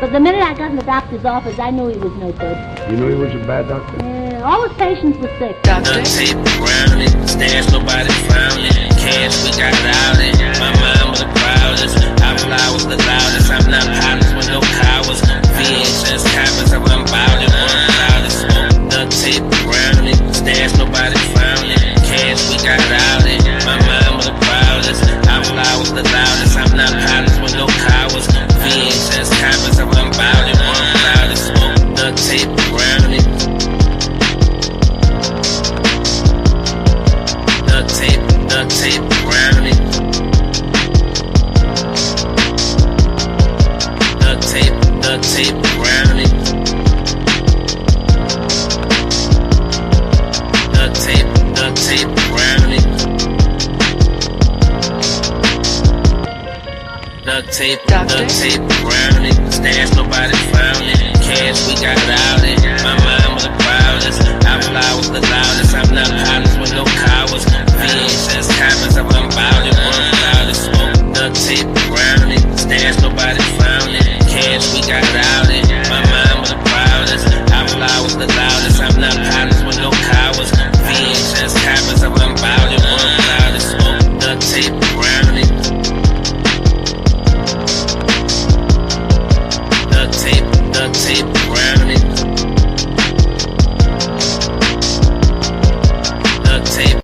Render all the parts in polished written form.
But the minute I got in the doctor's office, I knew he was no good. You knew he was a bad doctor? Yeah, all his patients were sick. Doctor tape around it, stash nobody found it. Cash we got out it. My mind was the proudest. I fly was the loudest. I'm not pilots with no cowards. VHS copies of unbounded, one loudest. Duct tape around it, stash nobody found it. Cash we got out it. My mind was the proudest. I fly was the loudest. I'm not pilots with no cowards. VHS copies of unbounded, one loudest. Duct tape around it. Duct tape around it. Duct tape around it. Duct tape around it. Duct tape around it. Stash nobody found it. Cash we got out it. My mind was the proudest. I fly was the loudest. I'm not pilots with no cowards. VHS copies of unbounded, one loudest. Duct tape around it. Stash nobody found it. Cash we got out it. My mind was the proudest. I fly was the loudest. I'm not pilots with no cowards. VHS copies of unbounded, one loudest. Duct tape around it. Duct tape around it. Duct tape.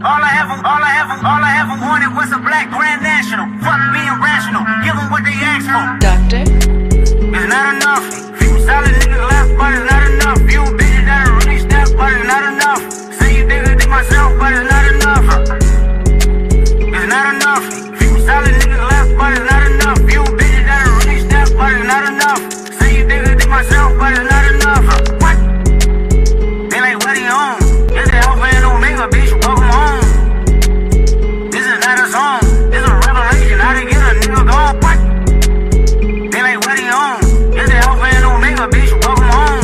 All I ever wanted was a black grand national. Fuck being rational, give them what they asked for. Doctor? It's not enough. Few solid niggas left, but it's not enough. Few bitches that are really step, but it's not enough. Say you dig it myself, but it's not enough. It's not enough. Few solid niggas left, but it's not enough. Few bitches that are really step, but it's not enough. Say you dig it myself, but it's not enough. What? They like, what he on? Is it Alpha and Omega, bitch? Welcome home. This is not a song. It's a revelation. How to get a nigga gone? What? They like, what he on? Is it Alpha and Omega, bitch? Welcome home.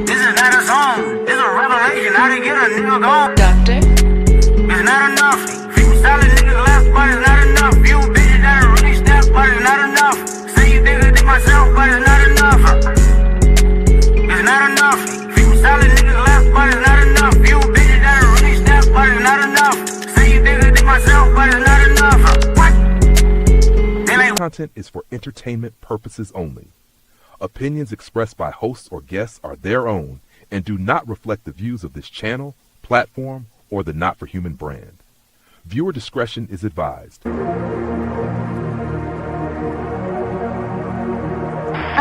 This is not a song. It's a revelation. How to get a nigga gone? Doctor? It's not enough. Few solid niggas left, but it's not enough. Few bitches that are really step, but it's not enough. Say you dig it myself, but it's not enough. It's not enough. Few solid niggas left, but it's not enough. Few bitches that are really step, but it's not enough. Say you dig it myself, but it's not enough. What? This content is for entertainment purposes only. Opinions expressed by hosts or guests are their own and do not reflect the views of this channel, platform, or the Not for Human brand. Viewer discretion is advised. But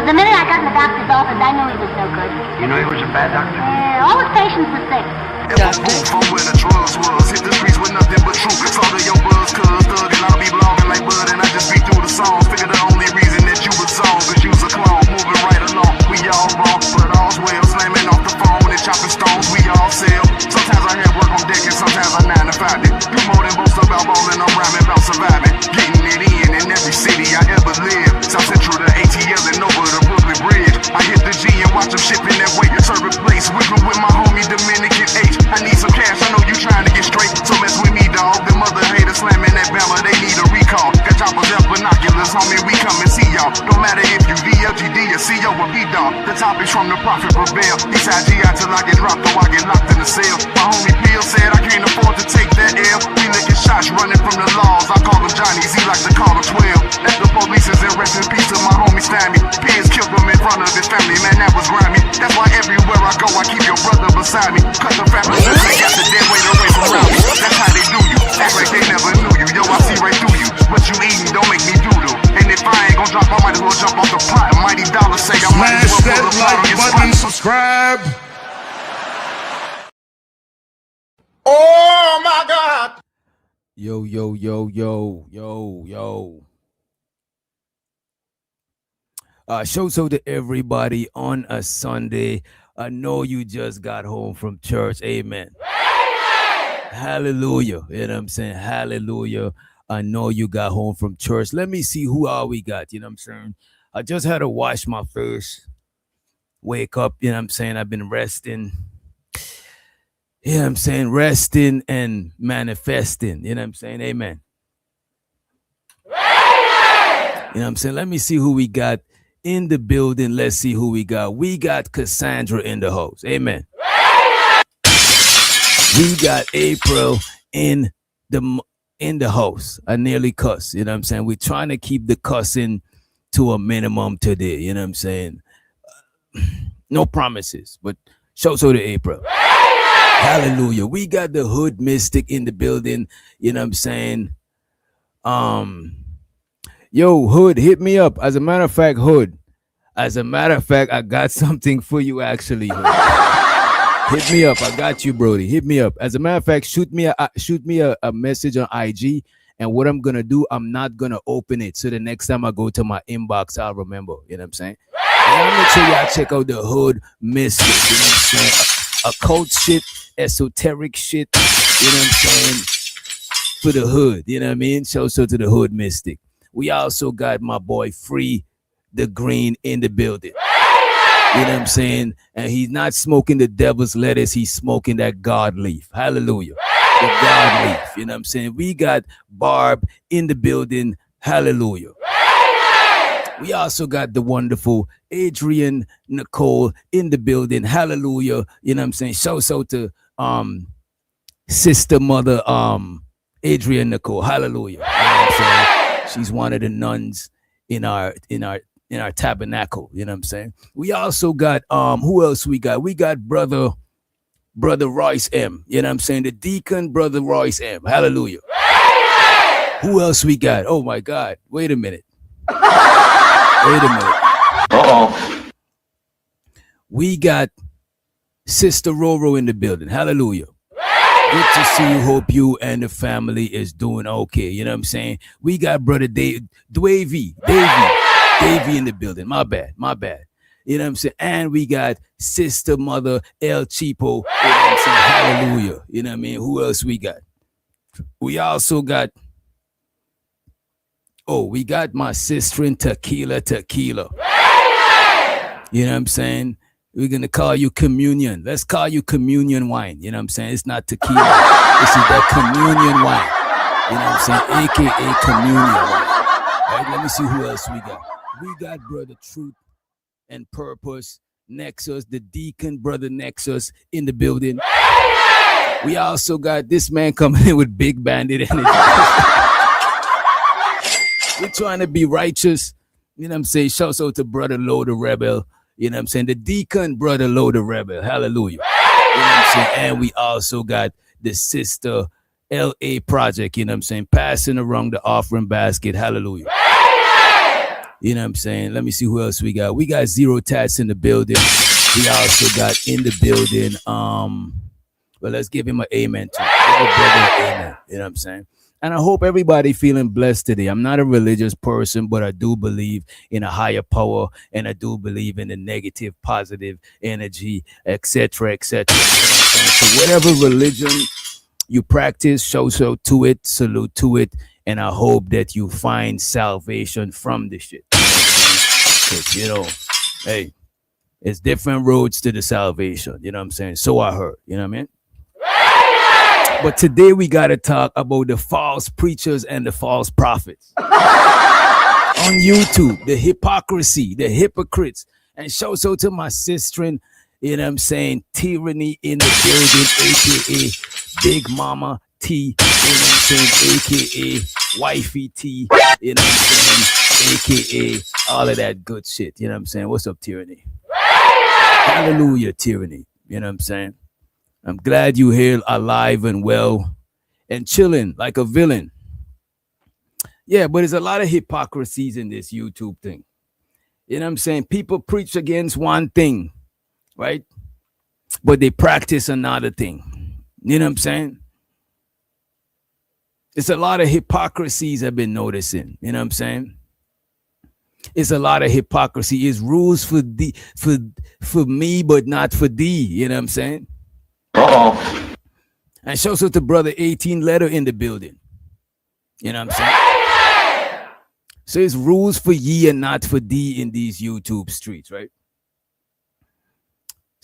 the minute I got in the doctor's office, I knew he was no good. You knew he was a bad doctor? Yeah, all his patients were sick. It was boom from where the drugs was. Hit the streets with nothing but truth. Slaughter your buzz, cuz thug, and I'll be blogging like Bud, and I just beat through the songs. Figure the only reason that you was on, cause you's a clone, moving right along. We all wrong, but all's well. Slamming off the phone and chopping stones, we all sell. Sometimes I have work on deck and sometimes I 9 to 5 it. Do more than boast about bowling, I'm rhyming about surviving. Getting it in every city I ever lived. South Central to ATL and over the Brooklyn Bridge. I hit the G and watch them shipping that way. Serve a place, whipping with my homie Dominican H. I need some cash, I know you trying to get straight. So mess with me, dog. Them other haters slamming that Bama, they need a recall. Got choppers up binoculars, homie, we come and see y'all. Don't matter if you VLGD or CO or B-Dog. The topics from the prophet prevail. Eastside GI till I get dropped or I get locked in the cell. My homie Bill said I can't afford to take that L. We licking shots running from the laws. I call them Johnny's, he like to call them 12. That's the police is in rest in peace to my homie Stammy. Pigs killed him in front of his family, man, that was grimy. That's why everywhere I go, I keep your brother beside me. Cut the family, they got the dead weight away from around me. That's how they do you. Act like they never knew you. Yo, I see right through you. What you eating don't make me doodle. And if I ain't gon' drop, I might as well jump off the pot. Mighty Dollar say I might as well Smash pull a that fly on like your button, spot. subscribe. Oh my God! Yo. Shouts out to everybody on a Sunday. I know you just got home from church. Amen. Hallelujah. You know what I'm saying? Hallelujah. I know you got home from church. Let me see who all we got. You know what I'm saying? I just had to wash my face wake up, you know what I'm saying? I've been resting. You know what I'm saying? Resting and manifesting. You know what I'm saying? Amen. You know what I'm saying? Let me see who we got in the building. Let's see who we got. We got Cassandra in the house. Amen. We got April in the house. I nearly cuss. You know what I'm saying? We're trying to keep the cussing to a minimum today. You know what I'm saying? No promises, but shout out to April. Hallelujah. We got the hood mystic in the building. You know what I'm saying? Yo, Hood, hit me up. As a matter of fact, Hood. As a matter of fact, I got something for you actually, Hood. Hit me up. I got you, Brody. Hit me up. As a matter of fact, shoot me a message on IG. And what I'm gonna do, I'm not gonna open it. So the next time I go to my inbox, I'll remember. You know what I'm saying? And I'll make sure y'all check out the Hood mystic. You know what I'm saying? Occult shit, esoteric shit. You know what I'm saying? For the hood. You know what I mean? So to the Hood mystic. We also got my boy Free the Green in the building. You know what I'm saying? And he's not smoking the devil's lettuce. He's smoking that God leaf. Hallelujah. The God leaf. You know what I'm saying? We got Barb in the building. Hallelujah. We also got the wonderful Adrian Nicole in the building. Hallelujah. You know what I'm saying? Shout out to sister mother Adrian Nicole. Hallelujah. You know what I'm saying? She's one of the nuns in our tabernacle. You know what I'm saying? We also got who else we got? We got brother Royce M. You know what I'm saying? The deacon, brother Royce M. Hallelujah. Who else we got? Oh my God. Wait a minute. Uh-oh. We got Sister Roro in the building. Hallelujah. Good to see you. Hope you and the family is doing okay. You know what I'm saying? We got brother Davey in the building. My bad. You know what I'm saying? And we got sister mother El Cheapo. You know what I'm saying? Hallelujah. You know what I mean? Who else we got? We also got, we got my sister in tequila. You know what I'm saying? We're going to call you communion. Let's call you communion wine. You know what I'm saying? It's not tequila. This is the communion wine. You know what I'm saying? AKA communion wine. All right, let me see who else we got. We got brother Truth and Purpose, Nexus, the deacon, brother Nexus in the building. We also got this man coming in with big bandit energy. We're trying to be righteous. You know what I'm saying? Shouts out to brother Low the Rebel. You know what I'm saying? The deacon, brother Low the Rebel. Hallelujah. You know what I'm saying? And we also got the sister LA Project. You know what I'm saying? Passing around the offering basket. Hallelujah. You know what I'm saying? Let me see who else we got. We got Zero Tats in the building. We also got in the building. Well, let's give him an amen too. Amen. You know what I'm saying? And I hope everybody feeling blessed today. I'm not a religious person, but I do believe in a higher power, and I do believe in the negative, positive energy, etc., etc. You know what I'm saying? So whatever religion you practice, show to it, salute to it, and I hope that you find salvation from this shit. You know what I'm saying? 'Cause, you know, hey, it's different roads to the salvation. You know what I'm saying? So I heard. You know what I mean? But today we got to talk about the false preachers and the false prophets on YouTube, the hypocrisy, the hypocrites. And shout out to my sister, you know what I'm saying, Tyranny in the building, aka Big Mama T, you know what I'm saying, aka Wifey T, you know what I'm saying, aka all of that good shit. You know what I'm saying? What's up, Tyranny? Hallelujah, Tyranny. You know what I'm saying? I'm glad you here alive and well and chilling like a villain. Yeah, but there's a lot of hypocrisies in this YouTube thing. You know what I'm saying? People preach against one thing, right? But they practice another thing. You know what I'm saying? It's a lot of hypocrisies I've been noticing. You know what I'm saying? It's a lot of hypocrisy. It's rules for me, but not for thee. You know what I'm saying? Uh-oh. And shows out to brother 18 letter in the building. You know what I'm saying? So it's rules for ye and not for thee in these YouTube streets, right?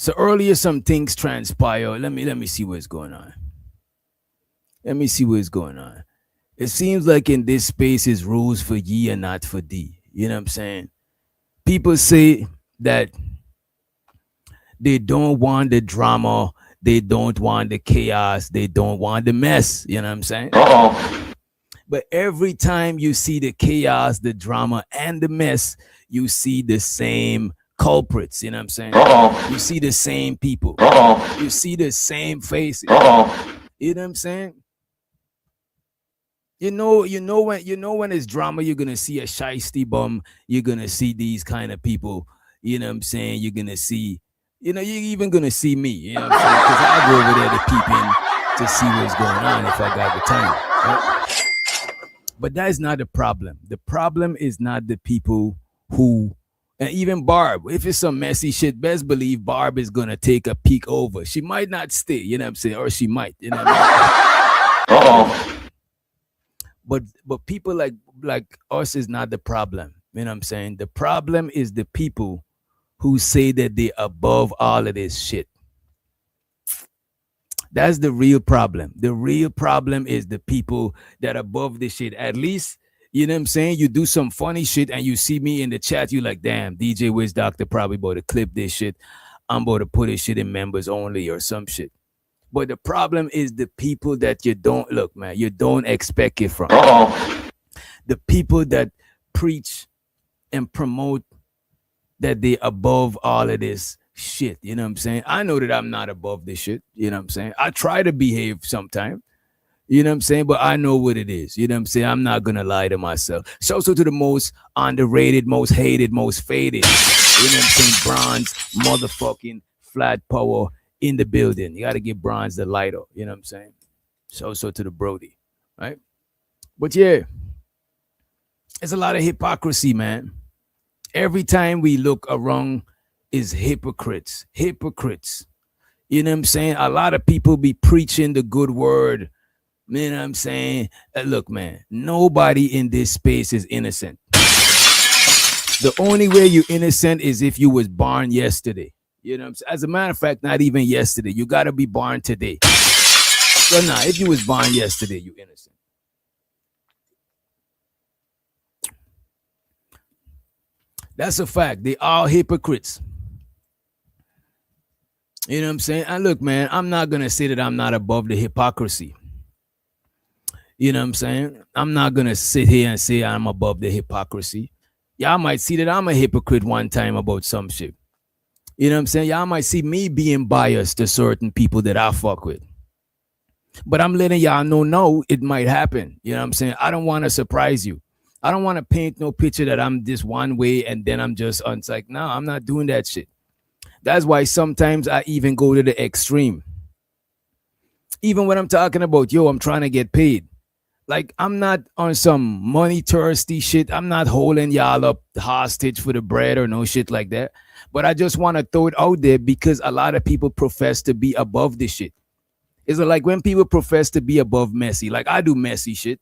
So earlier some things transpire. Let me see what's going on. Let me see what's going on. It seems like in this space is rules for ye and not for thee. You know what I'm saying? People say that they don't want the drama, they don't want the chaos, they don't want the mess. You know what I'm saying? But every time you see the chaos, the drama, and the mess, you see the same culprits. You know what I'm saying? You see the same people. You see the same faces. You know what I'm saying? You know when it's drama, you're gonna see a shiesty bum. You're gonna see these kind of people. You know what I'm saying? You're gonna see, you're even gonna see me. You know what I'm saying? Because I go over there to peep in to see what's going on if I got the time. Right? But that is not the problem. The problem is not the people who, and even Barb, if it's some messy shit, best believe Barb is gonna take a peek over. She might not stay, you know what I'm saying, or she might, you know what I mean? But people like us is not the problem. You know what I'm saying? The problem is the people who say that they're above all of this shit. That's the real problem. The real problem is the people that are above this shit. At least, you know what I'm saying? You do some funny shit and you see me in the chat, you like, damn, DJ Wiz Doctor probably about to clip this shit. I'm about to put this shit in members only or some shit. But the problem is the people that you don't, look, man, you don't expect it from. The people that preach and promote that they above all of this shit. You know what I'm saying? I know that I'm not above this shit. You know what I'm saying? I try to behave sometimes. You know what I'm saying? But I know what it is. You know what I'm saying? I'm not going to lie to myself. So to the most underrated, most hated, most faded. You know what I'm saying? Bronze, motherfucking flat power in the building. You got to give Bronze the lighter. You know what I'm saying? So to the Brody. Right? But yeah, it's a lot of hypocrisy, man. Every time we look around is hypocrites. You know what I'm saying? A lot of people be preaching the good word. You know what I'm saying? Look, man, nobody in this space is innocent. The only way you're innocent is if you was born yesterday. You know what I'm saying? As a matter of fact, not even yesterday. You got to be born today. So now, if you was born yesterday, you're innocent. That's a fact. They all hypocrites. You know what I'm saying? And look, man, I'm not going to say that I'm not above the hypocrisy. You know what I'm saying? I'm not going to sit here and say I'm above the hypocrisy. Y'all might see that I'm a hypocrite one time about some shit. You know what I'm saying? Y'all might see me being biased to certain people that I fuck with. But I'm letting y'all know, no, it might happen. You know what I'm saying? I don't want to surprise you. I don't want to paint no picture that I'm this one way and then I'm just, it's like, no, I'm not doing that shit. That's why sometimes I even go to the extreme. Even when I'm talking about, I'm trying to get paid. Like, I'm not on some money thirsty shit. I'm not holding y'all up hostage for the bread or no shit like that. But I just want to throw it out there because a lot of people profess to be above this shit. It's like when people profess to be above messy. Like, I do messy shit.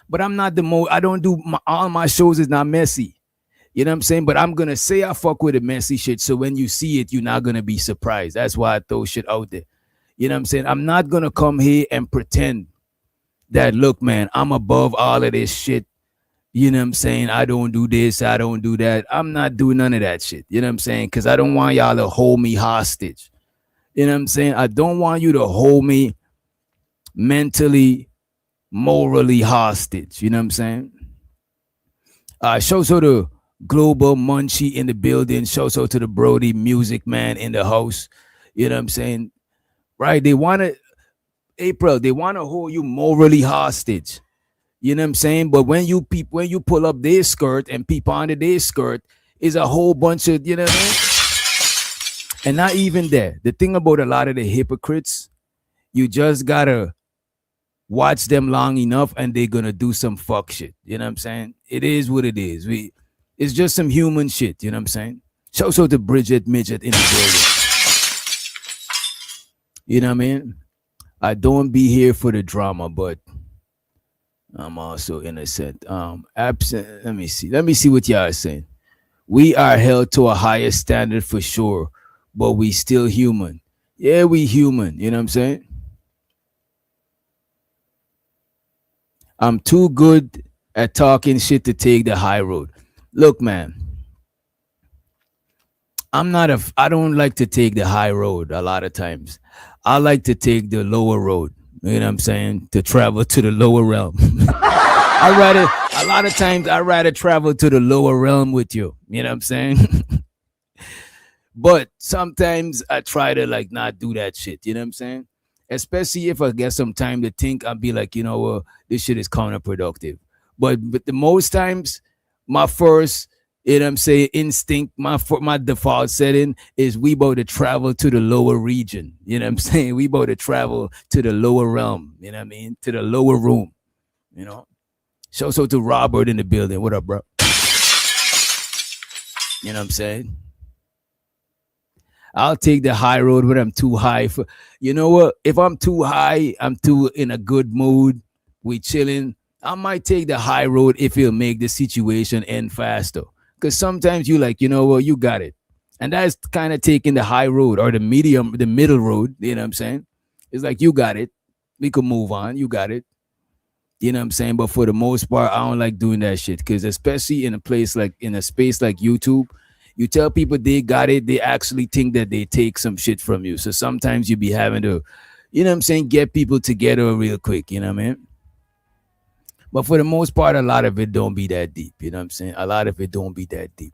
But I'm not the most, I don't do, all my shows is not messy. You know what I'm saying? But I'm going to say I fuck with the messy shit. So when you see it, you're not going to be surprised. That's why I throw shit out there. You know what I'm saying? I'm not going to come here and pretend that, look, man, I'm above all of this shit. You know what I'm saying? I don't do this. I don't do that. I'm not doing none of that shit. You know what I'm saying? Because I don't want y'all to hold me hostage. You know what I'm saying? I don't want you to hold me mentally, morally hostage. You know what I'm saying? Shouts out to Global Munchie in the building. Shouts out to the Brody Music Man in the house. You know what I'm saying? Right? They want to, April, they want to hold you morally hostage. You know what I'm saying? But when you pull up their skirt and peep under their skirt, is a whole bunch of, you know what I mean? And not even that. The thing about a lot of the hypocrites, you just gotta watch them long enough and they're gonna do some fuck shit. You know what I'm saying? It is what it is. It's just some human shit. You know what I'm saying? Shout out to Bridget Midget in the building. You know what I mean? I don't be here for the drama, but I'm also innocent. Absent. Let me see what y'all are saying. We are held to a higher standard for sure, but we still human. Yeah, we human. You know what I'm saying? I'm too good at talking shit to take the high road. Look, man, I don't like to take the high road a lot of times. I like to take the lower road. You know what I'm saying? To travel to the lower realm. I rather a lot of times I rather travel to the lower realm with you. You know what I'm saying? But sometimes I try to like not do that shit. You know what I'm saying? Especially if I get some time to think, I'll be like, you know, this shit is counterproductive. But the most times, my first, you know what I'm saying, instinct, my default setting is we about to travel to the lower region. You know what I'm saying? We about to travel to the lower realm. You know what I mean? To the lower room. You know. So to Robert in the building. What up, bro? You know what I'm saying? I'll take the high road when I'm too high for. You know what? If I'm too high, I'm too in a good mood. We chilling. I might take the high road if it'll make the situation end faster. Because sometimes you like, you know what, you got it. And that's kind of taking the high road or the middle road. You know what I'm saying? It's like, you got it. We could move on. You got it. You know what I'm saying? But for the most part, I don't like doing that shit. Because especially in a space like YouTube, you tell people they got it, they actually think that they take some shit from you. So sometimes you be having to, you know what I'm saying, get people together real quick. You know what I mean? But for the most part, a lot of it don't be that deep. You know what I'm saying? A lot of it don't be that deep.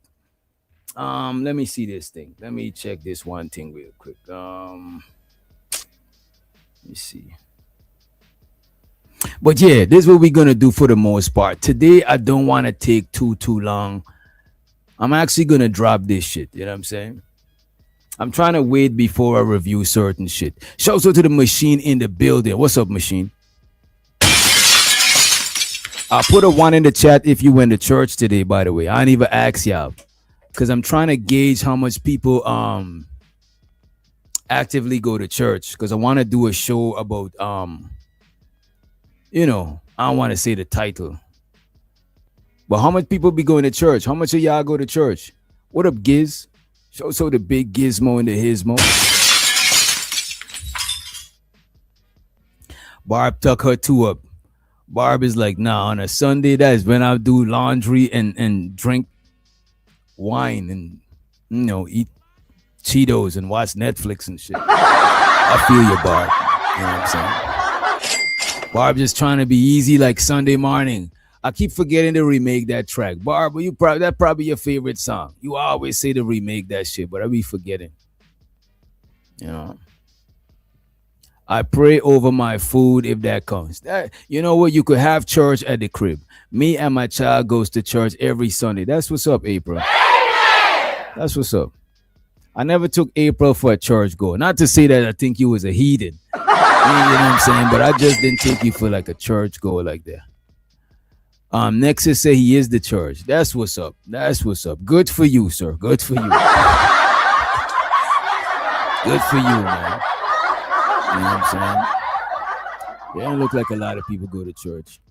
Let me see this thing. Let me check this one thing real quick. Let me see. But yeah, this is what we're gonna do for the most part. Today, I don't want to take too long. I'm actually gonna drop this shit. You know what I'm saying? I'm trying to wait before I review certain shit. Shouts out to the machine in the building. What's up, machine? I'll put a one in the chat if you went to church today, by the way. I didn't even ask y'all. Because I'm trying to gauge how much people actively go to church. Because I want to do a show about you know, I don't want to say the title. But how much people be going to church? How much of y'all go to church? What up, Giz? Show the big gizmo and the hismo. Barb tuck her two up. Barb is like, nah, on a Sunday, that is when I do laundry and drink wine and, you know, eat Cheetos and watch Netflix and shit. I feel you, Barb. You know what I'm saying? Barb just trying to be easy like Sunday morning. I keep forgetting to remake that track. Barb, that probably your favorite song. You always say to remake that shit, but I be forgetting. You know? I pray over my food if that comes. You know what? You could have church at the crib. Me and my child goes to church every Sunday. That's what's up, April. That's what's up. I never took April for a church go. Not to say that I think you was a heathen. You know what I'm saying? But I just didn't take you for like a church go like that. Nexus say he is the church. That's what's up. That's what's up. Good for you, sir. Good for you. Good for you, man. You know what I'm saying? They don't look like a lot of people go to church.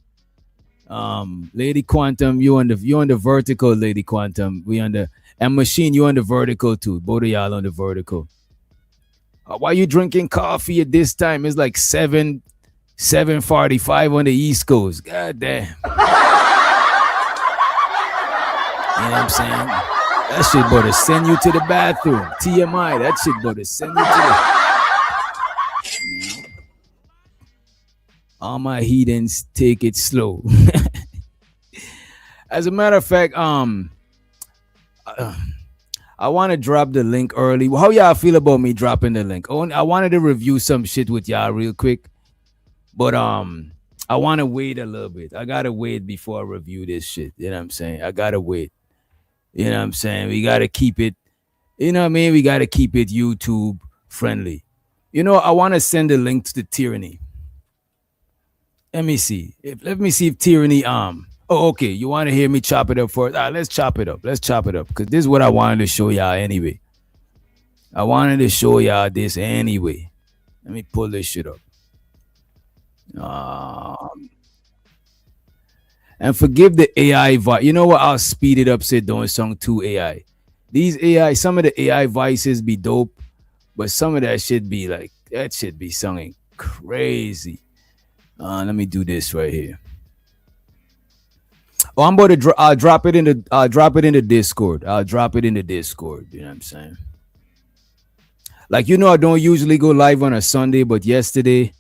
Lady Quantum, you on the vertical, Lady Quantum. We on the and Machine, you on the vertical too. Both of y'all on the vertical. Why you drinking coffee at this time? It's like 7:45 on the East Coast. God damn. You know what I'm saying? That shit about to send you to the bathroom. TMI, that shit about to send you to the... All my heathens take it slow. As a matter of fact, I want to drop the link early. How y'all feel about me dropping the link? I wanted to review some shit with y'all real quick, but I want to wait a little bit. I gotta wait before I review this shit. You know what I'm saying? I gotta wait. You know what I'm saying? We gotta keep it. You know what I mean? We gotta keep it YouTube friendly. You know, I want to send a link to the Tyranny. Let me see if Tyranny oh, okay, you want to hear me chop it up first? Let's chop it up because this is what I wanted to show y'all anyway. I wanted to show y'all this anyway. Let me pull this shit up. And forgive the AI vibe. You know what? I'll speed it up so it don't sound too AI. These AI, some of the AI voices be dope, but some of that shit be like that shit be sounding crazy. Let me do this right here. Oh, I'm about to I'll drop it in the Discord. I'll drop it in the Discord. You know what I'm saying? Like, you know, I don't usually go live on a Sunday, but yesterday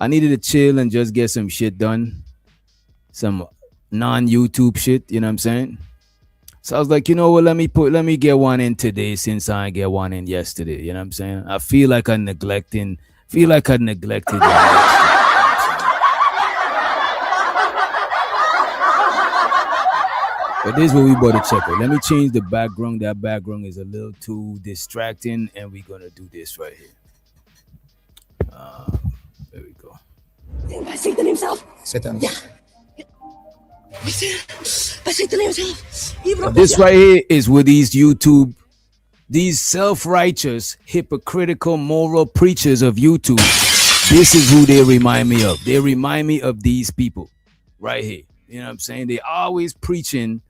I needed to chill and just get some shit done. Some non-YouTube shit, you know what I'm saying? So I was like, you know what, let me get one in today since I didn't get one in yesterday. You know what I'm saying? I feel like I neglected But this is what we about to check out. Let me change the background. That background is a little too distracting, and we're gonna do this right here. There we go. Satan himself. Satan. Yeah. Satan himself. This right here is with these self-righteous, hypocritical, moral preachers of YouTube. This is who they remind me of. They remind me of these people right here. You know what I'm saying? They always preaching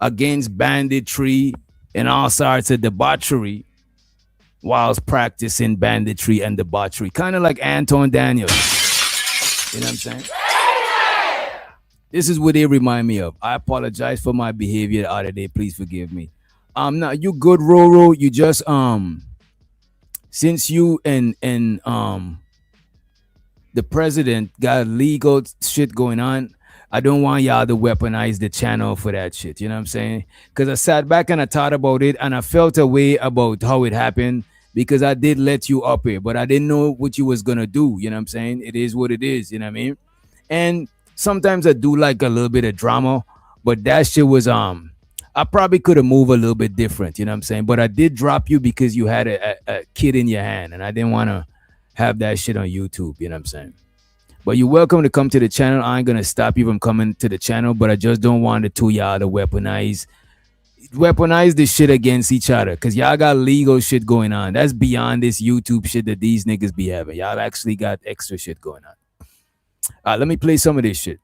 against banditry and all sorts of debauchery whilst practicing banditry and debauchery. Kind of like Anton Daniels. You know what I'm saying? This is what they remind me of. I apologize for my behavior the other day. Please forgive me. Now you good, Roro. You just since you and the president got legal shit going on, I don't want y'all to weaponize the channel for that shit. You know what I'm saying? Because I sat back and I thought about it and I felt a way about how it happened because I did let you up here, but I didn't know what you was gonna do. You know what I'm saying? It is what it is. You know what I mean? And sometimes I do like a little bit of drama, but that shit was I probably could have moved a little bit different. You know what I'm saying? But I did drop you because you had a kid in your hand, and I didn't want to have that shit on YouTube. You know what I'm saying? But you're welcome to come to the channel. I ain't gonna stop you from coming to the channel, but I just don't want the two y'all to weaponize this shit against each other, because y'all got legal shit going on. That's beyond this YouTube shit that these niggas be having. Y'all actually got extra shit going on. Let me play some of this shit.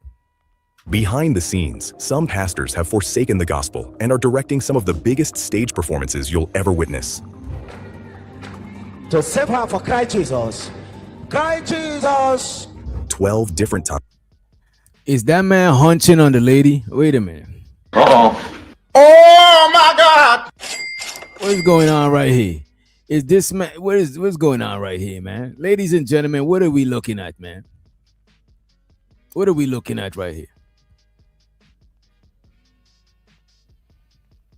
Behind the scenes, some pastors have forsaken the gospel and are directing some of the biggest stage performances you'll ever witness. To save her for Christ Jesus. Christ Jesus. 12 different times. Is that man hunching on the lady? Wait a minute. Oh my God. What is going on right here? Is this man? What's going on right here, man? Ladies and gentlemen, what are we looking at, man? What are we looking at right here?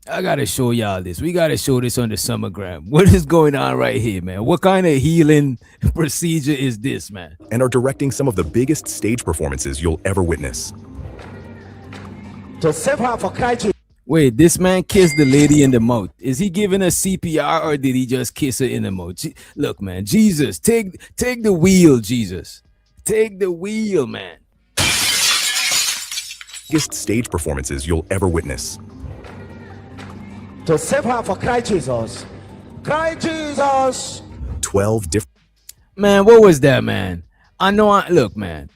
I gotta show y'all this. We gotta show this on the Summergram. What is going on right here, man? What kind of healing procedure is this, man? And are directing some of the biggest stage performances you'll ever witness. To save her for Christ Jesus. Wait, this man kissed the lady in the mouth. Is he giving her CPR or did he just kiss her in the mouth? Look, man, Jesus, take the wheel, Jesus. Take the wheel, man. Biggest stage performances you'll ever witness. To save her for Christ Jesus. Christ Jesus. 12 different. Man, what was that, man? Look, man.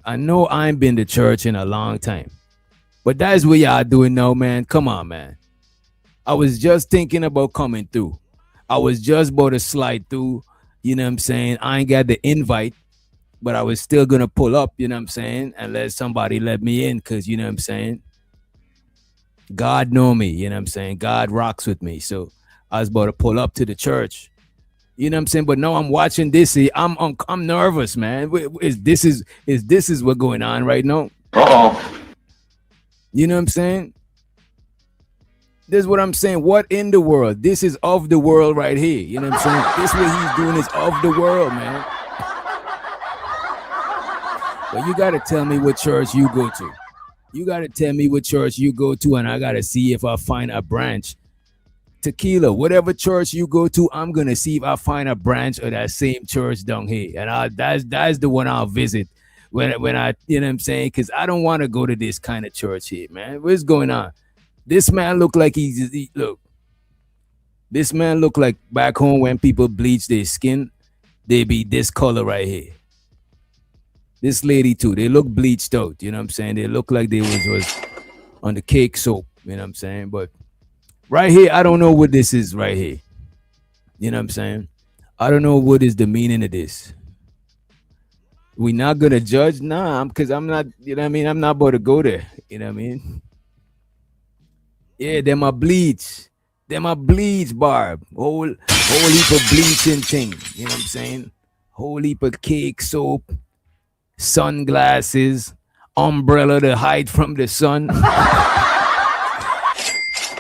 I know I ain't been to church in a long time. But that is what y'all doing now, man. Come on, man. I was just thinking about coming through. I was just about to slide through. You know what I'm saying? I ain't got the invite, but I was still going to pull up, you know what I'm saying? And let somebody let me in, because, you know what I'm saying? God know me, you know what I'm saying? God rocks with me. So I was about to pull up to the church. You know what I'm saying? But no, I'm watching this. I'm nervous, man. Is this what's going on right now? You know what I'm saying? This is what I'm saying. What in the world? This is of the world right here. You know what I'm saying? This what he's doing is of the world, man. But you got to tell me what church you go to. You got to tell me what church you go to, and I got to see if I find a branch. Tequila, whatever church you go to, I'm going to see if I find a branch of that same church down here. And that's the one I'll visit when I, you know what I'm saying? Because I don't want to go to this kind of church here, man. What's going on? This man look like this man look like back home when people bleach their skin, they be this color right here. This lady too, they look bleached out, you know what I'm saying? They look like they was on the cake soap, you know what I'm saying? But Right here, I don't know what this is right here. You know what I'm saying? I don't know what is the meaning of this. We not gonna judge, nah, because I'm not, you know what I mean? I'm not about to go there. You know what I mean? Yeah, them a bleach. Them a bleach, Barb. Whole heap of bleaching thing. You know what I'm saying? Whole heap of cake soap, sunglasses, umbrella to hide from the sun.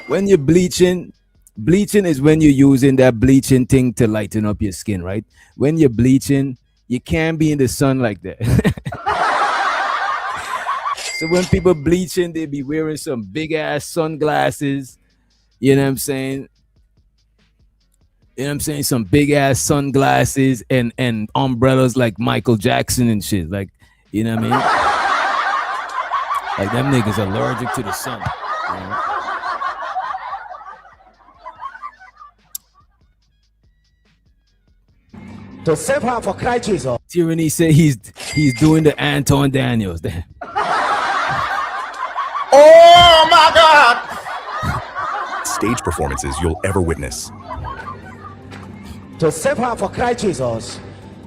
When you're bleaching is when you're using that bleaching thing to lighten up your skin, right? When you're bleaching, you can't be in the sun like that. So when people bleaching, they be wearing some big ass sunglasses. You know what I'm saying? You know what I'm saying? Some big ass sunglasses and umbrellas like Michael Jackson and shit. Like, you know what I mean? Like them niggas allergic to the sun. You know? To save her for Christ Jesus. Tyranny said he's doing the Anton Daniels. Oh my God! Stage performances you'll ever witness. To save her for Christ Jesus.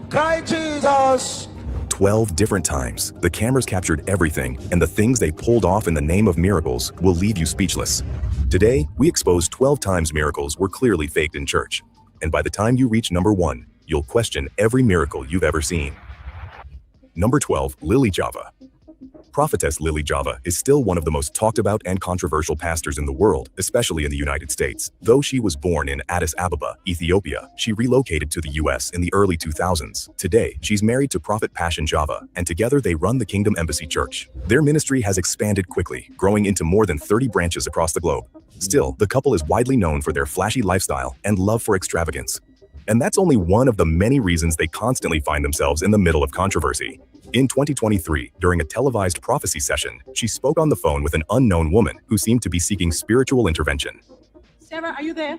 Christ Jesus! 12 different times, the cameras captured everything, and the things they pulled off in the name of miracles will leave you speechless. Today, we expose 12 times miracles were clearly faked in church. And by the time you reach number 1, you'll question every miracle you've ever seen. Number 12, Lily Java. Prophetess Lily Java is still one of the most talked about and controversial pastors in the world, especially in the United States. Though she was born in Addis Ababa, Ethiopia, she relocated to the US in the early 2000s. Today, she's married to Prophet Passion Java, and together they run the Kingdom Embassy Church. Their ministry has expanded quickly, growing into more than 30 branches across the globe. Still, the couple is widely known for their flashy lifestyle and love for extravagance. And that's only one of the many reasons they constantly find themselves in the middle of controversy. In 2023, during a televised prophecy session, she spoke on the phone with an unknown woman who seemed to be seeking spiritual intervention. Sarah, are you there?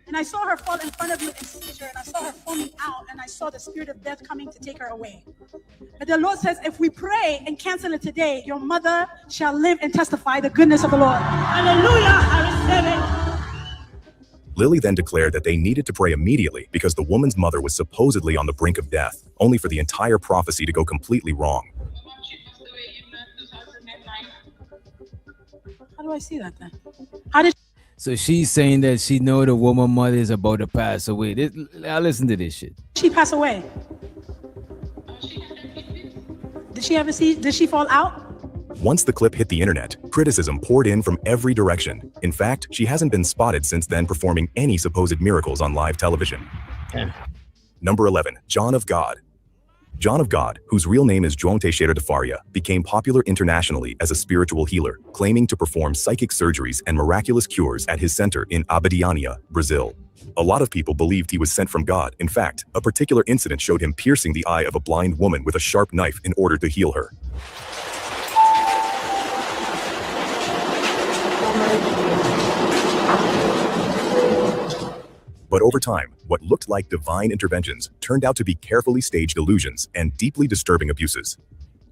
And I saw her fall in front of you in seizure, and I saw her foaming out, and I saw the spirit of death coming to take her away. But the Lord says, if we pray and cancel it today, your mother shall live and testify the goodness of the Lord. Hallelujah, I receive it. Lily then declared that they needed to pray immediately because the woman's mother was supposedly on the brink of death, only for the entire prophecy to go completely wrong. How do I see that then? How did So she's saying that she know the woman mother is about to pass away. I listen to this shit. she pass away? Did she ever see? Did she fall out? Once the clip hit the internet, criticism poured in from every direction. In fact, she hasn't been spotted since then performing any supposed miracles on live television. Number 11, John of God. John of God, whose real name is João Teixeira de Faria, became popular internationally as a spiritual healer, claiming to perform psychic surgeries and miraculous cures at his center in Abadiânia, Brazil. A lot of people believed he was sent from God. In fact, a particular incident showed him piercing the eye of a blind woman with a sharp knife in order to heal her. But over time, what looked like divine interventions turned out to be carefully staged illusions and deeply disturbing abuses.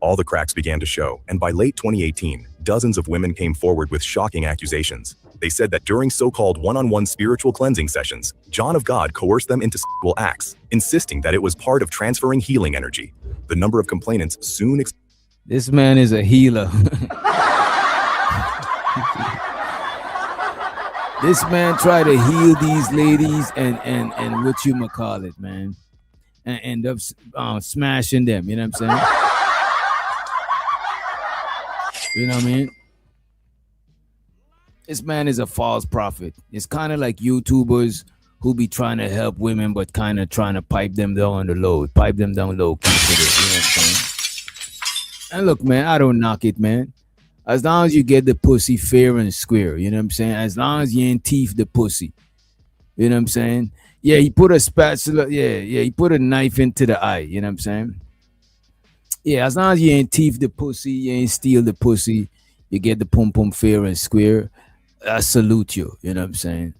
All the cracks began to show, and by late 2018, dozens of women came forward with shocking accusations. They said that during so-called one-on-one spiritual cleansing sessions, John of God coerced them into sexual acts, insisting that it was part of transferring healing energy. The number of complainants soon This man is a healer. This man tried to heal these ladies and what you call it, man, and end up smashing them. You know what I'm saying? You know what I mean? This man is a false prophet. It's kind of like YouTubers who be trying to help women, but kind of trying to pipe them down low. Keep it, you know what I'm saying? And look, man, I don't knock it, man. As long as you get the pussy fair and square, you know what I'm saying? As long as you ain't teeth the pussy. You know what I'm saying? Yeah, he put a spatula, he put a knife into the eye, you know what I'm saying? Yeah, as long as you ain't teeth the pussy, you ain't steal the pussy, you get the pum fair and square, I salute you, you know what I'm saying?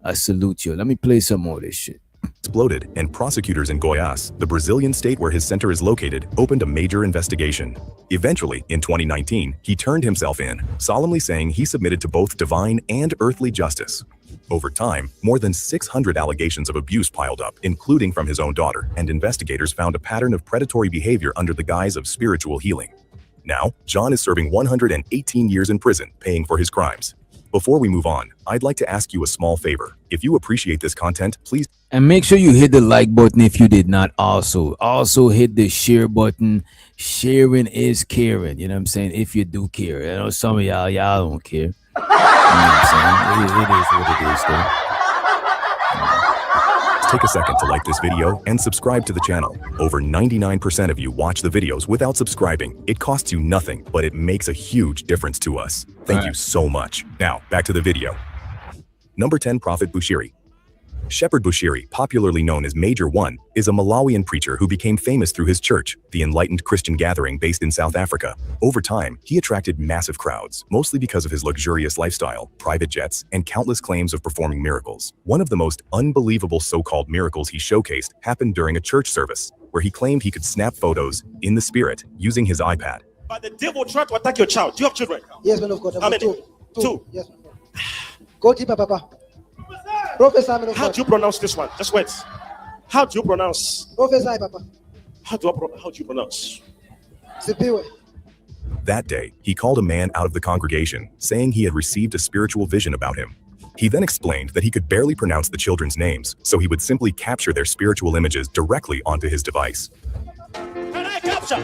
I salute you. Let me play some more of this shit. exploded, and prosecutors in Goiás, the Brazilian state where his center is located, opened a major investigation. Eventually, in 2019, he turned himself in, solemnly saying he submitted to both divine and earthly justice. Over time, more than 600 allegations of abuse piled up, including from his own daughter, and investigators found a pattern of predatory behavior under the guise of spiritual healing. Now, John is serving 118 years in prison, paying for his crimes. Before we move on, I'd like to ask you a small favor. If you appreciate this content, please... And make sure you hit the like button if you did not also. Also hit the share button. Sharing is caring. You know what I'm saying? If you do care. I know some of y'all don't care. You know what I'm saying? It is what it is, though. Take a second to like this video and subscribe to the channel. Over 99% of you watch the videos without subscribing. It costs you nothing, but it makes a huge difference to us. Thank you so much. Now, back to the video. Number 10, Prophet Bushiri. Shepherd Bushiri, popularly known as Major One, is a Malawian preacher who became famous through his church, the Enlightened Christian Gathering based in South Africa. Over time, he attracted massive crowds, mostly because of his luxurious lifestyle, private jets, and countless claims of performing miracles. One of the most unbelievable so-called miracles he showcased happened during a church service, where he claimed he could snap photos in the spirit using his iPad. But the devil tried to attack your child. Do you have children? Yes, man of God. How many? Two. Yes, man of God. Go deeper, Papa. Prophesy, man of God. How do you pronounce this one? Just wait. How do you pronounce? Prophesy, Papa. How do you pronounce? Sipiwe. That day, he called a man out of the congregation, saying he had received a spiritual vision about him. He then explained that he could barely pronounce the children's names, so he would simply capture their spiritual images directly onto his device. Can I capture?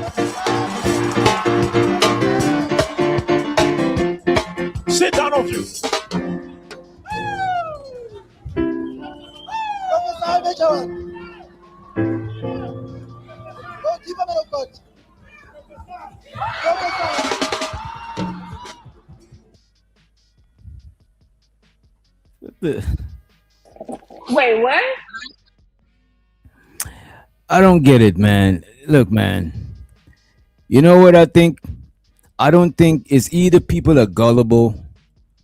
Sit down, all of you. Prophesy, Major One. Go deeper, man of God. Prophesy. Wait, what? I don't get it, man. Look, man. You know what I think? I don't think it's either people are gullible,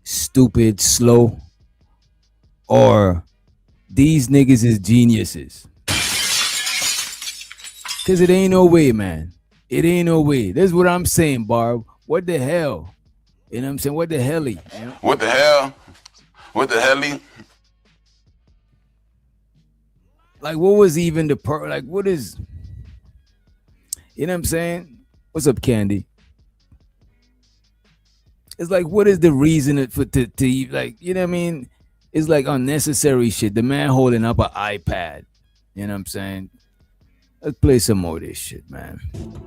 stupid, slow, or these niggas is geniuses. Cause it ain't no way, man. It ain't no way. That's what I'm saying, Barb. What the hell? You know what I'm saying? What the helly? You know? What the hell? What the helly? Like, what was even the like, what is, you know what I'm saying? What's up, Candy? It's like, what is the reason for to like, you know what I mean? It's like unnecessary shit. The man holding up an iPad. You know what I'm saying? Let's play some more of this shit, man.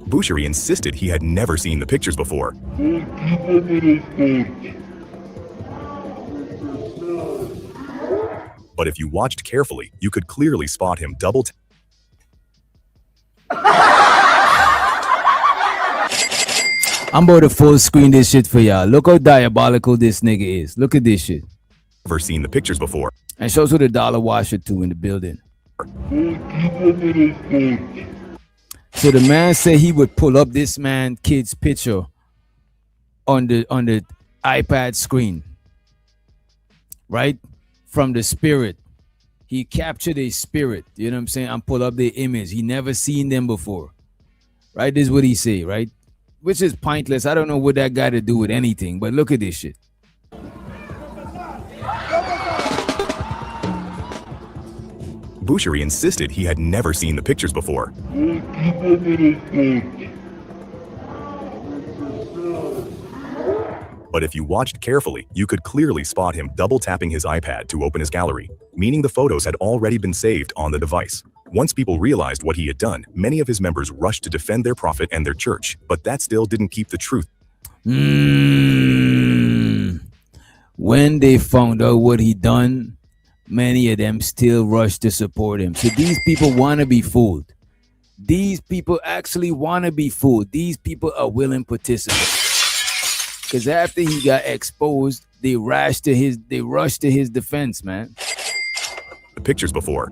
Bushiri insisted he had never seen the pictures before. But if you watched carefully, you could clearly spot him double I'm about to full screen this shit for y'all. Look how diabolical this nigga is. Look at this shit. Never seen the pictures before. And shows with a dollar washer too in the building. So the man said he would pull up this man kid's picture on the iPad screen, right? From the spirit. He captured a spirit, you know what I'm saying? And pull up the image. He never seen them before. Right? This is what he say, right? Which is pointless. I don't know what that got to do with anything, but look at this shit. Bushiri insisted he had never seen the pictures before. But if you watched carefully, you could clearly spot him double tapping his iPad to open his gallery, meaning the photos had already been saved on the device. Once people realized what he had done, many of his members rushed to defend their prophet and their church, but that still didn't keep the truth. When they found out what he done, many of them still rushed to support him. So these people want to be fooled. These people actually want to be fooled. These people are willing participants. Because after he got exposed, they rushed to his defense, man. The pictures before.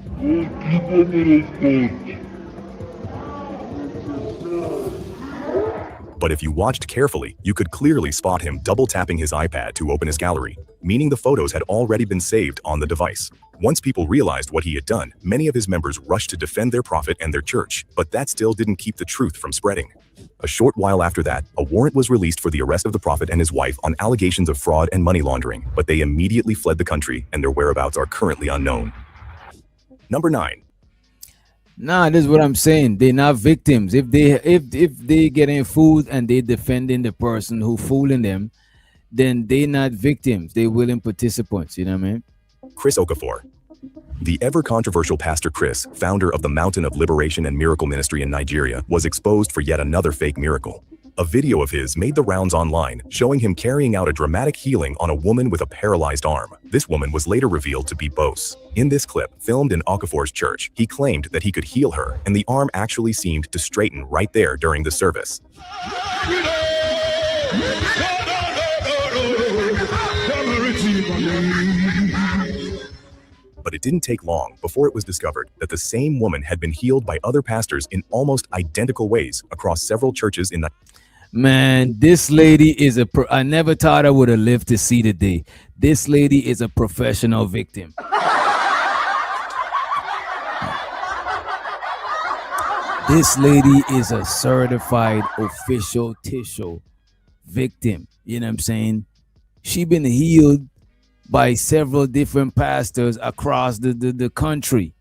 But if you watched carefully, you could clearly spot him double tapping his iPad to open his gallery, meaning the photos had already been saved on the device. Once people realized what he had done, many of his members rushed to defend their prophet and their church, but that still didn't keep the truth from spreading. A short while after that, a warrant was released for the arrest of the prophet and his wife on allegations of fraud and money laundering, but they immediately fled the country and their whereabouts are currently unknown. Number 9. Nah, this is what I'm saying. They're not victims. If they getting food and they defending the person who fooling them, then they're not victims. They're willing participants. You know what I mean? Chris Okafor. The ever-controversial Pastor Chris, founder of the Mountain of Liberation and Miracle Ministry in Nigeria, was exposed for yet another fake miracle. A video of his made the rounds online, showing him carrying out a dramatic healing on a woman with a paralyzed arm. This woman was later revealed to be Bose. In this clip, filmed in Okafor's church, he claimed that he could heal her, and the arm actually seemed to straighten right there during the service. But it didn't take long before it was discovered that the same woman had been healed by other pastors in almost identical ways across several churches in the... Man, this lady is I never thought I would have lived to see the day. This lady is a professional victim. This lady is a certified official tissue victim. You know what I'm saying? She been healed by several different pastors across the country.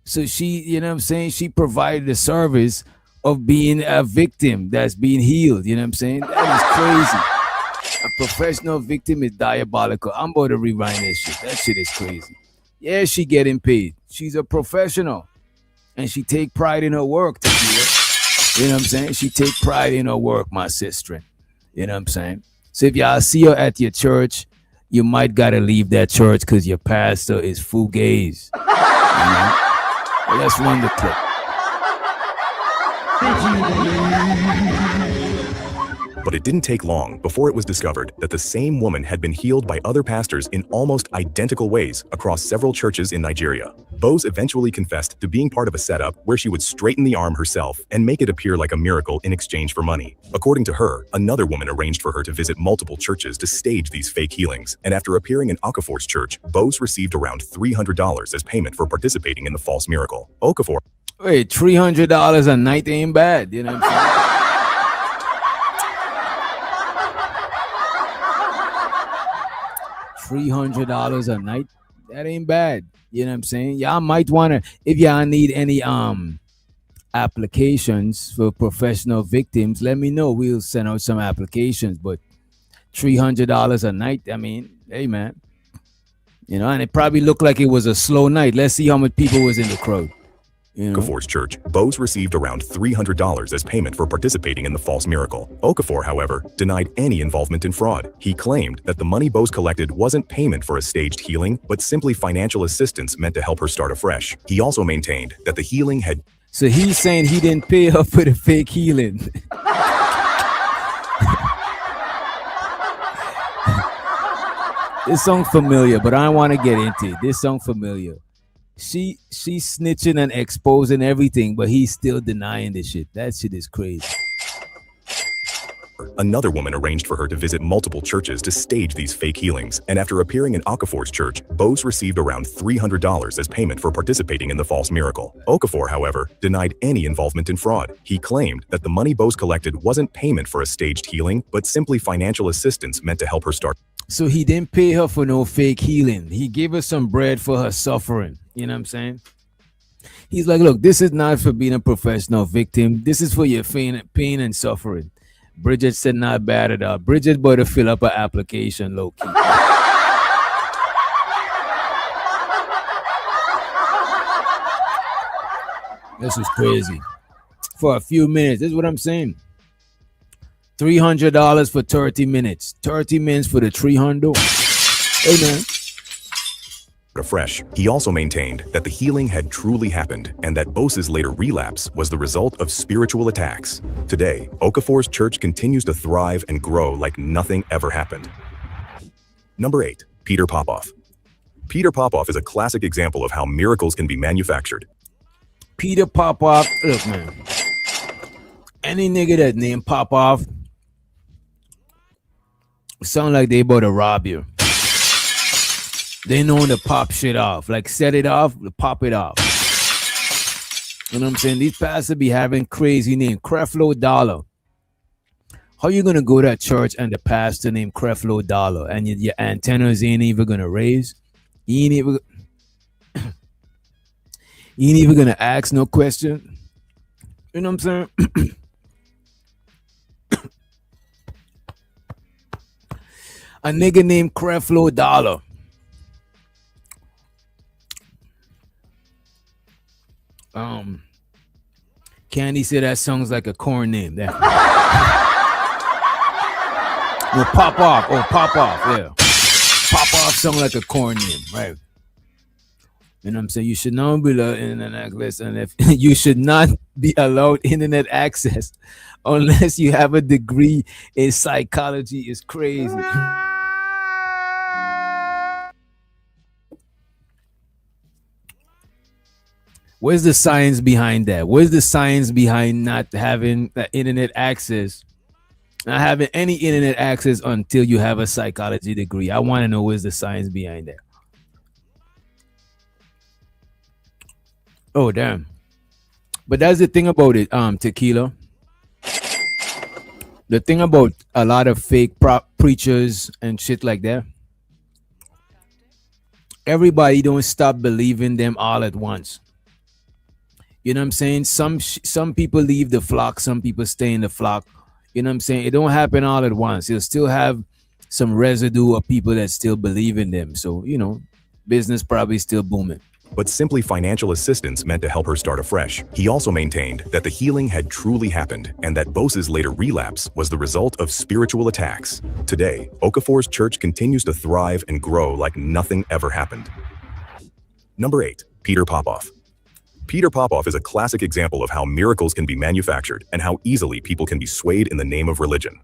So she, you know what I'm saying? She provided a service of being a victim that's being healed. You know what I'm saying? That is crazy. A professional victim is diabolical. I'm about to rewind this shit. That shit is crazy. Yeah, she getting paid. She's a professional. And she take pride in her work. You know what I'm saying? She take pride in her work, my sister. You know what I'm saying? So if y'all see her at your church, you might gotta leave that church because your pastor is fugazi. You know? Well, let's run the clip. But it didn't take long before it was discovered that the same woman had been healed by other pastors in almost identical ways across several churches in Nigeria. Bose eventually confessed to being part of a setup where she would straighten the arm herself and make it appear like a miracle in exchange for money. According to her, another woman arranged for her to visit multiple churches to stage these fake healings, and after appearing in Okafor's church, Bose received around $300 as payment for participating in the false miracle. Okafor... Wait, $300 a night ain't bad. You know what I'm saying? $300 a night, that ain't bad. You know what I'm saying? Y'all might want to, if y'all need any applications for professional victims, let me know. We'll send out some applications. But $300 a night, I mean, hey man, you know, and it probably looked like it was a slow night. Let's see how much people was in the crowd. Okafor's church, Bose received around $300 as payment for participating in the false miracle. Okafor, however, denied any involvement in fraud. He claimed that the money Bose collected wasn't payment for a staged healing, but simply financial assistance meant to help her start afresh. He also maintained that the healing had... So he's saying he didn't pay her for the fake healing. This song familiar, but I don't want to get into it. This song familiar. She's snitching and exposing everything, but he's still denying this shit. That shit is crazy. Another woman arranged for her to visit multiple churches to stage these fake healings, and after appearing in Okafor's church, Bose received around $300 as payment for participating in the false miracle. Okafor, however, denied any involvement in fraud. He claimed that the money Bose collected wasn't payment for a staged healing, but simply financial assistance meant to help her start. So he didn't pay her for no fake healing. He gave her some bread for her suffering. You know what I'm saying? He's like, look, this is not for being a professional victim. This is for your pain and suffering. Bridget said not bad at all. Bridget better fill up her application low key. This is crazy. For a few minutes. This is what I'm saying. $300 for 30 minutes. 30 minutes for the 300. Hey, man. Afresh. He also maintained that the healing had truly happened and that Bose's later relapse was the result of spiritual attacks. Today, Okafor's church continues to thrive and grow like nothing ever happened. Number 8. Peter Popoff. Peter Popoff is a classic example of how miracles can be manufactured. Peter Popoff, look man, any nigga that named Popoff sound like they about to rob you. They know to pop shit off. Like set it off, pop it off. You know what I'm saying? These pastors be having crazy name. Creflo Dollar. How you gonna go to a church and the pastor named Creflo Dollar and your antennas ain't even gonna raise? You ain't even gonna ask no question. You know what I'm saying? A nigga named Creflo Dollar. Candy said that sounds like a corn name. That. No, pop off. Oh, pop off. Yeah. Pop off sound like a corn name, right? You know what I'm saying? You should not be allowed internet access, and if you should not be allowed internet access unless you have a degree in psychology. Is crazy. Where's the science behind that? Where's the science behind not having that internet access? Not having any internet access until you have a psychology degree. I want to know where's the science behind that. Oh, damn. But that's the thing about it, Tequila. The thing about a lot of fake preachers and shit like that, everybody don't stop believing them all at once. You know what I'm saying? Some people leave the flock, some people stay in the flock. You know what I'm saying? It don't happen all at once. You'll still have some residue of people that still believe in them. So, you know, business probably still booming. But simply financial assistance meant to help her start afresh. He also maintained that the healing had truly happened and that Bose's later relapse was the result of spiritual attacks. Today, Okafor's church continues to thrive and grow like nothing ever happened. Number 8. Peter Popoff. Peter Popoff is a classic example of how miracles can be manufactured and how easily people can be swayed in the name of religion.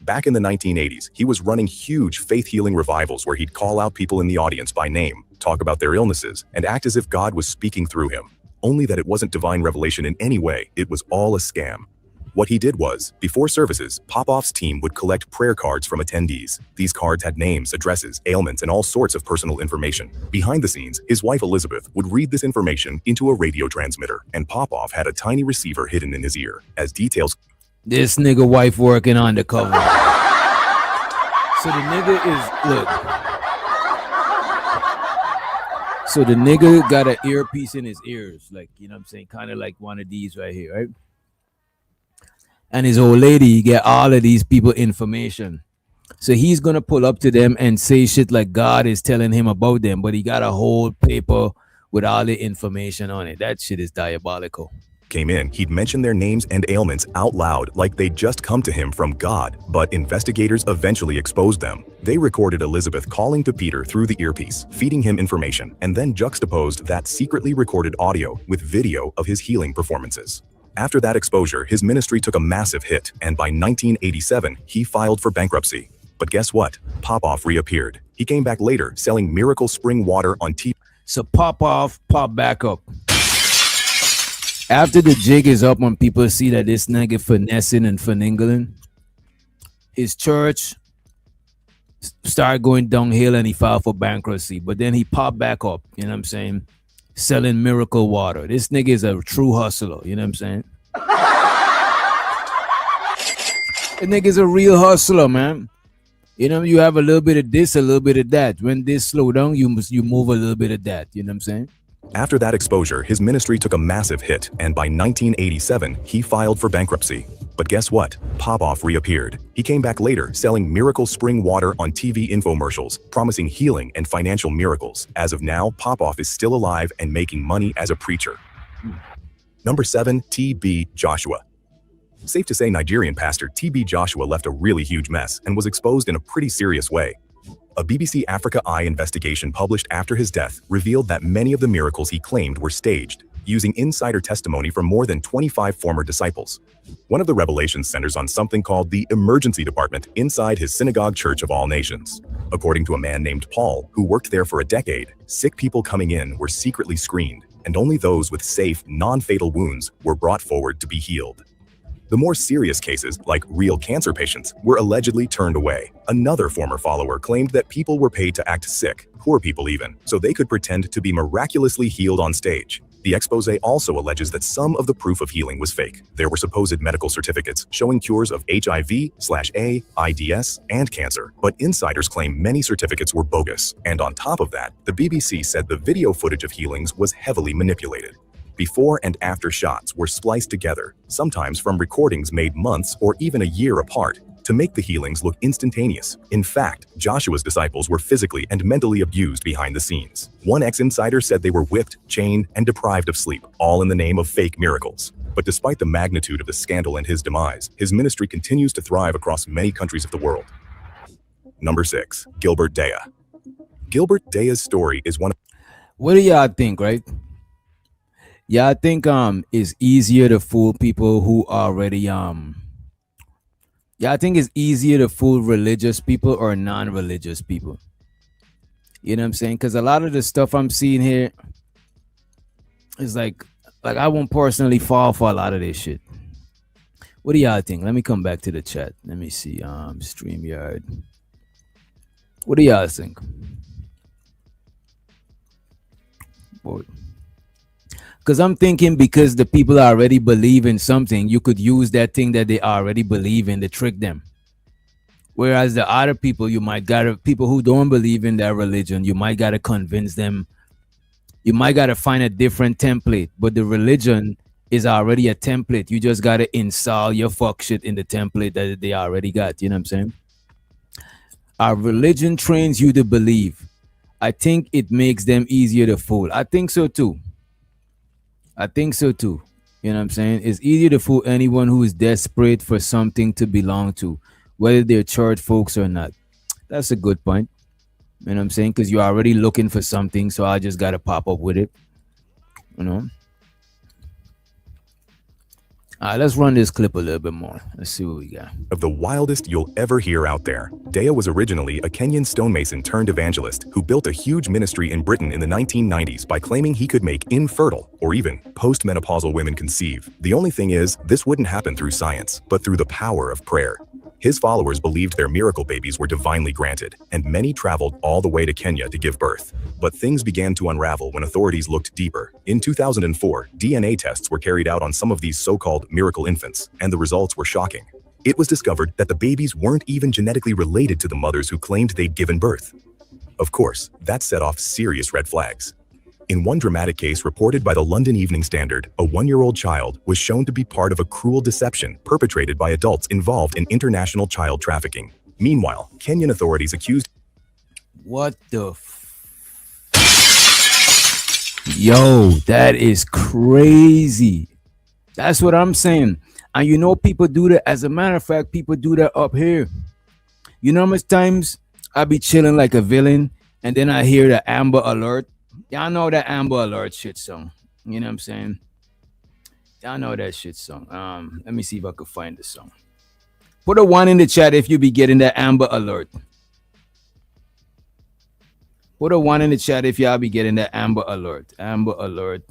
Back in the 1980s, he was running huge faith-healing revivals where he'd call out people in the audience by name, talk about their illnesses, and act as if God was speaking through him. Only that it wasn't divine revelation in any way, it was all a scam. What he did was, before services, Popoff's team would collect prayer cards from attendees. These cards had names, addresses, ailments, and all sorts of personal information. Behind the scenes, his wife Elizabeth would read this information into a radio transmitter, and Popoff had a tiny receiver hidden in his ear. As details... This nigga wife working undercover. So the nigga is, look. So the nigga got an earpiece in his ears, like, you know what I'm saying? Kind of like one of these right here, right? And his old lady get all of these people information. So he's going to pull up to them and say shit like God is telling him about them, but he got a whole paper with all the information on it. That shit is diabolical. Came in, he'd mention their names and ailments out loud like they'd just come to him from God, but investigators eventually exposed them. They recorded Elizabeth calling to Peter through the earpiece, feeding him information, and then juxtaposed that secretly recorded audio with video of his healing performances. After that exposure, his ministry took a massive hit, and by 1987, he filed for bankruptcy. But guess what? Popoff reappeared. He came back later, selling miracle spring water on TV. So Popoff pop back up. After the jig is up, when people see that this nigga finessing and finagling, his church started going downhill and he filed for bankruptcy. But then he popped back up, you know what I'm saying? Selling miracle water. This nigga is a true hustler, you know what I'm saying? The nigga's a real hustler, man. You know, you have a little bit of this, a little bit of that. When this slow down, you move a little bit of that, you know what I'm saying? After that exposure, his ministry took a massive hit, and by 1987, he filed for bankruptcy. But guess what? Popoff reappeared. He came back later, selling miracle spring water on TV infomercials, promising healing and financial miracles. As of now, Popoff is still alive and making money as a preacher. Number 7, T.B. Joshua. Safe to say Nigerian pastor T.B. Joshua left a really huge mess and was exposed in a pretty serious way. A BBC Africa Eye investigation published after his death revealed that many of the miracles he claimed were staged, using insider testimony from more than 25 former disciples. One of the revelations centers on something called the emergency department inside his synagogue church of all nations. According to a man named Paul, who worked there for a decade, sick people coming in were secretly screened, and only those with safe, non-fatal wounds were brought forward to be healed. The more serious cases, like real cancer patients, were allegedly turned away. Another former follower claimed that people were paid to act sick, poor people even, so they could pretend to be miraculously healed on stage. The expose also alleges that some of the proof of healing was fake. There were supposed medical certificates showing cures of HIV/A, IDS, and cancer, but insiders claim many certificates were bogus. And on top of that, the BBC said the video footage of healings was heavily manipulated. Before and after shots were spliced together, sometimes from recordings made months or even a year apart, to make the healings look instantaneous. In fact, Joshua's disciples were physically and mentally abused behind the scenes. One ex-insider said they were whipped, chained, and deprived of sleep, all in the name of fake miracles. But despite the magnitude of the scandal and his demise, his ministry continues to thrive across many countries of the world. Number 6. Gilbert Dea. Gilbert Dea's story is one of... What do y'all think, right? Yeah, I think it's easier to fool people who already yeah, I think it's easier to fool religious people or non-religious people. You know what I'm saying? Because a lot of the stuff I'm seeing here is like I won't personally fall for a lot of this shit. What do y'all think? Let me come back to the chat. Let me see. StreamYard. What do y'all think? Because I'm thinking because the people already believe in something, you could use that thing that they already believe in to trick them. Whereas the other people, you might gotta, people who don't believe in that religion, you might gotta convince them. You might gotta find a different template, but the religion is already a template. You just gotta install your fuck shit in the template that they already got. You know what I'm saying? Our religion trains you to believe. I think it makes them easier to fool. I think so too. I think so too. You know what I'm saying? It's easier to fool anyone who is desperate for something to belong to, whether they're church folks or not. That's a good point. You know what I'm saying? Because you're already looking for something, so I just got to pop up with it. You know? All right, let's run this clip a little bit more. Let's see what we got. Of the wildest you'll ever hear out there. Dea was originally a Kenyan stonemason turned evangelist who built a huge ministry in Britain in the 1990s by claiming he could make infertile or even postmenopausal women conceive. The only thing is, this wouldn't happen through science, but through the power of prayer. His followers believed their miracle babies were divinely granted, and many traveled all the way to Kenya to give birth. But things began to unravel when authorities looked deeper. In 2004, DNA tests were carried out on some of these so-called miracle infants, and the results were shocking. It was discovered that the babies weren't even genetically related to the mothers who claimed they'd given birth. Of course, that set off serious red flags. In one dramatic case reported by the London Evening Standard, a 1-year-old child was shown to be part of a cruel deception perpetrated by adults involved in international child trafficking. Meanwhile, Kenyan authorities accused... What the Yo, that is crazy. That's what I'm saying. And you know, people do that. As a matter of fact, people do that up here. You know how much times I be chilling like a villain and then I hear the Amber Alert. Y'all know that Amber Alert shit song. You know what I'm saying? Y'all know that shit song. Let me see if I could find the song. Put a 1 in the chat if you be getting that Amber Alert. Put a 1 in the chat if y'all be getting that Amber Alert. Amber Alert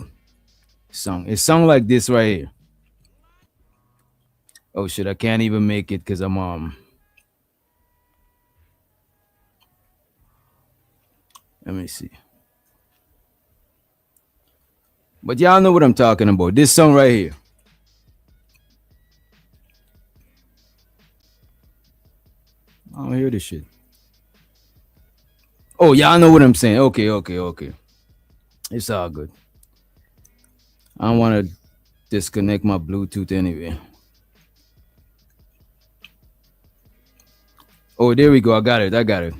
song. It's song like this right here. Oh shit, I can't even make it because I'm let me see. But y'all know what I'm talking about. This song right here. I don't hear this shit. Oh, y'all know what I'm saying. Okay. It's all good. I don't want to disconnect my Bluetooth anyway. Oh, there we go. I got it.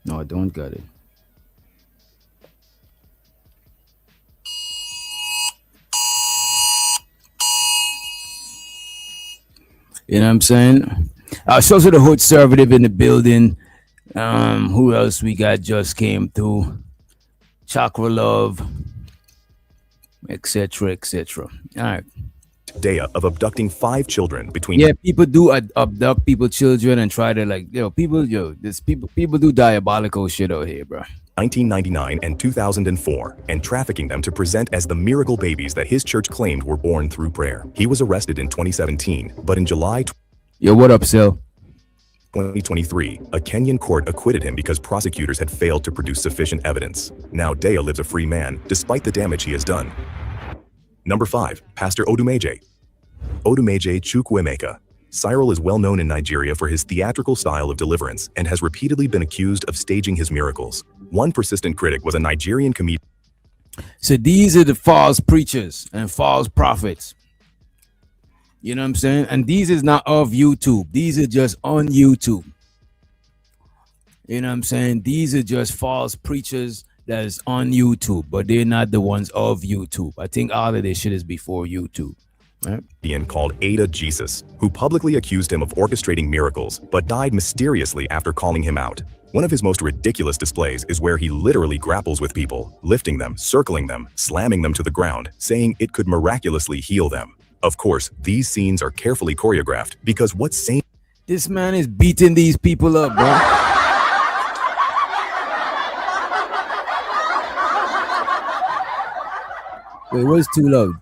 No, I don't got it. You know what I'm saying? So the hood conservative in the building. Who else we got just came through? Chakra Love, etc. All right. Dea of abducting 5 children between people do abduct people children and try to people do diabolical shit out here, bro. 1999 and 2004 and trafficking them to present as the miracle babies that his church claimed were born through prayer. He was arrested in 2017, but in July what up, Sil? 2023, a Kenyan court acquitted him because prosecutors had failed to produce sufficient evidence. Now Dea lives a free man despite the damage he has done. Number 5, Pastor Odumeje. Odumeje Chukwuemeka. Cyril is well known in Nigeria for his theatrical style of deliverance and has repeatedly been accused of staging his miracles. One persistent critic was a Nigerian comedian. So these are the false preachers and false prophets. You know what I'm saying? And these is not of YouTube. These are just on YouTube. You know what I'm saying? These are just false preachers that is on YouTube, but they're not the ones of YouTube. I think all of this shit is before YouTube. Right? Called Ada Jesus, who publicly accused him of orchestrating miracles, but died mysteriously after calling him out. One of his most ridiculous displays is where he literally grapples with people, lifting them, circling them, slamming them to the ground, saying it could miraculously heal them. Of course, these scenes are carefully choreographed because what's sane? This man is beating these people up, bro. Wait, what's too loud?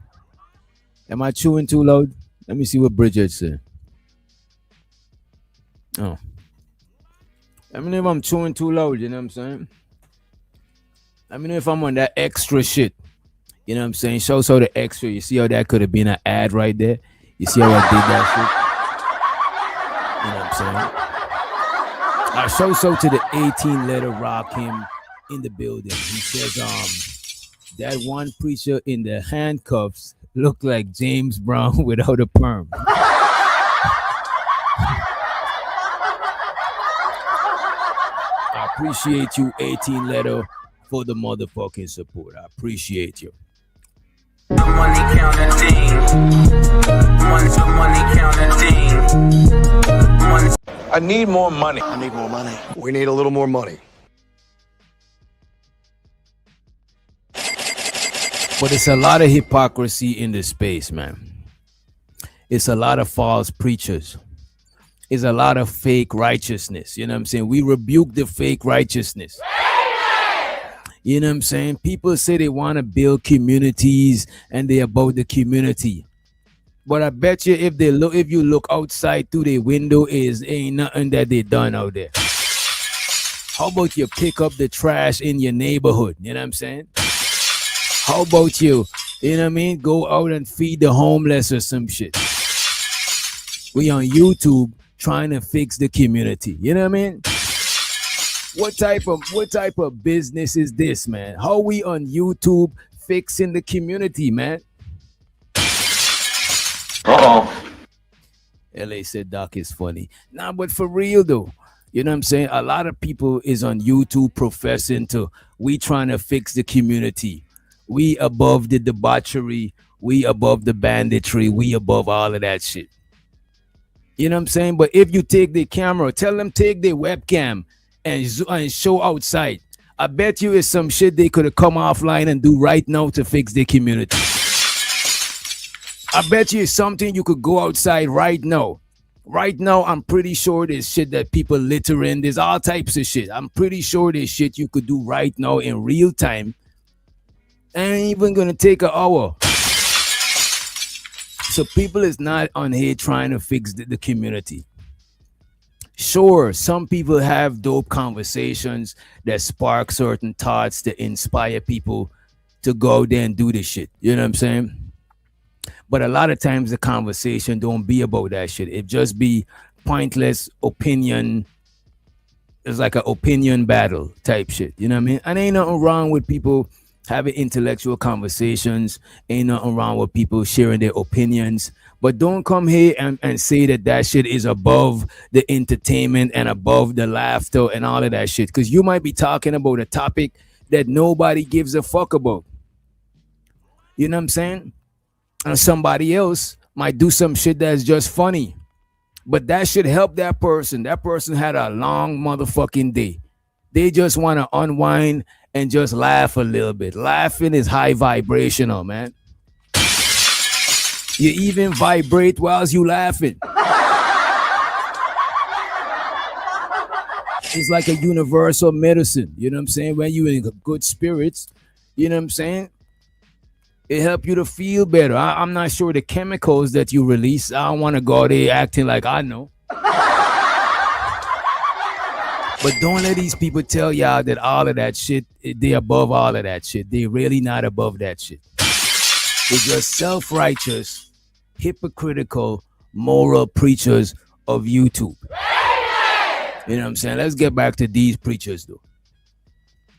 Am I chewing too loud? Let me see what Bridget said. Oh. Let me know if I'm chewing too loud, you know what I'm saying? Let me know if I'm on that extra shit. You know what I'm saying? Show so the extra. You see how that could have been an ad right there? You see how I did that shit? You know what I'm saying? I show so to the 18-letter rock him in the building. He says, that one preacher in the handcuffs looked like James Brown without a perm. I appreciate you, 18-letter, for the motherfucking support. I appreciate you. Money counting things. Money counting things. I need more money. I need more money. We need a little more money. But it's a lot of hypocrisy in this space, man. It's a lot of false preachers. It's a lot of fake righteousness. You know what I'm saying? We rebuke the fake righteousness. You know what I'm saying? People say they want to build communities and they're about the community. But I bet you if you look outside through the window, ain't nothing that they done out there. How about you pick up the trash in your neighborhood? You know what I'm saying? How about you know what I mean? Go out and feed the homeless or some shit. We on YouTube trying to fix the community. You know what I mean? What type of business is this, man? How we on YouTube fixing the community, man? LA said Doc is funny. Nah, but for real though, you know what I'm saying? A lot of people is on YouTube professing to we trying to fix the community. We above the debauchery, we above the banditry, we above all of that shit. You know what I'm saying? But if you take the camera, tell them take their webcam and show outside. I bet you it's some shit they could have come offline and do right now to fix their community. I bet you it's something you could go outside right now. Right now, I'm pretty sure there's shit that people litter in. There's all types of shit. I'm pretty sure there's shit you could do right now in real time. Ain't even gonna take an hour. So people is not on here trying to fix the community. Sure, some people have dope conversations that spark certain thoughts to inspire people to go out there and do this shit. You know what I'm saying? But a lot of times the conversation don't be about that shit. It just be pointless opinion. It's like an opinion battle type shit. You know what I mean? And ain't nothing wrong with people having intellectual conversations. Ain't nothing wrong with people sharing their opinions. But don't come here and say that shit is above the entertainment and above the laughter and all of that shit. Because you might be talking about a topic that nobody gives a fuck about. You know what I'm saying? And somebody else might do some shit that's just funny. But that should help that person. That person had a long motherfucking day. They just want to unwind and just laugh a little bit. Laughing is high vibrational, man. You even vibrate whilst you laughing. It's like a universal medicine. You know what I'm saying? When you're in good spirits, you know what I'm saying? It help you to feel better. I'm not sure the chemicals that you release. I don't want to go there acting like I know. But don't let these people tell y'all that all of that shit, they're above all of that shit. They're really not above that shit. They're just self-righteous, hypocritical, moral preachers of YouTube. You know what I'm saying? Let's get back to these preachers, though.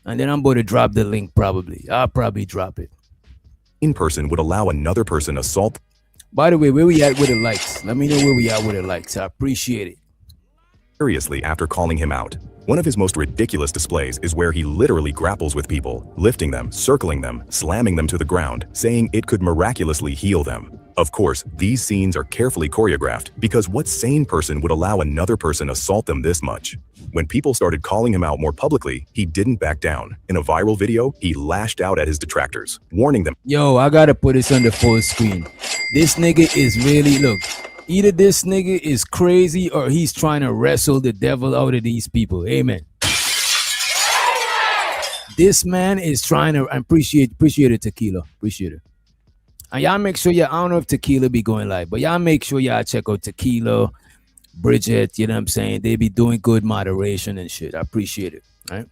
And then I'm going to drop the link probably. I'll probably drop it. In person would allow another person assault. By the way, where we at with the likes? Let me know where we at with the likes. I appreciate it. Seriously after calling him out. One of his most ridiculous displays is where he literally grapples with people, lifting them, circling them, slamming them to the ground, saying it could miraculously heal them. Of course, these scenes are carefully choreographed because what sane person would allow another person assault them this much? When people started calling him out more publicly, he didn't back down. In a viral video, he lashed out at his detractors, warning them. Yo, I gotta put this on the full screen. This nigga is really, look, either this nigga is crazy or he's trying to wrestle the devil out of these people. Amen. This man is trying to appreciate it, Tequila. Appreciate it. And y'all make sure, I don't know if Tequila be going live, but y'all make sure y'all check out Tequila, Bridget, you know what I'm saying? They be doing good moderation and shit. I appreciate it, right?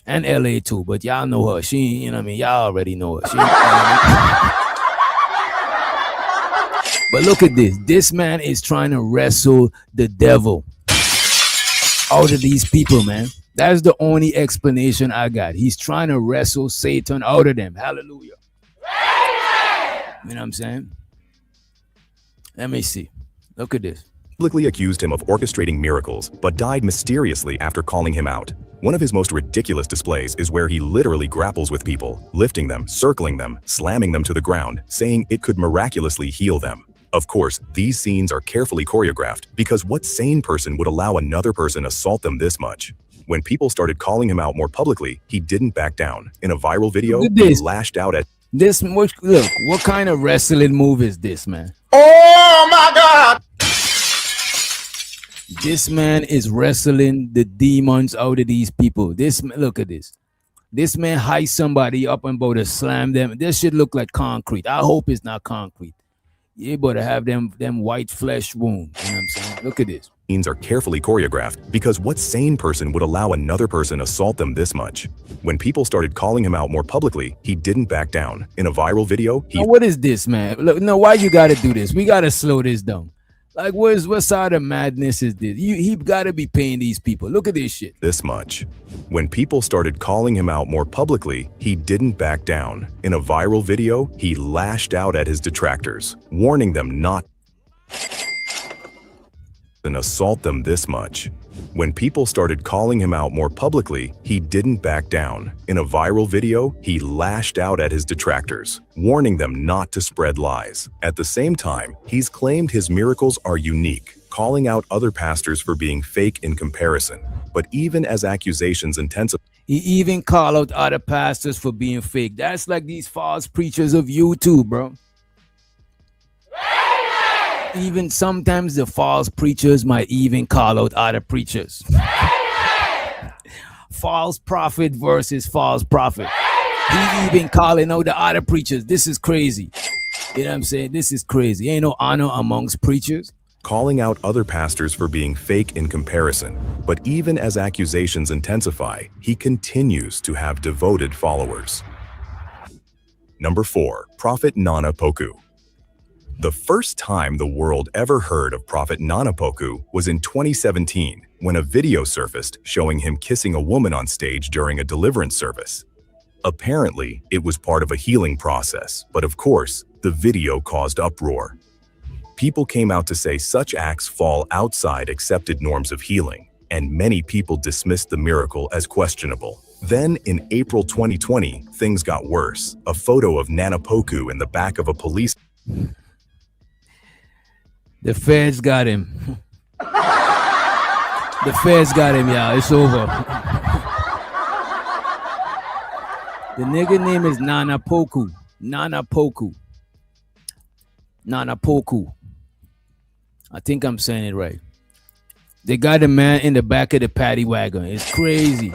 And LA too, but y'all know her. She, you know what I mean? Y'all already know her. She, you know what I mean? But look at this. This man is trying to wrestle the devil out of these people, man. That's the only explanation I got. He's trying to wrestle Satan out of them. Hallelujah. You know what I'm saying? Let me see. Look at this. Publicly accused him of orchestrating miracles, but died mysteriously after calling him out. One of his most ridiculous displays is where he literally grapples with people, lifting them, circling them, slamming them to the ground, saying it could miraculously heal them. Of course, these scenes are carefully choreographed because what sane person would allow another person assault them this much? When people started calling him out more publicly, he didn't back down. In a viral video, he lashed out at this. Look, what kind of wrestling move is this, man? Oh my God! This man is wrestling the demons out of these people. Look at this. This man hides somebody up and about to slam them. This should look like concrete. I hope it's not concrete. You better have them white flesh wounds. You know what I'm saying? Look at this. Scenes are carefully choreographed because what sane person would allow another person assault them this much? When people started calling him out more publicly, he didn't back down. In a viral video, he— What is this, man? Look, no, why you gotta do this? We gotta slow this down. Like, what side of madness is this? He gotta be paying these people. Look at this shit. This much. When people started calling him out more publicly, he didn't back down. In a viral video, he lashed out at his detractors, warning them not and assault them this much. When people started calling him out more publicly, he didn't back down. In a viral video, he lashed out at his detractors, warning them not to spread lies. At the same time, he's claimed his miracles are unique, calling out other pastors for being fake in comparison. But even as accusations intensify, he even called out other pastors for being fake. That's like these false preachers of YouTube, bro. Even sometimes the false preachers might even call out other preachers. False prophet versus false prophet. He even calling out the other preachers. This is crazy. You know what I'm saying? This is crazy. Ain't no honor amongst preachers. Calling out other pastors for being fake in comparison. But even as accusations intensify, he continues to have devoted followers. Number 4. Prophet Nana Poku. The first time the world ever heard of Prophet Nana Poku was in 2017, when a video surfaced showing him kissing a woman on stage during a deliverance service. Apparently, it was part of a healing process, but of course, the video caused uproar. People came out to say such acts fall outside accepted norms of healing, and many people dismissed the miracle as questionable. Then, in April 2020, things got worse. A photo of Nana Poku in the back of a police— The feds got him. The feds got him, y'all. It's over. The nigga name is Nana Poku. Nana Poku. Nanapoku. I think I'm saying it right. They got a man in the back of the paddy wagon. It's crazy.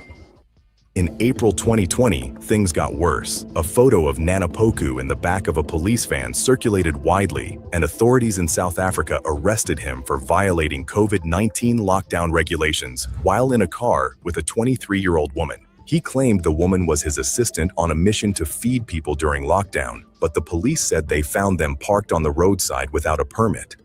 In April 2020, things got worse. A photo of Nana Poku in the back of a police van circulated widely, and authorities in South Africa arrested him for violating COVID-19 lockdown regulations while in a car with a 23-year-old woman. He claimed the woman was his assistant on a mission to feed people during lockdown, but the police said they found them parked on the roadside without a permit.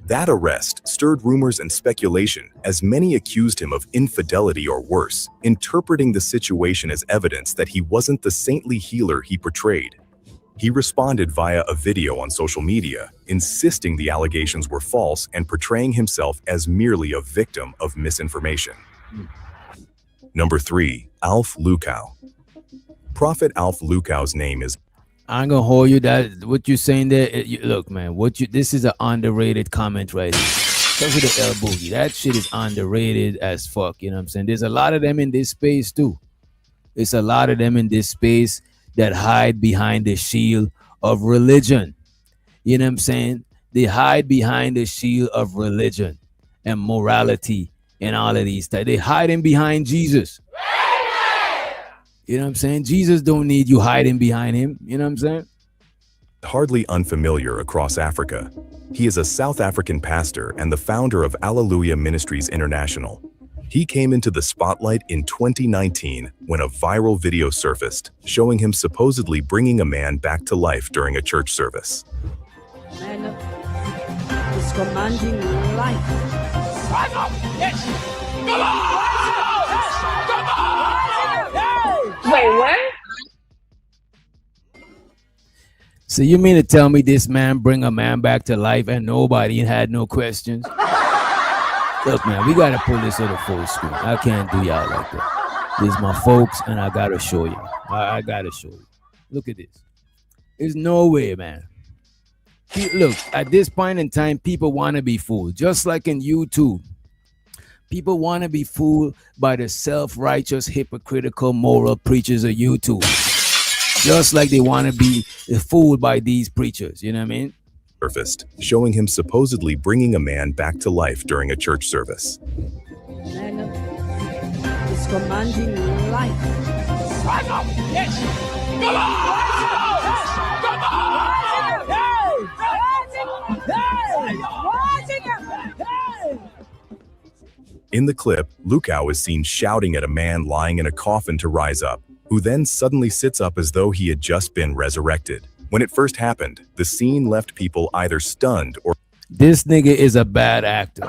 That arrest stirred rumors and speculation, as many accused him of infidelity or worse, interpreting the situation as evidence that he wasn't the saintly healer he portrayed. He responded via a video on social media, insisting the allegations were false and portraying himself as merely a victim of misinformation. Number 3. Alf Lukau. Prophet Alf Lukau's name is... I ain't gonna hold you. That what you saying there. Look, man. This is an underrated comment right here. Especially the El Boogie. That shit is underrated as fuck. You know what I'm saying? There's a lot of them in this space too. It's a lot of them in this space that hide behind the shield of religion. You know what I'm saying? They hide behind the shield of religion and morality and all of these things. They hiding behind Jesus. You know what I'm saying? Jesus don't need you hiding behind him. You know what I'm saying? hardly unfamiliar across Africa. He is a South African pastor and the founder of Alleluia Ministries International. He came into the spotlight in 2019 when a viral video surfaced showing him supposedly bringing a man back to life during a church service. Man is commanding life. Rise up! Yes! Come on! Come on! Wait, what? So you mean to tell me this man bring a man back to life and nobody had no questions? Look, man, we gotta pull this on the full screen. I can't do y'all like that. This is my folks, and I gotta show you. I gotta show you. Look at this. There's no way, man. Look, at this point in time, people want to be fooled. Just like in YouTube, people want to be fooled by the self-righteous, hypocritical, moral preachers of YouTube. Just like they want to be fooled by these preachers. You know what I mean? Surfaced, showing him supposedly bringing a man back to life during a church service. Man is commanding life. Rise up! Yes! Come on! In the clip, Lukau is seen shouting at a man lying in a coffin to rise up, who then suddenly sits up as though he had just been resurrected. When it first happened, the scene left people either stunned or... This nigga is a bad actor.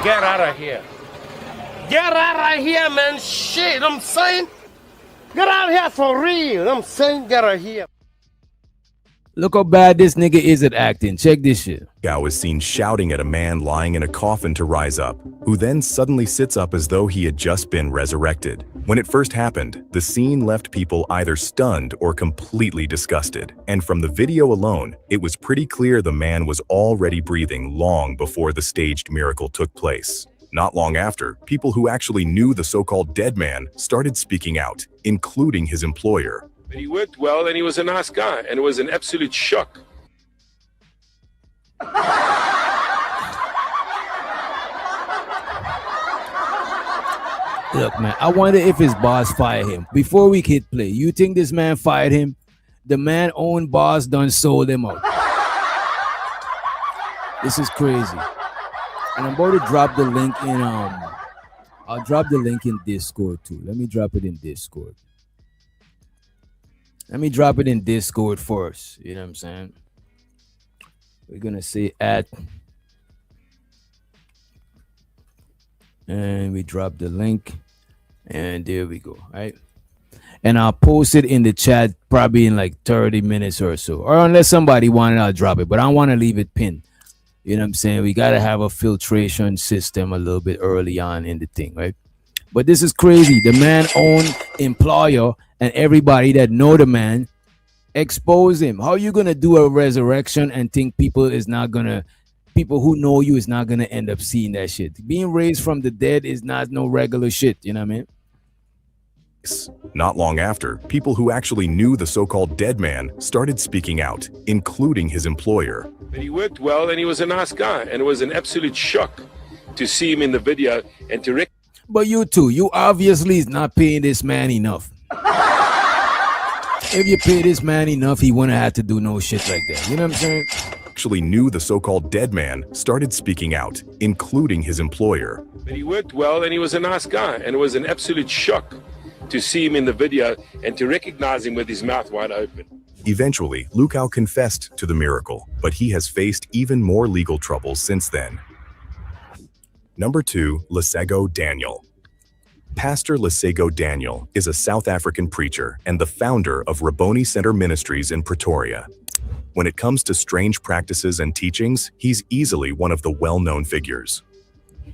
Get out of here. Get out of here, man. Shit, I'm saying. Get out of here for real. I'm saying get out of here. Look how bad this nigga is at acting. Check this shit. Lukau is seen shouting at a man lying in a coffin to rise up, who then suddenly sits up as though he had just been resurrected. When it first happened, the scene left people either stunned or completely disgusted. And from the video alone, it was pretty clear the man was already breathing long before the staged miracle took place. Not long after, people who actually knew the so-called dead man started speaking out, including his employer. He worked well and he was a nice guy, and it was an absolute shock. Look, man, I wonder if his boss fired him. Before we hit play, you think this man fired him? The man own boss done sold him out. This is crazy. And I'm about to drop the link in I'll drop the link in Discord too. Let me drop it in Discord. Let me drop it in Discord first. You know what I'm saying? We're gonna say at, and we drop the link, and there we go. Right, and I'll post it in the chat probably in like 30 minutes or so, or unless somebody wanted, I'll drop it. But I don't want to leave it pinned. You know what I'm saying? We gotta have a filtration system a little bit early on in the thing, right? But this is crazy. The man own employer and everybody that know the man expose him. How you gonna do a resurrection and think people who know you is not gonna end up seeing that shit? Being raised from the dead is not no regular shit. You know what I mean? Not long after, people who actually knew the so-called dead man started speaking out, including his employer. But he worked well and he was a nice guy. And it was an absolute shock to see him in the video and to But you too, you obviously is not paying this man enough. If you pay this man enough, he wouldn't have to do no shit like that. You know what I'm saying? Actually knew the so-called dead man started speaking out, including his employer. But he worked well and he was a nice guy. And it was an absolute shock to see him in the video and to recognize him with his mouth wide open. Eventually, Lukau confessed to the miracle, but he has faced even more legal troubles since then. Number 2, Lesego Daniel. Pastor Lesego Daniel is a South African preacher and the founder of Rabboni Center Ministries in Pretoria. When it comes to strange practices and teachings, he's easily one of the well-known figures.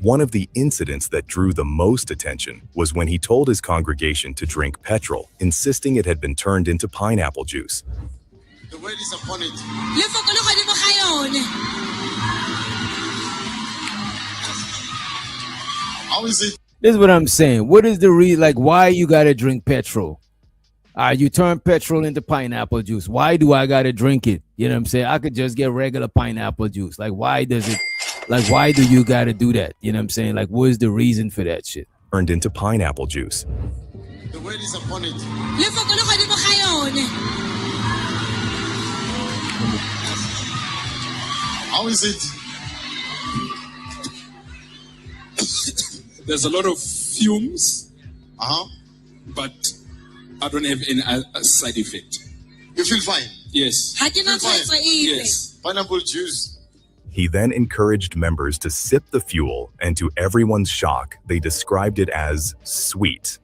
One of the incidents that drew the most attention was when he told his congregation to drink petrol, insisting it had been turned into pineapple juice. The word is upon it. How is it? This is what I'm saying. What is the reason? Like, why you gotta drink petrol? You turn petrol into pineapple juice. Why do I gotta drink it? You know what I'm saying? I could just get regular pineapple juice. Like, why does it? Like, why do you gotta do that? You know what I'm saying? Like, what is the reason for that shit? Turned into pineapple juice. The word is upon it. How is it? There's a lot of fumes, but I don't have any side effect. You feel fine? Yes. Yes. Pineapple juice. He then encouraged members to sip the fuel, and to everyone's shock, they described it as sweet.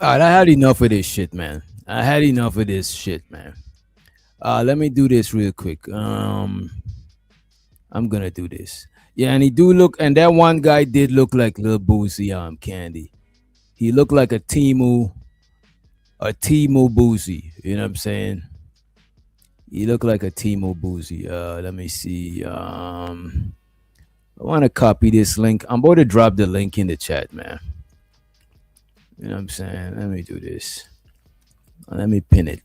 All right, I had enough of this shit, man. I had enough of this shit, man. Let me do this real quick. I'm gonna do this. Yeah, and he do look, and that one guy did look like Lil Boosie Candy. He looked like a Timu Boosie. You know what I'm saying? He looked like a Timu Boosie. Let me see. I want to copy this link. I'm about to drop the link in the chat, man. You know what I'm saying? Let me do this. Let me pin it.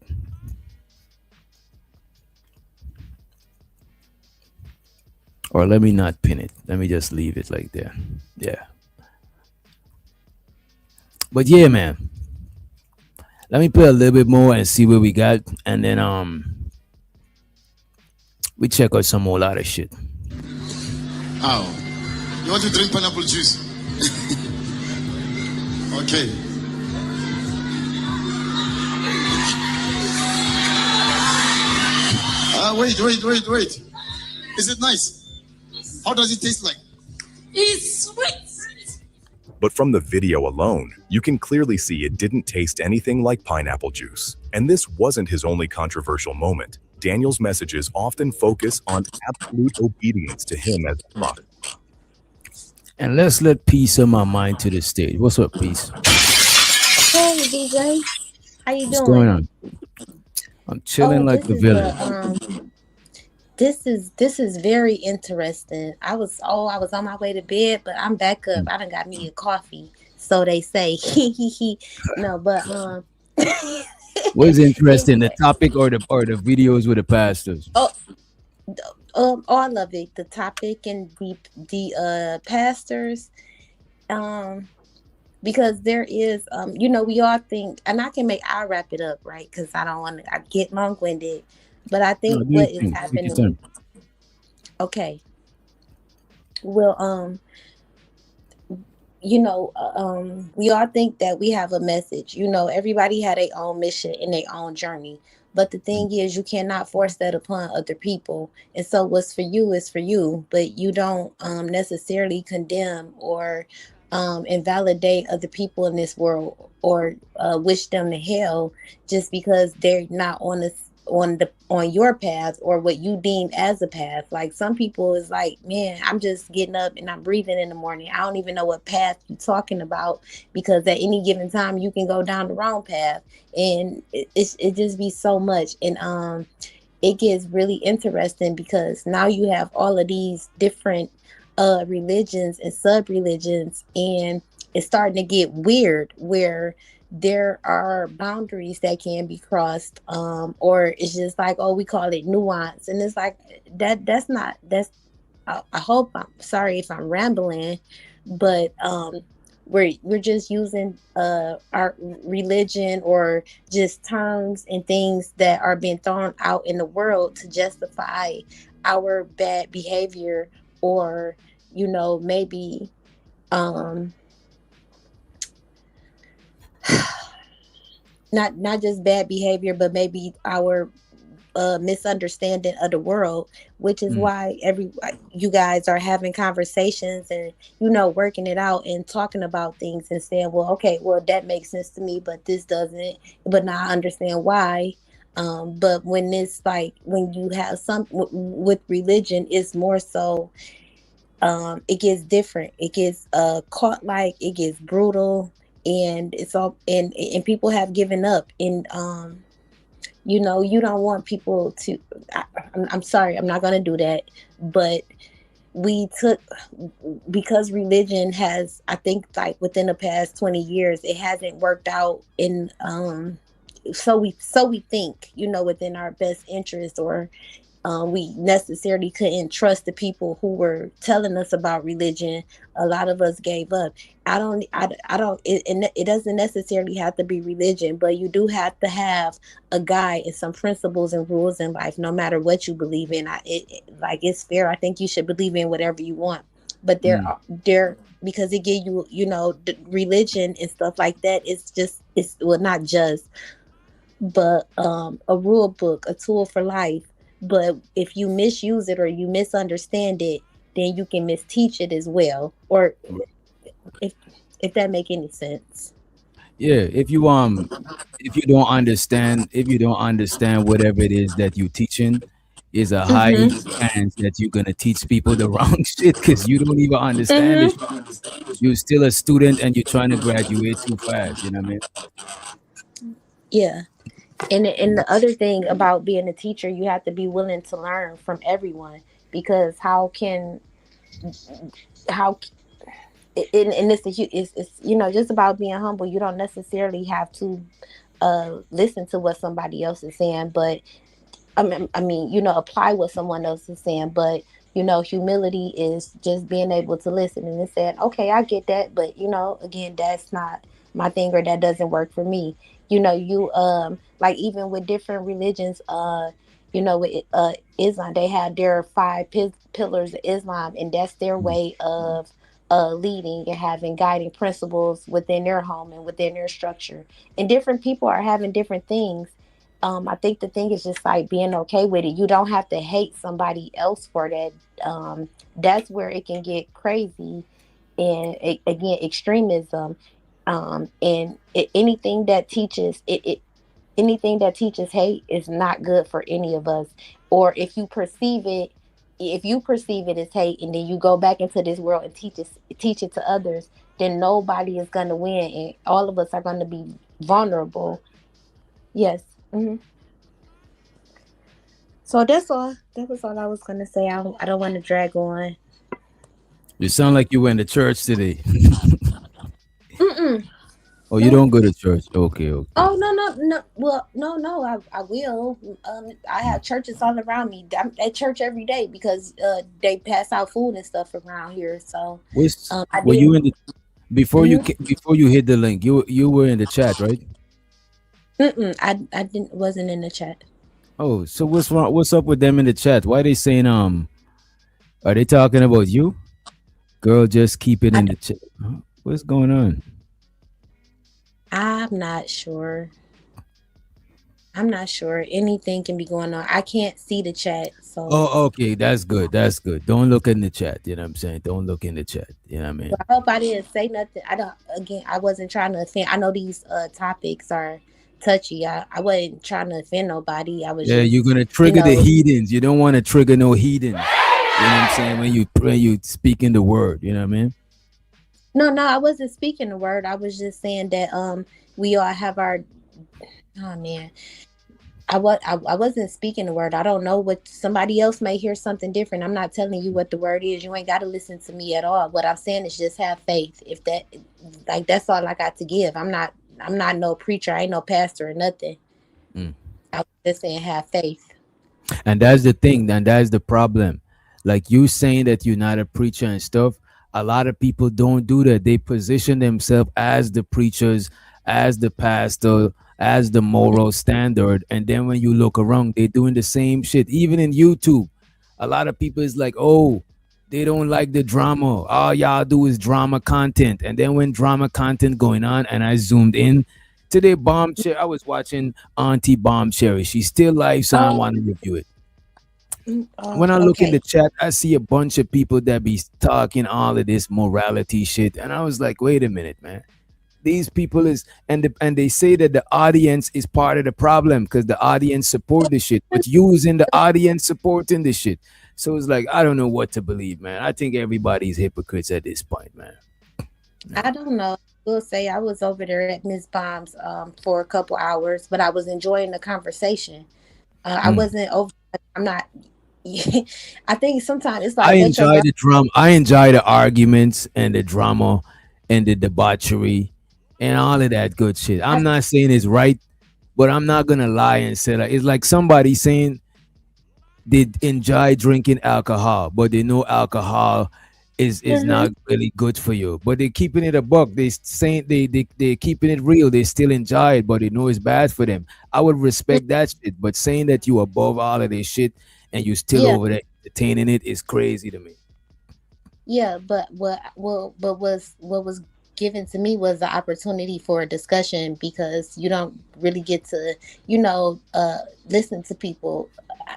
Or let me not pin it. Let me just leave it like there. Yeah. But yeah, man. Let me put a little bit more and see what we got. And then we check out some more lot of shit. Oh. You want to drink pineapple juice? Okay. Wait. Is it nice? How does it taste like? It's sweet. But from the video alone, you can clearly see it didn't taste anything like pineapple juice. And this wasn't his only controversial moment. Daniel's messages often focus on absolute obedience to him as God. And let's let Peace of My Mind to the stage. What's up, Peace? Hey, DJ. How you doing? What's going on? I'm chilling like the villain. This is very interesting. I was on my way to bed, but I'm back up. I done got me a coffee, so they say. No, but What is interesting, the topic or the videos with the pastors? All of it, the topic and the pastors, because there is we all think, and I'll wrap it up, right? Because I don't want to get long-winded. But I think what is happening. Okay. Well, we all think that we have a message. Everybody had their own mission and their own journey. But the thing is, you cannot force that upon other people. And so what's for you is for you, but you don't necessarily condemn or invalidate other people in this world or wish them to hell just because they're not on your path or what you deem as a path. Like some people is like, man, I'm just getting up and I'm breathing in the morning. I don't even know what path you're talking about, because at any given time you can go down the wrong path, and it just be so much. And it gets really interesting because now you have all of these different religions and sub-religions, and it's starting to get weird where there are boundaries that can be crossed, or it's just like, oh, we call it nuance, and it's like that's not that's. I hope, I'm sorry if I'm rambling, but we're just using our religion or just terms and things that are being thrown out in the world to justify our bad behavior, or maybe not just bad behavior, but maybe our misunderstanding of the world, which is why you guys are having conversations and working it out and talking about things and saying, well, okay, well, that makes sense to me, but this doesn't, but now I understand why. But when it's like, when you have some with religion, it's more so it gets different, it gets caught, like it gets brutal, and it's all and people have given up, and you don't want people to, I'm sorry, I'm not going to do that, but because religion has, I think, like within the past 20 years, it hasn't worked out in, so we think, within our best interest, or we necessarily couldn't trust the people who were telling us about religion. A lot of us gave up. It doesn't necessarily have to be religion, but you do have to have a guide and some principles and rules in life, no matter what you believe in. It's fair. I think you should believe in whatever you want, but because it give you, religion and stuff like that. It's not just, but a rule book, a tool for life. But if you misuse it or you misunderstand it, then you can misteach it as well. Or if that make any sense. Yeah, if you don't understand whatever it is that you're teaching, is a high chance that you're gonna teach people the wrong shit because you don't even understand it. You're still a student and you're trying to graduate too fast. You know what I mean? Yeah. And the other thing about being a teacher, you have to be willing to learn from everyone, because and it's just about being humble. You don't necessarily have to listen to what somebody else is saying, but I mean, apply what someone else is saying, but humility is just being able to listen and saying, okay, I get that, but again, that's not my thing, or that doesn't work for me. Like even with different religions, with Islam, they have their 5 pillars of Islam, and that's their way of leading and having guiding principles within their home and within their structure. And different people are having different things. I think the thing is just like being okay with it. You don't have to hate somebody else for that. That's where it can get crazy, and again, extremism. Anything that teaches anything that teaches hate is not good for any of us. Or if you perceive it as hate, and then you go back into this world and teach it to others, then nobody is going to win, and all of us are going to be vulnerable. Yes. So that's all. That was all I was going to say. I don't want to drag on. You sound like you went to church today. Oh, you No. don't go to church? Okay. Oh, no. Well, no. I will. I have churches all around me. I'm at church every day because they pass out food and stuff around here. So were you in the before you hit the link? You were in the chat, right? I wasn't in the chat. Oh, so what's wrong? What's up with them in the chat? Why they saying are they talking about you? Girl, just keep it in the chat. What's going on? I'm not sure. Anything can be going on. I can't see the chat. So okay, that's good. Don't look in the chat. You know what I'm saying? Don't look in the chat. You know what I mean? I hope I didn't say nothing. I wasn't trying to offend. I know these topics are touchy. I wasn't trying to offend nobody. I was you're gonna trigger the heathens. You don't want to trigger no heathens. You know what I'm saying? When you speak in the word, you know what I mean? No, I wasn't speaking the word. I was just saying that we all have our I wasn't speaking the word. I don't know what somebody else may hear something different. I'm not telling you what the word is. You ain't got to listen to me at all. What I'm saying is just have faith. If that, like, that's all I got to give. I'm not no preacher. I ain't no pastor or nothing. I was just saying have faith. And that's the thing, and that's the problem. Like you saying that you're not a preacher and stuff, a lot of people don't do that. They position themselves as the preachers, as the pastor, as the moral standard. And then when you look around, they're doing the same shit. Even in YouTube, a lot of people is like, oh, they don't like the drama. All y'all do is drama content. And then when drama content going on, and I zoomed in today, Bomb Cherry, I was watching Auntie Bomb Cherry. She's still live, so I want to review it. When I look in the chat, I see a bunch of people that be talking all of this morality shit, and I was like, wait a minute, man. These people is and they say that the audience is part of the problem because the audience support this shit, but you was in the audience supporting this shit. So it's like I don't know what to believe, man. I think everybody's hypocrites at this point, man. I don't know. We'll say I was over there at Miss Bomb's for a couple hours, but I was enjoying the conversation. I wasn't over. I'm not. I think sometimes it's like I enjoy the drama. I enjoy the arguments and the drama and the debauchery and all of that good shit. I'm not saying it's right, but I'm not gonna lie and say that it's like somebody saying they enjoy drinking alcohol, but they know alcohol is not really good for you. But they're keeping it a buck. They saying they keeping it real. They still enjoy it, but they know it's bad for them. I would respect that shit. But saying that you above all of this shit and you still over there entertaining it is crazy to me. Yeah, but what was given to me was the opportunity for a discussion because you don't really get to, listen to people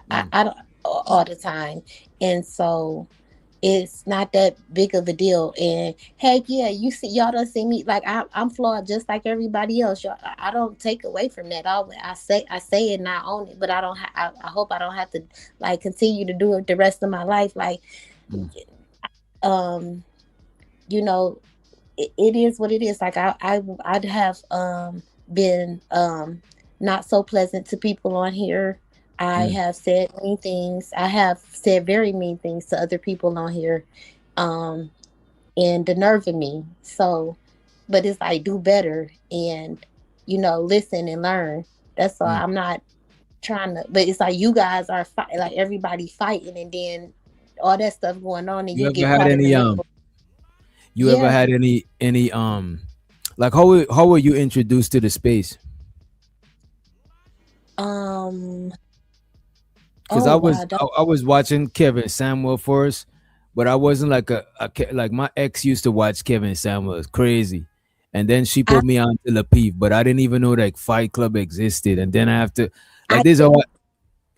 I don't all the time. And so it's not that big of a deal. And heck yeah, you see, y'all don't see me like I'm flawed just like everybody else. Y'all, I don't take away from that. I say it and I own it, but I don't. I hope I don't have to like continue to do it the rest of my life. Like, it is what it is. Like I'd have been not so pleasant to people on here. I have said mean things. I have said very mean things to other people on here, and the nerve of me. So, but it's like do better and listen and learn. That's all. I'm not trying to. But it's like you guys are like everybody fighting, and then all that stuff going on, and you get had caught any in the You ever had any like how were you introduced to the space? Because I was watching Kevin Samuel first, but I wasn't like like my ex used to watch Kevin Samuel. It's crazy. And then she put me on to Lapeef, but I didn't even know like Fight Club existed. And then I have to like this is how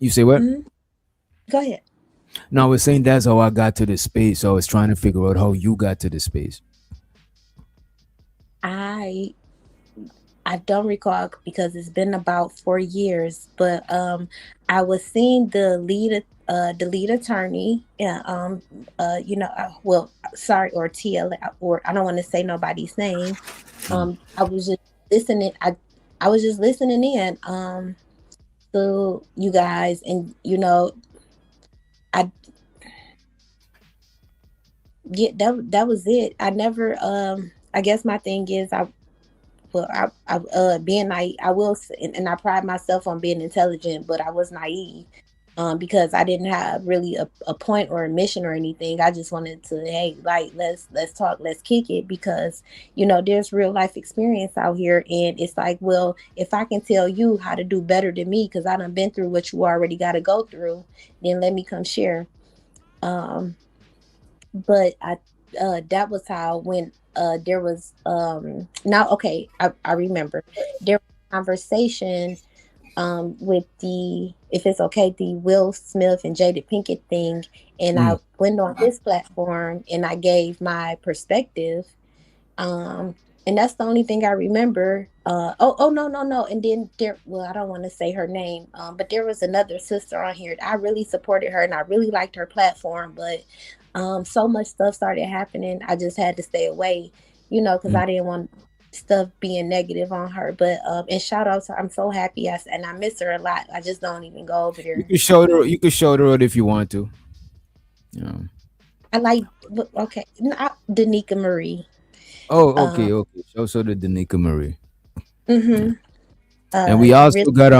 you say what? Go ahead. No, I was saying that's how I got to the space. So I was trying to figure out how you got to the space. I don't recall because it's been about 4 years, but I was seeing the lead attorney, or TL, or I don't want to say nobody's name. I was just listening. I was just listening in to you guys, and that was it. I never. I guess my thing is I will, and I pride myself on being intelligent, but I was naive because I didn't have really a point or a mission or anything. I just wanted to, hey, like let's talk, let's kick it, because there's real life experience out here, and it's like, well, if I can tell you how to do better than me, because I done been through what you already got to go through, then let me come share. But that was how when. There was I remember there was a conversation with the Will Smith and Jada Pinkett thing, and I went on this platform and I gave my perspective, and that's the only thing I remember. No, and then I don't want to say her name, but there was another sister on here. I really supported her and I really liked her platform, but so much stuff started happening. I just had to stay away, because I didn't want stuff being negative on her. But and shout out to, I'm so happy, and I miss her a lot. I just don't even go over You there. can show the road if you want to. Yeah. I like, okay, not Danica Marie. Oh, okay. Show the Danica Marie. Mm-hmm. And we also got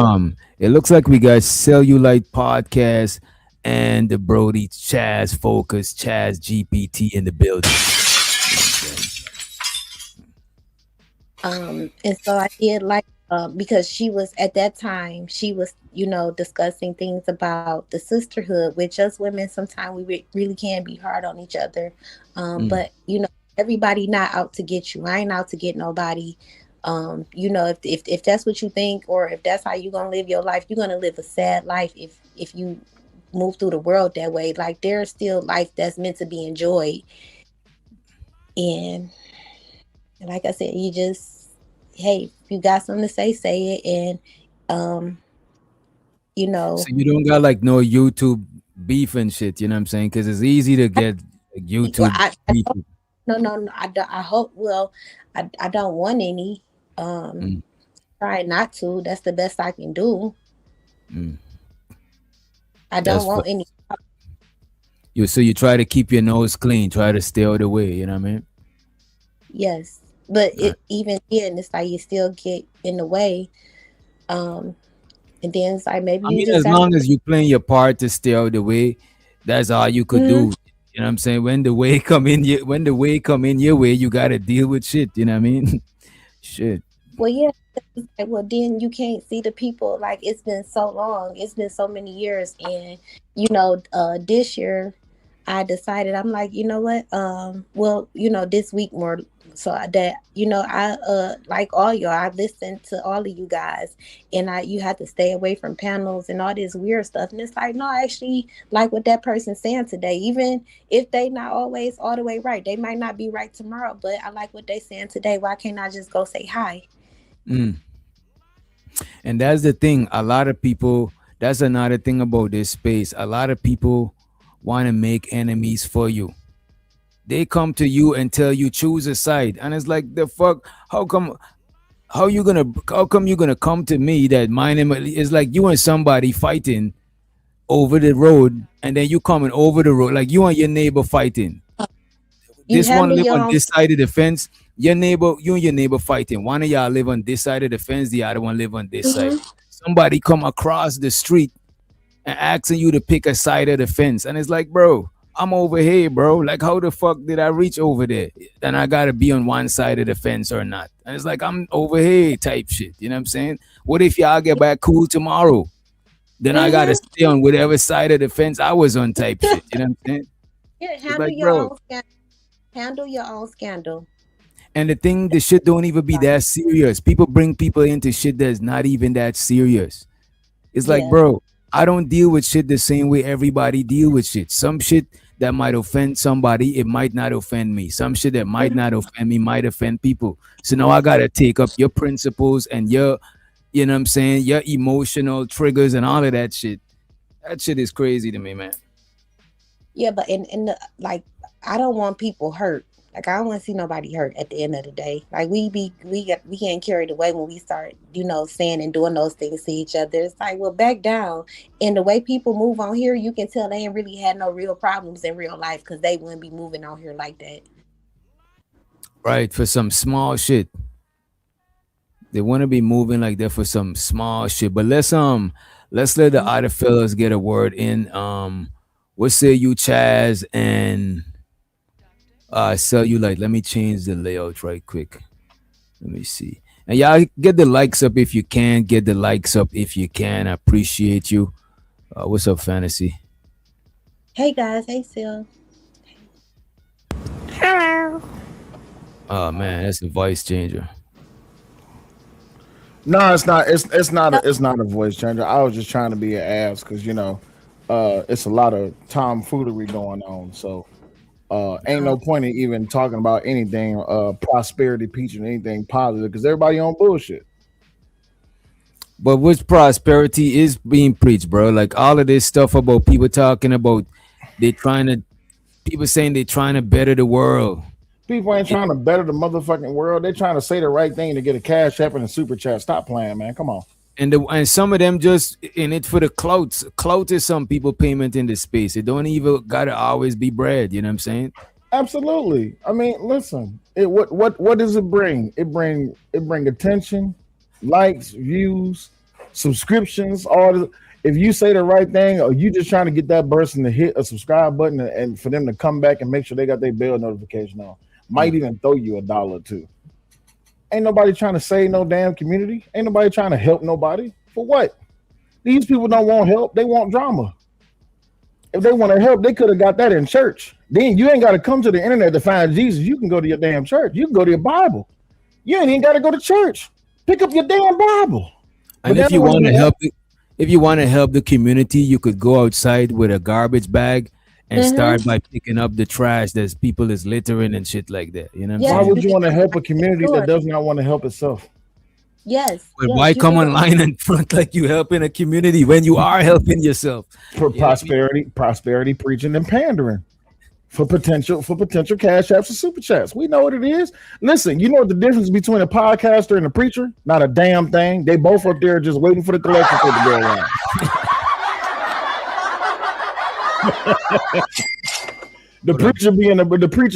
it looks like we got Cellulite Podcast and the Brody Chaz Focus, Chaz GPT in the building. And so I did like, because she was, at that time, she was, discussing things about the sisterhood, which us women, sometimes we really can be hard on each other. But, everybody not out to get you. I ain't out to get nobody. If that's what you think, or if that's how you're going to live your life, you're going to live a sad life if you move through the world that way. Like, there's still life that's meant to be enjoyed. And like I said, you just, hey, if you got something to say it. And, So you don't got like no YouTube beef and shit, you know what I'm saying? Because it's easy to get like, YouTube beef. No, I hope, I don't want any. Try not to. That's the best I can do. I don't want any. So you try to keep your nose clean, try to stay out of the way, you know what I mean? Yes, but even then, it's like you still get in the way. And then it's like maybe as long as you playing your part to stay out of the way, that's all you could do. You know what I'm saying? When the way come in your way, you gotta deal with shit. You know what I mean? Shit. Well, yeah. Well, then you can't see the people. Like, it's been so long. It's been so many years, and this year I decided, I'm like, you know what? This week more. So that, I like all y'all, I listened to all of you guys, and you have to stay away from panels and all this weird stuff. And it's like, no, I actually like what that person's saying today, even if they not always all the way right. They might not be right tomorrow, but I like what they saying today. Why can't I just go say hi? And that's the thing. A lot of people, that's another thing about this space. A lot of people want to make enemies for you. They come to you and tell you choose a side, and it's like, the fuck, how come you gonna come to me that my name is like you and somebody fighting over the road, and then you coming over the road like you and your neighbor fighting. This one live on this side of the fence. You and your neighbor fighting. One of y'all live on this side of the fence, the other one live on this side. Somebody come across the street and asking you to pick a side of the fence, and it's like, bro, I'm over here, bro. Like, how the fuck did I reach over there? And I gotta be on one side of the fence or not? And it's like, I'm over here type shit. You know what I'm saying? What if y'all get back cool tomorrow? Then I gotta stay on whatever side of the fence I was on type shit. You know what I'm saying? Yeah, handle your own scandal. And the shit don't even be that serious. People bring people into shit that's not even that serious. It's like, bro, I don't deal with shit the same way everybody deal with shit. Some shit that might offend somebody, it might not offend me. Some shit that might not offend me might offend people. So now I gotta take up your principles and your, you know what I'm saying, your emotional triggers and all of that shit. That shit is crazy to me, man. Yeah, but like, I don't want people hurt. Like, I don't want to see nobody hurt at the end of the day. Like, we getting carried away when we start, saying and doing those things to each other. It's like, well, back down. And the way people move on here, you can tell they ain't really had no real problems in real life, because they wouldn't be moving on here like that. Right, for some small shit. They want to be moving like that for some small shit. But let's let the other fellas get a word in. What say you, Chaz and Cellulite? Let me change the layout right quick. Let me see. And y'all get the likes up if you can. Get the likes up if you can. I appreciate you. What's up, Fantasy? Hey guys. Hey, Cell. Hello. Oh man, that's a voice changer. No, it's not. It's not a voice changer. I was just trying to be an ass because it's a lot of tomfoolery going on. So ain't no point in even talking about anything prosperity, preaching anything positive, because everybody on bullshit. But which prosperity is being preached, bro? Like all of this stuff about people talking about people saying they're trying to better the world. People ain't trying to better the motherfucking world. They're trying to say the right thing to get a cash app and a super chat. Stop playing, man. Come on. And some of them just in it for the clout. Clout is some people payment in the space. It don't even gotta always be bread. You know what I'm saying? Absolutely. I mean, listen. What does it bring? It bring attention, likes, views, subscriptions. If you say the right thing, or you just trying to get that person to hit a subscribe button and for them to come back and make sure they got their bell notification on, might even throw you $1 or $2. Ain't nobody trying to save no damn community. Ain't nobody trying to help nobody. For what? These people don't want help. They want drama. If they want to help, they could have got that in church. Then you ain't got to come to the internet to find Jesus. You can go to your damn church. You can go to your Bible. You ain't even got to go to church. Pick up your damn Bible. And if you want to help the community, you could go outside with a garbage bag and start by picking up the trash that people is littering and shit like that. You know what I'm saying? Why would you want to help a community that does not want to help itself? Yes. But why come online and front like you helping a community when you are helping yourself? For prosperity preaching and pandering. For potential cash apps and super chats. We know what it is. Listen, you know what the difference between a podcaster and a preacher? Not a damn thing. They both up there just waiting for the collection to go around. The preacher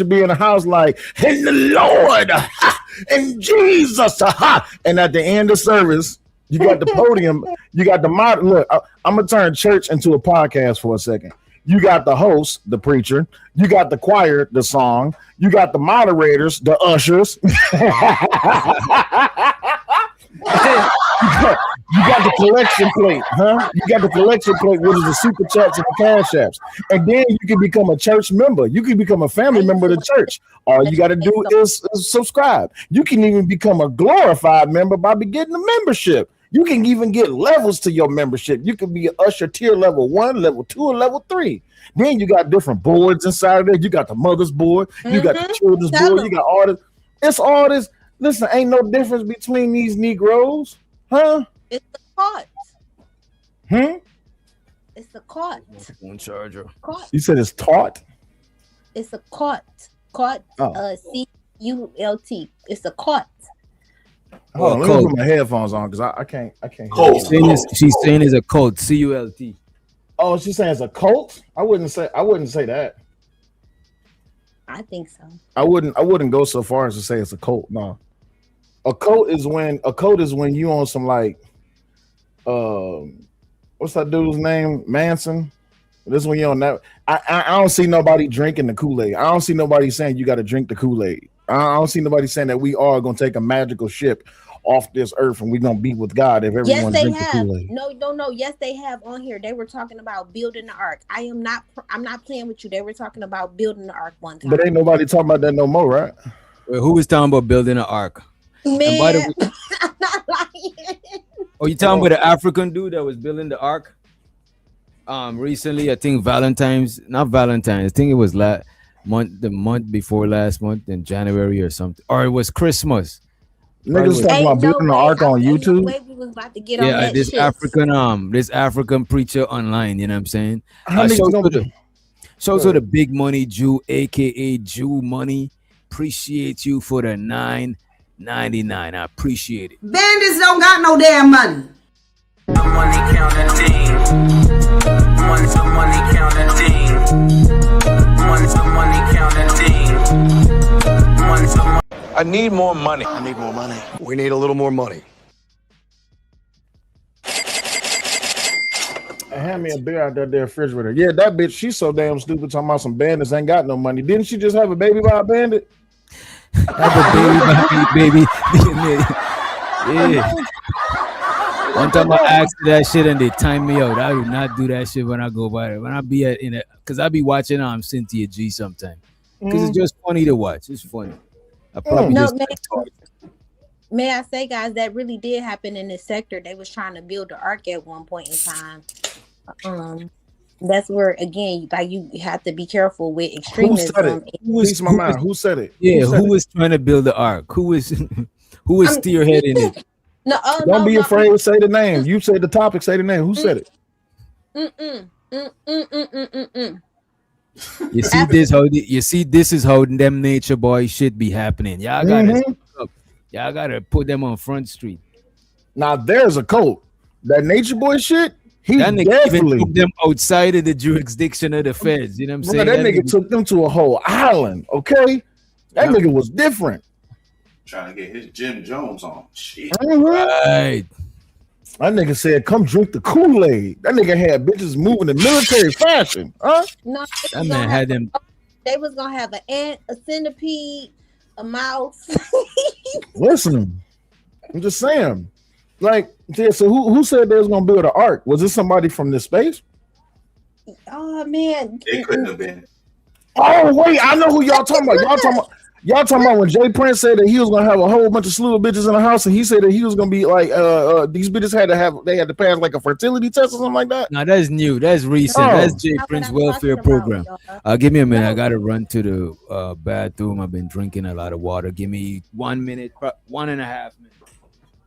be in the house like, in the Lord, in Jesus, and at the end of service, you got the podium, you got the mod. Look, I'm gonna turn church into a podcast for a second. You got the host, the preacher. You got the choir, the song. You got the moderators, the ushers. You got the collection plate, huh? You got the collection plate, which is the super chats and the cash apps. And then you can become a church member. You can become a family member of the church. All you got to do is subscribe. You can even become a glorified member by getting a membership. You can even get levels to your membership. You can be an usher tier level 1, level 2, or level 3. Then you got different boards inside of there. You got the mother's board. You got the children's board. You got all this. It's all this. Listen, ain't no difference between these Negroes. Huh? It's a cart. It's a cart. One charger. Cart. You said it's taught? It's a cart. Cart. CULT. It's a cart. Hold on, let me put my headphones on because I can't hear. She's saying it's a cult. CULT. Oh, she's saying it's a cult? I wouldn't say that. I think so. I wouldn't go so far as to say it's a cult. No. A cult is when you on some like what's that dude's name? Manson. This is when you on that. I don't see nobody drinking the Kool-Aid. I don't see nobody saying you got to drink the Kool-Aid. I don't see nobody saying that we are going to take a magical ship off this earth and we're going to be with God if everyone drinks the Kool-Aid. No. Yes, they have on here. They were talking about building the ark. I'm not playing with you. They were talking about building the ark one time. But ain't nobody talking about that no more, right? Well, who was talking about building an ark? Man, I'm not lying. Oh, you talking about the African dude that was building the ark? Recently, I think not Valentine's. I think it was the month before last month in January or something, or it was Christmas. Niggas talking about building the ark on YouTube. We was about to get on that this shit. This African preacher online. You know what I'm saying? So the big money Jew, aka Jew Money, appreciate you for the $9.99. I appreciate it. Bandits don't got no damn money. Money counting team. Money counting team. Money counting team. I need more money. I need more money. We need a little more money. Hand me a beer out there, refrigerator. Yeah, that bitch, she's so damn stupid talking about some bandits ain't got no money. Didn't she just have a baby by a bandit? Baby. Yeah. One time I asked that shit and they timed me out. I do not do that shit when I go by it. When I be because I be watching Cynthia G sometime. Because it's just funny to watch. It's funny. I probably may I say, guys, that really did happen in this sector. They was trying to build the ark at one point in time. That's where, again, like you have to be careful with extremism. Who said it? Yeah, who was trying to build the ark? Who was spearheading it? No, don't be afraid to say the name. You said the topic, say the name. Who said it? You see this this is how them nature boy shit be happening. Y'all gotta put them on Front Street. Now there's a cult. That nature boy shit. He that nigga definitely even took them outside of the jurisdiction of the feds. You know what I'm saying? That nigga took them to a whole island. Okay, that nigga was different. Trying to get his Jim Jones on. Shit. Right. That nigga said, "Come drink the Kool-Aid." That nigga had bitches moving in military fashion. Huh? No, that man had them. They was gonna have an ant, a centipede, a mouse. Listen, I'm just saying. Like, yeah, so who said they was gonna build an ark? Was this somebody from this space? Oh man, it couldn't have been. Oh wait, I know who y'all talking about. Y'all talking about when Jay Prince said that he was gonna have a whole bunch of slew of bitches in the house, and he said that he was gonna be like, these bitches had to pass like a fertility test or something like that. No, that's new. That's recent. That's Jay Prince welfare program. Give me a minute. I gotta run to the bathroom. I've been drinking a lot of water. Give me 1 minute, 1.5 minutes.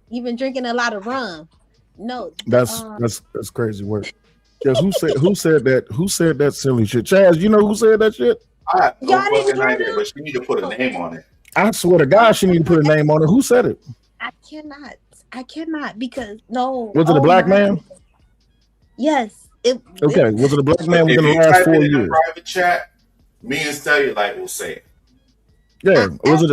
You've been drinking a lot of rum. No, that's crazy work. Because who said that silly shit? Chaz, you know who said that shit? I have no fucking idea, but you need to put a name on it. I swear to God, she need to put a name on it. Who said it? I cannot because no. Was it a black man? Yes. Okay. Was it a black man within the last 4 years? Private chat. Me and Stelly will say it. Yeah. Was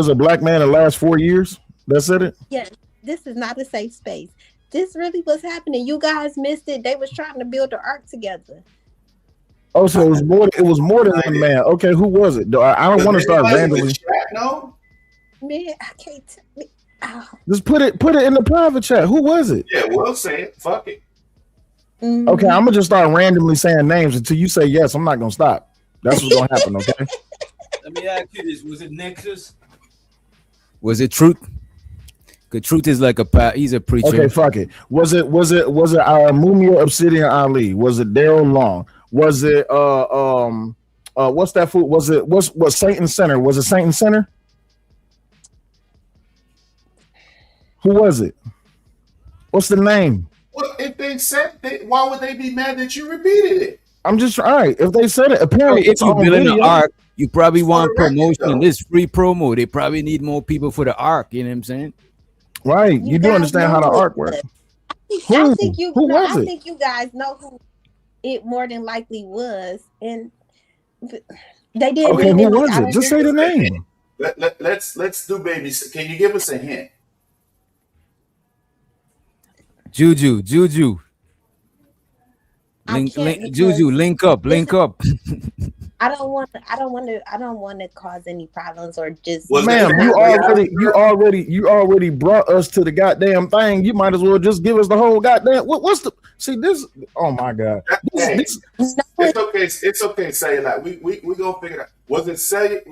it a black man in the last 4 years? That said it? Yes. This is not a safe space. This really was happening. You guys missed it. They was trying to build the ark together. Oh, so it was more than one man. Okay, who was it? I don't want to start randomly. No, man, I can't tell me. Oh. Just put it in the private chat. Who was it? Yeah, we'll say it. Fuck it. Mm-hmm. Okay, I'm gonna just start randomly saying names until you say yes. I'm not gonna stop. That's what's gonna happen. Okay. Let me ask you this: was it Nexus? Was it Truth? Because Truth is like he's a preacher. Okay, fuck it. Was it our Mumia Obsidian Ali? Was it Daryl Long? Was it what's that food? Was Satan Center? Was it Satan Center? Who was it? What's the name? Well, if they said why would they be mad that you repeated it? I'm just all right. If they said it, apparently if you're building an arc, you probably want promotion. This free promo. They probably need more people for the arc. You know what I'm saying? Right. You do understand how the arc works. I think you guys know who it more than likely was, and they didn't. Okay, who was it? Just say the name. Let's do baby. Can you give us a hint? Juju. Link up. I don't want to cause any problems or just. Ma'am, you already brought us to the goddamn thing. You might as well just give us the whole goddamn. What's the see this? Oh my god! It's okay. It's okay. Cellulite. We gonna figure it out. Was it Cellulite?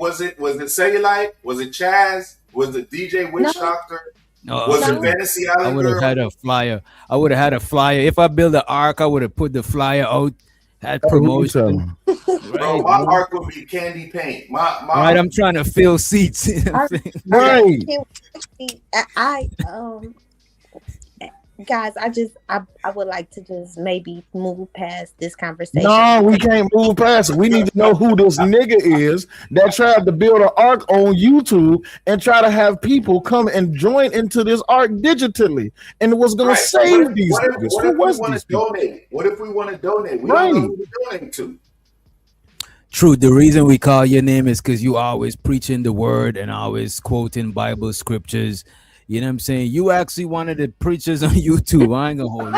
Was it Chaz? Was it DJ Witch Doctor? No, was it Fantasy Island? I would have had a flyer. If I build an arc, I would have put the flyer out. Had promotion. Bro, my arc would be candy paint. Right, I'm trying to fill seats. Right. Guys, I would like to just maybe move past this conversation. No, we can't move past it. We need to know who this nigga is that tried to build an arc on YouTube and try to have people come and join into this arc digitally. And it was going to save these niggas. What if we want to donate? We don't know who to donate to. True. The reason we call your name is because you always preaching the word and always quoting Bible scriptures. You know what I'm saying? You actually wanted the preachers on YouTube. I ain't gonna hold you.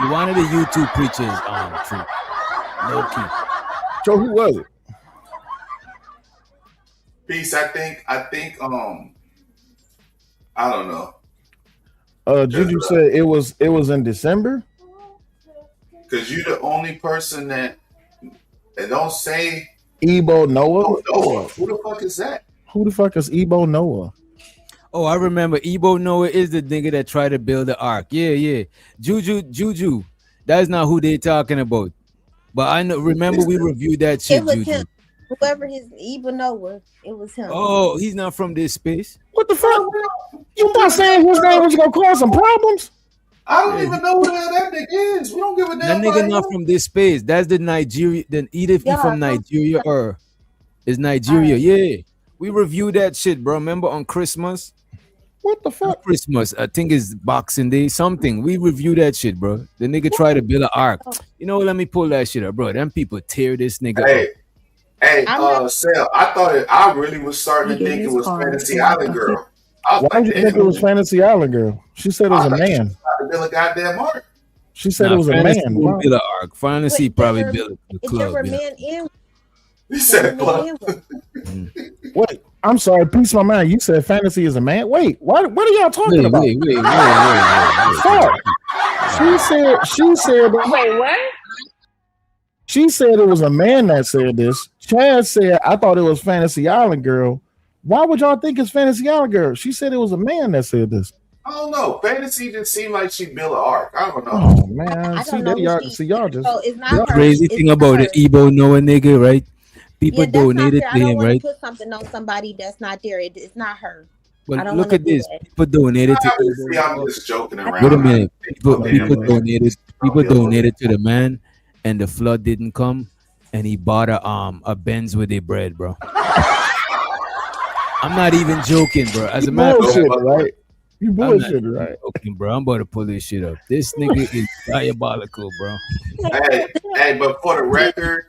You wanted the YouTube preachers on Truth. No key. So who was it? Peace. I think I don't know. Juju said it was in December. Because you're the only person that don't say Ebo Noah. Who the fuck is that? Who the fuck is Ebo Noah? Oh, I remember Ebo Noah is the nigga that tried to build the ark. Yeah. Juju. That's not who they talking about. But I know. Remember we reviewed that shit. It was Juju. him. Whoever his Ebo Noah, it was him. Oh, he's not from this space. What the fuck? You not saying his name was gonna cause some problems? I don't even know who that nigga is. We don't give a damn. That nigga not from this space. That's the Nigeria. Then either he from Nigeria or is Nigeria. Yeah, we reviewed that shit, bro. Remember on Christmas? What the fuck? Christmas, I think it's Boxing Day, something. We reviewed that shit, bro. The nigga tried to build an arc. You know, let me pull that shit up, bro. Them people tear this nigga up. Hey, Sal, I really was starting to think it was Fantasy Island Girl. Why did you think it was Fantasy Island Girl? She said it was a man. To build a goddamn arc. She said it was a man. Build an arc. Fantasy probably built the club. You said a club. Wait, I'm sorry. Piece of my mind. You said fantasy is a man. Wait, what are y'all talking about? Wait. Fuck. She said. Wait, what? She said it was a man that said this. Chad said, I thought it was Fantasy Island Girl. Why would y'all think it's Fantasy Island Girl? She said it was a man that said this. I don't know. Fantasy just seemed like she built an arc. I don't know. Oh man, y'all just. So it's not the her. crazy thing about the Igbo Noah nigga, right? People donated to him, right? Put something on somebody that's not there. It's not her. But look at this. People donated to Igbo. I'm just joking around. Wait a minute. People donated to the man, and the flood didn't come, and he bought a Benz with a bread, bro. I'm not even joking, bro. As a matter of fact, right? You bullshit, right? Okay, bro. I'm about to pull this shit up. This nigga is diabolical, bro. Hey, but for the record,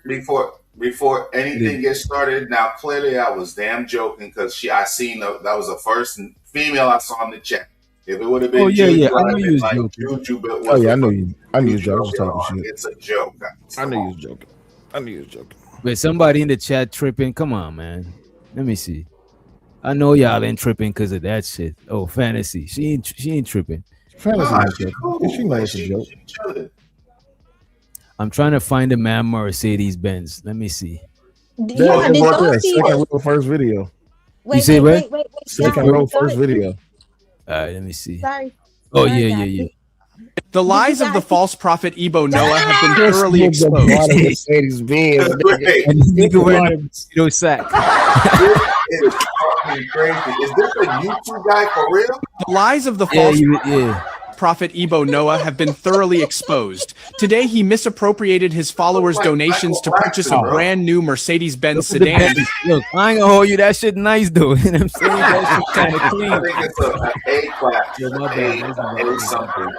before anything gets started, now clearly I was damn joking because I seen that was the first female I saw in the chat. If it would have been, I know you was joking. Juju, but I knew you. I knew you was talking shit. It's a joke. I knew you was joking. But somebody in the chat tripping. Come on, man. Let me see. I know y'all ain't tripping because of that shit. Oh, fantasy. She ain't tripping. Fantasy. She knows it's a joke. I'm trying to find the man Mercedes Benz. Let me see. Second row, first video. You say what? Second row, first video. All right, let me see. Sorry. Oh, yeah. The lies of the false prophet Igbo Noah have been thoroughly exposed. Mercedes Benz. And this nigga wearing a mosquito sack. It is fucking crazy. Is this a YouTube guy for real? The lies of the false prophet Igbo Noah have been thoroughly exposed. Today, he misappropriated his followers' donations to purchase a brand new Mercedes-Benz sedan. Look, I ain't gonna hold you. That shit nice, though. You know what I'm saying? That shit kind of clean. I think it's an A class. Yo, my bad. A something.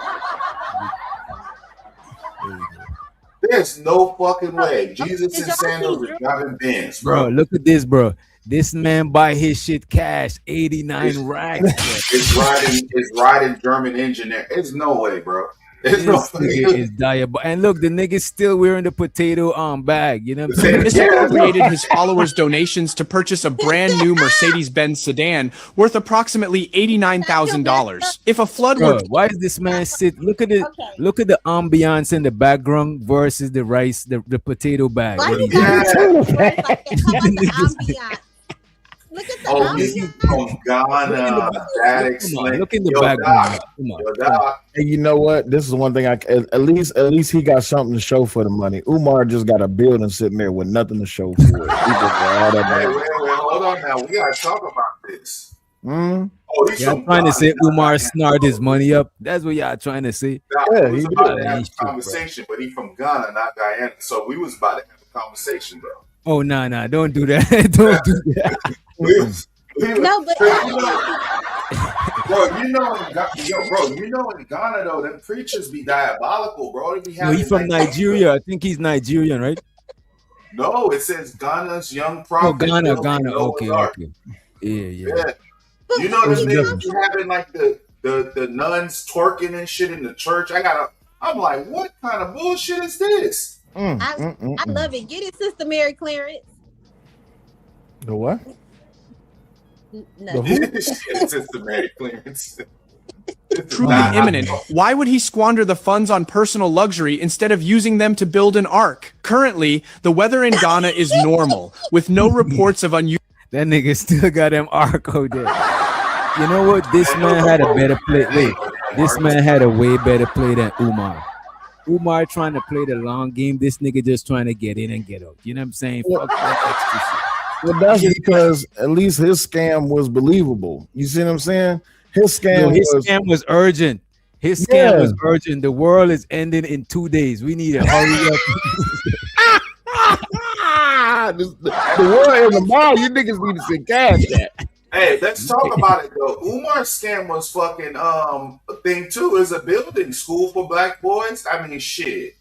There's no fucking way. Jesus in sandals is driving Benz, bro. Look at this, bro. This man buy his shit cash, 89 racks. It's riding German engine there. It's no way, bro. It's no nigga is diabolical. And look, the nigga's still wearing the potato bag. You know what I'm saying? Misappropriated his followers' donations to purchase a brand new Mercedes-Benz sedan worth approximately $89,000. If a flood were, why is this man sit? Look at the ambiance in the background versus the rice, the potato bag. Look at the he's from Ghana. That explains. Look in the background. And you know what? This is one thing at least he got something to show for the money. Umar just got a building sitting there with nothing to show for it. Wait, hold on now. We gotta talk about this. Mm? Oh, y'all trying to say Umar snarled his money up? That's what y'all trying to say. He's about to have a conversation, but he's from Ghana, not Guyana. So we was about to have a conversation, bro. Oh, nah, don't do that. Don't do that. No, but you know in Ghana though, them preachers be diabolical, bro. They be having, he's from Nigeria. I think he's Nigerian, right? No, it says Ghana's young prophet. Oh, Ghana. Okay. Yeah. You know this niggas be having like the nuns twerking and shit in the church. I'm like, what kind of bullshit is this? I love it. Get it, Sister Mary Clarence. The what? No. Sister Mary Clarence. Truly imminent. Why would he squander the funds on personal luxury instead of using them to build an ark? Currently, the weather in Ghana is normal, with no reports of unusual. That nigga still got them ark out there. You know what? This man had a better play. Wait, this man had a way better play than Umar. Umar trying to play the long game. This nigga just trying to get in and get out. You know what I'm saying? Fuck that extra shit. Well, that's because at least his scam was believable. You see what I'm saying? His scam scam was urgent. His scam was urgent. The world is ending in 2 days. We need to hurry up. The world in the mall. You niggas need to sit cash that. Hey, let's talk about it though. Umar's scam was fucking a thing too. Is a building school for black boys. I mean, shit.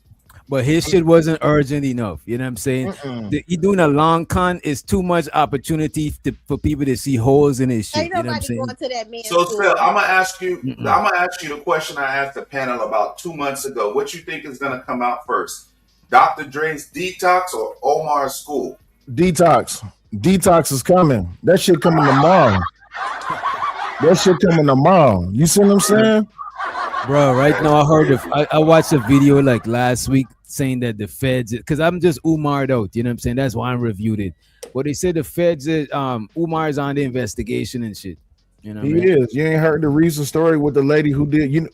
But his shit wasn't urgent enough. You know what I'm saying? He doing a long con is too much opportunity for people to see holes in his shit. Ain't You know what I'm nobody saying? going to that man's So, school. Phil, I'm gonna ask you. I'm gonna ask you the question I asked the panel about 2 months ago. What you think is gonna come out first? Dr. Dre's Detox or Omar's School? Detox. Detox is coming. That shit coming tomorrow. That shit coming tomorrow. You see what I'm saying? Bro, right now I watched a video like last week saying that the feds, because I'm just Umar'd out, you know what I'm saying? That's why I reviewed it. But they said the feds, Umar's on the investigation and shit. You know what He I mean? is. You ain't heard the recent story with the lady who did. You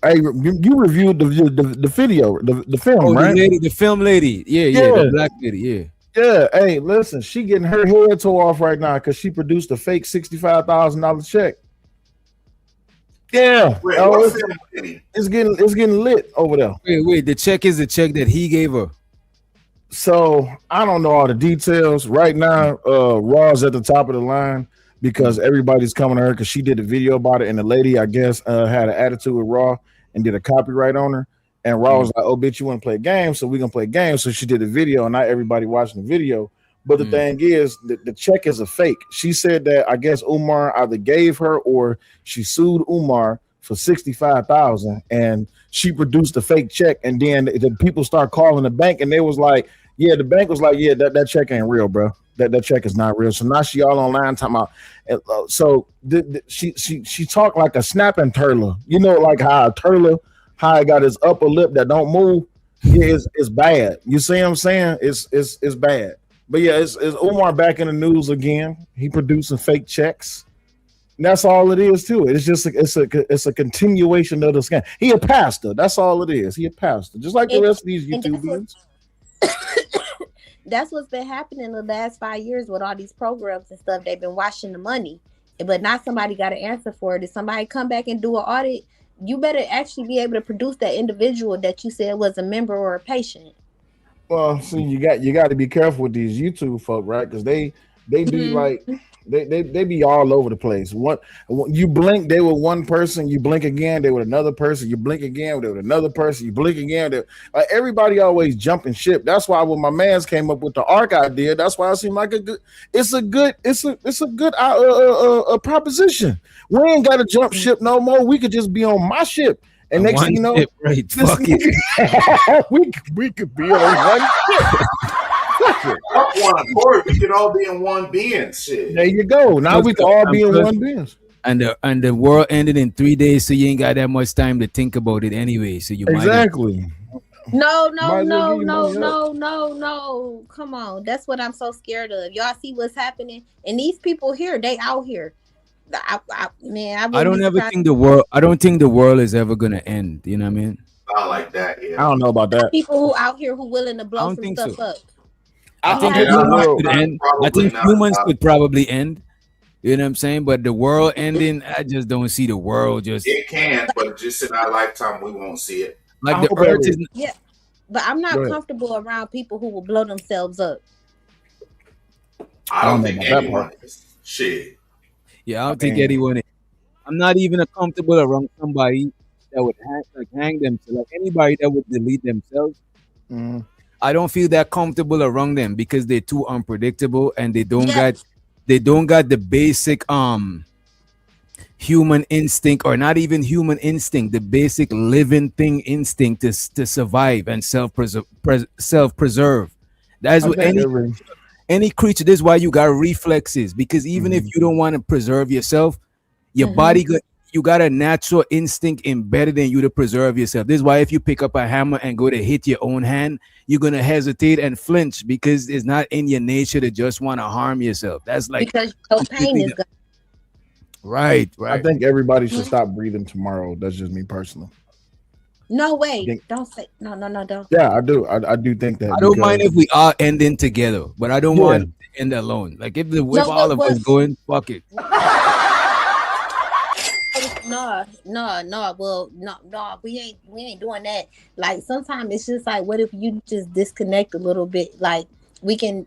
reviewed the video, the film, right? The film lady, the black lady, yeah. Yeah, hey, listen, she getting her head tore off right now because she produced a fake $65,000 check. Yeah, Wait, it's getting lit over there. Wait, the check is the check that he gave her. So I don't know all the details right now. Raw's at the top of the line because everybody's coming to her because she did a video about it, and the lady, I guess, had an attitude with Raw and did a copyright on her. And Raw was like, "Oh, bitch, you want to play games? So we're gonna play games." So she did a video, and not everybody watching the video. But the thing is, the check is a fake. She said that I guess Umar either gave her or she sued Umar for $65,000, and she produced a fake check. And then the people start calling the bank, and they was like, "Yeah," the bank was like, "Yeah, that check ain't real, bro. That check is not real." So now she all online talking about. So she talked like a snapping turtle. You know, like how a turtle. How I got his upper lip that don't move, it's bad. You see what I'm saying? It's bad. But yeah, it's Umar back in the news again. He producing fake checks. And that's all it is to it. It's just it's a continuation of the scam. He a pastor. That's all it is. He a pastor, just like the rest of these YouTubers. That's what's been happening in the last 5 years with all these programs and stuff. They've been washing the money, but not somebody got an answer for it. If somebody come back and do an audit, you better actually be able to produce that individual that you said was a member or a patient. Well, see, you got to be careful with these YouTube folk, right? Because they be like they be all over the place. You blink, they were one person. You blink again, they were another person. You blink again, they were another person. You blink again, everybody always jumping ship. That's why when my man's came up with the ARC idea, that's why it seemed like it's a good proposition. We ain't got to jump ship no more. We could just be on my ship. And next thing you know, right, fuck it. we could be on one ship. We could all be in one being. Shit. There you go. Now we can all be in one being. And the world ended in 3 days, so you ain't got that much time to think about it anyway. So you exactly. No. Come on. That's what I'm so scared of. Y'all see what's happening? And these people here, they out here. I don't think the world is ever gonna end. You know what I mean? Not like that. Yeah. I don't know about that. People who out here who willing to blow some stuff up. I think humans could end. I think humans could probably end. You know what I'm saying? But the world ending, I just don't see the world just. It can, but just in our lifetime, we won't see it. Like the earth is. Yeah, but I'm not comfortable around people who will blow themselves up. I don't think anyone is. Shit. Yeah, I don't think anyone is. I'm not even comfortable around somebody that would hang themselves. Like anybody that would delete themselves. I don't feel that comfortable around them because they're too unpredictable and they don't got the basic human instinct, or not even human instinct, the basic living thing instinct to survive and self-preserve. That's what any creature. This is why you got reflexes, because even if you don't want to preserve yourself, your body you got a natural instinct embedded in you to preserve yourself. This is why if you pick up a hammer and go to hit your own hand, you're gonna hesitate and flinch because it's not in your nature to just want to harm yourself. That's like because your pain is gone. Right. I think everybody should stop breathing tomorrow. That's just me personally. No way. Don't say no, don't. Yeah, I do. I do think that. I don't mind if we are ending together, but I don't want to end alone. Like if all of us going, fuck it. No. Well, no. We ain't doing that. Like sometimes it's just like, what if you just disconnect a little bit? Like we can.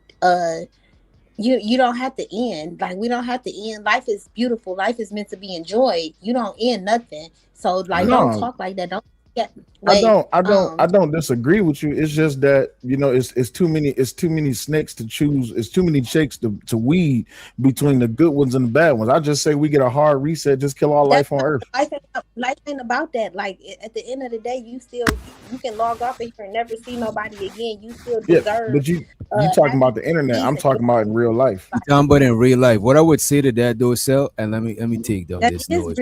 You don't have to end. Like we don't have to end. Life is beautiful. Life is meant to be enjoyed. You don't end nothing. So like, don't talk like that. Don't. Yeah. Wait, I don't disagree with you. It's just that it's too many snakes to choose. It's too many chicks to weed between the good ones and the bad ones. I just say we get a hard reset. Just kill all life on Earth. Life ain't about that. Like at the end of the day, you can log off of here and never see nobody again. You still deserve. But you talking about the internet. I'm talking about in real life. I'm talking about in real life. What I would say to that though, Sel, and let me take down this noise.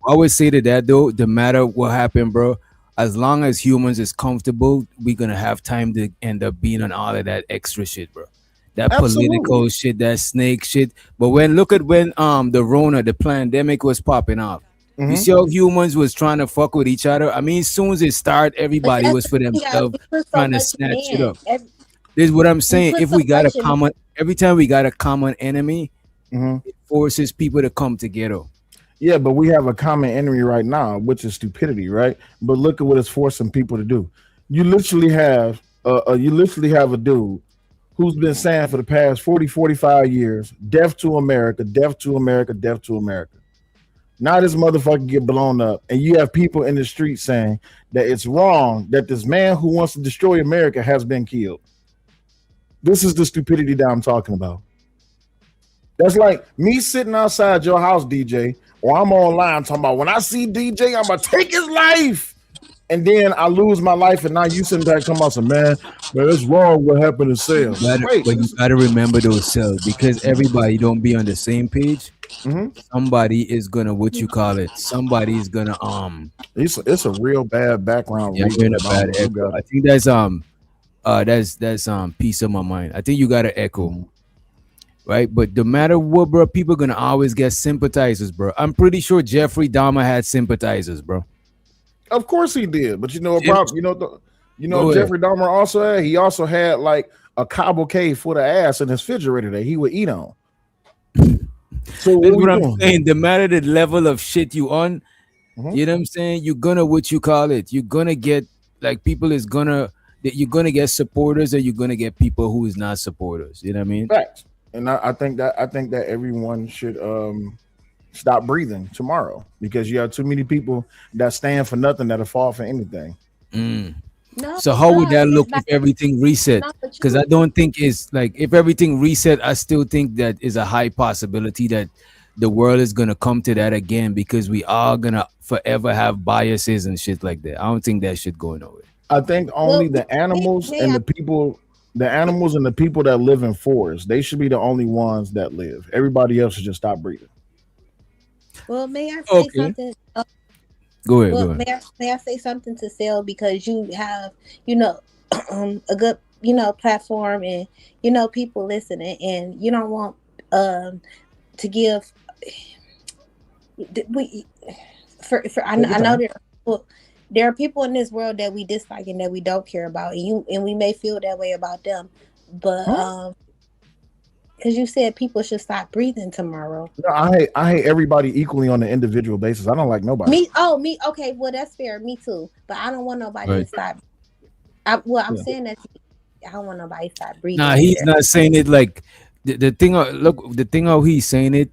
I would say to that though, no matter what happened, bro. As long as humans is comfortable, we're gonna have time to end up being on all of that extra shit, bro. That political shit, that snake shit. But look at when the Rona, the pandemic was popping off. You see how humans was trying to fuck with each other. I mean, as soon as it started, everybody was for themselves trying to snatch it up. This is what I'm saying. If we got every time we got a common enemy, it forces people to come together. Yeah, but we have a common enemy right now, which is stupidity, right? But look at what it's forcing people to do. You literally have a dude who's been saying for the past 40, 45 years, death to America, death to America, death to America. Now this motherfucker get blown up, and you have people in the street saying that it's wrong that this man who wants to destroy America has been killed. This is the stupidity that I'm talking about. That's like me sitting outside your house, DJ, or I'm online talking about when I see DJ, I'm gonna take his life, and then I lose my life, and now you sitting back talking about some man, it's wrong what happened to Sales. But you gotta remember those cells because everybody don't be on the same page. Somebody is gonna somebody is gonna it's a real bad background. Yeah, you're in a bad echo. I think that's piece of my mind. I think you got an echo. Right, but no matter what, bro, people gonna always get sympathizers, bro. I'm pretty sure Jeffrey Dahmer had sympathizers, bro. Of course he did, but Jeffrey Dahmer also had like a cavalcade full of ass in his refrigerator that he would eat on. So what I'm saying, no matter the level of shit you on, you know what I'm saying, you're gonna you're gonna get like you're gonna get supporters, or you're gonna get people who is not supporters. You know what I mean? Facts. And I think that everyone should stop breathing tomorrow because you have too many people that stand for nothing that'll fall for anything. So how would that look if everything reset? Because I don't think it's like if everything reset, I still think that is a high possibility that the world is gonna come to that again because we are gonna forever have biases and shit like that. I don't think that shit going nowhere. I think only the animals and the people. The animals and the people that live in forests, they should be the only ones that live. Everybody else should just stop breathing. Well, may I say something? Go ahead. May I say something to Sel because you have, a good, platform and people listening, and you don't want to give. I know there are people in this world that we dislike and that we don't care about, and we may feel that way about them, but because you said people should stop breathing tomorrow. No, I hate everybody equally on an individual basis. I don't like nobody. Me. Okay, well that's fair. Me too, but I don't want nobody to stop. I'm saying that I don't want nobody to stop breathing. Nah, he's not saying it like the thing. Look, the thing how he's saying it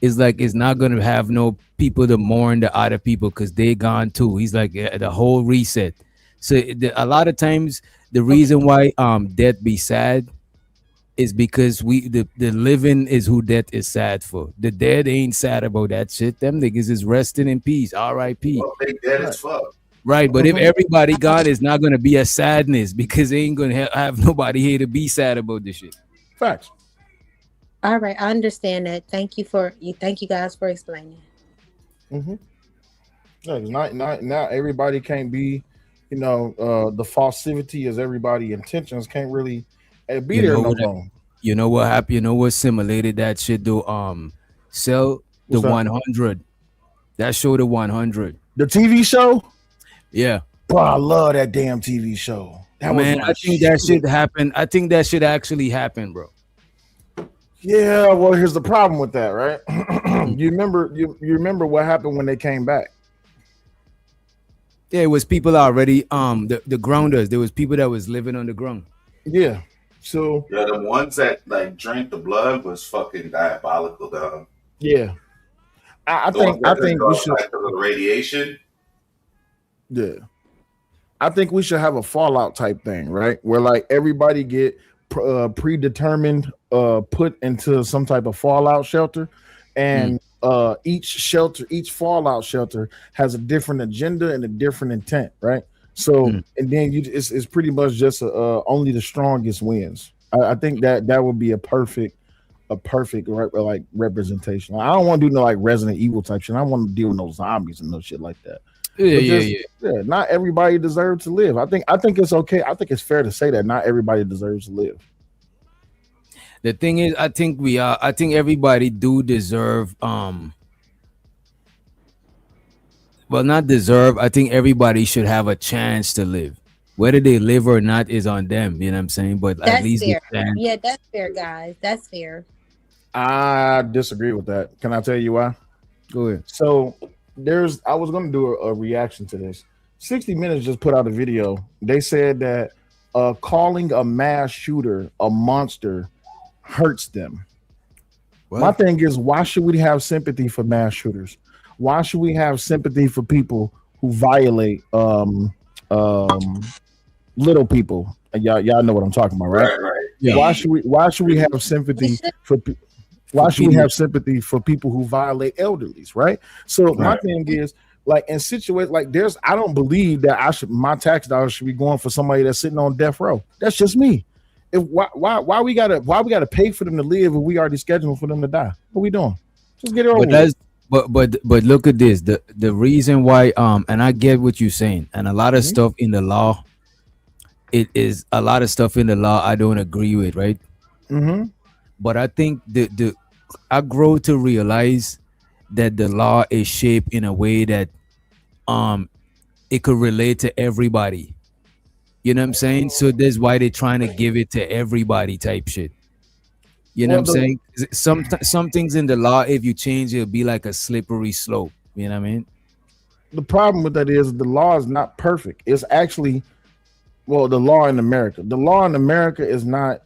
is like it's not gonna have no people to mourn the other people because they gone too. He's like the whole reset. So a lot of times the reason why death be sad is because the living is who death is sad for. The dead ain't sad about that shit. Them niggas is resting in peace. R.I.P. Well, they dead as fuck. Right, but if everybody gone, it's not gonna be a sadness because they ain't gonna have nobody here to be sad about this shit. Facts. All right, I understand that. Thank you guys for explaining. Not everybody can't be, the falsity is everybody intentions can't really be there no long. You know what happened? You know what simulated that shit though? Sell the 100. That show the 100. The TV show? Yeah. Bro, I love that damn TV show. I think that shit happened. I think that shit actually happened, bro. Yeah, well, here's the problem with that, right? you remember what happened when they came back? Yeah, it was people already the grounders. There was people that was living on the ground. Yeah. So yeah, the ones that like drank the blood was fucking diabolical, dog. Yeah. I think we should the radiation. Yeah. I think we should have a fallout type thing, right? Where like everybody get predetermined put into some type of fallout shelter, and each fallout shelter has a different agenda and a different intent, right? So and then it's pretty much just only the strongest wins. I think that would be a perfect like representation. I don't want to do no like Resident Evil type shit. I don't want to deal with no zombies and no shit like that. Yeah. Not everybody deserves to live. I think it's okay. I think it's fair to say that not everybody deserves to live. The thing is, I think everybody do deserve well, not deserve. I think everybody should have a chance to live. Whether they live or not is on them, you know what I'm saying? But That's at least fair. they can. Yeah, that's fair, guys. That's fair. I disagree with that. Can I tell you why? Go ahead. So I was going to do a reaction to this. 60 Minutes just put out a video. They said that calling a mass shooter a monster hurts them. What? My thing is, why should we have sympathy for mass shooters? Why should we have sympathy for people who violate little people? Y'all know what I'm talking about, right? Right. Yeah. Why should we have sympathy for people who violate elderlies, right? So my thing is, like in situations like I don't believe that my tax dollars should be going for somebody that's sitting on death row. That's just me. Why we gotta pay for them to live if we already scheduled for them to die? What we doing? Just get it over. But look at this. The reason why and I get what you're saying, and a lot of stuff in the law, a lot of stuff in the law I don't agree with, right? But I think I grow to realize that the law is shaped in a way that it could relate to everybody. You know what I'm saying? So that's why they're trying to give it to everybody type shit. You know what I'm saying? Some things in the law, if you change, it'll be like a slippery slope. You know what I mean? The problem with that is the law is not perfect. It's actually, the law in America. The law in America is not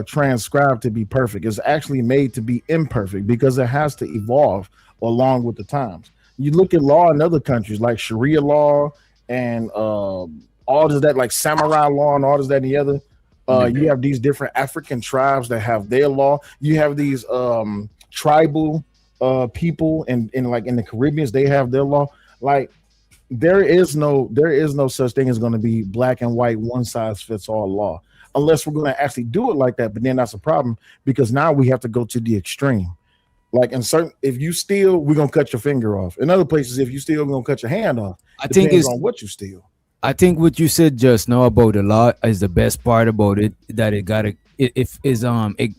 transcribed to be perfect. It's actually made to be imperfect because it has to evolve along with the times. You look at law in other countries like Sharia law and all of that, like samurai law and all this, that, and the other. You have these different African tribes that have their law. You have these tribal people in the Caribbean, they have their law. Like there is no such thing as going to be black and white, one size fits all law, unless we're going to actually do it like that. But then that's a problem because now we have to go to the extreme. Like if you steal, we're gonna cut your finger off. In other places, if you steal, we're gonna cut your hand off. I think it's on what you steal. I think what you said just now about the law is the best part about it, that it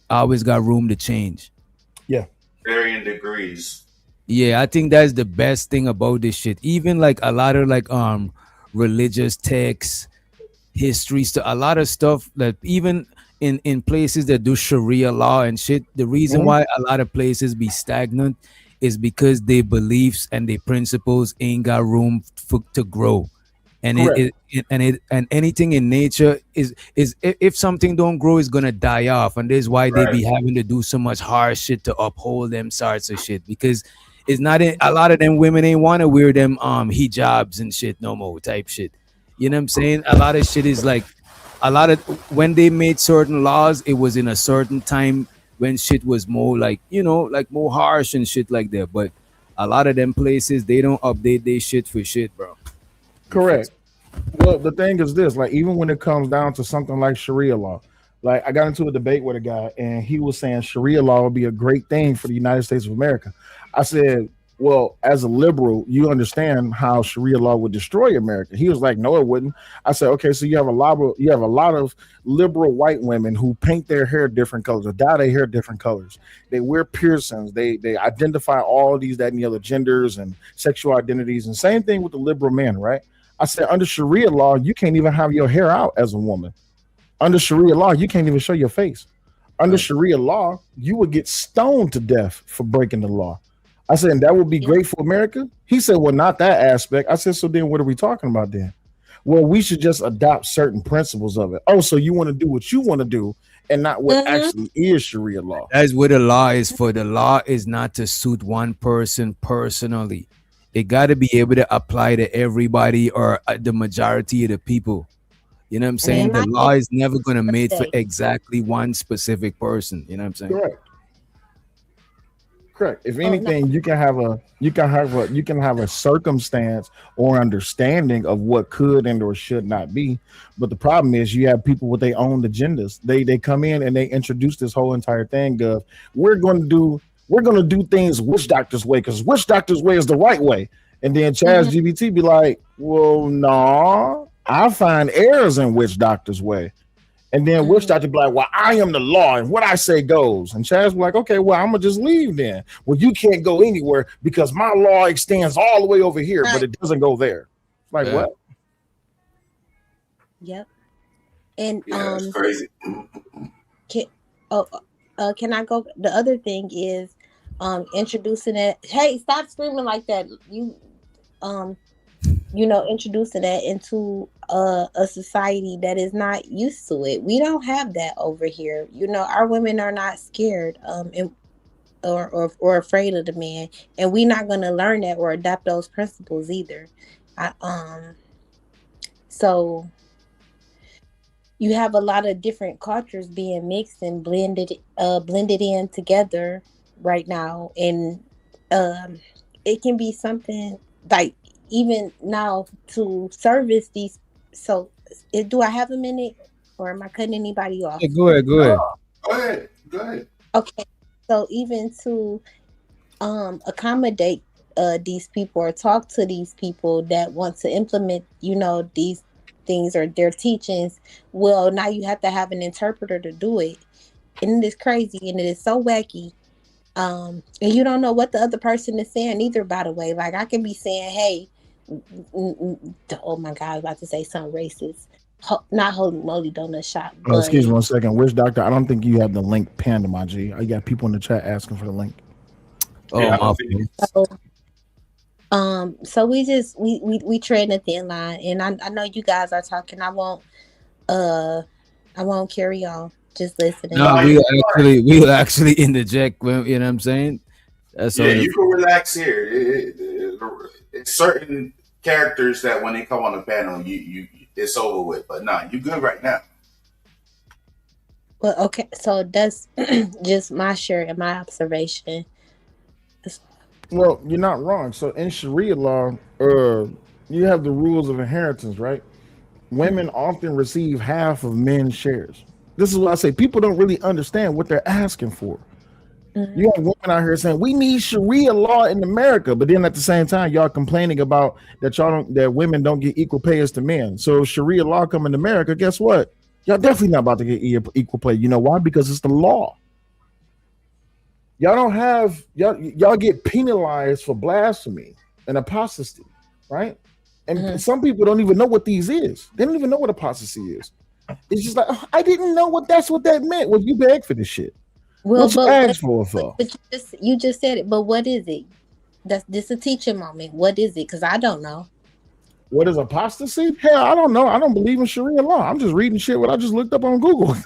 always got room to change. Yeah. Varying degrees. Yeah, I think that's the best thing about this shit. Even like a lot of like religious texts, history stuff, a lot of stuff that even in places that do Sharia law and shit, the reason why a lot of places be stagnant is because their beliefs and their principles ain't got room to grow. And and anything in nature is if something don't grow, it's gonna die off, and that's why they be having to do so much hard shit to uphold them sorts of shit, because it's not a lot of them women ain't want to wear them hijabs and shit no more type shit. You know what I'm saying? A lot of shit is like when they made certain laws, it was in a certain time when shit was more like, like more harsh and shit like that. But a lot of them places, they don't update their shit for shit, bro. Correct. Well, the thing is this, like, even when it comes down to something like Sharia law, like I got into a debate with a guy and he was saying Sharia law would be a great thing for the United States of America. I said, well, as a liberal, you understand how Sharia law would destroy America. He was like, no, it wouldn't. I said, okay, so you have a lot of liberal white women who paint their hair different colors or dye their hair different colors. They wear piercings. They identify all these, that, and the other genders and sexual identities. And same thing with the liberal men, right? I said, under Sharia law, you can't even have your hair out as a woman. Under Sharia law, you can't even show your face. Under Sharia law, you would get stoned to death for breaking the law. I said, and that would be great for America. He said, well, not that aspect. I said, so then what are we talking about then? Well, we should just adopt certain principles of it. Oh, so you want to do what you want to do and not what actually is Sharia law. That's what the law is for. The law is not to suit one person personally. It got to be able to apply to everybody or the majority of the people. You know what I'm saying? The law is never going to made for exactly one specific person. You know what I'm saying? Correct. If anything, you can have a circumstance or understanding of what could and or should not be. But the problem is you have people with their own agendas. They come in and they introduce this whole entire thing of we're gonna do things witch doctor's way because witch doctor's way is the right way. And then Chaz GBT be like, well, no, I find errors in witch doctor's way. And then witch doctor be like, well, I am the law and what I say goes. And Chaz be like, okay, well, I'm gonna just leave then. Well, you can't go anywhere because my law extends all the way over here, but it doesn't go there. Like what? Yep. And that's crazy. Can I go? The other thing is introducing it. Hey, stop screaming like that. Introducing that into a society that is not used to it. We don't have that over here. Our women are not scared or afraid of the man, and we're not going to learn that or adopt those principles either. So you have a lot of different cultures being mixed and blended in together right now, and it can be something like even now to service these. So do I have a minute or am I cutting anybody off? Yeah, go ahead. Go ahead. Okay. So even to accommodate these people or talk to these people that want to implement, these things or their teachings, well, now you have to have an interpreter to do it. And it is crazy and it is so wacky. And you don't know what the other person is saying either, by the way. Like I can be saying, hey, oh my God, I was about to say something racist. Not holy moly donut shop. Excuse me 1 second. Witch doctor, I don't think you have the link pinned to my G. I got people in the chat asking for the link. So we tread a thin line, and I know you guys are talking. I won't carry on. Just listening. No, we'll actually interject. You know what I'm saying? That's you can relax here. It's certain characters that when they come on the panel, you it's over with. But nah, you good right now. Well, okay. So that's just my share and my observation. Well, you're not wrong. So in Sharia law, you have the rules of inheritance, right? Women often receive half of men's shares. This is what I say. People don't really understand what they're asking for. Mm-hmm. You have women out here saying we need Sharia law in America, but then at the same time, y'all complaining about that women don't get equal pay as to men. So if Sharia law come in America, guess what? Y'all definitely not about to get equal pay. You know why? Because it's the law. Y'all don't have y'all get penalized for blasphemy and apostasy, right? And some people don't even know what these is. They don't even know what apostasy is. It's just like, I didn't know that's what that meant. Well, you beg for this shit. Well, what you asked for? But you just said it. But what is it? This a teaching moment. What is it? Because I don't know. What is apostasy? Hell, I don't know. I don't believe in Sharia law. I'm just reading shit what I just looked up on Google.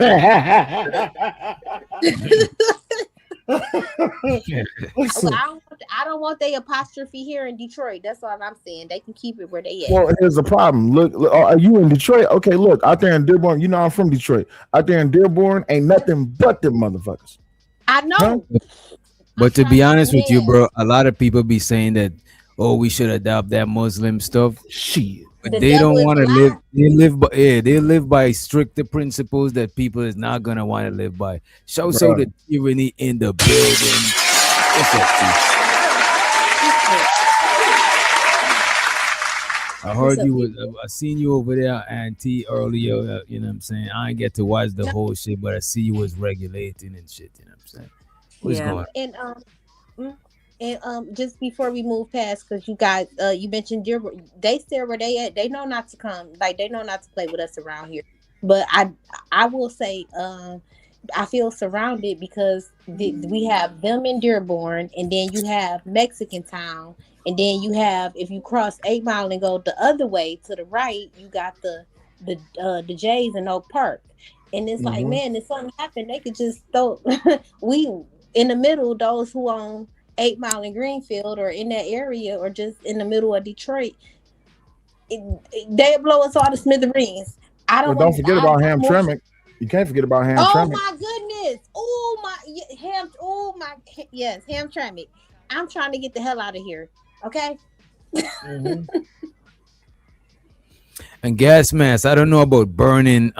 I don't want the apostrophe here in Detroit. That's all I'm saying. They can keep it where they at. Well, here's the problem. Look, are you in Detroit? Okay, look, out there in Dearborn, you know I'm from Detroit. Out there in Dearborn, ain't nothing but them motherfuckers. I know. Huh? But to be honest with you, bro, a lot of people be saying that, oh, we should adopt that Muslim stuff. Shit. But they don't want to live. They live by stricter principles that people is not gonna want to live by. Show the tyranny in the building. I heard you was. I seen you over there, Auntie, earlier. You know what I'm saying? I ain't get to watch the whole shit, but I see you was regulating and shit. You know what I'm saying? What's going on? And just before we move past, because you guys, you mentioned they still where they at. They know not to come, like they know not to play with us around here. But I will say, I feel surrounded because we have them in Dearborn, and then you have Mexican Town, and then you have, if you cross 8 Mile and go the other way to the right, you got the Jays in Oak Park. And it's like, man, if something happened, they could just throw we in the middle, those who own 8 Mile in Greenfield or in that area or just in the middle of Detroit, they blow us all to smithereens. Don't forget about Hamtramck. You can't forget about Hamtramck. Oh my goodness! Yes, Hamtramck. I'm trying to get the hell out of here. Okay. And gas masks. I don't know about burning.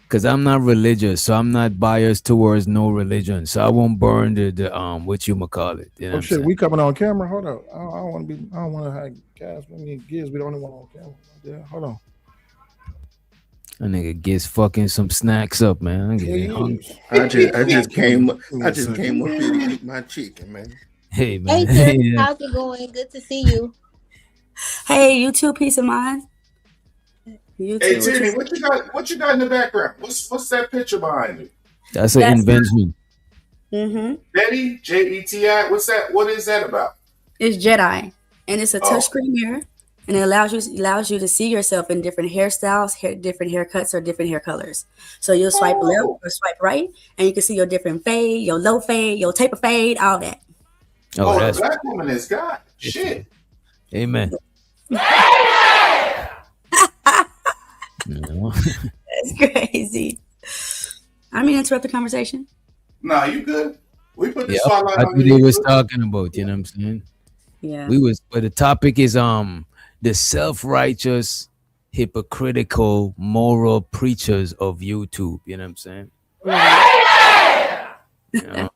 Because I'm not religious, so I'm not biased towards no religion. So I won't burn the what you call it. You know shit, we coming on camera. Hold up. I don't want to have gas. We need Giz. We the only one on camera. Yeah, hold on. A nigga gets fucking some snacks up, man. I get hungry. I just came up here to eat my chicken, man. Hey, man. Hey, Tim, how's it going? Good to see you. Hey, you too. Peace of mind. Hey, Timmy, what you got in the background? What's that picture behind you? That's an invention. Betty, Jeti. What's that? What is that about? It's Jedi, and it's a touchscreen mirror, and it allows you to see yourself in different hairstyles, different haircuts, or different hair colors. So you'll swipe left or swipe right, and you can see your different fade, your low fade, your taper fade, all that. Oh, the black woman is God. Shit. Amen. That's crazy. I mean, interrupt the conversation. Nah, you good. We put the spotlight that's on what you. he was talking about. You know what I'm saying? Yeah. But the topic is the self-righteous, hypocritical, moral preachers of YouTube. You know what I'm saying? You know?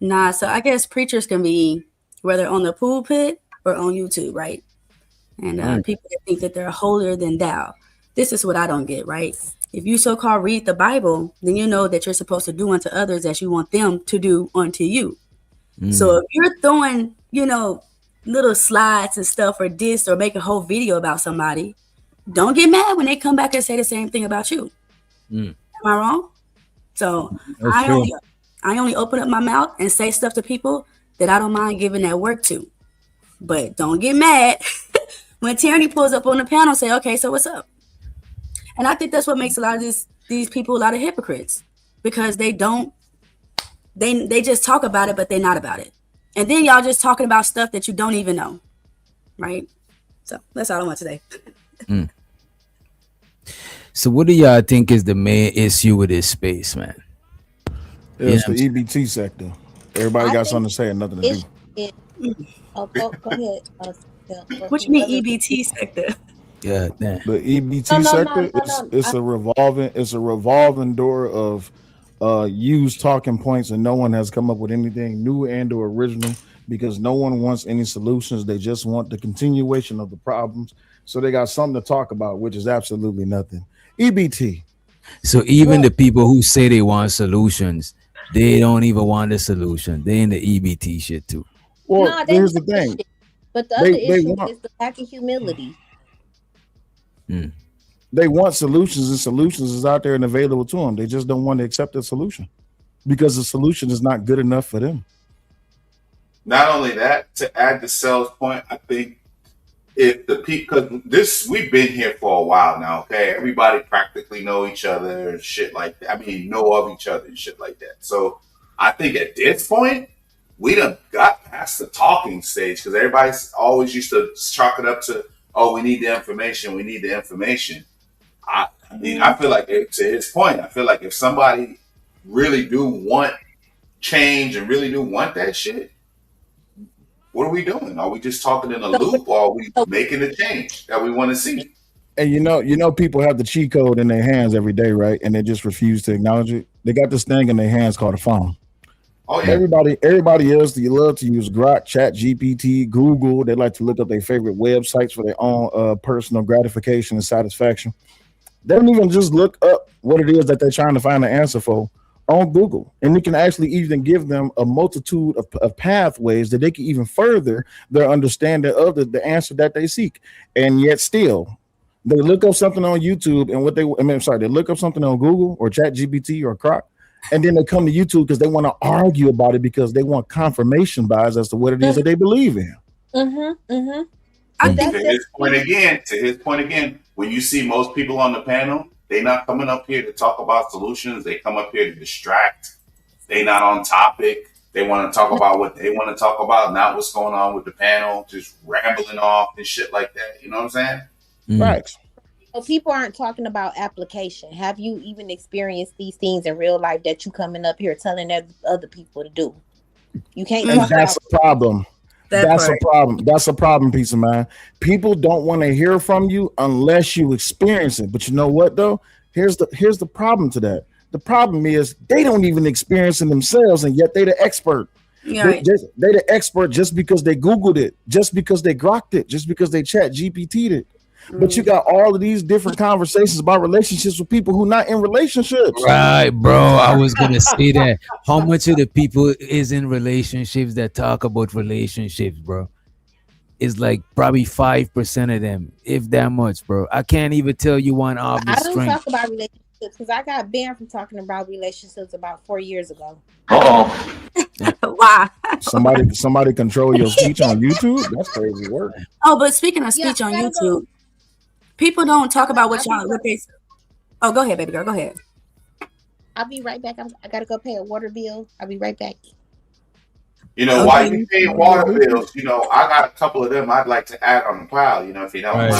Nah, so I guess preachers can be whether on the pulpit or on YouTube, right? And people that think that they're holier than thou. This is what I don't get, right? If you so-called read the Bible, then you know that you're supposed to do unto others as you want them to do unto you. So if you're throwing, little slides and stuff or diss or make a whole video about somebody, don't get mad when they come back and say the same thing about you. Am I wrong? So I only open up my mouth and say stuff to people that I don't mind giving that work to. But don't get mad when Tyranny pulls up on the panel and say, okay, so what's up? And I think that's what makes a lot of these people a lot of hypocrites, because they just talk about it, but they're not about it. And then y'all just talking about stuff that you don't even know. Right? So that's all I want to say. So what do y'all think is the main issue with this space, man? It's the EBT sector. Everybody got something to say and nothing to do. Go ahead. What you mean EBT sector? Yeah, the EBT sector it's a revolving door of used talking points, and no one has come up with anything new and or original, because no one wants any solutions. They just want the continuation of the problems. So they got something to talk about, which is absolutely nothing. EBT. So even the people who say they want solutions, they don't even want the solution. They in the EBT shit too. Well, here's the thing. But the other issue is the lack of humility. They want solutions, and solutions is out there and available to them. They just don't want to accept the solution because the solution is not good enough for them. Not only that, to add the sales point, I think if the people, because we've been here for a while now, okay? Everybody practically know each other and shit like that. I mean, know of each other and shit like that. So I think at this point, we done got past the talking stage, because everybody's always used to chalk it up to, oh, we need the information. We need the information. I mean, I feel like, to his point, I feel like if somebody really do want change and really do want that shit, what are we doing? Are we just talking in a loop, or are we making the change that we want to see? And you know, people have the cheat code in their hands every day, right? And they just refuse to acknowledge it. They got this thing in their hands called a phone. Oh, yeah. Everybody else, you love to use Grok, Chat GPT, Google. They like to look up their favorite websites for their own personal gratification and satisfaction. They don't even just look up what it is that they're trying to find an answer for on Google. And you can actually even give them a multitude of pathways that they can even further their understanding of the answer that they seek. And yet still, They look up something on YouTube and they look up something on Google or ChatGPT or Croc, and then they come to YouTube because they want to argue about it because they want confirmation bias as to what it is that they believe in. To his point again, when you see most people on the panel, they're not coming up here to talk about solutions. They come up here to distract. They not on topic. They want to talk about what they want to talk about, not what's going on with the panel, just rambling off and shit like that. You know what I'm saying? Right. So people aren't talking about application. Have you even experienced these things in real life that you coming up here telling other people to do? You can't. And that's a problem. That's a problem. That's a problem, piece of mind. People don't want to hear from you unless you experience it. But you know what though? Here's the problem to that. The problem is they don't even experience it themselves, and yet they the expert. They the expert just because they Googled it, just because they grokked it, just because they chat GPT'd it. But you got all of these different conversations about relationships with people who not in relationships. Right, bro. I was gonna say that. How much of the people is in relationships that talk about relationships, bro? It's like probably 5% of them, if that much, bro. I can't even tell you one of the I don't strength. talk about relationships because I got banned from talking about relationships about 4 years ago. Why? Somebody control your speech on YouTube? That's crazy work. Oh, but speaking of speech on YouTube, people don't talk about what they. Oh, go ahead, baby girl. Go ahead. I'll be right back. I gotta go pay a water bill. I'll be right back. You know, while you pay water bills, you know, I got a couple of them I'd like to add on the pile, you know, if you don't mind.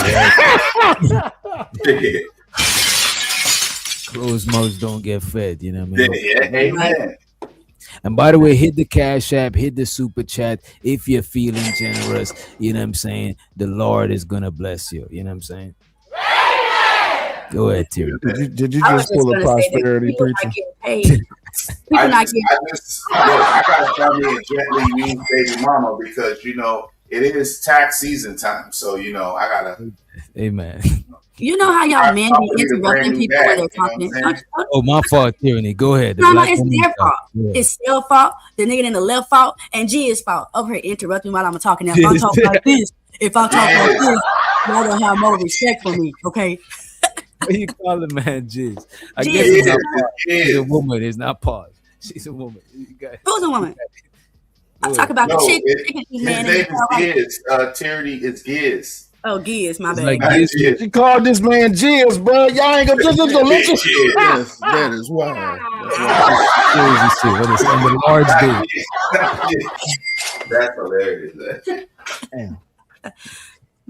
Closed mouths don't get fed, you know what I mean? Yeah, amen. And by the way, hit the Cash App, hit the Super Chat if you're feeling generous. You know what I'm saying? The Lord is gonna bless you. You know what I'm saying? Go ahead, Terry. Did you just pull a prosperity preacher? I gotta tell me a gently mean baby mama because you know it is tax season time. So you know I gotta. Amen. You know how y'all men be interrupting people when they're talking. Oh, my fault, Tyranny. Go ahead. No, it's their fault. Yeah. It's their fault. The nigga in the left fault, and G is fault. Over here interrupting while I'm talking. Now, if I talk like this, y'all don't have more respect for me. Okay. What you call the man, Jizz? I guess it's not pause. She's a woman. It's not pause. She's a woman. Who's a woman? I'm talking about the chick. His name is Giz. Tyranny is Giz. Oh, Giz, my bad. Like you called this man Giz, bro. Y'all ain't gonna just listen. Yes, that is wild. What is on the Lord's Day? That's hilarious. Damn.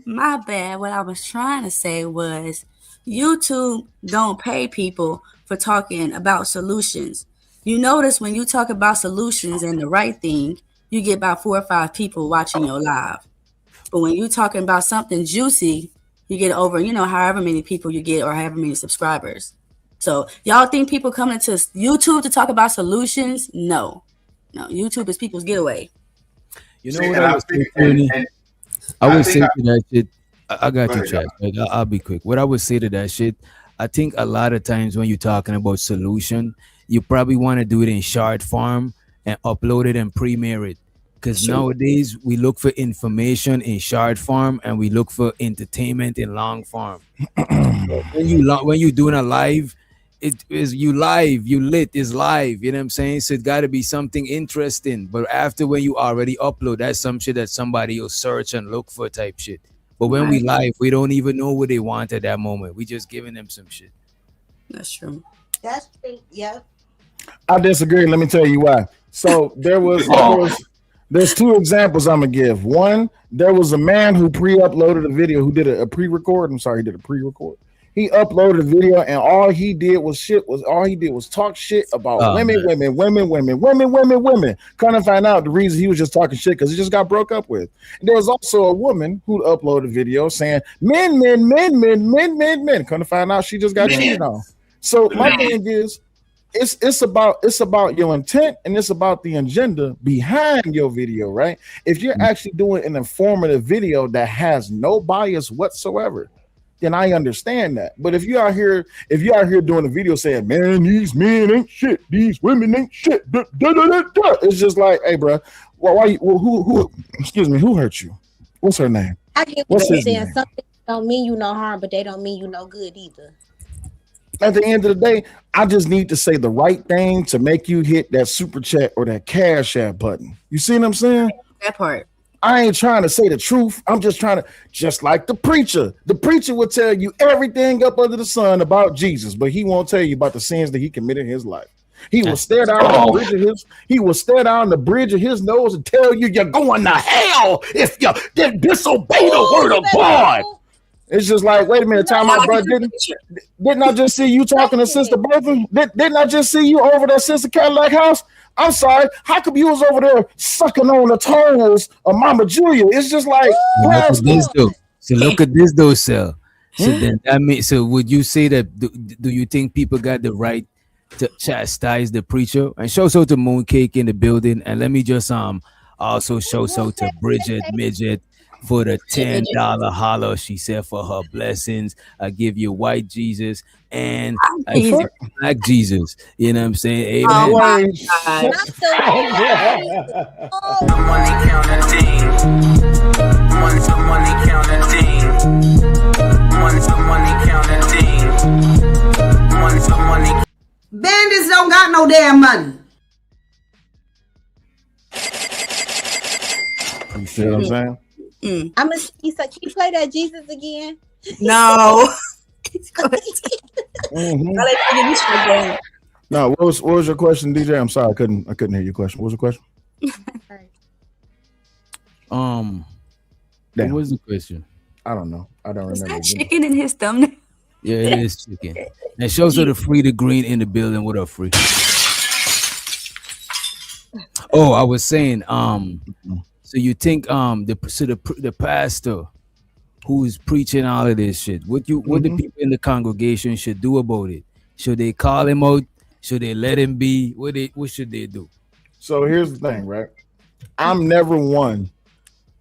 My bad. What I was trying to say was YouTube don't pay people for talking about solutions. You notice when you talk about solutions and the right thing, you get about 4 or 5 people watching your live. But when you're talking about something juicy, you get over, however many people you get or however many subscribers. So y'all think people coming to YouTube to talk about solutions? No. YouTube is people's getaway. You know what I was thinking? I would say to that shit. I got you, Chad. I'll be quick. What I would say to that shit, I think a lot of times when you're talking about solution, you probably want to do it in short form and upload it and premiere it. Because nowadays we look for information in short form and we look for entertainment in long form. when you're doing a live, it is you lit is live. You know what I'm saying? So it got to be something interesting. But after when you already upload, that's some shit that somebody will search and look for type shit. But when we live, we don't even know what they want at that moment. We just giving them some shit. That's true. That's true. Yeah. I disagree. Let me tell you why. So there's 2 examples I'm gonna give. One, there was a man who pre-uploaded a video who did a pre-record. I'm sorry, he did a pre-record. He uploaded a video and all he did was talk shit about women. Kind of find out the reason he was just talking shit because he just got broke up with. And there was also a woman who uploaded a video saying men. Kind of find out she just got cheated on. So my thing is, it's about your intent and it's about the agenda behind your video, right? If you're actually doing an informative video that has no bias whatsoever, then I understand that. But if you out here doing a video saying, man, these men ain't shit, these women ain't shit, it's just like, hey, bro, who hurt you? What's her name? I get What's what you're his saying. name? Don't mean you no harm, but they don't mean you no good either. At the end of the day, I just need to say the right thing to make you hit that super chat or that cash app button. You see what I'm saying? That part. I ain't trying to say the truth. I'm just trying to, just like the preacher. The preacher will tell you everything up under the sun about Jesus, but he won't tell you about the sins that he committed in his life. He will stare down the bridge of his. He will stare down the bridge of his nose and tell you you're going to hell if you disobey the word of God. It's just like, wait a minute, time out, bro. Didn't I just see you talking to Sister Bertha? Didn't I just see you over there, Sister Cadillac house? I'm sorry. How come you was over there sucking on the toes of Mama Julia? It's just like, look at this though. So look at this though, Sel. So then that means, so would you say that do you think people got the right to chastise the preacher? And shout out to Mooncake in the building. And let me just also shout out to Bridget Midget for the $10 holler. She said for her blessings. I give you white Jesus and I give you black Jesus. You know what I'm saying? Amen. Oh my God. Bandits don't got no damn money. You see what I'm saying? I'm gonna see. So can you play that Jesus again? No. No, what was your question, DJ? I'm sorry, I couldn't hear your question. What was the question? What was the question? I don't know. I don't remember. Is that chicken in his thumbnail? Yeah, it is chicken. And shows her the free the green in the building. What up, free? Oh, I was saying, so you think the pastor who is preaching all of this shit, what the people in the congregation should do about it? Should they call him out? Should they let him be? What should they do? So here's the thing, right? I'm never one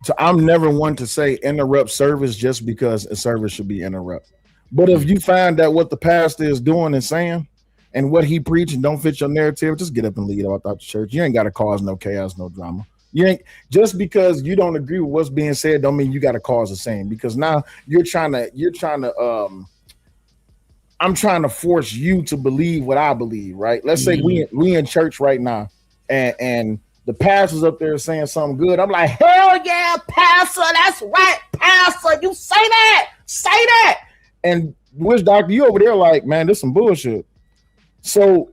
to say interrupt service just because a service should be interrupted. But if you find that what the pastor is doing and saying and what he preaching don't fit your narrative, just get up and leave out the church. You ain't got to cause no chaos, no drama. You ain't, just because you don't agree with what's being said don't mean you got to cause the same, because now I'm trying to force you to believe what I believe, right? Let's say we in church right now and the pastor's up there saying something good. I'm like, hell yeah, pastor, that's right, pastor, you say that. And Witch Doctor, you over there like, man, this some bullshit. So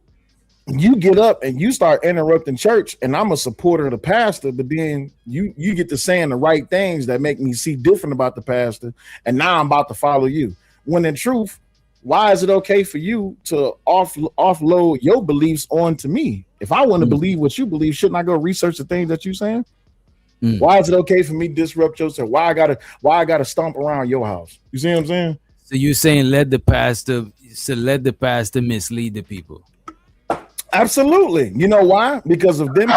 you get up and you start interrupting church, and I'm a supporter of the pastor, but then you get to saying the right things that make me see different about the pastor, and now I'm about to follow you. When in truth, why is it okay for you to offload your beliefs onto me? If I want to believe what you believe, shouldn't I go research the things that you're saying? Why is it okay for me to disrupt yourself? Why I gotta stomp around your house? You see what I'm saying? So you're saying let the pastor mislead the people? Absolutely. You know why? Because if them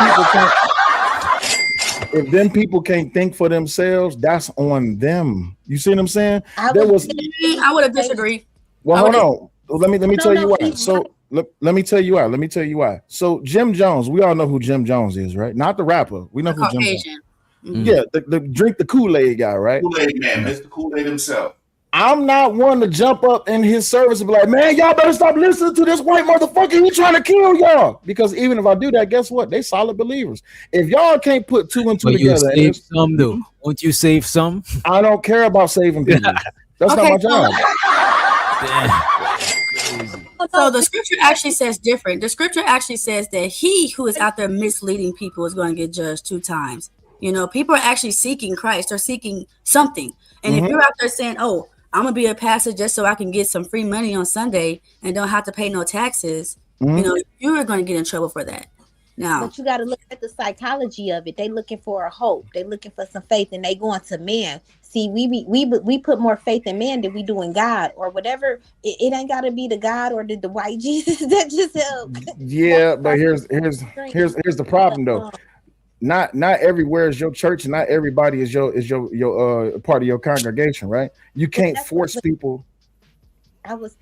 people can't think for themselves, that's on them. You see what I'm saying? I would have disagreed. Well, hold on. Let me tell you why. So let me tell you why. So Jim Jones, we all know who Jim Jones is, right? Not the rapper. We know who Jim Jones. Yeah, the drink the Kool-Aid guy, right? Kool-Aid man, Mr. Kool-Aid himself. I'm not one to jump up in his service and be like, man, y'all better stop listening to this white motherfucker. He trying to kill y'all. Because even if I do that, guess what? They solid believers. If y'all can't put two and two together, you save some though. Won't you save some? I don't care about saving people. That's not my job. So the scripture actually says different. The scripture actually says that he who is out there misleading people is going to get judged 2 times. You know, people are actually seeking Christ. They're seeking something. And if you're out there saying, oh, I'm going to be a pastor just so I can get some free money on Sunday and don't have to pay no taxes, you know, you're going to get in trouble for that. Now, but you got to look at the psychology of it. They looking for a hope. They looking for some faith, and they going to man. See, we put more faith in man than we do in God or whatever. It ain't got to be the God or the white Jesus that just helped. Yeah, but here's the problem though. Not everywhere is your church, and not everybody is your part of your congregation, right? You can't force people.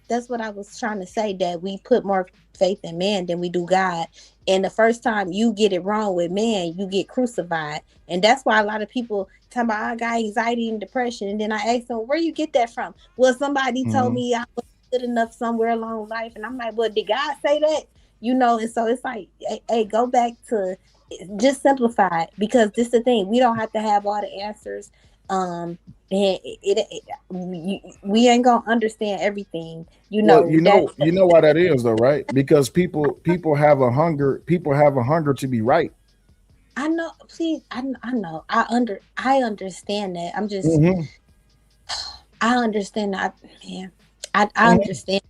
That's what I was trying to say, that we put more faith in man than we do God. And the first time you get it wrong with man, you get crucified. And that's why a lot of people talk about, I got anxiety and depression. And then I ask them, where you get that from? Well, somebody told me I wasn't good enough somewhere along life. And I'm like, well, did God say that? You know, and so it's like, hey, go back to just simplify it, because this is the thing. We don't have to have all the answers. And we ain't gonna understand everything. You know why that is though, right? Because people have a hunger to be right. I know. Please, I know. I understand that. I'm just. I understand that, man. I understand.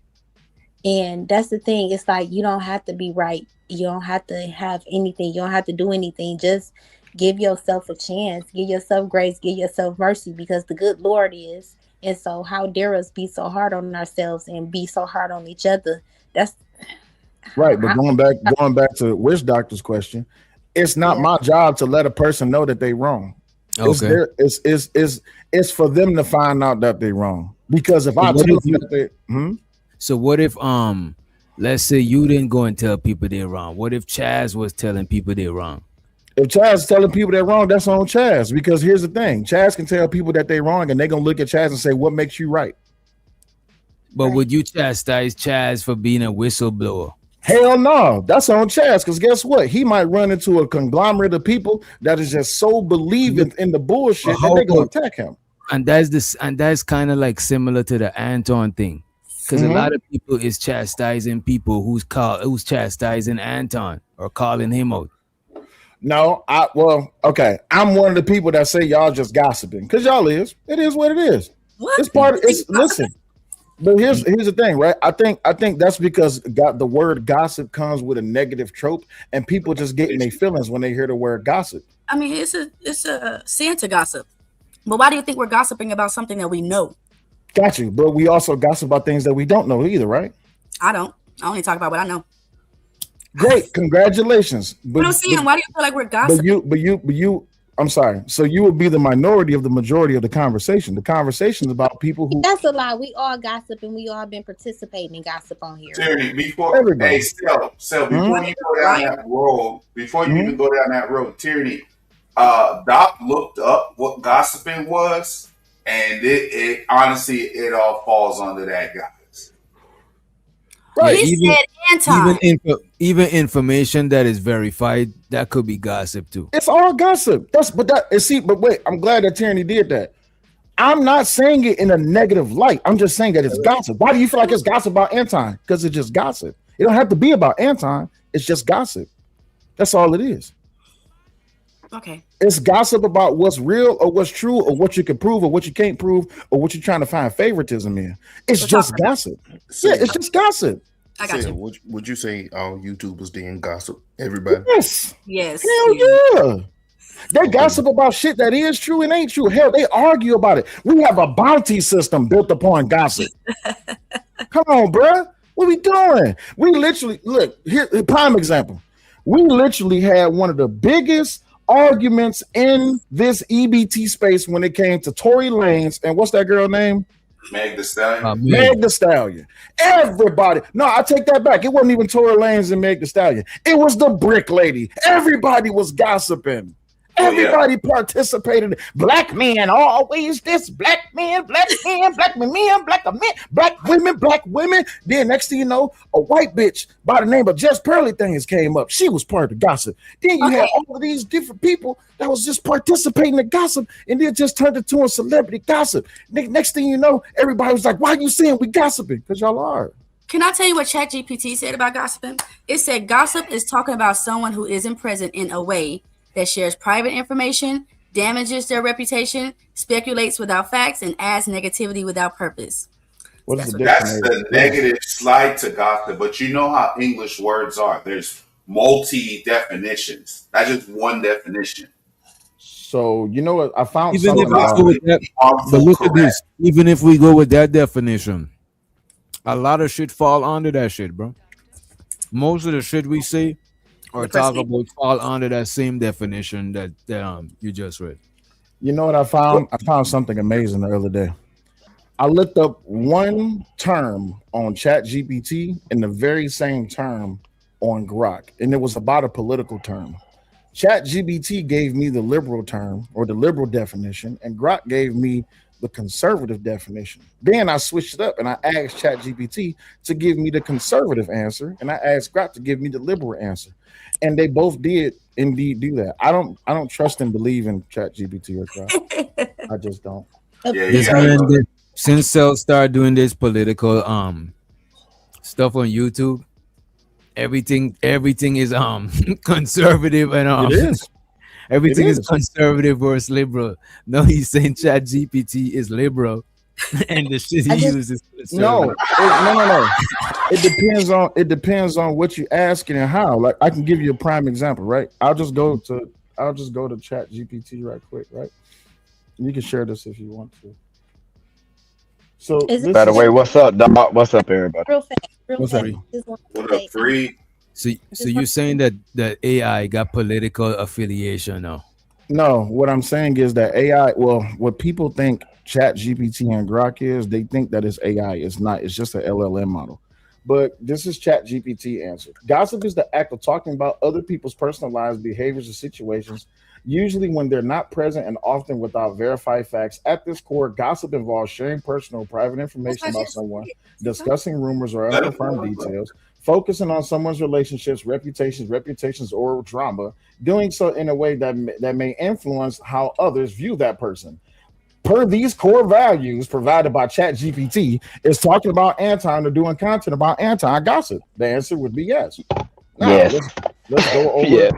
And that's the thing. It's like, you don't have to be right. You don't have to have anything. You don't have to do anything. Just give yourself a chance. Give yourself grace. Give yourself mercy, because the good Lord is. And so how dare us be so hard on ourselves and be so hard on each other? That's right. But going back to Witch Doctor's question, it's not my job to let a person know that they're wrong. Okay. It's for them to find out that they're wrong. Because if I tell them that they So what if let's say you didn't go and tell people they're wrong? What if Chaz was telling people they're wrong? If Chaz is telling people they're wrong, that's on Chaz. Because here's the thing. Chaz can tell people that they're wrong, and they're going to look at Chaz and say, what makes you right? But would you chastise Chaz for being a whistleblower? Hell no. That's on Chaz, because guess what? He might run into a conglomerate of people that is just so believing in the bullshit that they're going to attack him. And that's kind of like similar to the Anton thing. Because a lot of people is chastising people who's chastising Anton or calling him out. No, okay. I'm one of the people that say y'all just gossiping, because y'all is. It is what it is. What? Listen. But here's the thing, right? I think that's because the word gossip comes with a negative trope, and people just get in their feelings when they hear the word gossip. I mean, it's a Santa gossip. But why do you think we're gossiping about something that we know? Got you. But we also gossip about things that we don't know either, right? I don't. I only talk about what I know. Great, congratulations. But I'm saying, why do you feel like we're gossiping? But you. I'm sorry. So you would be the minority of the majority of the conversation. The conversation is about people who. That's a lie. We all gossip, and we all been participating in gossip on here. Before you go down that road, before you even go down that road, Tyranny, Doc looked up what gossiping was, and it honestly, it all falls under that, guys. Right. He said Anton. Even information that is verified, that could be gossip too. It's all gossip. But wait, I'm glad that Tyranny did that. I'm not saying it in a negative light. I'm just saying that it's gossip. Why do you feel like it's gossip about Anton? Because it's just gossip. It don't have to be about Anton. It's just gossip. That's all it is. Okay. It's gossip about what's real or what's true or what you can prove or what you can't prove or what you're trying to find favoritism in. It's just gossip. Yeah, it's just gossip. I got you. Would you say all YouTubers didn't gossip? Everybody? Yes. Hell yeah. They gossip about shit that is true and ain't true. Hell, they argue about it. We have a bounty system built upon gossip. Come on, bruh. What we doing? We literally, look, here, prime example. We literally had one of the biggest arguments in this EBT space when it came to Tory Lanez and what's that girl name? Meg Thee Stallion. Meg Thee Stallion. Everybody. No, I take that back. It wasn't even Tory Lanez and Meg Thee Stallion. It was the brick lady. Everybody was gossiping. Everybody participated. Black men always this. Black men, black men, black men, black men, black women. Then next thing you know, a white bitch by the name of Jess Pearly things came up. She was part of the gossip. Then you had all of these different people that was just participating in gossip, and then just turned into a celebrity gossip. Next thing you know, everybody was like, "Why are you saying we gossiping?" Because y'all are. Can I tell you what ChatGPT said about gossiping? It said gossip is talking about someone who isn't present in a way that shares private information, damages their reputation, speculates without facts, and adds negativity without purpose. That's the negative slide to gossip, but you know how English words are. There's multi-definitions. That's just one definition. So, you know what? I found even something. But look at this. Even if we go with that definition, a lot of shit fall under that shit, bro. Most of the shit we say or talk about fall under that same definition that you just read. You know what I found? I found something amazing the other day. I looked up one term on ChatGPT and the very same term on Grok, and it was about a political term. ChatGPT gave me the liberal term or the liberal definition, and Grok gave me the conservative definition. Then I switched it up and I asked ChatGPT to give me the conservative answer, and I asked Grok to give me the liberal answer. And they both did indeed do that. I don't trust and believe in ChatGPT or Grok. I just don't. This man did, since Cell started doing this political stuff on YouTube, everything is conservative and It is. everything It is is. conservative versus liberal. No, he's saying Chat GPT is liberal and the shit he uses is No, conservative. no. It depends on what you're asking and how. Like I can give you a prime example, right? I'll just go to Chat GPT right quick, right? You can share this if you want to. So By the way, what's up, Doc? What's up, everybody? Real fast, real What's fast. up? Just want What to up, say, Free? So you're saying that the AI got political affiliation now? No, what I'm saying is that AI, well, what people think Chat GPT and Grok is, they think that it's AI. It's not, it's just an LLM model. But this is Chat GPT answer. Gossip is the act of talking about other people's personal lives, behaviors, or situations, usually when they're not present and often without verified facts. At this core, gossip involves sharing personal, private information about someone, discussing rumors or unconfirmed details, focusing on someone's relationships, reputations, or drama, doing so in a way that may influence how others view that person. Per these core values provided by ChatGPT, is talking about Anton or doing content about Anton gossip. The answer would be yes. Now Yes. let's go over Yeah.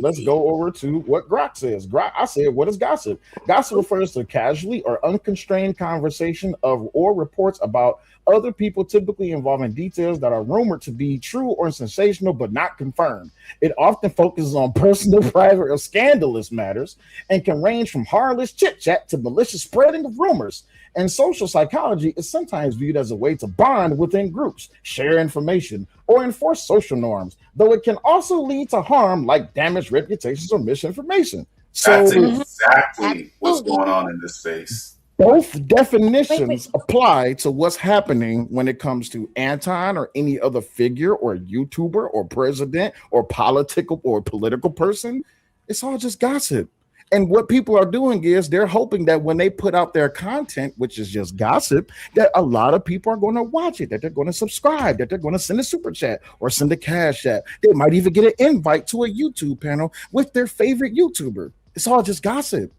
let's go over to what Grok says. Grok, I said, what is gossip? Gossip refers to casually or unconstrained conversation of or reports about other people, typically involving details that are rumored to be true or sensational but not confirmed. It often focuses on personal, private, or scandalous matters and can range from harmless chit chat to malicious spreading of rumors. And social psychology is sometimes viewed as a way to bond within groups, share information, or enforce social norms, though it can also lead to harm like damaged reputations or misinformation. So That's exactly what's going on in this space. both definitions apply to what's happening when it comes to Anton or any other figure or YouTuber or president or political person. It's all just gossip. And what people are doing is they're hoping that when they put out their content, which is just gossip, that a lot of people are going to watch it, that they're going to subscribe, that they're going to send a super chat or send a cash app. They might even get an invite to a YouTube panel with their favorite YouTuber. It's all just gossip.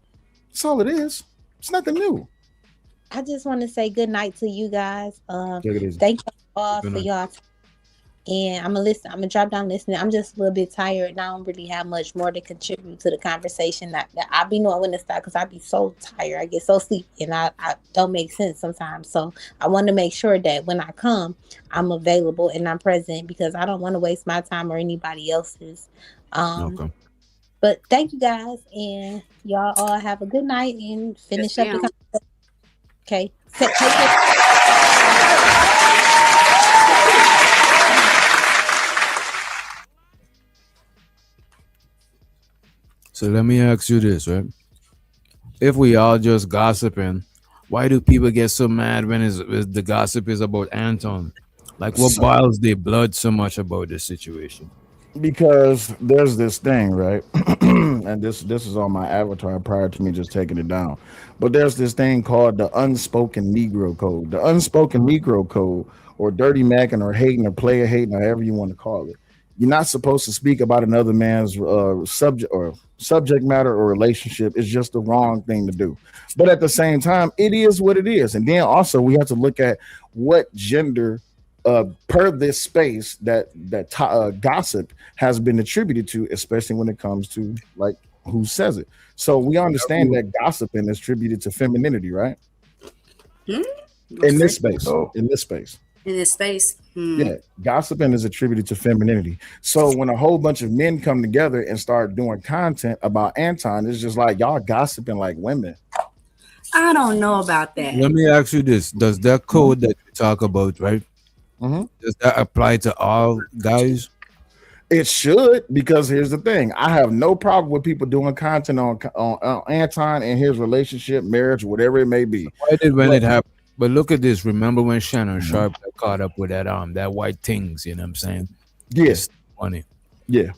That's all it is. It's nothing new. I just want to say good night to you guys. Take it easy. Thank you all Good for night. y'all time. And I'm gonna listen. I'm gonna drop down listening. I'm just a little bit tired, and I don't really have much more to contribute to the conversation. That I be knowing when to stop because I be so tired. I get so sleepy, and I don't make sense sometimes. So I want to make sure that when I come, I'm available and I'm present because I don't want to waste my time or anybody else's. Okay. But thank you guys, and y'all all have a good night and finish up the conversation. Okay. Take care. So let me ask you this, right? If we all just gossiping, why do people get so mad when the gossip is about Anton? Like, what boils their blood so much about this situation? Because there's this thing, right? And this is on my avatar prior to me just taking it down. But there's this thing called the unspoken Negro code. The unspoken Negro code, or dirty macking, or hating, or player hating, or however you want to call it. You're not supposed to speak about another man's subject matter or relationship. It's just the wrong thing to do. But at the same time, it is what it is. And then also we have to look at what gender per this space that gossip has been attributed to, especially when it comes to like who says it. So we understand that gossiping is attributed to femininity, right? In this space. In this space. In this space. Yeah, gossiping is attributed to femininity. So when a whole bunch of men come together and start doing content about Anton, it's just like y'all gossiping like women. I don't know about that. Let me ask you this: does that code that you talk about, right? Does that apply to all guys? It should, because here's the thing: I have no problem with people doing content on Anton and his relationship, marriage, whatever it may be. Why did when it happened? But look at this. Remember when Shannon Sharp got caught up with that white things? You know what I'm saying? Yes. Funny. Yeah.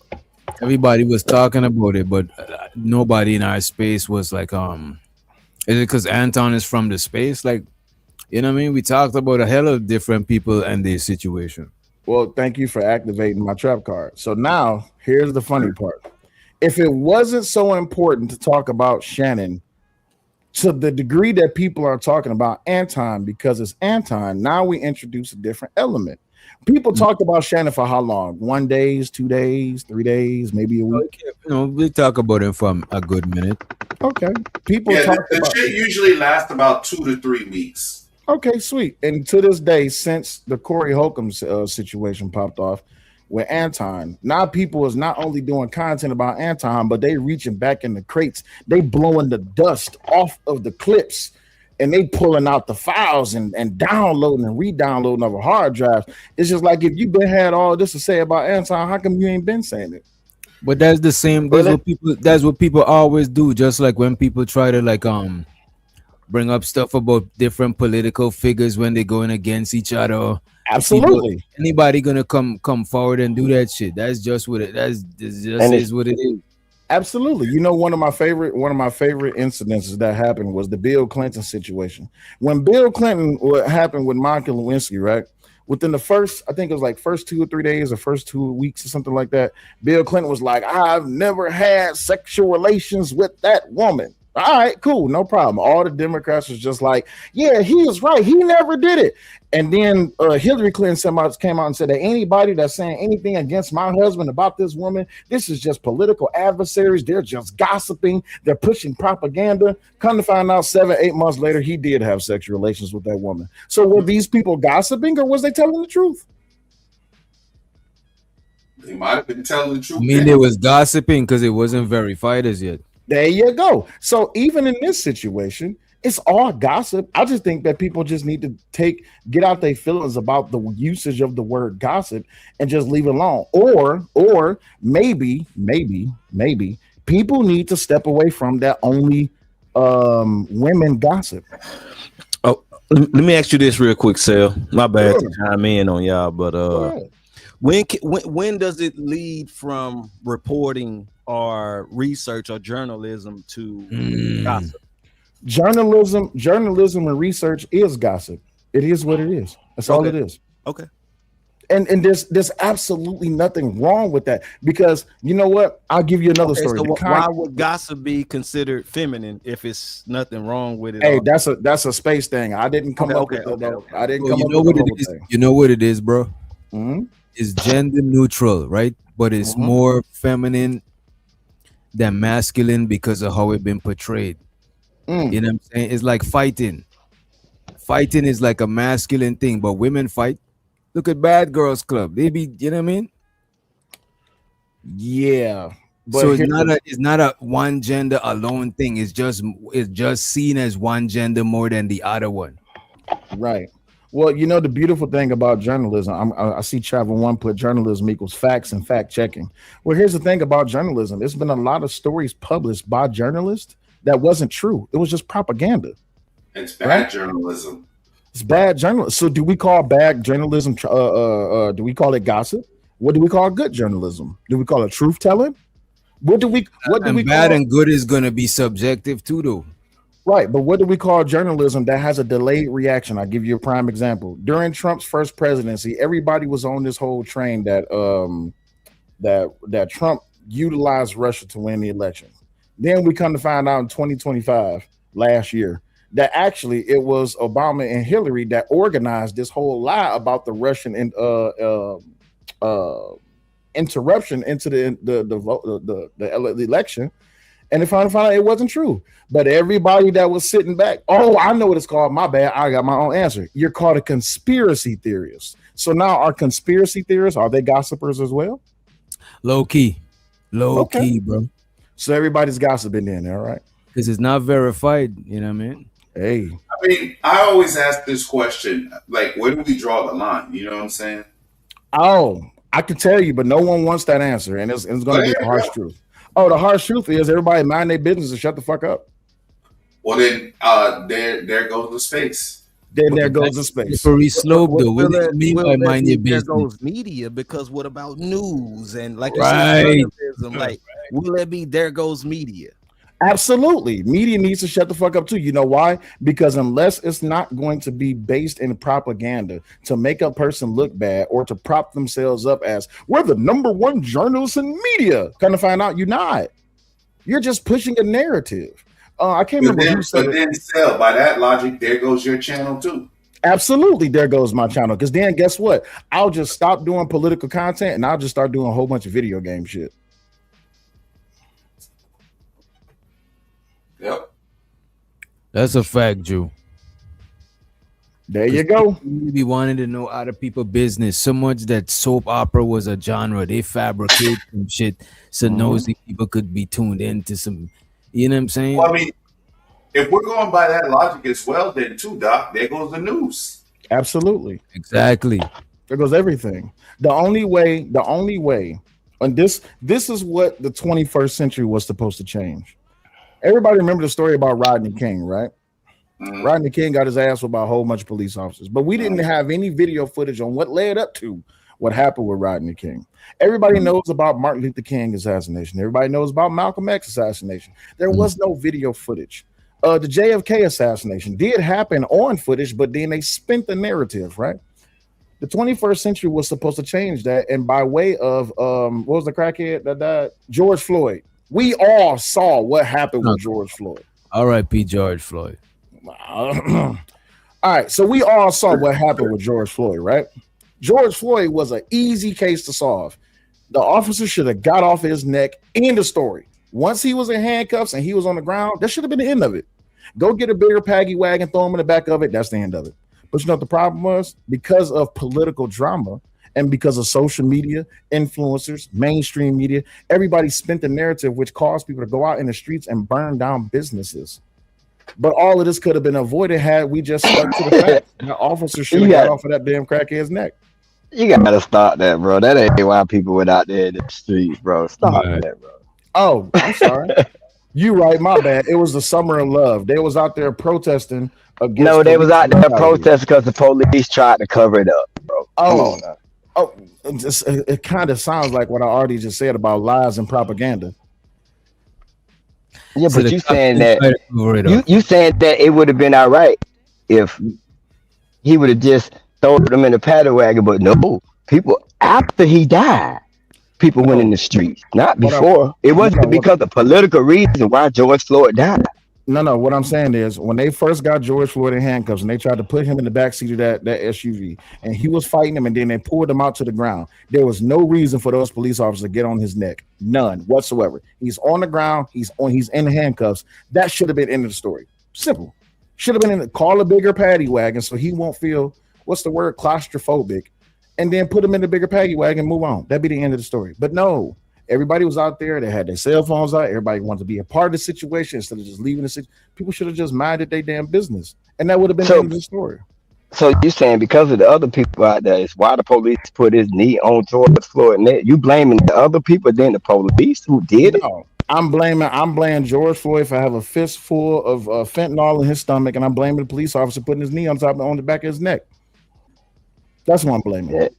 Everybody was talking about it, but nobody in our space was like, is it because Anton is from the space? Like, you know what I mean? We talked about a hell of different people and their situation. Well, thank you for activating my trap card. So now here's the funny part. If it wasn't so important to talk about Shannon to the degree that people are talking about Anton because it's Anton, now we introduce a different element. People talked about Shannon for how long? 1 day, 2 days, 3 days, maybe a week. No, we talk about him for a good minute. Okay. People Yeah, talk the about shit usually lasts about 2 to 3 weeks. Okay, sweet. And to this day, since the Corey Holcomb situation popped off with Anton, now people is not only doing content about Anton, but they reaching back in the crates. They blowing the dust off of the clips and they pulling out the files and downloading and re-downloading of a hard drive. It's just like if you've been had all this to say about Anton, how come you ain't been saying it? But that's the same. That's what people always do. Just like when people try to like bring up stuff about different political figures when they're going against each other. Absolutely. Anybody gonna come forward and do that shit? That's just what it. That's just is what it is. Absolutely. You know, one of my favorite incidences that happened was the Bill Clinton situation. When Bill Clinton, what happened with Monica Lewinsky, right? Within the first, I think it was like first 2 or 3 days or first 2 weeks or something like that, Bill Clinton was like, I've never had sexual relations with that woman. All right, cool, no problem. All the Democrats was just like, yeah, he is right. He never did it. And then Hillary Clinton came out and said that anybody that's saying anything against my husband about this woman, this is just political adversaries. They're just gossiping. They're pushing propaganda. Come to find out 7-8 months later, he did have sexual relations with that woman. So were these people gossiping or was they telling the truth? They might have been telling the truth. I mean, they was gossiping because it wasn't verified as yet. There you go. So even in this situation, it's all gossip. I just think that people just need to get out their feelings about the usage of the word gossip and just leave it alone. Or maybe people need to step away from that only women gossip. Oh, let me ask you this real quick, Sal. My bad to chime in on y'all, but when does it lead from reporting or research or journalism to gossip? Journalism and research is gossip. It is what it is. That's all it is. Okay. And there's absolutely nothing wrong with that because you know what? I'll give you another story. So why would gossip be considered feminine if it's nothing wrong with it? Hey, that's a space thing. I didn't come up with that. I didn't come up with it is. You know what it is, bro? Mm-hmm. It's gender neutral, right? But it's more feminine than masculine because of how it's been portrayed. You know what I'm saying? It's like fighting. Fighting is like a masculine thing, but women fight. Look at Bad Girls Club. They be, you know what I mean? Yeah. But so it's not a one gender alone thing. It's just seen as one gender more than the other one. Right. Well, you know, the beautiful thing about journalism, I see Travel One put journalism equals facts and fact checking. Well, here's the thing about journalism. There's been a lot of stories published by journalists that wasn't true. It was just propaganda. It's bad journalism. It's bad journalism. So do we call bad journalism, do we call it gossip? What do we call good journalism? Do we call it truth telling? What do we bad and good is going to be subjective too, though. Right, but what do we call journalism that has a delayed reaction? I'll give you a prime example. During Trump's first presidency, everybody was on this whole train that that Trump utilized Russia to win the election. Then we come to find out in 2025, last year, that actually it was Obama and Hillary that organized this whole lie about the Russian interruption into the election. And they finally found out it wasn't true. But everybody that was sitting back, oh, I know what it's called. My bad. I got my own answer. You're called a conspiracy theorist. So now are conspiracy theorists, are they gossipers as well? Low key, bro. So everybody's gossiping then, all right? Because it's not verified, you know what I mean? Hey. I mean, I always ask this question, like, where do we draw the line? You know what I'm saying? Oh, I can tell you, but no one wants that answer. And it's going to be the harsh truth. Oh, the harsh truth is everybody mind their business and shut the fuck up. Well, then there goes the space. Then there goes the space. Slippery slope, though. What do you mean by mind your There business? goes media, because what about news and like you Right. said, journalism? Like, will it be there goes media? Absolutely. Media needs to shut the fuck up too. You know why? Because unless it's not going to be based in propaganda to make a person look bad or to prop themselves up as we're the number one journalists in media, kind of find out you're not. You're just pushing a narrative. I can't remember who said But it. then, still, by that logic, there goes your channel too. Absolutely, there goes my channel. Because then guess what? I'll just stop doing political content and I'll just start doing a whole bunch of video game shit. Yep. That's a fact, Drew. There you go. We be wanting to know other people's business so much that soap opera was a genre. They fabricate some shit so nosy people could be tuned into some. You know what I'm saying? Well, I mean, if we're going by that logic as well, then too, Doc, there goes the news. Absolutely. Exactly. There goes everything. The only way, and this is what the 21st century was supposed to change. Everybody remember the story about Rodney King, right? Rodney King got his ass whipped by a whole bunch of police officers, but we didn't have any video footage on what led up to what happened with Rodney King. Everybody knows about Martin Luther King assassination. Everybody knows about Malcolm X assassination. There was no video footage. The JFK assassination did happen on footage, but then they spent the narrative, right? The 21st century was supposed to change that, and by way of what was the crackhead that died? George Floyd. We all saw what happened with George Floyd. R.I.P. George Floyd. All right, so we all saw what happened with George Floyd, right? George Floyd was an easy case to solve. The officer should have got off his neck. End of story. Once he was in handcuffs and he was on the ground, that should have been the end of it. Go get a bigger paddy wagon, throw him in the back of it. That's the end of it. But you know what the problem was? Because of political drama and because of social media, influencers, mainstream media, everybody spent the narrative, which caused people to go out in the streets and burn down businesses. But all of this could have been avoided had we just stuck to the fact. The officer should have got off of that damn crackhead's neck. You gotta stop that, bro. That ain't why people went out there in the streets, bro. Stop that, bro. Oh, I'm sorry. You right, my bad. It was the summer of love. They was out there protesting against. No, they was out there protesting because the police tried to cover it up, bro. It kind of sounds like what I already just said about lies and propaganda. Yeah, but you saying that you saying that it would have been all right if he would have just thrown them in the paddy wagon, but no, people after he died, people went in the streets, not before. It wasn't because of political reason why George Floyd died. No. What I'm saying is, when they first got George Floyd in handcuffs and they tried to put him in the backseat of that SUV, and he was fighting them, and then they pulled him out to the ground. There was no reason for those police officers to get on his neck, none whatsoever. He's on the ground. He's in handcuffs. That should have been end of the story. Simple. Should have been call a bigger paddy wagon so he won't feel claustrophobic, and then put him in the bigger paddy wagon and move on. That'd be the end of the story. But no. Everybody was out there. They had their cell phones out. Everybody wanted to be a part of the situation instead of just leaving the situation. People should have just minded their damn business, and that would have been the end of the story. So you saying because of the other people out there, it's why the police put his knee on George Floyd neck? You blaming the other people than the police who did it? No, I'm blaming George Floyd for having a fistful of fentanyl in his stomach, and I'm blaming the police officer putting his knee on the back of his neck. That's what I'm blaming.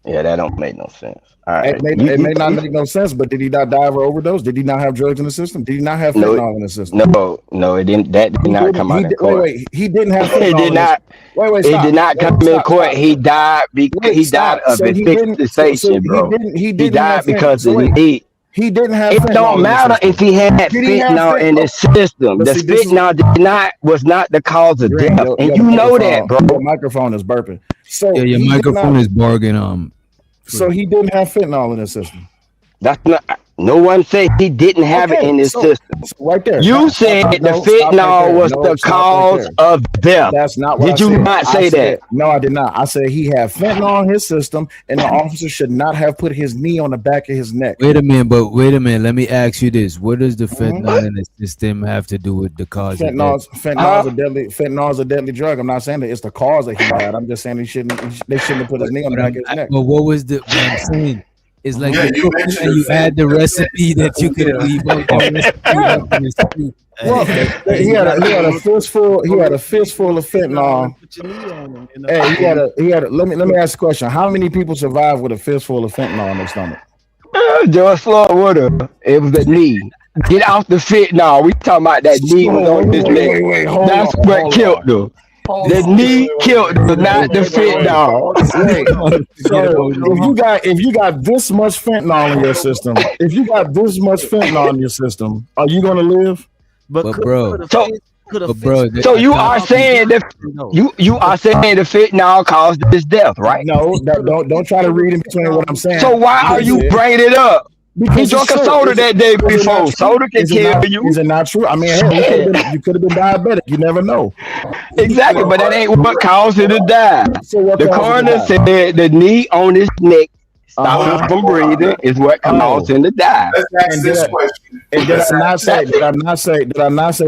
Yeah, that don't make no sense. All right. It may not make no sense, but did he not die of an overdose? Did he not have drugs in the system? Did he not have fentanyl in the system? No, it didn't. That did not come out in court. Wait, he didn't have fentanyl. It did not. Wait, it did not come in court. He died because he died of asphyxiation, bro. He died because he didn't have. It don't matter if he had fentanyl in his system. The fentanyl was not the cause of death, and you know that, bro. Your microphone is burping. So yeah, your microphone is barging. So he didn't have fentanyl in his system. That's not. No one said he didn't have it in his system. So right there. You said the fentanyl was the cause of death. That's not what did you not say that? No, I did not. I said he had fentanyl in his system, and the officer should not have put his knee on the back of his neck. Wait a minute. Let me ask you this: what does the fentanyl in the system have to do with the cause of death? Fentanyl is a deadly drug. I'm not saying that it's the cause that he died. I'm just saying they shouldn't have put his knee on the back of his neck. But what was what I'm saying? It's like Yeah, you you cook mentioned and you the add the fentanyl. recipe that you could leave out the recipe up in the street. Well, he had a fistful. He had a fistful of fentanyl. Hey, he had. Let me ask a question. How many people survive with a fistful of fentanyl in their stomach? George Floyd would have. It was the knee. Get off the fentanyl. We talking about that knee was on his neck. That's what killed him. The knee killed him, not the fentanyl. So if you got this much fentanyl in your system, are you gonna live? But bro, So you are saying that you are saying the fentanyl caused his death, right? No, don't try to read in between what I'm saying. So why are you bringing it up? He drunk a soda that day before. Soda can kill you. Is it not true? I mean, hell, you could have been diabetic. You never know. Exactly, but that ain't what caused him to die. The coroner said the knee on his neck stopped him from breathing is what caused him to die. Let's ask this question. And did I not say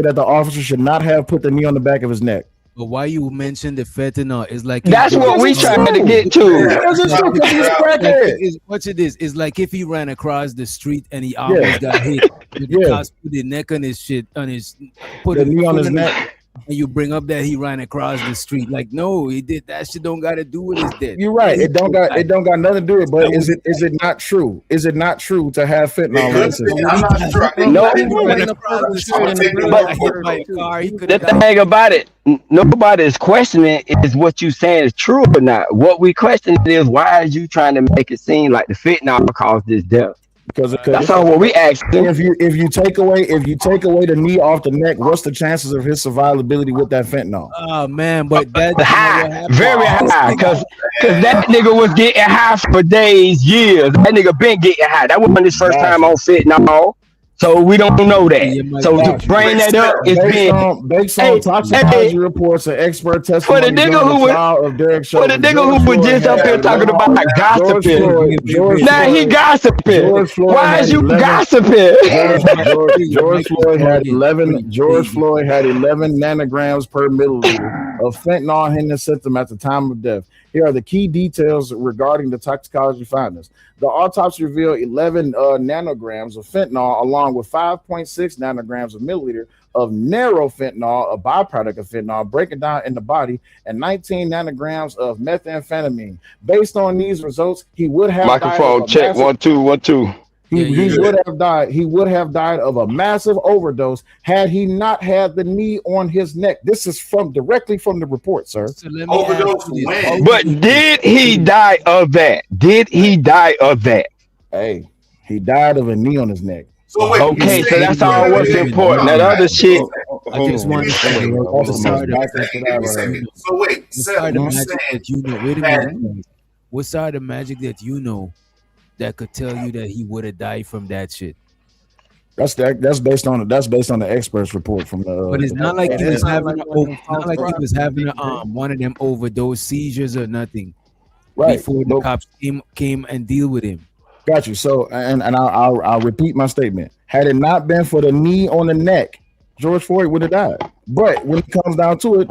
that the officer should not have put the knee on the back of his neck? But why you mentioned the fentanyl? It's like that's what we trying to get to. What it is? It's like if he ran across the street and he almost got hit. The cops put the neck on his shit put the knee on his neck. And you bring up that he ran across the street. Like, no, he did that shit. Don't got to do with his death. You're right. It don't got nothing to do with it. But is it not true? Is it not true to have fentanyl in the system? I'm not sure. The thing about it, nobody is questioning is what you saying is true or not. What we question is why are you trying to make it seem like the fentanyl caused this death? Because that's all what we asked. If you take away the knee off the neck, what's the chances of his survivability with that fentanyl? Oh man, but that's high, very high, because that nigga was getting high for days, years. That nigga been getting high. That wasn't his first time on fentanyl. So we don't know that. So to bring that up is based on toxicology reports and expert testimony. For the nigga who was just up here talking about gossiping. Now he gossiping. Why is you gossiping? George Floyd had 11 nanograms per milliliter of fentanyl in his system at the time of death. Here are the key details regarding the toxicology findings. The autopsy revealed 11 nanograms of fentanyl, along with 5.6 nanograms of milliliter of narrow fentanyl, a byproduct of fentanyl, breaking down in the body, and 19 nanograms of methamphetamine. Based on these results, he would have microphone check 1 2 1 2. He would have died. He would have died of a massive overdose had he not had the knee on his neck. This is directly from the report, sir. So overdose when? But did he die of that? Hey, he died of a knee on his neck. So wait, so that's all what's important. That other shit. I just want to say, so wait, Seth, you saying what side of magic that you know that could tell you that he would have died from that shit? That's based on the experts report from the. But it's not like he was having one of them overdose seizures or nothing. Right. Before the cops came and deal with him. Got you. So and I'll repeat my statement. Had it not been for the knee on the neck, George Floyd would have died. But when it comes down to it,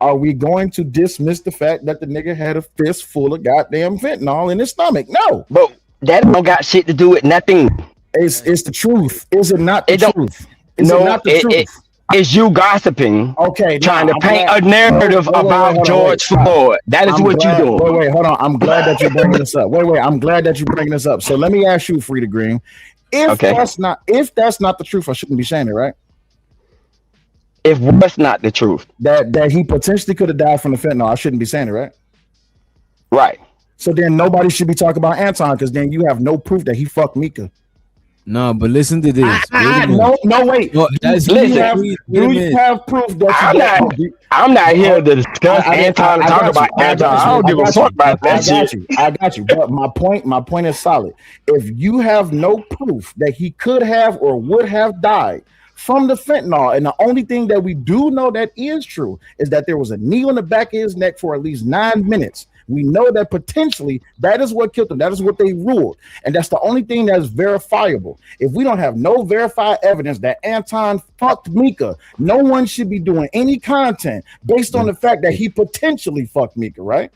are we going to dismiss the fact that the nigga had a fist full of goddamn fentanyl in his stomach? No. But that don't got shit to do with nothing. It's the truth. Is it not the truth? Is it not the truth? Is you gossiping? Okay, trying to paint a narrative about George Floyd. That is what you do. Wait, hold on. I'm glad that you're bringing this up. I'm glad that you're bringing this up. So let me ask you, Frida Green, if that's not the truth, I shouldn't be saying it, right? If what's not the truth? That he potentially could have died from the fentanyl, I shouldn't be saying it, right? Right. So then nobody should be talking about Anton because then you have no proof that he fucked Mika. No, but listen to this. Wait. No, do you have proof that I'm not here to discuss Anton and talk about Anton. I don't give a fuck about that shit. I got you. But my point is solid. If you have no proof that he could have or would have died from the fentanyl, and the only thing that we do know that is true is that there was a knee on the back of his neck for at least 9 minutes. We know that potentially that is what killed him. That is what they ruled. And that's the only thing that's verifiable. If we don't have no verified evidence that Anton fucked Mika, no one should be doing any content based on the fact that he potentially fucked Mika, right?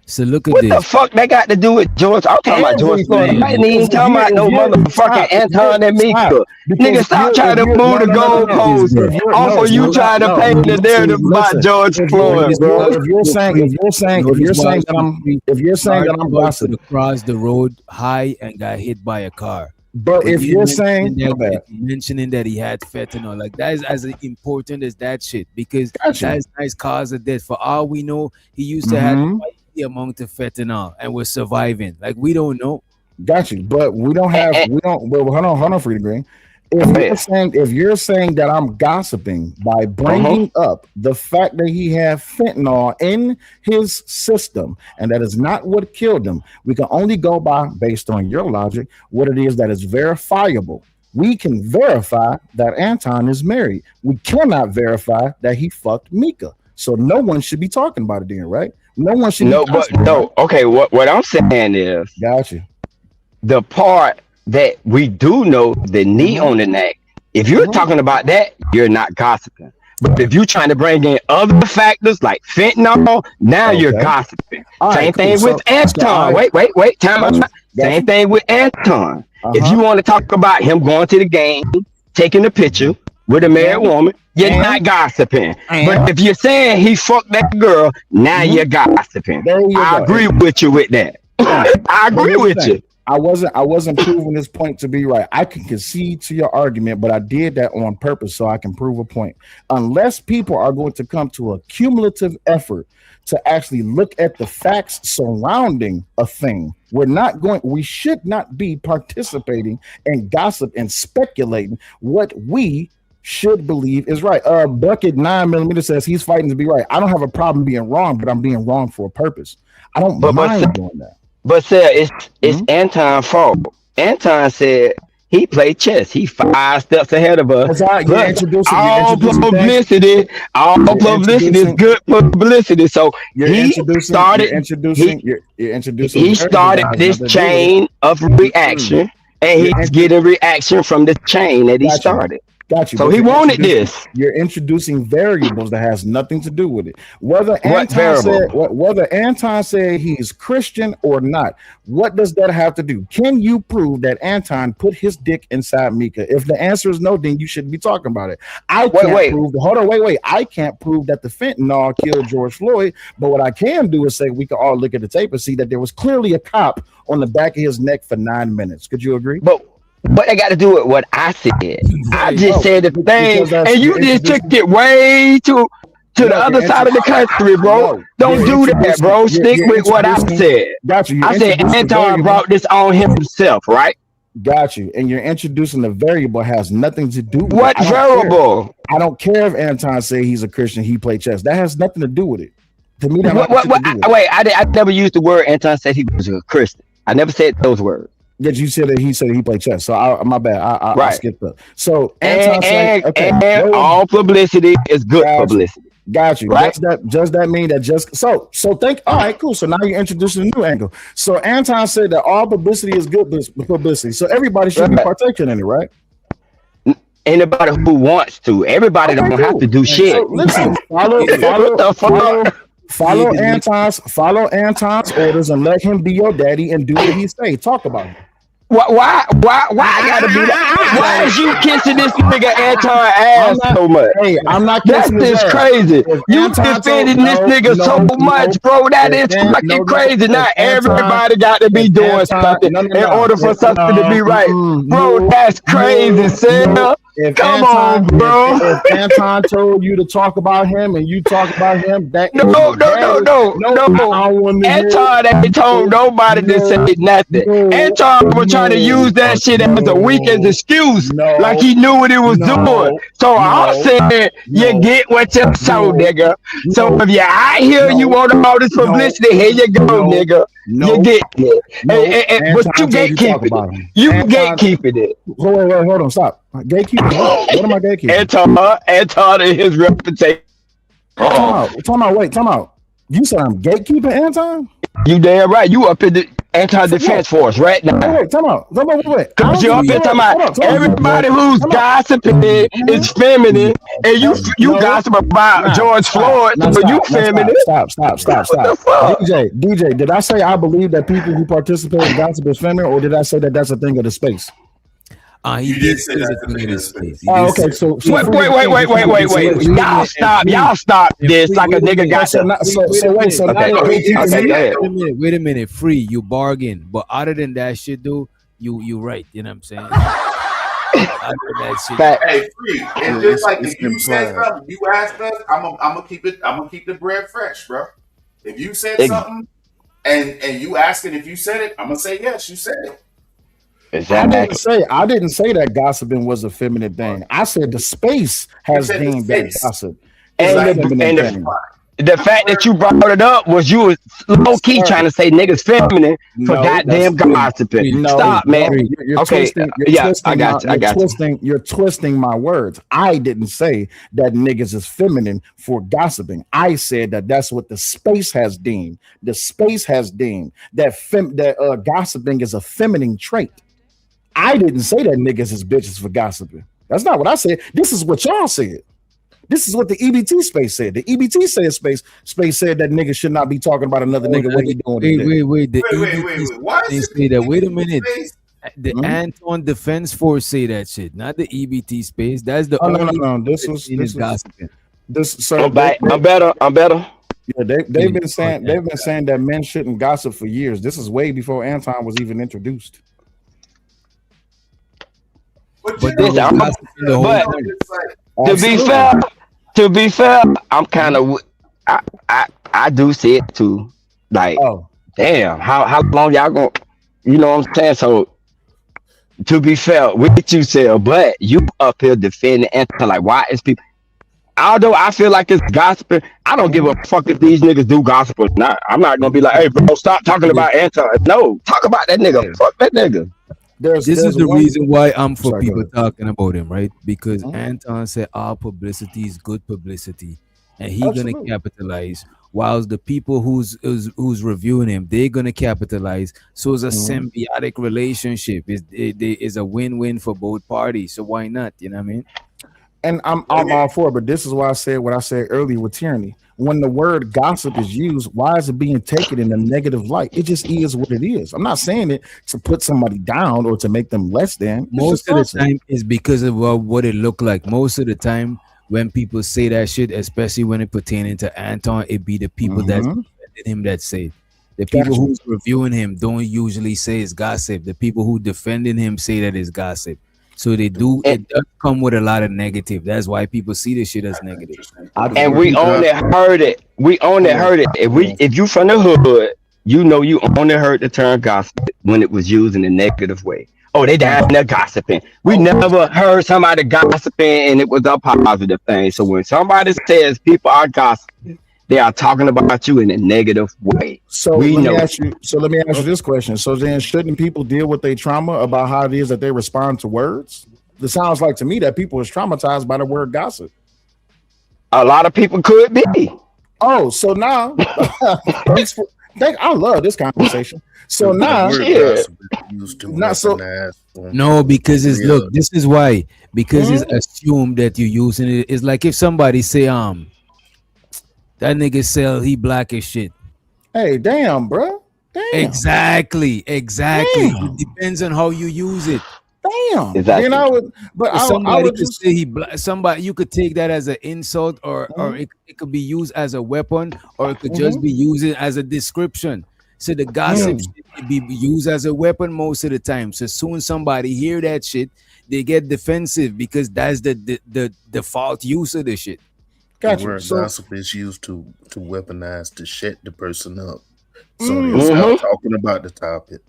So look at What this. the fuck that got to do with George? I'm talking about George Floyd. I ain't even talking about no motherfucking Anton and Mika. Nigga, stop trying to move the goalposts off of you trying to paint the narrative about George Floyd, bro. If you're saying that I'm gossiping across the road high and got hit by a car. But if you're saying mentioning that he had fentanyl, like that is as important as that shit, because that is nice cause of death. For all we know, he used to have the amount of fentanyl and was surviving. Like we don't know. Got you, but we don't. Well, hold on, Free Green. If you're saying that I'm gossiping by bringing up the fact that he had fentanyl in his system and that is not what killed him, we can only go by, based on your logic, what it is that is verifiable. We can verify that Anton is married. We cannot verify that he fucked Mika. So no one should be talking about it then, right? No one should. Okay. What I'm saying is, got you. The part that we do know, the knee on the neck. If you're talking about that, you're not gossiping. But if you're trying to bring in other factors like fentanyl, now you're gossiping. Same thing with Anton. Wait. Time out. Same thing with Anton. If you want to talk about him going to the game, taking a picture with a married woman, you're not gossiping. But if you're saying he fucked that girl, now you're gossiping. I agree with you with that. I agree with you. I wasn't proving this point to be right. I can concede to your argument, but I did that on purpose so I can prove a point. Unless people are going to come to a cumulative effort to actually look at the facts surrounding a thing, we should not be participating in gossip and speculating what we should believe is right. Bucket 9mm says he's fighting to be right. I don't have a problem being wrong, but I'm being wrong for a purpose. I don't mind doing that. But Sarah, it's Anton's fault. Anton said he played chess. He 5 steps ahead of us. All publicity is good publicity. So he started this chain of reaction, and he's getting reaction from the chain that he started. Got you. So he wanted this. You're introducing variables that has nothing to do with it. Whether Anton said he's Christian or not, what does that have to do? Can you prove that Anton put his dick inside Mika? If the answer is no, then you shouldn't be talking about it. I can't prove that the fentanyl killed George Floyd, but what I can do is say we can all look at the tape and see that there was clearly a cop on the back of his neck for 9 minutes. Could you agree? But they got to do with what I said. I just said the thing, and you just took it way to the other side of the country, bro. Don't do that, bro. Stick with what I said. Got you. I said Anton brought this on himself, right? Got you. And you're introducing the variable has nothing to do with what variable? I don't care if Anton say he's a Christian, he played chess. That has nothing to do with it. To me, I never used the word Anton said he was a Christian. I never said those words. That you said that he said he played chess. So my bad. I skipped up. So and all publicity is good publicity. Got you. Right? Does that mean that all right, cool. So now you're introducing a new angle. So Anton said that all publicity is good publicity. So everybody should be partaking in it, right? Anybody who wants to. Everybody don't have to do shit. So listen, follow Anton's orders and let him be your daddy and do what he say. Talk about him. Why I gotta be that? Why is you kissing this nigga Anton ass so much? Hey, I'm not kissing his ass. That's crazy. You defending this nigga so much, bro. That is fucking crazy. Now everybody got to be doing something in order for something to be right. Bro, that's crazy, Sarah. Come on, bro. If Anton told you to talk about him and you talk about him, that no. Anton ain't told nobody to say nothing. Anton was trying to use that shit as a weekend excuse, like he knew what he was doing. So I'm saying you get what you saw, nigga. So if you're out here, you want all this publicity, here you go, nigga. You get it. But you gatekeeping it. You gatekeeping it. Wait, hold on, stop. Gatekeeping. What am I gatekeeping? Anton and his reputation. Time out. You said I'm gatekeeping Anton? You damn right. You up in the anti-defense force right now. Wait, come on. Because you're up here talking about everybody who's gossiping is feminine, and you gossip about George Floyd, so you feminine. Stop. DJ, did I say I believe that people who participate in gossip is feminine, or did I say that that's a thing of the space? He did say that in his space. Oh, okay. So wait. Y'all stop this like a nigga got to. Wait a minute. Free, you bargain. But other than that shit, though, you right. You know what I'm saying? Other than that shit. Hey, Free. It's just like if you said something, you asked us, I'm gonna keep the bread fresh, bro. If you said something and you asking if you said it, I'm gonna say yes, you said it. Exactly. I didn't say that gossiping was a feminine thing. I said the space has deemed that gossip. And the fact that you brought it up was you was low key trying to say niggas feminine for goddamn gossiping. Stop, man. I got you. You're twisting my words. I didn't say that niggas is feminine for gossiping. I said that that's what the space has deemed. The space has deemed that gossiping is a feminine trait. I didn't say that niggas is bitches for gossiping. That's not what I said. This is what y'all said. This is what the EBT space said. The EBT said space said that niggas should not be talking about another nigga. What he doing? Wait. Why is say that? Wait a minute. The Anton Defense Force say that shit, not the EBT space. That's the no. This was gossiping. I'm better. Yeah, they've been saying that men shouldn't gossip for years. This is way before Anton was even introduced. To be fair, I'm kind of I do see it too. Like, damn, how long y'all gonna, you know what I'm saying? So to be fair with you, Sal, but you up here defending Anton, like, why is people? Although I feel like it's gossiping, I don't give a fuck if these niggas do gossip or not. I'm not gonna be like, hey bro, stop talking about Anton. No, talk about that nigga. Fuck that nigga. This is the reason why I'm for people talking about him, right? Because Anton said all publicity is good publicity, and he's gonna capitalize. Whilst the people who's reviewing him, they're gonna capitalize. So it's a symbiotic relationship. It's a win-win for both parties. So why not? You know what I mean? And I'm all for it, but this is why I said what I said earlier with tyranny. When the word gossip is used, why is it being taken in a negative light? It just is what it is. I'm not saying it to put somebody down or to make them less than. Most of the time is because of what it looked like. Most of the time when people say that shit, especially when it pertaining to Anton, it be the people that defended him that say it. The people who's reviewing him don't usually say it's gossip. The people who defending him say that it's gossip. So they do. It does come with a lot of negative. That's why people see this shit as negative. And we only heard it. If you from the hood, you know you only heard the term gossip when it was used in a negative way. Oh, they down there gossiping. We never heard somebody gossiping and it was a positive thing. So when somebody says people are gossiping, they are talking about you in a negative way. So let me ask you this question. So then shouldn't people deal with their trauma about how it is that they respond to words? It sounds like to me that people is traumatized by the word gossip. A lot of people could be. Oh, so now I love this conversation. So now no, because it's look, this is why, because it's assumed that you're using it. It's like if somebody say that nigga Sell, he black as shit. Hey, damn, bro. Damn. Exactly. Damn. It depends on how you use it. Damn. Exactly. You know, but somebody could say he black. Somebody, you could take that as an insult, or it could be used as a weapon, or it could just be used as a description. So the gossip should be used as a weapon most of the time. So soon somebody hear that shit, they get defensive because that's the default use of the shit. The word gossip is used to weaponize to shut the person up, so they stop talking about the topic,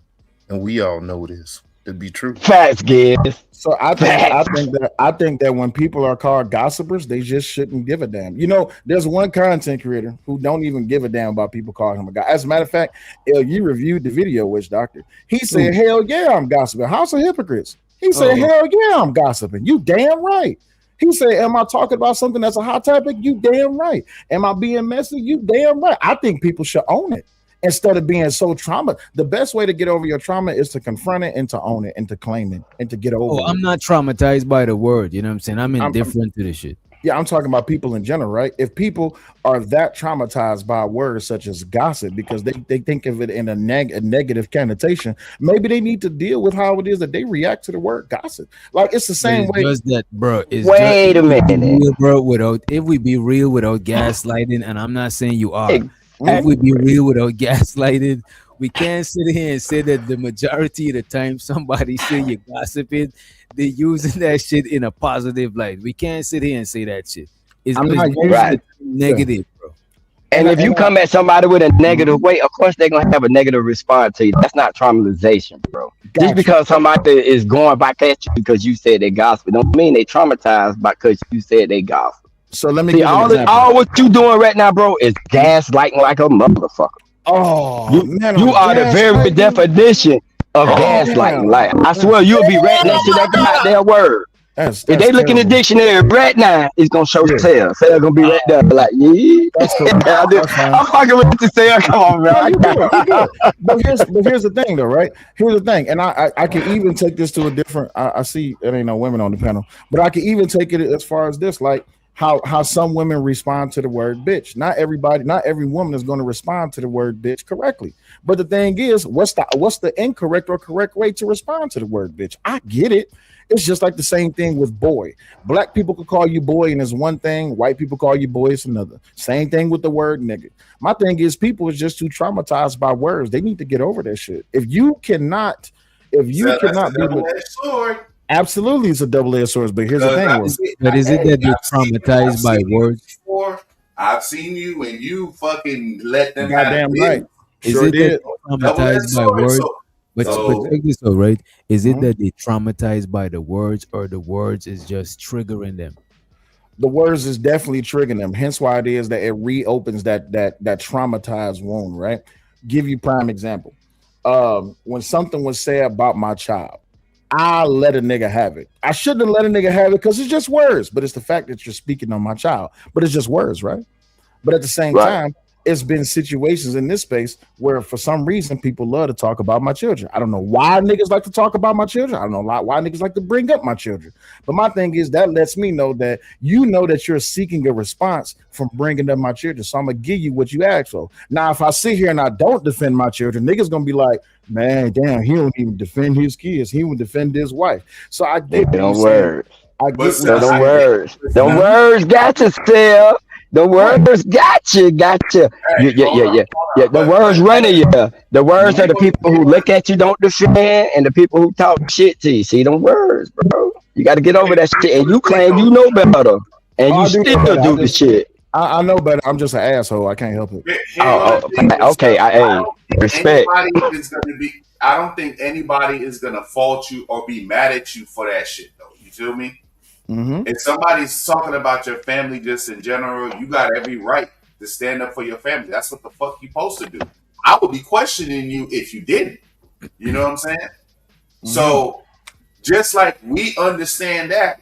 and we all know this to be true. Facts, Gibbs. So I think that when people are called gossipers, they just shouldn't give a damn. You know, there's one content creator who don't even give a damn about people calling him a guy. As a matter of fact, you reviewed the video, Witch Doctor. He said, "Hell yeah, I'm gossiping." House of Hypocrites. He said, "Hell yeah, I'm gossiping." You damn right. He said, am I talking about something that's a hot topic? You damn right. Am I being messy? You damn right. I think people should own it. instead of being so trauma. The best way to get over your trauma is to confront it and to own it and to claim it and to get over it. I'm not traumatized by the word. You know what I'm saying? I'm indifferent to this shit. Yeah, I'm talking about people in general, right? If people are that traumatized by words such as gossip because they think of it in a negative connotation, maybe they need to deal with how it is that they react to the word gossip. Like it's the same way. Just that, bro. Wait a minute, bro. If we be real without gaslighting, and I'm not saying you are, if we be real without gaslighting, we can't sit here and say that the majority of the time somebody say you're gossiping, they're using that shit in a positive light. We can't sit here and say that shit. It's right. Negative, bro. And if you come at somebody with a negative way, of course they're gonna have a negative response to you. That's not traumatization, bro. Just because somebody is going back at you because you said they gossip, don't mean they traumatized because you said they gossip. So let me see give all what you doing right now, bro, is gaslighting like a motherfucker. Oh, you are the very definition of gaslighting. Like I swear, you'll be right next to that goddamn word. If they look in the dictionary right now, it's gonna show Sarah. Sarah gonna be right there, like I'm fucking with the Sarah. Come on, man. But here's the thing, though, right? Here's the thing, and I can even take this to a different. I see there ain't no women on the panel, but I can even take it as far as this, like. How some women respond to the word bitch. Not every woman is going to respond to the word bitch correctly. But the thing is, what's the incorrect or correct way to respond to the word bitch? I get it. It's just like the same thing with boy. Black people could call you boy and it's one thing. White people call you boy, it's another. Same thing with the word nigga. My thing is people is just too traumatized by words. They need to get over that shit. If you cannot be sword. Absolutely, it's a double-edged sword. But here's the thing: but is it that you're traumatized by words? I've seen you and you fucking let them. Goddamn right. Is it that you're traumatized by words? But check this out, right? Is it that they're traumatized by the words, or the words is just triggering them? The words is definitely triggering them. Hence why it is that it reopens that traumatized wound. Right? Give you prime example. When something was said about my child. I let a nigga have it. I shouldn't have let a nigga have it because it's just words, but it's the fact that you're speaking on my child. But it's just words, right? But at the same time, it's been situations in this space where for some reason people love to talk about my children. I don't know why niggas like to talk about my children. I don't know why niggas like to bring up my children. But my thing is that lets me know that you know that you're seeking a response from bringing up my children. So I'm going to give you what you asked for. Now, if I sit here and I don't defend my children, niggas going to be like, man, damn, he don't even defend his kids. He would defend his wife. So I get them words. Them words got to sell. The words gotcha. Yeah. The words running you. The words are the people who look at you, don't defend, and the people who talk shit to you. See them words, bro. You got to get over that shit. And you claim you know better, and you still do the shit. I know better. I'm just an asshole. I can't help it. Okay. Respect. I don't think anybody is gonna fault you or be mad at you for that shit, though. You feel me? Mm-hmm. If somebody's talking about your family just in general, you got every right to stand up for your family. That's what the fuck you supposed to do. I would be questioning you if you didn't. You know what I'm saying? Mm-hmm. So just like we understand that,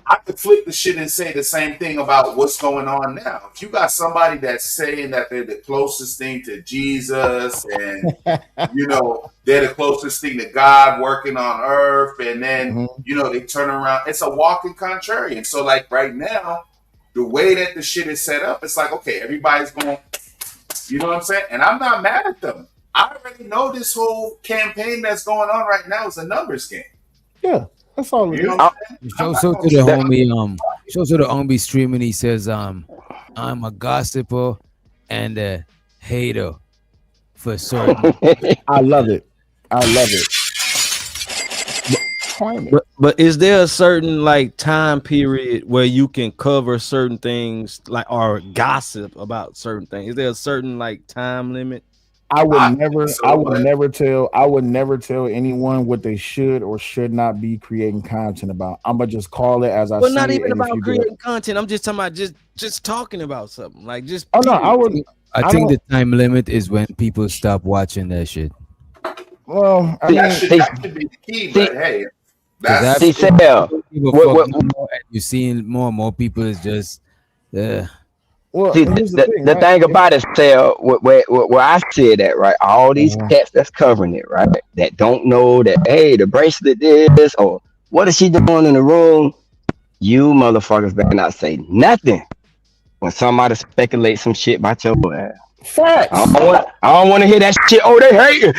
I could flip the shit and say the same thing about what's going on now. If you got somebody that's saying that they're the closest thing to Jesus and, you know, they're the closest thing to God working on earth, and then, you know, they turn around. It's a walking contrarian. So, like, right now, the way that the shit is set up, it's like, okay, everybody's going, you know what I'm saying? And I'm not mad at them. I already know this whole campaign that's going on right now is a numbers game. Yeah. That's all it is. So to the homie streaming, he says, I'm a gossiper and a hater for certain. I love it. But is there a certain like time period where you can cover certain things like or gossip about certain things? Is there a certain like time limit? I would never tell anyone what they should or should not be creating content about. I'm gonna just call it as I see it. Well, not even about creating content. I'm just talking about just talking about something. Like just I think the time limit is when people stop watching that shit. Well, I mean, that should be the key, but hey, that's you're seeing more and more people is just Well, See, here's the thing, right? thing about it, Sal, where I said that, right? All these cats that's covering it, right? That don't know that, hey, the bracelet is, or what is she doing in the room? You motherfuckers better not say nothing when somebody speculates some shit about your ass. Facts. I don't want to hear that shit. Oh, they hate it.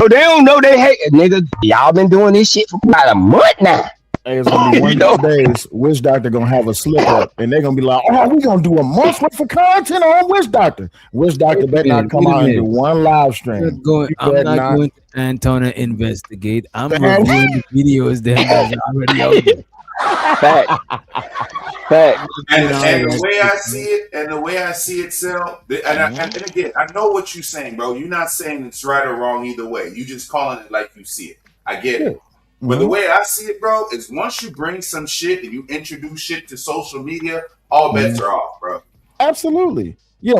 They don't know they hate it. Nigga, y'all been doing this shit for about a month now. Hey, it's gonna be one of those days. Witch Doctor gonna have a slip up, and they're gonna be like, "Oh, we gonna do a month worth of content on Witch Doctor." Witch Doctor better not come out and do one live stream. I'm not going to Anton and investigate. I'm reviewing the videos that already out there. Fact. And the way I see it, Sal, and again, I know what you're saying, bro. You're not saying it's right or wrong either way. You just calling it like you see it. I get it. But the way I see it, bro, is once you bring some shit and you introduce shit to social media, all bets are off, bro. Absolutely. Yeah,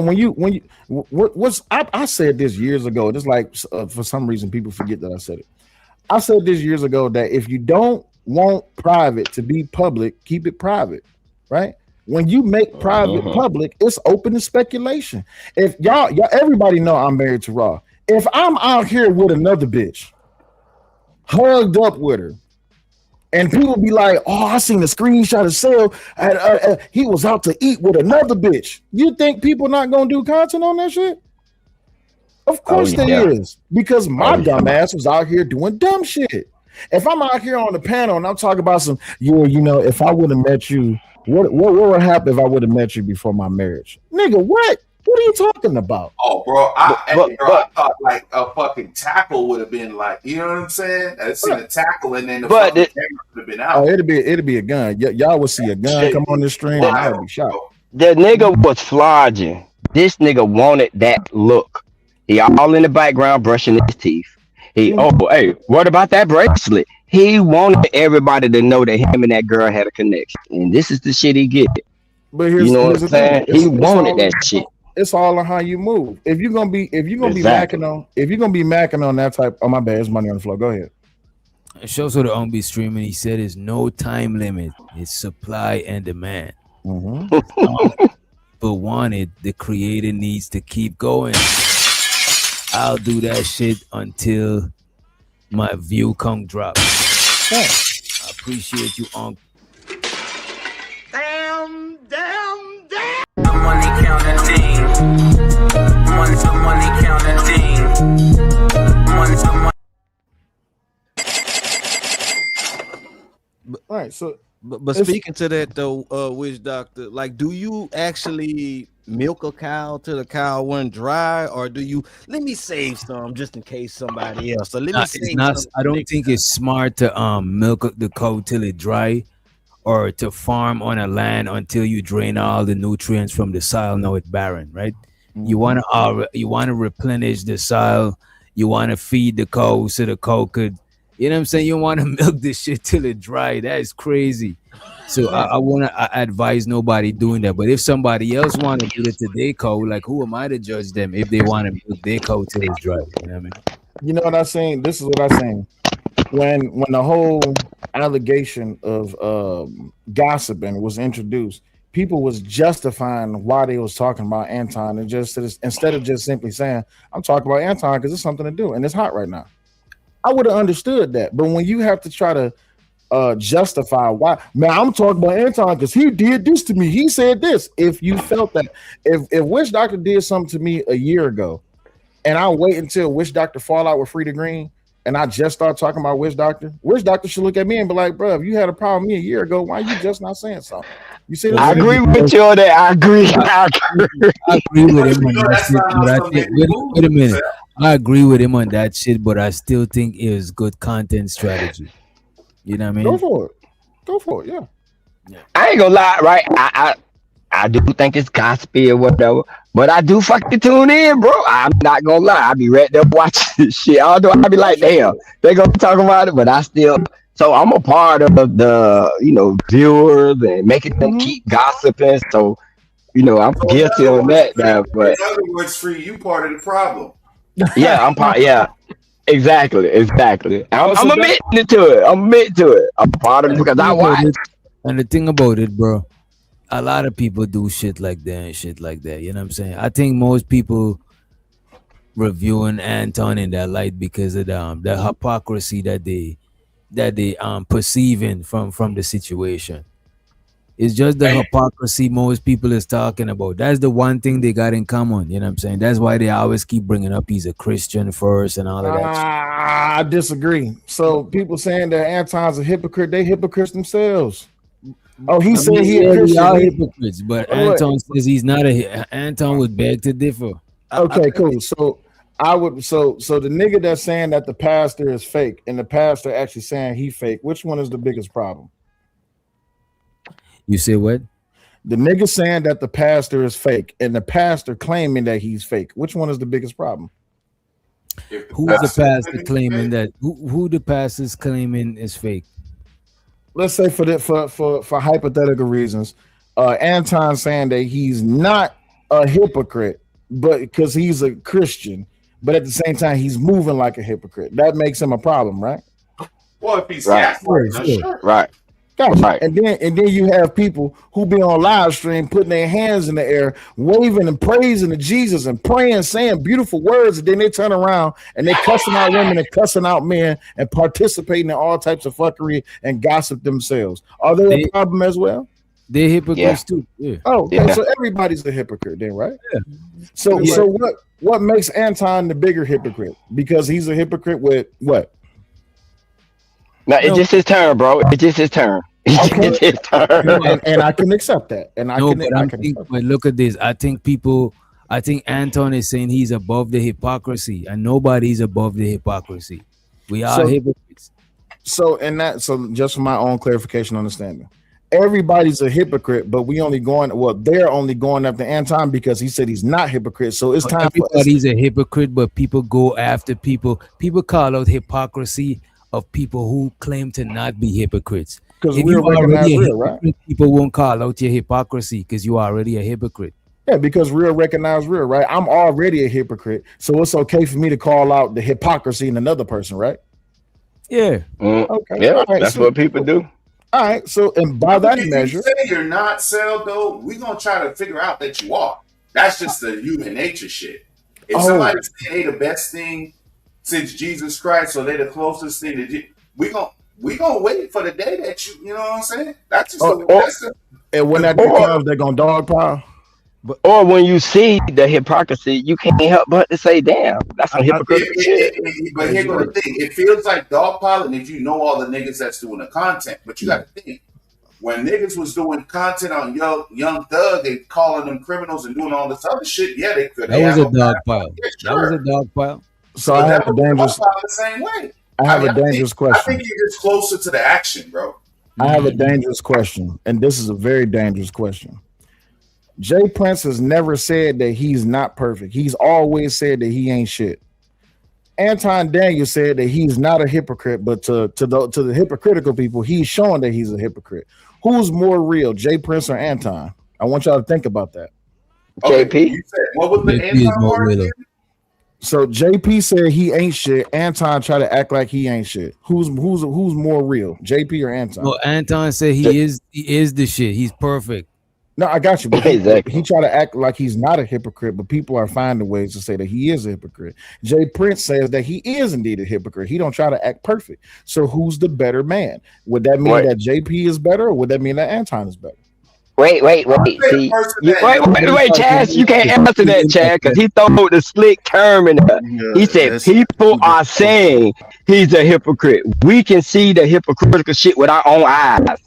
I said this years ago. It's like for some reason people forget that I said it. I said this years ago that if you don't want private to be public, keep it private, right? When you make private public, it's open to speculation. If y'all everybody know I'm married to Raw. If I'm out here with another bitch, hugged up with her, and people be like, "Oh, I seen a screenshot of Sal, and he was out to eat with another bitch." You think people not gonna do content on that shit? Of course they is, because my dumb ass was out here doing dumb shit. If I'm out here on the panel and I'm talking about some, if I would have met you, what would happen if I would have met you before my marriage, nigga? What are you talking about? Oh, bro, I thought like a fucking tackle would have been like, you know what I'm saying? I seen a tackle and then the fucking camera would have been out. Oh, it'd be a gun. y'all would see a gun come on the stream and I would be shot. The nigga was flogging. This nigga wanted that look. He all in the background brushing his teeth. Hey, what about that bracelet? He wanted everybody to know that him and that girl had a connection, and this is the shit he get. But here's, you know what I'm saying? He wanted that shit. It's all on how you move. If you're gonna be macking on that type. Oh, my bad. It's money on the floor. Go ahead. It shows what the on be streaming. He said there's no time limit. It's supply and demand. But wanted, the creator needs to keep going. I'll do that shit until my view come drop. I appreciate you, Unc. Damn. Money counting team. Money counting team. All right, so but speaking to that though, Witch Doctor, like, do you actually milk a cow till the cow run dry, or do you let me save some just in case somebody else? So let me save some. I don't think it's smart to milk the cow till it dry, or to farm on a land until you drain all the nutrients from the soil. Now it's barren, right? You want to replenish the soil. You want to feed the cow so the cow could, you know what I'm saying? You want to milk this shit till it dry. That is crazy. So I want to advise nobody doing that. But if somebody else want to do it to their cow, like, who am I to judge them if they want to milk their cow till it's dry? You know what I mean? You know what I'm saying? This is what I'm saying. When the whole allegation of gossiping was introduced, people was justifying why they was talking about Anton, and just instead of just simply saying, "I'm talking about Anton because it's something to do and it's hot right now," I would have understood that. But when you have to try to justify why, man, I'm talking about Anton because he did this to me, he said this. If you felt that, if Witch Doctor did something to me a year ago, and I wait until Witch Doctor fall out with Free the Green, and I just start talking about Witch Doctor should look at me and be like, "Bro, if you had a problem with me a year ago, why you just not saying something?" You see, I agree with you on that. I agree with him on that shit, but I think, wait a minute. I agree with him on that shit, but I still think it was good content strategy. You know what I mean? Go for it. Yeah. I ain't gonna lie, right? I do think it's gossipy or whatever, but I do fucking tune in, bro. I'm not gonna lie. I be right there watching this shit. Although I be like, damn, they gonna talk about it, but I still. So I'm a part of the, viewers and making them keep gossiping. So, I'm guilty on that now. But in other words, Free, you part of the problem. Yeah, I'm part. Yeah, exactly. I'm admitting to it. I'm part of it because I watch. And the thing about it, bro, a lot of people do shit like that and shit like that. You know what I'm saying? I think most people reviewing Anton in that light because of the hypocrisy that they perceiving from the situation. It's just the hypocrisy most people is talking about. That's the one thing they got in common. You know what I'm saying? That's why they always keep bringing up he's a Christian first and all of that. I disagree. So people saying that Anton's a hypocrite, they hypocrites themselves. Oh, he said he a Christian. We are hypocrites, but Anton says he's not Anton would beg to differ. Okay, cool. So so the nigga that's saying that the pastor is fake and the pastor actually saying he fake, which one is the biggest problem? You say what? The nigga saying that the pastor is fake and the pastor claiming that he's fake. Which one is the biggest problem? Who's the pastor claiming that? Who the pastor's claiming is fake? Let's say for hypothetical reasons, Anton saying that he's not a hypocrite, but because he's a Christian, but at the same time he's moving like a hypocrite. That makes him a problem, right? Well, if he's Right. Right. Gotcha. Right. And then you have people who be on live stream putting their hands in the air, waving and praising to Jesus and praying, saying beautiful words, and then they turn around and they cussing out women and cussing out men and participating in all types of fuckery and gossip themselves. Are they a problem as well? They're hypocrites too. Yeah. Oh, okay. So everybody's a hypocrite then, right? Yeah. So what makes Anton the bigger hypocrite? Because he's a hypocrite with what? No, it's just his turn, bro. It's just his turn. Okay. It's his turn. And I can accept that. And but look at this. I think Anton is saying he's above the hypocrisy, and nobody's above the hypocrisy. We are hypocrites. So just for my own clarification, understanding. Everybody's a hypocrite, but they're only going after Anton because he said he's not hypocrite. So it's time for everybody's a hypocrite, but people go after people. People call out hypocrisy of people who claim to not be hypocrites. Because if we're you already real, right? People won't call out your hypocrisy because you're already a hypocrite. Yeah, because real recognize real, right? I'm already a hypocrite, so it's okay for me to call out the hypocrisy in another person, right? Yeah. Okay. Yeah, that's what people do. All right. So, and by that measure, you say you're not, Sel, though, we're gonna try to figure out that you are. That's just the human nature shit. If somebody's saying they the best thing since Jesus Christ, or they the closest thing to Jesus, we gonna wait for the day that you know what I'm saying? That's just and when that day comes, they're gonna dogpile. Or when you see the hypocrisy, you can't help but to say, "Damn, that's some hypocritical shit." But here's the thing: it feels like dogpiling if you know all the niggas that's doing the content. But you got to think, when niggas was doing content on Young Thug, they calling them criminals and doing all this other shit. Yeah, they could. That was a dogpile. That was a dogpile. So I have a dangerous. The same way. I have a dangerous question. I think you're just closer to the action, bro. I have a dangerous question, and this is a very dangerous question. Jay Prince has never said that he's not perfect. He's always said that he ain't shit. Anton Daniel said that he's not a hypocrite, but to the hypocritical people, he's showing that he's a hypocrite. Who's more real, Jay Prince or Anton? I want y'all to think about that. JP. You said, what was the Anton word? So JP said he ain't shit. Anton try to act like he ain't shit. Who's more real, JP or Anton? Well, Anton said he is the shit. He's perfect. No, I got you. But exactly. He try to act like he's not a hypocrite, but people are finding ways to say that he is a hypocrite. Jay Prince says that he is indeed a hypocrite. He don't try to act perfect. So who's the better man? Would that mean that JP is better, or would that mean that Anton is better? Wait. See, wait, Chaz, you can't answer that, Chaz, because he threw the slick term in there. He said people are saying he's a hypocrite. We can see the hypocritical shit with our own eyes.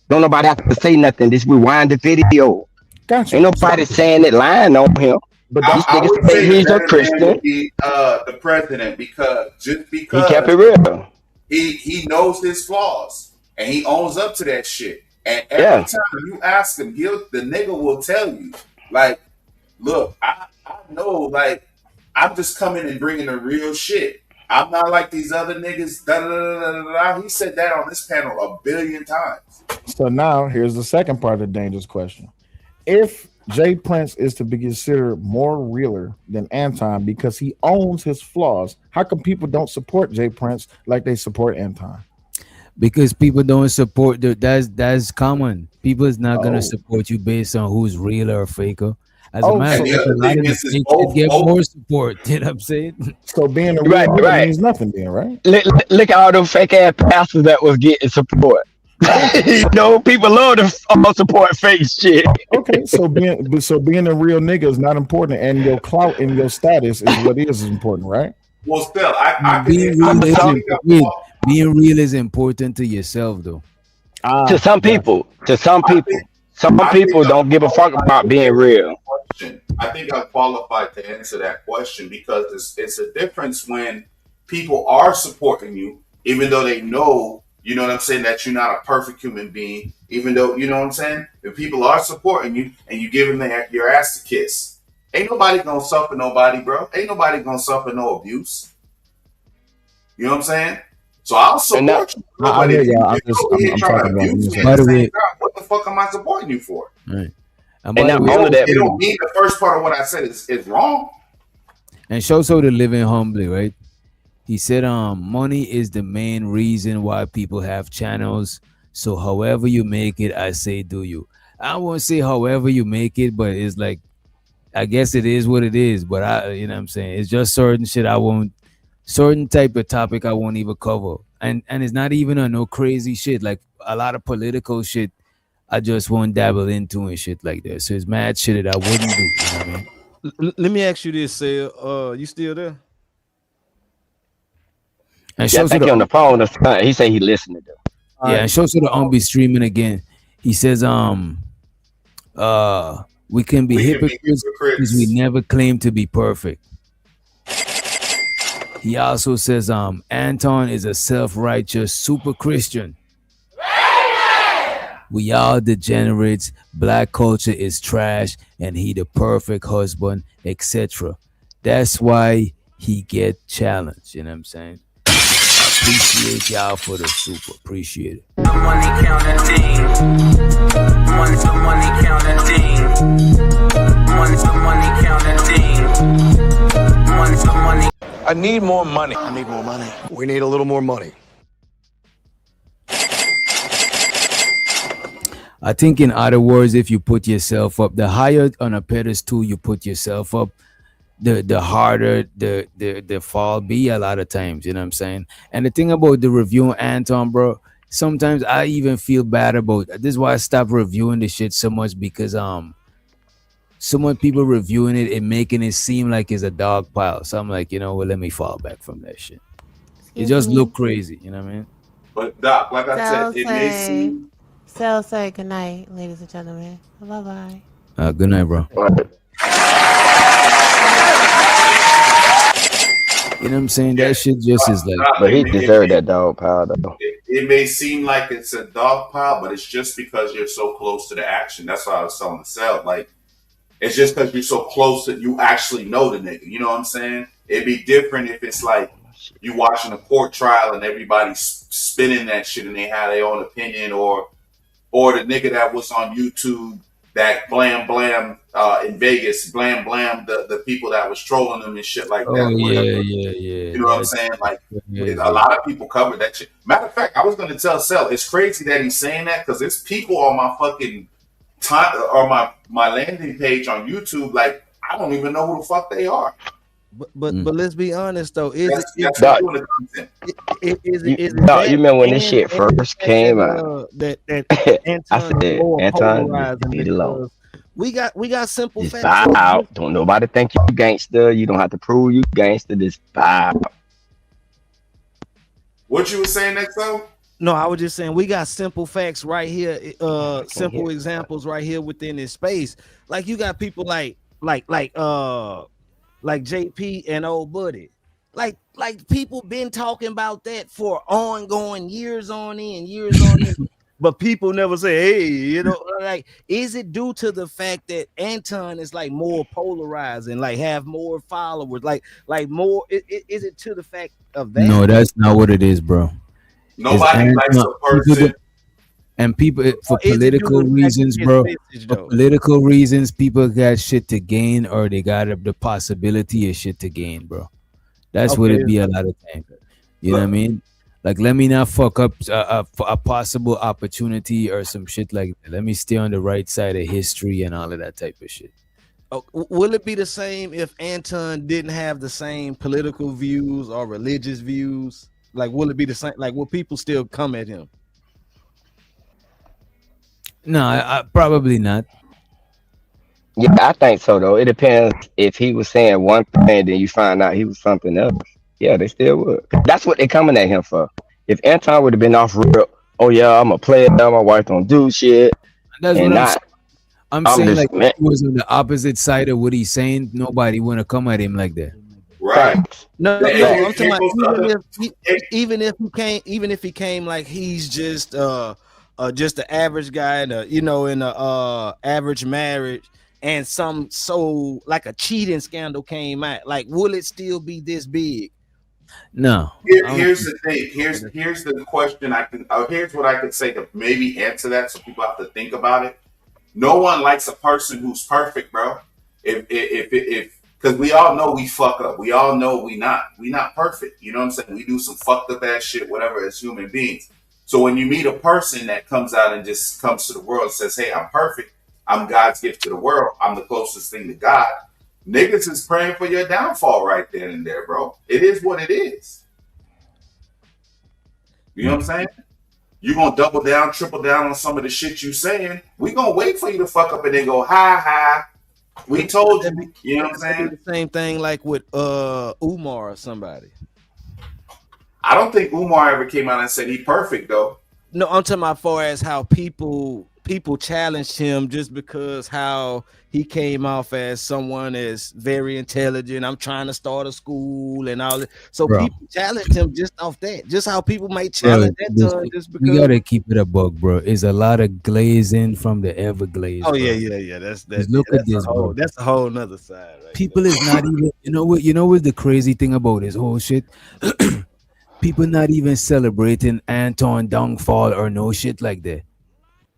Don't nobody have to say nothing. Just rewind the video. Gotcha. Ain't nobody saying it lying on him. But these niggas say he's a Christian. The president, because he kept it real. He knows his flaws and he owns up to that shit. And every time you ask him, the nigga will tell you, like, look, I know, like, I'm just coming and bringing the real shit. I'm not like these other niggas. Da, da, da, da, da, da. He said that on this panel 1 billion times. So now here's the second part of the dangerous question. If Jay Prince is to be considered more realer than Anton because he owns his flaws, how come people don't support Jay Prince like they support Anton? Because people don't support that's common. People is not gonna Oh, support you based on who's real or faker. As a oh, matter And of the fact, a other lot thing of the is fake shit both get both more support. You know what I'm saying? so being a Right, real nigga right. means nothing then, right? Look at all them fake ass pastors that was getting support. People love to support fake shit. Okay, so being a real nigga is not important, and your clout and your status is what is important, right? well still I Being I real is think important. Being real is important to yourself, though. To some Gotcha. people, some I think people don't give a fuck about being real. question. I think I'm qualified to answer that question because it's a difference when people are supporting you, even though they know, you know what I'm saying, that you're not a perfect human being, even though, you know what I'm saying? If people are supporting you and you give them your ass to kiss, ain't nobody gonna suffer nobody, bro. Ain't nobody gonna suffer no abuse. You know what I'm saying? So I'll And now, support you, bro. I But hear if you y'all. get over here I'm trying talking to about abuse me music. at By the the same way, time, what the fuck am I supporting you for? right. And by and the not way, only that, It don't mean the first part of what I said is wrong. and show so the living humbly, right? He said, money is the main reason why people have channels. So however you make it, I say do you. I won't say however you make it, but it's like I guess it is what it is. But you know what I'm saying? It's just certain shit I won't certain type of topic I won't even cover. And it's not even on no crazy shit. Like a lot of political shit I just won't dabble into and shit like that. So it's mad shit that I wouldn't do. You know what I mean? Let me ask you this, Sale. You still there? And yeah, I shows to think he on the the phone. He say he listening to. yeah, and shows to the be streaming again. He says, we can be We can be hypocrites because we hypocrites. never claim to be perfect. He also says, Anton is a self-righteous super Christian. We all degenerates, black culture is trash, and he the perfect husband, etc. That's why he get challenged. You know what I'm saying? Appreciate y'all for the super. Appreciate it. Money counting thing. Money counting thing. Money counting thing. Money. I need more money. I need more money. We need a little more money. I think in other words, if you put yourself up, the higher on a pedestal you put yourself up, the harder the fall be a lot of times. You know what I'm saying? And the thing about the review, Anton, bro, sometimes I even feel bad about this is why I stopped reviewing the shit so much because so many people reviewing it and making it seem like it's a dog pile. So I'm like, you know what, let me fall back from that shit. It just look crazy, you know what I mean? But Doc, like I said, it may seem Sal say good night, ladies and gentlemen. Bye bye. Good night, bro. You know what I'm saying? That shit just is like. But he deserved that dog pile though. it may seem like it's a dog pile, but it's just because you're so close to the action. That's why I was telling the cell. Like, it's just because you're so close that you actually know the nigga. You know what I'm saying? It'd be different if it's like you watching a court trial and everybody's spinning that shit and they have their own opinion, or the nigga that was on YouTube that blam in Vegas, blam the people that was trolling them and shit like that. Oh whatever. yeah. You know what I'm saying? Like, a lot of people covered that shit. Matter of fact, I was going to tell Cell, it's crazy that he's saying that because there's people on my fucking time or my landing page on YouTube. Like, I don't even know who the fuck they are. But let's be honest though. You remember when this shit first came out? I said, Anton, leave it alone. We got simple Just facts. vibe out. Don't nobody think you gangster. You don't have to prove you gangster. Just vibe. What you were saying next though? No, I was just saying we got simple facts right here, simple examples right here within this space. Like you got people like JP and old buddy. Like people been talking about that for ongoing years on end. But people never say, hey, you know, like, is it due to the fact that Anton is like more polarized and like have more followers? Like more, is it to the fact of that? No, that's not what it is, bro. Nobody likes a person. And people, for political reasons, bro, for political reasons, people got shit to gain or they got the possibility of shit to gain, bro. That's what it be a lot of times. You know what I mean? Like, let me not fuck up a possible opportunity or some shit like that. Let me stay on the right side of history and all of that type of shit. Oh, will it be the same if Anton didn't have the same political views or religious views? Like, will it be the same? Like, will people still come at him? No, I probably not. Yeah, I think so though. It depends if he was saying one thing, then you find out he was something else. Yeah, they still would. That's what they coming at him for. If Anton would have been off real, oh yeah, I'm a player, my wife don't do shit, That's and what not. I'm I'm saying. just Like, if he was on the opposite side of what he's saying, nobody want to come at him like that. Right. No, If no, you I'm talking came about from even if he came like he's just an average guy in a average marriage, and some so like a cheating scandal came out, like will it still be this big? No. Here's the thing. Here's the question. Here's what I could say to maybe answer that, so people have to think about it. No one likes a person who's perfect, bro. If because we all know we fuck up. We all know we not perfect. You know what I'm saying? We do some fucked up ass shit, whatever, as human beings. So when you meet a person that comes out and just comes to the world and says, "Hey, I'm perfect. I'm God's gift to the world. I'm the closest thing to God." Niggas is praying for your downfall right then and there, bro. It is what it is. You know what I'm saying? You're going to double down, triple down on some of the shit you saying. We going to wait for you to fuck up and then go, ha. We told you. You know what I'm saying? The same thing like with Umar or somebody. I don't think Umar ever came out and said he perfect, though. No, I'm talking about far as how people challenged him just because how he came off as someone that's very intelligent. I'm trying to start a school and all that. So people challenged him just off that. Just how people might challenge that just because. You gotta keep it a buck, bro. It's a lot of glazing from the Everglades. Oh bro. yeah. That's Look at this, bro. That's a whole nother side. Right People is not even. You know what's the crazy thing about this whole shit? People not even celebrating Anton downfall or no shit like that.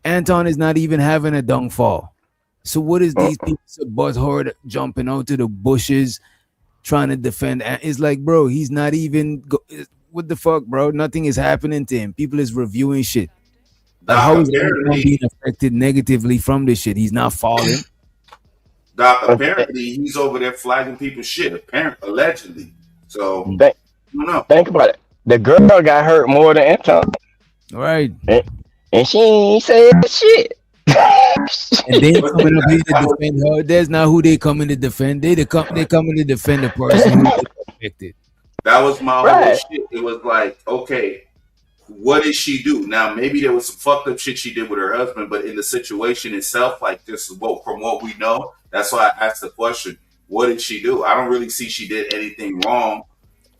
Anton is not even having a downfall. So what is these people butthurt jumping out to the bushes trying to defend? It's like, bro, he's not even. What the fuck, bro? Nothing is happening to him. People is reviewing shit. Like, how is Anton being affected negatively from this shit? He's not falling. Doc, apparently he's over there flagging people's shit. Allegedly. So I don't know. Think about it. The girl got hurt more than Anton. Right. And she ain't saying shit. And they coming up here to defend her. That's not who they coming to defend. They coming to defend the person who affected. That was my whole shit. It was like, okay, what did she do? Now, maybe there was some fucked up shit she did with her husband, but in the situation itself, like this, from what we know, that's why I asked the question, what did she do? I don't really see she did anything wrong.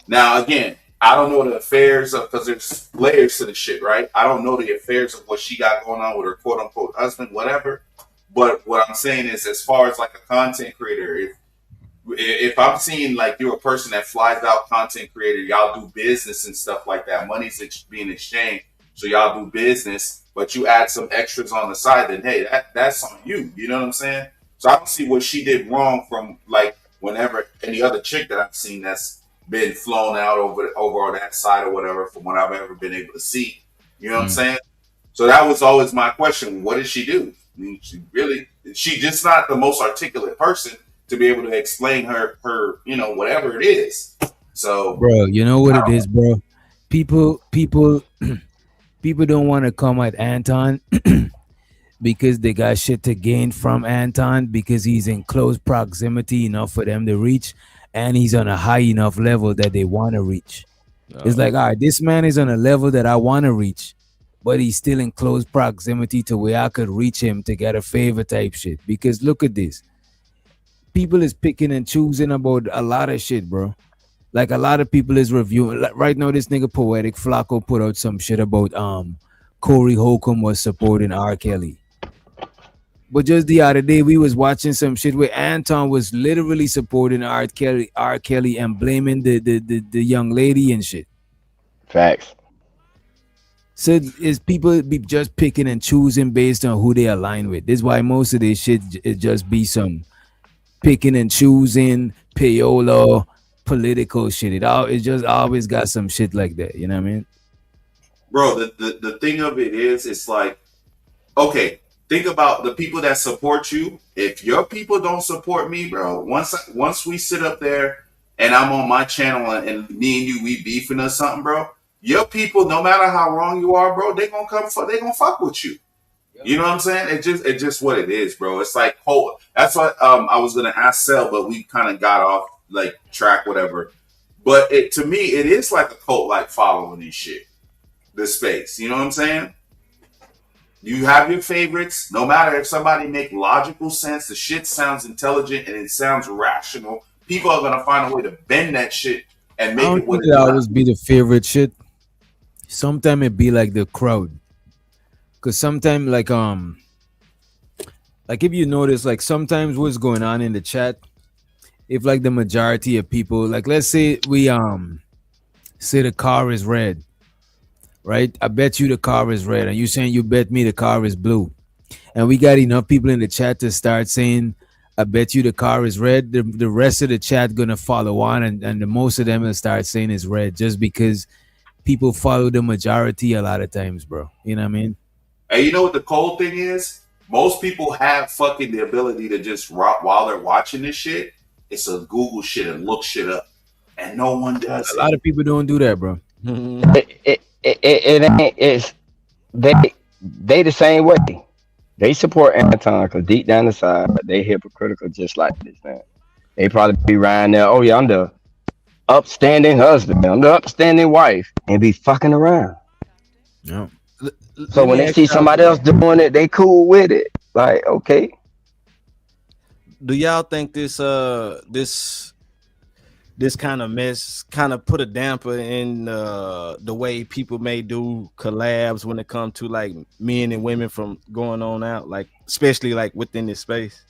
Now, again, I don't know the affairs of, because there's layers to the shit, right? I don't know the affairs of what she got going on with her quote unquote husband, whatever. But what I'm saying is, as far as like a content creator, if I'm seeing like you're a person that flies out content creator, y'all do business and stuff like that, money's being exchanged, so y'all do business, but you add some extras on the side, then hey, that's on you. You know what I'm saying? So I don't see what she did wrong from like whenever any other chick that I've seen that's been flown out over on that side or whatever, from what I've ever been able to see. You know what I'm saying? So that was always my question. What did she do? I mean, she just not the most articulate person to be able to explain her, whatever it is. So, bro, you know what it is, bro? People don't want to come at Anton because they got shit to gain from Anton because he's in close proximity enough for them to reach. And he's on a high enough level that they want to reach. It's like, all right, this man is on a level that I want to reach, but he's still in close proximity to where I could reach him to get a favor type shit. Because look at this. People is picking and choosing about a lot of shit, bro. Like a lot of people is reviewing. Like right now, this nigga Poetic Flacco put out some shit about Corey Holcomb was supporting R. Kelly. But just the other day, we was watching some shit where Anton was literally supporting R. Kelly and blaming the young lady and shit. Facts. So it's people be just picking and choosing based on who they align with. This is why most of this shit is just be some picking and choosing, payola, political shit. It just always got some shit like that. You know what I mean? bro, the thing of it is, it's like, okay, think about the people that support you. If your people don't support me, bro, once we sit up there and I'm on my channel and me and you, we beefing or something, bro, your people, no matter how wrong you are, bro, they gonna fuck with you. You know what I'm saying? It's just what it is, bro. It's like, that's what I was gonna ask Sel, but we kind of got off like track, whatever. But to me, it is like a cult like following this shit. This space. You know what I'm saying? You have your favorites. No matter if somebody make logical sense, the shit sounds intelligent and it sounds rational, people are gonna find a way to bend that shit and make it what it always be the favorite shit. Sometimes it be like the crowd. Cause sometimes like if you notice, like sometimes what's going on in the chat, if like the majority of people, like let's say we say the car is red, right? I bet you the car is red, and you saying you bet me the car is blue, and we got enough people in the chat to start saying I bet you the car is red. The rest of the chat gonna follow on, and the most of them will start saying it's red just because people follow the majority a lot of times, bro. You know what I mean? And you know what the cold thing is? Most people have fucking the ability to just while they're watching this shit, it's a Google shit and look shit up, and no one does. A lot of people don't do that, bro. They the same way. They support Anton because deep down inside they hypocritical just like this man. They probably be riding there. Oh yeah, I'm the upstanding husband. I'm the upstanding wife, and be fucking around. Yeah. So when they see somebody else doing it, they cool with it. Like, okay. Do y'all think this kind of mess kind of put a damper in the way people may do collabs when it comes to like men and women from going on out, like especially like within this space?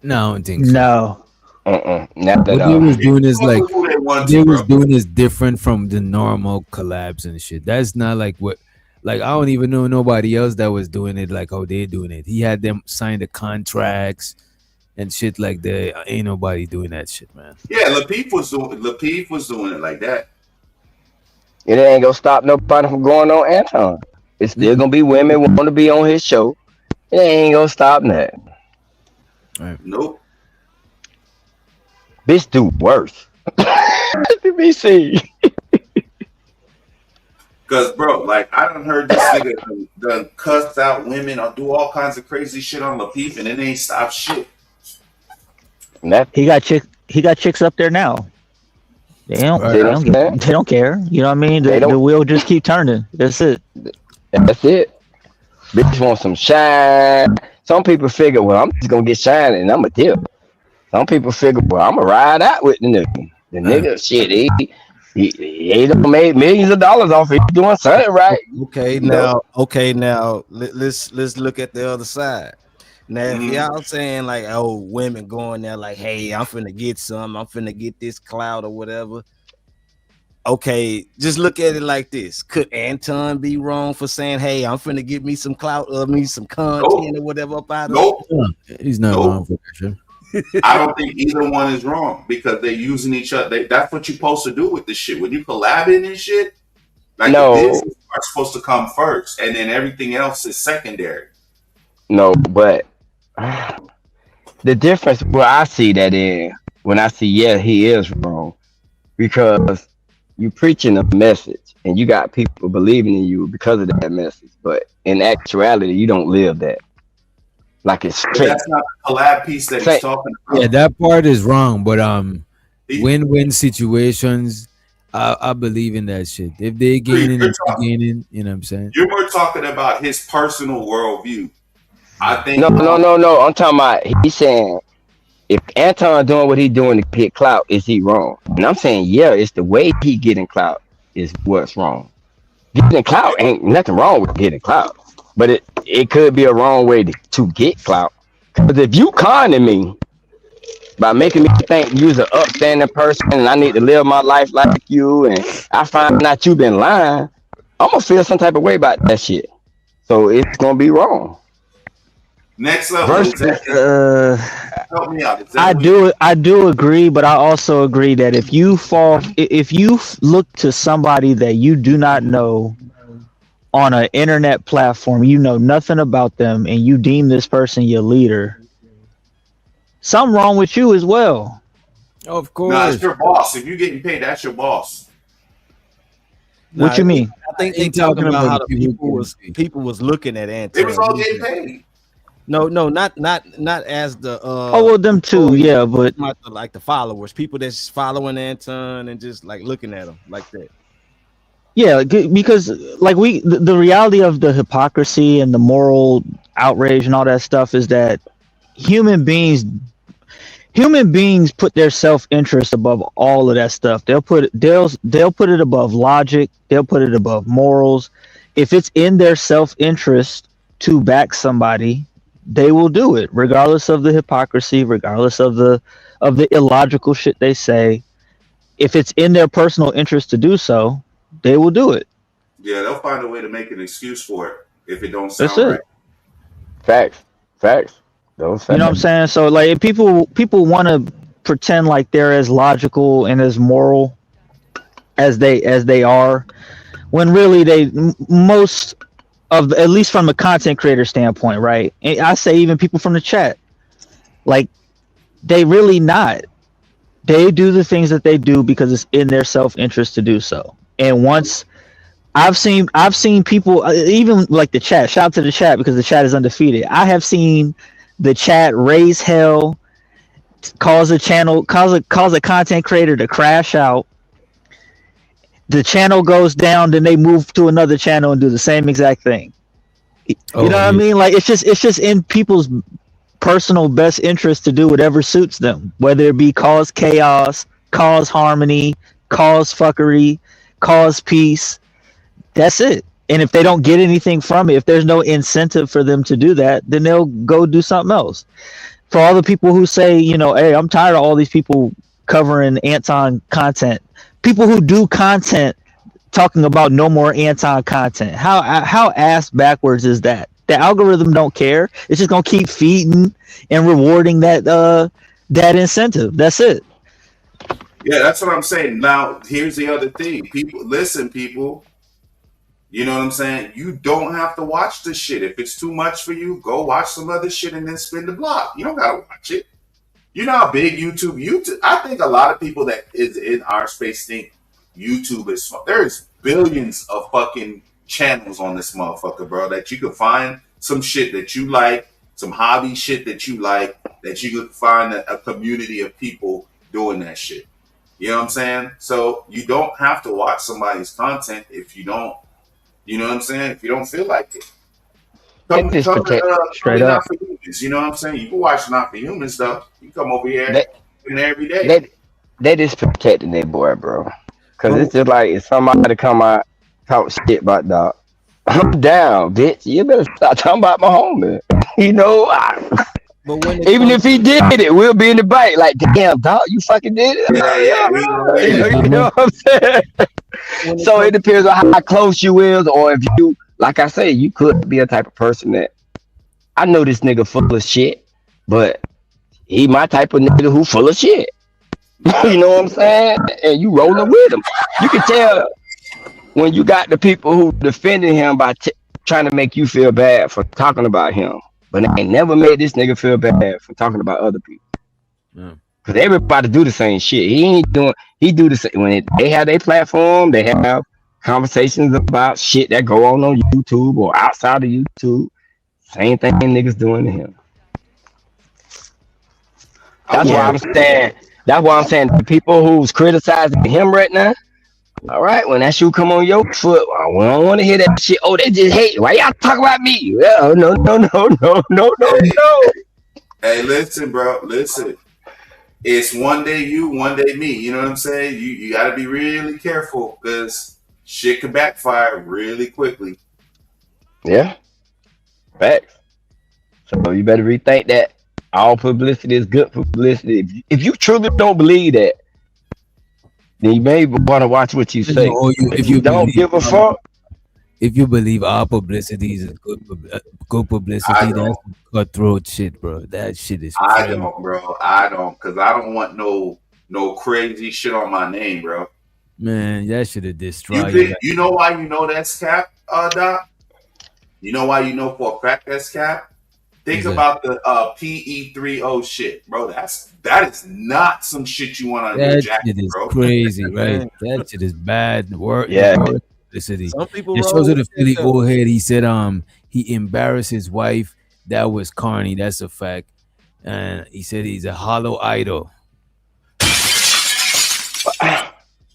No, I don't think so. No. Not What at they all. was doing is like want they to, was bro. doing is different from the normal collabs and shit. That's not like what, like I don't even know nobody else that was doing it like how they doing it. He had them sign the contracts and shit like that. Ain't nobody doing that shit, man. Yeah, Lapeef was doing it like that. It ain't gonna stop nobody from going on Anton. It's still gonna be women want to be on his show. It ain't gonna stop that. Nope. Bitch do worse. Let me see. Cause bro, like I done heard this nigga done cussed out women or do all kinds of crazy shit on Lapeef and it ain't stop shit. He got chicks up there now. They don't care. You know what I mean? The wheel just keep turning. That's it. That's it. Bitch want some shine. Some people figure, well, I'm just gonna get shine and I'm a dip. Some people figure, well, I'm gonna ride out with the nigga. The nigga, shit, he done made millions of dollars off it. He's doing something right. Okay, now let's look at the other side. Now, if y'all saying like, oh, women going there like, hey, I'm finna get some, I'm finna get this clout or whatever. Okay, just look at it like this. Could Anton be wrong for saying, hey, I'm finna get me some clout or me some content or whatever up out of it? He's not wrong for that shit. I don't think either one is wrong because they're using each other. That's what you're supposed to do with this shit. When you collabing and shit, like the business are supposed to come first, and then everything else is secondary. No, but the difference where I see that in, when I see, yeah, he is wrong, because you preaching a message and you got people believing in you because of that message, but in actuality, you don't live that. Like it's straight. That's not the collab piece that he's talking about. Yeah, that part is wrong, but win-win situations, I believe in that shit. If they gaining, if they gaining, you know what I'm saying? You were talking about his personal worldview. I think no. I'm talking about, he's saying if Anton doing what he doing to get clout, is he wrong? And I'm saying, yeah, it's the way he getting clout is what's wrong. Getting clout ain't nothing wrong with getting clout, but it could be a wrong way to get clout. Because if you conning me by making me think you's an upstanding person and I need to live my life like you, and I find out you been lying, I'm gonna feel some type of way about that shit. So it's gonna be wrong. Next level. Help me out. I do agree, but I also agree that if you look to somebody that you do not know on an internet platform, you know nothing about them, and you deem this person your leader, something wrong with you as well. Of course. No, it's your boss. If you're getting paid, that's your boss. What you mean? I think they talking about how the people was looking at Anton. They was all getting paid. No, not as the them too, yeah, but not like the followers, people that's following Anton and just like looking at him like that. Yeah, because like the reality of the hypocrisy and the moral outrage and all that stuff is that human beings put their self-interest above all of that stuff. They'll put it above logic. They'll put it above morals. If it's in their self-interest to back somebody, they will do it, regardless of the hypocrisy, regardless of the illogical shit they say. If it's in their personal interest to do so, they will do it. Yeah, they'll find a way to make an excuse for it if it don't sound That's it. right. Facts. You know what I'm saying? So like, if people want to pretend like they're as logical and as moral as they are, when really most of, at least from a content creator standpoint, right? And I say even people from the chat, like, they really not. They do the things that they do because it's in their self-interest to do so. And once I've seen people, even like the chat, shout out to the chat because the chat is undefeated. I have seen the chat raise hell, cause a content creator to crash out. The channel goes down, then they move to another channel and do the same exact thing. You know what I mean? Like, it's just in people's personal best interest to do whatever suits them, whether it be cause chaos, cause harmony, cause fuckery, cause peace. That's it. And if they don't get anything from it, if there's no incentive for them to do that, then they'll go do something else. For all the people who say, you know, hey, I'm tired of all these people covering Anton content, people who do content talking about no more Anton content, how ass backwards is that? The algorithm don't care. It's just gonna keep feeding and rewarding that incentive. That's it. Yeah, that's what I'm saying. Now, here's the other thing. People, you know what I'm saying? You don't have to watch this shit. If it's too much for you, go watch some other shit and then spin the block. You don't gotta watch it. You know how big YouTube. I think a lot of people that is in our space think YouTube is fun. There's billions of fucking channels on this motherfucker, bro, that you could find some shit that you like, some hobby shit that you like, that you could find a community of people doing that shit. You know what I'm saying? So you don't have to watch somebody's content if you don't, you know what I'm saying? If you don't feel like it. Come straight up. Not for humans, you know what I'm saying? You can watch Not for Humans stuff. You come over here every day. They just protecting their boy, bro. Cause it's just like if somebody come out talk shit about Duct, I'm down, bitch. You better stop talking about my homie. You know, even if he did it, we'll be in the bite. Like, damn, Duct, you fucking did it. Yeah. You know what I'm saying? So it depends on how close you is, or if you, like I say, you could be a type of person that I know this nigga full of shit, but he my type of nigga who full of shit. You know what I'm saying? And you rolling with him. You can tell when you got the people who defending him by trying to make you feel bad for talking about him, but they ain't never made this nigga feel bad for talking about other people. Cause everybody do the same shit. He do the same. When they have their platform, they have conversations about shit that go on YouTube or outside of YouTube. Same thing niggas doing to him. That's why I'm saying. That's why I'm saying the people who's criticizing him right now. All right, when that shoe come on your foot, we don't want to hear that shit. Oh, they just hate. Why y'all talk about me? Well, no. Hey, listen, bro. Listen. It's one day you, one day me. You know what I'm saying? You got to be really careful because shit can backfire really quickly. Yeah. Facts. So you better rethink that. All publicity is good publicity. If you truly don't believe that, then you may want to watch what you say. If you don't give a fuck, If you believe all publicity is good publicity, that's cutthroat shit, bro. That shit is I crazy. don't, bro. I don't, cause I don't want no crazy shit on my name, bro. Man, that should have You destroyed think, you know why you know that's cap, Doc? You know why you know for a fact that's cap? Think about the PE30 shit, bro. That is not some shit you want on your that jacket, shit is bro. crazy, right? That shit is bad work. Yeah. Publicity. Some people It roll shows with the with Philly that. old head. He said he embarrassed his wife. That was corny. That's a fact. And he said he's a hollow idol.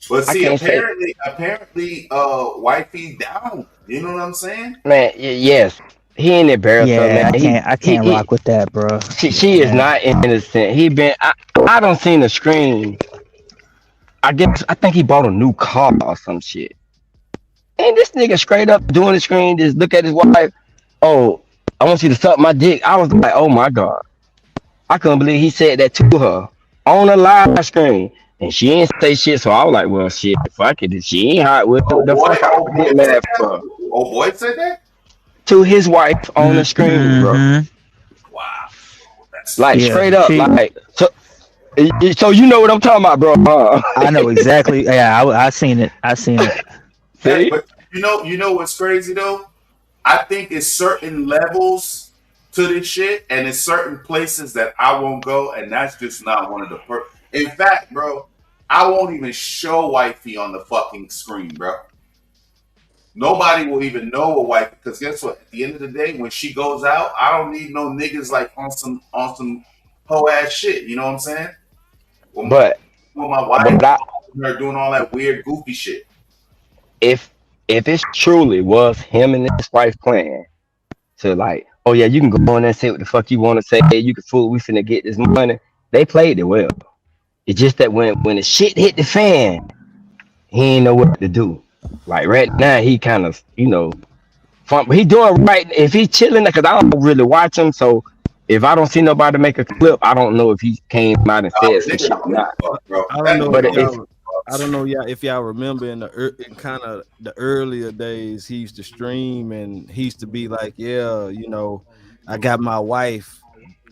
But see, apparently, wifey down. You know what I'm saying? Man, yes. He ain't embarrassed her, Yeah, man. I can't rock with that, bro. She is not innocent. I don't seen the screen. I think he bought a new car or some shit. And this nigga straight up doing the screen, just look at his wife. Oh, I want you to suck my dick. I was like, oh my God. I couldn't believe he said that to her on a live screen. And she ain't say shit, so I was like, well, shit, fuck it. If she ain't hot with the fuck I was getting mad for. Oh, boy said that? To his wife on the screen, bro. Wow. Like, straight up, like, so you know what I'm talking about, bro. I know exactly. Yeah, I seen it. Hey, but you know what's crazy though? I think it's certain levels to this shit, and it's certain places that I won't go, and that's just not one of the In fact, bro, I won't even show wifey on the fucking screen, bro. Nobody will even know a wife, because guess what? At the end of the day, when she goes out, I don't need no niggas like on some hoe ass shit. You know what I'm saying? But my wife, her doing all that weird goofy shit. If it truly was him and his wife plan to like, oh yeah, you can go on there and say what the fuck you want to say. You can fool. We finna get this money. They played it well. It's just that when the shit hit the fan, he ain't know what to do. Like right now, he kind of but he doing right. If he's chilling, because I don't really watch him, so if I don't see nobody make a clip, I don't know if he came out and said some shit or not. I don't know. But I don't know, y'all, if y'all remember in kind of the earlier days, he used to stream and he used to be like, yeah, I got my wife,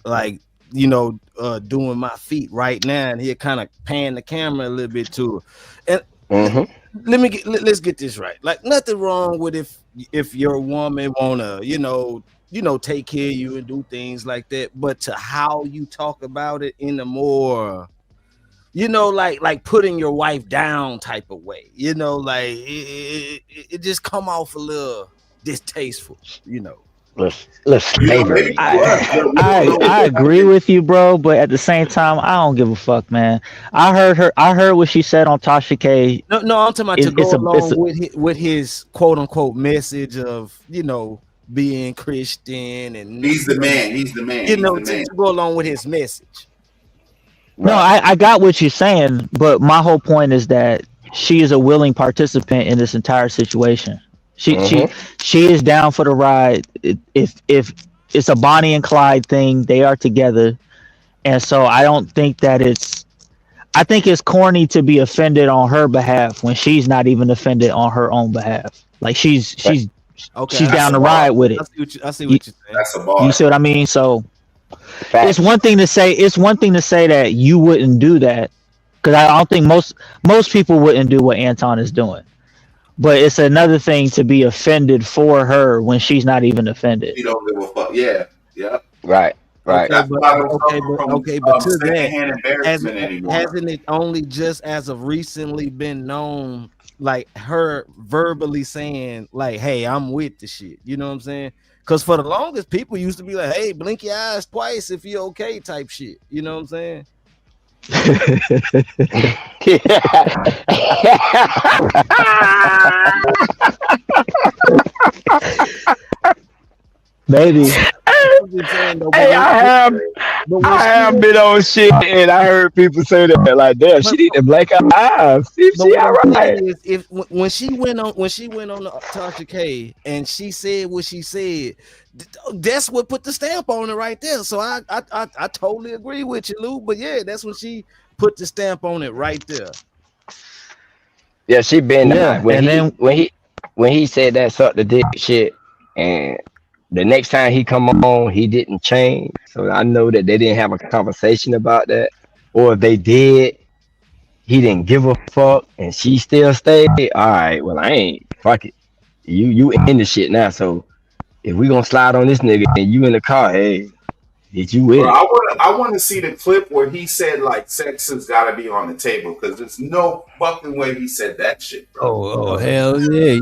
like, doing my feet right now, and he'd kind of pan the camera a little bit to her. And let's get this right. Like, nothing wrong with if your woman wanna, take care of you and do things like that, but to how you talk about it in a more like putting your wife down type of way, like it just come off a little distasteful, Let's slavery. I agree with you, bro, but at the same time, I don't give a fuck, man. I heard what she said on Tasha K. No, I'm talking about to go along with his quote unquote message of being Christian, and he's the man. To go along with his message. No, I got what you're saying, but my whole point is that she is a willing participant in this entire situation. She is down for the ride. If it's a Bonnie and Clyde thing, they are together, and so I don't think that I think it's corny to be offended on her behalf when she's not even offended on her own behalf. Like she's down the ride with it. I see what you're saying. That's a bar. You see what I mean? So. It's one thing to say that you wouldn't do that, because I don't think most people wouldn't do what Anton is doing, but it's another thing to be offended for her when she's not even offended. You don't give a fuck. Yeah. Right. But to that, hasn't it only just as of recently been known, like her verbally saying like, hey, I'm with the shit, you know what I'm saying? Because for the longest, people used to be like, hey, blink your eyes twice if you're okay type shit. You know what I'm saying? Maybe. Hey, I have been on shit, and I heard people say that like, damn, she need to blink her eyes. She all right. When she went on the Tasha K and she said what she said, that's what put the stamp on it right there. So I totally agree with you, Lou. But yeah, that's when she put the stamp on it right there. Yeah, she been when when he said that suck the dick shit, and the next time he come on, he didn't change. So I know that they didn't have a conversation about that, or if they did, he didn't give a fuck, and she still stayed. All right, well I ain't fuck it. You in the shit now, so if we gonna slide on this nigga and you in the car, hey, did you with Bro, it? I want to see the clip where he said like sex has got to be on the table because there's no fucking way he said that shit, bro. Oh hell yeah!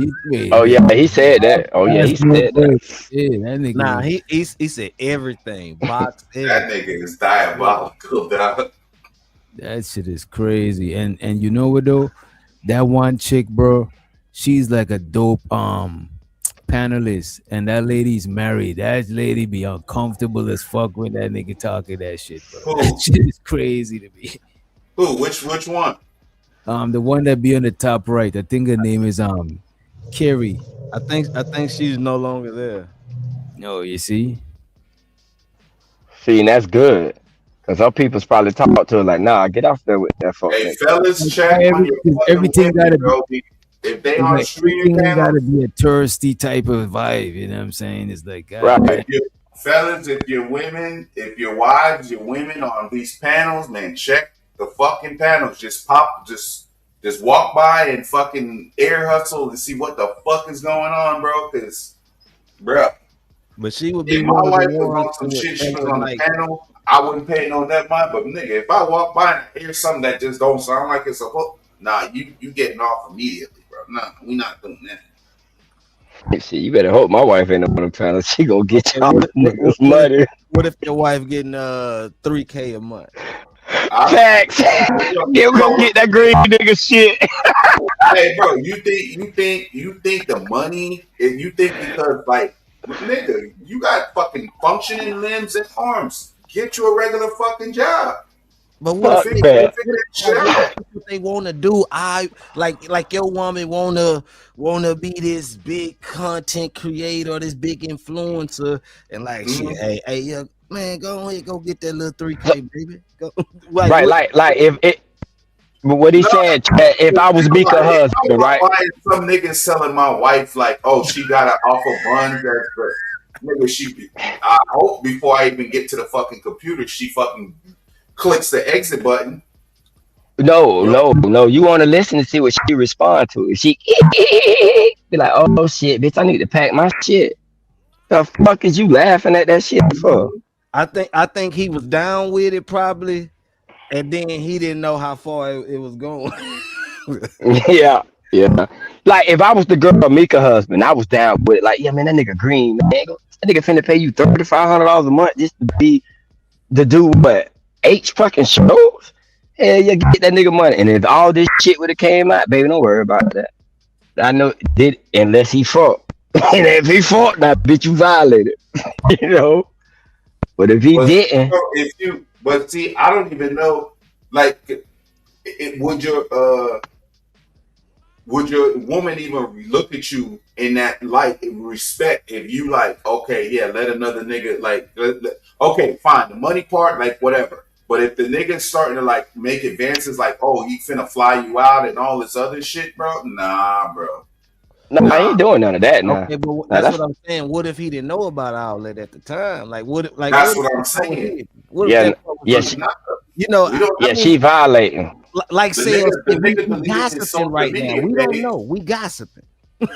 Oh yeah, he said that. Oh yeah, he said that. Yeah, that nigga. Nah, he said everything. Box. That nigga is diabolical, dog. That shit is crazy. And you know what though? That one chick, bro, she's like a dope panelist, and that lady's married. That lady be uncomfortable as fuck when that nigga talking that shit, bro. That shit is crazy to me. Who? Which one? The one that be on the top right. I think her name is Carrie. I think she's no longer there. No, you see? See, and that's good. Cause some people's probably talk to her like, nah, get off there with that fuck. Hey, fellas, check on your Everything gotta be. If they on streaming everything panel, gotta be a touristy type of vibe. You know what I'm saying? It's like, God, Right. fellas, if your wives, your women on these panels, man, check the fucking panels. Just walk by and fucking air hustle and see what the fuck is going on, bro. Cause, bro, But she would be if my one of wife the was on ones some who would shit, she think was of, on the like, panel, I wouldn't pay no net mind. But nigga, if I walk by and hear something that just don't sound like it's a hook, nah, you getting off immediately, bro. Nah, we not doing that. Shit, you better hope my wife ain't on the panel. She gonna get Okay, y'all niggas money. What if your wife getting $3K a month? Facts. You gonna get that green nigga shit. Hey, bro, you think the money? If you think because like, nigga, you got fucking functioning limbs and arms. Get you a regular fucking job. But what Fuck if that. what they want to do? I like your woman wanna be this big content creator, this big influencer, and like shit. Hey, yeah, man, go ahead, go get that little 3K, baby. Go. Right, like if it. But what he said, if I was Mika husband, right? Some niggas selling my wife like, oh, she got an awful bun. Nigga, I hope before I even get to the fucking computer, she fucking clicks the exit button. No. You want to listen to see what she respond to. If she be like, oh shit, bitch, I need to pack my shit. The fuck is you laughing at that shit for? I think he was down with it probably, and then he didn't know how far it was going. Yeah. Like if I was the girl Mika husband, I was down with it. Like, yeah, man, that nigga green, man. That nigga finna pay you $3,500 a month just to do what? 8 fucking shows? Hell yeah, get that nigga money. And if all this shit would have came out, baby, don't worry about that. I know did unless he fought. And if he fought, now bitch, you violated. You know? But if he didn't, but see, I don't even know. Like, would your woman even look at you in that light, in respect? If you like, okay, yeah, let another nigga like, okay, fine, the money part, like whatever. But if the nigga's starting to like make advances, like, oh, he finna fly you out and all this other shit, bro, nah, bro. No, I ain't doing none of that. Nah. Okay, but that's what I'm saying. What if he didn't know about all that at the time? Like, that's what I'm saying. She violating. Like saying we gossiping right now. We don't know. We gossiping. Hey,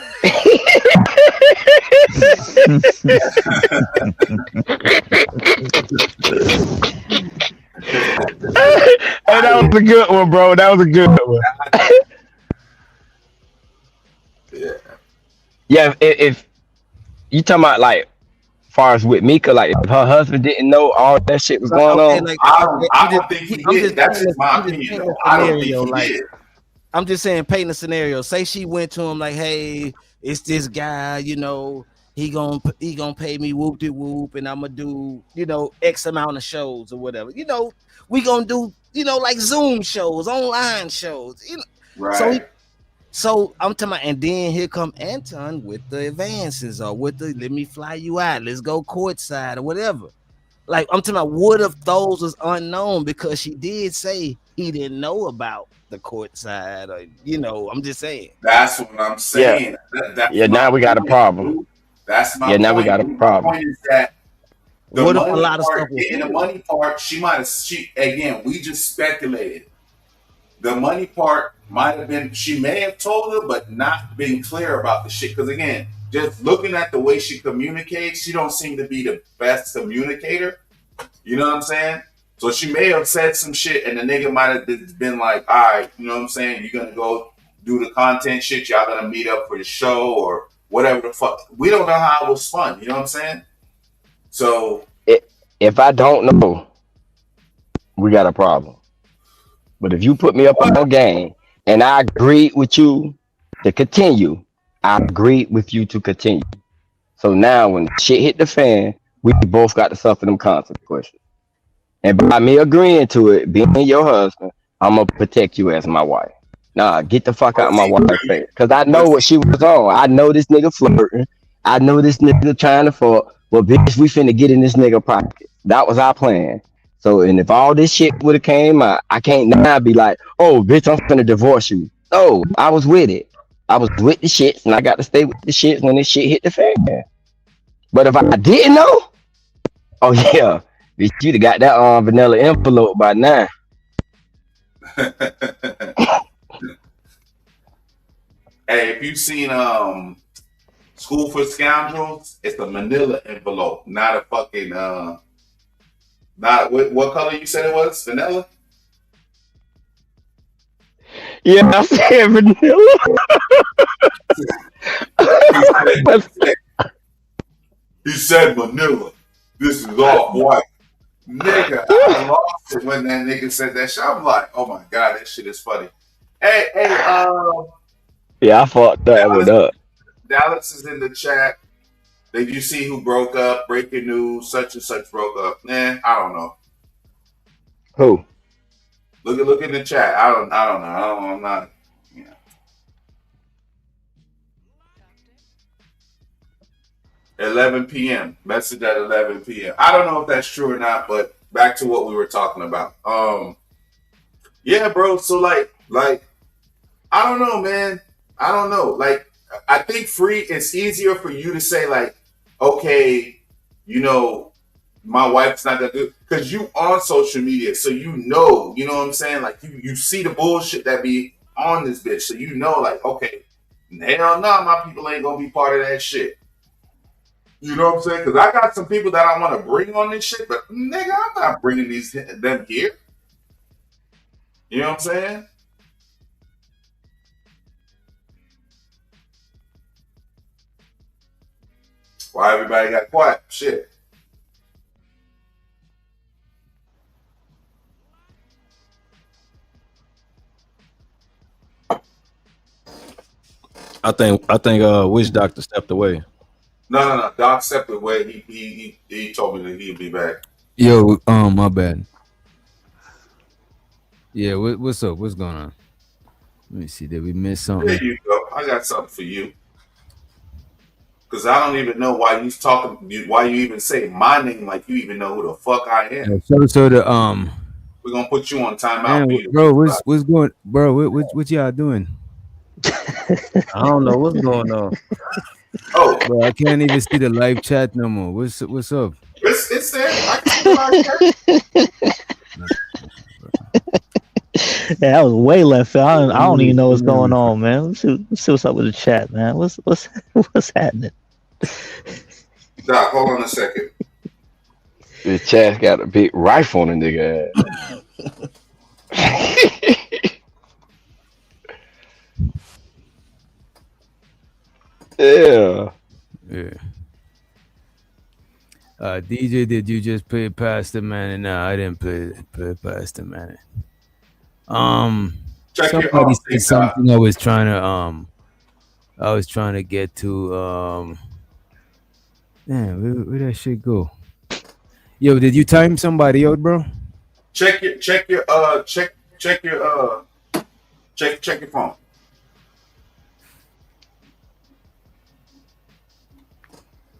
that was a good one, bro. That was a good one. Yeah, if you talking about like, far as with Mika, like if her husband didn't know all that shit was going on, like, I don't think he did. That's just my opinion. I don't think he did. I'm just saying, painting a scenario. Say she went to him like, "Hey, it's this guy. You know, he gonna pay me whoop de whoop, and I'm gonna do X amount of shows or whatever. We gonna do like Zoom shows, online shows. Right. So I'm talking about, and then here come Anton with the advances or with the let me fly you out, let's go courtside or whatever. Like I'm talking about, what if those was unknown because she did say he didn't know about the court side, or I'm just saying. That's what I'm saying. That's now we got a problem. Dude. That's my Yeah, point. now we got a problem. My point is that the What if a money lot of part, stuff was getting the hidden? money part, again, we just speculated. The money part might have been, she may have told her, but not been clear about the shit. Because again, just looking at the way she communicates, she don't seem to be the best communicator. You know what I'm saying? So she may have said some shit, and the nigga might have been like, all right, you know what I'm saying? You're going to go do the content shit. Y'all going to meet up for the show or whatever the fuck. We don't know how it was spun. You know what I'm saying? So if I don't know, we got a problem. But if you put me up on game and I agreed with you to continue, I agreed with you to continue. So now when shit hit the fan, we both got to suffer them consequences. And by me agreeing to it, being your husband, I'm going to protect you as my wife. Nah, get the fuck out of my wife's face. Because I know what she was on. I know this nigga flirting. I know this nigga trying to fuck. Well, bitch, we finna get in this nigga pocket. That was our plan. So, and if all this shit would have came out, I can't now be like, oh, bitch, I'm finna divorce you. No, I was with it. I was with the shits, and I got to stay with the shits when this shit hit the fan. But if I didn't know, oh yeah, bitch, you'd have got that vanilla envelope by now. Hey, if you've seen School for Scoundrels, it's a manila envelope, not a fucking not what color you said it was? Vanilla? Yeah, I said vanilla. He said manila. This is all white. Nigga, I lost it when that nigga said that shit. I'm like, oh my god, that shit is funny. Hey, yeah, I fucked that one up. Dallas is in the chat. Did you see who broke up? Breaking news, such and such broke up. Nah, I don't know. Who? Look in the chat. I don't know. I'm not. You know. 11 p.m. Message at 11 p.m. I don't know if that's true or not, but back to what we were talking about. Yeah, bro. So like, I don't know, man. I don't know. Like, I think it's easier for you to say like, okay, my wife's not that good because you on social media, so you know what I'm saying? Like you see the bullshit that be on this bitch, so like, okay, hell no, my people ain't gonna be part of that shit. You know what I'm saying? Because I got some people that I want to bring on this shit, but nigga, I'm not bringing them here. You know what I'm saying? Why everybody got quiet? Shit. I think Witch Doctor stepped away. No. Doc stepped away. He told me that he'd be back. Yo, my bad. Yeah, what's up? What's going on? Let me see. Did we miss something? There you go. I got something for you. Because I don't even know why you talking. Why you even say my name like you even know who the fuck I am. Yeah, so the we're gonna put you on timeout, man, bro. What's going, bro? What y'all doing? I don't know what's going on. Oh, bro, I can't even see the live chat no more. What's up? It's there. I can see the live chat. Yeah, that was way left field. I don't even know what's going on, man. Let's see what's up with the chat, man. What's happening? Doc, hold on a second. This chat's got a big rifle on the nigga ass. Yeah. DJ, did you just play Pastor Manny? No, I didn't play Pastor Manny. Somebody said something I was trying to get to. Man, where that shit go? Yo, did you time somebody out, bro? Check your phone.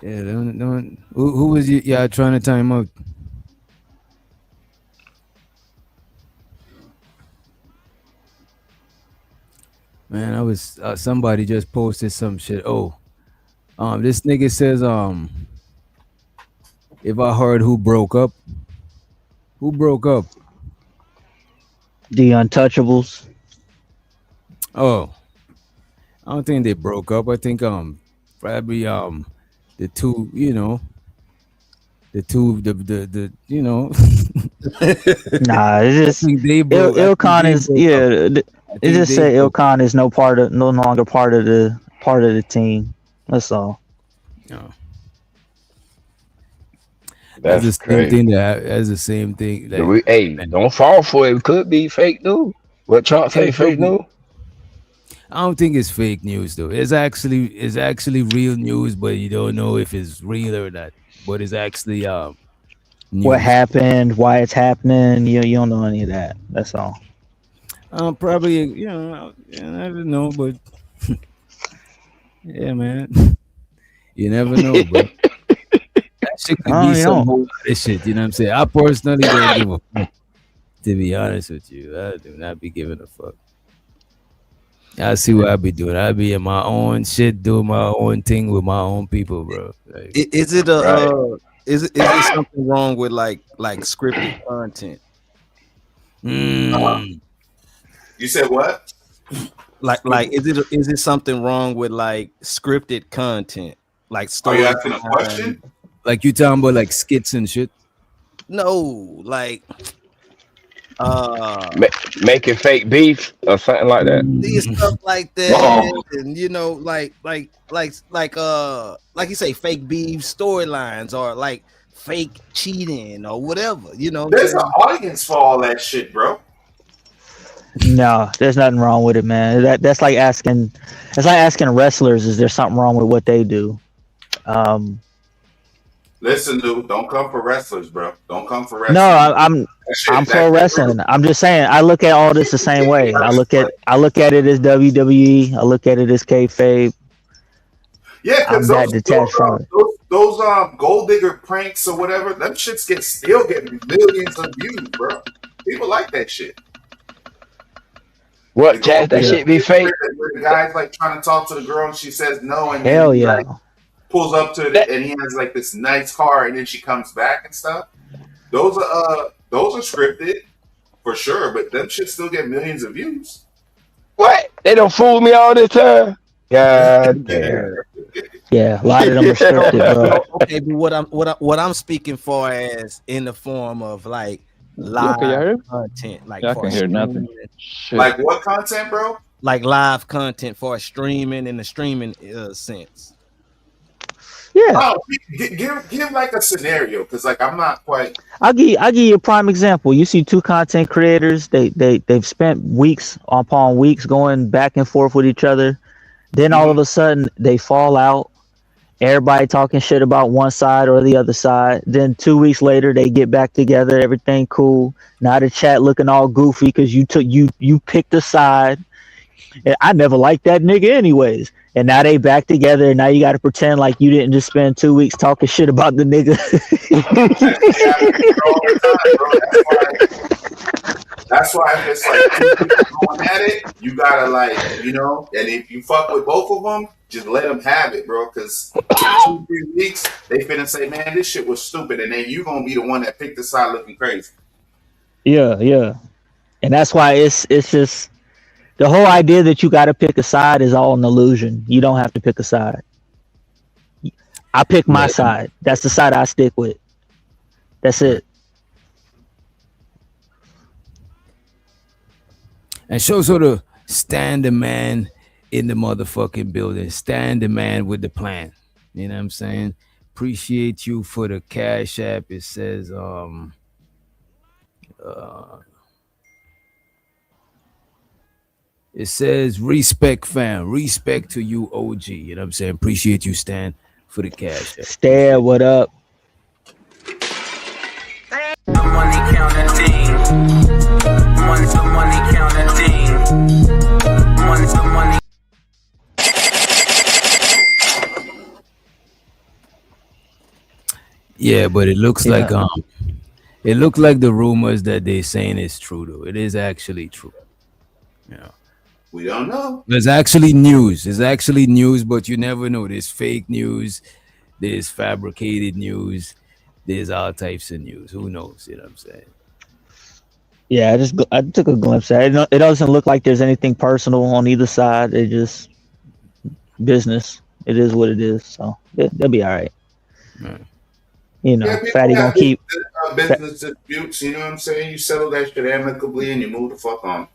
Yeah, don't. Who was you? Yeah, trying to time out. Man, I was somebody just posted some shit. Oh, this nigga says, if I heard who broke up, who broke up? The Untouchables. Oh, I don't think they broke up. I think probably the two, the you know. Nah, it's I just think they broke. I think Ilkon they is broke up. it I just think they say broke. Ilkon is no longer part of the team. That's all. No. That's That's the same crazy. thing that's the same thing. Like, Hey, don't fall for it. It could be fake news. What Trump say? it could Fake be. news. I don't think it's fake news though. It's actually real news, but you don't know if it's real or not. But it's actually What news. happened? Why it's happening? You don't know any of that. That's all. Probably I don't know, but yeah, man, you never know, bro. That shit could be You some don't. whole other shit. You know what I'm saying? I personally don't give a fuck. To be honest with you, I do not be giving a fuck. I see what I be doing. I be in my own shit, doing my own thing with my own people, bro. Like, Is it is it something wrong with like scripted content? mm, You said what? Like is it something wrong with like scripted content, like Are you story? asking a question? like you talking about like skits and shit? No, like Making fake beef or something like that. these stuff like that, Oh, and like you say, fake beef storylines or like fake cheating or whatever. You know what I'm There's an saying? audience for all that shit, bro. No, there's nothing wrong with it, man. That's like asking. It's like asking wrestlers, is there something wrong with what they do? Listen, dude, don't come for wrestlers, bro. Don't come for No, wrestling. I'm That shit, I'm that pro wrestling. I'm just saying. I look at all this the same way. I look shit. at it as WWE. I look at it as kayfabe. Yeah, because I'm that detached from it. those gold digger pranks or whatever, them shits still getting millions of views, bro. People like that shit. The what gold chat? That digger shit be pranks fake. where the guy's like trying to talk to the girl and she says no, and then Hell he yeah. like pulls up to it and he has like this nice car and then she comes back and stuff. Those are scripted for sure, but them shit still get millions of views. What? They don't fool me all the time. God damn. Yeah, a lot of them are scripted, bro. Okay, but what I'm speaking for is in the form of like Yo, can y'all live hear me? content, like Y'all for can hear nothing. streaming, Shit. Like what content, bro? like live content for streaming in the streaming sense. Yeah. Oh, give like a scenario because like I'm not quite. I'll give you a prime example. You see two content creators, they've spent weeks upon weeks going back and forth with each other. Then all of a sudden they fall out. Everybody talking shit about one side or the other side. Then 2 weeks later they get back together, everything cool. Now the chat looking all goofy because you picked a side. And I never liked that nigga anyways. And now they back together and now you gotta pretend like you didn't just spend 2 weeks talking shit about the nigga. That's why if it's like two people going at it, you gotta like, and if you fuck with both of them, just let them have it, bro. Because in 2-3 weeks, they finna say, man, this shit was stupid. And then you gonna be the one that picked the side looking crazy. Yeah. And that's why it's just the whole idea that you gotta pick a side is all an illusion. You don't have to pick a side. I pick my side. That's the side I stick with. That's it. And show sort of stand the man in the motherfucking building. Stand the man with the plan. You know what I'm saying? Appreciate you for the Cash App. It says respect fam. Respect to you, OG. You know what I'm saying? Appreciate you, Stan, for the Cash App. Stan, what up? Money counting thing. Money counting thing. Money. Yeah, but it looks like the rumors that they're saying is true though. It is actually true. Yeah. We don't know. There's actually news. There's actually news, but you never know. There's fake news. There's fabricated news. There's all types of news. Who knows? You know what I'm saying? Yeah, I took a glimpse at it. It doesn't look like there's anything personal on either side. It just business. It is what it is. So they'll be all right. You know, Yeah, people Fatty have gonna keep business disputes. You know what I'm saying? You settle that shit amicably and you move the fuck on.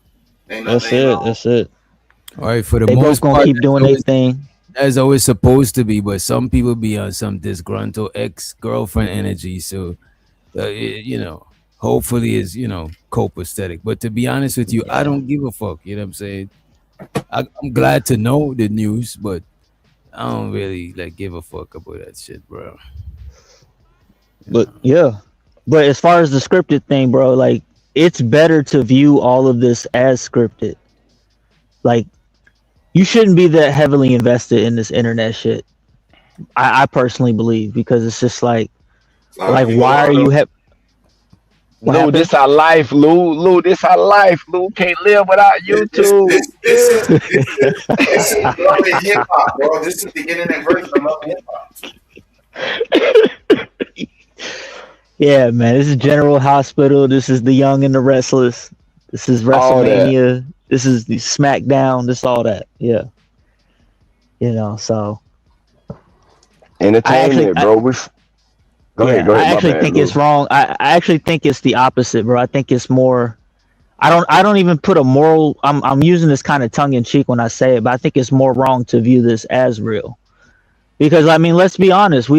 Ain't That's nothing it. wrong. That's it. All right, for the They most both gonna part, keep doing their thing. That's always supposed to be, but some people be on some disgruntled ex-girlfriend energy. So, you know, hopefully it's, you know, copacetic. But to be honest with you, I don't give a fuck. You know what I'm saying? I'm glad to know the news, but I don't really like give a fuck about that shit, bro. But yeah. But as far as the scripted thing, bro, like it's better to view all of this as scripted. Like you shouldn't be that heavily invested in this internet shit. I personally believe because it's just like why are you Lou, this our life, Lou. Lou, this our life. Lou can't live without YouTube. This is love and hip hop, bro. This is the internet version of love and hip hop. Yeah, man. This is General Hospital. This is The Young and the Restless. This is WrestleMania. This is the SmackDown. This all that. Yeah. You know, so Entertainment, bro. Go ahead. I actually think it's wrong. I actually think it's the opposite, bro. I think it's more. I don't even put a moral. I'm using this kind of tongue in cheek when I say it, but I think it's more wrong to view this as real, because I mean, let's be honest.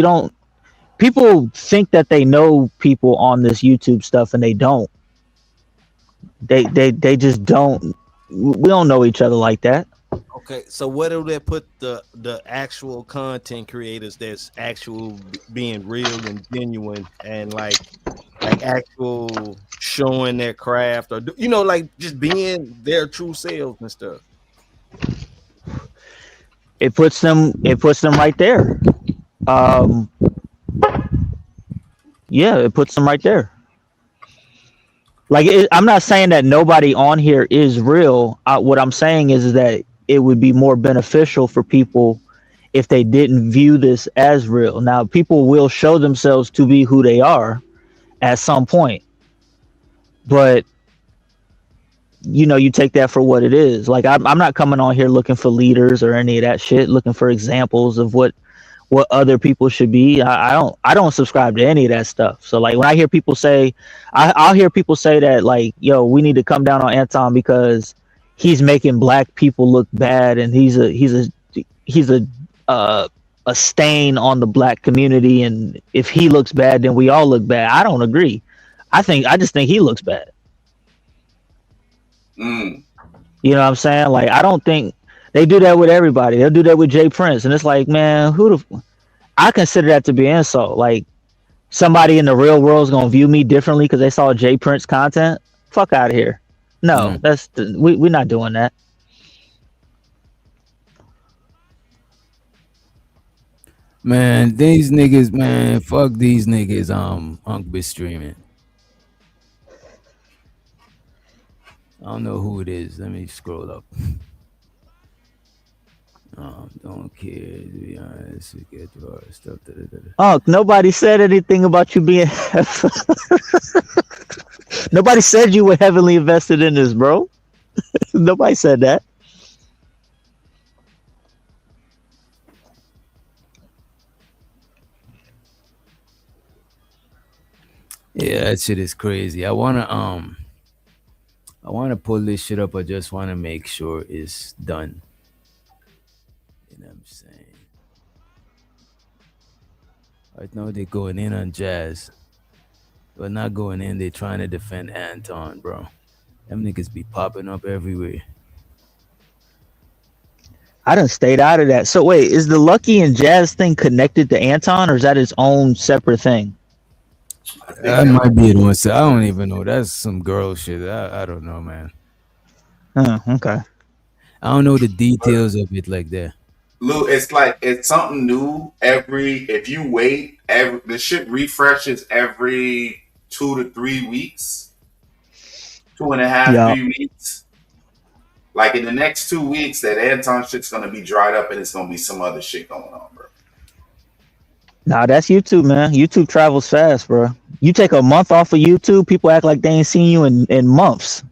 People think that they know people on this YouTube stuff, and they don't. They just don't. We don't know each other like that. Okay, so where do they put the actual content creators that's actual being real and genuine and like actual showing their craft, or you know, like just being their true selves and stuff? It puts them right there. Yeah, it puts them right there. Like I'm not saying that nobody on here is real. What I'm saying is that it would be more beneficial for people if they didn't view this as real. Now, people will show themselves to be who they are at some point, but you know, you take that for what it is. Like I'm not coming on here looking for leaders or any of that shit, looking for examples of what other people should be. I don't subscribe to any of that stuff. So like when I hear people say, I'll hear people say that like, yo, we need to come down on Anton because he's making black people look bad and he's a stain on the black community, and if he looks bad then we all look bad. I don't agree. I just think he looks bad. You know what I'm saying? Like I don't think they do that with everybody. They'll do that with Jay Prince, and it's like, man, I consider that to be an insult. Like somebody in the real world is gonna view me differently because they saw Jay Prince content. Fuck out of here. No, we're not doing that. Man, these niggas, man, fuck these niggas. Unc be streaming. I don't know who it is. Let me scroll up. Don't care. To be honest, we get to our stuff. Nobody said anything about you being. Nobody said you were heavily invested in this, bro. Nobody said that. Yeah, that shit is crazy. I wanna pull this shit up. I just wanna make sure it's done. You know what I'm saying? Right now they're going in on Jazz. But not going in, they're trying to defend Anton, bro. Them niggas be popping up everywhere. I done stayed out of that. So wait, is the Lucky and Jazz thing connected to Anton, or is that its own separate thing? That might be it once. I don't even know. That's some girl shit. I don't know, man. Okay. I don't know the details of it like that. Lou, it's like it's something new if you wait, the shit refreshes every 2 to 3 weeks. 2.5, 3 weeks. Like in the next 2 weeks, that Anton shit's gonna be dried up, and it's gonna be some other shit going on, bro. Nah, that's YouTube, man. YouTube travels fast, bro. You take a month off of YouTube, people act like they ain't seen you in months.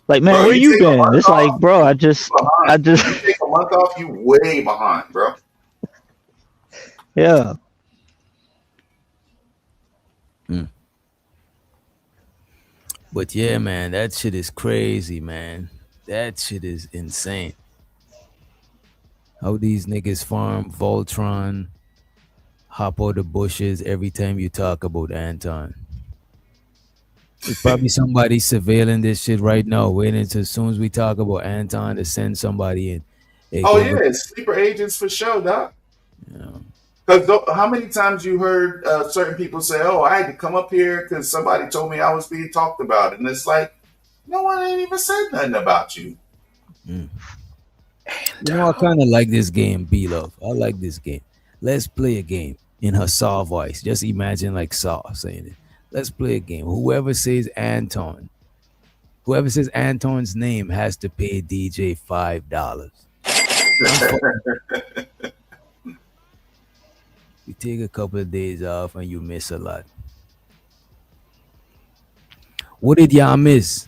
Like, man, Bro, where you take a been? month It's like, off, bro, I you just You take a month off, you way behind, bro. yeah. But yeah, man, that shit is crazy, man. That shit is insane. How these niggas farm Voltron, hop out the bushes every time you talk about Anton. There's probably somebody surveilling this shit right now, waiting until as soon as we talk about Anton to send somebody in. Hey, Oh go yeah, over- sleeper agents for sure, doc. Because how many times you heard certain people say, "Oh, I had to come up here because somebody told me I was being talked about," and it's like, no one ain't even said nothing about you. You know, I kind of like this game, B-Love. I like this game. Let's play a game in her Saw voice. Just imagine like Saw saying it. Let's play a game. Whoever says Anton's name has to pay DJ $5. You take a couple of days off and you miss a lot. What did y'all miss?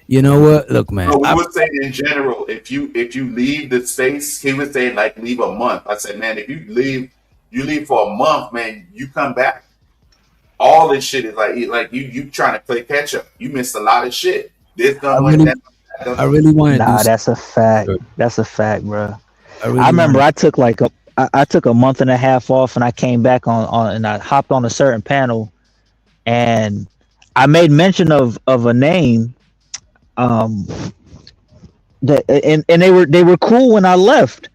You know what? Look, man. No, we were saying in general, if you leave the States, he was saying like leave a month. I said, man, if you leave for a month, man, you come back. All this shit is like you trying to play catch up. You missed a lot of shit. This done went that. I really want to do. Nah, that's a fact. That's a fact, bro. really I remember wanna- I took like I took a month and a half off, and I came back on and I hopped on a certain panel, and I made mention of a name, that and they were cool when I left,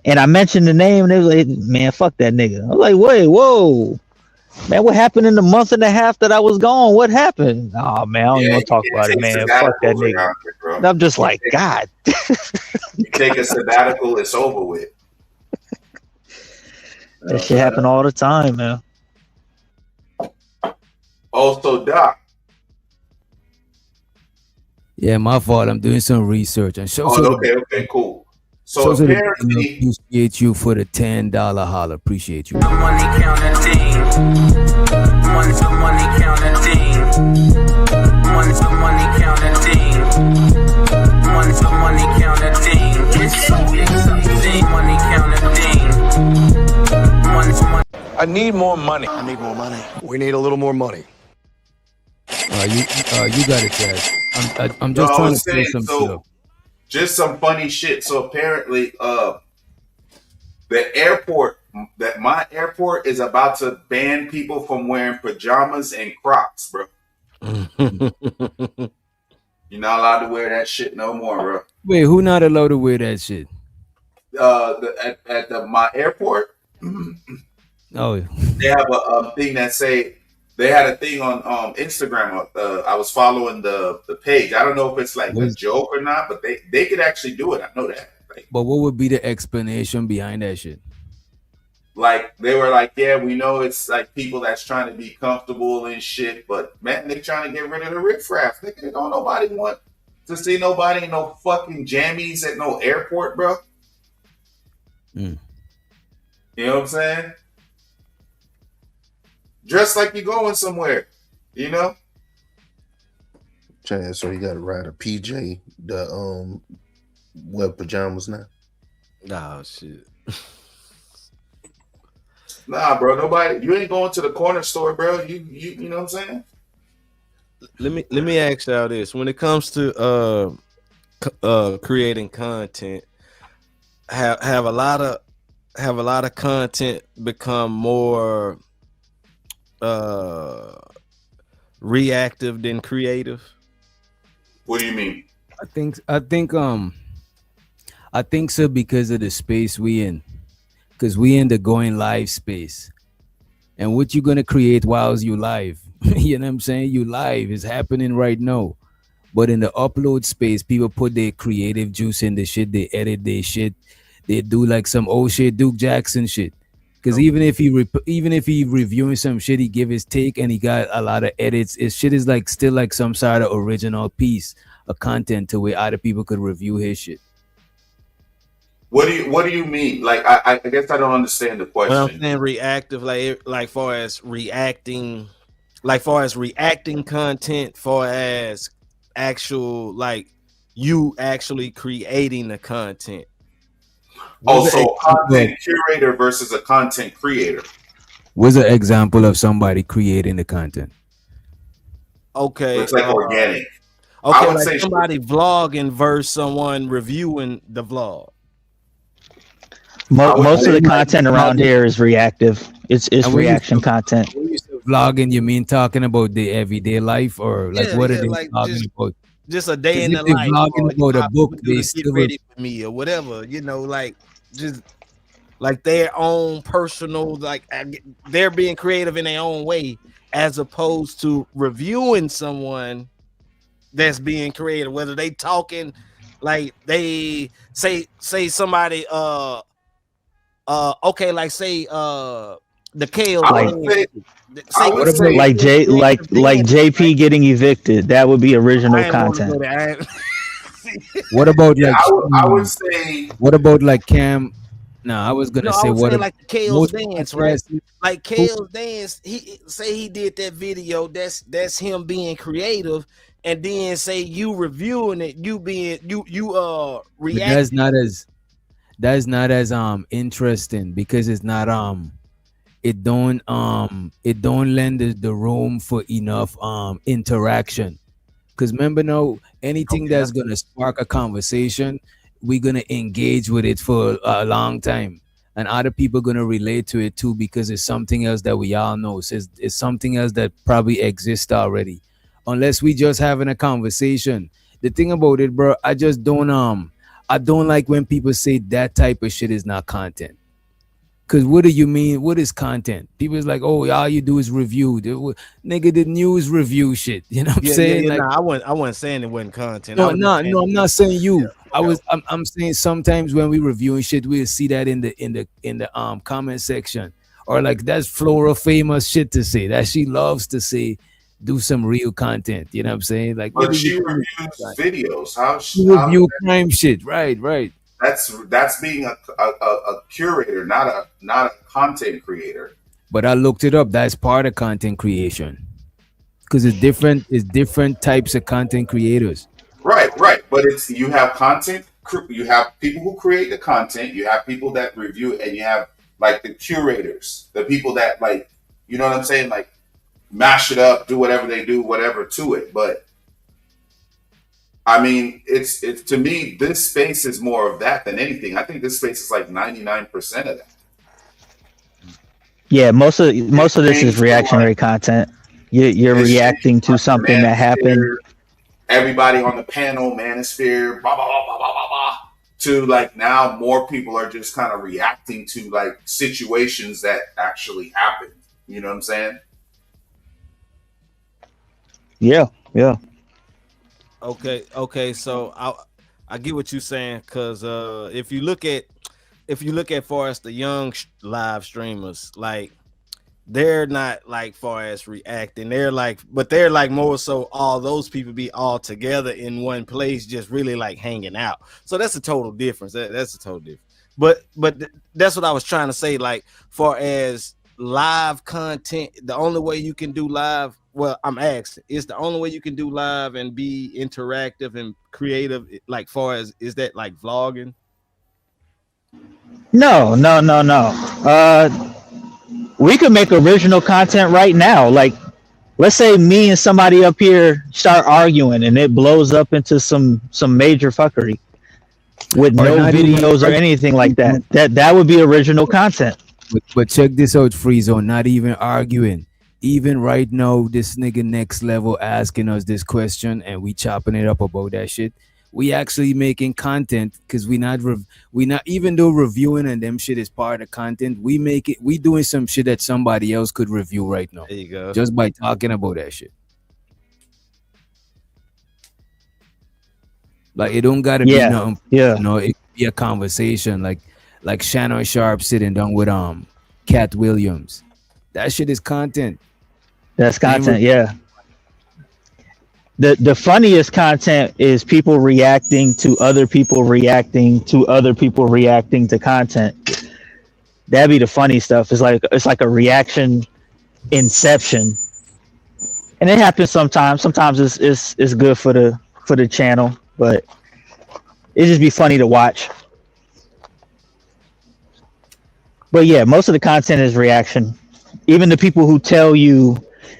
and I mentioned the name, and they was like, man, fuck that nigga. I was like, wait, whoa, man, what happened in the month and a half that I was gone? What happened? Oh man, I don't even want to talk about it, man. Fuck that nigga. And I'm just like, God. You take a sabbatical, it's over with. That shit happen all the time, man. Also, Doc. Yeah, my fault. I'm doing some research and show. Okay, cool. So apparently, appreciate you for the $10 holler. Appreciate you. Money counter thing. Money counter thing. Money counter thing. Money counter thing. It's money counter thing. I need more money. I need more money. We need a little more money. You got it, Chad. I'm just I trying was to say saying, some so, shit up. just some funny shit. So apparently, the airport, that my airport is about to ban people from wearing pajamas and Crocs, bro. You're not allowed to wear that shit no more, bro. Wait, who not allowed to wear that shit? At my airport, Oh, they have a thing that say they had a thing on Instagram. I was following the page. I don't know if it's like a joke or not, but they could actually do it. I know that. but what would be the explanation behind that shit? Like they were like, yeah, we know it's like people that's trying to be comfortable and shit, but man, they trying to get rid of the riffraff. They don't nobody want to see nobody in no fucking jammies at no airport, bro. You know what I'm saying? Dress like you're going somewhere, you know? Chad, so you got to ride a PJ, the wear pajamas now. Oh shit. Nah, bro, nobody. You ain't going to the corner store, bro. You know what I'm saying? Let me ask y'all this: when it comes to creating content, have a lot of content become more reactive than creative? What do you mean? I think so, because of the space we in, because we in the going live space, and what you gonna create while you live? You know what I'm saying? You live is happening right now, but in the upload space, people put their creative juice in the shit. They edit their shit. They do like some old shit, Duke Jackson shit. Because even if he reviewing some shit, he give his take and he got a lot of edits. His shit is like still like some sort of original piece. a content to where other people could review his shit. What do you mean? Like I guess I don't understand the question. Well, I'm saying reactive, like far as reacting content, far as actual like you actually creating the content. So content curator versus a content creator. What's an example of somebody creating the content? Okay, It's like organic. Okay, I would like say somebody vlogging versus someone reviewing the vlog. Most of the content around here is reactive. It's reaction content. When you say vlogging, you mean talking about the everyday life, or like what are they like vlogging about? Just a day in the If they're life, vlogging or, about a book, do they to still get ready with me or whatever, like just like their own personal, like they're being creative in their own way, as opposed to reviewing someone that's being creative, whether they talking like they say somebody okay, like say the Kale Like like JP getting evicted. That would be original content. What about like I would say what about like Cam? No, I was gonna say what like Kale's dance, right? podcasts- Like Kale's dance, he did that video. That's him being creative, and then say you reviewing it, you being you But reacting. that's not as interesting because it's not it don't lend the room for enough interaction. Because remember now, anything that's gonna spark a conversation, we're gonna engage with it for a long time, and other people gonna relate to it too because it's something else that we all know. It's something else that probably exists already, unless we just having a conversation. The thing about it, bro, I just don't I don't like when people say that type of shit is not content. Cause what do you mean? What is content? People is like, oh, all you do is review. Nigga, the news review shit. You know what I'm saying? Like, I wasn't saying it wasn't content. no, I'm not saying you. I'm saying sometimes when we reviewing shit, we'll see that in the comment section. Or like that's Flora famous shit to say. That she loves to say, do some real content. You know what I'm saying? Like but she reviews videos. How she review crime shit. Right. That's being a curator, not a content creator. But I looked it up. That's part of content creation. Because it's different types of content creators. Right. But you have content, you have people who create the content, you have people that review it, and you have like the curators, the people that like, you know what I'm saying, like mash it up, do whatever they do, whatever to it. But I mean, it's to me, this space is more of that than anything. I think this space is like 99% of that. Yeah, most of this is reactionary content. You're reacting to something that happened. Everybody on the panel, manosphere, blah, blah, blah, blah, blah, blah, blah, to like now more people are just kind of reacting to like situations that actually happened. You know what I'm saying? Yeah. Okay. So I get what you're saying, because if you look at far as the young live streamers, like they're not like far as reacting. They're like more so all those people be all together in one place, just really like hanging out. So that's a total difference. That's a total difference. But that's what I was trying to say. Like far as live content, the only way you can do live. Well, I'm asking, is the only way you can do live and be interactive and creative, like far as, is that like vlogging? No. We could make original content right now. Like, let's say me and somebody up here start arguing and it blows up into some major fuckery with no videos or anything like that. That would be original content. But check this out, Friezo, not even arguing. Even right now, this nigga next level asking us this question and we chopping it up about that shit. We actually making content because we not even though reviewing and them shit is part of content, we doing some shit that somebody else could review right now. There you go. Just by talking about that shit. Like it don't gotta be nothing. Yeah. You know, it could be a conversation like Shannon Sharp sitting down with Cat Williams. That shit is content. That's content, yeah. the funniest content is people reacting to other people reacting to other people reacting to content. That'd be the funny stuff. It's like a reaction inception, and it happens sometimes. Sometimes it's good for the channel, but it just be funny to watch. But yeah, most of the content is reaction. Even the people who tell you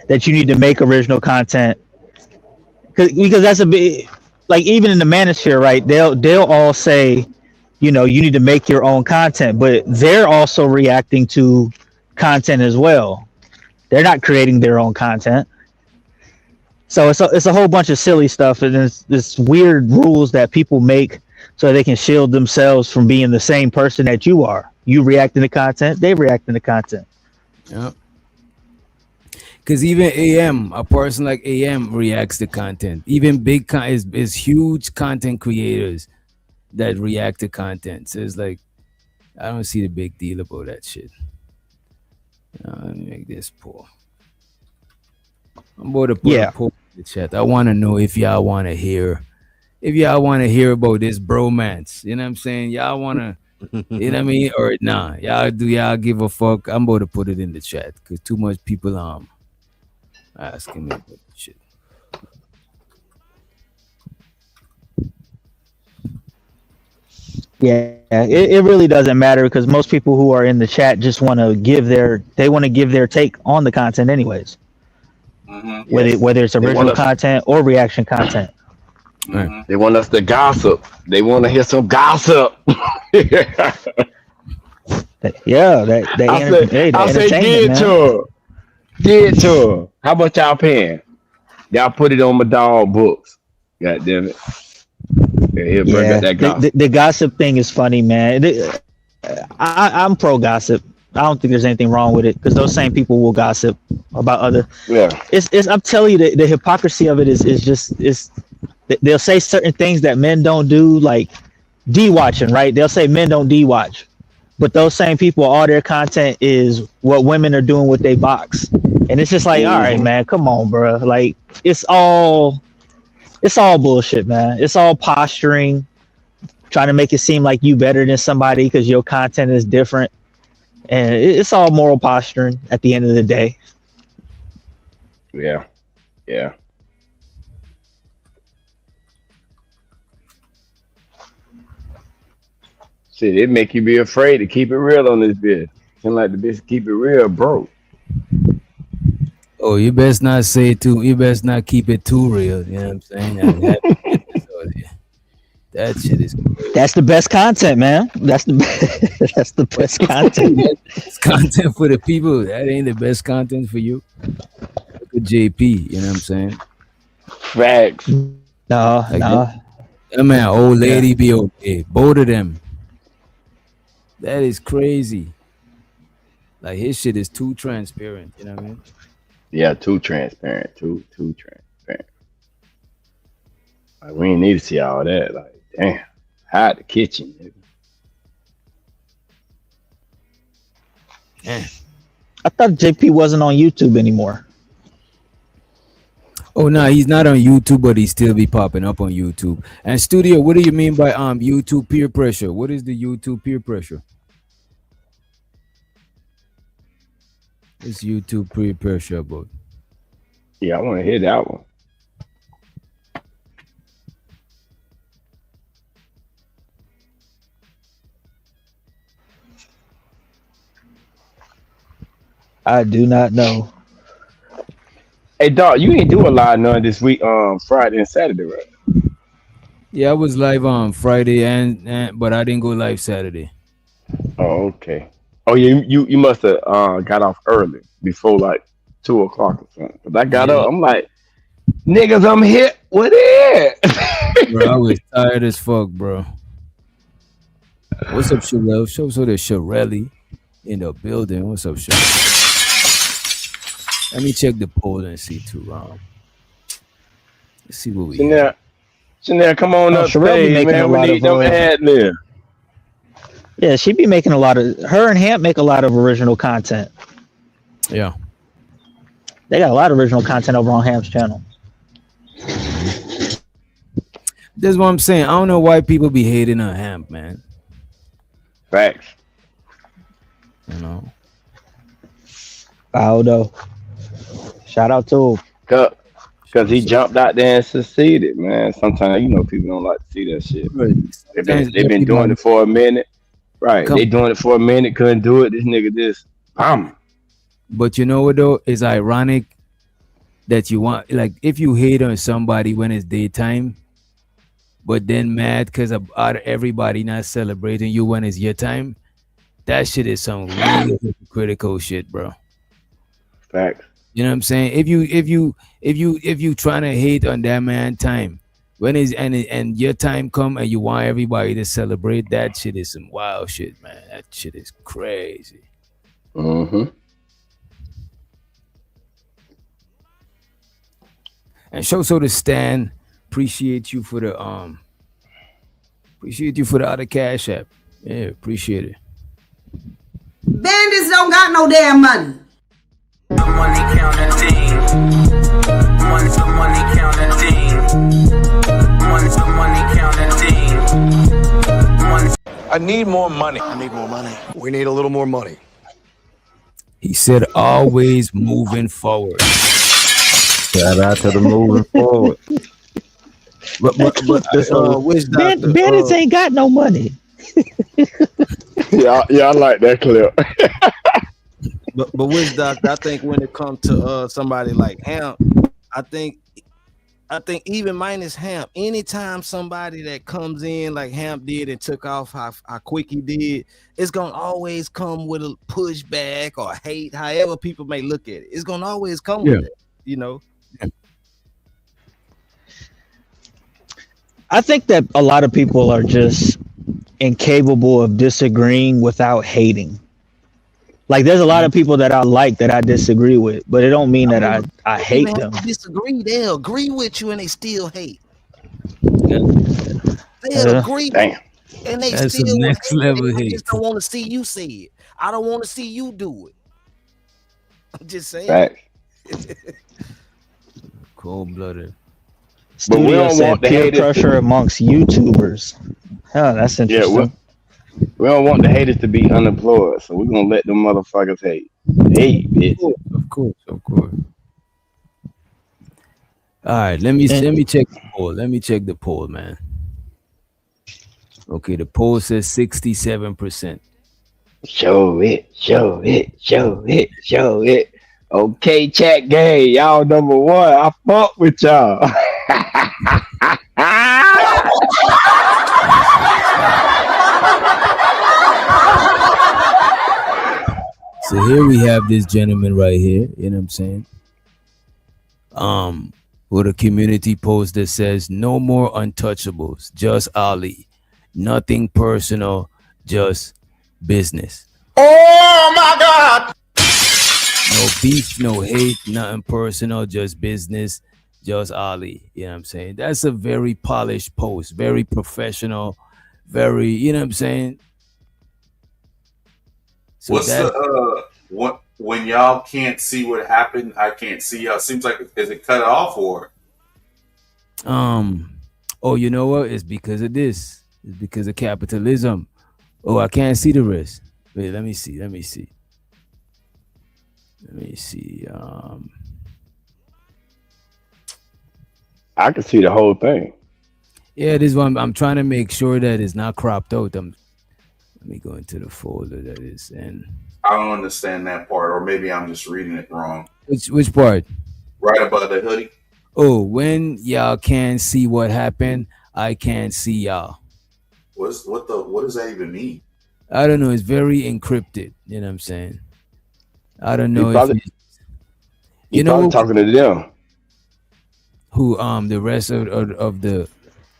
that you need to make original content, because that's a big, like, even in the manosphere, right? They'll all say, you know, you need to make your own content, but they're also reacting to content as well. They're not creating their own content. So it's a whole bunch of silly stuff, and it's weird rules that people make so they can shield themselves from being the same person that you are. You reacting to content, they reacting to content. Yeah. Because even a person like AM reacts to content. Even big is huge content creators that react to content. So it's like, I don't see the big deal about that shit. Let me make this poll. I'm about to put a poll in the chat. I want to know if y'all want to hear, about this bromance. You know what I'm saying? Y'all want to, you know what I mean? Or nah, y'all give a fuck? I'm about to put it in the chat because too much people asking me about this shit. Yeah, it really doesn't matter because most people who are in the chat just want to give their take on the content anyways. Mm-hmm. Whether it's original content or reaction content. Mm-hmm. They want us to gossip. They want to hear some gossip. Yeah, I say get to her. Get to her. How much y'all paying? Y'all put it on my dog books. God damn it. Yeah, the gossip thing is funny, man. I'm pro gossip. I don't think there's anything wrong with it because those same people will gossip about other. Yeah, I'm telling you, the hypocrisy of it is just they'll say certain things that men don't do, like de-watching, right? They'll say men don't de-watch, but those same people, all their content is what women are doing with their box, and it's just like, all right, man, come on, bro. Like it's all bullshit, man. It's all posturing, trying to make it seem like you better than somebody because your content is different. And it's all moral posturing at the end of the day. Yeah. Yeah. Shit, it make you be afraid to keep it real on this bitch. Seem like the bitch keep it real, bro. Oh, you best not say it too. You best not keep it too real. You know what I'm saying? That shit is crazy. That's the best content, man. That's the best content. It's content for the people. That ain't the best content for you. Look at JP. You know what I'm saying? Facts. No. That man, old lady be okay. Both of them. That is crazy. Like his shit is too transparent. You know what I mean? Yeah, too transparent. Too transparent. Like we ain't need to see all that. Like, damn, hide the kitchen. I thought JP wasn't on YouTube anymore. Oh no, he's not on YouTube, but he still be popping up on YouTube. And Studio, what do you mean by YouTube peer pressure? What is the YouTube peer pressure? It's YouTube peer pressure about. Yeah, I want to hear that one. I do not know. Hey, dog, you ain't do a lot none this week, Friday and Saturday, right? Yeah, I was live on Friday and but I didn't go live Saturday. Oh, okay. Oh, yeah, you must have got off early before like 2 o'clock or something. Cause I got up, I'm like, niggas, I'm here. What is? Bro, I was tired as fuck, bro. What's up, Sherelle? Show so there's Sherelle in the building. What's up, Sherelle? Let me check the poll and see too. Let's see what we Chanel, come on up, stage, man. We need them ad lib. Yeah, she be making a lot of. Her and Hamp make a lot of original content. Yeah, they got a lot of original content over on Hamp's channel. That's what I'm saying. I don't know why people be hating on Hamp, man. Facts. You know. I don't know. Shout out to him. Because he jumped out there and succeeded, man. Sometimes people don't like to see that shit. Right. They've been doing it for a minute. Right. They doing it for a minute, couldn't do it. This nigga just But you know what though? It's ironic that you want, like, if you hate on somebody when it's daytime, but then mad because of everybody not celebrating you when it's your time, that shit is some real hypocritical shit, bro. Facts. You know what I'm saying? If you trying to hate on that man time when is and your time come and you want everybody to celebrate, that shit is some wild shit, man. That shit is crazy. Mm-hmm. And show so to Stan, appreciate you for the other Cash App. Yeah, appreciate it. Bandits don't got no damn money. Money counting team. Money counting team. Money counting team. I need more money. We need a little more money. He said always moving forward. Shout out to the moving forward. Bandits ain't got no money. yeah, I like that clip. But Wiz Doctor, I think when it comes to somebody like Hamp, I think even minus Hamp, anytime somebody that comes in like Hamp did and took off how quick he did, it's gonna always come with a pushback or hate, however people may look at it. It's gonna always come with it, you know. I think that a lot of people are just incapable of disagreeing without hating. Like, there's a lot of people that I like that I disagree with, but it don't mean that I hate them. Disagree, they'll agree with you and they still hate. They'll agree, and they That's still some next level I hate. just don't want to see you say it. I don't want to see you do it. I'm just saying. Facts. Cold-blooded. But we Studio don't said want the peer haters pressure amongst YouTubers. Huh, that's interesting. Yeah, we don't want the haters to be unemployed, so we're gonna let them motherfuckers hate. Hate, bitch. Of course. All right, let me check the poll. Let me check the poll, man. Okay, the poll says 67%. Show it. Okay, chat gang, y'all number one. I fuck with y'all. So here we have this gentleman right here, you know what I'm saying? With a community post that says no more untouchables, just Ali. Nothing personal, just business. Oh my God! No beef, no hate, nothing personal, just business, just Ali. You know what I'm saying? That's a very polished post, very professional, very, you know what I'm saying? So what's when y'all can't see what happened? I can't see y'all. Seems like is it cut off or? Oh, you know what? It's because of this. It's because of capitalism. Oh, I can't see the rest. Wait, let me see. I can see the whole thing. Yeah, this one I'm trying to make sure that it's not cropped out. Let me go into the folder that is in. I don't understand that part, or maybe I'm just reading it wrong. Which part? Right above the hoodie. Oh, when y'all can't see what happened, I can't see y'all. What does that even mean? I don't know. It's very encrypted. You know what I'm saying? I don't know. You know, talking to them. Who? The rest of the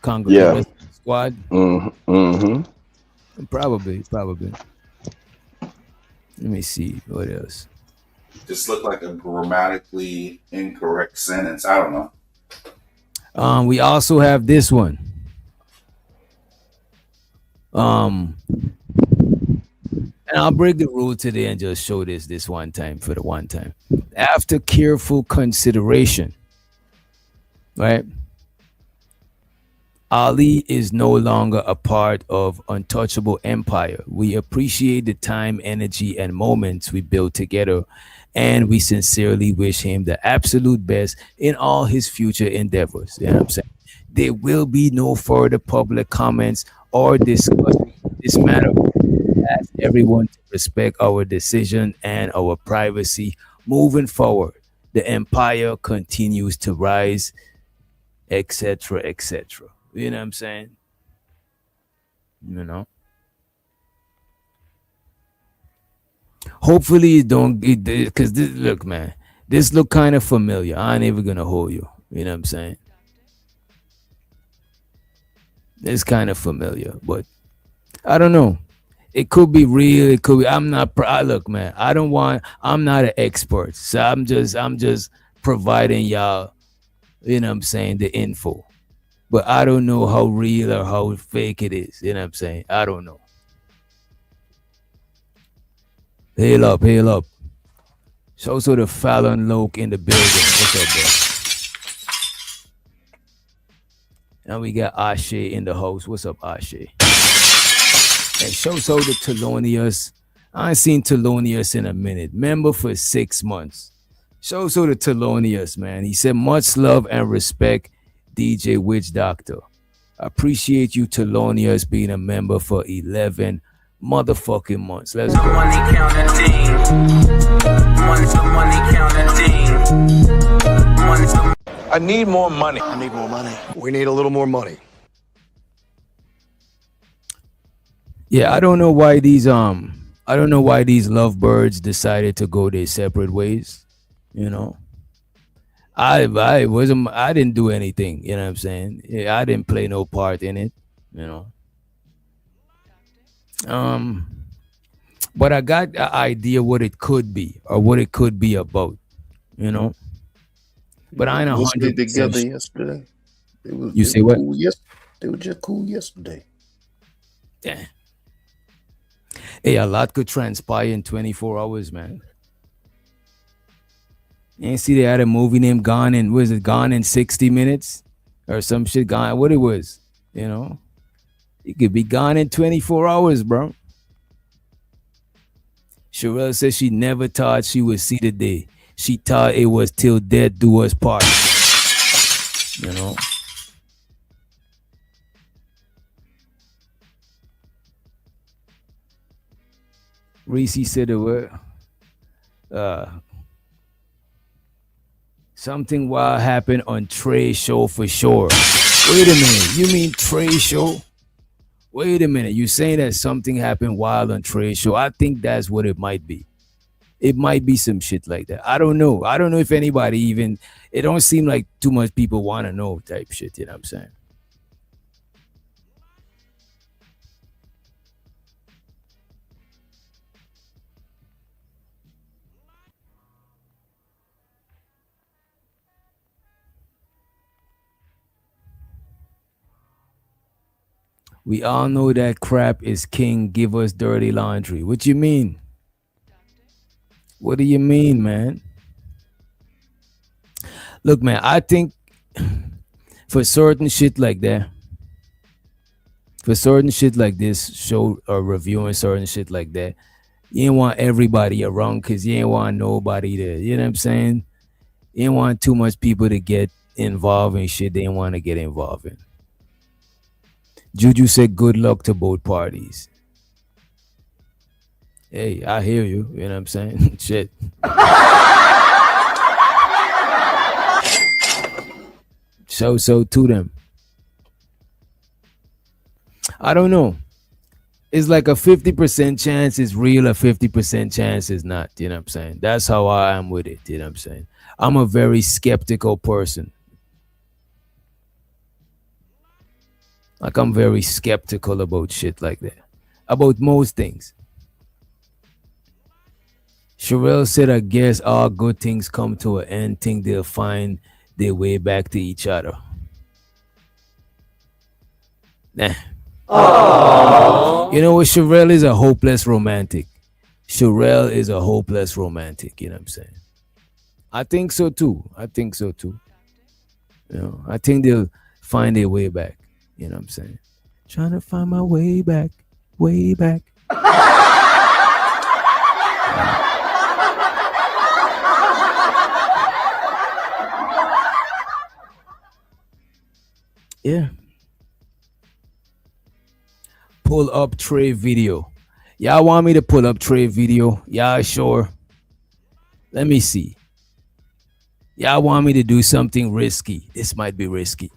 Congress squad. Mm-hmm. Probably. Let me see what else. Just looked like a grammatically incorrect sentence. I don't know. We also have this one. And I'll break the rule today and just show this one time for the one time. After careful consideration, right? Ali is no longer a part of untouchable empire. We appreciate the time, energy, and moments we built together, and we sincerely wish him the absolute best in all his future endeavors. You know what I'm saying? There will be no further public comments or discussion this matter. Ask everyone to respect our decision and our privacy moving forward. The empire continues to rise, etc., etc. You know what I'm saying? You know. Hopefully you don't get because this look, man, this look kind of familiar. I ain't even gonna hold you. You know what I'm saying? It's kind of familiar, but I don't know. It could be real. It could be. I'm not. Look, man. I don't want. I'm not an expert, so I'm just providing y'all. You know what I'm saying? The info, but I don't know how real or how fake it is. You know what I'm saying? I don't know. Hail up, hail up. So the Fallon Loke in the building. What's up, bro? And we got Ashe in the house. What's up, Ashe? And so the Thelonious. I ain't seen Thelonious in a minute. Member for 6 months. So the Thelonious, man. He said, much love and respect, DJ Witch Doctor. Appreciate you, Thelonious, being a member for 11 motherfucking months. Let's go. Money counting team. Money counting team. I need more money. I need more money. We need a little more money. Yeah, I don't know why these lovebirds decided to go their separate ways. You know, I didn't do anything. You know what I'm saying? Yeah, I didn't play no part in it. You know. But I got an idea what it could be or what it could be about. You know. But I ain't 100% together yesterday. You say what? Cool. Yes, they were just cool yesterday. Yeah. Hey, a lot could transpire in 24 hours, man. You ain't see they had a movie named Gone in 60 minutes? Or some shit gone, what it was, you know? It could be gone in 24 hours, bro. Sherelle says she never thought she would see the day. She thought it was till death do us part. You know? Reese said the word. Something wild happened on Trey's show for sure. Wait a minute. You mean Trey's show? Wait a minute. You saying that something happened wild on Trey's show? I think that's what it might be. It might be some shit like that. I don't know. I don't know if anybody even. It don't seem like too much people want to know type shit. You know what I'm saying? We all know that crap is king. Give us dirty laundry. What you mean? What do you mean, man? Look, man, I think for certain shit like that, for certain shit like this, show or reviewing certain shit like that, you ain't want everybody around because you ain't want nobody to, you know what I'm saying? You ain't want too much people to get involved in shit they ain't want to get involved in. Juju said good luck to both parties. Hey, I hear you. You know what I'm saying? Shit. So to them. I don't know. It's like a 50% chance is real, a 50% chance is not. You know what I'm saying? That's how I am with it. You know what I'm saying? I'm a very skeptical person. Like, I'm very skeptical about shit like that. About most things. Sherelle said, I guess all good things come to an end. Think they'll find their way back to each other. Nah. Aww. You know what? Sherelle is a hopeless romantic. Sherelle is a hopeless romantic. You know what I'm saying? I think so too. You know, I think they'll find their way back. You know what I'm saying? Trying to find my way back, way back. Yeah. Pull up Trey video. Y'all want me to pull up Trey video? Y'all sure? Let me see. Y'all want me to do something risky? This might be risky.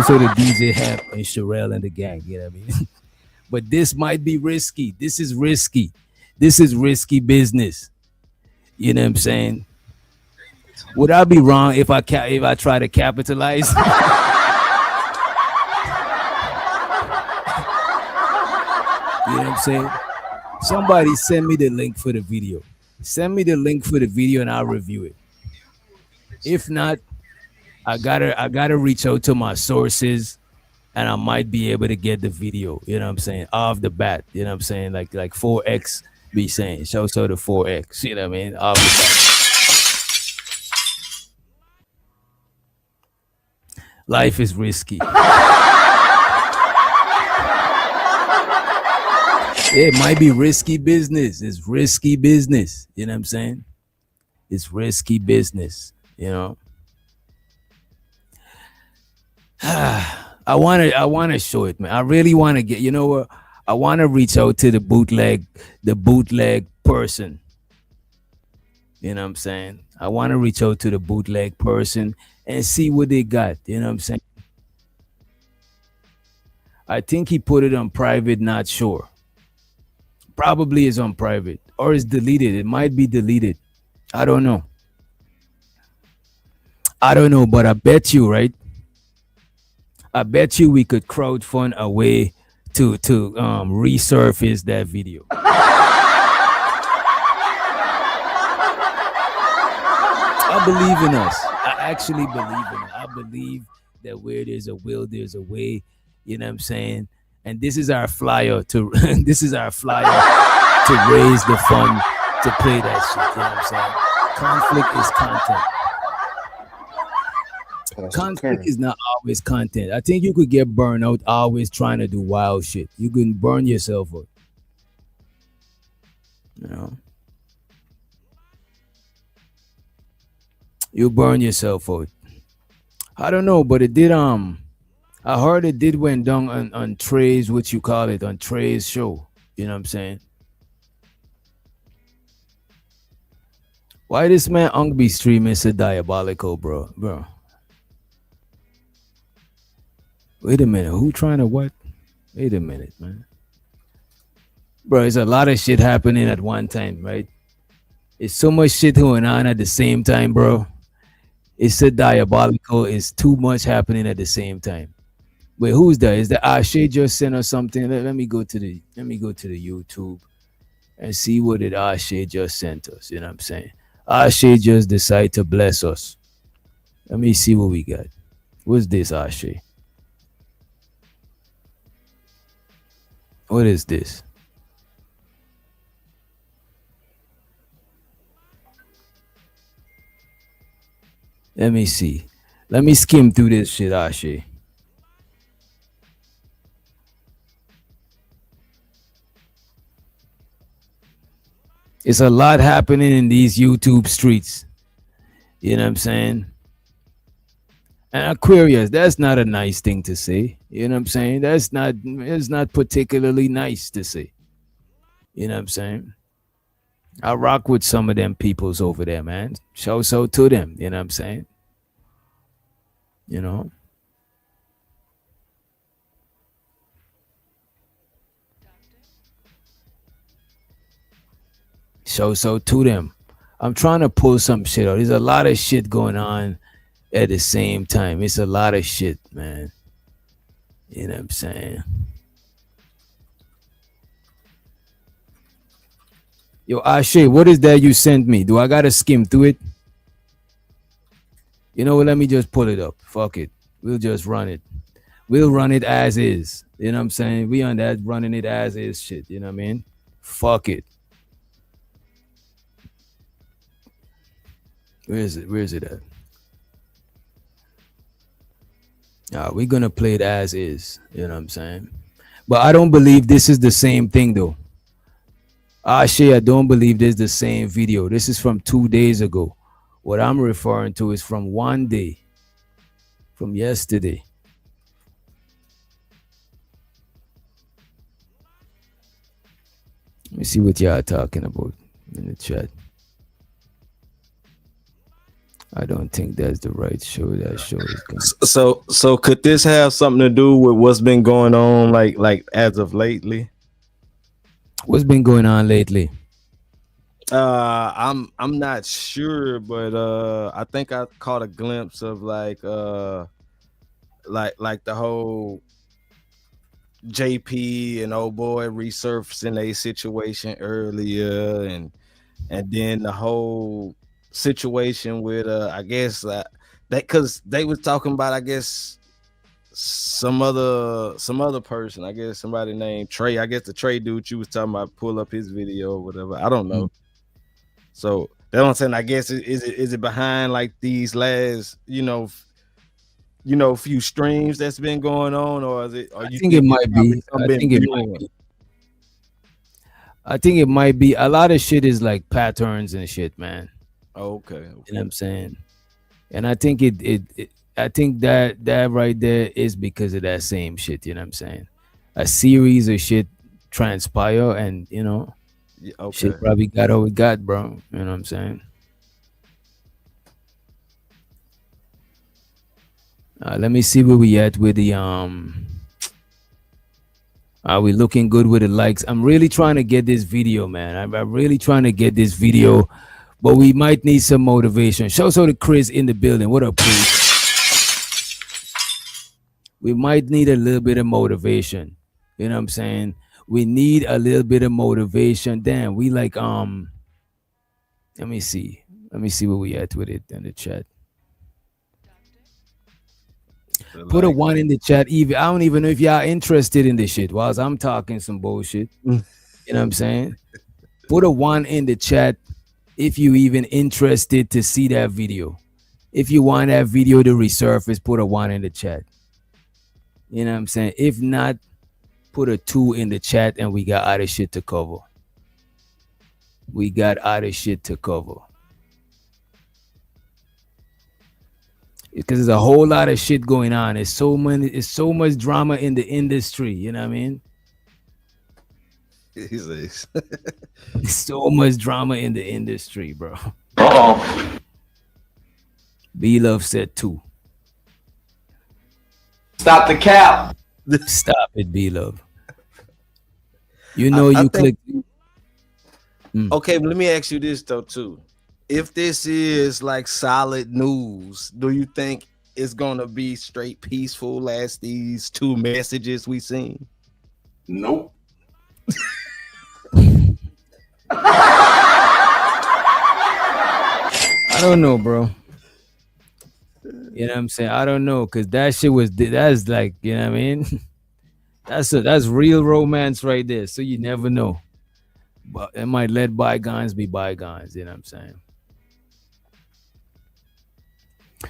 So the DJ Hamp and Sherelle and the gang, you know what I mean? But this might be risky. This is risky. This is risky business. You know what I'm saying? Would I be wrong if I try to capitalize? You know what I'm saying? Somebody send me the link for the video. Send me the link for the video and I'll review it. If not, I gotta reach out to my sources and I might be able to get the video, you know what I'm saying, off the bat. You know what I'm saying? Like 4X be saying. Show the 4X, you know what I mean? Off the bat. Life is risky. It might be risky business. It's risky business. You know what I'm saying? It's risky business, you know. I wanna show it, man. I really wanna get, you know what? I wanna reach out to the bootleg person. You know what I'm saying? I wanna reach out to the bootleg person and see what they got. You know what I'm saying? I think he put it on private, not sure. Probably is on private or is deleted. It might be deleted. I don't know. But I bet you, right? I bet you we could crowdfund a way to resurface that video. I believe in us. I actually believe in it. I believe that where there's a will, there's a way. You know what I'm saying? And this is our flyer to raise the fund to play that shit. You know what I'm saying? Conflict is content. Conflict is not always content. I think you could get burned out always trying to do wild shit. You can burn yourself out. You know? You burn yourself out. I don't know, but it did I heard it did went down on Trey's, what you call it, on Trey's show. You know what I'm saying? Why this man Unk be streaming so diabolical, bro? Wait a minute, who trying to what? Wait a minute, man. Bro, there's a lot of shit happening at one time, right? It's so much shit going on at the same time, bro. It's so diabolical. It's too much happening at the same time. Wait, who's that? Is that Ashe just sent us something? Let me go to the YouTube and see what did Ashe just sent us. You know what I'm saying? Ashe just decided to bless us. Let me see what we got. What's this, Ashe? What is this? Let me see. Let me skim through this shit, Ashe. It's a lot happening in these YouTube streets. You know what I'm saying? And Aquarius, that's not a nice thing to say. You know what I'm saying? It's not particularly nice to say. You know what I'm saying? I rock with some of them peoples over there, man. Show so to them. You know what I'm saying? You know? Show so to them. I'm trying to pull some shit out. There's a lot of shit going on at the same time. It's a lot of shit, man. You know what I'm saying? Yo, Ashe, what is that you sent me? Do I gotta skim through it? You know what? Let me just pull it up. Fuck it. We'll just run it. We'll run it as is. You know what I'm saying? We on that running it as is shit. You know what I mean? Fuck it. Where is it? Where is it at? We're gonna play it as is. You know what I'm saying? But I don't believe this is the same thing though. Shay, I don't believe this is the same video. This is from 2 days ago. What I'm referring to is from one day, from yesterday. Let me see what y'all are talking about in the chat. I don't think that's the right show. That show is good. So could this have something to do with what's been going on, like as of lately? What's been going on lately? I'm not sure, but I think I caught a glimpse of like the whole JP and old boy resurfacing a situation earlier, and then the whole situation with I guess that because they was talking about, I guess, some other person, I guess somebody named Trey. I guess the Trey dude you was talking about pull up his video or whatever. I don't know. So that's what I'm saying. I guess is it behind like these last few streams that's been going on, or is it? I think it might be. I think it might be. I think it might be. A lot of shit is like patterns and shit, man. Okay. You know what I'm saying? And I think I think that right there is because of that same shit. You know what I'm saying? A series of shit transpire, and shit probably got all we got, bro. You know what I'm saying? Let me see where we at with the Are we looking good with the likes? I'm really trying to get this video, man. I'm really trying to get this video, but we might need some motivation. Shout out to Chris in the building. What up, Chris? We might need a little bit of motivation. You know what I'm saying? We need a little bit of motivation. Damn, we like let me see where we at with it in the chat. Put a 1 in the chat. Even I don't even know if y'all interested in this shit whilst I'm talking some bullshit. You know what I'm saying? Put a 1 in the chat if you even interested to see that video. If you want that video to resurface, put a 1 in the chat. You know what I'm saying? If not, put a 2 in the chat, and we got other shit to cover. We got other shit to cover. Because there's a whole lot of shit going on. It's so much drama in the industry. You know what I mean? There's so much drama in the industry, bro. B-Love said 2. Stop the cap. Stop it, B-Love. You know you click. Okay, but let me ask you this though too. If this is like solid news, do you think it's gonna be straight peaceful as these 2 messages we seen? Nope. I don't know, bro. You know what I'm saying? I don't know, because that shit that's like, you know what I mean? That's real romance right there. So you never know. But it might let bygones be bygones, you know what I'm saying?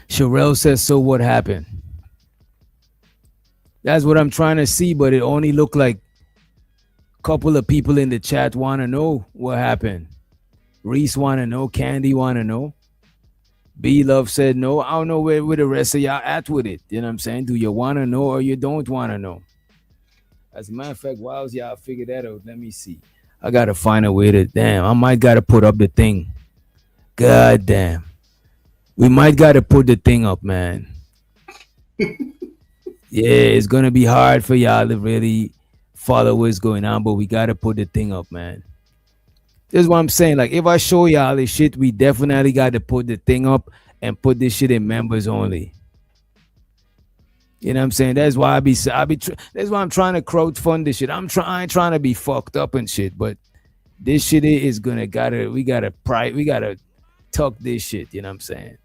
Sherelle says, so what happened? That's what I'm trying to see, but it only looked like a couple of people in the chat want to know what happened. Reese want to know. Candy want to know. B-Love said no. I don't know where the rest of y'all at with it. You know what I'm saying? Do you want to know or you don't want to know? As a matter of fact, while y'all figure that out, let me see. I got to find a way to, damn, I might got to put up the thing. God damn. We might got to put the thing up, man. Yeah, it's going to be hard for y'all to really follow what's going on, but we got to put the thing up, man. This is what I'm saying. Like, if I show y'all this shit, we definitely got to put the thing up and put this shit in members only. You know what I'm saying? That's why that's why I'm trying to crowdfund this shit. I ain't trying to be fucked up and shit, but this shit is we gotta tuck this shit. You know what I'm saying?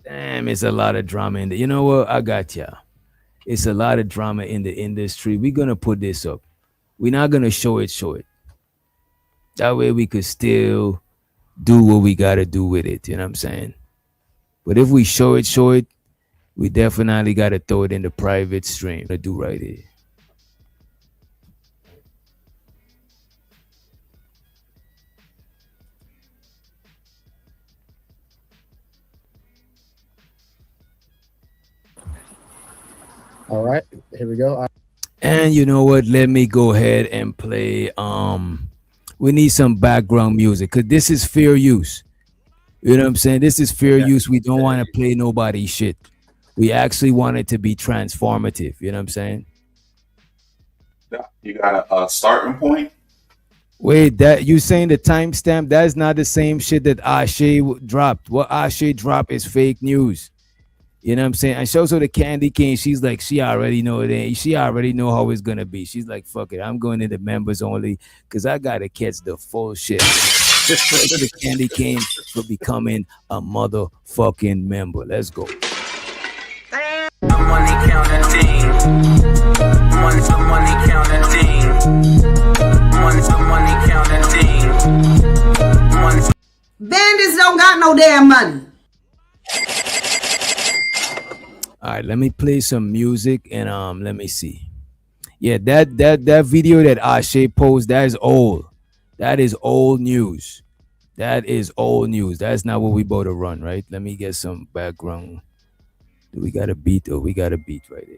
Damn, it's a lot of drama in the. You know what? I got ya. It's a lot of drama in the industry. We're gonna put this up. we're not gonna show it. That way we could still do what we gotta do with it. You know what I'm saying? But if we show it, we definitely gotta throw it in the private stream to do right here. All right, here we go. And you know what? Let me go ahead and play. We need some background music because this is fair use. You know what I'm saying? This is fair use. We don't want to play nobody's shit. We actually want it to be transformative. You know what I'm saying? You got a starting point? Wait, that you saying the timestamp? That is not the same shit that Ashe dropped. What Ashe dropped is fake news. You know what I'm saying? And she also the Candy Cane. She's like, she already know it. She already know how it's gonna be. She's like, fuck it, I'm going into members only because I gotta catch the full shit. The Candy Cane for becoming a motherfucking member. Let's go. Money counting. Money counting. Money counting. Bandits don't got no damn money. All right, let me play some music and let me see. Yeah, that video that Ashe posted, that is old. That is old news. That is old news. That's not what we about to run, right? Let me get some background. Do we got a beat? Oh, we got a beat right there.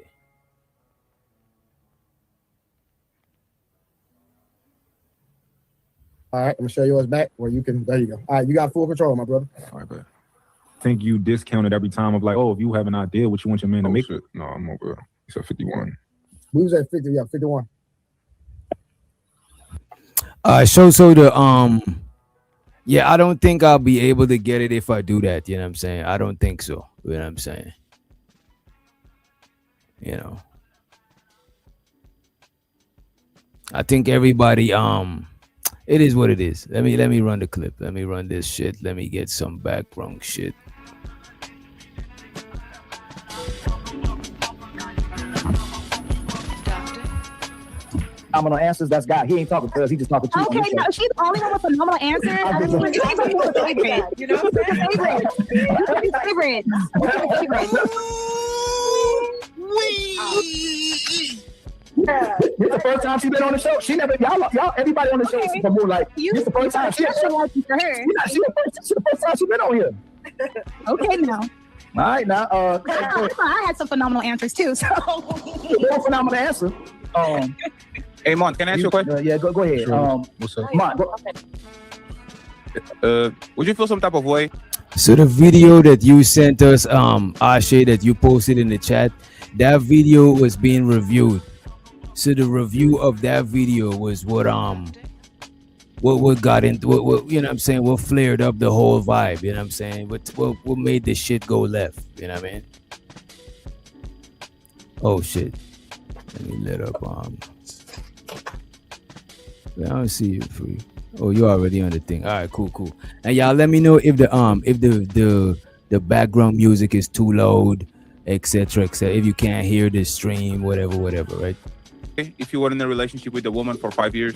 All right, I'm gonna show you what's back where you can. There you go. All right, you got full control, my brother. All right, but I think you discounted every time of like, oh, if you have an idea what you want your man to make it. No, I'm over. You said 51. We was at 50. Yeah, 51. So the yeah, I don't think I'll be able to get it if I do that. You know what I'm saying? I don't think so. You know what I'm saying? You know, I think everybody it is what it is. Let me run the clip. Let me run this shit. Let me get some background shit. Phenomenal answers. That's God. He ain't talking to us. He just talking to you. Okay, no, she's the only one with phenomenal answers. I mean, favorite. You know what I'm saying? Favorite. This the first time she been on the show. She never, y'all, everybody on the show is more like, this the first time she has for her. She the first time she been on here. Okay, now. All right, now. I had some phenomenal answers too. So. No phenomenal answer. Hey, Mon, can I ask you a question? Yeah, go ahead. Sure. What's up? Mon, would you feel some type of way? So the video that you sent us, Ashe, that you posted in the chat, that video was being reviewed. So the review of that video was what got into what you know what I'm saying, what flared up the whole vibe, you know what I'm saying? What made the shit go left, you know what I mean? Oh shit. Let me let up I don't see you free. Oh, you're already on the thing. All right, cool. And y'all let me know if the background music is too loud, etc. If you can't hear the stream, whatever, right? If you were in a relationship with a woman for 5 years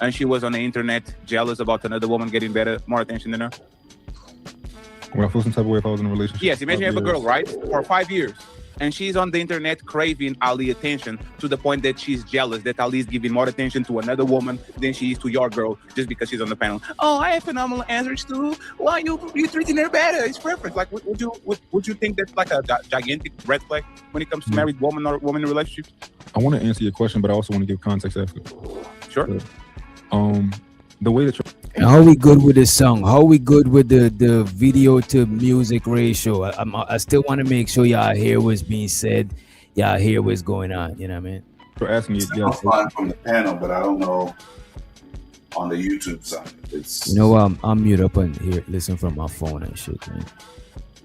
and she was on the internet jealous about another woman getting more attention than her? Would I feel some type of way if I was in a relationship? Yes, imagine you have a girl, right? For 5 years. And she's on the internet craving Ali attention to the point that she's jealous that Ali is giving more attention to another woman than she is to your girl just because she's on the panel. Oh, I have phenomenal answers too. Why you treating her better? It's perfect. Like, would you think that's like a gigantic red flag when it comes to married woman or woman in relationships? I want to answer your question, but I also want to give context after. Sure. The way that you're... How we good with this song? How we good with the video to music ratio? I still want to make sure y'all hear what's being said. Y'all hear what's going on. You know what I mean? For asking you, I'm fine from the panel, but I don't know on the YouTube side. It's you know I'm mute up on here, listen from my phone and shit, man.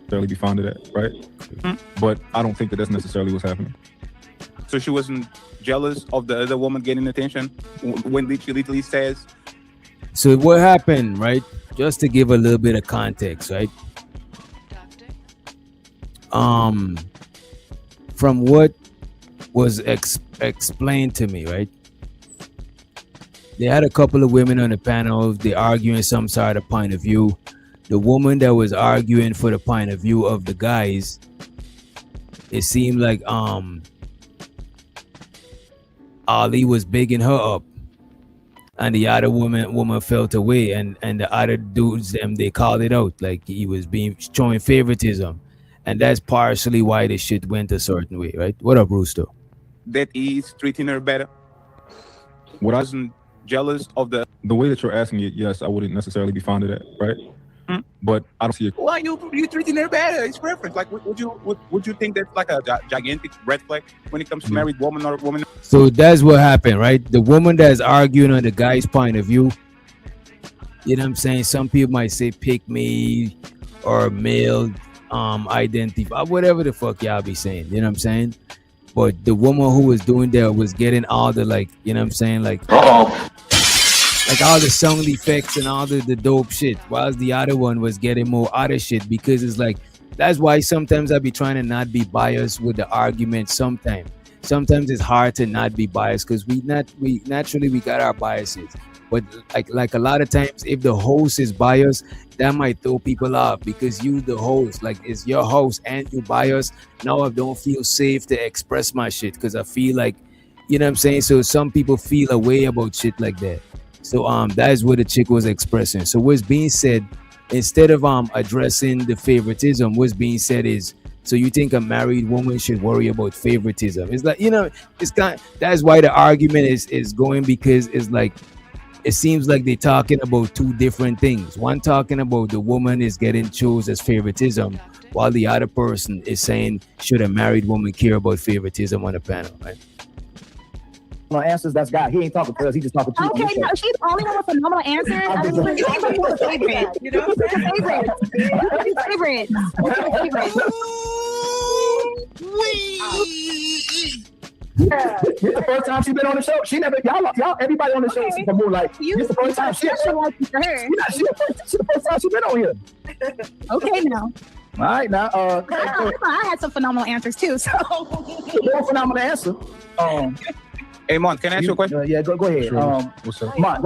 Barely be fond of that, right? Mm-hmm. But I don't think that's necessarily what's happening. So she wasn't jealous of the other woman getting attention when she literally says. So what happened, right? Just to give a little bit of context, right? From what was explained to me, right? They had a couple of women on the panel. They arguing some sort of point of view. The woman that was arguing for the point of view of the guys, it seemed like Ali was bigging her up, and the other woman felt away, and the other dudes they called it out like he was being showing favoritism, and that's partially why the shit went a certain way, right? What up, Rooster? That he's treating her better. What I wasn't jealous of the way that you're asking it, yes, I wouldn't necessarily be fond of that, right? But I don't see it. Why you treating her better? It's preference. Like, would you think that's like a gigantic red flag when it comes to married woman or woman? So that's what happened, right? The woman that's arguing on the guy's point of view, you know what I'm saying? Some people might say pick me or male identify, whatever the fuck y'all be saying, you know what I'm saying? But the woman who was doing that was getting all the, like, you know what I'm saying? Like all the sound effects and all the dope shit, whilst the other one was getting more other shit, because it's like, that's why sometimes I be trying to not be biased with the argument. Sometimes it's hard to not be biased because we naturally got our biases, but like a lot of times if the host is biased, that might throw people off because you the host, like it's your host and you biased. Now I don't feel safe to express my shit because I feel like, you know what I'm saying? So some people feel a way about shit like that. So that is what the chick was expressing. So what's being said, instead of addressing the favoritism, what's being said is, so you think a married woman should worry about favoritism? It's like, you know, it's that's why the argument is going, because it's like, it seems like they're talking about two different things. One talking about the woman is getting chose as favoritism, while the other person is saying, should a married woman care about favoritism on the panel, right? Answers, that's God. He ain't talking to us. He just talking to you. Okay, no, she's the only one with phenomenal answers. I mean, you a favorite. You know what I'm saying? Favorite. Yeah, this is the first time she's been on the show. She never, y'all, everybody on the show is from Moonlight. This is the first time she for her. She's the first time she's been on here. Okay, now. All right, now. I had some phenomenal answers too. So. More phenomenal answer. Hey, Mon, can I ask you a question? Yeah, go ahead. Sure. What's up? Mon,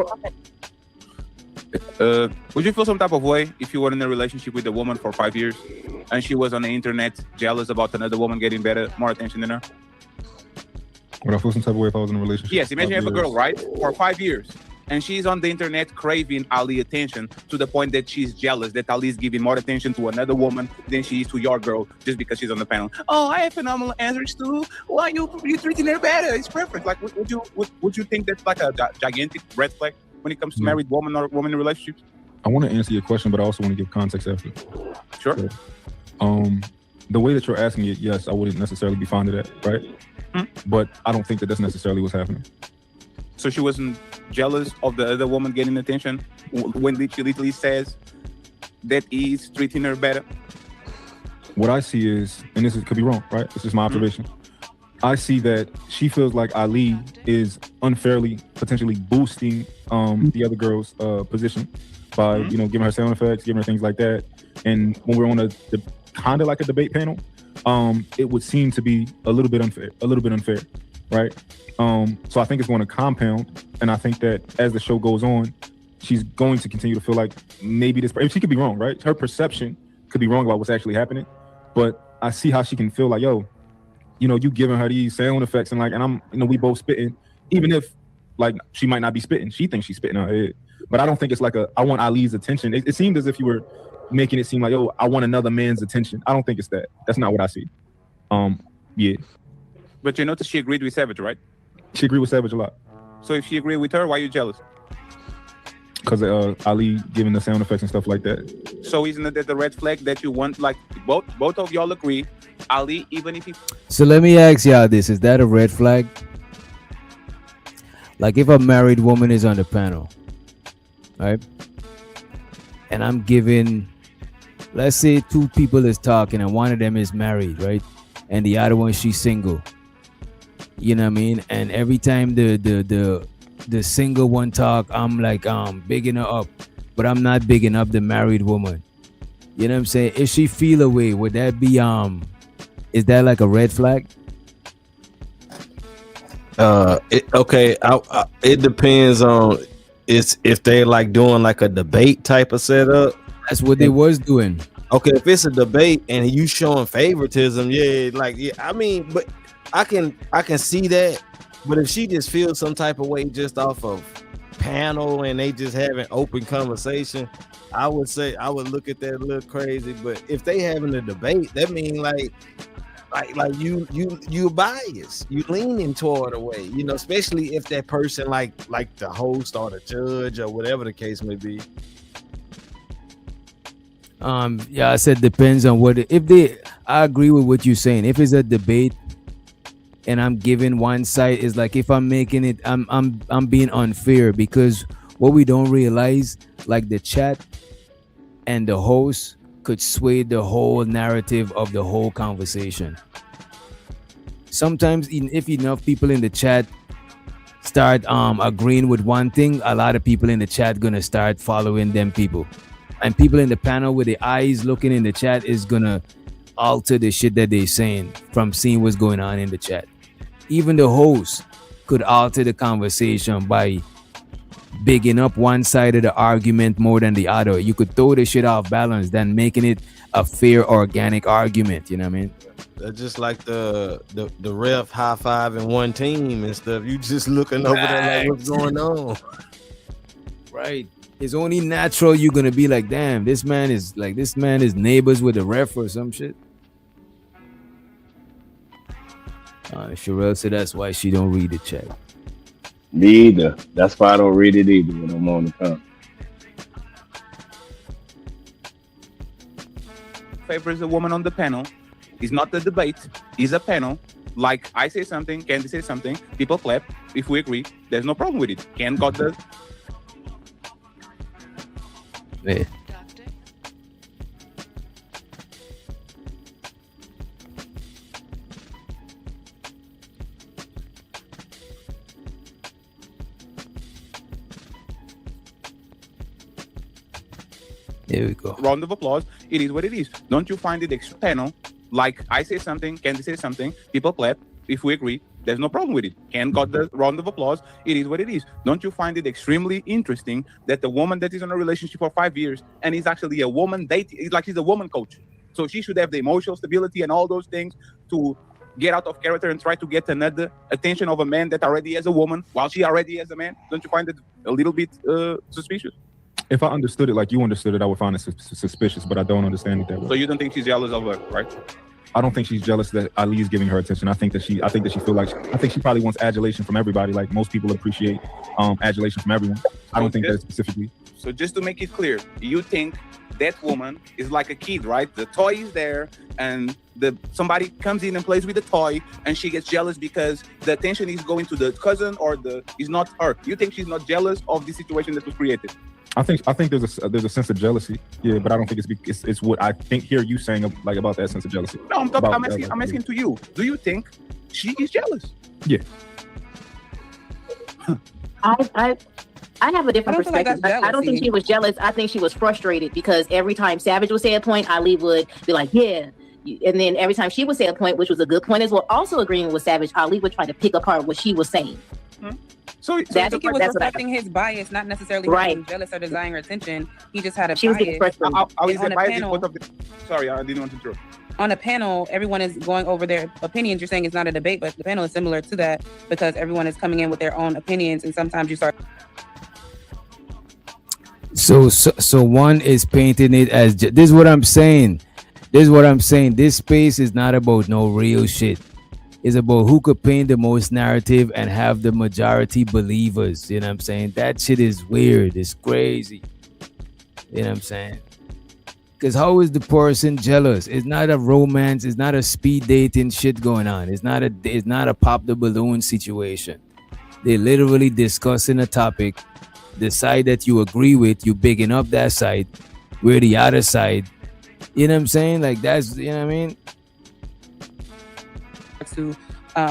would you feel some type of way if you were in a relationship with a woman for 5 years and she was on the internet jealous about another woman getting better, more attention than her? Would I feel some type of way if I was in a relationship? Yes, imagine you have a girl, right, for 5 years, and she's on the internet craving Ali attention to the point that she's jealous that Ali is giving more attention to another woman than she is to your girl just because she's on the panel. Oh, I have phenomenal answers too. Why you treating her better? It's preference. Like, would you think that's like a gigantic red flag when it comes to married woman or woman in relationships? I want to answer your question, but I also want to give context after. Sure. So, the way that you're asking it, yes, I wouldn't necessarily be fond of that, right? But I don't think that that's necessarily what's happening. So she wasn't jealous of the other woman getting attention when she literally says that he's treating her better? What I see is, and could be wrong, right? This is my observation. I see that she feels like Ali is unfairly, potentially boosting the other girl's position by, giving her sound effects, giving her things like that. And when we're on the kind of like a debate panel, it would seem to be a little bit unfair, right? So I think it's going to compound, and I think that as the show goes on, she's going to continue to feel like maybe she could be wrong, right? Her perception could be wrong about what's actually happening, but I see how she can feel like, yo, you giving her these sound effects and I'm, we both spitting, even if like she might not be spitting, she thinks she's spitting in her head, but I don't think it's like I want Ali's attention. It seemed as if you were making it seem like, oh, I want another man's attention. I don't think it's that. That's not what I see. Yeah. But you notice she agreed with Savage, right? She agreed with Savage a lot. So if she agreed with her, why are you jealous? Because Ali giving the sound effects and stuff like that. So isn't it the red flag that you want, like both of y'all agree, Ali, even if he... So let me ask y'all this, is that a red flag? Like if a married woman is on the panel, right? And I'm giving, let's say 2 people is talking and one of them is married, right? And the other one, she's single. You know what I mean? And every time the single one talk, I'm like bigging her up, but I'm not bigging up the married woman. You know what I'm saying? If she feel away, would that be is that like a red flag? It depends on if they like doing like a debate type of setup. That's what they was doing. Okay, if it's a debate and you showing favoritism, I mean, but I can see that. But if she just feels some type of way just off of panel and they just having open conversation, I would say I would look at that a little crazy. But if they having a debate, that means like you biased, you leaning toward a way, especially if that person like the host or the judge or whatever the case may be. I said depends on what I agree with what you're saying. If it's a debate and I'm giving one side, is like if I'm making it, I'm being unfair, because what we don't realize, like the chat and the host could sway the whole narrative of the whole conversation. Sometimes if enough people in the chat start agreeing with one thing, a lot of people in the chat gonna start following them people. And people in the panel with the eyes looking in the chat is gonna alter the shit that they're saying from seeing what's going on in the chat. Even the host could alter the conversation by bigging up one side of the argument more than the other. You could throw the shit off balance than making it a fair, organic argument. You know what I mean? Just like the ref high fiving one team and stuff. You just looking over there like what's going on. Right. It's only natural you're gonna be like, damn, this man is neighbors with the ref or some shit. Sherelle said that's why she don't read the chat. Me either. That's why I don't read it either when I'm on the phone. Favors a woman on the panel. It's not the debate. It's a panel. Like I say something, Candy say something. People clap. If we agree, there's no problem with it. Ken got the. Yeah. There we go. Round of applause. It is what it is. Don't you find it extra panel? Like I say something, Candy say something. People clap. If we agree, there's no problem with it. Ken got the round of applause. It is what it is. Don't you find it extremely interesting that the woman that is in a relationship for 5 years and is actually a woman dating, like she's a woman coach. So she should have the emotional stability and all those things to get out of character and try to get another attention of a man that already has a woman while she already has a man. Don't you find it a little bit suspicious? If I understood it like you understood it, I would find it suspicious, but I don't understand it that way. So you don't think she's jealous of her, right? I don't think she's jealous that Ali is giving her attention. I think she probably wants adulation from everybody. Like most people appreciate adulation from everyone. I don't think that specifically. So just to make it clear, you think that woman is like a kid, right? The toy is there and somebody comes in and plays with the toy and she gets jealous because the attention is going to the cousin or is not her. You think she's not jealous of the situation that was created? I think there's a sense of jealousy, yeah, but I don't think it's what I hear you saying about that sense of jealousy. No, I'm asking to you. Do you think she is jealous? Yeah. I have a different perspective. I don't think she was jealous. I think she was frustrated because every time Savage would say a point, Ali would be like, yeah. And then every time she would say a point, which was a good point as well, also agreeing with Savage, Ali would try to pick apart what she was saying. So I think it was reflecting his bias, not necessarily being jealous or desiring her attention. He just had a bias. Sorry, I didn't want to interrupt. On a panel, everyone is going over their opinions. You're saying it's not a debate, but the panel is similar to that because everyone is coming in with their own opinions, and sometimes you start. So one is painting it as this is what I'm saying. This space is not about no real shit. It's about who could paint the most narrative and have the majority believers. You know what I'm saying? That shit is weird. It's crazy. You know what I'm saying? Because how is the person jealous? It's not a romance. It's not a speed dating shit going on. It's not a pop the balloon situation. They're literally discussing a topic. The side that you agree with, you bigging up that side. We're the other side. You know what I'm saying? Like that's, you know what I mean? To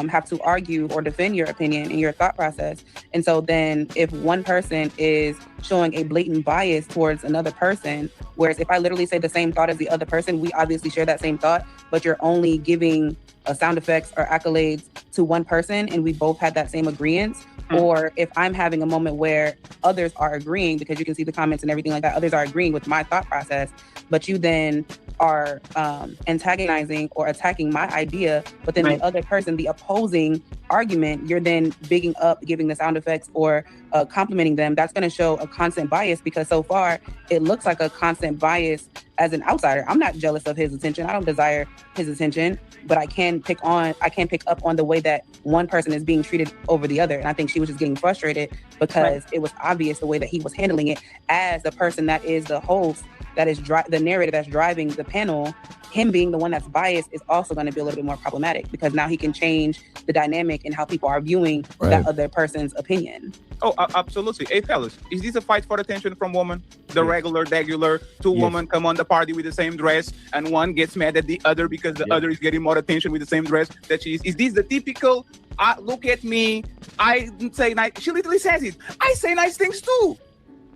have to argue or defend your opinion and your thought process. And so then if one person is showing a blatant bias towards another person, whereas if I literally say the same thought as the other person, we obviously share that same thought, but you're only giving sound effects or accolades to one person and we both had that same agreement. Or if I'm having a moment where others are agreeing, because you can see the comments and everything like that, others are agreeing with my thought process, but you then are antagonizing or attacking my idea, but then the other person, the opposing argument, you're then bigging up, giving the sound effects or complimenting them. That's going to show a constant bias, because so far it looks like a constant bias as an outsider. I'm not jealous of his attention. I don't desire his attention, but I can pick up on the way that one person is being treated over the other. And I think she was just getting frustrated because it was obvious the way that he was handling it as the person that is the host, that is the narrator that's driving the panel. Him being the one that's biased is also going to be a little bit more problematic, because now he can change the dynamic and how people are viewing that other person's opinion. Oh, absolutely. Hey, fellas, is this a fight for attention from women? The regular two women come on the party with the same dress, and one gets mad at the other because the other is getting more attention with the same dress that she is. Is this the typical, look at me, I say nice? She literally says it. I say nice things too.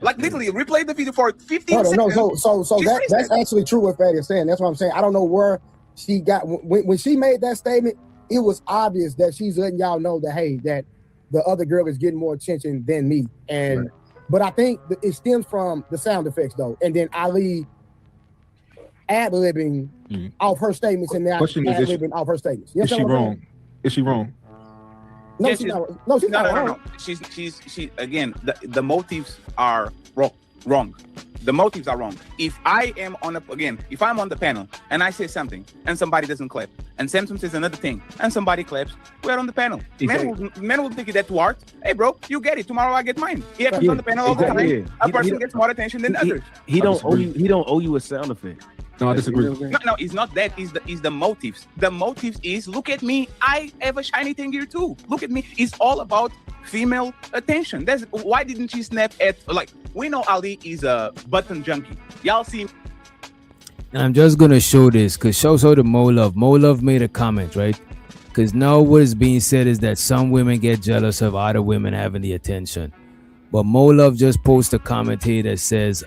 Like literally, replay the video for 15 seconds. No, so that's actually true what Fatty is saying. That's what I'm saying. I don't know where she got when she made that statement. It was obvious that she's letting y'all know that, hey, that the other girl is getting more attention than me. And but I think it stems from the sound effects though, and then Ali ad-libbing off her statements, and now ad-libbing off her statements. Is she wrong? Is she wrong? No, she's not. No, she's not wrong. No. She again. The motives are wrong. The motives are wrong. If I am if I'm on the panel and I say something and somebody doesn't clap, and Samson says another thing and somebody claps, we're on the panel. Exactly. Men will take it that to heart. Hey, bro, you get it. Tomorrow I get mine. He happens on the panel all the time. A person gets more attention than others. He don't owe you a sound effect. No, I disagree. No, it's not that. It's the motives. The motives is, look at me. I have a shiny thing here too. Look at me. It's all about female attention. That's why didn't she snap at, like, we know Ali is a button junkie. Y'all see. And I'm just gonna show this because show to Mo Love. Mo Love made a comment, right? Because now what is being said is that some women get jealous of other women having the attention. But Mo Love just posted a comment here that says,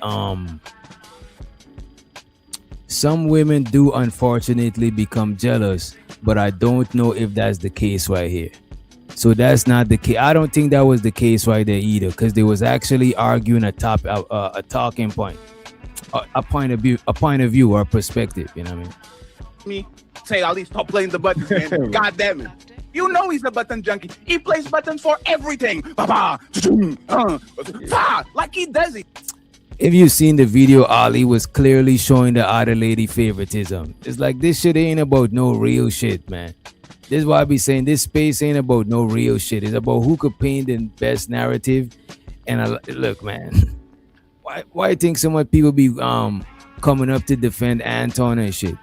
some women do unfortunately become jealous, but I don't know if that's the case right here. So that's not the case. I don't think that was the case right there either, because they was actually arguing a talking point, a point of view or a perspective. You know what I mean? Me say, Ali, stop playing the buttons, man. God damn it. You know he's a button junkie. He plays buttons for everything. Like he does it. If you've seen the video, Ali was clearly showing the other lady favoritism. It's like, this shit ain't about no real shit, man. This is why I be saying this space ain't about no real shit. It's about who could paint the best narrative. And look, man, why you think so much people be coming up to defend Anton and shit?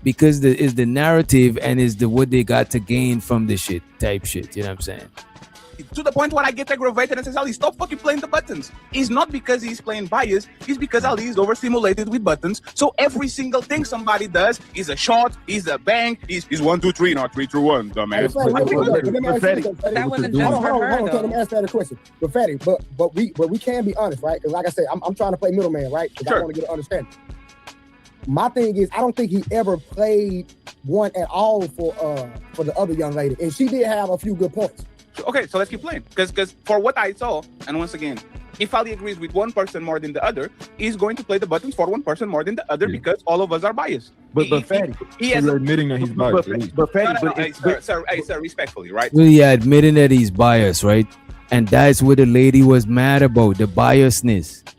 Because it's the narrative and is the what they got to gain from the shit type shit. You know what I'm saying? To the point where I get aggravated and says, Ali, stop fucking playing the buttons. It's not because he's playing bias. It's because Ali is overstimulated with buttons. So every single thing somebody does is a shot, is a bang, is 1, 2, 3, not 3, 2, 1, dumbass. That wasn't just for her, though. Let me ask that a question. But Fatty, but we can be honest, right? Because like I said, I'm trying to play middleman, right? Because I want to get an understanding. My thing is, I don't think he ever played one at all for the other young lady, and she did have a few good points. Okay, so let's keep playing. Because for what I saw, and once again, if Ali agrees with one person more than the other, he's going to play the buttons for one person more than the other because all of us are biased. But Fatty, you're admitting that he's biased. Sir, respectfully, right? Well, yeah, admitting that he's biased, right? And that's what the lady was mad about, the biasness.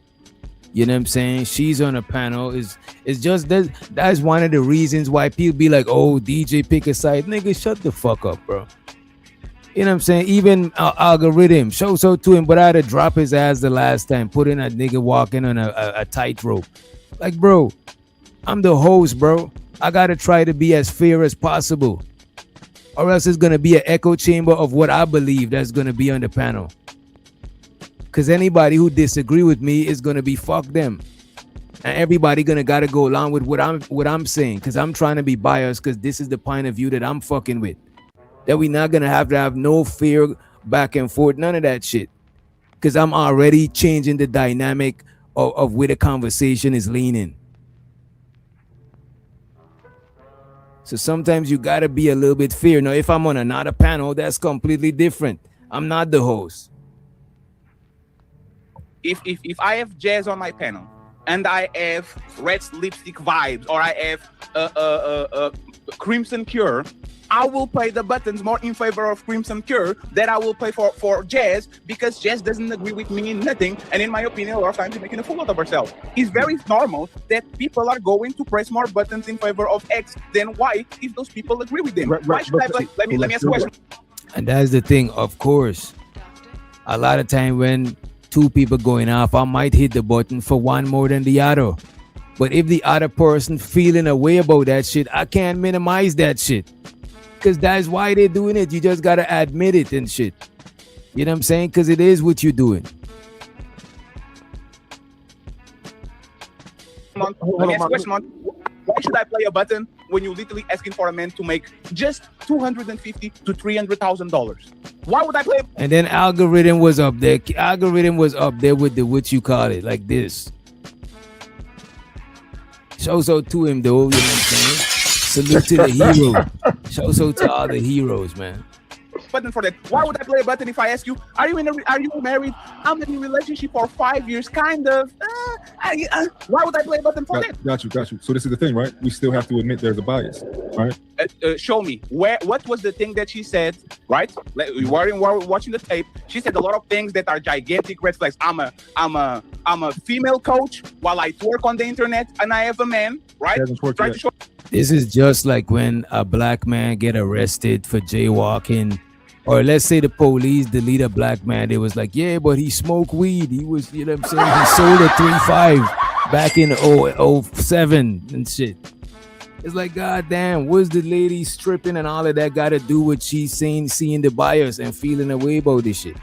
You know what I'm saying? She's on a panel. It's just that's one of the reasons why people be like, oh, DJ pick a side. Nigga, shut the fuck up, bro. You know what I'm saying? Even algorithm, show to him, but I had to drop his ass the last time, put in a nigga walking on a tightrope. Like, bro, I'm the host, bro. I got to try to be as fair as possible. Or else it's going to be an echo chamber of what I believe that's going to be on the panel. Because anybody who disagree with me is going to be fuck them. And everybody got to go along with what I'm saying. Because I'm trying to be biased because this is the point of view that I'm fucking with. that we're not gonna have to have no fear back and forth, none of that shit. Because I'm already changing the dynamic of where the conversation is leaning. So sometimes you gotta be a little bit fair. Now, if I'm on another panel, that's completely different. I'm not the host. If I have Jazz on my panel and I have Red Lipstick Vibes or I have Crimson Cure, I will play the buttons more in favor of Crimson Cure than I will play for Jazz, because Jazz doesn't agree with me in nothing, and in my opinion, a lot of times she's making a fool out of herself. It's very normal that people are going to press more buttons in favor of X than Y if those people agree with them. Why should I play? Let me ask a question. And that's the thing, of course. A lot of time when two people going off, I might hit the button for one more than the other. But if the other person feeling a way about that shit, I can't minimize that shit. Because that's why they're doing it. You just got to admit it and shit. You know what I'm saying? Because it is what you're doing. Let me ask a question. Why should I play a button when you're literally asking for a man to make just $250,000 to $300,000? Why would I play? And then algorithm was up there. Algorithm was up there with the what you call it, like this. Show so to him though, you know what I'm saying? Salute to the hero. Show so to all the heroes, man. Button for that. Why would I play a button if I ask you, are you married? I'm in a relationship for 5 years, kind of. Why would I play a button for that? Got you. So this is the thing, right? We still have to admit there's a bias, right? Show me what was the thing that she said, right? We were watching the tape. She said a lot of things that are gigantic red flags. I'm a female coach while I work on the internet, and I have a man, right? This is just like when a black man get arrested for jaywalking, or let's say the police delete a black man. They was like, yeah, but he smoked weed. He was, you know what I'm saying? He sold a 3.5 back in 07 and shit. It's like, goddamn, what's the lady stripping and all of that got to do with she seeing the bias and feeling a way about this shit?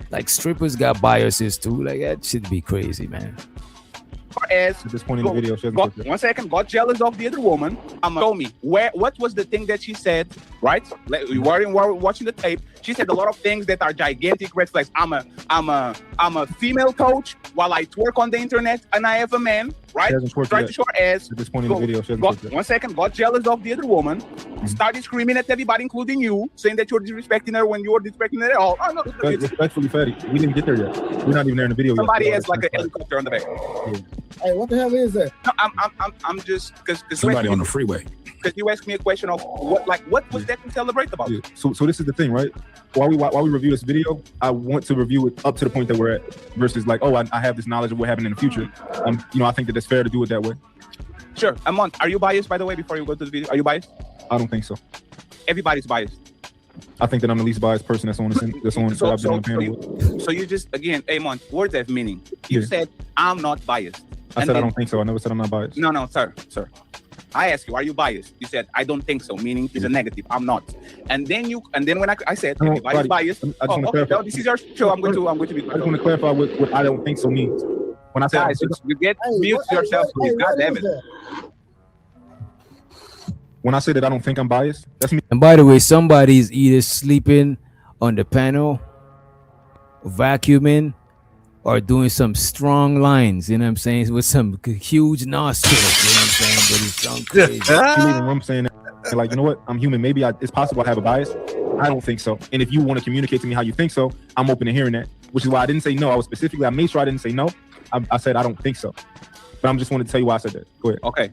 Like strippers got biases too. Like that should be crazy, man. As at this point in the video, one second, got jealous of the other woman. Show me what was the thing that she said, right? We were watching the tape. She said a lot of things that are gigantic red flags. I'm a female coach while I work on the internet, and I have a man, right? Try to show her ass. At this point in the video, one second, got jealous of the other woman. Started screaming at everybody, including you, saying that you're disrespecting her when you're disrespecting her at all. Oh, no, respectfully, Fatty, we didn't get there yet. We're not even there in the video Somebody yet. has like a helicopter on the back. Yeah. Hey, what the hell is that? No, I'm just because somebody on the freeway. Because you asked me a question of what was that to celebrate about? Yeah. So this is the thing, right? While we review this video, I want to review it up to the point that we're at, versus like, oh, I have this knowledge of what happened in the future. I think that it's fair to do it that way. Sure. Amon, are you biased, by the way, before you go to the video? Are you biased? I don't think so. Everybody's biased. I think that I'm the least biased person that's on I've been on the panel with. So you just, again, Amon, words have meaning. You said, I'm not biased. I said I don't think so. I never said I'm not biased. No, sir. I asked you, are you biased? You said, I don't think so, meaning it's a negative. I'm not. And then when I said, everybody's biased. No, this is your show. I'm going to be. I just want to clarify what I don't think so means. When I say, guys, you get mute yourself, please. God damn it. When I say that I don't think I'm biased, that's me. And by the way, somebody's either sleeping on the panel, vacuuming, or doing some strong lines, you know what I'm saying, with some huge nostrils, you know what I'm saying, but it sounds crazy. Even when I'm saying that, like, you know what, I'm human, maybe it's possible I have a bias. I don't think so. And if you want to communicate to me how you think so, I'm open to hearing that, which is why I didn't say no. I made sure I didn't say no. I said I don't think so, but I'm just wanting to tell you why I said that. Go ahead. Okay.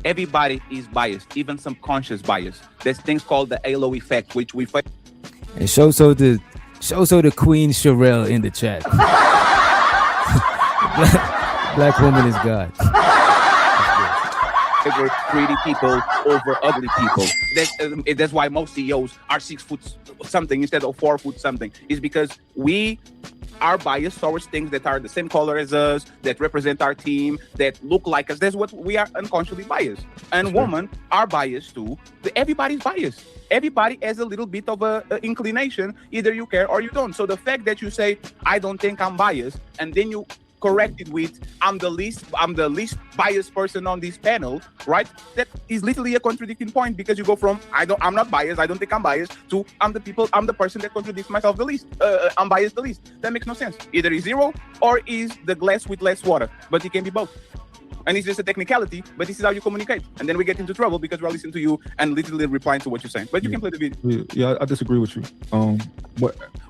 Everybody is biased, even subconscious bias. There's things called the halo effect, which we fight. And show so the Queen Sherelle in the chat. Black woman is God. Over pretty people over ugly people. That's why most CEOs are 6 foot something instead of 4 foot something. It's because we are biased towards things that are the same color as us, that represent our team, that look like us. That's what we are unconsciously biased. And women are biased too. Everybody's biased. Everybody has a little bit of a inclination. Either you care or you don't. So the fact that you say, I don't think I'm biased, and then you corrected with I'm the least biased person on this panel, right? That is literally a contradicting point, because you go from I'm not biased, I don't think I'm biased, to I'm the person that contradicts myself the least. I'm biased the least. That makes no sense. Either is zero or is the glass with less water, but it can be both. And it's just a technicality, but this is how you communicate. And then we get into trouble because we're listening to you and literally replying to what you're saying. But you can play the video. Yeah, I disagree with you.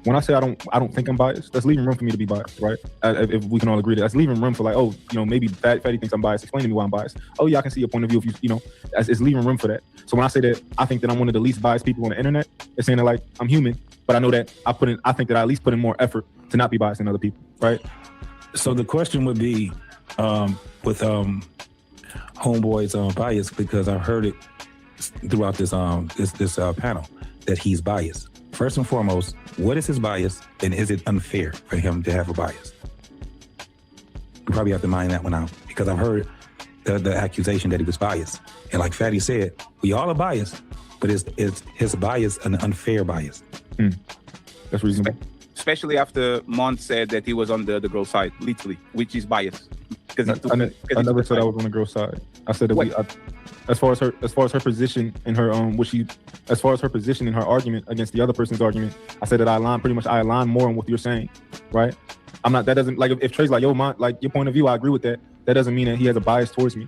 When I say I don't think I'm biased, that's leaving room for me to be biased, right? If we can all agree that's leaving room for like, oh, maybe Fatty thinks I'm biased. Explain to me why I'm biased. Oh yeah, I can see your point of view. If it's leaving room for that. So when I say that I think that I'm one of the least biased people on the internet, it's saying that like I'm human, but I know that I think that I at least put in more effort to not be biased than other people, right? So the question would be, with Homeboy's bias, because I've heard it throughout this panel that he's biased. First and foremost, what is his bias, and is it unfair for him to have a bias? You probably have to mind that one out, because I've heard the accusation that he was biased, and like Fatty said, we all are biased, but is his bias an unfair bias? That's reasonable. Especially after Mont said that he was on the girl's side, literally, which is bias. I never said I was on the girl's side. I said that as far as her position in her as far as her position in her argument against the other person's argument, I said that I align more on what you're saying, right? I'm not. That doesn't, like, if Trey's like, yo, like your point of view, I agree with that. That doesn't mean that he has a bias towards me,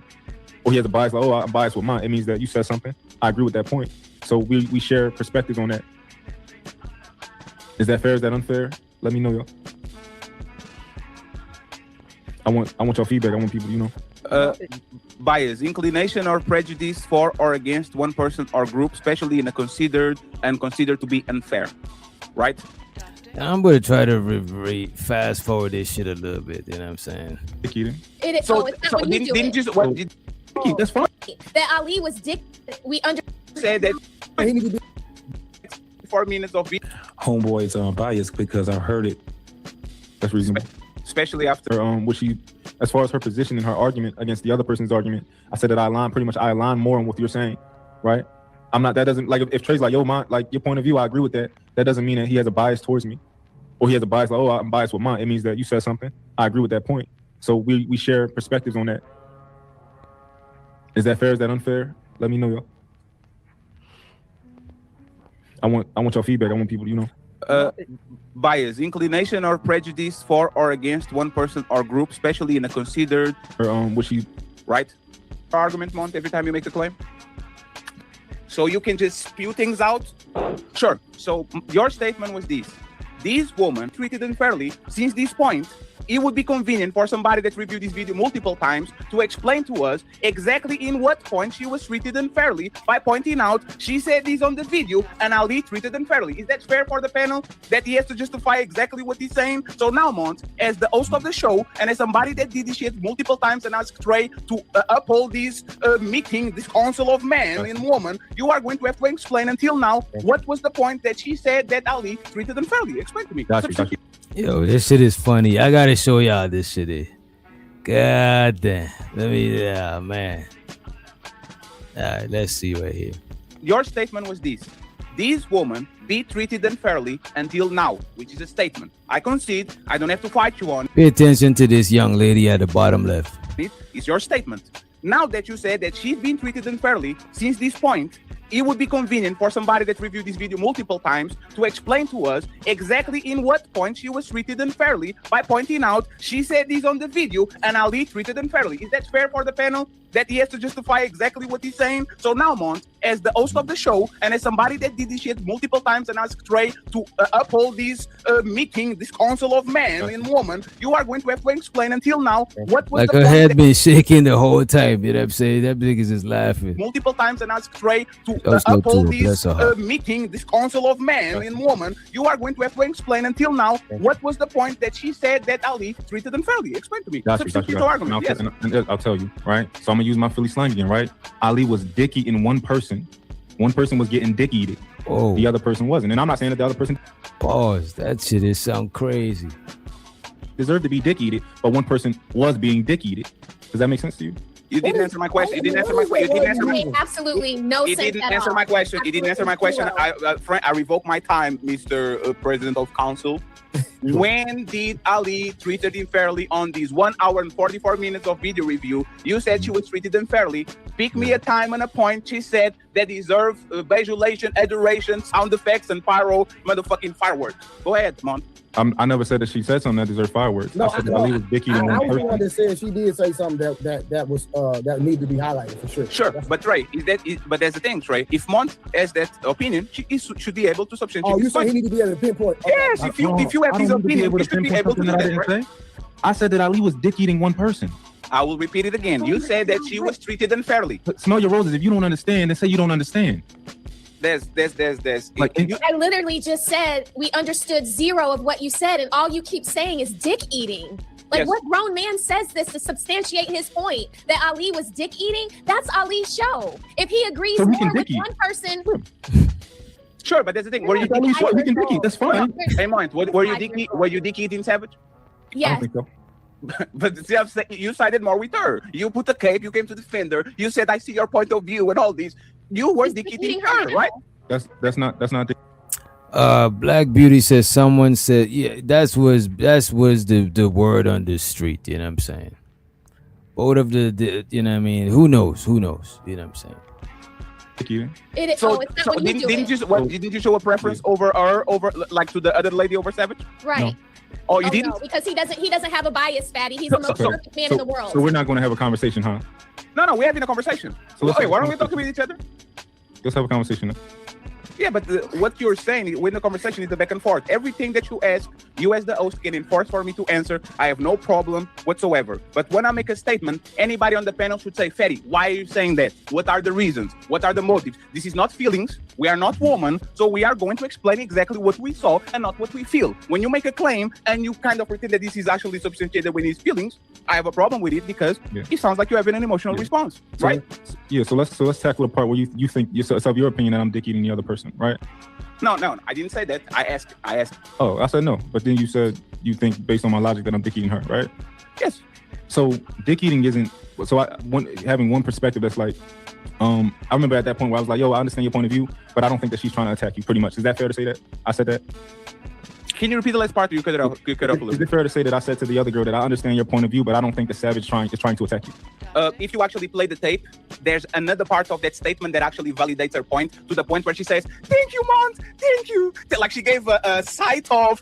or he has a bias like, oh, I'm biased with mine. It means that you said something, I agree with that point. So we share perspectives on that. Is that fair? Is that unfair? Let me know, y'all. I want your feedback. I want people, Bias, inclination or prejudice for or against one person or group, especially in a considered to be unfair, right? I'm gonna try to fast forward this shit a little bit. You know what I'm saying? It is. It's not when you do it. That's fine. That Ali was dick. We said that. 4 minutes of video. Homeboy's bias, because I've heard it. That's reasonable. Especially after as far as her position in her argument against the other person's argument, I said that I align more on what you're saying, right? I'm not. That doesn't, like, if Trey's like, yo, like your point of view, I agree with that. That doesn't mean that he has a bias towards me, or he has a bias like, oh, I'm biased with mine. It means that you said something, I agree with that point. So we share perspectives on that. Is that fair? Is that unfair? Let me know, y'all. I want your feedback. I want people, Bias, inclination or prejudice for or against one person or group, especially in a considered right argument, Mont, every time you make a claim. So you can just spew things out. Sure. So your statement was this: these women treated unfairly. Since this point, it would be convenient for somebody that reviewed this video multiple times to explain to us exactly in what point she was treated unfairly by pointing out she said this on the video and Ali treated unfairly. Is that fair for the panel, that he has to justify exactly what he's saying? So now, Mont, as the host of the show and as somebody that did this shit multiple times and asked Trey to uphold this meeting, this council of man and woman, you are going to have to explain until now what was the point that she said that Ali treated unfairly. Explain to me. Gotcha. Yo, this shit is funny. I gotta show y'all this shit is. God damn. Man. All right, let's see right here. Your statement was this: these women be treated unfairly until now, which is a statement. I concede. I don't have to fight you on. Pay attention to this young lady at the bottom left. It's your statement. Now that you said that she's been treated unfairly, since this point, it would be convenient for somebody that reviewed this video multiple times to explain to us exactly in what point she was treated unfairly by pointing out she said this on the video and Ali treated unfairly. Is that fair for the panel, that he has to justify exactly what he's saying? So now, Mont, as the host of the show and as somebody that did this shit multiple times and asked Trey to uphold this meeting, this council of man and woman, you are going to have to explain until now what was like the her point head been shaking the whole time. You know what I'm saying? That bitch is just laughing. multiple times and asked Trey to That's not uphold true. this Bless her. meeting, this council of man and woman, you are going to have to explain until now what was the point that she said that Ali treated unfairly. Explain to me. Substitute argument. Yes. And I'll tell you, right? So I'm gonna use my Philly slang again, right? Ali was dicky in one person. One person was getting dick-eated. Oh. The other person wasn't. And I'm not saying that the other person Pause. That shit is sound crazy. deserved to be dick-eated, but one person was being dick-eated. Does that make sense to you? You didn't answer my question. You didn't answer my question. You didn't answer made my absolutely no You sense didn't at answer all. my question. You didn't answer my question. Absolutely. I revoke my time, Mr. President of Council. When did Ali treated him fairly on these 1 hour and 44 minutes of video review? You said she was treated unfairly. Pick me a time and a point she said that deserve bajulation, adoration, sound effects, and motherfucking fireworks. Go ahead, Mon. I never said that she said something that deserved fireworks. No, I said that Ali was dicky to I one was the person. one that said she did say something that was that needed to be highlighted for sure. Sure, but Trey, but there's the thing, Trey. If Mont has that opinion, should be able to substantiate. Oh, you say he need to be able to pinpoint? Okay. Yes, if you have his opinion, you should be able to do that, right? I said that Ali was dick eating one person. I will repeat it again. You said that she was treated unfairly. Smell your roses. If you don't understand, then say you don't understand. There's. Like, I literally just said we understood zero of what you said, and all you keep saying is dick eating. Like, Yes. what grown man says this to substantiate his point that Ali was dick eating? That's Ali's show. If he agrees So we more can with dick eat. one person, Sure, but that's the thing. Were you we can dick eat. That's fine. Hey, Mont, were you dick eating Savage? I yes. don't think so. But see, I'm saying you sided more with her. You put the cape. You came to defend her. You said, "I see your point of view," and all these. You were dick eating her, right? That's not dick. Black Beauty says someone said, yeah, that was the word on the street, you know what I'm saying? Both of the you know what I mean? Who knows? You know what I'm saying? It is, So, it's not so when you do didn't it. didn't you show a preference over her, over like to the other lady over Savage? Right. Oh, you didn't? No, because he doesn't have a bias, fatty. He's the most perfect man in the world. So we're not going to have a conversation, huh? No, we're having a conversation. So let's Wait, have a why don't we talk with each other? Let's have a conversation. Yeah, but what you're saying when the conversation is the back and forth. Everything that you ask, you as the host can enforce for me to answer. I have no problem whatsoever. But when I make a statement, anybody on the panel should say, Fatty, why are you saying that? What are the reasons? What are the motives? This is not feelings. We are not women. So we are going to explain exactly what we saw and not what we feel. When you make a claim and you kind of pretend that this is actually substantiated with his feelings, I have a problem with it because it sounds like you're having an emotional response, right? Yeah, so let's tackle the part where you think it's of your opinion that I'm dick eating the other person, right? No, I didn't say that. I asked. Oh, I said no, but then you said you think based on my logic that I'm dick eating her, right? Yes. So dick eating isn't. So having one perspective that's like, I remember at that point where I was like, yo, I understand your point of view, but I don't think that she's trying to attack you. Pretty much, is that fair to say that? I said that. Can you repeat the last part? You cut it up a little. Is it fair to say that I said to the other girl that I understand your point of view, but I don't think the Savage is trying to attack you? If you actually play the tape, there's another part of that statement that actually validates her point to the point where she says, "Thank you, Mont, thank you." Like she gave a sight of.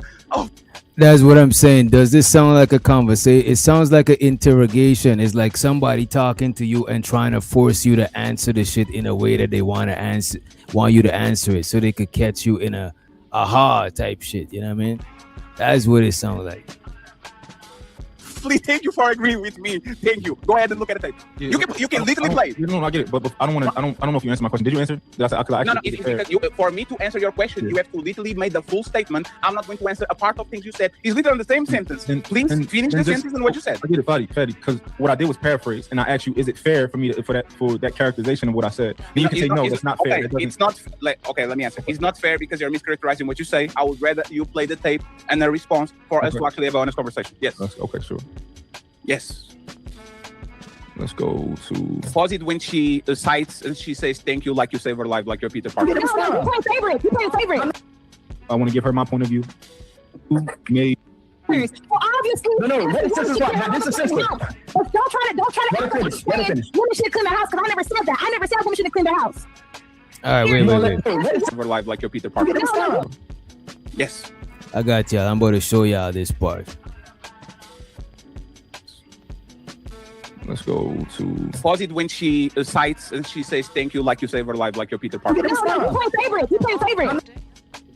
That's what I'm saying. Does this sound like a conversation? It sounds like an interrogation. It's like somebody talking to you and trying to force you to answer the shit in a way that they want you to answer it, so they could catch you in a aha type shit. You know what I mean? That's what it sounds like. Please, thank you for agreeing with me. Thank you. Go ahead and look at the tape. Yeah, you can legally play. No, I get it, but I don't want to. I don't know if you answered my question. Did you answer? No. It's because for me to answer your question, you have to literally make the full statement. I'm not going to answer a part of things you said. It's literally the same sentence. Please finish the sentence and what you said. I get it, Fatty, because what I did was paraphrase, and I asked you, is it fair for me for that characterization of what I said? Then you can say no, that's not fair. Okay, it's not like okay. Let me answer. It's not fair because you're mischaracterizing what you say. I would rather you play the tape and a response for us to actually have an honest conversation. Yes. Okay, sure. Yes. Let's go to. Pause it when she cites and she says thank you, like you save her life, like you're Peter Parker. You play favorite. I want to give her my point of view. Who made? Well, obviously. No. This is right. This is sister. But don't try to. Let her finish. Women should clean the house because I never said that. I never said women should clean the house. All right, wait. Save her life, like you're Peter Parker. Yes. I got y'all. I'm about to show y'all this part. Let's go to. Pause it when she cites and she says thank you, like you save her life, like you're Peter Parker. You play favorite.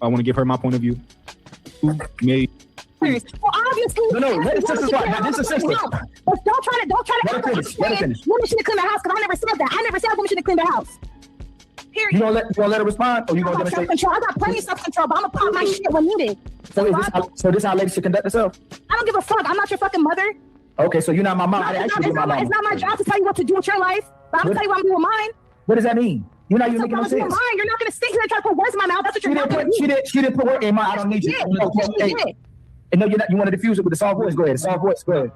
I want to give her my point of view. Who made? Well, obviously. No. This is right. This is sister. But don't try to. Let her finish. Women should clean the house because I never said that. I never said women should clean the house. Period. You gonna let her respond, or you gonna demonstrate? Self-control. I got plenty of self-control, but I'm gonna pop my shit when needed. So this how ladies should conduct themselves? I don't give a fuck. I'm not your fucking mother. Okay, so you're not my mom. It's not my job to tell you what to do with your life, but I'm gonna tell you what I'm doing with mine. What does that mean? You're not even making no sense. You're not gonna sit here and try to put words in my mouth. That's what you're doing. She didn't put words in mine. I don't need you. And no, you're not. You want to diffuse it with the soft voice? Go ahead. Soft voice. Go ahead.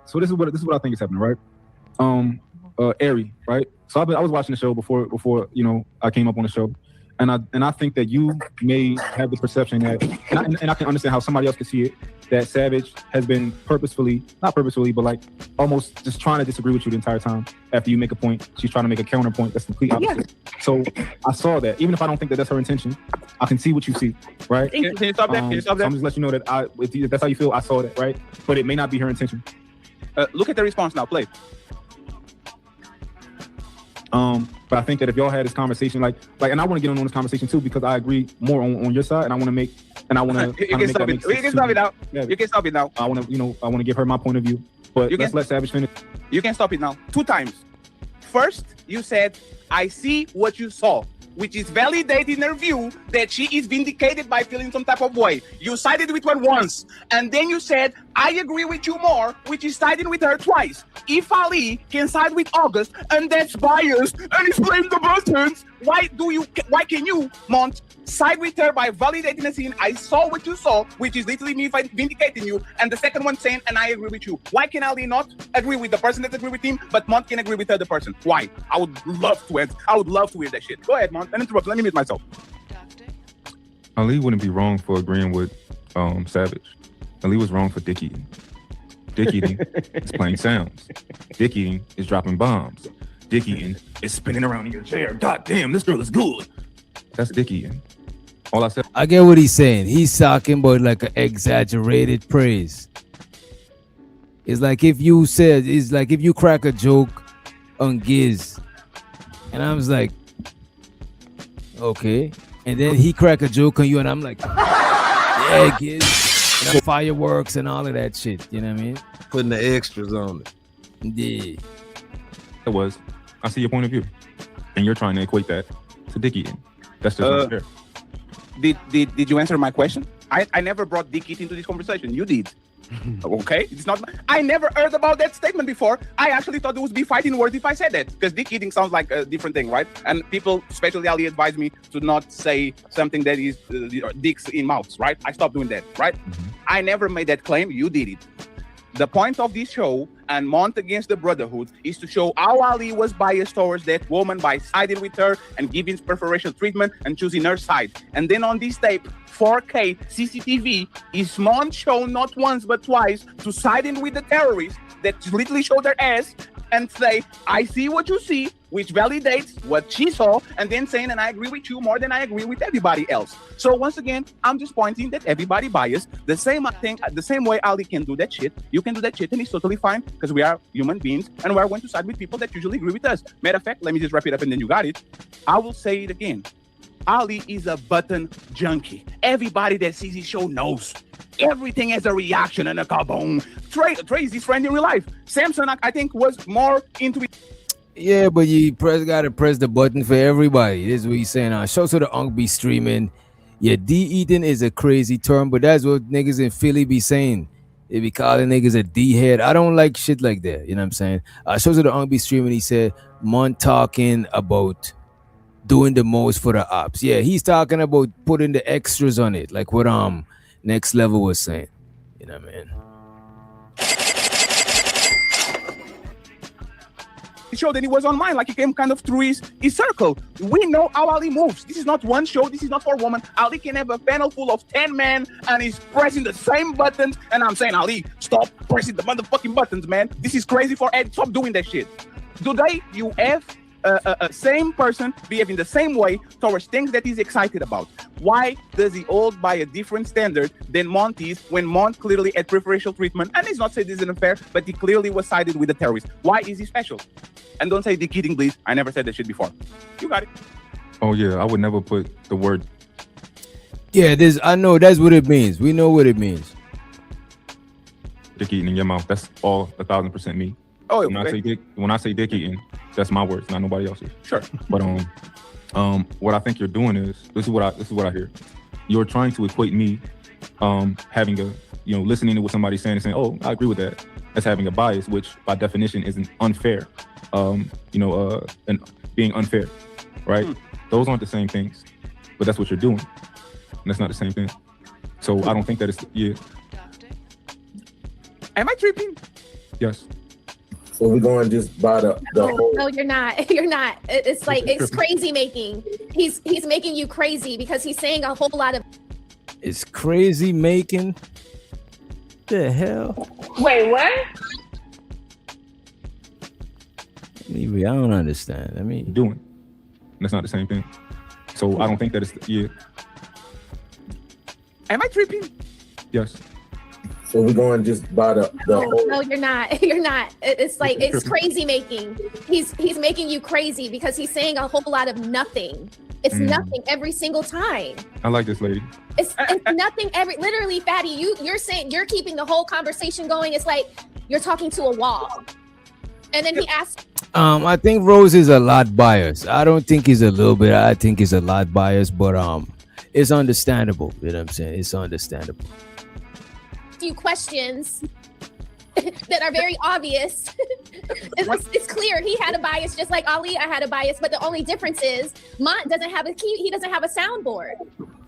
So this is what I think is happening, right? Ari, right? So I was watching the show before I came up on the show, And I think that you may have the perception that, and I can understand how somebody else could see it, that Savage has been not purposefully, but like almost just trying to disagree with you the entire time. After you make a point, she's trying to make a counterpoint that's complete opposite. Yeah. So I saw that. Even if I don't think that that's her intention, I can see what you see, right? Can you stop that? Can you stop that? So I'm just letting you know that if that's how you feel, I saw that, right? But it may not be her intention. Look at the response now. Play. But I think that if y'all had this conversation, like, and I want to get on this conversation too, because I agree more on your side, and I want to you can stop it. You can stop it now. Yeah. You can stop it now. I want to give her my point of view, but let's let Savage finish. You can stop it now. 2 times. First, you said, "I see what you saw," which is validating her view that she is vindicated by feeling some type of way. You sided with her once, and then you said, "I agree with you more," which is siding with her twice. If Ali can side with August, and that's biased, and he's playing the buttons, why can you, Mont, side with her by validating the scene? I saw what you saw, which is literally me vindicating you, and the second one saying, "And I agree with you." Why can Ali not agree with the person that agree with him, but Mont can agree with the other person? Why? I would love to answer. I would love to hear that shit. Go ahead, Mont. And interrupt. Let me mute myself. Ali wouldn't be wrong for agreeing with Savage. Ali was wrong for dick eating. Dick eating is playing sounds. Dick eating is dropping bombs. Dick eating is spinning around in your chair. God damn, this girl is good. That's dick eating. All I said. I get what he's saying. He's talking about like an exaggerated praise. It's like if you crack a joke on Giz, and I was like, okay, and then he crack a joke on you, and I'm like, yeah, Giz. Fireworks and all of that shit, you know what I mean? Putting the extras on it. Yeah. I see your point of view. And you're trying to equate that to dick eating. That's just not fair. Did you answer my question? I never brought dick eating into this conversation. You did. Okay, it's not. I never heard about that statement before. I actually thought it would be fighting words if I said that, because dick eating sounds like a different thing, right? And people, especially Ali, advised me to not say something that is dicks in mouths, right? I stopped doing that, right? Mm-hmm. I never made that claim. You did it. The point of this show and Mont Against the Brotherhood is to show how Ali was biased towards that woman by siding with her and giving preferential treatment and choosing her side. And then on this tape, 4K CCTV, is Mont shown not once but twice to siding with the terrorists that literally showed their ass and say, "I see what you see," which validates what she saw, and then saying, "And I agree with you more than I agree with everybody else." So once again, I'm just pointing that everybody biased. The same thing, the same way Ali can do that shit, you can do that shit, and it's totally fine, because we are human beings, and we are going to side with people that usually agree with us. Matter of fact, let me just wrap it up, and then you got it. I will say it again. Ali is a button junkie. Everybody that sees his show knows. Everything has a reaction and a kaboom. Trey is his friend in real life. Samson, I think, was more into it. Yeah, but you gotta press the button for everybody. This is what he's saying. Show to the Unk be streaming. Yeah, D-eating is a crazy term, but that's what niggas in Philly be saying. They be calling niggas a D-head. I don't like shit like that. You know what I'm saying? Show to the Unk be streaming. He said, Mon talking about doing the most for the ops. Yeah, he's talking about putting the extras on it, like what Next Level was saying. You know what I mean? Show that he was on mine, like he came kind of through his circle. We know how Ali moves. This is not one show. This is not for a woman. Ali can have a panel full of 10 men and he's pressing the same buttons. And I'm saying, Ali, stop pressing the motherfucking buttons, man. This is crazy for Ed. Stop doing that shit. Today, you have a same person behaving the same way towards things that he's excited about. Why does he hold by a different standard than Monty's when Mont clearly had preferential treatment? And he's not saying this is unfair, but he clearly was sided with the terrorists. Why is he special? And don't say dick eating, please. I never said that shit before. You got it. Oh yeah, I would never put the word. Yeah, I know that's what it means. We know what it means. Dick eating in your mouth. That's all 1,000% me. Oh, when I say dick eating, that's my words, not nobody else's. Sure. But what I think you're doing is this is what I hear. You're trying to equate me having a listening to what somebody's saying and saying, "Oh, I agree with that," as having a bias, which by definition isn't unfair. And being unfair, right? Those aren't the same things, but that's what you're doing, and that's not the same thing. So I don't think that it's Am I tripping? Yes. So we're going just by the whole. No, you're not. You're not. It's like it's crazy making. He's making you crazy because he's saying a whole lot of. It's crazy making. The hell? Wait, what? Maybe I don't understand. I mean, doing. That's not the same thing. So I don't think that it's Am I tripping? Yes. So we're going just by the whole. No, you're not. You're not. It's like it's crazy making. He's making you crazy because he's saying a whole lot of nothing. It's nothing every single time. I like this lady. It's nothing literally, Fatty. You're saying you're keeping the whole conversation going. It's like you're talking to a wall. And then he asked. I think Rose is a lot biased. I don't think he's a little bit. I think he's a lot biased, but it's understandable. You know what I'm saying? It's understandable. Few questions that are very obvious. It's clear he had a bias, just like Ali. I had a bias, but the only difference is Mont doesn't have a key. He doesn't have a soundboard.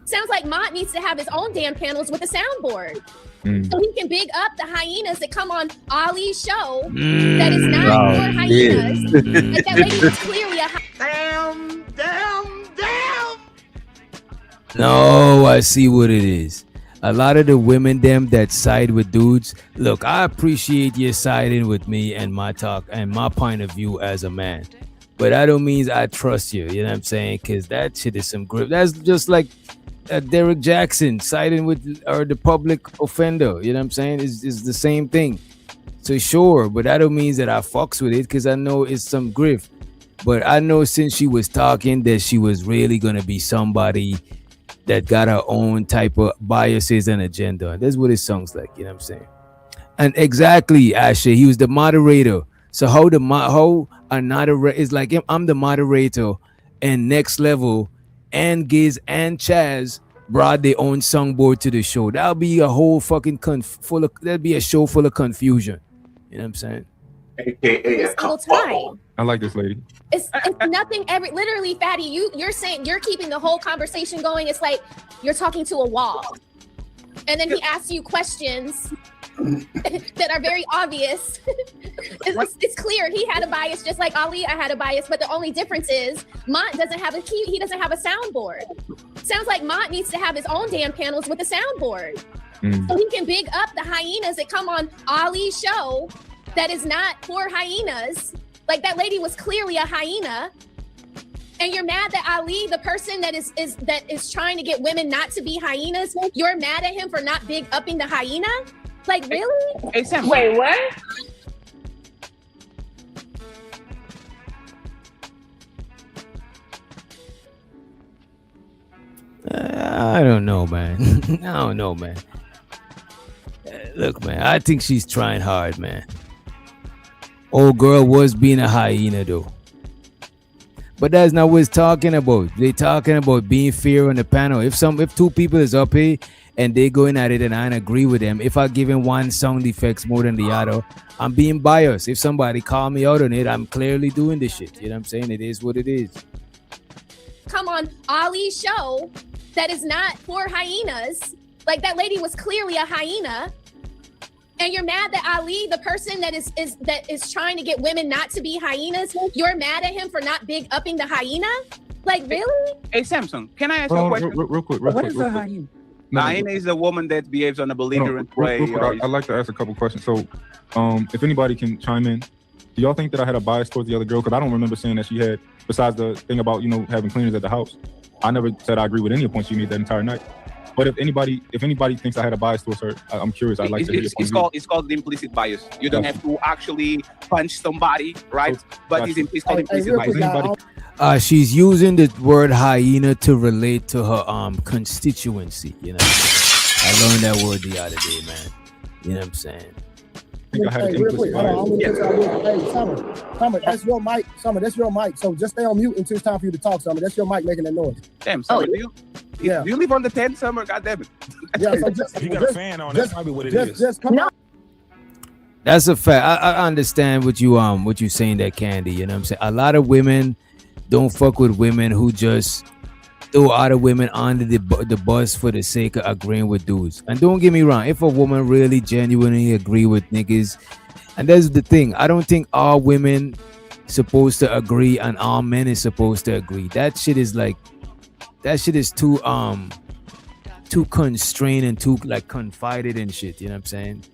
Sounds like Mont needs to have his own damn panels with a soundboard. So he can big up the hyenas that come on Ali's show that is not for hyenas. And that lady was clearly a Damn. No, I see what it is. A lot of the women them that side with dudes. Look, I appreciate you siding with me and my talk and my point of view as a man. But that don't mean I trust you. You know what I'm saying? Because that shit is some grip. That's just like Derek Jackson siding with the public offender. You know what I'm saying? It's the same thing. So sure, but that don't mean that I fucks with it because I know it's some grift. But I know since she was talking that she was really gonna be somebody that got her own type of biases and agenda. That's what it sounds like. You know what I'm saying? And exactly, Ashley, he was the moderator. So how another is like I'm the moderator, and Next Level and Giz and Chaz brought their own songboard to the show. That'll be a whole fucking that'd be a show full of confusion. You know what I'm saying? AKA time. I like this lady. It's nothing literally, Fatty. You're saying you're keeping the whole conversation going. It's like you're talking to a wall. And then he asks you questions that are very obvious. It's clear he had a bias, just like Ali. I had a bias, but the only difference is Mont doesn't have a key. He doesn't have a soundboard. Sounds like Mont needs to have his own damn panels with a soundboard, so he can big up the hyenas that come on Ali's show. That is not for hyenas. Like that lady was clearly a hyena. And you're mad that Ali, the person that is trying to get women not to be hyenas, you're mad at him for not big upping the hyena? Like, really? Hey, Sam. Wait, what? I don't know, man. I don't know, man. Look, man, I think she's trying hard, man. Old girl was being a hyena, though. But that's not what it's talking about. They're talking about being fair on the panel. If two people is up here and they going at it and I agree with them, if I give him one sound effects more than the other, I'm being biased. If somebody call me out on it, I'm clearly doing this shit. You know what I'm saying? It is what it is. Come on Ali's show that is not for hyenas. Like that lady was clearly a hyena. And you're mad that Ali, the person that is trying to get women not to be hyenas, you're mad at him for not big upping the hyena? Like, really? Hey, Samson, can I ask you a question? Real quick. What is a hyena? Hyena is the woman that behaves on a belligerent way. I'd like to ask a couple questions. So, if anybody can chime in, do y'all think that I had a bias towards the other girl? Because I don't remember saying that she had, besides the thing about, having cleaners at the house, I never said I agree with any of the points she made that entire night. But if anybody thinks I had a bias towards her, I'm curious. I'd like to hear your point of view. It's called the implicit bias. You don't have to actually punch somebody, right? But it's called implicit bias. She's using the word hyena to relate to her constituency. You know, I learned that word the other day, man. You know what I'm saying? Real quick, Summer, that's your mic. Summer, that's your mic. So just stay on mute until it's time for you to talk, Summer. That's your mic making that noise. Damn, Summer, do you live on the 10th, Summer? God damn it. Yeah, so just, you got a fan on. That's probably what it is. Just come on. That's a fact. I understand what you saying, that Candy. You know what I'm saying? A lot of women don't fuck with women who just throw other women under the bus for the sake of agreeing with dudes. And don't get me wrong, if a woman really genuinely agree with niggas And that's the thing. I don't think all women supposed to agree and all men is supposed to agree. That shit is too constrained and too like confided and shit. You know what I'm saying?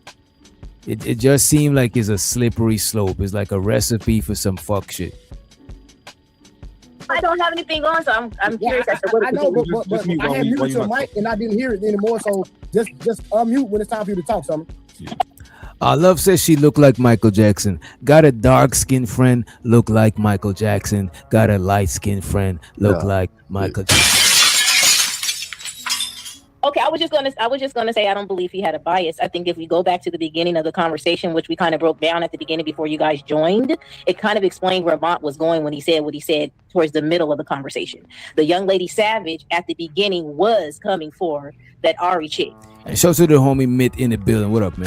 It just seemed like it's a slippery slope. It's like a recipe for some fuck shit. I don't have anything on, so I'm curious as to what I know, but I had muted your mic and I didn't hear it anymore. So just unmute when it's time for you to talk, Summer. Love says she looked like Michael Jackson. Got a dark skinned friend, look like Michael Jackson. Got a light skinned friend, look like Michael Jackson. Okay, I was just gonna say I don't believe he had a bias. I think if we go back to the beginning of the conversation, which we kind of broke down at the beginning before you guys joined, it kind of explained where Mont was going when he said what he said towards the middle of the conversation. The young lady Savage at the beginning was coming for that Ari chick. And shout out to the homie Mitt in the building. What up, man?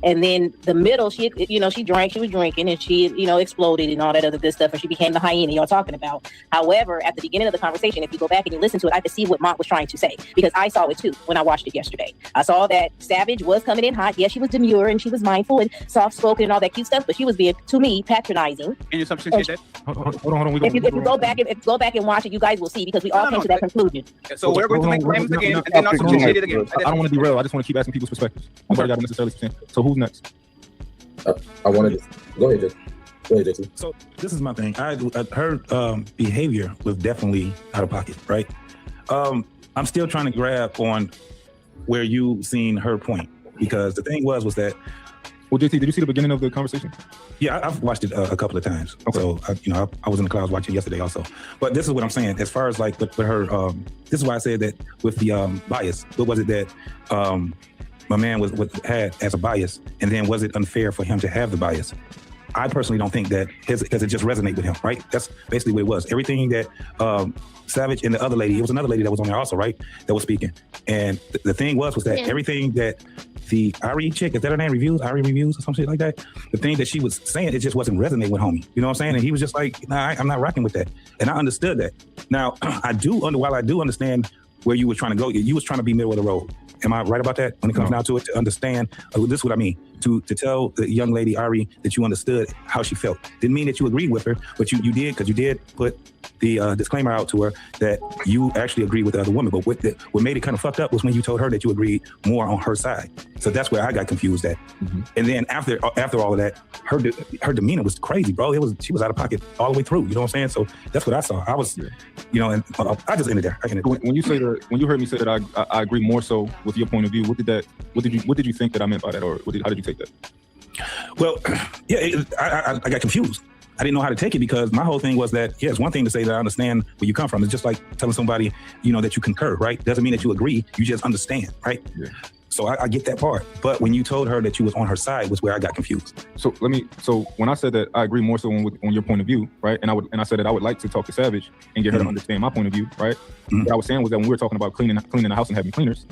And then the middle, she was drinking and she, exploded and all that other good stuff. And she became the hyena y'all talking about. However, at the beginning of the conversation, if you go back and you listen to it, I could see what Mont was trying to say because I saw it too when I watched it yesterday. I saw that Savage was coming in hot. Yes, she was demure and she was mindful and soft-spoken and all that cute stuff, but she was being, to me, patronizing. Can you substantiate that? Hold on. If you go back and watch it, you guys will see because we all came to that conclusion. So we're going to make claims again and then not substantiate it again. I don't want to derail. I just want to keep asking people's perspectives. Nobody got to necessarily stand. So who's next? I wanted to go ahead, JT. So this is my thing. Her behavior was definitely out of pocket, right? I'm still trying to grab on where you seen her point because the thing was that. Well, JT, did you see the beginning of the conversation? Yeah, I've watched it a couple of times. Okay. So I was in the clouds watching yesterday also. But this is what I'm saying as far as like with her. This is why I said that with the bias. What was it that? My man had as a bias, and then was it unfair for him to have the bias? I personally don't think that because it just resonated with him, right? That's basically what it was. Everything that Savage and the other lady, it was another lady that was on there also, right? That was speaking. And the thing was that everything that the Ari chick, is that her name? Ari Reviews or some shit like that? The thing that she was saying, it just wasn't resonating with homie. You know what I'm saying? And he was just like, nah, I'm not rocking with that. And I understood that. Now, while I do understand where you were trying to go, you was trying to be middle of the road. Am I right about that? When it comes down to it, to understand, this is what I mean. To tell the young lady, Ari, that you understood how she felt. Didn't mean that you agreed with her, but you did, because you did put the disclaimer out to her that you actually agreed with the other woman. But what made it kind of fucked up was when you told her that you agreed more on her side. So that's where I got confused at. Mm-hmm. And then after all of that, her demeanor was crazy, bro. She was out of pocket all the way through. You know what I'm saying? So that's what I saw. I was, and I just ended there. When you heard me say that I agree more so with your point of view, what did you think that I meant by that, or how did you take that? Well, yeah, I got confused. I didn't know how to take it because my whole thing was that, it's one thing to say that I understand where you come from. It's just like telling somebody, that you concur, right? Doesn't mean that you agree. You just understand, right? Yeah. So I get that part. But when you told her that you was on her side was where I got confused. So when I said that I agree more so on your point of view, right? And I said that I would like to talk to Savage and get her to understand my point of view, right? Mm-hmm. What I was saying was that when we were talking about cleaning the house and having cleaners,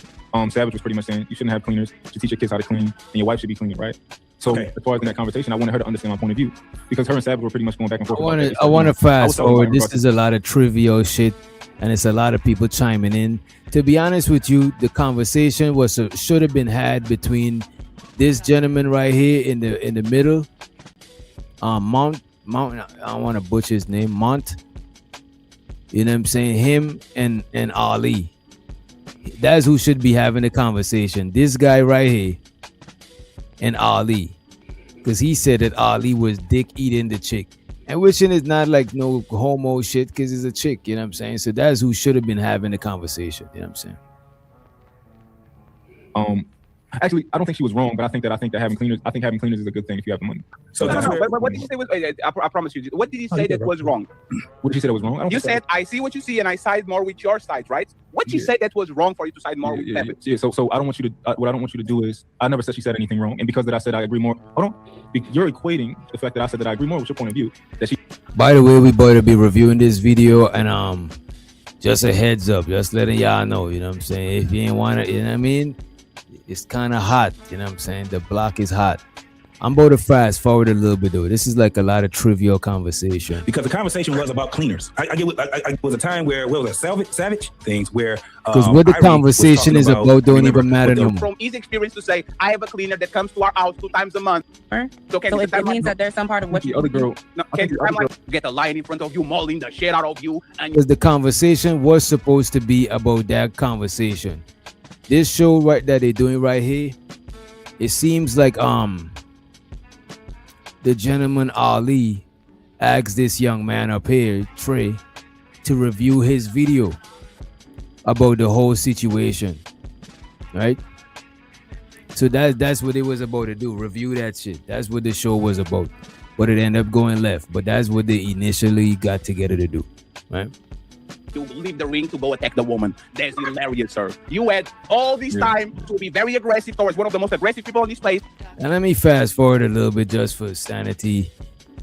Savage was pretty much saying you shouldn't have cleaners, you should teach your kids how to clean, and your wife should be cleaning, right? So as far as in that conversation, I wanted her to understand my point of view because her and Savage were pretty much going back and forth. I want to fast forward. This is a lot of trivial shit, and it's a lot of people chiming in. To be honest with you, the conversation should have been had between this gentleman right here in the middle, Mount. I don't want to butcher his name, Mont. You know what I'm saying? Him and Ali. That's who should be having the conversation. This guy right here. And Ali, because he said that Ali was dick eating the chick, and which is not like no homo shit because he's a chick, you know what I'm saying? So that's who should have been having the conversation, you know what I'm saying? Actually, I don't think she was wrong, but I think that having cleaners is a good thing if you have the money. So but what did you say was? I promise you. What did he say that was wrong? What did you say that was wrong? You said I see what you see and I side more with your side, right? What you said that was wrong for you to side more with them? Yeah. So I don't want you to. What I don't want you to do is I never said she said anything wrong, and because that I said I agree more. Hold on, you're equating the fact that I said that I agree more with your point of view. That she. By the way, we better be reviewing this video and just a heads up, just letting y'all know. You know what I'm saying? If you ain't wanna, you know what I mean. It's kind of hot, you know what I'm saying? The block is hot. I'm about to fast forward a little bit though. This is like a lot of trivial conversation. Because the conversation was about cleaners. I get. I was a time where was a savage things where Because what the conversation is about don't even matter no more. From easy experience to say, I have a cleaner that comes to our house 2 times a month. So it means that there's some part of what the other girl. No, I'm like, get a lion in front of you, mauling the shit out of you, and Because the conversation was supposed to be about that conversation. This show right that they're doing right here, it seems like the gentleman Ali asked this young man up here, Trey, to review his video about the whole situation, right? So that's what it was about to do, review that shit. That's what the show was about, but it ended up going left. But that's what they initially got together to do, right? to leave the ring to go attack the woman. That's hilarious, sir. You had all this time to be very aggressive towards one of the most aggressive people in this place. And let me fast forward a little bit just for sanity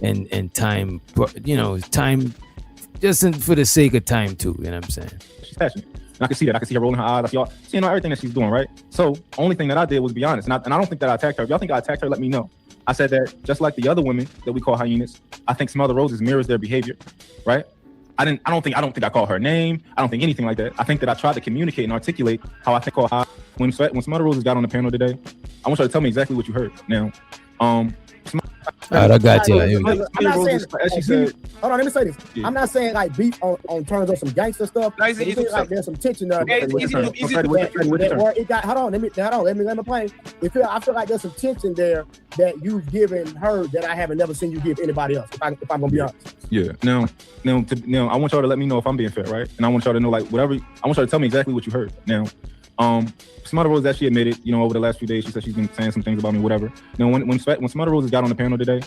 and time, you know, time, just for the sake of time too, you know what I'm saying? She's passionate. And I can see that. I can see her rolling her eyes. I see y'all seeing everything that she's doing, right? So only thing that I did was be honest. And I don't think that I attacked her. If y'all think I attacked her, let me know. I said that just like the other women that we call hyenas, I think Smell the Roses mirrors their behavior, right? I don't think I call her name. I don't think anything like that. I think that I tried to communicate and articulate how I think when Smell the Roses got on the panel today. I want you to tell me exactly what you heard. Now, all right, I got you. I'm not saying, as she said, hold on, let me say this. Yeah. I'm not saying like beef on terms of some gangster stuff. No, like there's some tension there. It got, hold on, let me play. I feel like there's some tension there that you've given her that I haven't never seen you give anybody else. If I'm gonna be honest. Yeah. Now, I want y'all to let me know if I'm being fair, right? And I want y'all to know like whatever. I want y'all to tell me exactly what you heard. Now, Smell the Roses actually admitted, you know, over the last few days, she said she's been saying some things about me, whatever. Now, when Smell the Roses got on the panel today,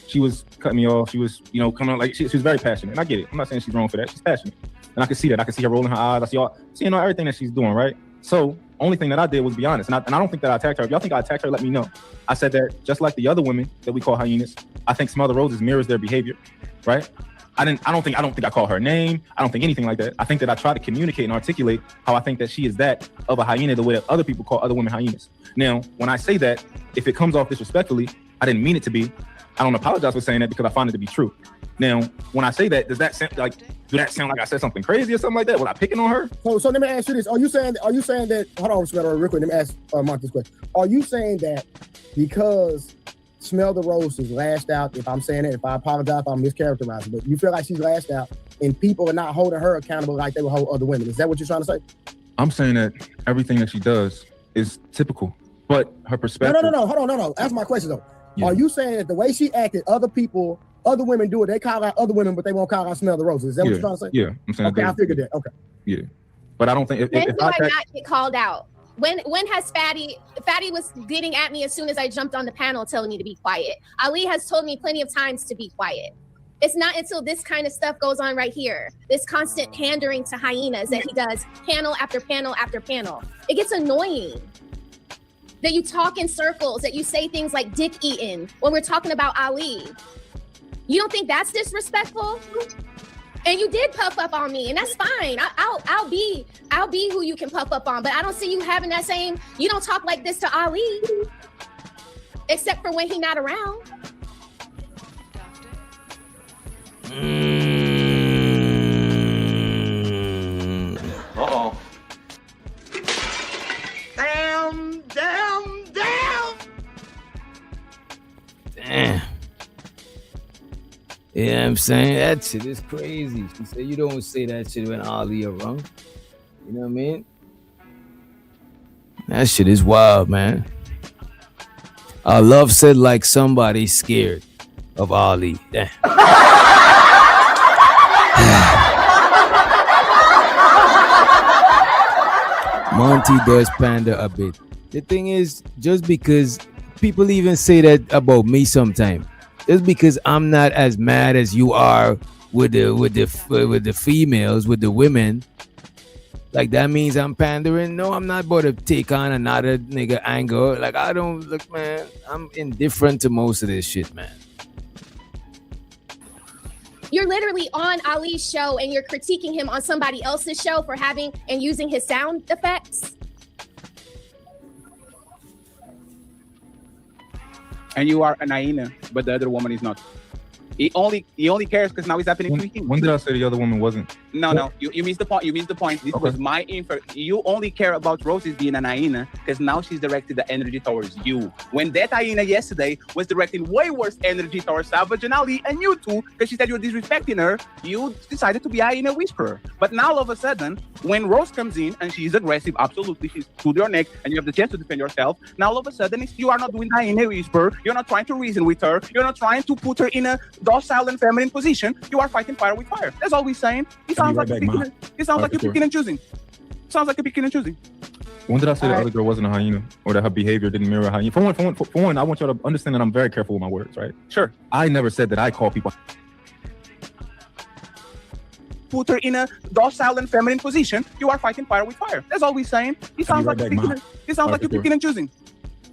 she was cutting me off. She was, you know, coming out like she was very passionate, and I get it. I'm not saying she's wrong for that. She's passionate, and I can see that. I can see her rolling her eyes. I see y'all seeing everything that she's doing, right? So, only thing that I did was be honest, and I don't think that I attacked her. If y'all think I attacked her, let me know. I said that just like the other women that we call hyenas, I think Smell the Roses mirrors their behavior, right? I don't think I call her name. I don't think anything like that. I think that I try to communicate and articulate how I think that she is that of a hyena, the way that other people call other women hyenas. Now, when I say that, if it comes off disrespectfully, I didn't mean it to be. I don't apologize for saying that because I find it to be true. Now, when I say that, does that sound like I said something crazy or something like that? Was I picking on her? So let me ask you this: Are you saying that? Hold on, real quick. Let me ask Mark this question. Are you saying that because Smell the Roses lashed out, if I'm saying it, if I apologize if I'm mischaracterizing, but you feel like she's lashed out and people are not holding her accountable like they will hold other women? Is that what you're trying to say? I'm saying that everything that she does is typical, but her perspective. No. Hold on. Ask my question though. Yeah. Are you saying that the way she acted, other women do it, they call out other women, but they won't call out Smell the Roses? Is that what you're trying to say? Yeah, I'm saying. Okay, I figured that. Okay. Yeah, but I don't think when do I not get called out? When has Fatty was getting at me as soon as I jumped on the panel telling me to be quiet. Ali has told me plenty of times to be quiet. It's not until this kind of stuff goes on right here, this constant pandering to hyenas that he does panel after panel after panel. It gets annoying that you talk in circles, that you say things like dick eating when we're talking about Ali. You don't think that's disrespectful? And you did puff up on me, and that's fine. I'll be who you can puff up on, but I don't see you having that same. You don't talk like this to Ali, except for when he's not around. Uh-oh. Damn. Yeah, I'm saying that shit is crazy. She said you don't say that shit when Ali around. You know what I mean? That shit is wild, man. Love said like somebody's scared of Ali. Damn. Monty does pander a bit. The thing is, just because people even say that about me sometimes, just because I'm not as mad as you are with the females, with the women, like that means I'm pandering. No, I'm not about to take on another nigga anger. Like I don't look, man. I'm indifferent to most of this shit, man. You're literally on Ali's show and you're critiquing him on somebody else's show for having and using his sound effects. and you are an hyena, but the other woman is not. He only cares because now it's happening to him. When did I say the other woman wasn't? No, you missed the point. You missed the point. This was my info. You only care about Roses being an hyena because now she's directed the energy towards you. When that hyena yesterday was directing way worse energy towards Savage and Ali and you too, because she said you were disrespecting her, you decided to be a hyena whisperer. But now all of a sudden, when Rose comes in and she's aggressive, absolutely, she's to your neck and you have the chance to defend yourself, now all of a sudden you are not doing hyena whisper, you're not trying to reason with her, you're not trying to put her in a docile and feminine position, you are fighting fire with fire. That's all we're saying. It sounds like you're picking and choosing. Sounds like you're picking and choosing. When did I say the other girl wasn't a hyena or that her behavior didn't mirror a hyena? For one, I want y'all to understand that I'm very careful with my words, right? Sure. I never said that I call people. Put her in a docile and feminine position, you are fighting fire with fire. That's all we're saying. It sounds like you're picking and choosing.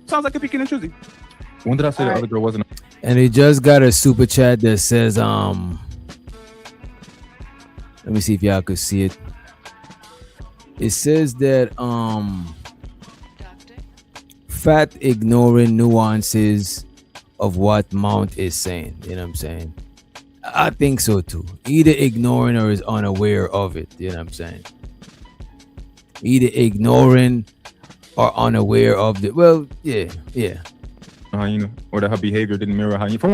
Sounds like you're picking and choosing. When did I say the other girl wasn't? And he just got a super chat that says, let me see if y'all could see it. It says that Fat ignoring nuances of what Mount is saying. You know what I'm saying? I think so too. Either ignoring or is unaware of it. You know what I'm saying? Either ignoring or unaware of it. Well, yeah. Hyena, or that her behavior didn't mirror hyena. For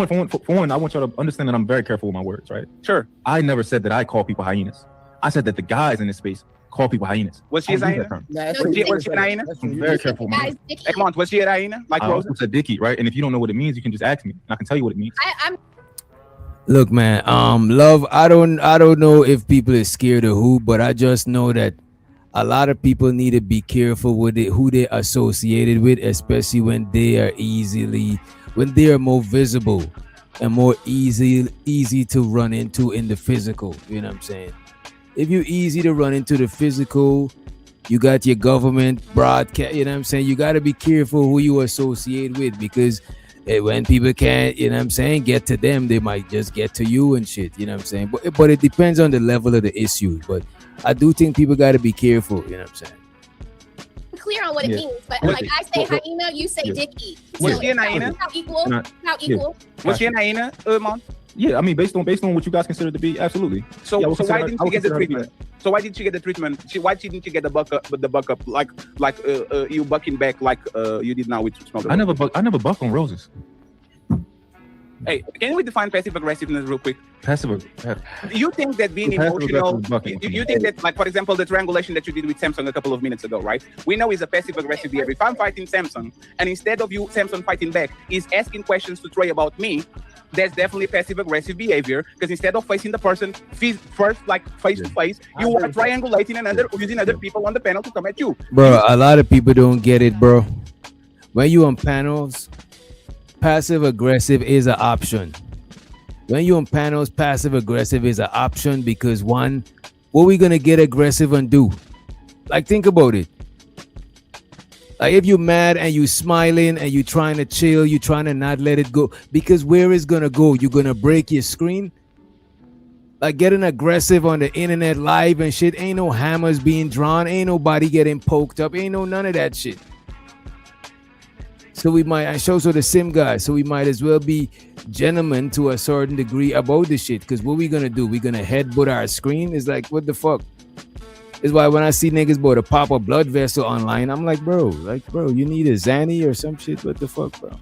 one, I want y'all to understand that I'm very careful with my words, right? Sure. I never said that I call people hyenas. I said that the guys in this space call people hyenas. Was she a hyena? Was she a hyena? I'm very careful with my words. Hey, Mont, was she a hyena? Like Rose? It's a dickie, right? And if you don't know what it means, you can just ask me. And I can tell you what it means. Look, man, love, I don't know if people are scared of who, but I just know that a lot of people need to be careful with it, who they're associated with, especially when they are more visible and more easy to run into in the physical. You know what I'm saying? If you're easy to run into the physical, you got your government broadcast, you know what I'm saying? You got to be careful who you associate with, because when people can't, you know what I'm saying, get to them, they might just get to you and shit, you know what I'm saying? But it depends on the level of the issue. But I do think people got to be careful, you know what I'm saying? Clear on what it means, but like I say hyena, you say dickie. Was she a hyena? How equal? Was she a hyena, Mont? Yeah, I mean, based on what you guys consider to be, absolutely. So why didn't she get the treatment? So why did she get the treatment? Why didn't she get the buck up like you bucking back like you did now with Smoke? I never buck on Roses. Hey, can we define passive aggressiveness real quick? You think that being emotional, you think that, like, for example, the triangulation that you did with Samsung a couple of minutes ago, right? We know is a passive aggressive behavior. If I'm fighting Samsung, and instead of you, Samsung, fighting back, is asking questions to Trey about me, that's definitely passive aggressive behavior, because instead of facing the person first, like face to face, you are triangulating and using other people on the panel to come at you. Bro, a lot of people don't get it, bro. When you on panels, passive aggressive is an option. When you on panels, passive aggressive is an option because, one, what we gonna get aggressive and do? Like, think about it. Like, if you're mad and you smiling and you trying to chill, you trying to not let it go, because where it's gonna go? You're gonna break your screen. Like, getting aggressive on the internet live and shit, ain't no hammers being drawn, ain't nobody getting poked up, ain't no none of that shit. So we might, so the sim guys, so we might as well be gentlemen to a certain degree about this shit. Because what we gonna do? We gonna headbutt our screen? It's like, what the fuck? It's why when I see niggas about to pop a blood vessel online, I'm like, bro, you need a Xanny or some shit? What the fuck, bro?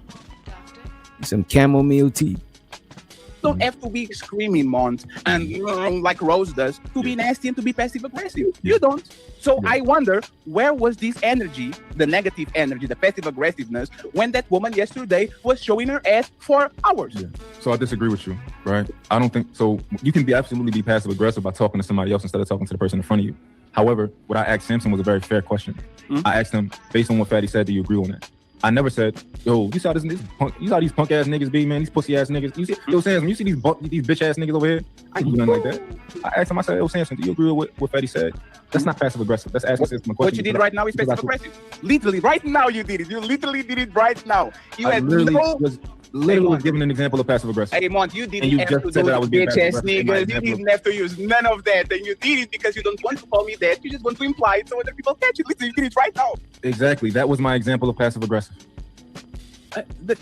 Some chamomile tea. Don't have to be screaming, Mont, and like Rose does, to be nasty and to be passive aggressive. You don't. So I wonder, where was this energy, the negative energy, the passive aggressiveness, when that woman yesterday was showing her ass for hours? Yeah. So I disagree with you, right? I don't think so. You can absolutely be passive aggressive by talking to somebody else instead of talking to the person in front of you. However, what I asked Samson was a very fair question. Mm-hmm. I asked him, based on what Fatty said, do you agree on that? I never said, yo, you saw these punk ass niggas be, man, these pussy ass niggas. You see, yo, Samson, you see these bitch ass niggas over here? I ain't do nothing like that. I asked him, I said, yo, Samson, do you agree with what Fatty said? That's not passive aggressive. That's asking Samson a question. What you did right now is passive aggressive. Literally, right now you did it. You literally did it right now. You had literally was giving an example of passive aggressive. Hey, Mont, you didn't have to do bitch ass niggas. You didn't have to use none of that. And you did it because you don't want to call me that. You just want to imply it so other people catch it. Literally, you did it right now. Exactly. That was my example of passive aggressive.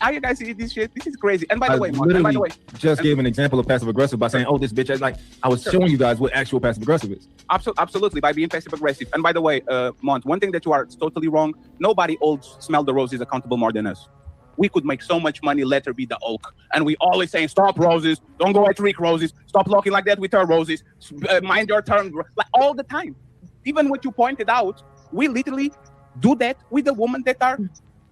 Are you guys seeing this shit? This is crazy. And by the way, just gave an example of passive aggressive by saying, "Oh, this bitch," like I was showing you guys what actual passive aggressive is. Absolutely, by being passive aggressive. And by the way, Mont, one thing that you are totally wrong. Nobody holds Smell the Roses accountable more than us. We could make so much money, let her be the oak. And we always saying, stop roses, don't go at Rick roses, stop looking like that with her roses, mind your turn, like all the time. Even what you pointed out, we literally do that with the women that are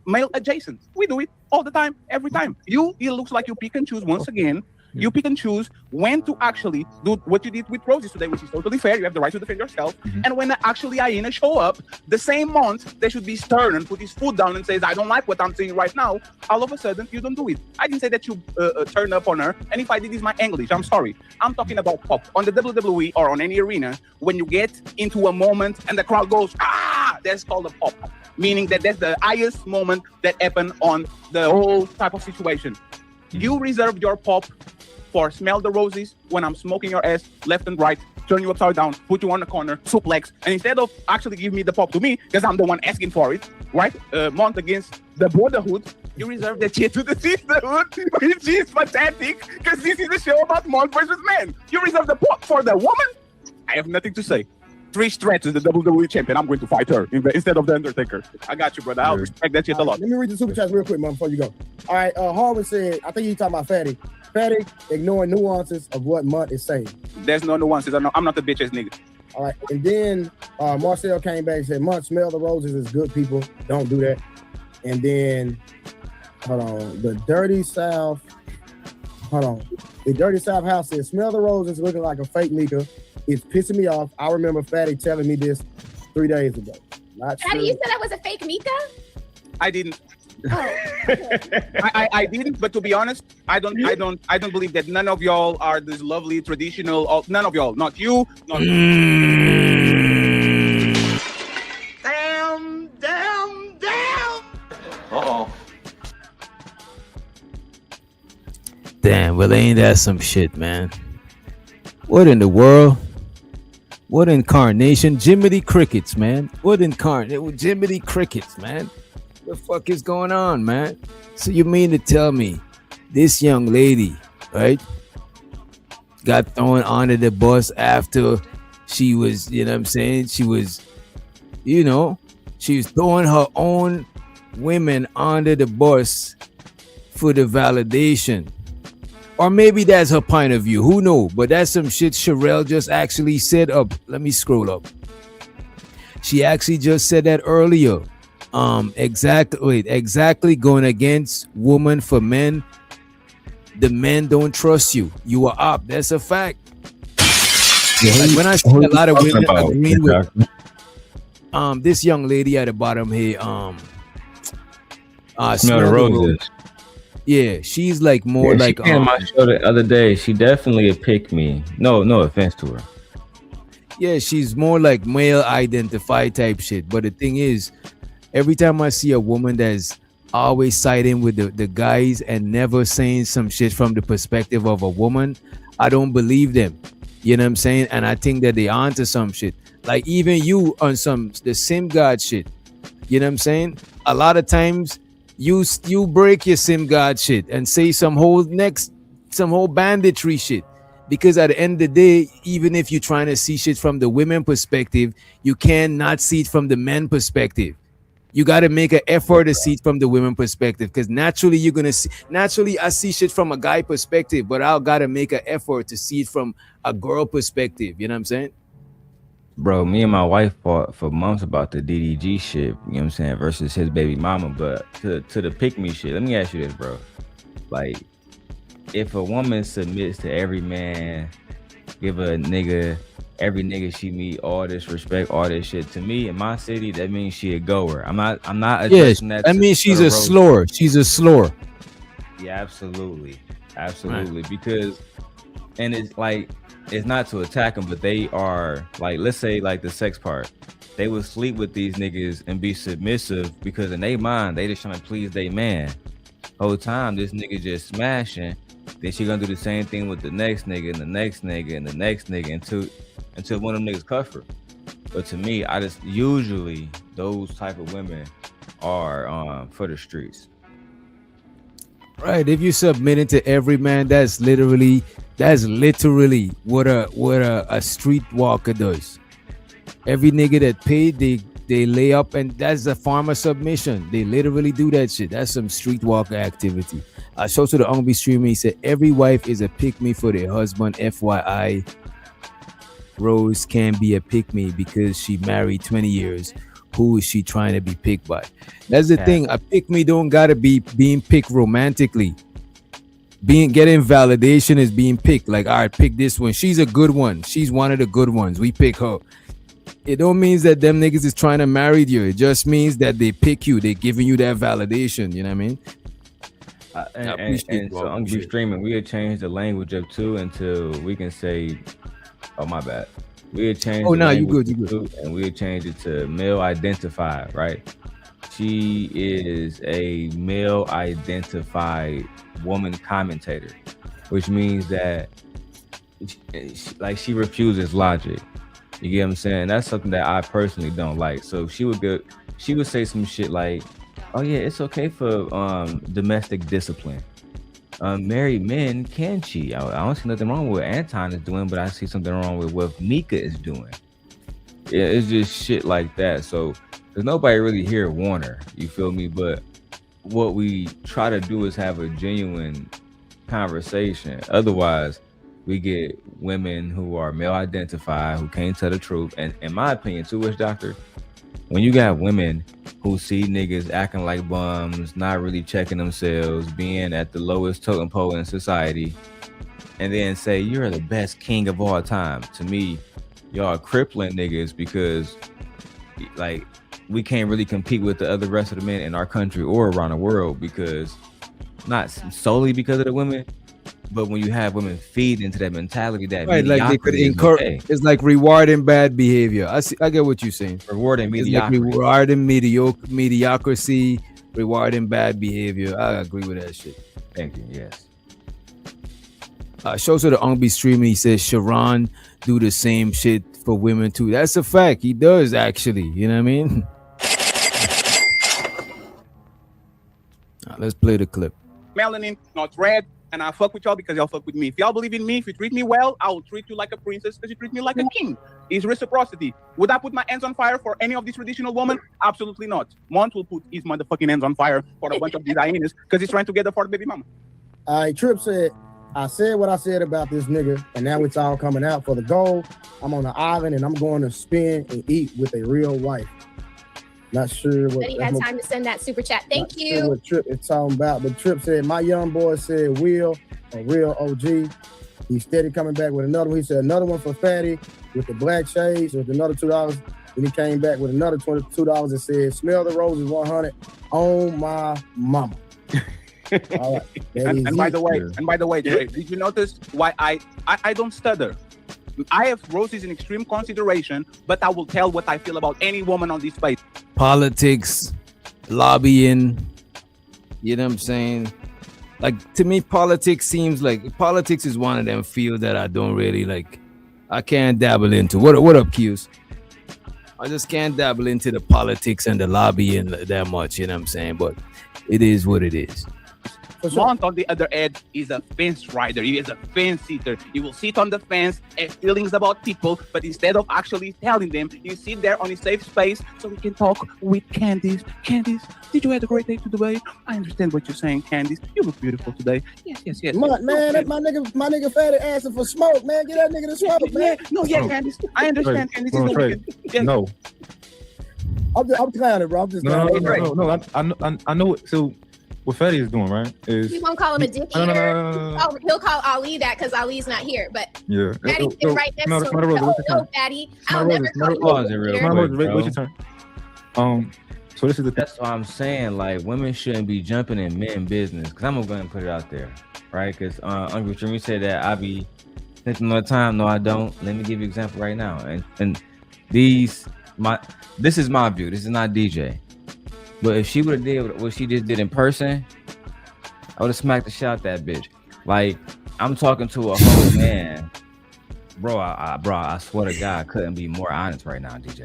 male adjacent. We do it all the time, every time. It looks like you pick and choose once again. You pick and choose when to actually do what you did with roses today, which is totally fair. You have the right to defend yourself. And when actually Aina show up, the same month, they should be stern and put his foot down and says, I don't like what I'm seeing right now. All of a sudden, you don't do it. I didn't say that you turn up on her. And if I did, it's my English. I'm sorry. I'm talking about pop. On the WWE or on any arena, when you get into a moment and the crowd goes, ah, that's called a pop. Meaning that that's the highest moment that happened on the whole type of situation. You reserve your pop for Smell the Roses when I'm smoking your ass left and right, turn you upside down, put you on the corner, suplex, and instead of actually give me the pop to me, because I'm the one asking for it, right? Mount against the brotherhood, you reserve that shit to the sisterhood, which is pathetic, because this is a show about Mount versus men. You reserve the pop for the woman? I have nothing to say. Trish Stratus is the WWE champion. I'm going to fight her instead of the Undertaker. I got you, brother. I'll respect that shit a lot. Let me read the super chats real quick, man, before you go. All right, Harvin said, I think he's talking about Fatty. Fatty ignoring nuances of what Mutt is saying. There's no nuances. I'm not a bitch ass nigga. All right, and then Marcel came back and said, Mutt, Smell the Roses is good people. Don't do that. And then, hold on, the Dirty South House said, Smell the Roses looking like a fake Mika. It's pissing me off. I remember Fatty telling me this 3 days ago. Fatty, you said that was a fake Mika? I didn't. I didn't, but to be honest, I don't believe that none of y'all are this lovely traditional. None of y'all, not you, not. Damn. Damn, well, ain't that some shit, man? What in the world? What incarnation? Jiminy Crickets, man. Jiminy Crickets, man. What the fuck is going on, man? So you mean to tell me this young lady, right, got thrown onto the bus after she was, you know what I'm saying? She was throwing her own women onto the bus for the validation. Or maybe that's her point of view. Who knows? But that's some shit Sherelle just actually said up. Let me scroll up. She actually just said that earlier. Exactly going against woman for men. The men don't trust you. You are up. That's a fact. Like when I see a lot of women agreeing with this young lady at the bottom here, Smell the Roses. Yeah, she's like more like she came on my show the other day. She definitely a pick me. No offense to her. Yeah, she's more like male identified type shit. But the thing is, every time I see a woman that's always siding with the guys and never saying some shit from the perspective of a woman, I don't believe them. You know what I'm saying? And I think that they onto some shit. Like even you on the sim god shit. You know what I'm saying? A lot of times you break your sim god shit and say some whole banditry shit, because at the end of the day, even if you're trying to see shit from the women perspective, you cannot see it from the men perspective. You got to make an effort to see it from the women perspective, because naturally you're gonna see. Naturally, I see shit from a guy perspective, but I gotta make an effort to see it from a girl perspective. You know what I'm saying? Bro, me and my wife fought for months about the DDG shit, you know what I'm saying, versus his baby mama. But to the pick me shit, let me ask you this, bro. Like, if a woman submits to every man, give every nigga she meet all this respect, all this shit, to me in my city, that means she a goer. I'm not addressing that. I mean, she's a slower. She's a slower. Yeah, absolutely. Right. Because, and it's like, it's not to attack them, but they are like, let's say like the sex part, they would sleep with these niggas and be submissive because in their mind they just trying to please their man. Whole time this nigga just smashing, then she gonna do the same thing with the next nigga and the next nigga and the next nigga until one of them niggas cuff her. But to me, I just usually those type of women are for the streets. Right. If you submitting to every man, that's literally what a streetwalker does. Every nigga that paid, they lay up, and that's a form of submission. They literally do that shit. That's some streetwalker activity. I showed to the Ungby streamer. He said every wife is a pick me for their husband. FYI, Rose can be a pick me because she married 20 years. Who is she trying to be picked by? That's the thing. A pick me don't gotta be being picked romantically. Getting validation is being picked. Like, all right, pick this one. She's a good one. She's one of the good ones. We pick her. It don't means that them niggas is trying to marry you. It just means that they pick you. They giving you that validation. You know what I mean? And so I'm just streaming. We had changed the language up too until we can say, "Oh my bad." We had changed. Oh no, you good. And we had changed it to male identified. Right? She is a male identified woman commentator, which means that she refuses logic. You get what I'm saying? That's something that I personally don't like. So she would say some shit like, "Oh yeah, it's okay for domestic discipline. Married men can cheat. I don't see nothing wrong with what Anton is doing, but I see something wrong with what Mika is doing." Yeah, it's just shit like that. So there's nobody really here Warner. You feel me? But what we try to do is have a genuine conversation. Otherwise, we get women who are male identified who can't tell the truth. And in my opinion, too, Witch Doctor, when you got women who see niggas acting like bums, not really checking themselves, being at the lowest totem pole in society, and then say you're the best king of all time, to me, y'all are crippling niggas because like we can't really compete with the other rest of the men in our country or around the world, because not solely because of the women, but when you have women feed into that mentality that right, like they could encourage. It's like rewarding bad behavior. I get what you're saying. Rewarding mediocrity. Like rewarding mediocrity, rewarding bad behavior. I agree with that shit. Thank you. Yes. Shows to the Ungby streaming. He says Sharon do the same shit for women too. That's a fact. He does actually. You know what I mean? Let's play the clip. Melanin, not red. And I fuck with y'all because y'all fuck with me. If y'all believe in me, if you treat me well, I will treat you like a princess because you treat me like a king. It's reciprocity. Would I put my hands on fire for any of these traditional women? Absolutely not. Mont will put his motherfucking hands on fire for a bunch of these hyenas because he's trying to get the for the baby mama. All right, Trip said, I said what I said about this nigga, and now it's all coming out. For the goal, I'm on the island and I'm going to spend and eat with a real wife. Not sure what you had time to send that super chat. Thank you. Sure what Trip is talking about, but Trip said, my young boy said, Will, a real OG. He's steady coming back with another one. He said another one for Fatty with the black shades with another $2. Then he came back with another $22 and said, smell the roses 100 on my mama. All right. And by the way, Jay, did you notice why I don't stutter? I have roses in extreme consideration, but I will tell what I feel about any woman on this place. Politics, lobbying, you know what I'm saying? Like, to me, politics seems like politics is one of them fields that I don't really like. I can't dabble into. What up, Q's? I just can't dabble into the politics and the lobbying that much, you know what I'm saying? But it is what it is. Mont, on the other end, is a fence rider. He is a fence sitter. He will sit on the fence and feelings about people, but instead of actually telling them, you sit there on a safe space so we can talk with Candice. Candice, did you have a great day to Dubai? I understand what you're saying, Candice. You look beautiful today. Yes. Man, that's my nigga Fatty asking for smoke, man. Get that nigga to smoke, man. Candice. I understand. Candice. No. I'm clowning, bro. I'm just no. I know it. So what Fatty is doing, right? Is we won't call him a dick eater. He'll call Ali that because Ali's not here. But yeah, Fatty's sitting right next to him. No, Fatty. I'll never call you a dick eater. Wait your turn. So this is that's what I'm saying. Like, women shouldn't be jumping in men business. Because I'm gonna go ahead and put it out there, right? Because Uncle Jimmy said that I be thinking all the time. No, I don't. Let me give you an example right now. And this is my view. This is not DJ. But if she would have did what she just did in person, I would have smacked the shit out that bitch. Like, I'm talking to a whole man. Bro, I swear to God, I couldn't be more honest right now, DJ.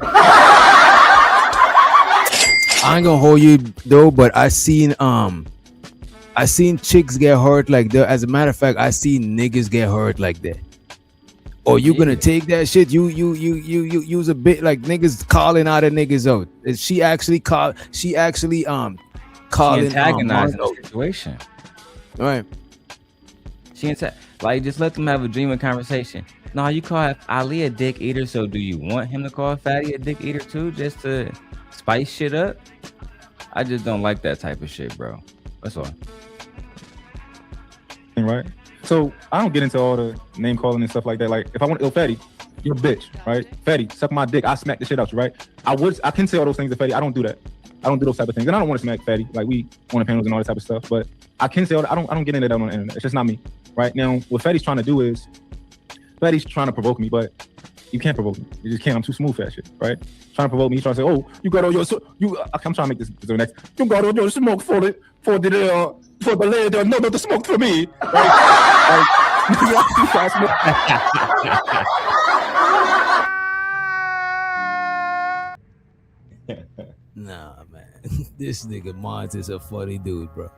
I ain't gonna hold you though, but I seen I seen chicks get hurt like that. As a matter of fact, I seen niggas get hurt like that. Or you gonna take that shit? You use a bit like niggas calling out a niggas out. She actually calling antagonizing the situation. All right. Like just let them have a genuine conversation. No, you call Ali a dick eater, so do you want him to call Fatty a dick eater too, just to spice shit up? I just don't like that type of shit, bro. That's all. Right. So I don't get into all the name calling and stuff like that. Like if I want to, Fatty, you're a bitch, right? Fatty, suck my dick. I smack the shit out you, right? I can say all those things to Fatty. I don't do that. I don't do those type of things, and I don't want to smack Fatty. Like we on the panels and all that type of stuff. But I can say all that. I don't get into that on the internet. It's just not me, right? Now what Fatty's trying to do is Fatty's trying to provoke me, but you can't provoke me. You just can't. I'm too smooth for that shit, right? Trying to provoke me, trying to say, oh, you got all your I'm trying to make this the next. You got all your smoke for the lady. No, the smoke for me. Right? Nah, man. This nigga Mons is a funny dude, bro.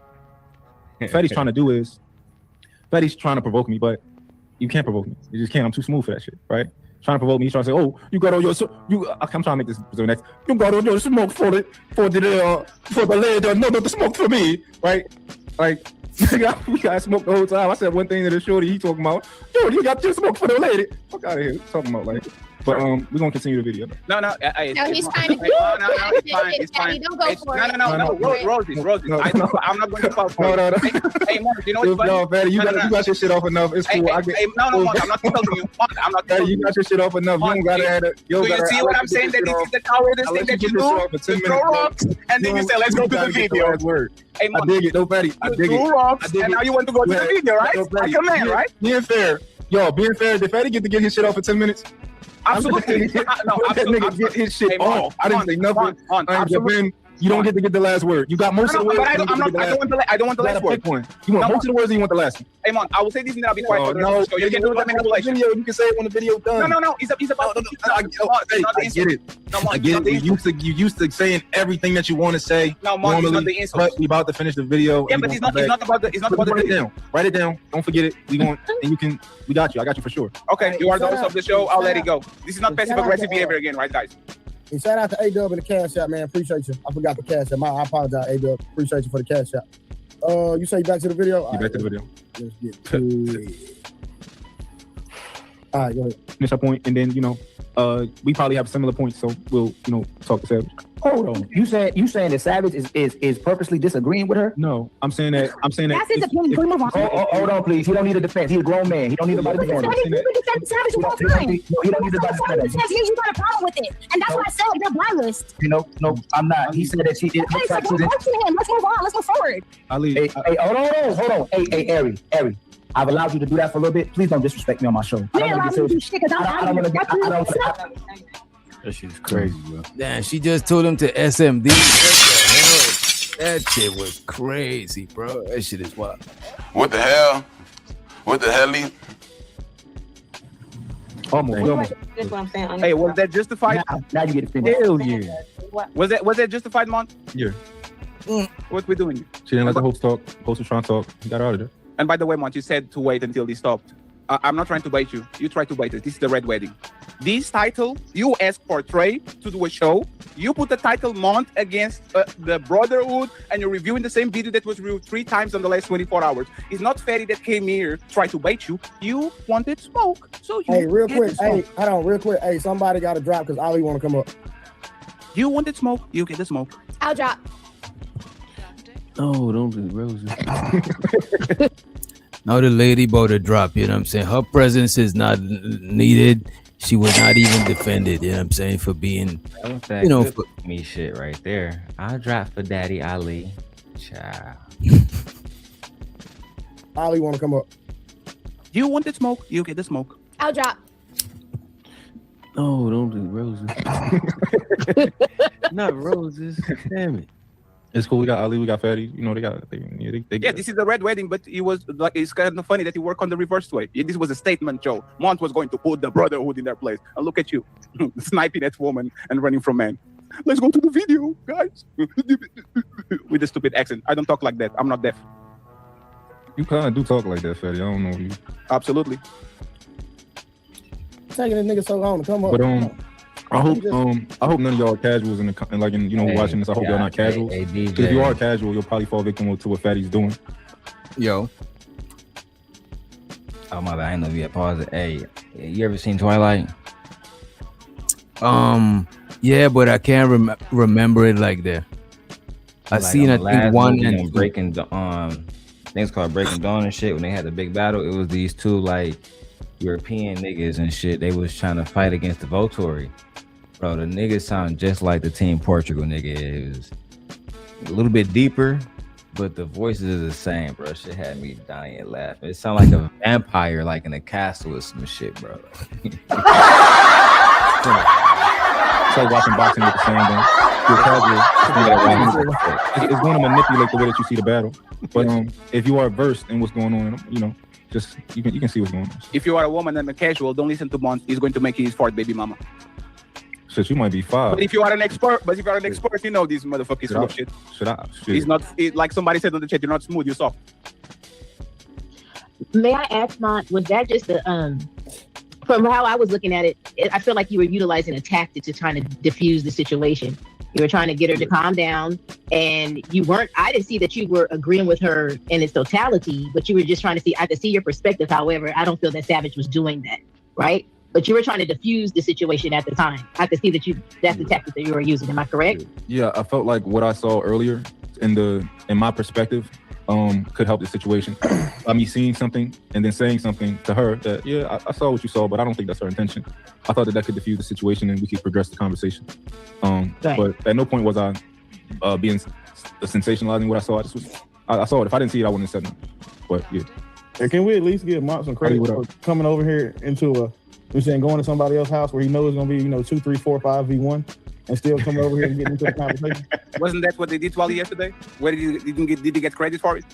Fatty's trying to do is Fatty's trying to provoke me, but you can't provoke me. You just can't. I'm too smooth for that shit, right? Trying to provoke me, trying to say, oh, you got all your I'm trying to make this the next. You got all your smoke for the lady. No, the smoke for me, right? Like we got smoke the whole time. I said one thing to the shorty. He talking about, yo, you got your smoke for the lady. Fuck out of here. Talking about like. But we're gonna continue the video. No, he's trying to. It's fine. Don't go for it. No. Roses. I'm not going to fall for it. Hey, Mark, you know what's funny? No, Fatty, you got your shit off enough. It's cool. No, I'm not telling you. I'm not telling you. You got your shit off enough. You don't gotta add it. Do you see what I'm saying? That this is the cowardice thing that you do. You throw rocks, and then you say, let's go to the video. Hey, I dig it. No, Fatty, I dig it. You threw rocks, and now you want to go to the video, right? Like a man, right? Being fair. Yo, being fair, did Fatty get to get his shit off for 10 minutes? Absolutely. That nigga get his shit off. I didn't say nothing. You don't get to get the last word. You got most of the words. But I don't want the last word. You want most of the words and you want the last one. Hey, man, I will say this and then I'll be quiet for the rest of the show. You can do that manipulation. You can say it when the video done. No. It's about I get it. I get it. You used to saying everything that you want to say. No, man, it's not the insult. But we about to finish the video. Yeah, but it's not about the video. Write it down. Don't forget it. We got you. I got you for sure. Okay, you are the host of the show. I'll let it go. This is not passive aggressive behavior again, right, guys? And shout out to A-Dub in the Cash App, man. Appreciate you. I forgot the Cash App. I apologize, A-Dub. Appreciate you for the Cash App. You say back to the video? Back to the video. Let's get to it. All right, go ahead. Finish our point, and then, we probably have similar points, so we'll, talk to Savage. Hold on. You saying that Savage is purposely disagreeing with her? No, I'm saying that. That's his opinion. Hold on, please. He don't need a defense. He's a grown man. He don't need nobody to defend him. Savage all the time. He don't need nobody to defend him. Says you got a problem with it, and that's why I said you're biased. No, I'm not. He said that she did. Okay, so don't to him. Let's move on. Let's go forward. Ali, hey, hold on. Hey, Ari. I've allowed you to do that for a little bit. Please don't disrespect me on my show. You didn't allow me to do shit because I don't want to. That shit's crazy, bro. Damn, she just told him to SMD. That shit was crazy, bro. That shit is wild. What the hell? Lee? Almost. That's what I'm saying. Hey, was that justified? Now you get to finish. Hell yeah. Was that justified, Mon? Yeah. What we doing? She didn't let the host talk. Host was trying to talk. He got her out of there. And by the way, Mont, you said to wait until they stopped. I'm not trying to bait you. You try to bait us. This is the Red Wedding. This title, you asked for Trey to do a show. You put the title Mont against the Brotherhood, and you're reviewing the same video that was reviewed 3 times in the last 24 hours. It's not Fatty that came here try to bait you. You wanted smoke. So you Hey, real quick. Hey, hold on, real quick. Hey, somebody got to drop because Ali want to come up. You wanted smoke. You get the smoke. I'll drop. Oh, don't do roses. Now the lady bought a drop, you know what I'm saying? Her presence is not needed. She was not even defended, you know what I'm saying, for being, for me shit right there. I'll drop for Daddy Ali. Child. Ali want to come up. You wanted smoke. You get the smoke. I'll drop. Oh, don't do roses. Not roses. Damn it. It's cool. We got Ali. We got Fatty. They this is the Red Wedding, but it was like it's kind of funny that you work on the reverse way. This was a statement, Joe. Mont was going to put the Brotherhood in their place. And look at you, sniping that woman and running from men. Let's go to the video, guys. With the stupid accent. I don't talk like that. I'm not deaf. You kind of do talk like that, Fatty. I don't know you. Absolutely. Taking this nigga so long to come up. But I hope none of y'all are casuals watching this. I hope y'all not casuals. Because if you are casual, you'll probably fall victim to what Fatty's doing. Yo. Oh my bad, I know you had paused. Hey, you ever seen Twilight? Yeah, but I can't remember it like that. I seen I think one and Breaking I think it's called Breaking Dawn and shit. When they had the big battle, it was these two like European niggas and shit. They was trying to fight against the Volturi. Bro, the niggas sound just like the Team Portugal nigga. It was a little bit deeper, but the voices are the same, bro. Shit had me dying laughing. It sounded like a vampire, like in a castle or some shit, bro. It's like watching boxing with the same thing. It's going to manipulate the way that you see the battle. But if you are versed in what's going on, just you can see what's going on. If you are a woman and a casual, don't listen to Mont. He's going to make you his fourth baby mama. Shit, you might be 5. But if you are an expert, you know these motherfuckers full of shit. He's not like somebody said on the chat. You're not smooth. You're soft. May I ask, Mont, was that just from how I was looking at it, I feel like you were utilizing a tactic to trying to diffuse the situation. You were trying to get her to calm down, and I didn't see that you were agreeing with her in its totality, but you were just trying to see, I could see your perspective. However, I don't feel that Savage was doing that, right? But you were trying to diffuse the situation at the time. I could see that that's the tactic that you were using. Am I correct? Yeah, I felt like what I saw earlier in my perspective could help the situation. By me seeing something and then saying something to her that, yeah, I saw what you saw, but I don't think that's her intention. I thought that could diffuse the situation and we could progress the conversation. Right. But at no point was I being sensationalizing what I saw. I saw it. If I didn't see it, I wouldn't have said nothing. But yeah. Hey, can we at least give Mont some credit for coming over here into going to somebody else's house where he knows it's gonna be 2, 3, 4, 5 v1 and still come over here and get into the conversation? Wasn't that what they did to Ali yesterday? Where did he get credit for it?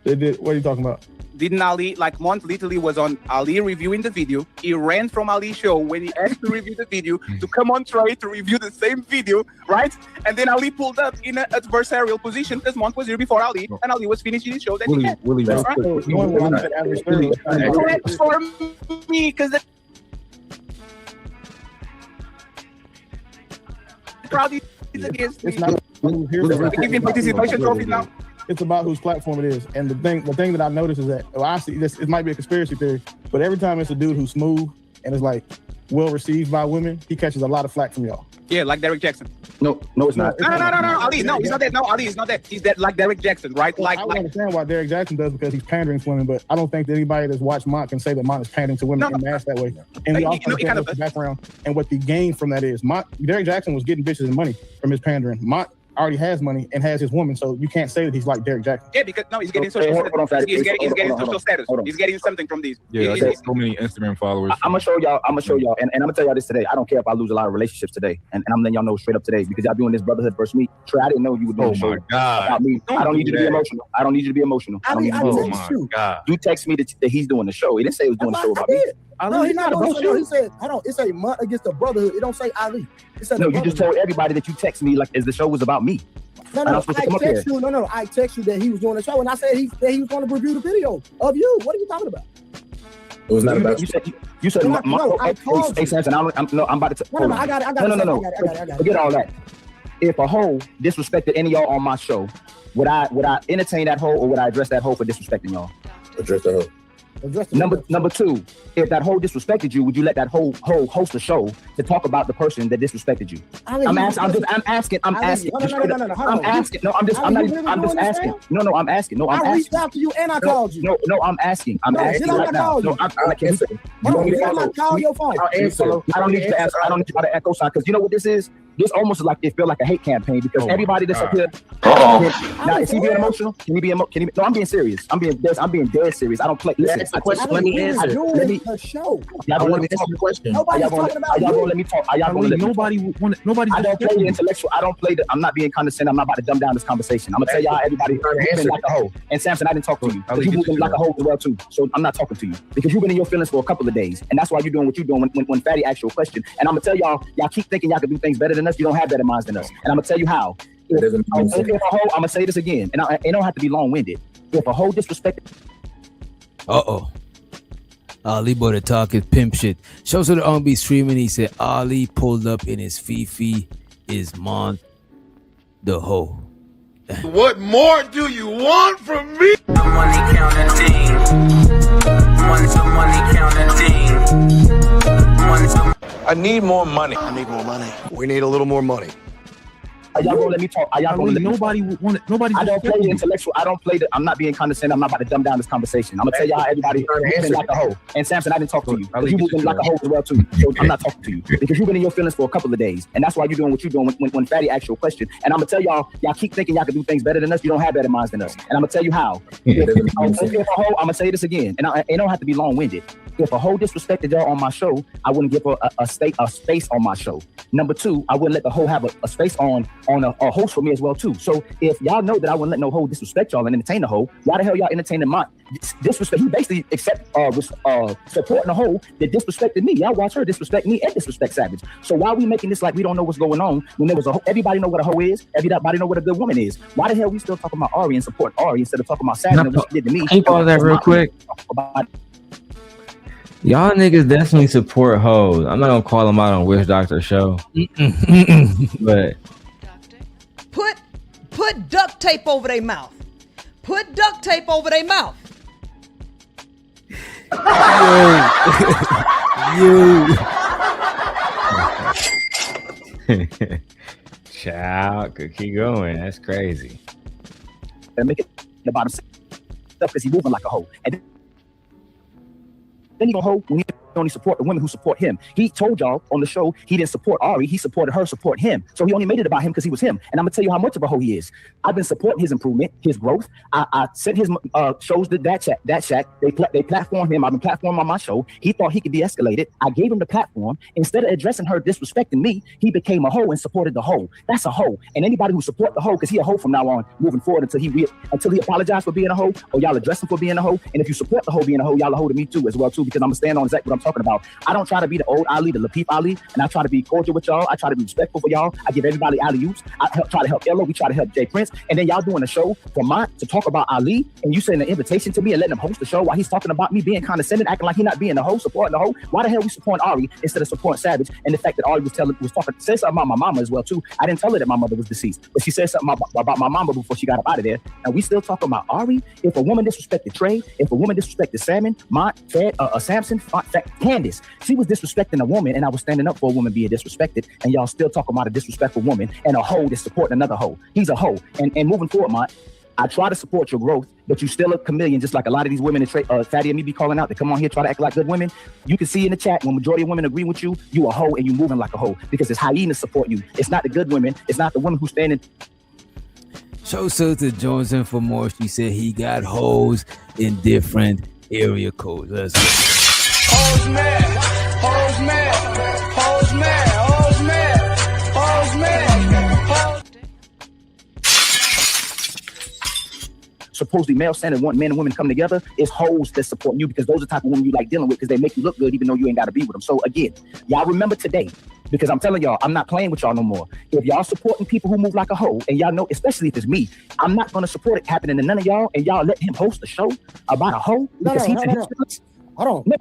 They did. What are you talking about? Didn't Ali, Mont literally was on Ali reviewing the video. He ran from Ali's show when he asked to review the video to come on Troy to review the same video, right? And then Ali pulled up in an adversal position because Mont was here before Ali, and Ali was finishing his show. That he had. Correct for me, because the crowd is against me. It's not giving participation trophies now. It's about whose platform it is. And the thing that I noticed is that, I see this, it might be a conspiracy theory, but every time it's a dude who's smooth and is like well received by women, he catches a lot of flack from y'all. Yeah, like Derek Jackson. No, it's not. No, Ali, no, he's not that. No, Ali, he's not that. He's that like Derek Jackson, right? I understand why Derek Jackson does, because he's pandering to women, but I don't think that anybody that's watched Mont can say that Mont is pandering to women in mass that way. And we also understand what the background and what the gain from that is. Derek Jackson was getting bitches and money from his pandering. Mont already has money and has his woman, so you can't say that he's like Derek Jackson. Yeah, because he's getting social status. He's getting social status. He's getting something from these. Yeah, I got so many Instagram followers. I'm gonna show y'all, and I'm gonna tell y'all this today. I don't care if I lose a lot of relationships today, and I'm letting y'all know straight up today, because y'all doing this brotherhood versus me. Trey, I didn't know you were doing the show about me. I don't need you to be emotional. I don't need you to be emotional. You text me that he's doing the show. He didn't say he was doing the show about me. No, he's not doing the show. He said, hold on, it's a Mont against the brotherhood. It don't say Ali. No, you just told everybody that you text me like as the show was about me. No, I text you. No, I text you that he was doing the show, and I said that he was going to review the video of you. What are you talking about? It was not about you. You said I called you. I'm about to. No, I got it. No. Forget all that. If a hoe disrespected any of y'all on my show, would I entertain that hoe, or would I address that hoe for disrespecting y'all? Address the hoe. Number 2, if that hoe disrespected you, would you let that hoe host a show to talk about the person that disrespected you? I'm asking. I reached out to you and I called you. No, I'm asking. I'm asking right now. No, I can't say. I call your phone. I don't need you to ask. I don't need you to echo sign, because you know what this is? This almost like it feel like a hate campaign, because everybody that's up here. Now, is he being emotional? Can he be emotional? No, I'm being serious. I'm being dead serious. I don't play. Listen, that's the question. Let me answer. The show. Y'all don't let me talk. Nobody's talking about you. Y'all gonna let me talk. Nobody. I don't play the intellectual. I don't play the. I'm not being condescending. I'm not about to dumb down this conversation. I'm gonna tell y'all, everybody, you've been like a hoe. And Samson, I didn't talk to you, because you moving like a hoe as well too. So I'm not talking to you, because you've been in your feelings for a couple of days, and that's why you're doing what you're doing when Fatty asks you a question. And I'm gonna tell y'all keep thinking y'all can do things better than us. You don't have better minds than us. And I'm gonna tell you how. If a hoe, I'm gonna say this again, and it don't have to be long-winded. If a hoe disrespected Ali boy the talk is pimp shit. Shows to the R&B streaming. He said Ali pulled up in his Fifi is Mon the hoe. What more do you want from me? The money counting thing. Money counting thing. I need more money. I need more money. We need a little more money. Are y'all gonna let me talk? Are y'all gonna let me Nobody want it. Nobody. I don't play the intellectual. I don't play the. I'm not being condescending. I'm not about to dumb down this conversation. I'm gonna tell y'all everybody moving like a hoe. And Samson, I didn't talk to you. You moving like a hoe as well too. So I'm not talking to you because you've been in your feelings for a couple of days, and that's why you're doing what you're doing when Fatty asks you a question. And I'm gonna tell y'all keep thinking y'all can do things better than us. You don't have better minds than us. And I'm gonna tell you how. If a hoe, I'm gonna say this again, and it don't have to be long-winded. If a hoe disrespected y'all on my show, I wouldn't give her a space on my show. Number two, I wouldn't let the hoe have a space on a host for me as well too. So if y'all know that I wouldn't let no hoe disrespect y'all and entertain the hoe, why the hell y'all entertaining my disrespect? He basically supporting a hoe that disrespected me. Y'all watch her disrespect me and disrespect Savage. So why are we making this like we don't know what's going on when there was a hoe? Everybody know what a hoe is. Everybody know what a good woman is. Why the hell we still talking about Ari and supporting Ari instead of talking about Savage and what she did to me? Can you pause that real quick? Y'all niggas definitely support hoes. I'm not gonna call them out on Witch Doctor show, but put duct tape over their mouth. Put duct tape over their mouth. Child, could keep going. That's crazy. And make it about himself because he's moving like a hoe. And then he gonna hoe when he only support the women who support him. He told y'all on the show he didn't support Ari, he supported her, support him. So he only made it about him because he was him. And I'm gonna tell you how much of a hoe he is. I've been supporting his improvement, his growth. I sent his shows to that shack. They platformed him. I've been platforming on my show. He thought he could de-escalate. I gave him the platform. Instead of addressing her disrespecting me, he became a hoe and supported the hoe. That's a hoe. And anybody who support the hoe, because he a hoe from now on, moving forward until he apologized for being a hoe, or y'all address him for being a hoe. And if you support the hoe being a hoe, y'all a hoe to me too as well too, because I'm gonna stand on exactly what I'm talking about. I don't try to be the old Ali, the Lapeef Ali, and I try to be cordial with y'all. I try to be respectful for y'all. I give everybody alley-oops. I try to help Ella. We try to help Jay Prince. And then y'all doing a show for Mont to talk about Ali, and you sending an invitation to me and letting him host the show while he's talking about me being condescending, acting like he not being the host, supporting the host. Why the hell we supporting Ari instead of supporting Savage? And the fact that Ari was talking, said something about my mama as well too. I didn't tell her that my mother was deceased, but she said something about my mama before she got up out of there. And we still talking about Ari. If a woman disrespected Trey, if a woman disrespected Salmon, Mont, Samson, Candace, she was disrespecting a woman, and I was standing up for a woman being disrespected, and y'all still talking about a disrespectful woman and a hoe that's supporting another hoe. He's a hoe. And moving forward, Mont, I try to support your growth, but you still a chameleon, just like a lot of these women that Fatty and me be calling out. They come on here, try to act like good women. You can see in the chat, when majority of women agree with you, you a hoe and you moving like a hoe, because it's hyenas support you. It's not the good women. It's not the women who standing. Show Sister Johnson for more. She said he got hoes in different area codes. Let's go. Hoes mad, hoes mad, hoes mad, hoes mad, hoes mad. Supposedly male standard want men and women come together. It's hoes that support you, because those are the type of women you like dealing with, because they make you look good even though you ain't got to be with them. So again, y'all remember today, because I'm telling y'all, I'm not playing with y'all no more. If y'all supporting people who move like a hoe, and y'all know, especially if it's me, I'm not going to support it happening to none of y'all, and y'all let him host a show about a hoe because he's in his feelings. Hold on.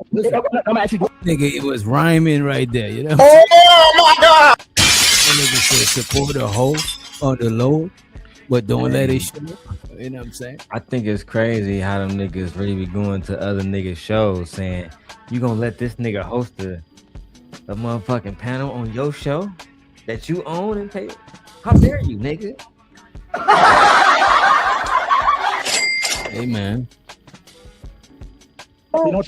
I'm actually nigga, it was rhyming right there, you know? Oh my God! Nigga said support a hoe on the low, but don't let it show. You know what I'm saying? I think it's crazy how them niggas really be going to other niggas' shows saying, you gonna let this nigga host a motherfucking panel on your show that you own and pay? How dare you, nigga? Hey, man. No, let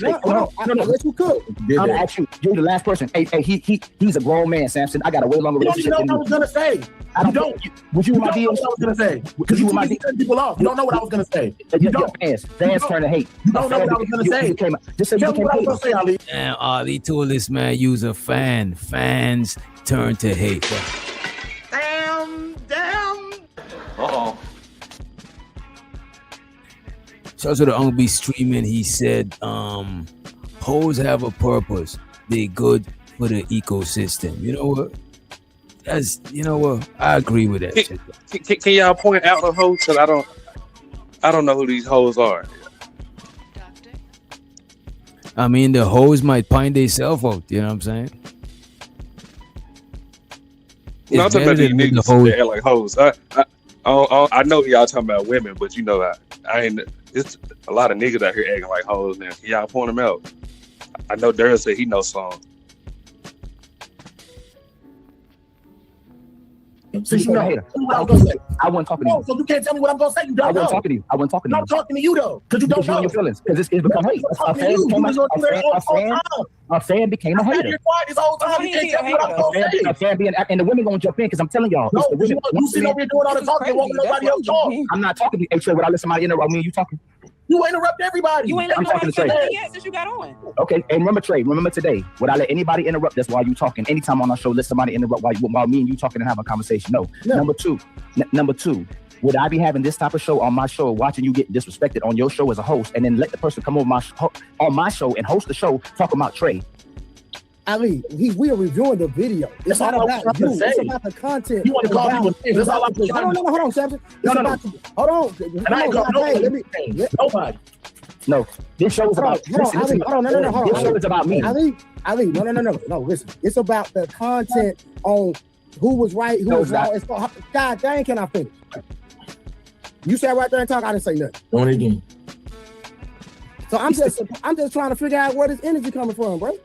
you cook. I'm gonna ask you. You're the last person. Hey, he's a grown man, Samson. I got a way longer relationship. You know what I was gonna say. You don't. Was you my deal? What I was gonna say. Because you were my people off. You don't know what I was gonna say. You don't. Fans turn to hate. You don't know what I was gonna say. Just say you what I was gonna say, Ali. And Ali told this man use a fan. Fans turn to hate. Damn. Uh-oh. Shout out to the R&B streaming. He said, hoes have a purpose. They good for the ecosystem. You know what? I agree with that. Can y'all point out the hoes? Because I don't know who these hoes are. I mean, the hoes might find themselves out. You know what I'm saying? No, I'm talking about these niggas that act like hoes. I know y'all talking about women, but you know I ain't. It's a lot of niggas out here acting like hoes now. Can y'all point them out? I know Daryl said he knows some. Since you know, I wasn't talking to you. So you can't tell me what I'm gonna say. You don't I know. wasn't talking to you. I wasn't talking to you. I'm talking to you though, because you don't know your feelings. Because it's become hate. A fan became a hater. A fan being, and the women gonna jump in because I'm telling y'all. No, you sit over here doing all the talking, won't nobody else talk. I'm not talking to you. Hey, Trey, would I let somebody interrupt me and you talking? You interrupt everybody. You ain't let nobody say nothing yet since you got on. Okay, and remember, Trey, remember today, would I let anybody interrupt? That's why you talking. Anytime on our show, let somebody interrupt while me and you talking and have a conversation. No. Number two, would I be having this type of show on my show, watching you get disrespected on your show as a host, and then let the person come over on my show and host the show talking about Trey? Ali, we are reviewing the video. It's not about you. It's about the content. You want to call people? It's all about the content. No, hold on, Samson. Hold on. Nobody. No, this show is about. Hold on. This show is about me. Ali, no. Listen, it's about the content on who was right, who was wrong. God dang, can I finish? You sat right there and talk. I didn't say nothing. Don't again. So I'm just trying to figure out where this energy coming from, bro.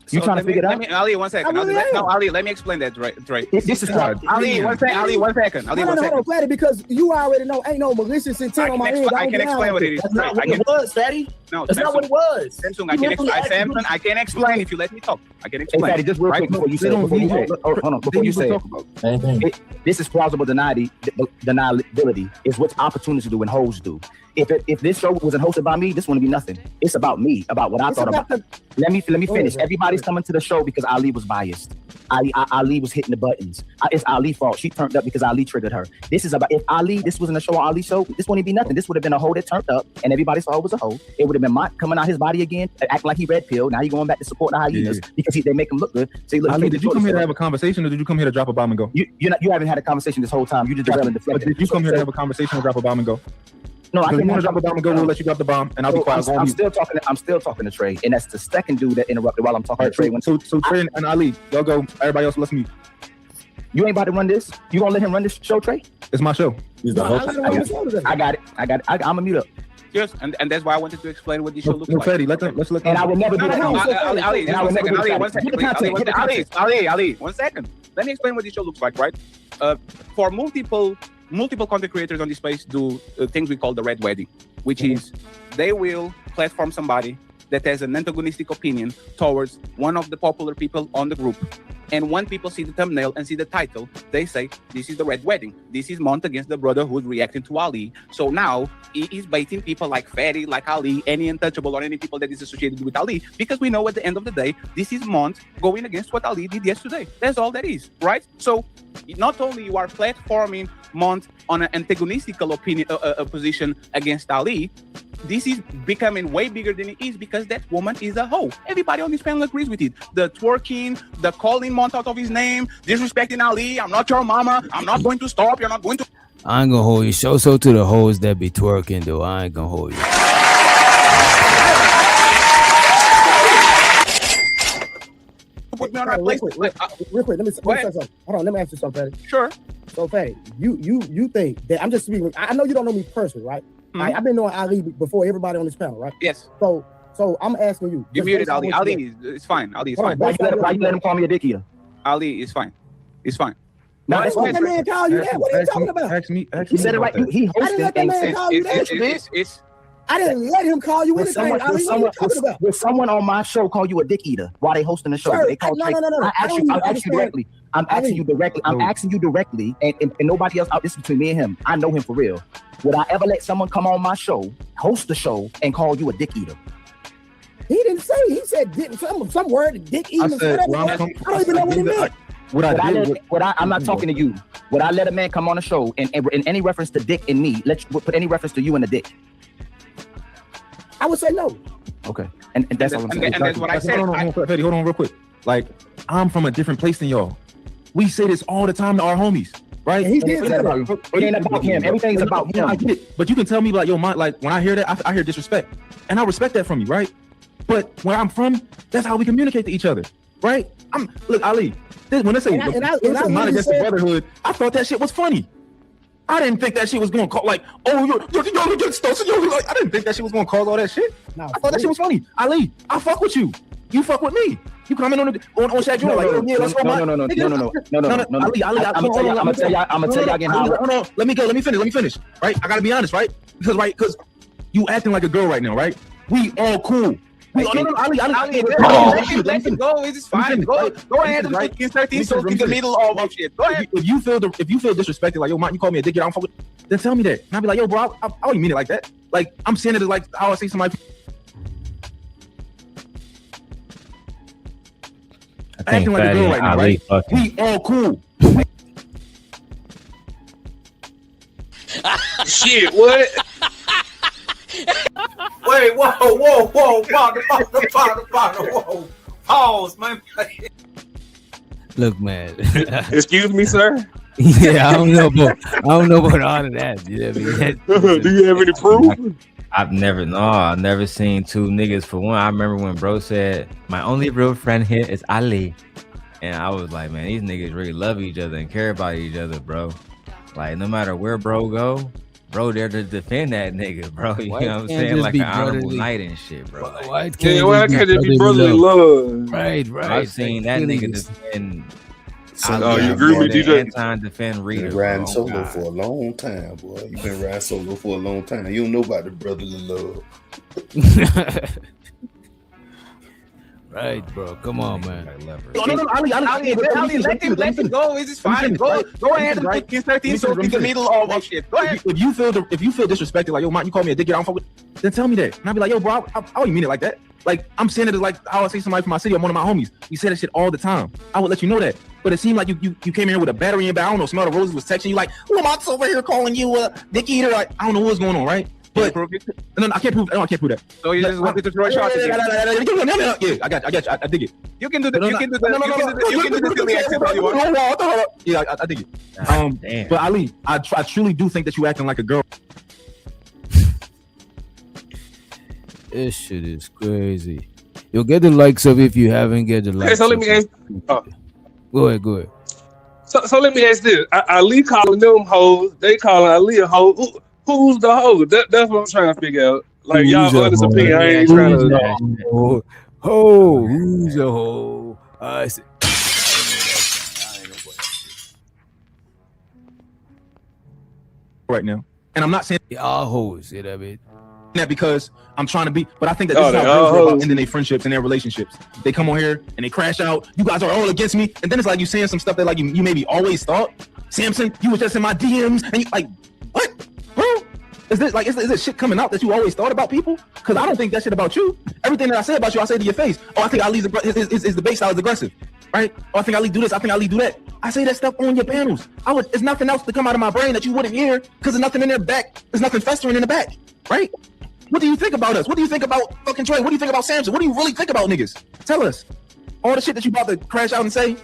You trying to figure it out? Ali, 1 second. Ali, let me explain that, right? This is hard. Ali, 1 second. Ali, 1 second. Ali, 1 second. Hold on, Fatty, because you already know ain't no malicious intent on my end. I can explain what it is. That's not what it was, Fatty. No, that's not what it was. Samsung, I can explain if you let me talk. I can explain. Hey, Fatty, just real quick before you say it. This is plausible deniability. Is what opportunities do and hoes do. If this show wasn't hosted by me, this wouldn't be nothing. It's about me, about what I thought about. Let me finish. Everybody's coming to the show because Ali was biased. Ali was hitting the buttons. It's Ali's fault. She turned up because Ali triggered her. This is about, if this wasn't a show on Ali's show, this wouldn't be nothing. This would have been a hoe that turned up and everybody saw it was a hoe. It would have been Mont coming out his body again, acting like he red pill. Now he going back to support the hyenas because they make him look good. So Ali, did you come here to have a conversation or did you come here to drop a bomb and go? You haven't had a conversation this whole time. You just deflected. But did you come here to have a conversation or drop a bomb and go? No, I can drop a bomb and go. We'll let you drop the bomb, and I'll be quiet. I'm still talking to Trey, and that's the second dude that interrupted while I'm talking to Trey. So Trey and Ali, y'all go. Everybody else, let's mute. You ain't about to run this. You gonna let him run this show, Trey? It's my show. I got it. I'm gonna mute up. Yes, and that's why I wanted to explain what this show looks like. Fatty, let's look. And I will never do that. Ali, 1 second. Let me explain what this show looks like, right? For multiple content creators on this space do things we call the red wedding, which is they will platform somebody that has an antagonistic opinion towards one of the popular people on the group. And when people see the thumbnail and see the title, they say, this is the red wedding. This is Mont against the brother who's reacting to Ali. So now he is baiting people like Fatty, like Ali, any untouchable or any people that is associated with Ali, because we know at the end of the day, this is Mont going against what Ali did yesterday. That's all that is, right? So not only you are platforming Mont on an antagonistical position against Ali, this is becoming way bigger than it is because that woman is a hoe. Everybody on this panel agrees with it. The twerking, the calling Mont out of his name, disrespecting Ali. I'm not your mama. I'm not going to stop. You're not going to. I ain't gonna hold you. Show so to the hoes that be twerking, though. I ain't gonna hold you. Put me on my place. Real quick, let me say something. Hold on, let me ask you something, Fatty. Sure. So, Fatty, you think that I'm just speaking. I know you don't know me personally, right? I've been knowing Ali before everybody on this panel, right? Yes. So I'm asking you. You muted Ali. Ali, it's fine. Ali is fine. Why you let him call me a dick eater? Ali is fine. It's fine. No, that's what that man call you that. What are you talking about? He said it right. He hosted. I didn't let that man call you that. I didn't let him call you anything. With someone on my show call you a dick eater while they hosting the show. Sir, they call no. I'm asking you directly, and nobody else out. This is between me and him. I know him for real. Would I ever let someone come on my show, host the show, and call you a dick eater? He didn't say. He said some word dick eater. I don't even know what he meant. I'm not talking to you. Would I let a man come on the show and in any reference to dick and me, let's put any reference to you and the dick? I would say no. Okay, and that's all I'm saying. And that's what I said. Hold on, real quick. Like, I'm from a different place than y'all. We say this all the time to our homies, right? It ain't about him. Everything's about him. I get it. But you can tell me like, yo, like when I hear that, I hear disrespect, and I respect that from you, right? But where I'm from, that's how we communicate to each other, right? Look, Ali. When I say not against the brotherhood, I thought that shit was funny. I didn't think that shit was gonna call like, oh, you're against us. I didn't think that shit was gonna cause all that shit. I thought that shit was funny. Ali, I fuck with you. You fuck with me. You come in on Shaq Jr. like, yeah, let's go. No. Ali, I'm gonna tell y'all again how. No, let me finish. Right? I gotta be honest, right? Because you acting like a girl right now, right? We all cool. Ali, let him go. It's fine. Go ahead and insert yourself in the middle of shit. Go ahead. If you feel disrespected, like, yo, man, you call me a dickhead, I don't fuck with, then tell me that. And I'll be like, yo, bro, I don't mean it like that. Like, I'm saying it like how I say somebody. Acting like a girl right now, right? We all cool. Shit, what? Wait, whoa, whoa. Pause, man. Look, man. Excuse me, sir? Yeah, I don't know about all of that. You know what I mean? Do you have any proof? I've never seen two niggas. For one, I remember when bro said, my only real friend here is Ali. And I was like, man, these niggas really love each other and care about each other, bro. Like, no matter where bro go, bro there to defend that nigga, bro. You know what I'm saying? Like an honorable night and shit, bro. Like, why can't it be brotherly love? Right. I've seen that nigga defend. So you agree with DJ? Anton defend Rita. Been riding solo for a long time, boy. You've been riding solo for a long time. You don't know about the brotherly love. Right, bro. Come on, man. No, Ali, let him go. It's fine. Go ahead and insert yourself in the middle of shit. Go ahead. If you feel disrespected, like, yo, man, you call me a dickhead, I don't fuck with, then tell me that. And I'll be like, yo, bro, I don't mean it like that. Like, I'm saying it like how I say somebody from my city or one of my homies. We say that shit all the time. I would let you know that. But it seemed like you came here with a battery in your back. I don't know, Smell the Roses was texting you like, Lamont's over here calling you a dick eater. Like, I don't know what's going on, right? But no, I can't prove that. So you just wanted to throw shots at you? Yeah, I got you. I dig it. You can do that. You can do the silly accent if you want. Yeah, I dig it. But Ali, I truly do think that you acting like a girl. This shit is crazy. You'll get the likes of if you haven't get the likes. Okay, so let me ask. Go ahead. So let me ask this: Ali calling them hoes, they calling Ali a hoe. Who's the hoe? That's what I'm trying to figure out. Like, y'all honest opinion, I ain't trying to. Who's a hoe? I said. Right now, and I'm not saying y'all hoes. You know what I mean? That because I'm trying to be, but I think that this is how girls go about ending their friendships and their relationships. They come on here and they crash out. You guys are all against me, and then it's like you saying some stuff that like you maybe always thought. Samson, you was just in my DMs, and you like, what, bro? Is this shit coming out that you always thought about people? Because I don't think that shit about you. Everything that I say about you, I say to your face. Oh, I think Ali's the base style is aggressive, right? Oh, I think Ali do this. I think Ali do that. I say that stuff on your panels. There's nothing else to come out of my brain that you wouldn't hear because there's nothing in their back. There's nothing festering in the back, right? What do you think about us? What do you think about fucking Trey? What do you think about Samson? What do you really think about niggas? Tell us. All the shit that you about to crash out and say.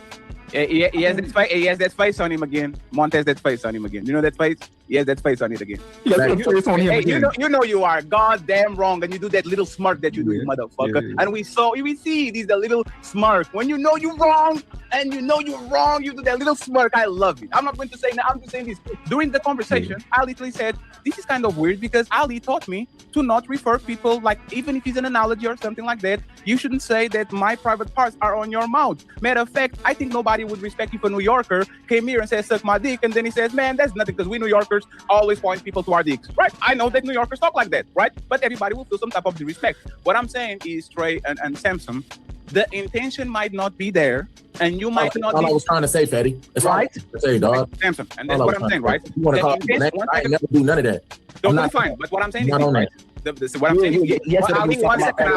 He has that face on him again. Montez, that face on him again. You know that face? He has that face on it again. You know you are goddamn wrong, and you do that little smirk that you do, you motherfucker. Yeah. And we see these the little smirk. When you know you're wrong, and you know you're wrong, you do that little smirk. I love it. I'm not going to say now. I'm just saying this. During the conversation, I literally said, this is kind of weird because Ali taught me to not refer people, like, even if it's an analogy or something like that, you shouldn't say that my private parts are on your mouth. Matter of fact, I think nobody would respect if a New Yorker came here and says, suck my dick, and then he says, man, that's nothing, because we New Yorkers always point people to our dicks, right? I know that New Yorkers talk like that, right? But everybody will feel some type of disrespect. What I'm saying is, Trey and Samson, the intention might not be there, and you might not. All I was trying to say, Fatty. That's right. I say, dog. Samson, and that's what I'm saying, right? You want to call me? I ain't never do none of that. Don't be fine. But what I'm saying is, right? What I'm saying is, Ali, 1 second.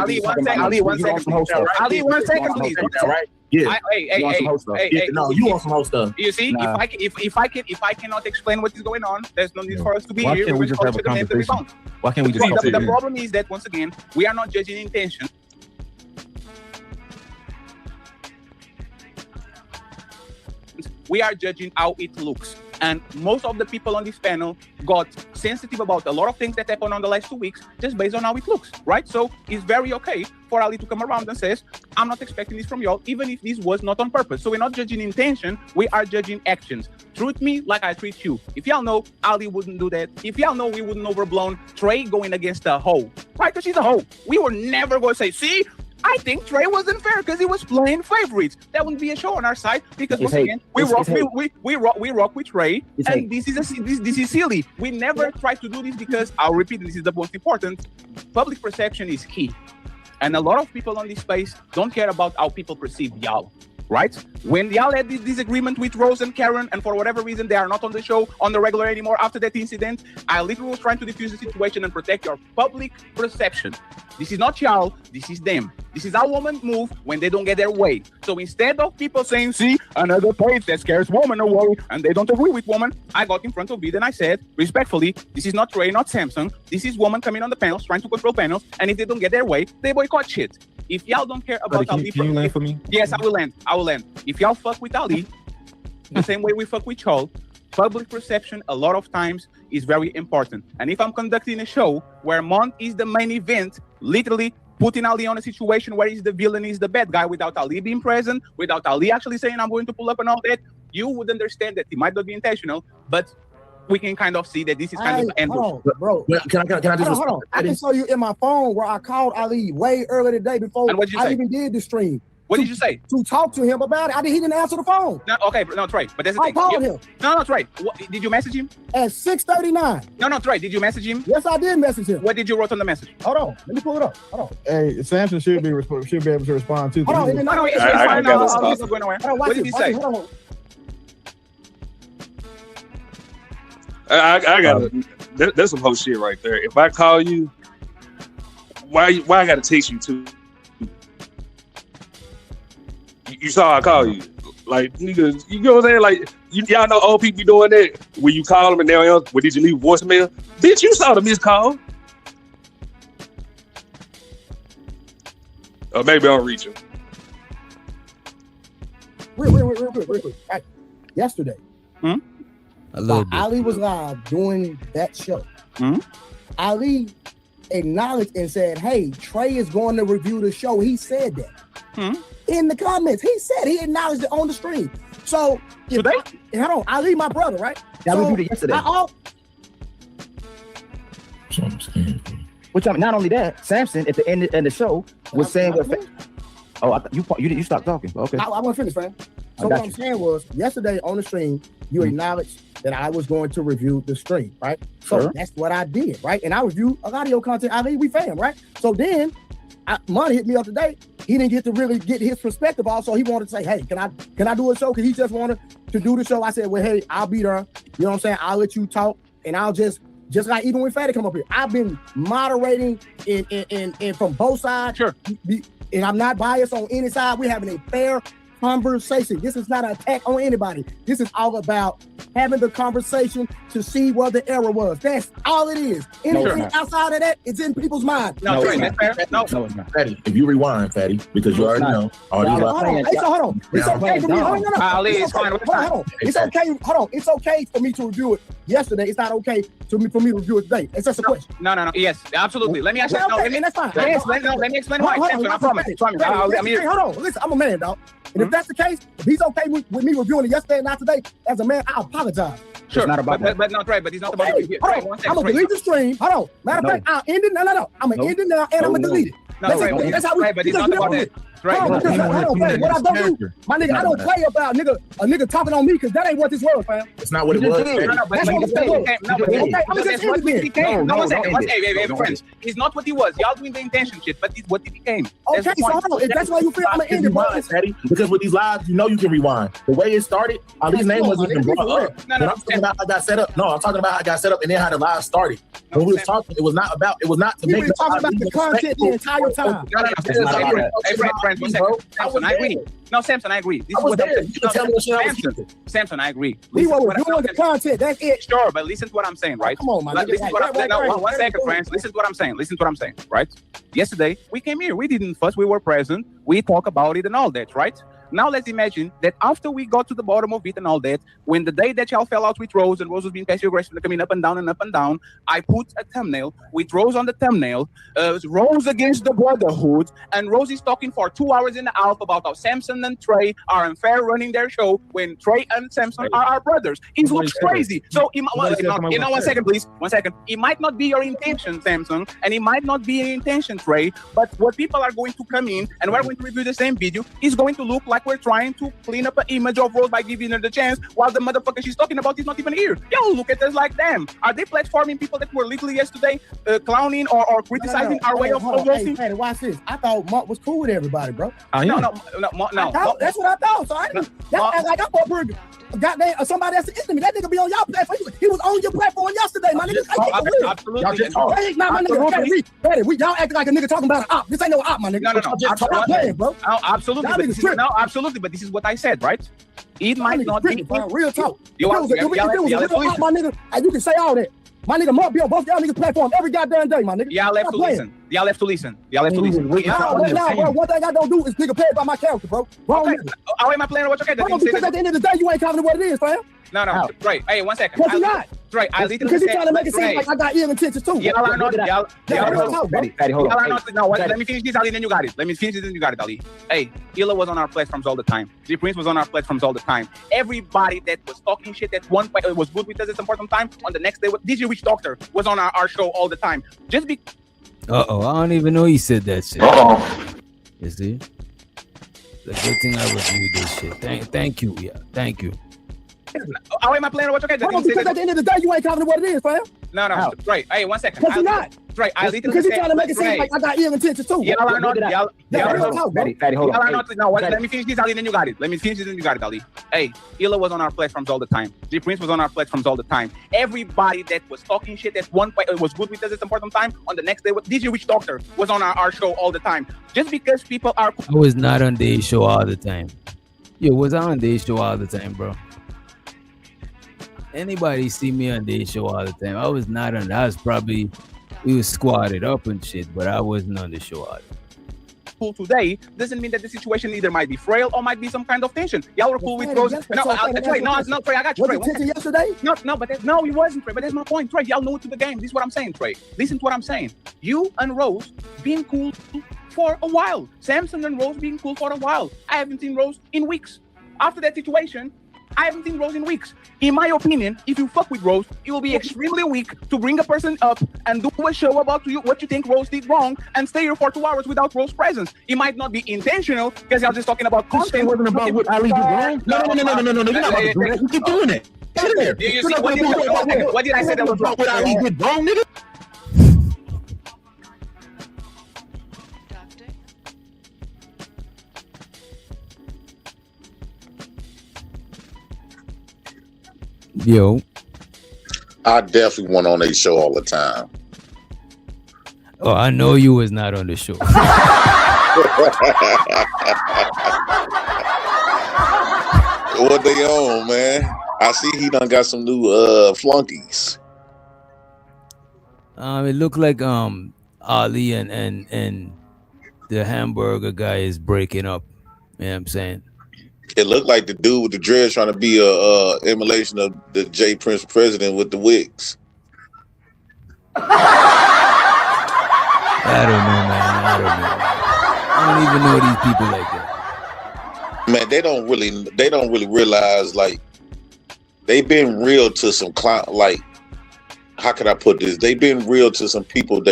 Ali, 1 second, please. Right? Yeah. Hey. No, you want some whole stuff. You see, if I cannot explain what is going on, there's no need for us to be here. Can't we just have a conversation? Why can't we just talk? The problem is that, once again, we are not judging intention. We are judging how it looks. And most of the people on this panel got sensitive about a lot of things that happened on the last 2 weeks just based on how it looks, right? So it's very okay for Ali to come around and says, I'm not expecting this from y'all, even if this was not on purpose. So we're not judging intention, we are judging actions. Treat me like I treat you. If y'all know Ali wouldn't do that, if y'all know we wouldn't overblown Trey going against a hoe, right? Because she's a hoe. We were never going to say, see, I think Trey wasn't fair because he was playing favorites. That wouldn't be a show on our side because once again, we rock with Trey, and this is silly. We never try to do this because I'll repeat, this is the most important. Public perception is key, and a lot of people on this space don't care about how people perceive y'all. Right? When y'all had this disagreement with Rose and Karen, and for whatever reason they are not on the show on the regular anymore after that incident, I literally was trying to diffuse the situation and protect your public perception. This is not y'all, this is them. This is how women move when they don't get their way. So instead of people saying, see, another page that scares women away, and they don't agree with women, I got in front of it and I said, respectfully, this is not Trey, not Samson. This is women coming on the panels, trying to control panels, and if they don't get their way, they boycott shit. If y'all don't care about Ali, can you land for me? Yes, I will land. If y'all fuck with Ali, the same way we fuck with y'all, public perception a lot of times is very important. And if I'm conducting a show where Mont is the main event, literally putting Ali on a situation where he's the villain, he's the bad guy, without Ali being present, without Ali actually saying I'm going to pull up and all that, you would understand that it might not be intentional, but we can kind of see that this is kind of the end. Bro. Can I just hold on. I can show you in my phone where I called Ali way earlier today before I even did the stream. What did you say? To talk to him about it. He didn't answer the phone. No, okay, no, Trey. But that's the thing. I called him. No, Trey. Did you message him? At 6:39. No, Trey. Did you message him? Yes, I did message him. What did you write on the message? Hold on. Let me pull it up. Hold on. Hey, Samson should be able to respond too. Hold on. What did he say? I got that's some whole shit right there. If I call you, why I gotta text you too? You saw I call you, like niggas. You know what I'm saying? Like y'all know old people be doing that when you call them and they don't answer. Well, did you leave voicemail? Bitch, you saw the missed call. Or maybe I'll reach him. Real quick. Right. Yesterday. Ali was live doing that show. Ali acknowledged and said, hey, Trey is going to review the show. He said that in the comments. He acknowledged it on the stream. So hold on, Ali, my brother, right? Yeah, so, reviewed it yesterday. Which not only that, Samson at the end of the show was saying you stopped talking. Okay. I want to finish, fam. So what I'm saying was, yesterday on the stream, you acknowledged that I was going to review the stream, right? So that's what I did, right? And I reviewed a lot of your content. I mean, we fam, right? So then, Monty hit me up today. He didn't get to really get his perspective off, so he wanted to say, hey, can I do a show? Because he just wanted to do the show. I said, well, hey, I'll be there. You know what I'm saying? I'll let you talk, and I'll just like even when Fatty come up here, I've been moderating in from both sides. Sure. And I'm not biased on any side. We're having a fair conversation. This is not an attack on anybody. This is all about having the conversation to see where the error was. That's all it is. Anything outside of that, it's in people's mind. No, it's not. Fatty, if you rewind, Fatty, because you already know. Hold on. It's okay for me. It's okay for me to review it yesterday. It's not okay for me to review it today. It's just a question. No. Yes, absolutely. Let me ask you. That's fine. Let me explain why. I promise. Hold on. Listen, I'm a man, dog. And if that's the case, if he's okay with me reviewing it yesterday and not today, as a man, I apologize. Sure, it's not about but not right. But he's not about to be I'm gonna delete the stream. Hold on. Matter of fact, I'll end it. No. I'm gonna end it now and I'm gonna delete it. That's how we. But he's not about that. Right. What I don't do, my nigga, I don't play about a nigga talking on me because that ain't what this was, fam. It's not what it was. That's what it became. No, hey, friends. It's not what he was. Y'all doing the intention shit, but it's what he became. Okay, so hold on. If that's why you feel I'm gonna end it, because with these lives, you know you can rewind. The way it started, Ali's name wasn't even brought up. I'm talking about how I got set up. No, I'm talking about how I got set up and then how the live started. When we was talking, it was not to make. We were talking about the content the entire time. Hey, friends, 1 second. Samson, I agree. No, Samson, I agree. This is what Samson, I agree. We were doing the content. That's it. Sure, but listen to what I'm saying, right? Come on, man. Listen to what I'm saying. 1 second, friends. Listen to what I'm saying, right? Yesterday, we came here. We didn't fuss. We were present. We talk about it and all that, right? Now let's imagine that after we got to the bottom of it and all that, when the day that y'all fell out with Rose and Rose was being passive aggressive, coming up and down and up and down, I put a thumbnail with Rose on the thumbnail, Rose against the brotherhood, and Rose is talking for 2 hours and a half about how Samson and Trey are unfair running their show when Trey and Samson are our brothers. It looks crazy. So, one second, please. 1 second. It might not be your intention, Samson, and it might not be your intention, Trey, but what people are going to come in and we're going to review the same video is going to look like we're trying to clean up an image of Rose by giving her the chance while the motherfucker she's talking about is not even here. Y'all look at us like them. Are they platforming people that were literally yesterday clowning or criticizing our way of roasting? Hey, watch this. I thought Mark was cool with everybody, bro. No. That's what I thought. So I didn't. Y'all act like I'm a goddamn somebody that's the enemy. That nigga be on y'all platform. He was on your platform yesterday, my nigga. Absolutely. My nigga, y'all acting like a nigga talking about an op. This ain't no op, my nigga. No, absolutely. But this is what I said, right? It might not be real talk. If it was a real op, my nigga, you can say all that. My nigga Mark be on both y'all niggas platform every goddamn day, my nigga. Y'all have to listen. Y'all have to listen. Bro, one thing I don't do is nigga paid by my character, bro. Okay. How am I playing what you're okay? Because at the end of the day, you ain't talking to what it is, fam. No. Right. Hey, 1 second. Because you're not. Right. Because you're trying to make it seem like I got ill intentions too. Y'all are not. Fatty, hold on. No, let me finish this, Ali, then you got it. Ali. Hey, Illa was on our platforms all the time. G Prince was on our platforms all the time. Everybody that was talking shit at one point was good with us at some point in time. On the next day, DJ Rich Doctor was on our show all the time. Just be. I don't even know he said that shit. You see? The good thing I reviewed this shit. Thank you. Yeah, thank you. How am I playing what you're okay? Because at the end of the day, you ain't talking to what it is, fam. No. Right. Hey, 1 second. Because you're not. Right. Because you're trying to make it seem like I got ill intentions too. Y'all are not. Fatty, hold on. No, let me finish this, Ali, then you got it. Ali. Hey, Illa was on our platforms all the time. G Prince was on our platforms all the time. Everybody that was talking shit at one point was good with us at some point in time. On the next day, DJ Rich Doctor was on our show all the time. Just because people are. I was not on their show all the time. Yo, was I on their show all the time, bro? Anybody see me on their show all the time? I was not on. We was squatted up and shit, but I wasn't on the show all the time. Cool today doesn't mean that the situation either might be frail or might be some kind of tension. Y'all were cool with Rose. Trey, I got you, Trey. Was it tension yesterday? No, it wasn't, Trey. But that's my point, Trey. Y'all know it to the game. This is what I'm saying, Trey. Listen to what I'm saying. You and Rose being cool for a while. Samson and Rose being cool for a while. I haven't seen Rose in weeks. After that situation, I haven't seen Rose in weeks. In my opinion, if you fuck with Rose, it will be extremely weak to bring a person up and do a show about what you think Rose did wrong and stay here for 2 hours without Rose's presence. It might not be intentional because y'all just talking about content. It wasn't about what Ali did wrong. No. You're not about to do that. You keep doing it. What did I say that was wrong? What Ali did wrong, nigga? Yo, I definitely went on a show all the time. Oh, I know you was not on the show. What they on, man? I see he done got some new flunkies. It looked like Ali and the hamburger guy is breaking up. You know what I'm saying? It looked like the dude with the dreads trying to be a emulation of the J Prince president with the wigs. I don't know, man. I don't even know these people like that. Man, they don't really realize, like, they've been real to some like, how can I put this? They've been real to some people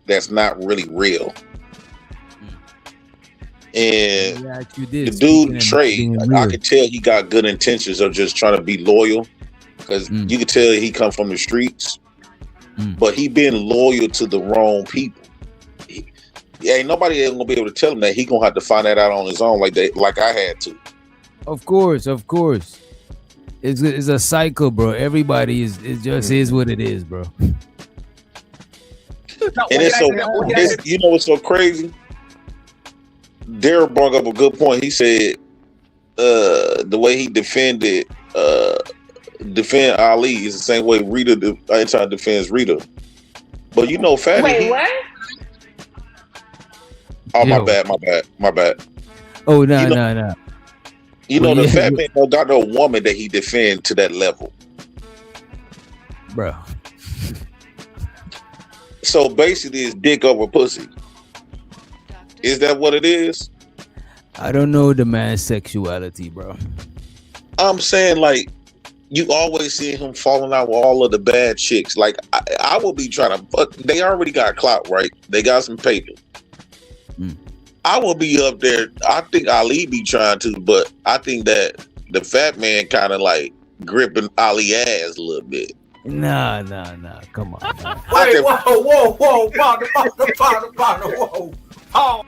that's not really real. And the dude Trey, I could tell he got good intentions of just trying to be loyal, because you could tell he come from the streets, but he been loyal to the wrong people. Ain't nobody gonna be able to tell him that. He gonna have to find that out on his own, like I had to. Of course. It's a cycle, bro. Everybody is is what it is, bro. And it's so, you know what's so crazy? Daryl brought up a good point. He said the way he defend Ali is the same way Rita anytime defends Rita. But you know, Fatty. Wait, what? Oh, my bad. Oh, no. You know, the fat man don't got no woman that he defend to that level, bro. So basically, it's dick over pussy. Is that what it is? I don't know the man's sexuality, bro. I'm saying, like, you always see him falling out with all of the bad chicks. Like, I will be trying to fuck. They already got clout, right? They got some paper. I will be up there. I think Ali be trying to, but I think that the fat man kind of like gripping Ali ass a little bit. Nah. Come on. Wait, whoa. Whoa. Oh.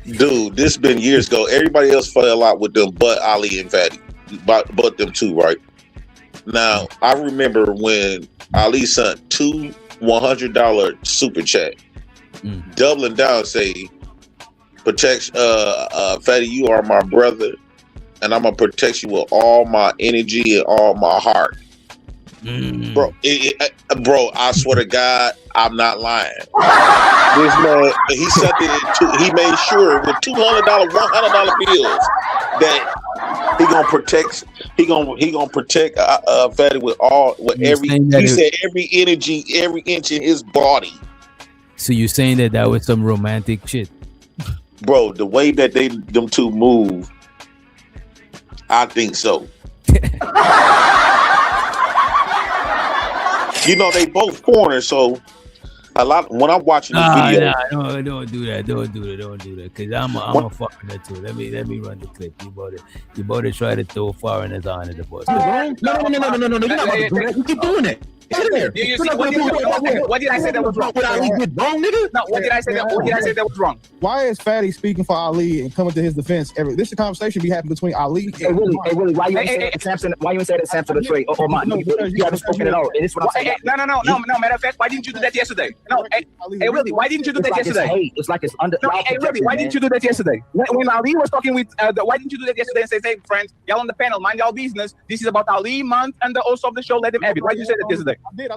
Dude, this been years ago. Everybody else fell out with them, but Ali and Fatty. But them two, right? Now, I remember when Ali sent two $100 super chat, doubling down, say, protect, Fatty, you are my brother, and I'm gonna protect you with all my energy and all my heart. Bro, I swear to God, I'm not lying. This man, he sent it. He made sure with $200, $100 bills that he gonna protect. He gonna protect Fatty with every. He said every energy, every inch in his body. So you saying that was some romantic shit, bro? The way that them two move, I think so. You know, they both foreigners, so a lot when I'm watching the video. No, don't do that. Don't do that. Cause I'm a foreigner too. Let me run the clip. You better try to throw foreigners on the bus. No. You're not about to do that. You keep doing it. What did I say that was wrong? Ali did wrong, nigga? No, what did I say that was wrong? Why is Fatty speaking for Ali and coming to his defense? This is a conversation be happening between Ali and Willie, why you ain't say that Samson? Why you ain't say that Samson betrayed or Mont? You haven't spoken at all. And this is what I'm saying. No. Matter of fact, why didn't you do that yesterday? No, hey, Willie, why didn't you do that yesterday? It's like it's under. No, hey, Willie, why didn't you do that yesterday? When Ali was talking with, why didn't you do that yesterday and say, hey, friends, y'all on the panel, mind y'all business. This is about Ali, Mont, and the host of the show. Let them have it. Why did you say that yesterday? I did. I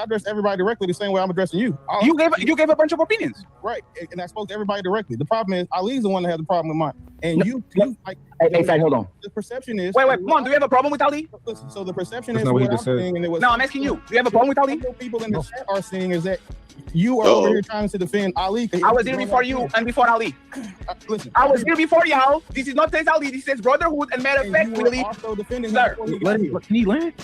addressed everybody directly the same way I'm addressing you. You gave a bunch of opinions, right? And I spoke to everybody directly. The problem is Ali's the one that has the problem with mine, and you like. Hey, Fatty, hold on. The perception is. Wait, Mon, do you have a problem with Ali? Listen, so the perception That's is not what he what just I'm said. seeing, and it was. No, I'm asking you. Do you have a problem with Ali? People in the chat are seeing is that you are over here trying to defend Ali. I was here before you and before Ali. Listen, I was here before y'all. This is not says Ali. This says brotherhood. And matter of fact, Willie, also defending sir. Can he land?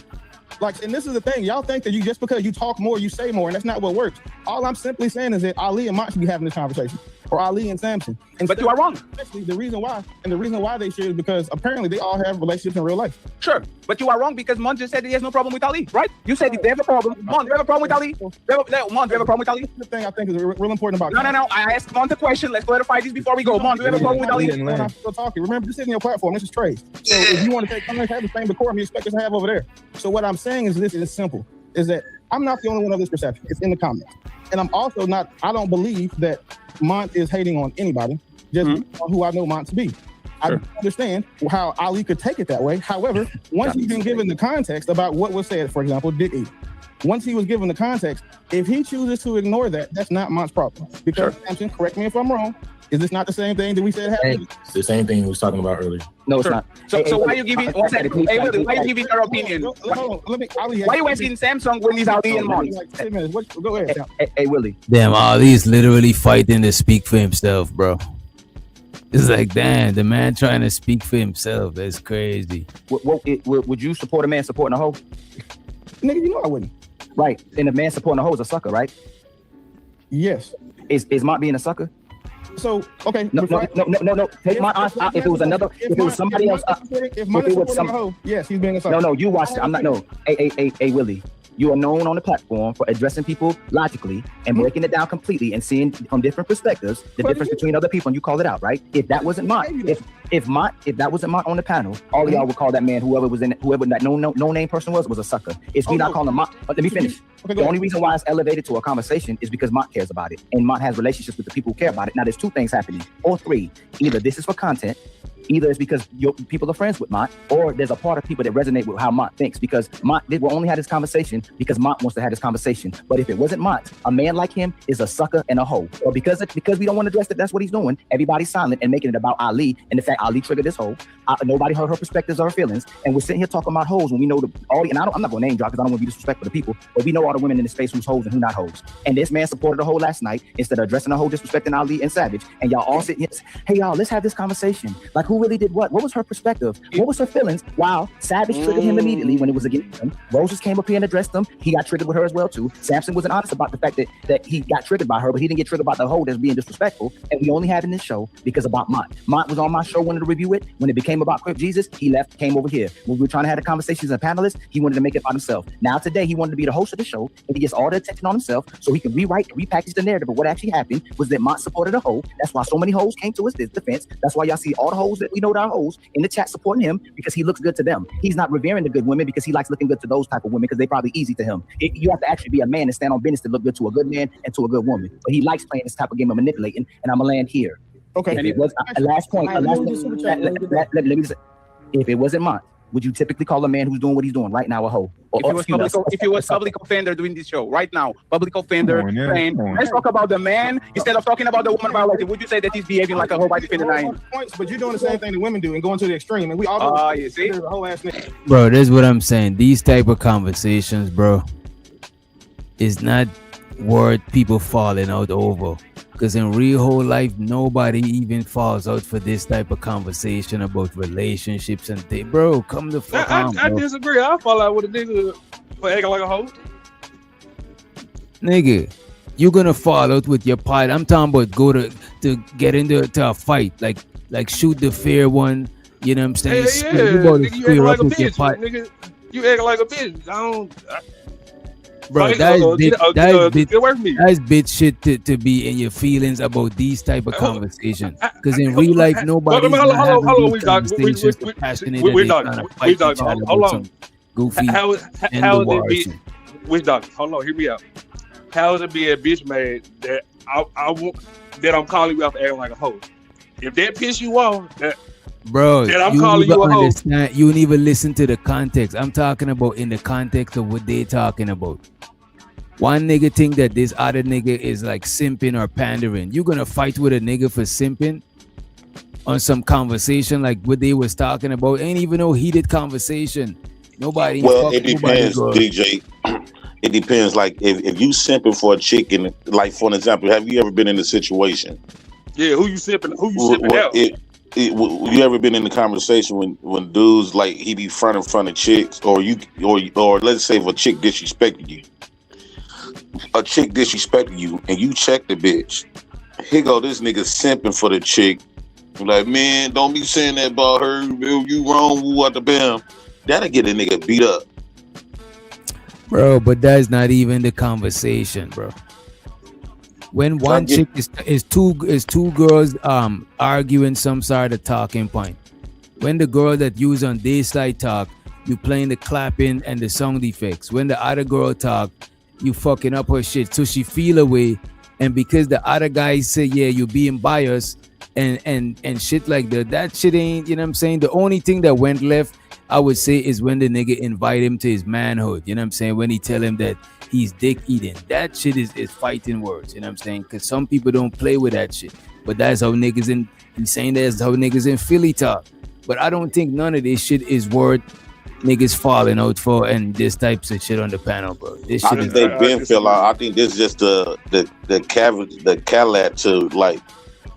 Like, and this is the thing. Y'all think that you just because you talk more, you say more, and that's not what works. All I'm simply saying is that Ali and Mont should be having this conversation, or Ali and Samson. But you are wrong. Especially the reason why they should is because apparently they all have relationships in real life. Sure, but you are wrong because Mont just said he has no problem with Ali, right? You said they have a problem. Mont, do you have a problem with Ali? Mont, do you have a problem with Ali? The thing I think is real important about. No. I asked Mont a question. Let's clarify this before we go. Mont, do you have a problem with Ali? I'm still talking. Remember, this isn't your platform. This is trade. So if you want to take comments, have the same decorum you expect us to have over there. So what I'm saying is this is simple: is that I'm not the only one of this perception. It's in the comments, and I'm also not. I don't believe that Mont is hating on anybody, just on who I know Mont to be. I understand how Ali could take it that way. However, once he's been given the context about what was said, for example, Dick E. Once he was given the context, if he chooses to ignore that, that's not Mont's problem. Because Samson, correct me if I'm wrong, is this not the same thing that we said happened? It's the same thing we was talking about earlier. No, it's not. So why are you giving? One second. Hey, Willie, why are you giving your opinion? Why are you asking Samsung when he's Ali and Mont? Like 10 minutes. Go ahead. Hey, Willie. Damn, Ali's literally fighting to speak for himself, bro. It's like, damn, the man trying to speak for himself. That's crazy. Would you support a man supporting a hoe? Nigga, you know I wouldn't. Right. And a man supporting a hoe is a sucker, right? Yes. Is Mont being a sucker? So, okay. No. Take my answer. If it was another, if it was somebody else. If Mont is supporting a hoe, yes, he's being a sucker. No, you watched it. I'm not. No. Hey, Willie. You are known on the platform for addressing people logically and breaking it down completely and seeing from different perspectives the difference between other people, and you call it out, right? If that wasn't Mont, if that wasn't Mont on the panel, all of y'all would call that man, whoever that no name person was a sucker. It's me not calling Mont. But let me finish. The only reason why it's elevated to a conversation is because Mont cares about it, and Mont has relationships with the people who care about it. Now, there's two things happening, or three. either this is for content, either it's because your people are friends with Mont, or there's a part of people that resonate with how Mont thinks, because Mont will only have this conversation because Mont wants to have this conversation. But if it wasn't Mont, a man like him is a sucker and a hoe. Or because we don't want to address that that's what he's doing, everybody's silent and making it about Ali and the fact Ali triggered this hoe. Nobody heard her perspectives or her feelings, and we're sitting here talking about hoes when we know and I'm not going to name drop because I don't want to be disrespectful to people, but we know all the women in the space who's hoes and who not hoes. And this man supported the hoe last night instead of addressing the hoe disrespecting Ali and Savage, and y'all all sitting here, hey y'all, let's have this conversation. Like, who really did what? What was her perspective? What was her feelings? Wow, Savage triggered him immediately when it was against him. Roses came up here and addressed him. He got triggered with her as well too. Samson wasn't honest about the fact that he got triggered by her, but he didn't get triggered about the hoe that's being disrespectful. And we only had in this show because about Mont. Mont was on my show, wanted to review it. When it became about Crip Jesus, he left, came over here. When we were trying to have the conversations as a panelist, he wanted to make it about himself. Now today, he wanted to be the host of the show, and he gets all the attention on himself so he can repackage the narrative of what actually happened was that Mont supported a hoe. That's why so many hoes came to his defense. That's why y'all see all the hoes that we know that are hoes in the chat supporting him, because he looks good to them. He's not revering the good women because he likes looking good to those type of women because they probably easy to him. You have to actually be a man and stand on business to look good to a good man and to a good woman. But he likes playing this type of game of manipulating, and I'm gonna land here. Okay. If it was last point, let me say, if it wasn't Mont, would you typically call a man who's doing what he's doing right now a hoe? If you was public offender doing this show right now, public offender saying, let's talk about the man instead of talking about the woman violated, would you say that he's behaving like a hoe by defending him? But you're doing the same thing that women do and going to the extreme, and we all do. You see? The whole ass nigga. Bro, that's what I'm saying. These type of conversations, bro, is not worth people falling out over. Because in real whole life, nobody even falls out for this type of conversation about relationships and things. Bro, come the fuck on, I disagree. I fall out with a nigga for acting like a hoe. Nigga, you're gonna fall out with your partner. I'm talking about go to get into a fight, like shoot the fair one. You know what I'm saying? Yeah. You about to nigga, you square like up a with your bitch, partner. nigga. You acting like a bitch. Bro, that's bitch shit to be in your feelings about these type of conversations. Because in real life, nobody. Hold on, we goofy. How is it be? Which doctor? Hold on, hear me out. How is it being a bitch made that I'm calling you out for acting like a hoe? If that piss you off, bro, then I'm calling you a hoe. You don't even listen to the context. I'm talking about in the context of what they talking about. One nigga think that this other nigga is like simping or pandering. You gonna fight with a nigga for simping on some conversation like what they was talking about? Ain't even no heated conversation. Nobody. Well, it depends, DJ. It depends. Like if you simping for a chick, and like for an example, have you ever been in a situation? Yeah, who you simping? Who you simping out? You ever been in the conversation when dudes like he be front of chicks, or let's say if a chick disrespected you. A chick disrespecting you and you check the bitch. Here go this nigga simping for the chick. I'm like, man, don't be saying that about her. You wrong, what the bam. That'll get a nigga beat up. Bro, but that's not even the conversation, bro. When one chick is two girls arguing some sort of talking point. When the girl that use on their side talk, you playing the clapping and the sound effects. When the other girl talk, you fucking up her shit so she feel away, and because the other guys say yeah you being biased and shit like that shit ain't, you know what I'm saying. The only thing that went left, I would say, is when the nigga invite him to his manhood, you know what I'm saying, when he tell him that he's dick eating. That shit is fighting words, you know what I'm saying, because some people don't play with that shit, but that's how niggas he's saying that's how niggas in Philly talk. But I don't think none of this shit is worth niggas falling out for and this types of shit on the panel, bro. This shit is they been fell out. I think this is just the caveat to like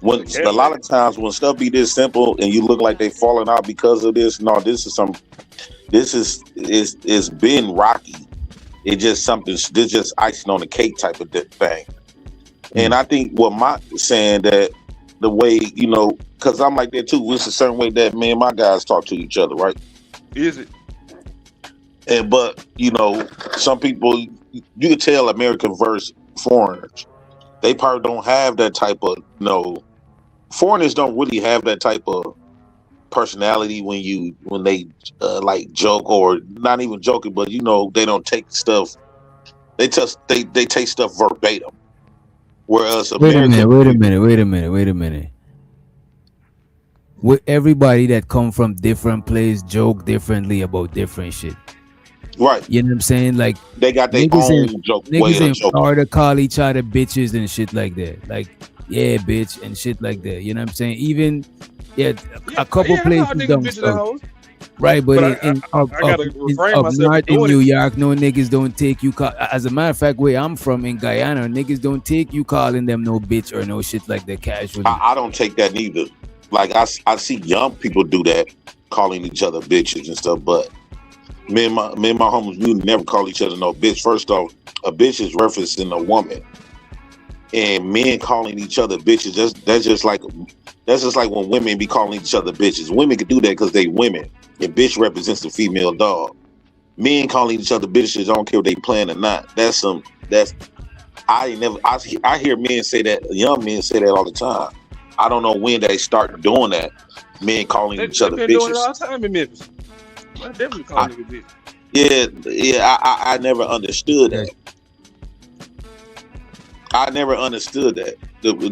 when a lot of times when stuff be this simple and you look like they falling out because of this. No, this is been rocky. It just something. This just icing on the cake type of thing. And I think what Mott is saying that the way, you know, because I'm like that too. It's a certain way that me and my guys talk to each other, right? Is it? But you know, some people you can tell American versus foreigners. They probably don't have that type of foreigners don't really have that type of personality when they like joke, or not even joking, but you know, they don't take stuff. They take stuff verbatim. Whereas Wait a minute. with everybody that come from different places joke differently about different shit. Right. You know what I'm saying? Like they got their own joke. Niggas in Florida call each other bitches and shit like that. Like, yeah, bitch and shit like that. You know what I'm saying? Even a couple places don't stuff. Right, but up north in New York, no niggas don't take you. As a matter of fact, where I'm from in Guyana, niggas don't take you calling them no bitch or no shit like that casually. I don't take that neither. Like I see young people do that, calling each other bitches and stuff. But me and my homies, we never call each other no bitch. First off, a bitch is referencing a woman, and men calling each other bitches. That's just like when women be calling each other bitches. Women can do that because they women. And bitch represents the female dog. Men calling each other bitches, I don't care if they playing or not. I hear men say that, young men say that all the time. I don't know when they start doing that. Men calling each other bitches. They've been doing it all the time in Memphis. I definitely call niggas bitch. Yeah, I never understood that. I never understood that.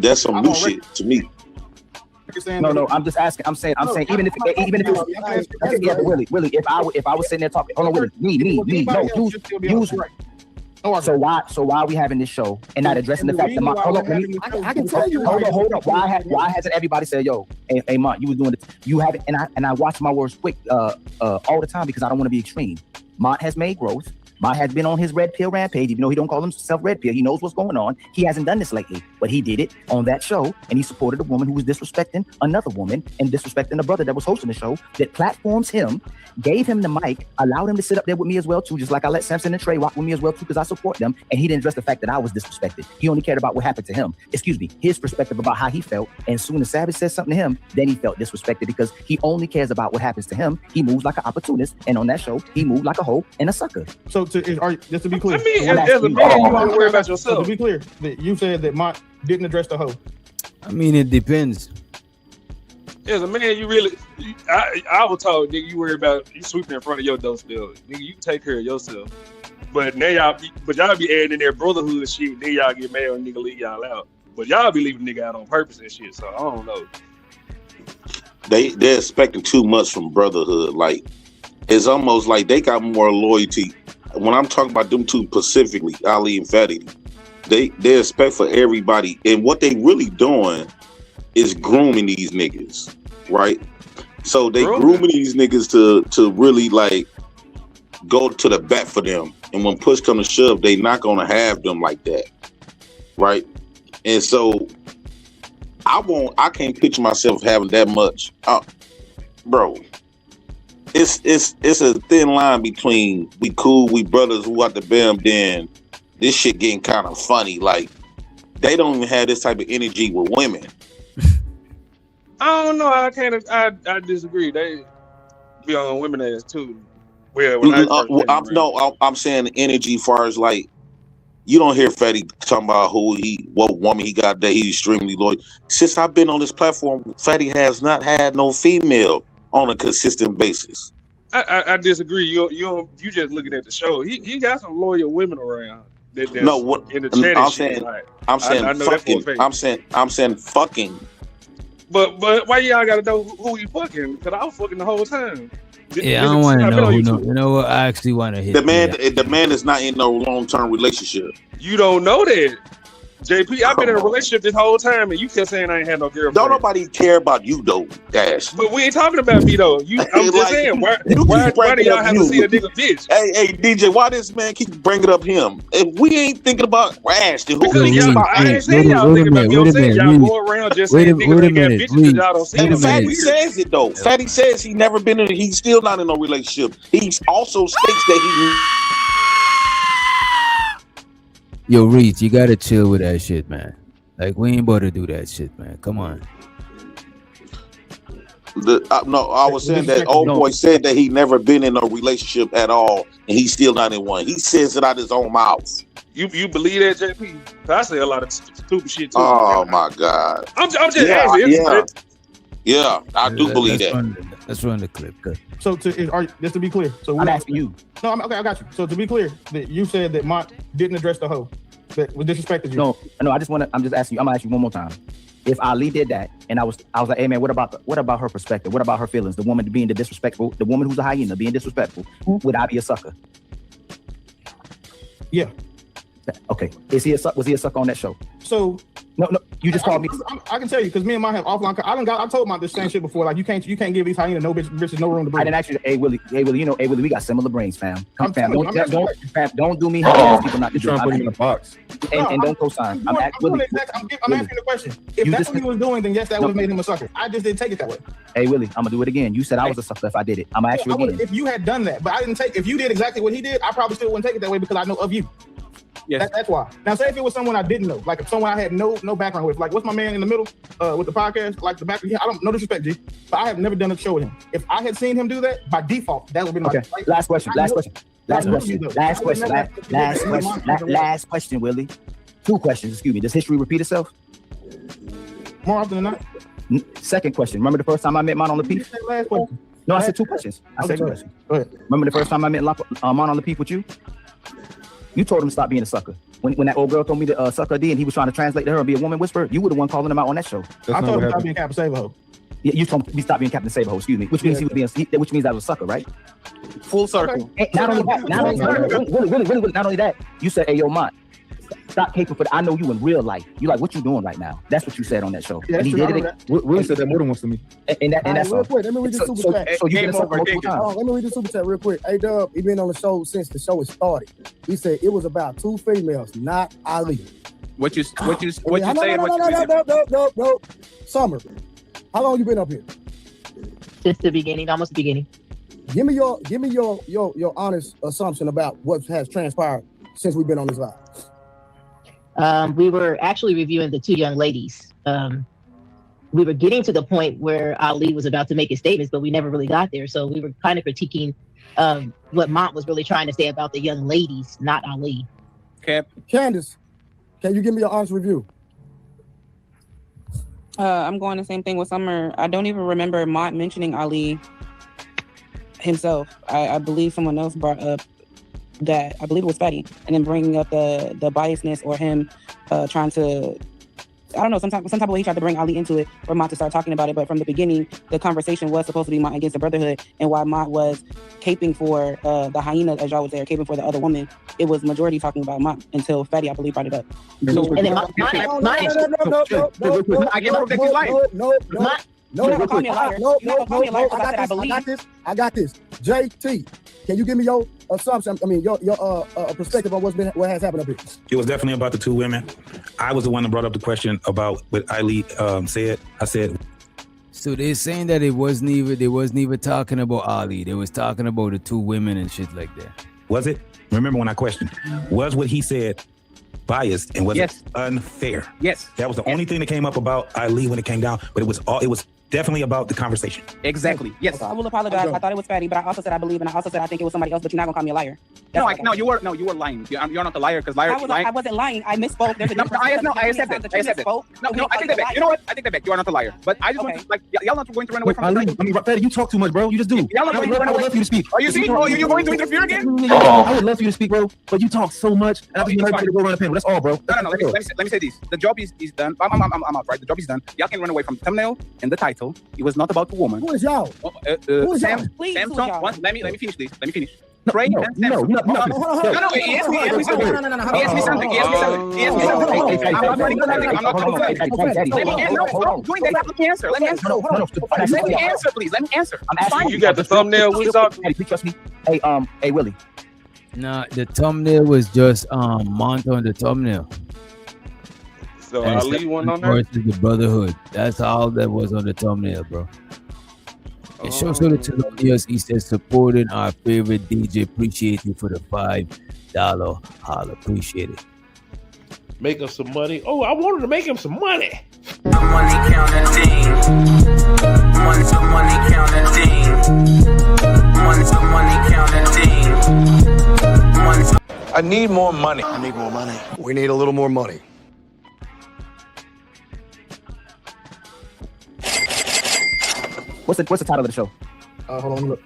That's some new shit to me. No, I'm just asking. I'm saying, even if it was, Willie, if I was sitting there talking, hold on, Willie, me, no, use right. So why are we having this show and not addressing the fact that hold on, I can tell you. Hold up. Why hasn't everybody said, yo, hey, Mont, you was doing it? You haven't, and I watch my words quick all the time because I don't want to be extreme. Mont has made growth. Mont has been on his red pill rampage, even though he don't call himself red pill. He knows what's going on. He hasn't done this lately, but he did it on that show, and he supported a woman who was disrespecting another woman and disrespecting a brother that was hosting the show that platforms him, gave him the mic, allowed him to sit up there with me as well too, just like I let Samson and Trey rock with me as well too, because I support them, and he didn't address the fact that I was disrespected. He only cared about what happened to him. His perspective about how he felt, and as soon as Savage said something to him, then he felt disrespected because he only cares about what happens to him. He moves like an opportunist, and on that show, he moved like a hoe and a sucker. So just to be clear, I mean, as a man, you want to worry about yourself. So to be clear, that you said that Mont didn't address the hoe. I mean, it depends. As a man, you really, I was told, nigga, you worry about you sweeping in front of your door still. Nigga, you take care of yourself. But now y'all be adding in their brotherhood shit. Then y'all get mad when nigga leave y'all out. But y'all be leaving nigga out on purpose and shit. So I don't know. They're expecting too much from brotherhood. Like it's almost like they got more loyalty. When I'm talking about them two specifically, Ali and Fatty, they expect for everybody, and what they really doing is grooming these niggas, right? So they grooming these niggas to really like go to the bat for them, and when push comes to shove, they not gonna have them like that, right? And so I can't picture myself having that much, bro. It's a thin line between we cool, we brothers, who out the bam, then this shit getting kind of funny. Like they don't even have this type of energy with women. I don't know. I disagree. They be on women ass too. Well, I'm saying the energy as far as like you don't hear Fatty talking about what woman he got that he's extremely loyal. Since I've been on this platform, Fatty has not had no female on a consistent basis. I disagree. You just looking at the show. He got some loyal women around. No, what in the chat I'm saying fucking. But why y'all gotta know who he fucking? Because I was fucking the whole time. Yeah, I don't want to know who. You know what? I actually want to hit the man is not in no long-term relationship. You don't know that. JP, I've been in a relationship this whole time, and you kept saying I ain't had no girlfriend. Don't nobody care about you though, Dash. But we ain't talking about me though. I'm just saying, why do y'all have to see a nigga bitch? Hey, DJ, why this man keep bringing up him? If we ain't thinking about Ash, then who because I ain't saying y'all thinking about me. I'm saying y'all go around just saying niggas ain't got bitches that y'all don't see. And Fatty says it though. Fatty says he never been in. He's still not in no relationship. He also states that he. Yo, Reed, you gotta chill with that shit, man. Like, we ain't about to do that shit, man. Come on. I was saying that old boy said that he never been in a relationship at all, and he's still not in one. He says it out his own mouth. You believe that, JP? I say a lot of stupid shit too. Oh my God! I'm just asking. Yeah, I do believe that. Let's run the clip. Good. So just to be clear, so I'm asking you. No, okay, I got you. So to be clear, that you said that Mont didn't address the hoe that was disrespected you. No, I'm just asking you. I'm gonna ask you one more time. if Ali did that, and I was like, hey man, what about her perspective? What about her feelings? The woman being the disrespectful, the woman who's a hyena being disrespectful. Would I be a sucker? Yeah. Okay. Was he a sucker on that show? So no, you just called me. I can tell you because me and mine have offline. I told my this same shit before. Like you can't give these hyenas bitches no room to breathe. I didn't actually. Hey Willie, we got similar brains, fam. Fam, don't do me. People not to trying to put him in a box. And don't co-sign. I'm asking you the question. If that's what he was doing, then yes, that would have made him a sucker. I just didn't take it that way. Hey Willie, I'm gonna do it again. You said I was a sucker if I did it. I'm gonna ask you again. If you had done that, but I didn't take. If you did exactly what he did, I probably still wouldn't take it that way because I know of you. Yes. That's why. Now, say if it was someone I didn't know, like if someone I had no background with, like what's my man in the middle with the podcast, like the back. Yeah, I don't no disrespect, G, but I have never done a show with him. If I had seen him do that, by default, that would be my okay. Right? Last question, Willie. 2 questions. Excuse me. Does history repeat itself? More often than not. Second question. Remember the first time I met Mon on the Peep? Last question. No, I said 2 questions. I said 2 questions. Go ahead. Remember the first time I met Mon on the Peep with you? You told him to stop being a sucker. When that old girl told me to suck her D and he was trying to translate to her and be a woman whisperer, you were the one calling him out on that show. I told him to stop being Captain Save-A-Ho. Yeah, you told him to stop being Captain Save-A-Ho, excuse me. Which means which means I was a sucker, right? Full circle. Okay. Not only that, you said, hey, yo, Mont, stop caping for that. I know you in real life. You like, what you doing right now? That's what you said on that show. Yeah, and he did it. Willie said that more than once to me. And that's real quick. Let me read the super chat. So you get a sucker multiple times. Let me read the super chat real quick. Hey, Dub, he been on the show since the show has started. He said it was about 2 females, not Ali. What you saying? No. Summer, how long you been up here? Since the beginning, almost the beginning. Give me your honest assumption about what has transpired since we've been on this live. We were actually reviewing the 2 young ladies. We were getting to the point where Ali was about to make his statements, but we never really got there. So we were kind of critiquing what Mont was really trying to say about the young ladies, not Ali. Candace, can you give me your honest review? I'm going the same thing with Summer. I don't even remember Mont mentioning Ali himself. I believe someone else brought up that, I believe it was Fatty, and then bringing up the biasness or him trying to, I don't know, some type of way he tried to bring Ali into it for Mont to start talking about it. But from the beginning, the conversation was supposed to be Mont against the Brotherhood, and while Mont was caping for the hyena, as y'all was there, caping for the other woman, it was majority talking about Mont until Fatty, I believe, brought it up. So, and then I got this. JT, can you give me your assumption? I mean, your perspective on what has happened up here? It was definitely about the 2 women. I was the one that brought up the question about what Ali said. I said. So they're saying that they wasn't even talking about Ali. They was talking about the 2 women and shit like that. Was it? Remember when I questioned? Was what he said biased and was it unfair? Yes. That was the only thing that came up about Ali when it came down, but it was definitely about the conversation. Exactly. Yes. I will apologize. I thought it was Fatty, but I also said I believe, and I also said I think it was somebody else. But you're not gonna call me a liar. No, you were lying. You're not a liar because liar. I wasn't lying. I misspoke. There's a difference. I accept that. I accept that. No, I take that back. You know what? I take that back. You are not a liar. But I just want to y'all not going to run away from. Ali, I mean, Fatty, you talk too much, bro. You just do. I would love for you to speak. Are you seeing? Oh, you're going to interfere again? I would love for you to speak, bro. But you talk so much, and I think you're ready to go around the panel. That's all, bro. No. Let me say this. The job is done. I'm out, right? The job is done. Y'all can run away from the thumbnail and the title. It was not about the woman. Who is y'all? Who is y'all? Samsung. Let me finish this. Let me finish. Trey and Samsung. No. He asked me something. I'm not running nothing. I'm not doing that. Let me answer. Let me answer, please. Let me answer. I'm asking you got the thumbnail. We talking. Hey, please trust me. Hey, Willie. Nah, the thumbnail was just Mont on the thumbnail. So Ali went on there. Versus the Brotherhood. That's all that was on the thumbnail, bro. It shows to the Telonius. He says, supporting our favorite DJ. Appreciate you for the $5 holla. Appreciate it. Make him some money. Oh, I wanted to make him some money. Money counting thing. Money counting thing. Money counting thing. I need more money. We need a little more money. What's the title of the show? Hold on, look.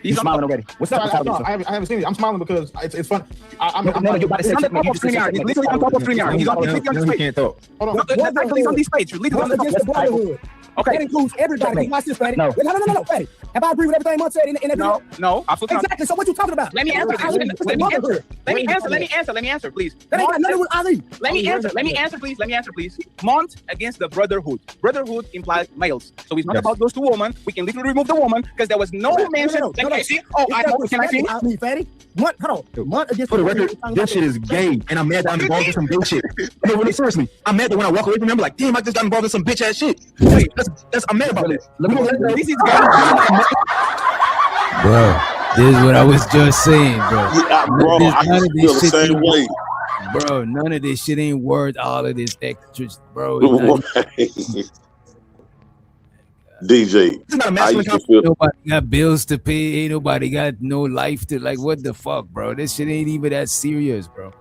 He's smiling already. What's up? I haven't seen it. I'm smiling because it's fun. I'm you're about to say on the top of StreamYard. He's literally on top of StreamYard. He's on the can't talk. Hold on. He's on the stage. Literally against the brotherhood. Okay. That includes everybody. Watch this, Fatty. No, Fatty. Have I agreed with everything Monk said in that video? No, absolutely not. Exactly. So what you talking about? Let me answer, please. That ain't got nothing with Ali. Let me answer, please. Mont against the brotherhood. Brotherhood implies males. So it's not about those two women. We can literally remove the woman because there was no mention. No. Can I finish? Ali, Fatty. Hold on. Mont against for the record, this shit is gay, and I'm mad that I'm involved in some gay shit. No, really, seriously, I'm mad that when I walk away from him, I'm like, damn, I just got involved in some bitch ass shit. Wait, I'm mad about this. This is gay. Bro, this is what I was just saying, bro. Bro, I feel the same way. Bro, none of this shit ain't worth all of this extras, bro. DJ, ain't nobody got bills to pay. Ain't nobody got no life to, like, what the fuck, bro? This shit ain't even that serious, bro.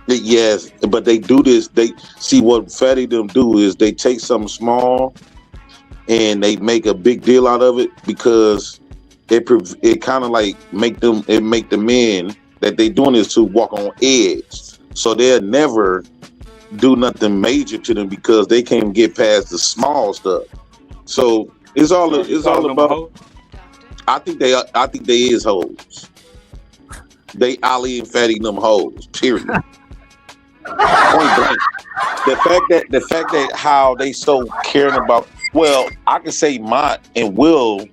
Yes, but they do this. They see what Fatty them do is they take something small and they make a big deal out of it because it kind of like make the men that they doing this to walk on edge. So they'll never do nothing major to them because they can't get past the small stuff. So it's all about. I think they is hoes. They Ali and Fatty them hoes. Period. Point blank. The fact that how they so caring about. Well, I can say Mont and Will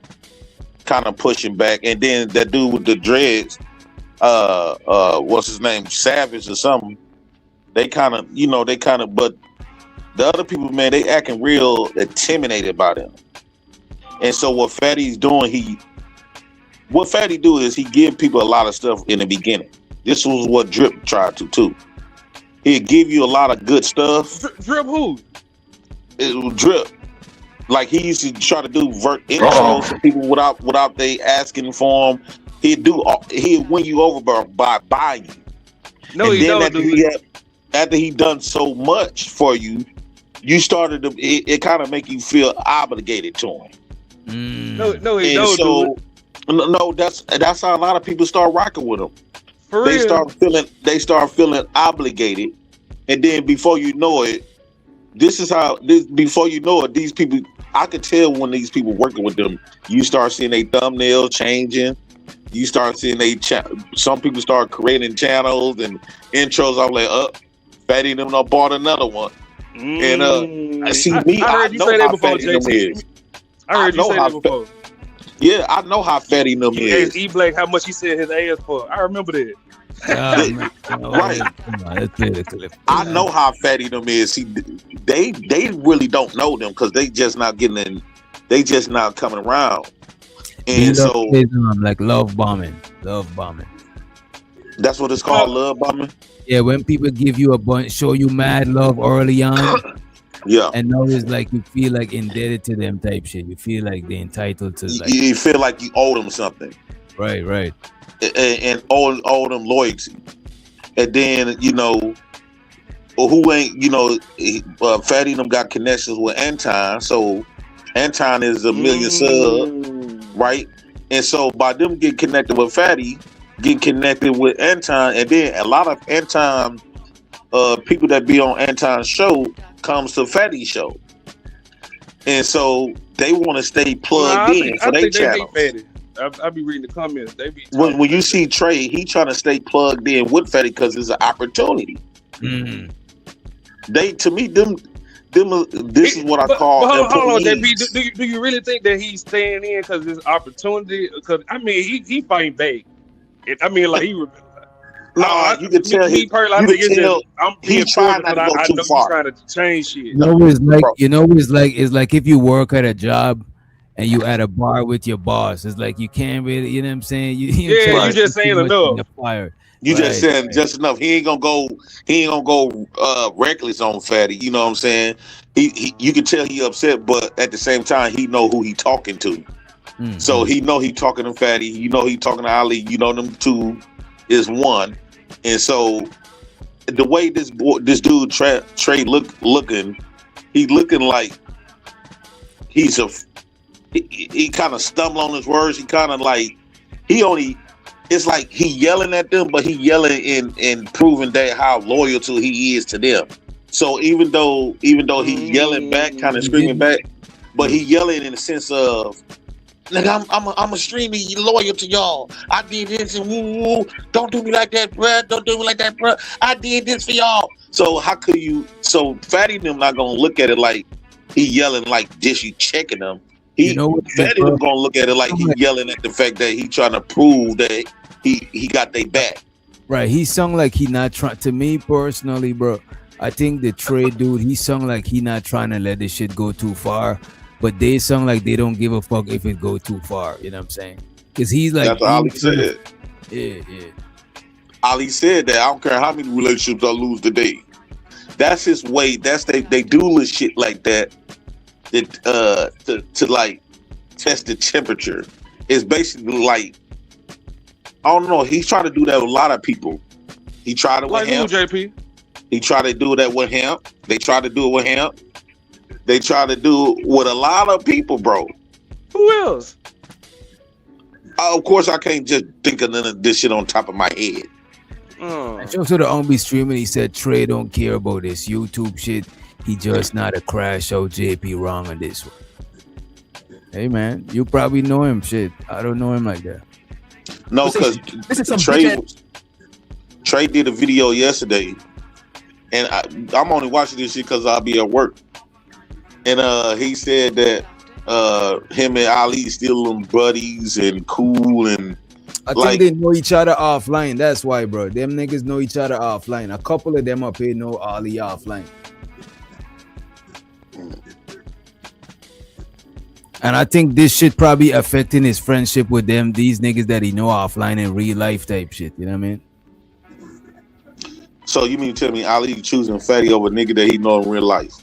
kind of pushing back, and then that dude with the dreads, what's his name, Savage or something. They kind of, but the other people, man, they acting real intimidated by them. And so what Fatty's doing, what Fatty do is he give people a lot of stuff in the beginning. This was what Drip tried to too. He'd give you a lot of good stuff. Drip who? It was Drip. Like he used to try to do intros to people without they asking for him. He'd win you over by buying you. No, and he don't. After he done so much for you, you started to it kind of make you feel obligated to him. No, he don't. So no, that's how a lot of people start rocking with him. They start feeling obligated, and then before you know it, before you know it, these people, I could tell when these people working with them, you start seeing their thumbnails changing. You start seeing some people start creating channels and intros. I'm like, Fatty them up bought another one. And see me, I know how Fatty them is. I heard you say that before. Yeah, I know how Fatty them is. E Blake, how much he said his ass for. I remember that. Right. I know how Fatty them is. See, they really don't know them because they just not getting in. They just not coming around. And so, like love bombing. That's what it's called, love bombing. Yeah, when people give you a bunch, show you mad love early on. Yeah, and now it's like you feel like indebted to them type shit. You feel like they're entitled to. Like, you feel like you owe them something. Right. And owe them loyalty. And then who ain't Fatty them got connections with Anton, so Anton is a million sub, right? And so by them getting connected with Fatty, getting connected with Anton, and then a lot of Anton people that be on Anton's show comes to Fatty's show, and so they want to stay plugged in for their channel. I be reading the comments. They be when you see Trey, he trying to stay plugged in with Fatty because it's an opportunity. Mm-hmm. This is what I call. Hold on, JP. Do you really think that he's staying in because it's opportunity? Because I mean, he fighting back. I mean, like he. You can tell he's trying not to go too far. Trying to change shit. It's like if you work at a job and you at a bar with your boss, it's like you can't really, you know what I'm saying? You just saying enough. You just saying just enough. He ain't gonna go reckless on Fatty. You know what I'm saying? You can tell he upset, but at the same time, he know who he talking to. Mm-hmm. So he know he talking to Fatty. You know he talking to Ali. You know them two is one. And so the way this dude Trey looking, he looking like he kind of stumble on his words. He kind of like It's like he yelling at them, but he yelling in proving that how loyal to he is to them. So even though he yelling back, kind of screaming back, but he yelling in the sense of, nigga, I'm extremely loyal to y'all. I did this and woo, don't do me like that, bruh. Don't do me like that, bruh. I did this for y'all. So how could you? So Fatty them not gonna look at it like he yelling like this. You checking them. Fatty them gonna look at it like he yelling at the fact that he trying to prove that he got their back. Right. He sung like he not trying. To me personally, bro, I think the Trey dude, he sung like he not trying to let this shit go too far. But they sung like they don't give a fuck if it go too far. You know what I'm saying? Because he's like, that's what Ali said. Yeah. Ali said that I don't care how many relationships I lose today. That's his way. That's they do this shit like that. To like test the temperature. It's basically like, I don't know. He's trying to do that with a lot of people. He tried it with him. JP. He tried to do that with him. They tried to do it with him. They try to do it with a lot of people, bro. Who else? Of course, I can't just think of none of this shit on top of my head. I just saw the Umbi streaming. He said Trey don't care about this YouTube shit. He just not a crash out. JP wrong on this one. Hey man, you probably know him. Shit, I don't know him like that. No, because Trey did a video yesterday, and I'm only watching this shit because I'll be at work. And he said that him and Ali still them buddies and cool, and I think they know each other offline. That's why, bro. Them niggas know each other offline. A couple of them up here know Ali offline. And I think this shit probably affecting his friendship with them, these niggas that he know offline in real life type shit. You know what I mean? So you mean to tell me Ali choosing Fatty over nigga that he know in real life?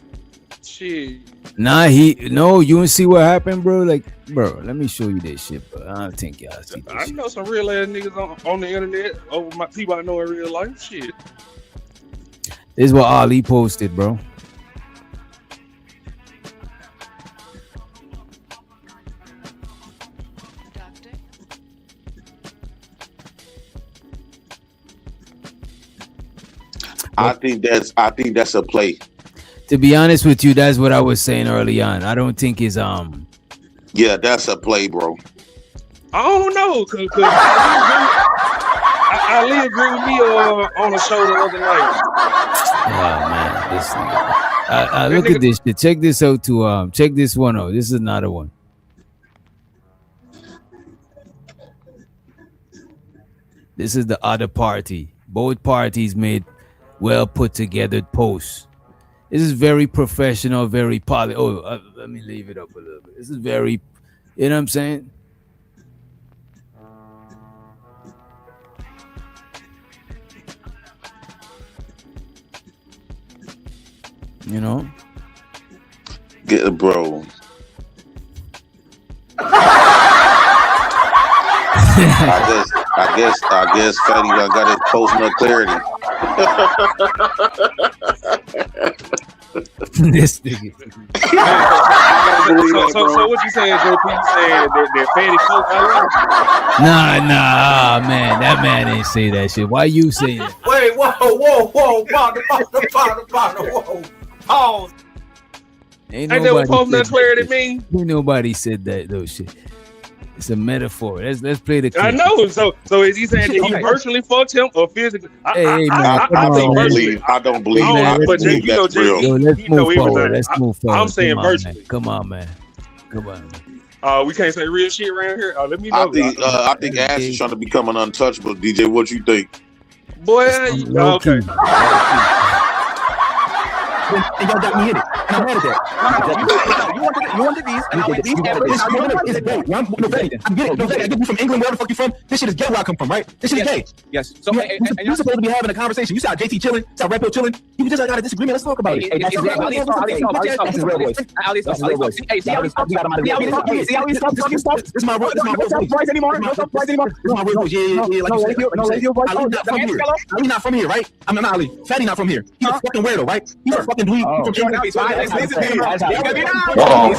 Shit. Nah, you don't see what happened, bro. Like, bro, let me show you this shit, bro. I don't think y'all see this I shit. know some real ass niggas on the internet over my people I know in real life. Shit. This is what Ali posted, bro. I think that's a play. To be honest with you, that's what I was saying early on. I don't think it's Yeah, that's a play, bro. I don't know, cause Ali agreed with me on a show the other night. Oh man, this nigga. Look at this shit. Check this out too. Check this one out. This is another one. This is the other party. Both parties made well put together posts. This is very professional, very polished. Let me leave it up a little bit. This is very, you know what I'm saying? You know? Get it, bro. I guess Fatty done got his post no clarity. This nigga. So what you saying, JP? You saying that Fatty folk Ali? Nah, man. That man ain't say that shit. Why you saying that? Wait, whoa, whoa. Pause. Ain't that what post no clarity mean? Nobody said that though shit. It's a metaphor. Let's play the clip. I know. So is he saying that you personally fucked him or physically? Hey, man, I don't believe. But you know, Yo, let's move forward. Let's move forward. I'm saying virtually. Come on, man. We can't say real shit around here. Let me know. I think Ash is trying to become an untouchable. DJ, what you think? Boy, okay. And y'all got me hit it. And I'm mad at that. You wanted these. And it's gay. I'm getting it. I get you from England, wherever the fuck you from. This shit is gay where I come from, right? This shit is gay. Yes. So you're supposed to be having a conversation. You saw JT chilling, saw Red Pill chilling. You just got a disagreement. Let's talk about it. That's his real voice. That's his real voice. See how he's This is my real voice. No voice anymore. This is my real voice. Yeah. Like you said. Ali's not from here, right? I'm not Ali. Fatty not from here. He's a fucking weirdo, right? He's a fucking dweeb. on.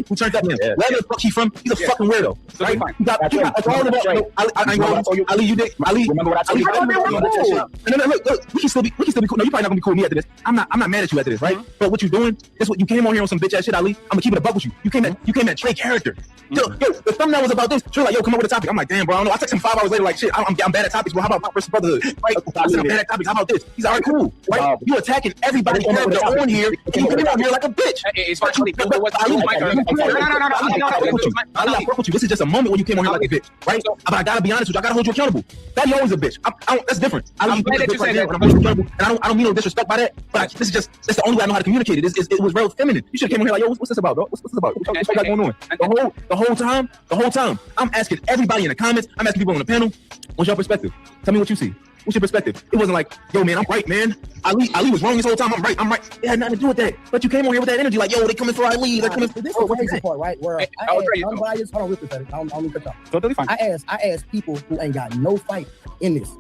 Who turned up him? Where the fuck he from? He's a fucking weirdo. Right? He got all of that. Ali, you did. Ali, remember what I told you? No, look, we can still be cool. No, you probably not gonna be cool with me after this. I'm not mad at you after this, right? But what you doing? This what you came on here on some bitch ass shit, Ali. I'm gonna keep it a buck with you. You came at Trey character. Yo, the thumbnail was about this. Trey like, yo, come up with a topic. I'm like, damn, bro. I don't know. I text him 5 hours later, like, shit. I'm bad at topics, bro. How about versus brotherhood? Right? I said I'm bad at topics. How about this? He's alright, cool. Right? You attacking everybody character on here, and you come on here like a bitch. It's funny. I fuck with you. This is just a moment when you came on here like a bitch, right? But I gotta be honest with you. I gotta hold you accountable. Fatty always a bitch. That's different. I'm glad that you said that. I don't mean no disrespect by that. But this is just that's the only way I know how to communicate it. It was real feminine. You should have came on here like, yo, what's this about, bro? What's this about? What's got going on? The whole time, I'm asking everybody in the comments. I'm asking people on the panel. What's your perspective? Tell me what you see. What's your perspective? It wasn't like, yo, man, I'm right, man. Ali was wrong this whole time. I'm right. It had nothing to do with that. But you came on here with that energy, like, yo, they coming for Ali. They're coming for this. This is the part, right? Where I asked unbiased. Hold on, real quick. I don't even cut off. Totally fine. I asked people who ain't got no fight in this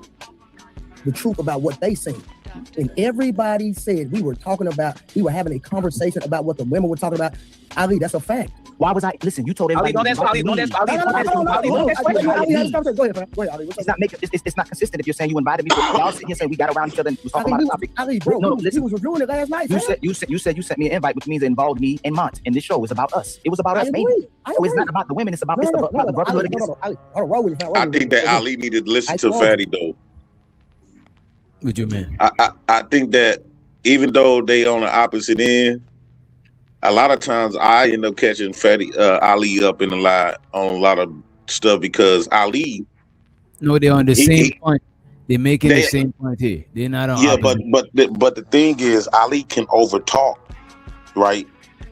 the truth about what they seen. And everybody said we were having a conversation about what the women were talking about. Ali, that's a fact. Why was I? Listen, you told everybody. It's not consistent if you're saying you invited me. Y'all sitting here saying we got around each other and was talking about a topic. Ali, bro, no, listen, he was reviewing it last night. You said you sent me an invite, which means it involved me and Mont. And this show is about us. It was about us, baby. So it's not about the women. It's about the brotherhood against. I think that Ali needed to listen to Fatty though. What you mean? I think that even though they on the opposite end, a lot of times I end up catching Ali up in a lot on a lot of stuff because Ali. No, they're on the same point. They're making the same point here. They're not on. Yeah, but the thing is, Ali can overtalk, right?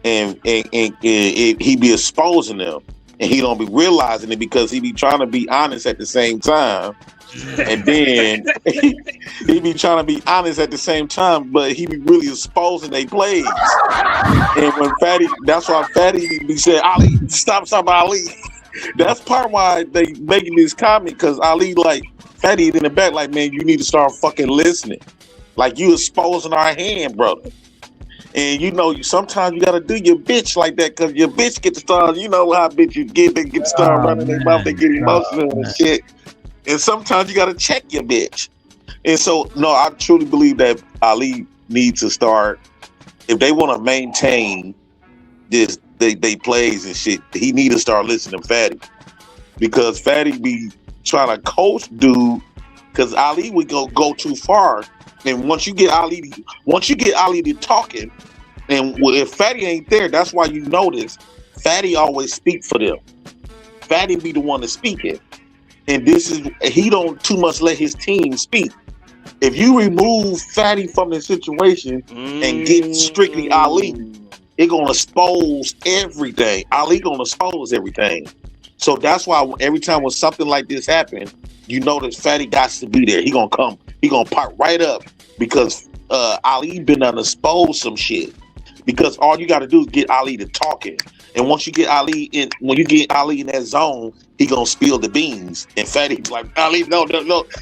And he be exposing them, and he don't be realizing it because he be trying to be honest at the same time. And then he be trying to be honest at the same time, but he be really exposing they plays. And when that's why Fatty be saying, Ali, stop Ali. That's part why they making this comment, because Ali like Fatty in the back, like, man, you need to start fucking listening. Like, you exposing our hand, brother. And you know, sometimes you gotta do your bitch like that, because your bitch get to start, you know how bitch you get, they get to start running their mouth, they get emotional and shit. And sometimes you got to check your bitch. And so, no, I truly believe that Ali needs to start, if they want to maintain this, they plays and shit, he need to start listening to Fatty. Because Fatty be trying to coach dude, because Ali would go too far. And once you get Ali to talking, and if Fatty ain't there, that's why you notice Fatty always speak for them. Fatty be the one to speak it. And he don't too much let his team speak. If you remove Fatty from the situation and get strictly Ali, it gonna expose everything. Ali gonna expose everything. So that's why every time when something like this happen, you notice Fatty got to be there. He gonna come. He gonna pop right up because Ali been unexposed some shit. Because all you got to do is get Ali to talking. And once you get Ali in, when you get Ali in that zone, he gonna spill the beans. And Fatty's like, Ali, no,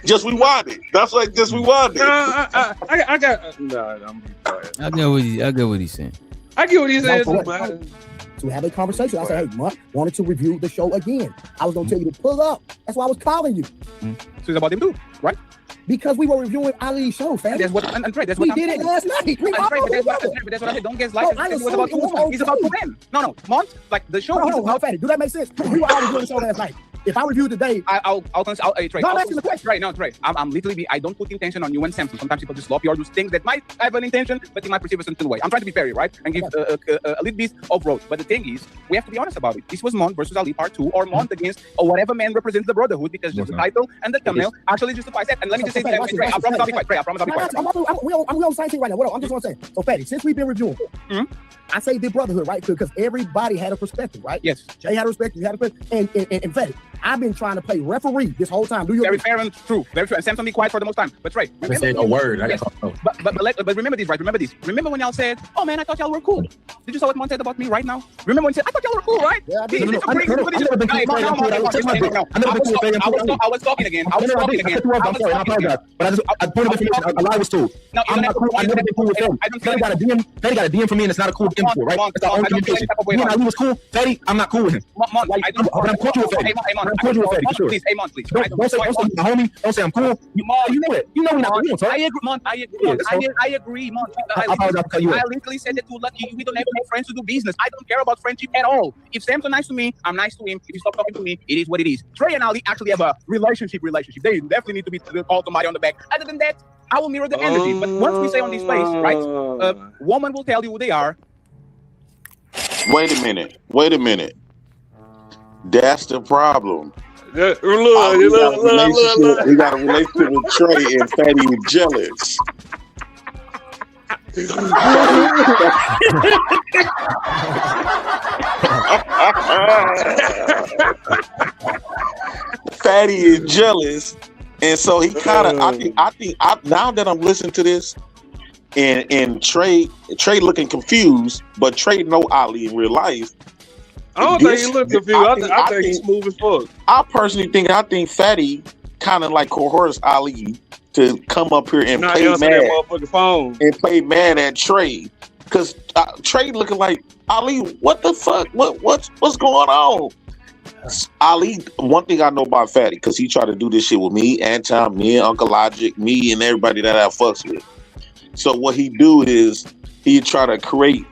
just rewind it. That's like, just rewind it. I got. No, I'm quiet. I get what he's saying. I get what he's saying. To have a conversation, I said, hey, Mark, wanted to review the show again. I was gonna tell you to pull up. That's why I was calling you. So it's about them too, right? Because we were reviewing Ali's show, fam. That's what I'm trying. We did it last night. That's what I said. Don't get like it was about two. It's about two men. No, Mont, like the show. No, Fatty, do that make sense? We were all reviewing the show last night. If I review today, I'll Trey. No, I'm asking the question. Right, no, Trey. I'm literally, I don't put intention on you and Samson. Sometimes people just sloppy or do things that might have an intention, but they might perceive a certain way. I'm trying to be fair, right? And give a little bit of road. But the thing is, we have to be honest about it. This was Mont versus Ali part 2, or Mont against or whatever man represents the brotherhood, because just the title and the thumbnail actually justifies that. And let me just say, Trey, I promise I'll be quiet. Trey, I promise I'll be quiet. I'm on the same thing right now. I'm just gonna say. So, Fatty, since we've been reviewing, I say the brotherhood, right? Because everybody had a perspective, right? Yes. Jay had a perspective, you had a perspective, and Fatty, I've been trying to play referee this whole time. Very fair and true. Very true. And Samson be quiet for the most time. But Trey, I said a word. Yes. But remember this, right? Remember this. Remember when y'all said, "Oh man, I thought y'all were cool." Did you saw what Mon said about me right now? Remember when he said, "I thought y'all were cool, right?" Yeah, I was talking again. I apologize. But I point of information. A lie was told. No, I'm not cool. I've never been cool with Fetty. Fetty got a DM from me, and it's not a cool DM for, right? It's our own communication. Me and Ali was cool. Fetty, I'm not cool with him. But I'm cordial with Fetty. I'm cordial with Fetty, for sure. Please, Mon, please. Don't say my homie. Don't say I'm cool. You know it. You know we're not cool. I agree, Mon. I agree, Mon. I literally said that to Lucky. We don't have to be friends to do business. I don't care about friendship at all. If Sam's nice to me, I'm nice to him. If he stop talking to me, it is what it is. Trey and Ali actually have a relationship. They definitely need to be called somebody on the back. Other than that, I will mirror the energy. But once we say on this space, right, woman will tell you who they are. Wait a minute. That's the problem. We got a relationship with Trey, and Fatty was jealous. Fatty is jealous, and so he kind of. I think now that I'm listening to this, and Trey looking confused, but Trey know Ali in real life. I don't think he look confused. I think he's smooth as fuck. I personally think Fatty kind of like coerced Ali to come up here and play mad that motherfucking phone and play mad at Trey, because Trey looking like, Ali, what the fuck? What's going on? Ali, one thing I know about Fatty, because he tried to do this shit with me, Anton, me and Uncle Logic, me and everybody that I fucks with. So what he do is he try to create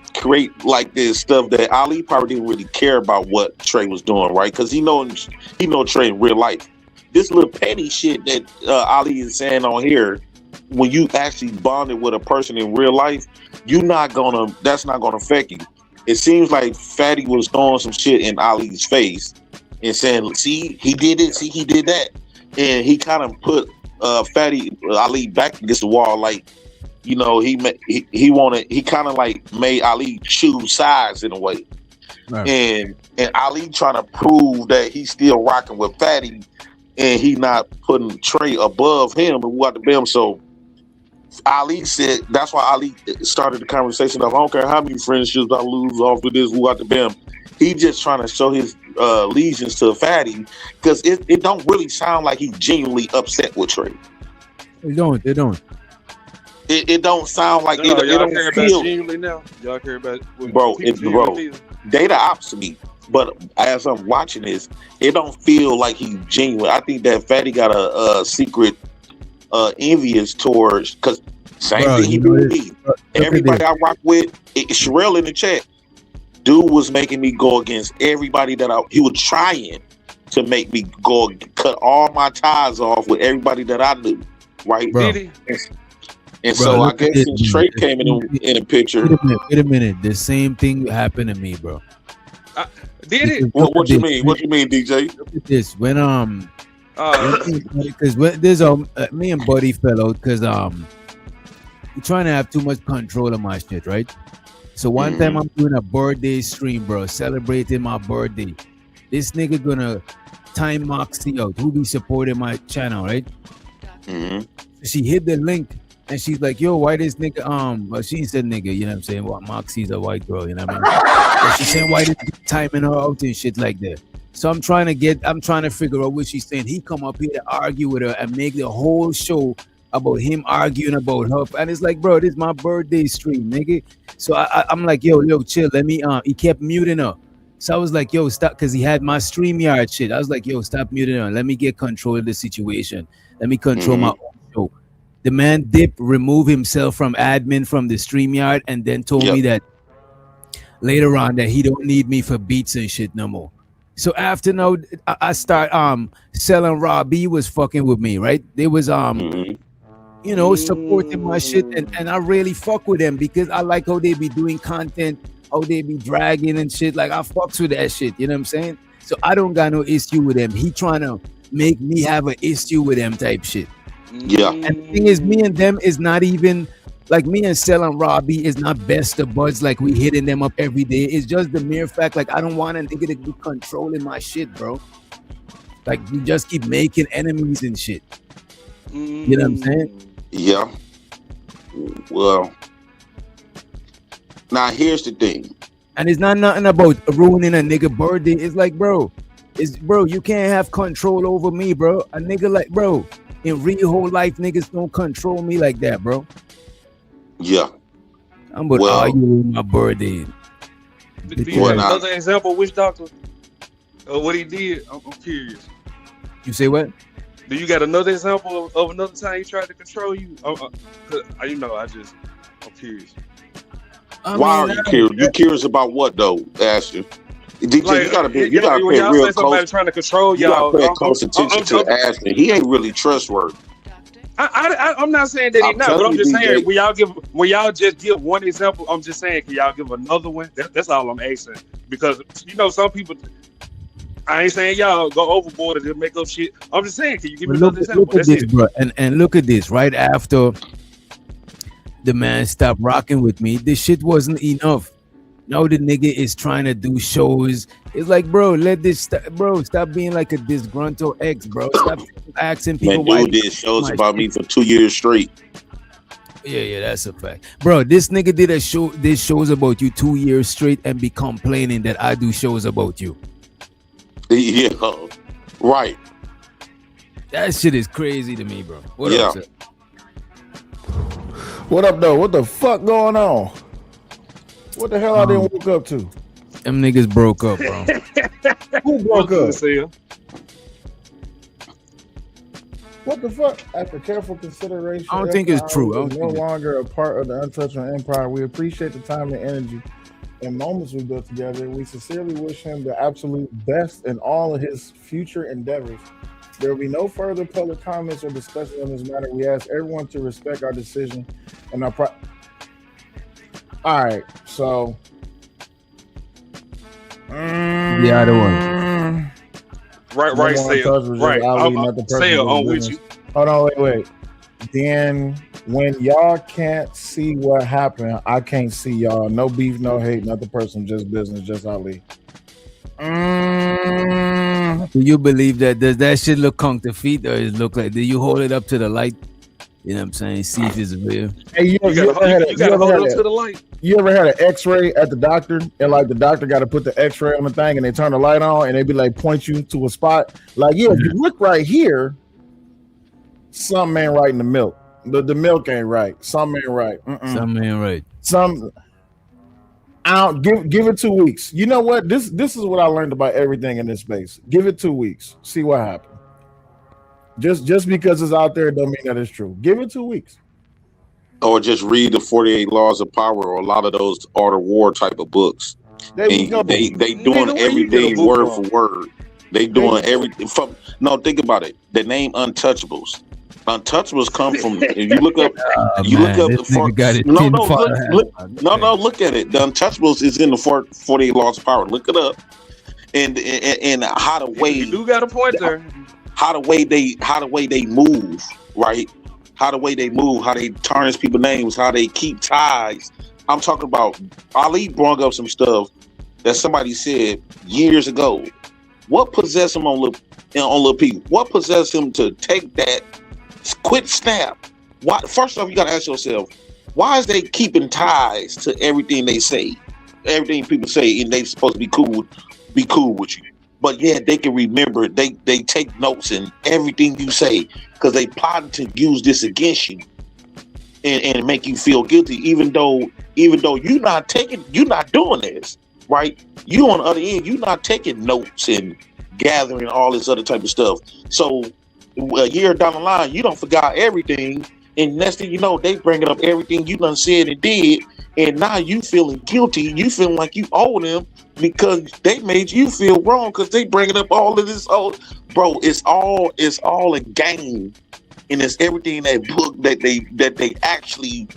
like this stuff that Ali probably didn't really care about what Trey was doing, right? Because he know Trey in real life. This little petty shit that Ali is saying on here, when you actually bonded with a person in real life, that's not gonna affect you. It seems like Fatty was throwing some shit in Ali's face and saying, "See, he did it. See, he did that," and he kind of put Ali back against the wall, like, you know, he kind of like made Ali choose sides in a way, right. and Ali trying to prove that he's still rocking with Fatty, and he not putting Trey above him and what the bam. So Ali said that's why Ali started the conversation of, I don't care how many friendships I lose off of this, who got the bam. He just trying to show his allegiance to Fatty, because it don't really sound like he's genuinely upset with Trey. It don't. It don't sound like y'all don't care feel, about genuinely now. Y'all care about bro. They the opposite of me. But as I'm watching this, it don't feel like he's genuine. I think that Fatty got a secret envious towards, because same thing he do with me. Everybody I rock with, Sherelle in the chat, dude was making me go against everybody he was trying to make me go cut all my ties off with everybody that I knew, right? And so I guess since Trey came in the picture. Wait a minute. The same thing happened to me, bro. Did it? What you mean? What you mean, DJ? Look at this. When because there's me and Buddy fell out because we're trying to have too much control of my shit, right? So one time I'm doing a birthday stream, bro, celebrating my birthday. This nigga gonna time Moxie out, who be supporting my channel, right? So she hit the link. And she's like, yo, why this nigga, well, she said nigga, you know what I'm saying? Well, Moxie's a white girl, you know what I mean? But she's saying, why this nigga timing her out and shit like that? So I'm trying to figure out what she's saying. He come up here to argue with her and make the whole show about him arguing about her. And it's like, bro, this is my birthday stream, nigga. So I'm like, yo, chill, let me, he kept muting her. So I was like, yo, stop, because he had my StreamYard shit. I was like, yo, stop muting her. Let me get control of the situation. Let me control my own show. The man remove himself from admin from the StreamYard, and then told me that later on that he don't need me for beats and shit no more. So after now, I start selling Raw B was fucking with me, right? They was you know, supporting my shit, and I really fuck with them because I like how they be doing content, how they be dragging and shit. Like I fucks with that shit, you know what I'm saying? So I don't got no issue with them. He trying to make me have an issue with them type shit. Yeah. And the thing is, me and them is not even like me and Sel and Robbie is not best of buds, like we hitting them up every day. It's just the mere fact, like I don't want a nigga to be controlling my shit, bro. Like you just keep making enemies and shit. You know what I'm saying? Yeah. Well, now here's the thing. And it's not nothing about ruining a nigga birthday. It's like, bro, you can't have control over me, bro. A nigga like, bro, in real whole life, niggas don't control me like that, bro. Yeah. I'm about arguing my birthday. Do you have another example? Which doctor? What he did? I'm curious. You say what? Do you got another example of another time he tried to control you? I'm curious. Why are you curious? You curious about what though, Ashton? DJ, Like, you gotta pay y'all real say somebody trying to control y'all. You gotta pay close attention to Ashton. He ain't really trustworthy. I'm not saying that he's not, but I'm just saying when y'all just give one example, I'm just saying, can y'all give another one? That's all I'm asking, because some people. I ain't saying y'all go overboard and just make up shit. I'm just saying, can you give me another example? Look at this, bro, and look at this. Right after the man stopped rocking with me, this shit wasn't enough. Now the nigga is trying to do shows. It's like, bro, stop being like a disgruntled ex, bro. Stop asking people why. Dude did shows about me for 2 years straight. Yeah, that's a fact, bro. This nigga did did shows about you 2 years straight and be complaining that I do shows about you. Yeah, right. That shit is crazy to me, bro. What up, sir? What up, though? What the fuck going on? What the hell I didn't woke up to? Them niggas broke up, bro. Who broke up? What the fuck? After careful consideration, I don't think it's true. I no longer a part of the Untouchable Empire. We appreciate the time and energy and moments we built together. We sincerely wish him the absolute best in all of his future endeavors. There will be no further public comments or discussion on this matter. We ask everyone to respect our decision and our All right, so the other one. Right, Sale. Right, I'm with you. Hold on, wait. Then when y'all can't see what happened, I can't see y'all. No beef, no hate, nothing personal, just business, just Ali. Do you believe that? Does that shit look counterfeit, or does it look like? Do you hold it up to the light? You know what I'm saying? See if it's real. Hey, you gotta hold it up to the light. You ever had an X-ray at the doctor, and like the doctor got to put the X-ray on the thing, and they turn the light on, and they be like point you to a spot. Like, if you look right here, something ain't right in the milk. The milk ain't right. Something ain't right. Something ain't right. I'll give it 2 weeks. You know what? This is what I learned about everything in this space. Give it 2 weeks. See what happens. Just because it's out there don't mean that it's true. Give it 2 weeks. Or just read the 48 Laws of Power or a lot of those Art of War type of books. They doing everything word for word. They doing everything from think about it. The name Untouchables. Untouchables come from if you look up the look at it. The Untouchables is in the 48 Laws of Power. Look it up. And how the way you do got a point there. How the way they move, right? How the way they move, how they tarnish people's names, how they keep ties. I'm talking about Ali brought up some stuff that somebody said years ago. What possessed him on little people? What possessed him to take that quick snap? Why? First off, you gotta ask yourself, why is they keeping ties to everything they say, everything people say, and they supposed to be cool with you? But yeah, they can remember. They take notes in everything you say because they plotting to use this against you and make you feel guilty, even though you're not doing this, right? You on the other end, you're not taking notes and gathering all this other type of stuff. So a year down the line, you don't forgot everything, and next thing you know, they bringing up everything you done said and did, and now you feeling guilty. You feeling like you owe them because they made you feel wrong because they bringing up all of this. Oh, bro, it's all a game, and it's everything in that book that they actually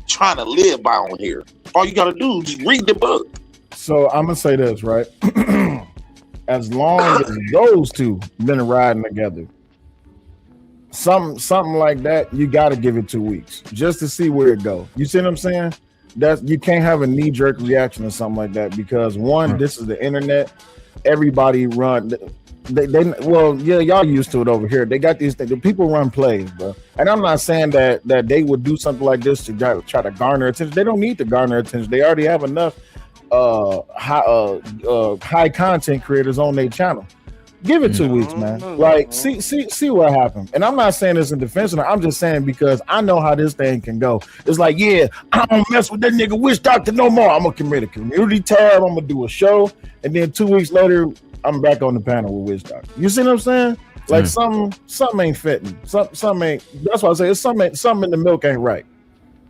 trying to live by on here. All you gotta do is just read the book. So I'm gonna say this, right? As long as those two been riding together, something like that, you got to give it 2 weeks just to see where it go. You see what I'm saying? That you can't have a knee-jerk reaction or something like that because one, this is the internet. Everybody run. well, yeah, y'all used to it over here. They got these things. The people run plays, bro. And I'm not saying that they would do something like this to try to garner attention. They don't need to garner attention. They already have enough high content creators on their channel. Give it 2 weeks, man. Like, see what happened. And I'm not saying this in defense of her. I'm just saying because I know how this thing can go. It's like, yeah, I don't mess with that nigga Witch Doctor no more. I'm gonna commit a community tab. I'm gonna do a show, and then 2 weeks later, I'm back on the panel with Witch Doctor. You see what I'm saying? Like something ain't fitting. Something ain't. That's why I say it's something in the milk ain't right.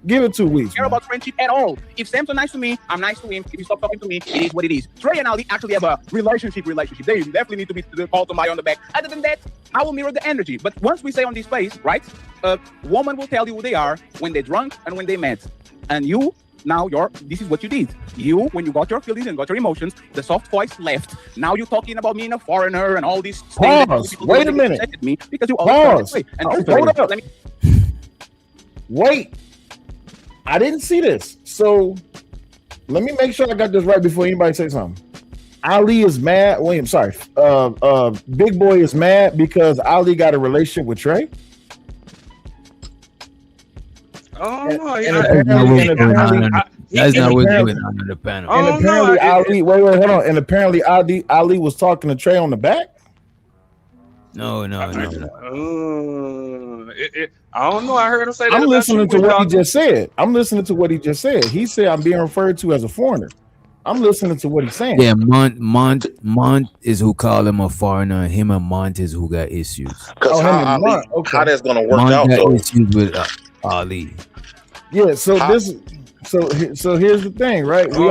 Give it 2 weeks. Care about friendship at all. If Sam's so nice to me, I'm nice to him. If you stop talking to me, it is what it is. Trey and Ali actually have a relationship. They definitely need to be called somebody on the back. Other than that, I will mirror the energy. But once we say on this place, right, a woman will tell you who they are when they're drunk and when they met. And you, now this is what you did. You, when you got your feelings and got your emotions, the soft voice left. Now you're talking about me and a foreigner and all these things. Pause. Wait a minute. Me because you always Pause. And hold up. Wait. I didn't see this. So let me make sure I got this right before anybody says something. Ali is mad. William, sorry. Big Boy is mad because Ali got a relationship with Trey. Oh, that's not what's going on in the panel. And apparently Ali, wait, hold on. And apparently Ali was talking to Trey on the back. No. I don't know. I heard him say that. I'm listening to what he just said. He said I'm being referred to as a foreigner. I'm listening to what he's saying. Yeah, Mont is who call him a foreigner. Him and Mont is who got issues. How that's gonna work Mont out got though? issues with Ali. Yeah. So here's the thing, right? We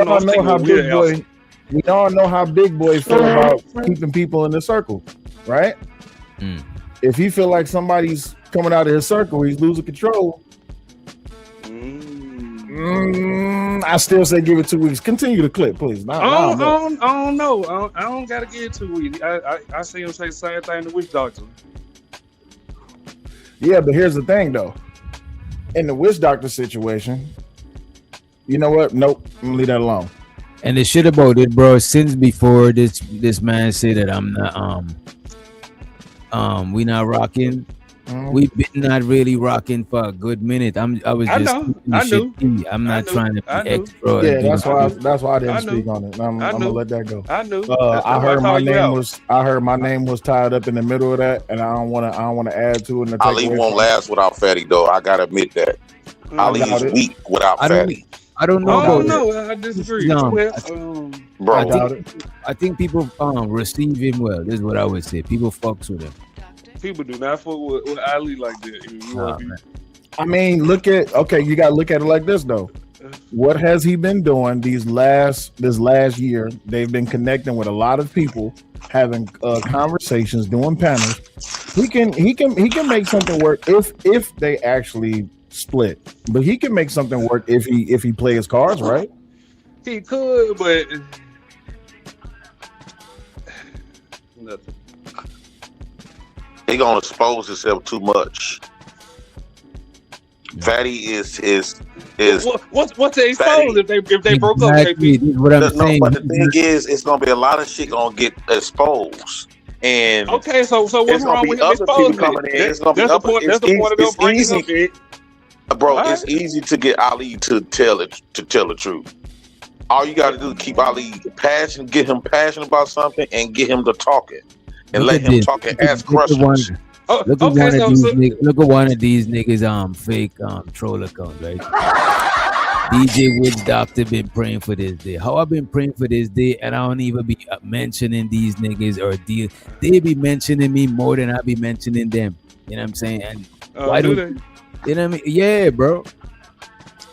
all know how Big Boy feel about keeping people in the circle, right? If he feel like somebody's coming out of his circle, he's losing control. I still say give it 2 weeks. Continue the clip, please. I don't know. I don't gotta give it 2 weeks. I see him say the same thing to Witch Doctor. Yeah, but here's the thing, though. In the Witch Doctor situation, you know what? Nope. I'm gonna leave that alone. And the shit about it, bro. Since before this man said that I'm not we not rocking. We've been not really rocking for a good minute. I'm not trying to be extra. Yeah, that's why I didn't speak on it. I'm gonna let that go. I knew. I heard my name was tied up in the middle of that, and I don't want to add to it. Ali won't last without Fatty, though. I gotta admit that. Ali is weak without Fatty. I don't know. I disagree. Bro, I think people receive him well. This is what I would say. People fucks with him. People do not fuck with Ali like that. I mean, you gotta look at it like this though. What has he been doing this last year? They've been connecting with a lot of people, having conversations, doing panels. He can make something work if they actually split. But he can make something work if he plays his cards right. He could, but nothing. He gonna expose himself too much. Fatty is what's to expose if they broke up? What I'm saying. But the thing is, it's gonna be a lot of shit gonna get exposed. And okay, so what's wrong with him exposing it? That's the point of them bringing up it. Bro, it's easy to get Ali to tell the truth. All you got to do is keep Ali passionate, get him passionate about something, and get him to talking, and let him talk and ask questions. Look at one of these niggas fake troll account, right? DJ Witch Doctor been praying for this day. How I've been praying for this day, and I don't even be mentioning these niggas or they be mentioning me more than I be mentioning them. You know what I'm saying? And why do they? You know what I mean? Yeah, bro.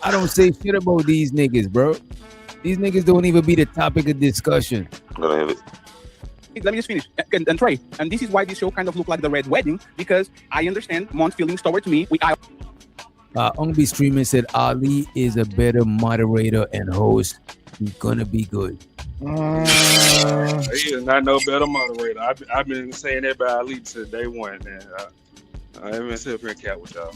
I don't say shit about these niggas, bro. These niggas don't even be the topic of discussion. Let me just finish. And Trey, and this is why this show kind of looked like the Red Wedding, because I understand Mont's feelings towards me. Ungby Streamer said Ali is a better moderator and host. He's gonna be good. He is not no better moderator. I've been saying that about Ali since day one, man. I haven't been sitting here and cat with y'all.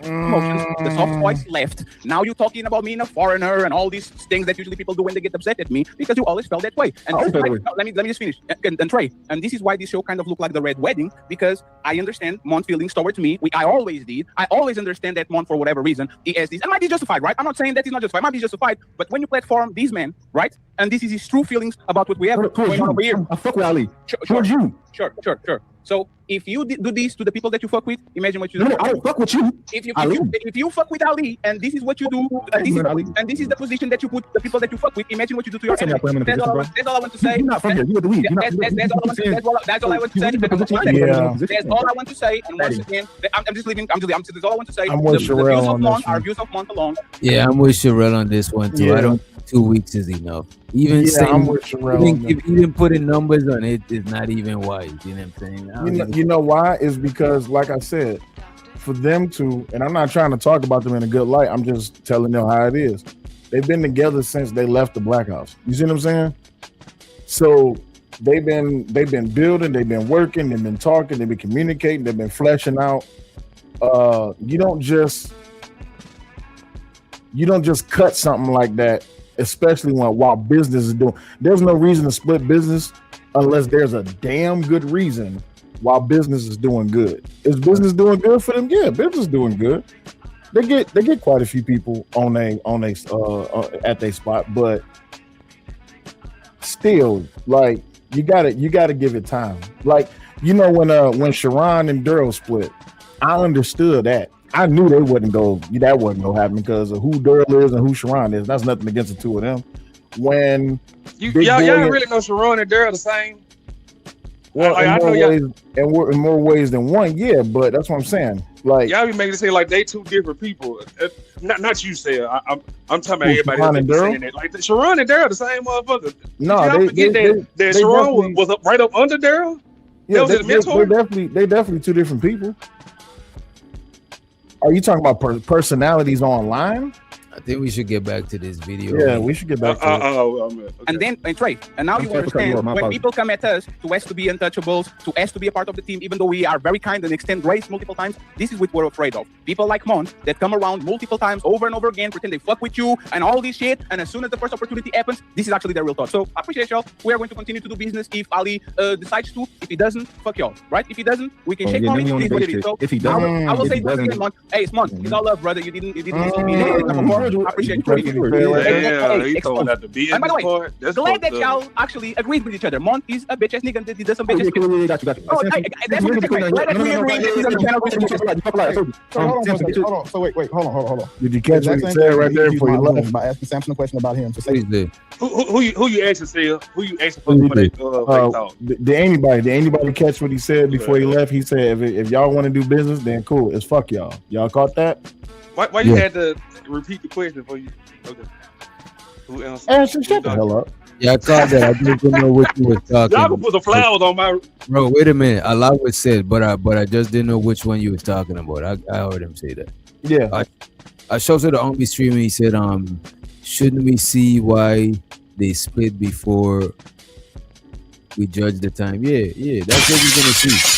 emotions, the soft voice left. Now you're talking about me in a foreigner and all these things that usually people do when they get upset at me because you always felt that way. And let me just finish. And Trey, and this is why this show kind of looked like the Red Wedding, because I understand Mon's feelings towards me. I always did. I always understand that Mon, for whatever reason, he has this. It might be justified, right? I'm not saying that he's not justified. It might be justified. But when you platform these men, right? And this is his true feelings about what we have going on over here. I fuck with Ali. Sure. So if you do this to the people that you fuck with, imagine what you do. No, I don't fuck with you. If you fuck with Ali, and this is what you do, and this is the position that you put the people that you fuck with, imagine what you do to your enemy. That's all I want to say. You're not from here. You're the lead. That's all I want to say. That's all I want to say. And once again, I'm just leaving. That's all I want to say. I'm with Sherelle on this one. Our views of Month alone. Yeah, I'm with Sherelle on this one too. I don't. 2 weeks is enough. Even even putting numbers on it is not even wise. You know what I'm saying? You know why? Is because, like I said, for them to, and I'm not trying to talk about them in a good light. I'm just telling them how it is. They've been together since they left the Black House. You see what I'm saying? So they've been building, they've been working, they've been talking, they've been communicating, they've been fleshing out. You don't just cut something like that. Especially while business is doing, there's no reason to split business unless there's a damn good reason while business is doing good. Is business doing good for them? Yeah, business is doing good. They get quite a few people at their spot, but still, like you gotta give it time. Like when Sharon and Daryl split, I understood that. I knew that wasn't gonna happen because of who Daryl is and who Sharon is. That's nothing against the two of them. When y'all really know Sharon and Daryl the same. Well, in more ways than one, yeah. But that's what I'm saying. Like y'all be making it seem like they two different people. Not you, say I'm talking about everybody that's saying that. Like Sharon and Daryl the same motherfucker. No, that Sharon was up right up under Daryl. Yeah, they definitely two different people. Are you talking about personalities online? I think we should get back to this video. Yeah, we should get back to it. Okay. And then, Trey, and now you understand when people come at us to ask to be untouchables, to ask to be a part of the team, even though we are very kind and extend grace multiple times, this is what we're afraid of. People like Mon that come around multiple times over and over again, pretend they fuck with you and all this shit, and as soon as the first opportunity happens, this is actually their real thought. So I appreciate y'all. We are going to continue to do business if Ali decides to. If he doesn't, fuck y'all. Right? If he doesn't, we can shake on it. So if he doesn't, I will say this again, Mon. Hey, it's Mon. It's all love, brother. You didn't listen to me. I appreciate you. He told out the business and by the way, part. That's glad that y'all actually agreed with each other. Mon is a bitch ass nigga. He does some bitch ass shit. That's what glad that we agreed that he's on the channel. Hold on. So wait, hold on. Did you catch what he said right there before you left? By asking Samson a question about him. So say who you asking, Sil? Who you asking for they thought? Did anybody catch what he said before he left? He said, if y'all want to do business, then cool. It's fuck y'all. Y'all caught that? Why you had to repeat the question for you? Okay. Who else? Shut the hell up. Yeah, I caught that. I just didn't know what you was talking. Y'all can put the flowers on my. Bro, wait a minute. A lot was said, but I just didn't know which one you was talking about. I heard him say that. Yeah. I showed to the only stream and he said, shouldn't we see why they split before we judge the time? Yeah. That's what we're gonna see.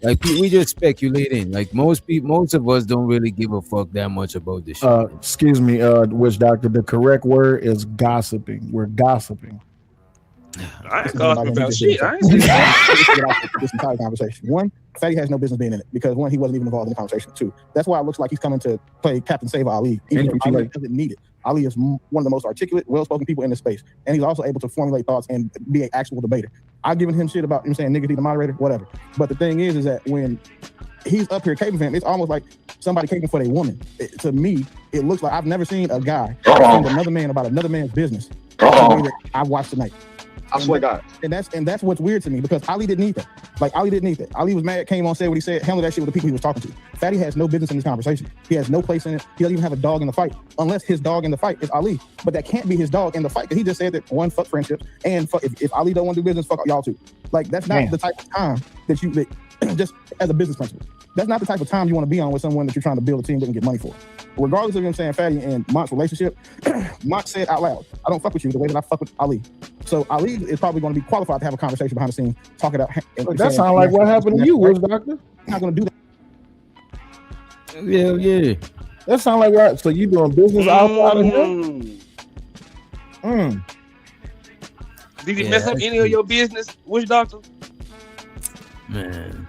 Like we just speculating. Like most of us don't really give a fuck that much about this shit. Excuse me, witch doctor. The correct word is gossiping. We're gossiping. I ain't gossiping about shit. I ain't saying this entire conversation. One, Fatty has no business being in it because one, he wasn't even involved in the conversation. Two, that's why it looks like he's coming to play Captain Save Ali, even if Ali doesn't need it. Ali is one of the most articulate, well-spoken people in this space, and he's also able to formulate thoughts and be an actual debater. I've given him shit about him saying nigga, he the moderator, whatever. But the thing is that when he's up here caping for him, it's almost like somebody caping for their woman. To me, it looks like I've never seen a guy defend another man about another man's business the way that I watched tonight. I swear to God. And that's what's weird to me because Ali didn't need that. Like Ali didn't need that. Ali was mad, came on, said what he said, handled that shit with the people he was talking to. Fatty has no business in this conversation. He has no place in it. He doesn't even have a dog in the fight, unless his dog in the fight is Ali. But that can't be his dog in the fight because he just said that one, fuck friendships, and fuck, if Ali don't want to do business, fuck y'all too. Like that's not the type of time that just as a business principle. That's not the type of time you want to be on with someone that you're trying to build a team that can get money for. Regardless of him saying Fatty and Mont's relationship, Mont said out loud, I don't fuck with you the way that I fuck with Ali. So Ali is probably going to be qualified to have a conversation behind the scenes, talking about. That sounds like what happened to you, Witch Doctor. I'm not going to do that. Yeah. That sounds like right. So you doing business outside of him? Did he mess up any of your business? Which doctor? Man.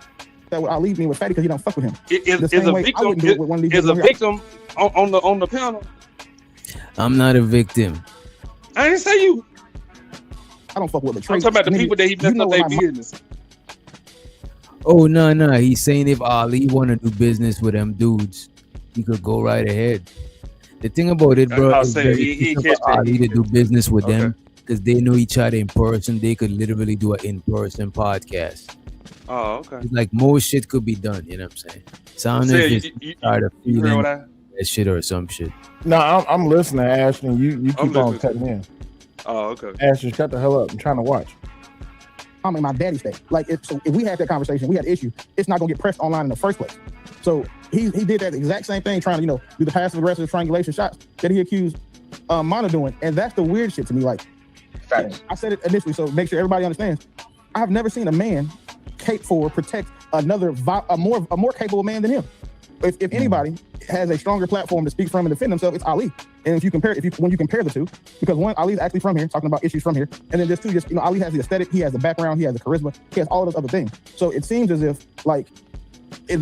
That would leave me with Fatty because he don't fuck with him. Is a victim on the panel? I'm not a victim. I didn't say you. I don't fuck with the I'm talking about the people that he messed up their business. Oh no. He's saying if Ali want to do business with them dudes, he could go right ahead. The thing about it, bro, is very for Ali to do business with them because they know each other in person. They could literally do an in-person podcast. Oh, okay. It's like most shit could be done. You know what I'm saying? So I don't know if it's tired of feeling that shit or some shit. No, I'm listening, Ashton. You keep on cutting in. Oh, okay. Ashton, shut the hell up. I'm trying to watch. I'm in my daddy state. Like, if we had that conversation, we had an issue, it's not gonna get pressed online in the first place. So he did that exact same thing, trying to do the passive aggressive triangulation shots that he accused Mana doing, and that's the weird shit to me. Like, I said it initially, so make sure everybody understands. I have never seen a man protect a more capable man than him. If anybody has a stronger platform to speak from and defend himself, it's Ali. And when you compare the two, because one, Ali's actually from here, talking about issues from here, and then just two, Ali has the aesthetic, he has the background, he has the charisma, he has all of those other things. So it seems as if,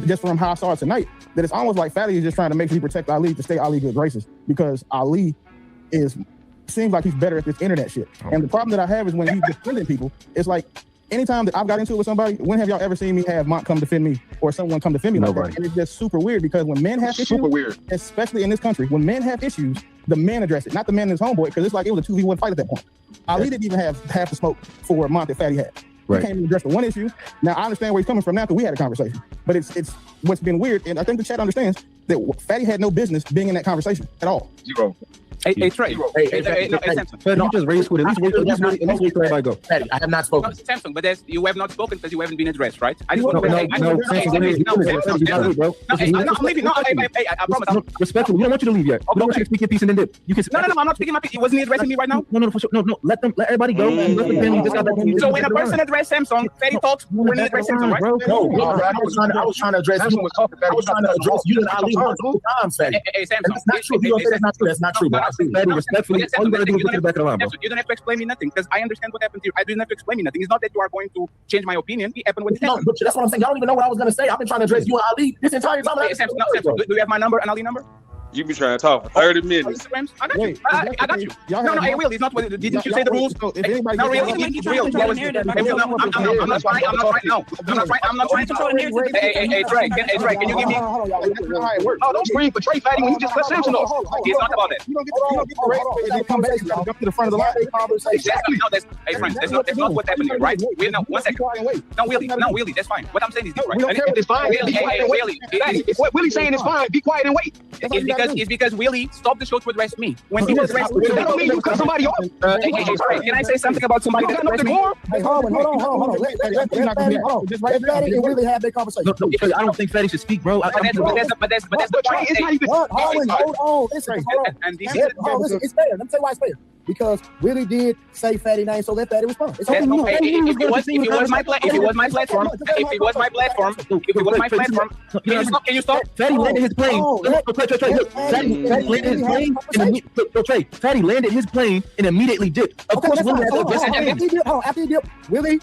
just from how I saw it tonight, that it's almost like Fatty is just trying to make sure he protect Ali to stay Ali good graces, because Ali seems like he's better at this internet shit. And the problem that I have is when he's defending people, it's like, anytime that I've got into it with somebody, when have y'all ever seen me have Mont come defend me or someone come defend me like that? And it's just super weird because when men have issues, especially in this country, when men have issues, the man address it, not the man and his homeboy, because it's like it was a 2v1 fight at that point. Ali didn't even have half the smoke for Mont that Fatty had. He can't even address the one issue. Now I understand where he's coming from now because we had a conversation, but it's what's been weird, and I think the chat understands that Fatty had no business being in that conversation at all. Zero. Hey, Trey. But you just raised with it. At least wait till everybody go. Patty, I have not spoken. Samsung, but you have not spoken because you haven't been addressed, right? I promise. Respectfully, we don't want you to leave yet. We don't want you to speak your piece and then dip. No, I'm not speaking my piece. Wasn't he addressing me right now? No, for sure. No, let everybody go. So when a person addressed Samsung, Fatty talks when he addressed Samsung, right? No, I was trying to address you. I was trying to address you and Ali multiple times, Fatty. Hey, Samsung. That's not true. Respectfully, all you gotta do is put it back in the line, bro. You don't have to explain me nothing because I understand what happened to you. I didn't have to explain me nothing. It's not that you are going to change my opinion. It happened with but that's what I'm saying. Y'all don't even know what I was gonna say. I've been trying to address you and Ali this entire time. Samsung, do you have my number and Ali number? You be trying to talk for 30 minutes. I got you. I got you. No, I will. It's not what. Didn't you say the rules? No, real. I'm not trying. I'm not trying to control the narrative. Hey, Trey, can you give me? Oh, don't scream for Trey Fatty when you just cut Samson off. It's not about that. You don't get the race and come back and jump to the front of the line. Exactly. No, hey, friends, that's not what's happening, right? Wait, no, 1 second. No, Willie, that's fine. What I'm saying is this, right? It's fine. Willie, what Willie's saying is fine. Be quiet and wait. It's because Willie stopped the show to address me. When he was addressed, that don't mean you cut somebody off. Can I say something about somebody that addressed me? Hey, hold on. Let Fatty and Willie have their conversation. No, I don't think Fatty should speak, bro. But that's the point. It's not even. Hold on. Listen. Listen. It's fair. Let me tell you why it's fair. Because Willie did say Fatty name, so let Fatty respond. It's okay. If it was my platform, can you stop? Fatty landed his plane. Fatty landed his plane and immediately dipped. Of course, after he dipped, Willie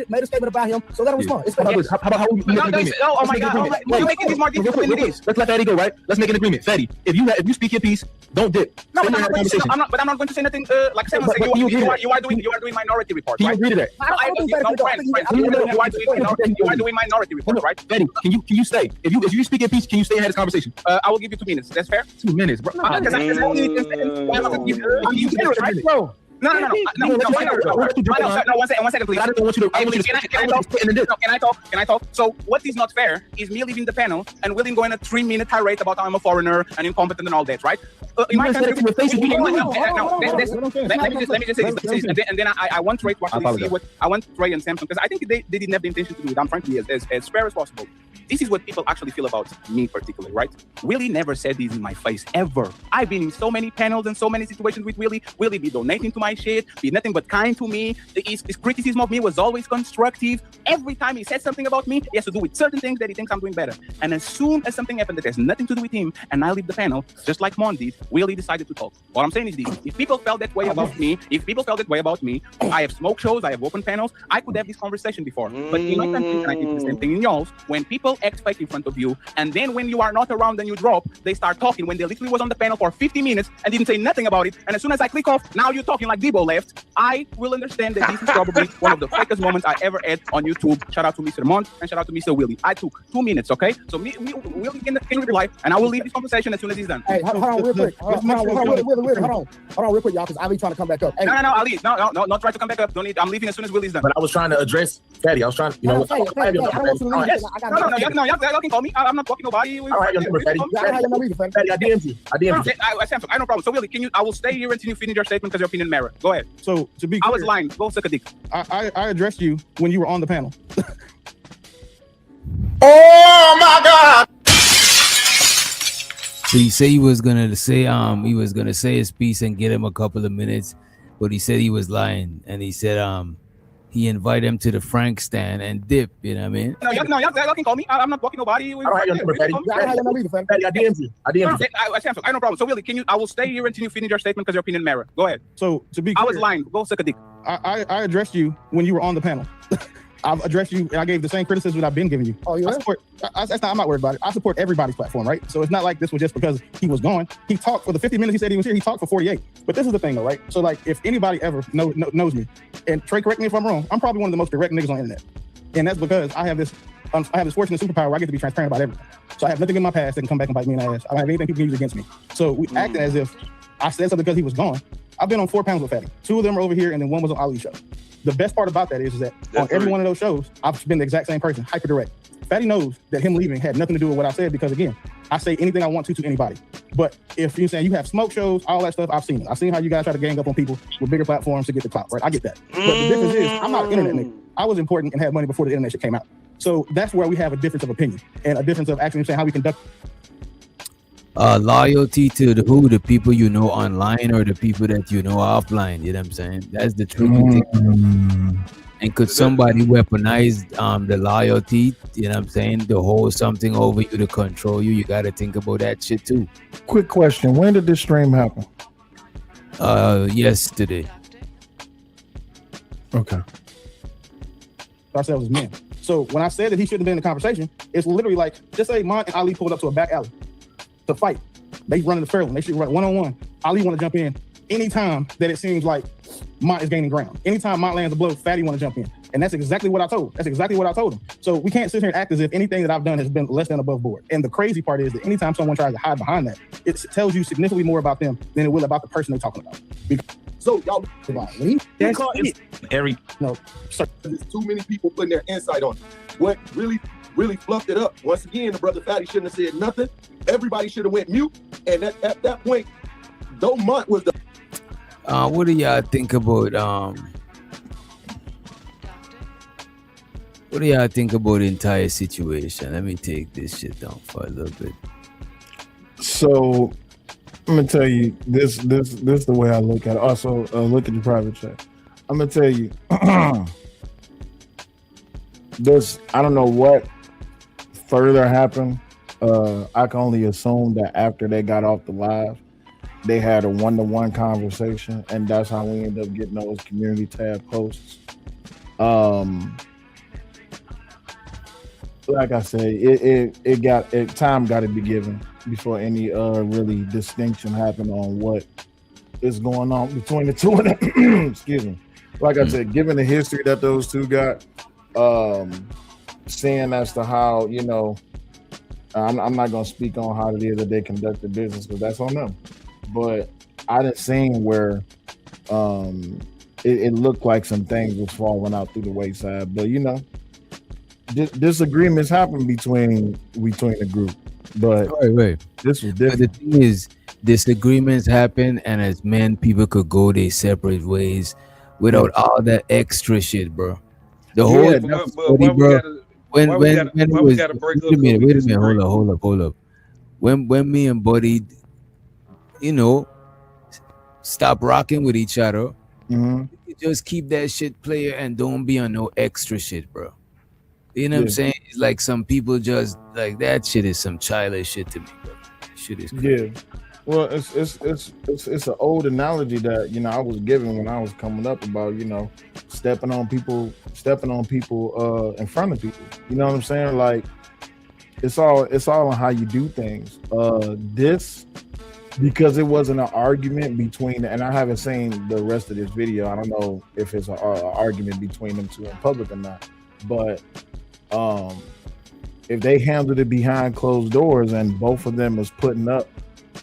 made a statement about him, so let him respond. It's fair. How about how we make an agreement? Oh my God! You're making this more difficult than it is. Let's let Fatty go, right? Let's make an agreement. Fatty, if you speak your piece, don't dip. No, but I'm not going to say nothing. Like Sam was saying, you are doing Minority Report. Can you agree to that? You are doing Minority Report, right? Betty, can you stay? If you speak in peace, can you stay and have this conversation? I will give you 2 minutes. That's fair. 2 minutes, bro. Because I'm generous, right, bro? No. 1 second, please. Can I talk? So what is not fair is me leaving the panel and William going a 3-minute tirade about how I'm a foreigner and incompetent and all that, right? In my country, let me just say this, and then I want Trey to actually see what I want Trey and Samson, because I think they didn't have the intention to do it. I'm trying to be as fair as possible. This is what people actually feel about me particularly, right? Willie never said this in my face, ever. I've been in so many panels and so many situations with Willie. Willie be donating to my shit, be nothing but kind to me. His criticism of me was always constructive. every time he says something about me, he has to do with certain things that he thinks I'm doing better. And as soon as something happened that has nothing to do with him, and I leave the panel, just like Mon did, we really decided to talk. What I'm saying is this: if people felt that way about me, I have smoke shows, I have open panels, I could have this conversation before. But in my country, and I think the same thing in yours, when people act fake in front of you, and then when you are not around and you drop, they start talking when they literally was on the panel for 50 minutes and didn't say nothing about it. And as soon as I click off, now you're talking like Debo left. I will understand that this is probably one of the fakest moments I ever had on YouTube. Shout out to Mr. Mont and shout out to Mr. Willie. I took 2 minutes, okay? So Willie can reply, and I will leave this conversation as soon as he's done. Hey, hold on real quick. Hold on real quick, y'all, because Ali trying to come back up. Hey. No, Ali. No, try to come back up. Don't need. I'm leaving as soon as Willie's done. But I was trying to address Fatty. I was trying, y'all can call me. I'm not blocking nobody. All right, your number, Fatty. Fatty, I DM'd you. I have no problem. So Willie, I will stay here until you finish your statement because your opinion matters. Go ahead. So to be clear, I was lying. Go suck a dick. I addressed you when you were on the panel. Oh my God! So he said he was gonna say his piece and get him a couple of minutes, but he said he was lying, and he said he invited him to the Frank stand and dip. You know what I mean? No, y'all can call me. I'm not blocking nobody. I don't have your number, Fatty. Fatty, I DM'd you. I have no problem. So Willie, I will stay here until you finish your statement because your opinion matters. Go ahead. So to be clear, I was lying. Go suck a dick. I addressed you when you were on the panel. I've addressed you, and I gave the same criticism that I've been giving you. Oh, yeah? I'm not worried about it. I support everybody's platform, right? So it's not like this was just because he was gone. He talked for the 50 minutes he said he was here. He talked for 48. But this is the thing, though, right? So, like, if anybody ever knows me, and Trey, correct me if I'm wrong, I'm probably one of the most direct niggas on the internet, and that's because I have this fortunate superpower where I get to be transparent about everything. So I have nothing in my past that can come back and bite me in the ass. I don't have anything people can use against me. So we acted as if I said something because he was gone. I've been on 4 panels with Fatty. 2 of them are over here, and then 1 was on Ali's show. The best part about that is that on every one of those shows, I've been the exact same person, hyper direct. Fatty knows that him leaving had nothing to do with what I said because, again, I say anything I want to anybody. But if you're saying you have smoke shows, all that stuff, I've seen it. I've seen how you guys try to gang up on people with bigger platforms to get the clout, right? I get that. But the difference is, I'm not an internet nigga. I was important and had money before the internet shit came out. So that's where we have a difference of opinion and a difference of actually saying how we conduct. Loyalty to the people you know online or the people that you know offline. You know what I'm saying? That's the tricky thing. And could somebody weaponize the loyalty, you know what I'm saying, to hold something over you, to control you? You got to think about that shit too. Quick question. When did this stream happen? Yesterday. Okay. Ourselves as men. So when I said that he shouldn't have been in the conversation, it's literally like, just say Mont and Ali pulled up to a back alley to fight. They running the fair one. They should run one-on-one. Ali want to jump in anytime that it seems like Mont is gaining ground. Anytime Mont lands a blow, Fatty want to jump in. And that's exactly what I told. That's exactly what I told him. So we can't sit here and act as if anything that I've done has been less than above board. And the crazy part is that anytime someone tries to hide behind that, it tells you significantly more about them than it will about the person they're talking about. So y'all, when every there's too many people putting their insight on it. What really fluffed it up. Once again, the brother Fatty shouldn't have said nothing. Everybody should have went mute. And at that point, though Mont was the what do y'all think about the entire situation? Let me take this shit down for a little bit. So I'm gonna tell you this the way I look at it. Also, look at the private chat. I'm gonna tell you this. I don't know what further happened. I can only assume that after they got off the live, they had a one-to-one conversation, and that's how we end up getting those community tab posts. Like I said, time got to be given before any really distinction happened on what is going on between the two of them. Excuse me. Like I said, given the history that those two got, seeing as to how, you know, I'm not gonna speak on how it is that they conduct the business because that's on them. But I done seen where it looked like some things was falling out through the wayside. But you know, disagreements happen between the group. But right. This was different. But the thing is, disagreements happen, and as men, people could go their separate ways without all that extra shit, bro. The whole bro. Wait a minute, hold up. When me and Buddy, you know, stop rocking with each other, you just keep that shit player and don't be on no extra shit, bro. You know what I'm saying? It's like some people just like that shit is some childish shit to me, bro. Shit is crazy. Yeah. Well, it's an old analogy that I was given when I was coming up about stepping on people in front of people. You know what I'm saying? Like it's all on how you do things. This because it wasn't an argument between, and I haven't seen the rest of this video. I don't know if it's an argument between them two in public or not, but if they handled it behind closed doors and both of them was putting up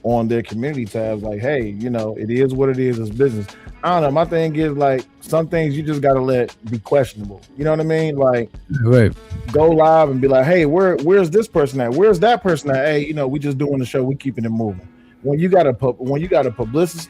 on their community tabs like, hey, it is what it is, it's business. I don't know, my thing is like some things you just gotta let be questionable, you know what I mean? Like right, go live and be like, hey, where's this person at, where's that person at? Hey, we just doing the show, we keeping it moving. When you gotta publicize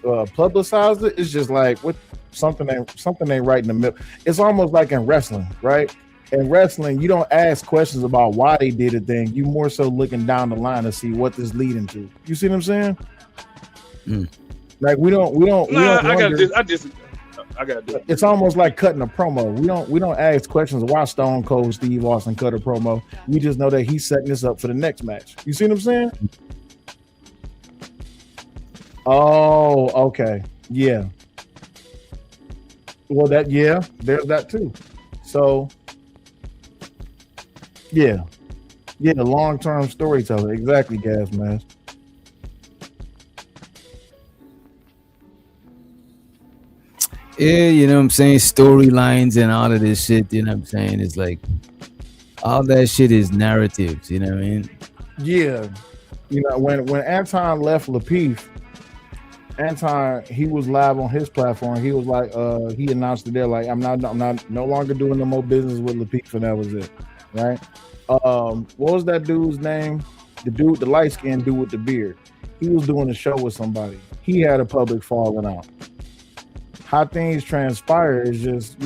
it, it's just like what something ain't right in the middle. It's almost like in wrestling, right? In wrestling, you don't ask questions about why they did a thing. You more so looking down the line to see what this leading to. You see what I'm saying? Like we don't. I got this. It's almost like cutting a promo. We don't ask questions of why Stone Cold Steve Austin cut a promo. We just know that he's setting this up for the next match. You see what I'm saying? Oh, okay, yeah. Well, there's that too. So. Yeah, long-term storyteller. Exactly, Gas Mask. Yeah, you know what I'm saying? Storylines and all of this shit, you know what I'm saying? It's like all that shit is narratives, you know what I mean? Yeah. When Anton left Lapeef, he was live on his platform. He was like, he announced it there, like, I'm no longer doing no more business with Lapeef, and that was it. Right? What was that dude's name? The light-skinned dude with the beard. He was doing a show with somebody. He had a public falling out. How things transpire is just,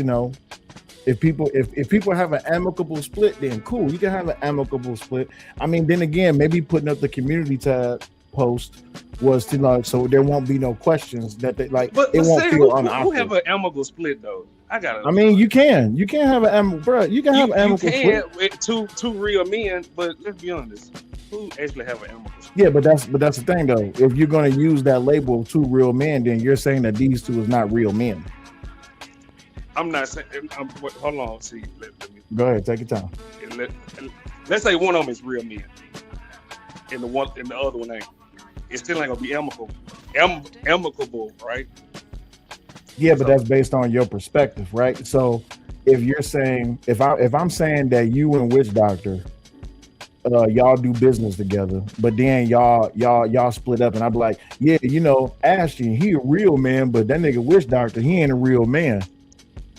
if people have an amicable split, then cool. You can have an amicable split. I mean, then again, maybe putting up the community tab post was to like, so there won't be no questions that they like. But it won't feel unawkward. Who have an amicable split though? I mean, you can have an bro. You can have an amicable split with two real men, but let's be honest, who actually have an amicable split? Yeah, but that's the thing though. If you're gonna use that label of two real men, then you're saying that these two is not real men. I'm not saying. Hold on, see. Let me go ahead. Take your time. Let's say one of them is real men, and the other one ain't. It still ain't gonna be amicable, right? Yeah, but that's based on your perspective, right? So if you're saying, if I'm saying that you and Witch Doctor, y'all do business together, but then y'all split up, and I'm like, yeah, Ashton, he a real man, but that nigga Witch Doctor, he ain't a real man.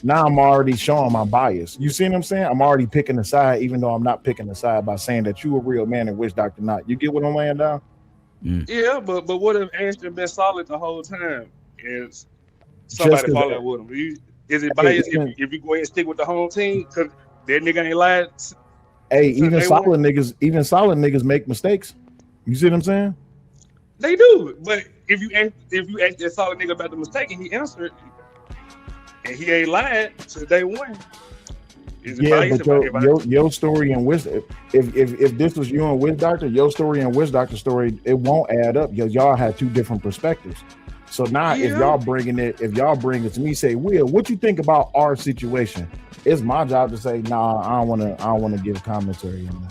Now I'm already showing my bias. You see what I'm saying? I'm already picking a side, even though I'm not picking a side by saying that you a real man and Witch Doctor not. You get what I'm laying down? Yeah, but what if Ashton been solid the whole time? Is somebody following with him? Is it biased if you go ahead and stick with the home team because that nigga ain't lied? Hey, even solid niggas make mistakes. You see what I'm saying? They do, but if you ask that solid nigga about the mistake and he answered, and he ain't lied to day one. Yeah, but your story and Wiz, if this was you and Wiz Doctor, your story and Wiz Doctor story, it won't add up because y'all had two different perspectives. So now if y'all bring it to me, say, Will, what you think about our situation? It's my job to say, nah, I don't want to give commentary on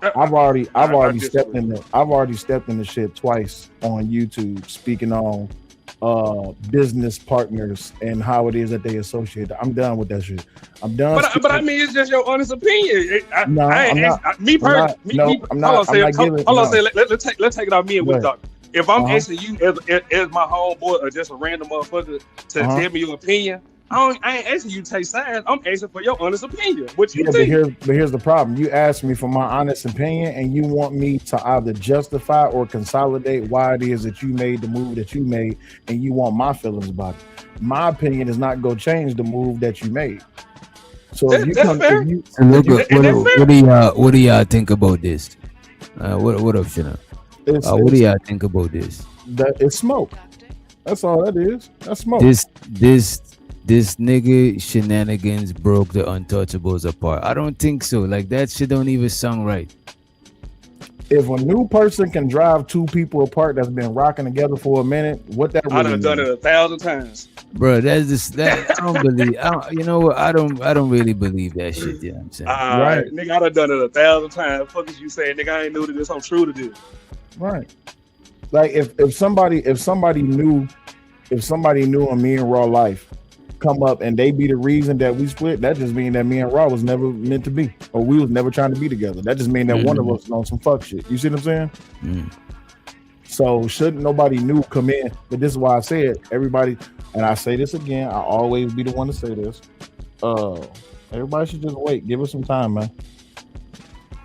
that. I've already stepped in the shit twice on YouTube speaking on business partners and how it is that they associate. I'm done with that shit. I'm done. But I mean, it's just your honest opinion. I'm not giving. Let's take it out me and Wiz Doctor. If I'm asking you as my homeboy or just a random motherfucker to tell me your opinion, I ain't asking you to take sides. I'm asking for your honest opinion. What you think? But here's the problem. You asked me for my honest opinion, and you want me to either justify or consolidate why it is that you made the move that you made, and you want my feelings about it. My opinion is not going to change the move that you made. So what do y'all think about this? What up, Shana? What do y'all think about this? That it's smoke. That's all that is. That's smoke. this nigga shenanigans broke the Untouchables apart. I don't think so. Like that shit don't even sound right. If a new person can drive two people apart that's been rocking together for a minute, what that really I done it 1,000 times. Bro, that's just that I don't believe. You know what? I don't really believe that shit. You know what I'm saying? Right, nigga, I done it 1,000 times. Fuck is you saying, nigga? I ain't new to this. I'm true to this. Right. Like if somebody knew in me and Raw life come up and they be the reason that we split, that just mean that me and Raw was never meant to be, or we was never trying to be together. That just mean that one of us is on some fuck shit. You see what I'm saying? So shouldn't nobody new come in? But this is why I said everybody, and I say this again, I always be the one to say this. Everybody should just wait. Give us some time, man.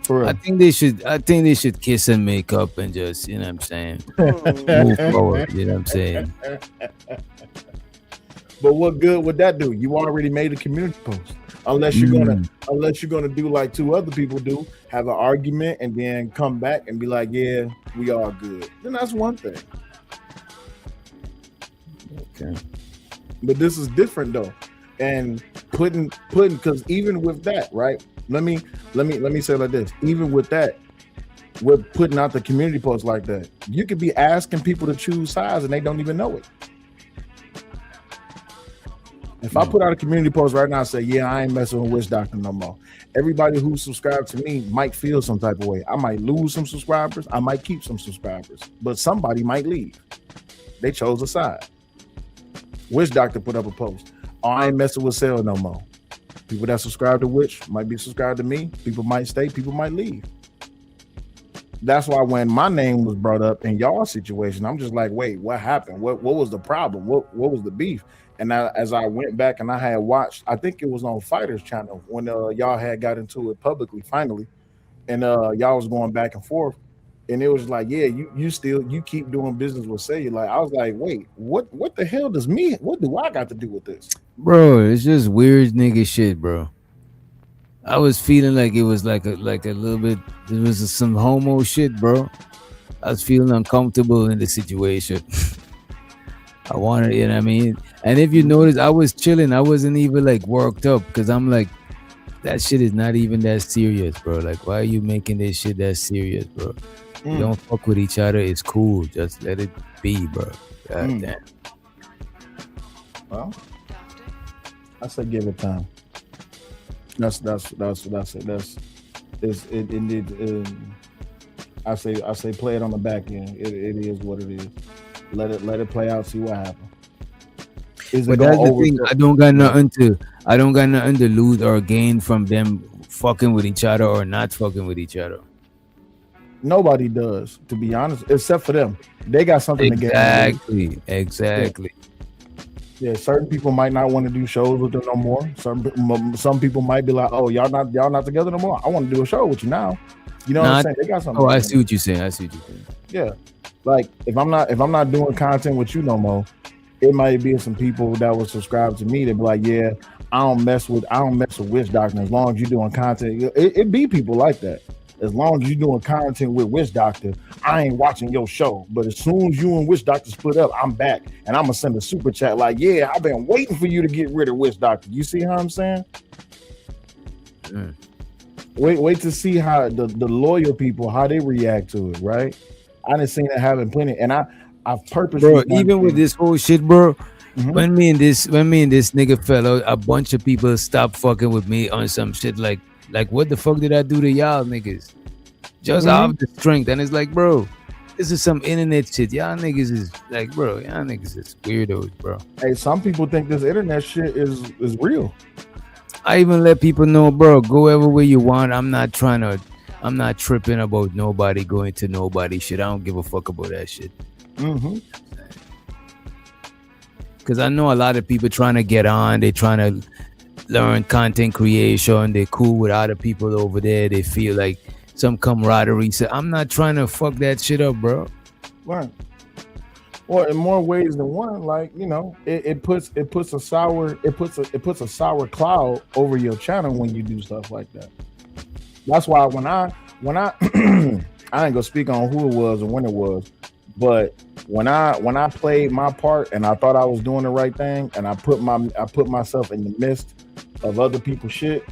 For real. I think they should kiss and make up and just, you know what I'm saying, move forward. You know what I'm saying? But what good would that do? You already made a community post. Unless you're gonna do like two other people do, have an argument and then come back and be like, yeah, we all good. Then that's one thing. Okay. But this is different though. And putting because even with that, right? Let me say it like this. Even with that, with putting out the community post like that, you could be asking people to choose sides and they don't even know it. If I put out a community post right now and say, yeah, I ain't messing with Witch Doctor no more, everybody who subscribed to me might feel some type of way. I might lose some subscribers. I might keep some subscribers, but somebody might leave. They chose a side. Witch Doctor put up a post. Oh, I ain't messing with Cell no more. People that subscribe to Witch might be subscribed to me. People might stay. People might leave. That's why when my name was brought up in y'all's situation, I'm just like, wait, what happened? What was the problem? What was the beef? And as I went back and I had watched, I think it was on Fighters Channel when y'all had got into it publicly finally, and y'all was going back and forth, and it was like, yeah, you keep doing business with Cellular. I was like, wait, what the hell what do I got to do with this? Bro, it's just weird nigga shit, bro. I was feeling like it was like a little bit, it was some homo shit, bro. I was feeling uncomfortable in the situation. I wanted, you know what I mean? And if you notice, I was chilling. I wasn't even like worked up because I'm like, that shit is not even that serious, bro. Like, why are you making this shit that serious, bro? You don't fuck with each other. It's cool. Just let it be, bro. God damn. Well, I say give it time. That's it. I say play it on the back end. It is what it is. Let it play out. See what happens. But that's the thing. I don't got nothing to lose or gain from them fucking with each other or not fucking with each other. Nobody does, to be honest, except for them. They got something to get. Exactly. Yeah, certain people might not want to do shows with them no more. Some people might be like, "Oh, y'all not together no more. I want to do a show with you now." You know what I'm saying? They got something. Oh, I see what you're saying. Yeah, like if I'm not doing content with you no more, it might be some people that will subscribe to me that be like, "Yeah, I don't mess with Witch Doctor as long as you're doing content." It be people like that. As long as you're doing content with Witch Doctor, I ain't watching your show. But as soon as you and Witch Doctor split up, I'm back. And I'm going to send a super chat like, yeah, I've been waiting for you to get rid of Witch Doctor. You see how I'm saying? Wait to see how the loyal people, how they react to it, right? I done seen it happen plenty. And I've purposely... Bro, even with this whole shit, bro, when me and this nigga fell out, a bunch of people stopped fucking with me on some shit like what the fuck did I do to y'all niggas? Just off the strength. And it's like, bro, this is some internet shit. Y'all niggas is like, bro, y'all niggas is weirdos, bro. Hey, some people think this internet shit is real. I even let people know, bro, go everywhere you want. I'm not tripping about nobody going to nobody shit. I don't give a fuck about that shit. Because I know a lot of people trying to get on. They trying to learn content creation. They're cool with other people over there. They feel like some camaraderie. So I'm not trying to fuck that shit up, bro. Right. Well, in more ways than one, like, you know, it puts a sour cloud over your channel when you do stuff like that. That's why when I I ain't gonna speak on who it was or when it was, but when I played my part and I thought I was doing the right thing, and I put myself in the midst of other people's shit,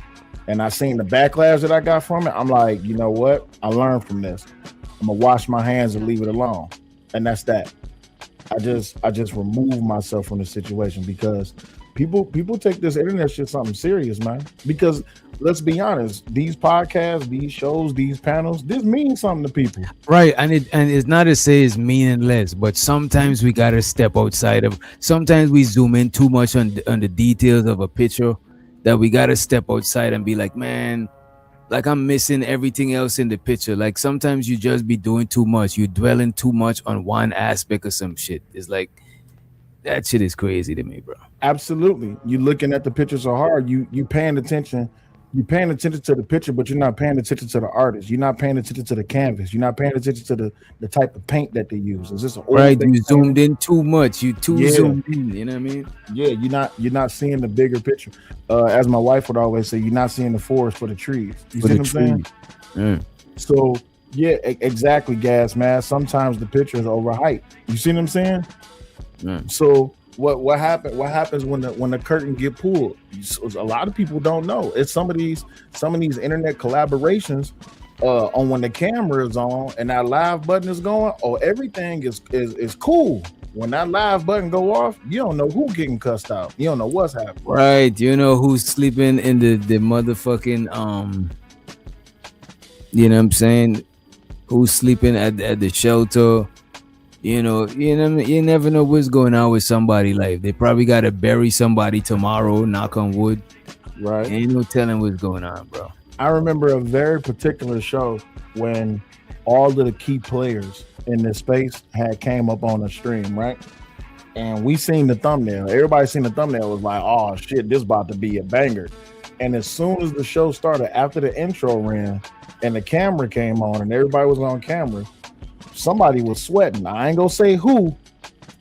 and I seen the backlash that I got from it, I'm like, you know what? I learned from this. I'm gonna wash my hands and leave it alone, and that's that. I just remove myself from the situation because people take this internet shit something serious, man. Because let's be honest, these podcasts, these shows, these panels, this means something to people. Right, and it's not to say it's meaningless, but sometimes we gotta step outside of. Sometimes we zoom in too much on the details of a picture that we gotta step outside and be like, man, like I'm missing everything else in the picture. Like sometimes you just be doing too much. You dwelling too much on one aspect of some shit. It's like that shit is crazy to me, bro. Absolutely. You looking at the picture so hard, you paying attention. You're paying attention to the picture, but you're not paying attention to the artist. You're not paying attention to the canvas. You're not paying attention to the type of paint that they use. Is this an right? You zoomed in too much. You zoomed in. You know what I mean? Yeah, you're not seeing the bigger picture. As my wife would always say, you're not seeing the forest for the trees. You see what I'm saying? Yeah. So yeah, exactly, Gas Man. Sometimes the picture is overhyped. You see what I'm saying? Yeah. So what happens when the curtain get pulled? A lot of people don't know. It's some of these internet collaborations on when the camera is on and that live button is going. Oh, everything is cool. When that live button go off, you don't know who getting cussed out. You don't know what's happening. Right. You know who's sleeping in the motherfucking you know what I'm saying? Who's sleeping at the shelter? You know, you never know what's going on with somebody's life. They probably got to bury somebody tomorrow, knock on wood. Right. Ain't no telling what's going on, bro. I remember a very particular show when all of the key players in this space had came up on the stream, right? And we seen the thumbnail. Everybody seen the thumbnail, was like, oh shit, this about to be a banger. And as soon as the show started, after the intro ran and the camera came on and everybody was on camera, somebody was sweating. I ain't gonna say who,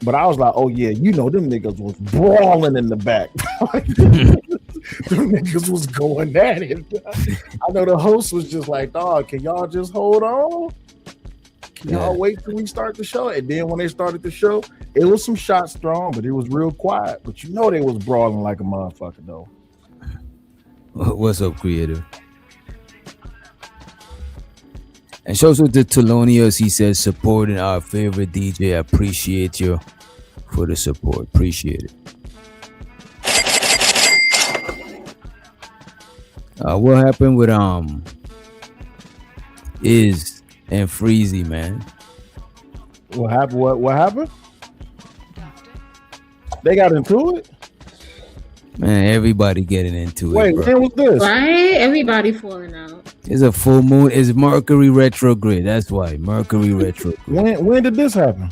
but I was like, oh yeah, you know them niggas was brawling in the back. Them niggas was going at it. I know the host was just like, dog, can y'all just hold on? Can y'all wait till we start the show? And then when they started the show, it was some shots thrown, but it was real quiet. But you know they was brawling like a motherfucker though. What's up, creative? And shows with the Thelonious, he says, supporting our favorite DJ. I appreciate you for the support. Appreciate it. What happened with Is and Freezy, man? What happened? What happened? They got into it? Man, everybody getting into it. Wait, when was this? Why everybody falling out? It's a full moon. It's Mercury retrograde. That's why. Mercury retrograde. When did this happen?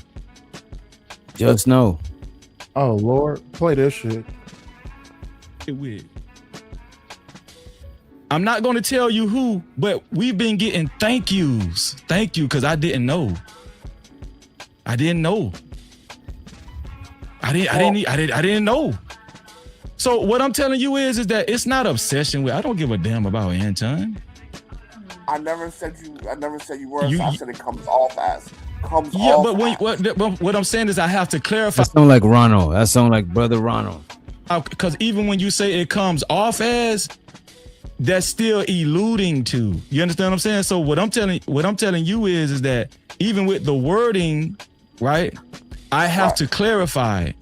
Just know. Oh Lord, play this shit. Weird. I'm not going to tell you who, but we've been getting thank yous. Thank you, because I didn't know. I didn't know. I didn't know. So what I'm telling you is that it's not obsession with. I don't give a damn about Anton. I never said you were. I said it comes off as. Yeah, but what I'm saying is I have to clarify. That sound like Ronald. That sound like Brother Ronald. Because even when you say it comes off as, that's still alluding to. You understand what I'm saying? So what I'm telling you is that even with the wording, right? I have to clarify.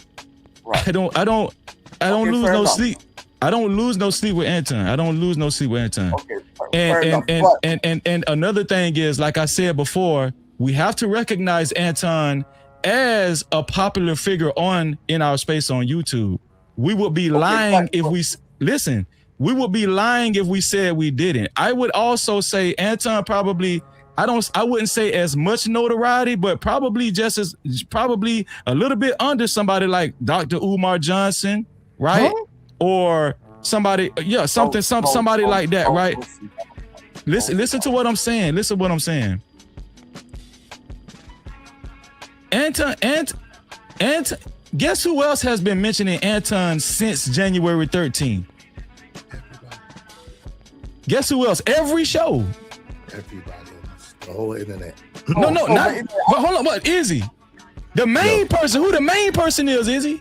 Right. I don't lose no sleep. I don't lose no sleep with Anton. Okay. And another thing is, like I said before, we have to recognize Anton as a popular figure in our space on YouTube. We would be lying if we listen. We would be lying if we said we didn't. I would also say Anton probably, I wouldn't say as much notoriety, but probably probably a little bit under somebody like Dr. Umar Johnson, right? Huh? Or somebody, somebody like that, right? Listen to what I'm saying. Anton, guess who else has been mentioning Anton since January 13th? Guess who else? Every show. Everybody, the whole internet. But hold on, but Izzy. The main person. Who the main person is he?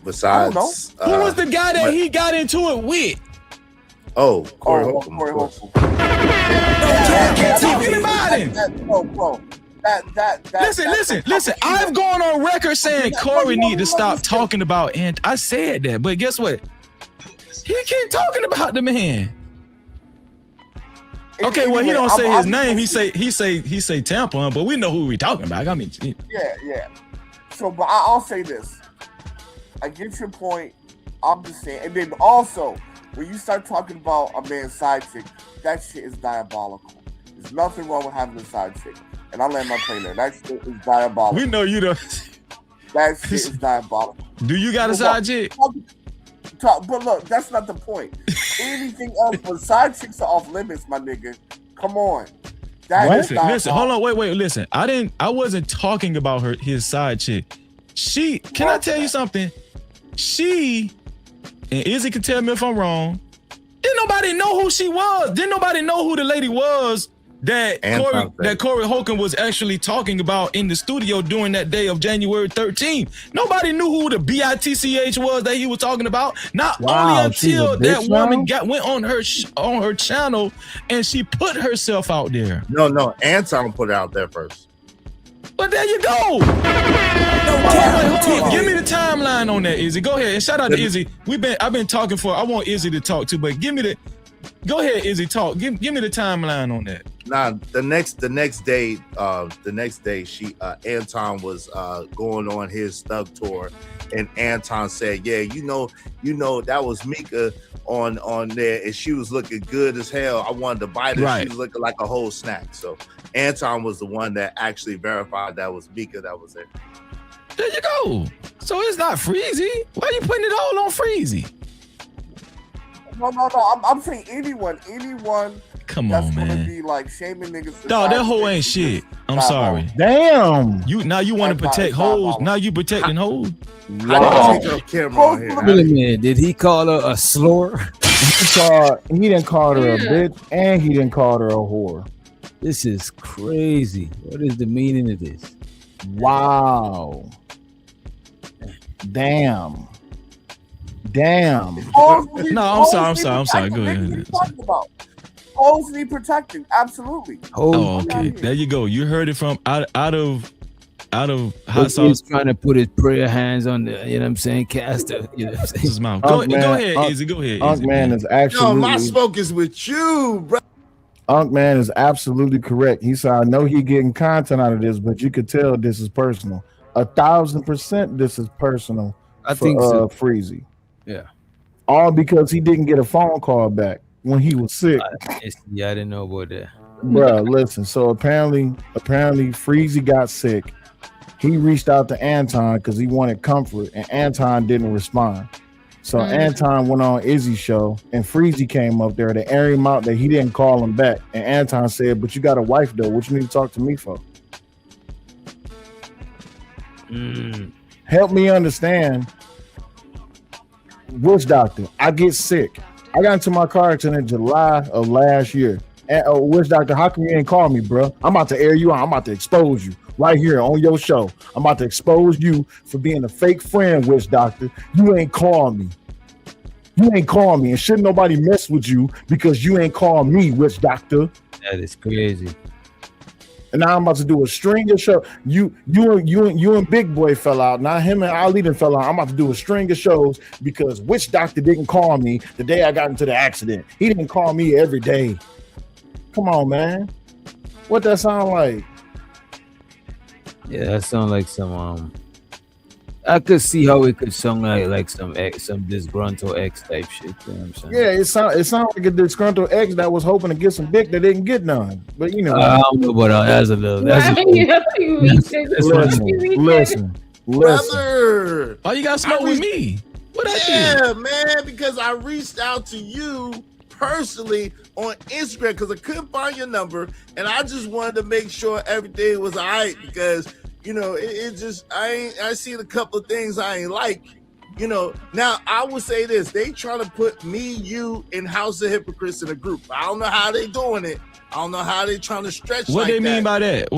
Besides, who was the guy that he got into it with? Oh, Corey Holcomb. Corey Holcomb. Talking about him. Listen. I've gone on record saying Corey need to stop talking about, and I said that, but guess what? He keep talking about the man. Okay, well, he don't say his name. He say tampon, but we know who we talking about. I mean, yeah. So, but I'll say this. I get your point. I'm just saying, and then also when you start talking about a man's side chick, that shit is diabolical. There's nothing wrong with having a side chick, and I land my plane there. That shit is diabolical. We know you don't. That shit is diabolical. Do you got a side chick? But look, that's not the point. Anything else but side chicks are off limits, my nigga. Come on. Listen, hold on, wait, listen. I wasn't talking about his side chick. Can I tell you something? And Izzy can tell me if I'm wrong. Didn't nobody know who she was. Didn't nobody know who the lady was that Corey Holcomb was actually talking about in the studio during that day of January 13th. Nobody knew who the BITCH was that he was talking about. Not only until that woman went on her channel and she put herself out there. No, Anton put it out there first. But there you go. Give me the timeline on that, Izzy. Go ahead and shout out to Izzy. I've been talking I want Izzy to talk too, but go ahead, Izzy, talk. Give me the timeline on that. Nah, the next day, Anton was going on his Thug tour, and Anton said, "Yeah, you know, that was Mika on there, and she was looking good as hell. I wanted to bite her. Right. She was looking like a whole snack." So Anton was the one that actually verified that was Mika that was there. There you go. So it's not Freezy. Why are you putting it all on Freezy? No. I'm saying anyone. Come that's on, gonna man. be like shaming niggas. Dog, that hoe ain't shit. I'm sorry. Damn. Now you want to protect hoes. Now you protecting hoes. Wow. Wait a minute. Did he call her a slur? He didn't call her a bitch, and he didn't call her a whore. This is crazy. What is the meaning of this? Wow. Damn. No, I'm sorry. Go ahead. Hoes need protecting, absolutely. Oh, okay. There you go. You heard it from out of hot sauce. He's trying to put his prayer hands on the, you know what I'm saying, caster. You know what I'm saying? His mouth. Go ahead, Izzy. Go ahead. Unk Man is absolutely. No, my smoke is with you, bro. Unk Man is absolutely correct. He said, "I know he getting content out of this, but you could tell this is personal. 1,000% this is personal." I think so. Freezy. Yeah. All because he didn't get a phone call back when he was sick. Yeah, I didn't know about that. Bruh, listen. So apparently Freezy got sick. He reached out to Anton because he wanted comfort, and Anton didn't respond. So Anton went on Izzy's show, and Freezy came up there to air him out that he didn't call him back. And Anton said, "But you got a wife though. What you need to talk to me for?" Help me understand. Witch Doctor, I get sick. I got into my car accident in July of last year. And Witch Doctor, how come you ain't call me, bro? I'm about to air you out. I'm about to expose you right here on your show. I'm about to expose you for being a fake friend, Witch Doctor. You ain't call me. And shouldn't nobody mess with you because you ain't call me, Witch Doctor. That is crazy. And now I'm about to do a string of shows. You and Big Boy fell out. Now him and Ali done fell out. I'm about to do a string of shows because Witch Doctor didn't call me the day I got into the accident. He didn't call me every day. Come on, man. What that sound like? Yeah, that sound like some I could see how it could sound like some disgruntled ex type shit. You know what I'm saying? Yeah, it sound like a disgruntled ex that was hoping to get some dick that didn't get none. But you know, I don't know about that. That's a little. Listen. Brother, why you got smoke with me? What I do? Man, because I reached out to you personally on Instagram because I couldn't find your number, and I just wanted to make sure everything was all right because. You know, it just I seen a couple of things I ain't like, you know, now I would say this: they trying to put me, you, and House of Hypocrites in a group. I don't know how they doing it. I don't know how they trying to stretch. What like they mean that. by that?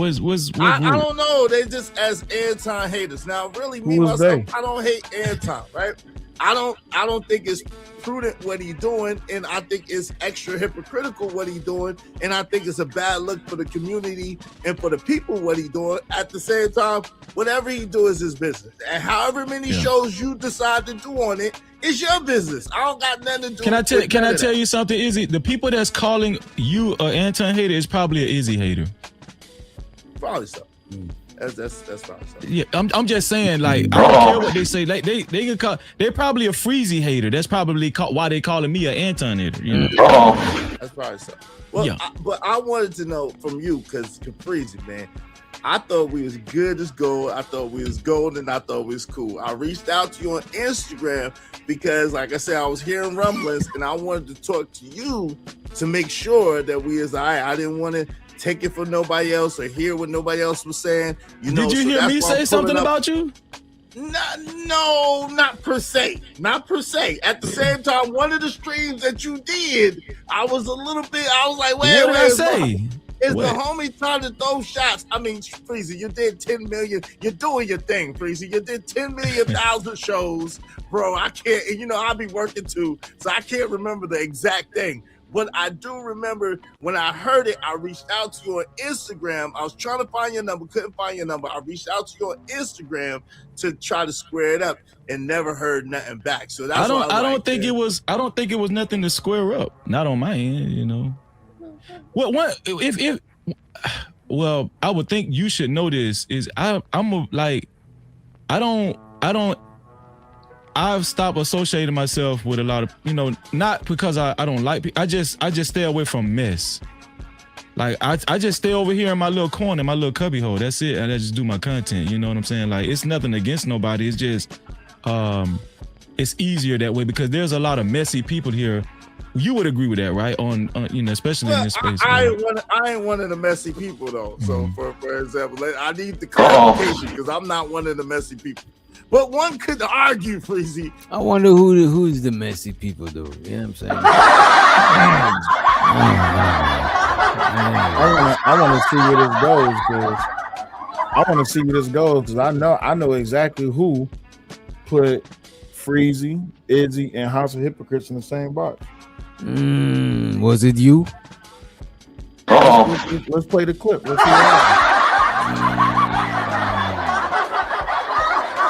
I don't know. They just as Anton haters. Now, really, me myself, I don't hate Anton, right? I don't think it's prudent what he's doing, and I think it's extra hypocritical what he's doing, and I think it's a bad look for the community and for the people what he's doing. At the same time, whatever he do is his business, and however many shows you decide to do on it, it's your business. I don't got nothing to do. Can I tell you something, Izzy? The people that's calling you an Anton hater is probably an Izzy hater. Probably so. That's probably so. Yeah, I'm just saying, like, I don't care what they say. Like, they can call. They're probably a Freezy hater. That's probably why they calling me an Anton hater. You know? That's probably so. Well, but I wanted to know from you, because Freezy, man, I thought we was good as gold. I thought we was golden. I thought we was cool. I reached out to you on Instagram because, like I said, I was hearing rumblings, and I wanted to talk to you to make sure that we was all right. I didn't want to take it for nobody else or hear what nobody else was saying. You know, did you hear me say something about you? No, not per se. Not per se. At the same time, one of the streams that you did, I was a little bit, I was like, wait, what did I say? Is the homie trying to throw shots? I mean, Freezy, you did 10 million. You're doing your thing, Freezy. You did 10 million thousand shows, bro. I can't, you know, I'll be working too, so I can't remember the exact thing. But I do remember when I heard it, I reached out to you on Instagram. I was trying to find your number, couldn't find your number. I reached out to you on Instagram to try to square it up and never heard nothing back. So that's I don't think it was nothing to square up. Not on my end, you know. Well, I would think you should know this is I've stopped associating myself with a lot of, you know, not because I don't like people. I just stay away from mess. Like I just stay over here in my little corner, my little cubby hole. That's it. And I just do my content. You know what I'm saying? Like, it's nothing against nobody. It's just it's easier that way because there's a lot of messy people here. You would agree with that, right? On you know, especially in this space. I ain't one of the messy people though. So for example, I need the clarification because I'm not one of the messy people. But one could argue, Freezy. I wonder who's the messy people, though. You know what I'm saying? I want to see where this goes, because I want to see where this goes, because I know exactly who put Freezy, Izzy, and House of Hypocrites in the same box. Was it you? Let's play the clip. Let's see what happens.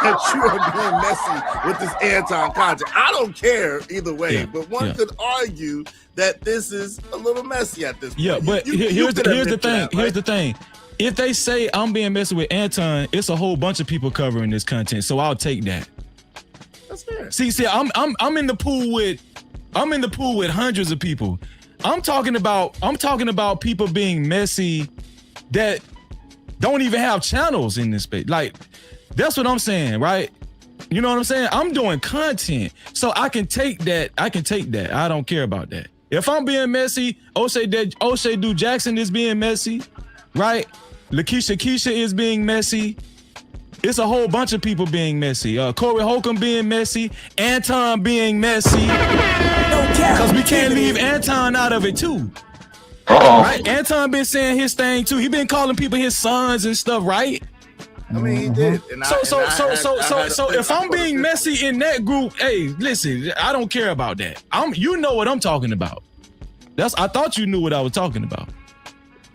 That you are being messy with this Anton content. I don't care either way, but one could argue that this is a little messy at this point. Yeah, but here's the thing. Right? Here's the thing. If they say I'm being messy with Anton, it's a whole bunch of people covering this content, so I'll take that. That's fair. See, I'm in the pool with hundreds of people. I'm talking about people being messy that don't even have channels in this space. Like, that's what I'm saying, right? You know what I'm saying? I'm doing content, so I can take that. I don't care about that. If I'm being messy, O'Shea Du Jackson is being messy, right? Lakeisha Keisha is being messy. It's a whole bunch of people being messy. Corey Holcomb being messy. Anton being messy. Because we can't leave Anton out of it too. Right? Anton been saying his thing too. He been calling people his sons and stuff, right? I mean, he did. So if I'm being messy in that group, hey, listen, I don't care about that. You know what I'm talking about. I thought you knew what I was talking about.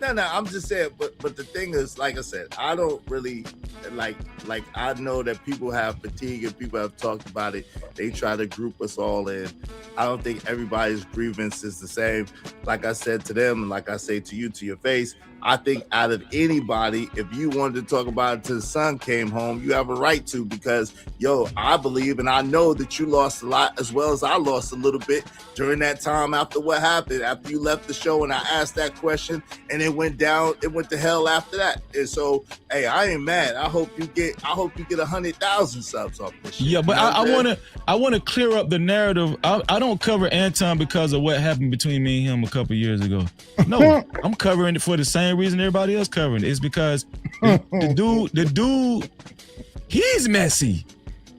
No, I'm just saying, but the thing is, like I said, I don't really like I know that people have fatigue and people have talked about it. They try to group us all in. I don't think everybody's grievance is the same. Like I said to them, like I say to you to your face, I think out of anybody, if you wanted to talk about it till the son came home, you have a right to, because I believe and I know that you lost a lot as well as I lost a little bit during that time after what happened, after you left the show and I asked that question and it went to hell after that. And so, hey, I ain't mad. I hope you get 100,000 subs off this shit. Yeah, but I want to clear up the narrative. I don't cover Anton because of what happened between me and him a couple years ago. No, I'm covering it for the same reason everybody else covering it. It's because the dude, he's messy.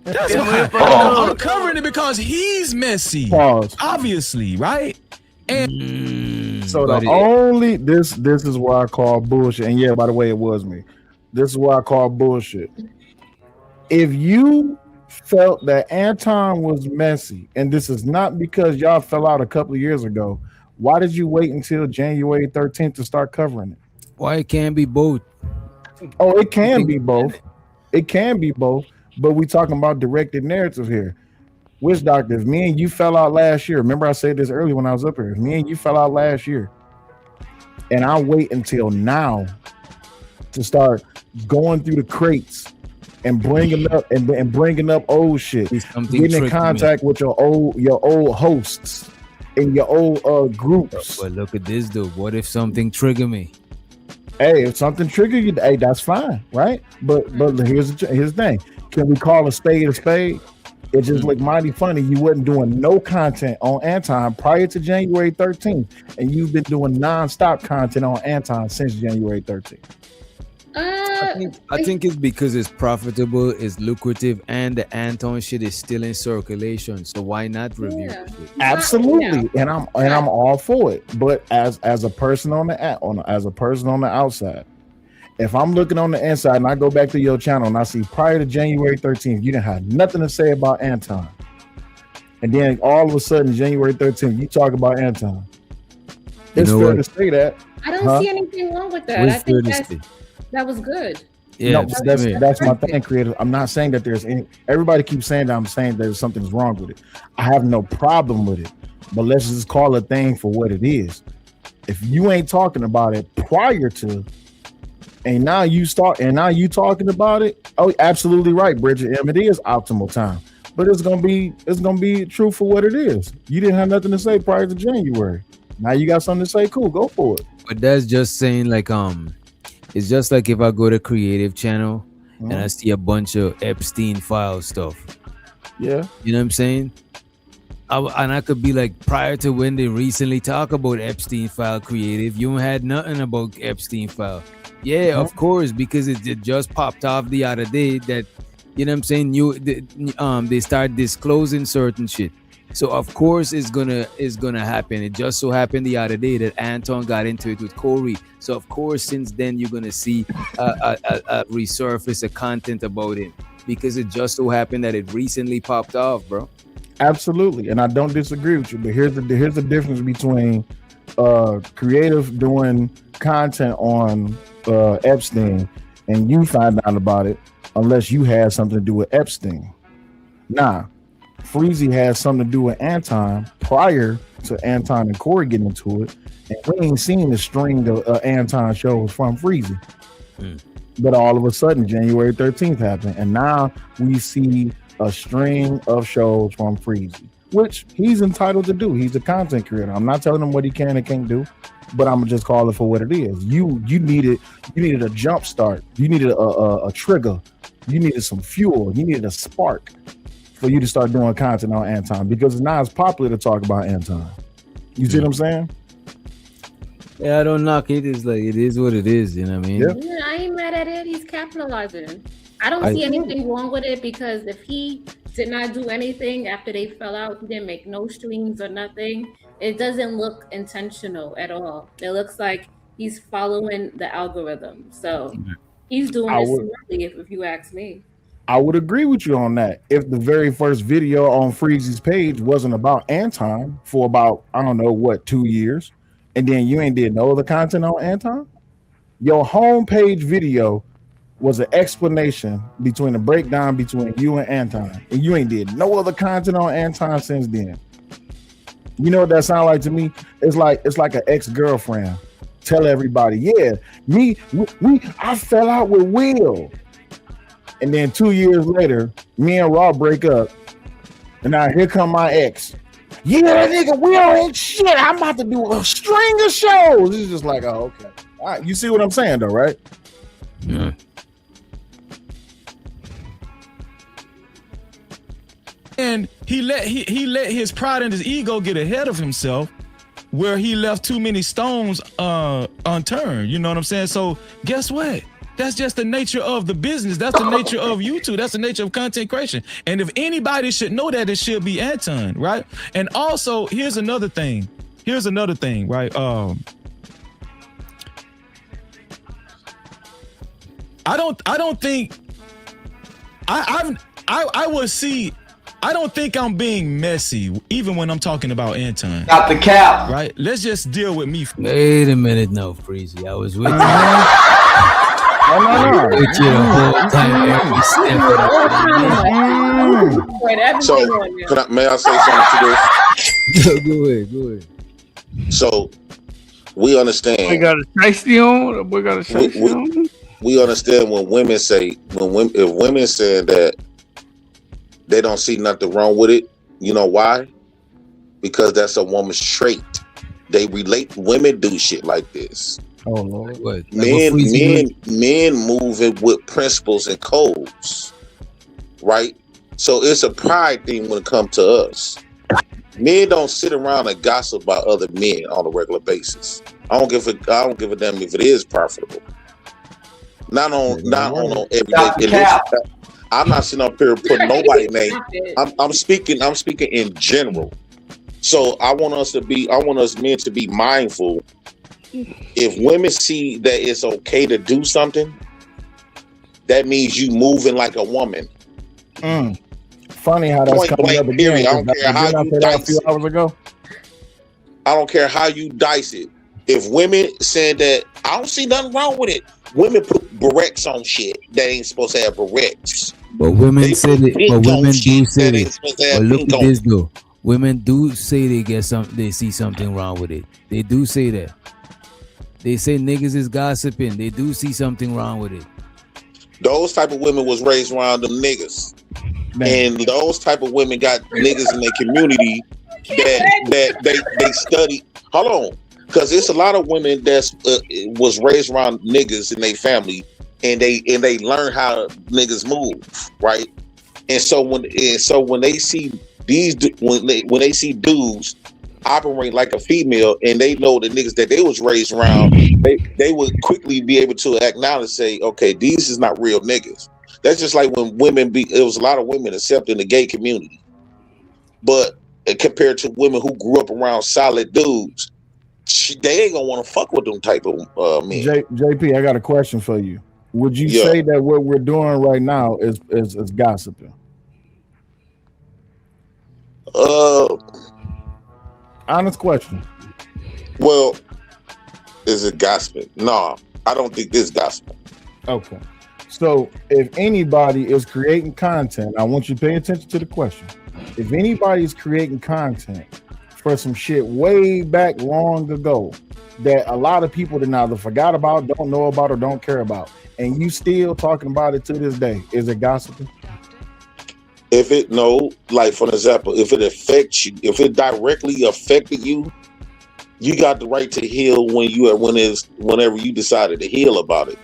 That's why I'm covering it because he's messy. Pause. Obviously, right? And So the only this is why I call bullshit. And yeah, by the way, it was me. This is why I call bullshit. If you felt that Anton was messy, and this is not because y'all fell out a couple of years ago, why did you wait until January 13th to start covering it? Why it can't be both? Oh, it can be both. It can be both, but we talking about directed narrative here. Witch Doctor, if me and you fell out last year, remember I said this earlier when I was up here, if me and you fell out last year, and I wait until now to start going through the crates and bringing up old shit, getting in contact with your old hosts and your old groups. But look at this though. What if something trigger me? Hey, if something trigger you, hey, that's fine, right? But here's the thing. Can we call a spade a spade? It just looked mighty funny. You wasn't doing no content on Anton prior to January 13th, and you've been doing non-stop content on Anton since January 13th. I think it's because it's profitable, it's lucrative, and the Anton shit is still in circulation. So why not review it? Absolutely, and I'm all for it. But as a person on the outside, if I'm looking on the inside and I go back to your channel and I see prior to January 13th, you didn't have nothing to say about Anton, and then all of a sudden January 13th you talk about Anton. It's fair to say that. I don't see anything wrong with that. I think that was good. Yeah, no, that's my thing, creator. I'm not saying that there's any. Everybody keeps saying that I'm saying there's something's wrong with it. I have no problem with it, but let's just call a thing for what it is. If you ain't talking about it prior to, and now you talking about it. Oh, absolutely right, Bridget. It is optimal time, but it's gonna be true for what it is. You didn't have nothing to say prior to January. Now you got something to say. Cool, go for it. But that's just saying like it's just like if I go to creative channel and I see a bunch of Epstein file stuff. Yeah. You know what I'm saying? I could be like, prior to when they recently talk about Epstein file creative, you had nothing about Epstein file. Yeah, of course, because it just popped off the other day that, you know what I'm saying, they start disclosing certain shit. So of course it's gonna happen. It just so happened the other day that Anton got into it with Corey. So of course since then you're gonna see a resurface of content about him because it just so happened that it recently popped off, bro. Absolutely, and I don't disagree with you. But here's the difference between creative doing content on Epstein and you find out about it unless you had something to do with Epstein. Nah. Freezy has something to do with Anton prior to Anton and Corey getting into it, and we ain't seen the string of Anton shows from Freezy. But all of a sudden, January 13th happened, and now we see a string of shows from Freezy, which he's entitled to do. He's a content creator. I'm not telling him what he can and can't do, but I'm gonna just call it for what it is. You needed a jump start. You needed a trigger. You needed some fuel. You needed a spark for you to start doing content on Anton because it's not as popular to talk about Anton. You see what I'm saying? Yeah, I don't knock it. It's like it is what it is. You know what I mean? Yeah, I ain't mad at it. He's capitalizing. I don't see anything wrong with it because if he did not do anything after they fell out, he didn't make no streams or nothing. It doesn't look intentional at all. It looks like he's following the algorithm. So he's doing it smartly, if you ask me. I would agree with you on that. If the very first video on Freezy's page wasn't about Anton for about, I don't know what, 2 years, and then you ain't did no other content on Anton, your homepage video was an explanation between the breakdown between you and Anton, and you ain't did no other content on Anton since then. You know what that sounds like to me? It's like an ex-girlfriend tell everybody, yeah, I fell out with Will. And then 2 years later, me and Raw break up. And now here come my ex. Yeah, that nigga Will ain't shit. I'm about to do a string of shows. It's just like, oh, okay. All right, you see what I'm saying though, right? Yeah. And he let his pride and his ego get ahead of himself, where he left too many stones unturned. You know what I'm saying? So guess what? That's just the nature of the business. That's the nature of YouTube. That's the nature of content creation. And if anybody should know that, it should be Anton, right? And also, here's another thing, right? I don't think I don't think I'm being messy, even when I'm talking about Anton. Got the cap. Right? Let's just deal with me. Wait a minute, no, Freezy. I was with you. No. With you the whole time, every step of the So, may I say something to this? Go ahead. So, we understand. We got a shiesty on. We got a shiesty on. We understand when women say, if women say that they don't see nothing wrong with it, you know why? Because that's a woman's trait. They relate. Women do shit like this. Oh Lord! What? Men moving with principles and codes, right? So it's a pride thing when it comes to us. Men don't sit around and gossip about other men on a regular basis. I don't give a damn if it is profitable. Not on every day. I'm not sitting up here putting nobody's name. I'm speaking in general. So I want us men to be mindful. If women see that it's okay to do something, that means you moving like a woman. Funny how that's coming up again. I don't care how you dice a few hours ago. I don't care how you dice it. If women saying that, I don't see nothing wrong with it. Women put barrettes on shit that ain't supposed to have barrettes. But women said it. But women do say it. But look at this though. Women do say they see something wrong with it. They do say that. They say niggas is gossiping. They do see something wrong with it. Those type of women was raised around them niggas. And those type of women got niggas in their community that they study. Hold on. Because it's a lot of women that's was raised around niggas in their family, and they learn how niggas move, right? And so when they see when they see dudes operate like a female, and they know the niggas that they was raised around, they would quickly be able to acknowledge, say, okay, these is not real niggas. That's just like when it was a lot of women accepting the gay community, but compared to women who grew up around solid dudes, they ain't gonna want to fuck with them type of men. JP, I got a question for you. Would you say that what we're doing right now is gossiping? Honest question. Well, is it gossiping? No, I don't think this gossiping. Okay. So if anybody is creating content, I want you to pay attention to the question. If anybody is creating content for some shit way back long ago that a lot of people that either forgot about, don't know about, or don't care about, and you still talking about it to this day, is it gossiping? Like for example, if it affects you, if it directly affected you, you got the right to heal whenever you decided to heal about it,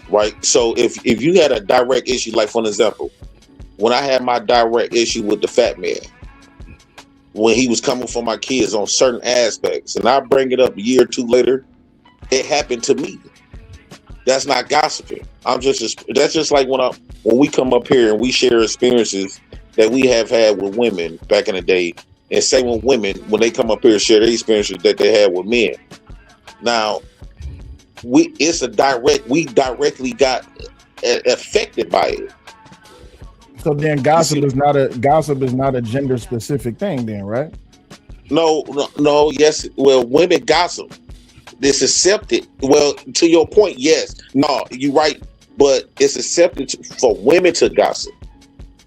right? So if you had a direct issue, like for example, when I had my direct issue with the fat man, when he was coming for my kids on certain aspects, and I bring it up a year or two later, it happened to me. That's not gossiping. That's just like when we come up here and we share experiences that we have had with women back in the day, and say when they come up here and share their experiences that they had with men. Now, we directly got affected by it. So then gossip is not a gender specific thing then, right? No, yes. Well, women gossip. It's accepted. Well, to your point, yes. No, you're right. But it's accepted for women to gossip.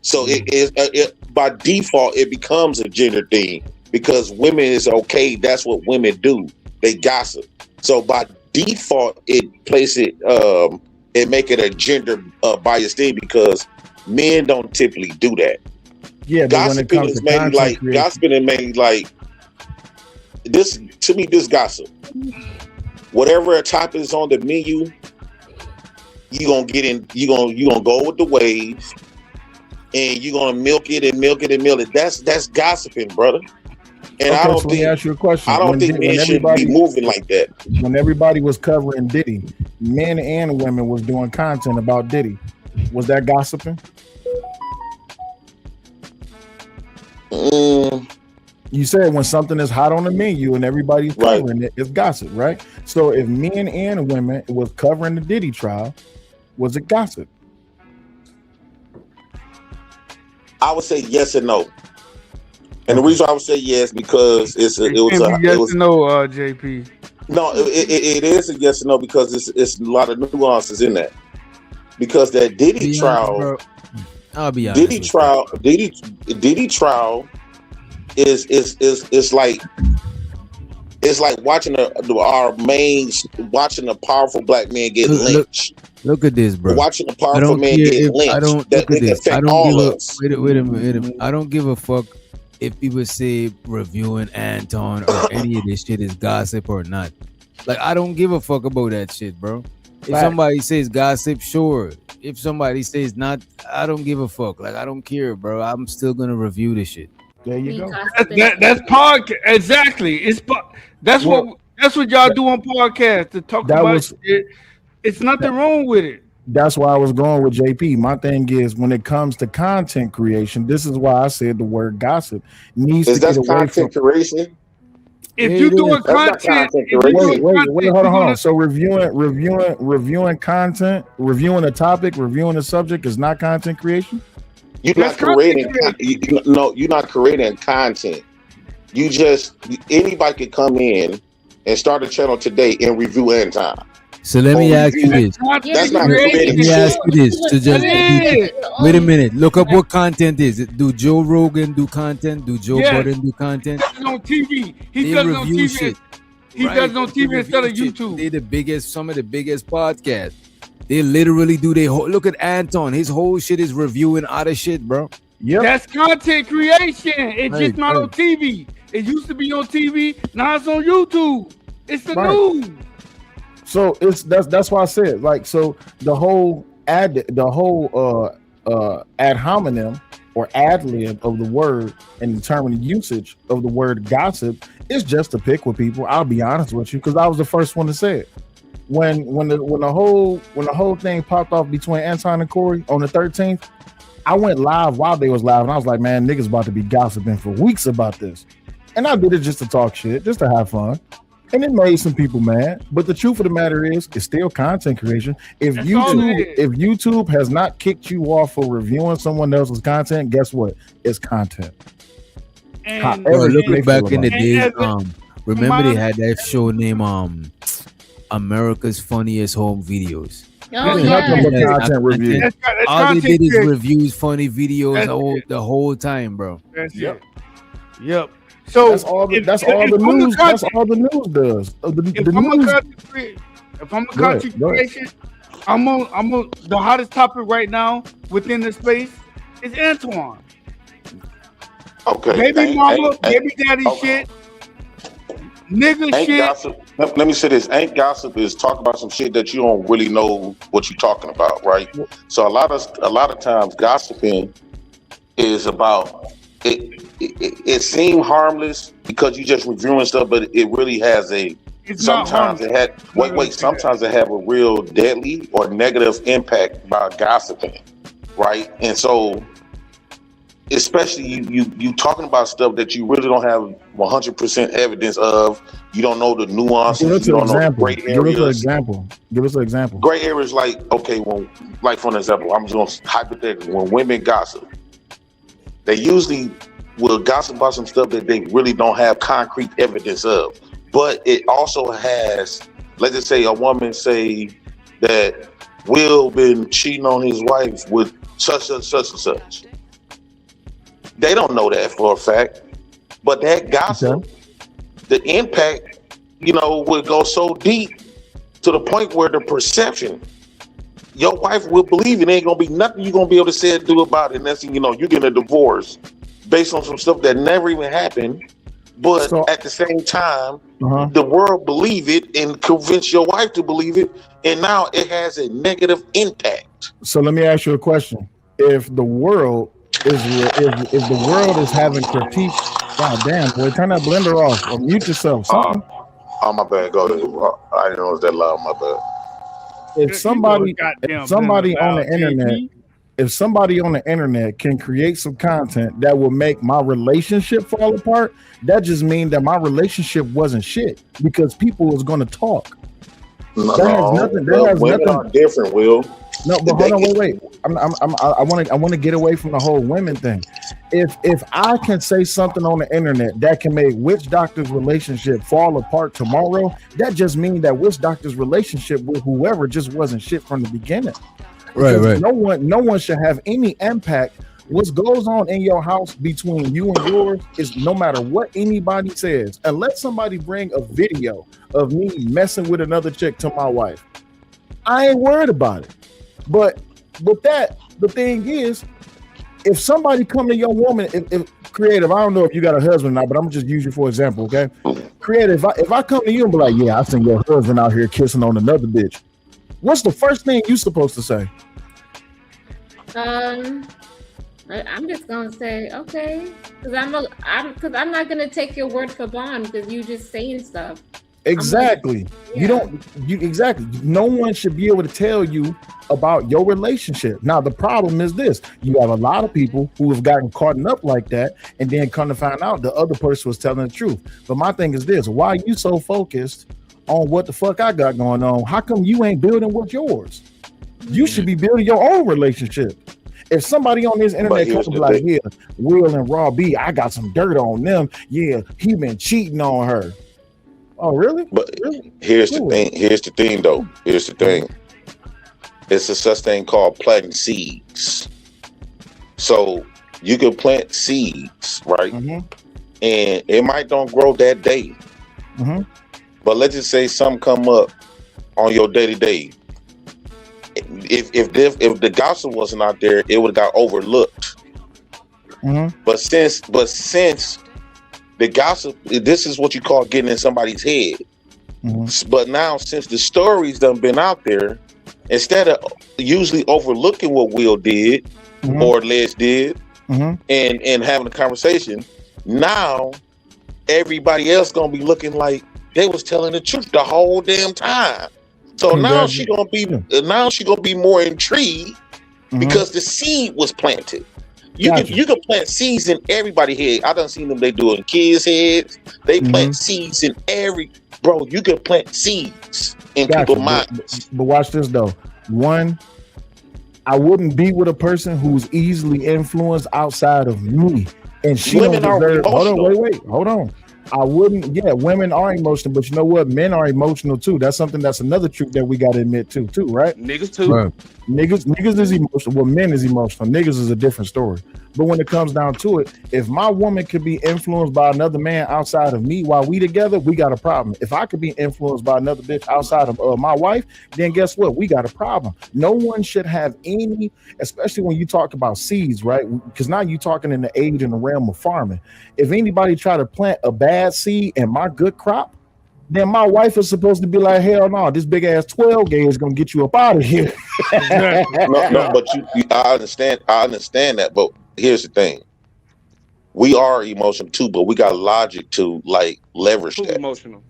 So it is by default, it becomes a gender thing because women is okay. That's what women do. They gossip. So by default, it make it a gender biased thing because men don't typically do that. Yeah, gossiping is mainly like this. To me, this gossip. Whatever a topic is on the menu, you gonna get in. You gonna go with the wave, and you gonna milk it and milk it and milk it. That's gossiping, brother. And I don't think. Ask you a question. I don't think men should be moving like that. When everybody was covering Diddy, men and women was doing content about Diddy. Was that gossiping? You said when something is hot on the menu and everybody's covering it, it's gossip, right? So if men and women was covering the Diddy trial, was it gossip? I would say yes and no. And the reason I would say yes because yes and no, JP. No, it is a yes and no because it's a lot of nuances in that. Because that Diddy trial, I'll be honest. Diddy trial is like it's like watching watching a powerful black man get lynched. Look at this, bro. Watching a powerful man get lynched. I don't that look at this. I Wait a minute. I don't give a fuck if people say reviewing Anton or any of this shit is gossip or not. Like, I don't give a fuck about that shit, bro. If somebody says gossip, sure. If somebody says not, I don't give a fuck. Like, I don't care, bro. I'm still gonna review this shit. There you go. That's podcast. Exactly. That's what y'all do on podcasts to talk about shit. It's nothing wrong with it. That's why I was going with JP. My thing is when it comes to content creation, this is why I said the word gossip needs to get away content creation. If you're doing content, wait, hold on. So reviewing content, reviewing a topic, reviewing a subject is not content creation. You're not creating. You're not creating content. You just anybody could come in and start a channel today and review Anton. So let me ask you this. That's not creating. Let me ask you this. To just wait a minute. Look up what content is. Do Joe Rogan do content? Do Joe Budden do content? He does it on TV. He does it on TV. Shit. He does it on TV instead of YouTube. They're some of the biggest podcasts. They literally do their whole. Look at Anton. His whole shit is reviewing other shit, bro. Yeah, that's content creation. It's just not on TV. It used to be on TV. Now it's on YouTube. It's the news. So that's why I said like so the whole ad hominem or ad lib of the word and determining usage of the word gossip is just to pick with people. I'll be honest with you because I was the first one to say it. When the whole thing popped off between Anton and Corey on the 13th, I went live while they was live and I was like, man, niggas about to be gossiping for weeks about this. And I did it just to talk shit, just to have fun. And it made some people mad. But the truth of the matter is, it's still content creation. If YouTube has not kicked you off for reviewing someone else's content, guess what? It's content. However, looking back in the days, remember they had that show named America's Funniest Home Videos. Oh, yeah. Content review. All they did is reviews, funny videos the whole time, bro. That's it. Yep. So that's all the news. That's all the news does. If I'm a content creation, I'm on the hottest topic right now within the space is Antoine. Okay. Baby mama, baby daddy shit. Nigga shit. Gossip. Let me say this. Ain't gossip is talk about some shit that you don't really know what you're talking about, right? So a lot of times gossiping is about it seems harmless because you just reviewing stuff, but it really has sometimes it have a real deadly or negative impact by gossiping, right? And so especially you talking about stuff that you really don't have 100% evidence of. You don't know the nuances. You don't know the gray areas. Give us an example. Gray areas like, okay, like for an example, I'm just going to hypothetically, when women gossip, they usually will gossip about some stuff that they really don't have concrete evidence of. But it also has, let's just say a woman say that Will been cheating on his wife with such and such and such. They don't know that for a fact. But that gossip, the impact, will go so deep to the point where the perception, your wife will believe it ain't gonna be nothing you're gonna be able to say or do about it. And that's, you're getting a divorce based on some stuff that never even happened. But at the same time, the world believe it and convince your wife to believe it. And now it has a negative impact. So let me ask you a question. If the world if the world is having critique, god damn, boy, turn that blender off or mute yourself. Something. Oh my bad. Go to. I didn't know it was that loud. My bad. If somebody on the internet, if somebody on the internet can create some content that will make my relationship fall apart, that just means that my relationship wasn't shit because people was going to talk. Women are different, Will. No, but hold on, wait. I want to get away from the whole women thing. If I can say something on the internet that can make Witch Doctor's relationship fall apart tomorrow, that just means that Witch Doctor's relationship with whoever just wasn't shit from the beginning. Right. No one should have any impact. What goes on in your house between you and yours is no matter what anybody says, unless somebody bring a video of me messing with another chick to my wife, I ain't worried about it. But with that, the thing is, if somebody come to your woman, if Creative, I don't know if you got a husband or not, but I'm gonna just use you for example, okay? Creative, if I come to you and be like, yeah, I seen your husband out here kissing on another bitch, what's the first thing you supposed to say? I'm just gonna say okay, because I'm not gonna take your word for bond because you just saying stuff. Exactly. Exactly. No one should be able to tell you about your relationship. Now, the problem is this: you have a lot of people who have gotten caught up like that, and then come to find out the other person was telling the truth. But my thing is this: why are you so focused on what the fuck I got going on? How come you ain't building what's yours? You should be building your own relationship. If somebody on this internet comes like, yeah, Will and Raw B, I got some dirt on them. Yeah, he been cheating on her. Oh, really? But here's the thing. Here's the thing, though. Here's the thing. It's a such thing called planting seeds. So you can plant seeds, right? Mm-hmm. And it might don't grow that day. Mm-hmm. But let's just say something come up on your day-to-day. If the gossip wasn't out there, it would have got overlooked. Mm-hmm. But since the gossip, this is what you call getting in somebody's head. Mm-hmm. But now, since the stories done been out there, instead of usually overlooking what Will did mm-hmm. or Les did mm-hmm. and having a conversation, now everybody else gonna be looking like they was telling the truth the whole damn time. So now she gonna be more intrigued mm-hmm. because the seed was planted. You can plant seeds in everybody's head. I done seen them. They do it in kids' heads. They plant mm-hmm. seeds in you can plant seeds in people's minds. But watch this though. One, I wouldn't be with a person who's easily influenced outside of me, and she don't deserve. Hold on. I wouldn't. Yeah, women are emotional, but you know what? Men are emotional too. That's another truth that we got to admit too, right? Niggas too. Right. Niggas is emotional. Well, men is emotional. Niggas is a different story. But when it comes down to it, if my woman could be influenced by another man outside of me while we together, we got a problem. If I could be influenced by another bitch outside of my wife, then guess what? We got a problem. No one should have any, especially when you talk about seeds, right? Because now you're talking in the age and the realm of farming. If anybody try to plant a bad seed in my good crop, then my wife is supposed to be like, hell no, this big ass 12 gauge is gonna get you up out of here. no, but I understand that, but here's the thing. We are emotional too, but we got logic to like leverage that. Emotional.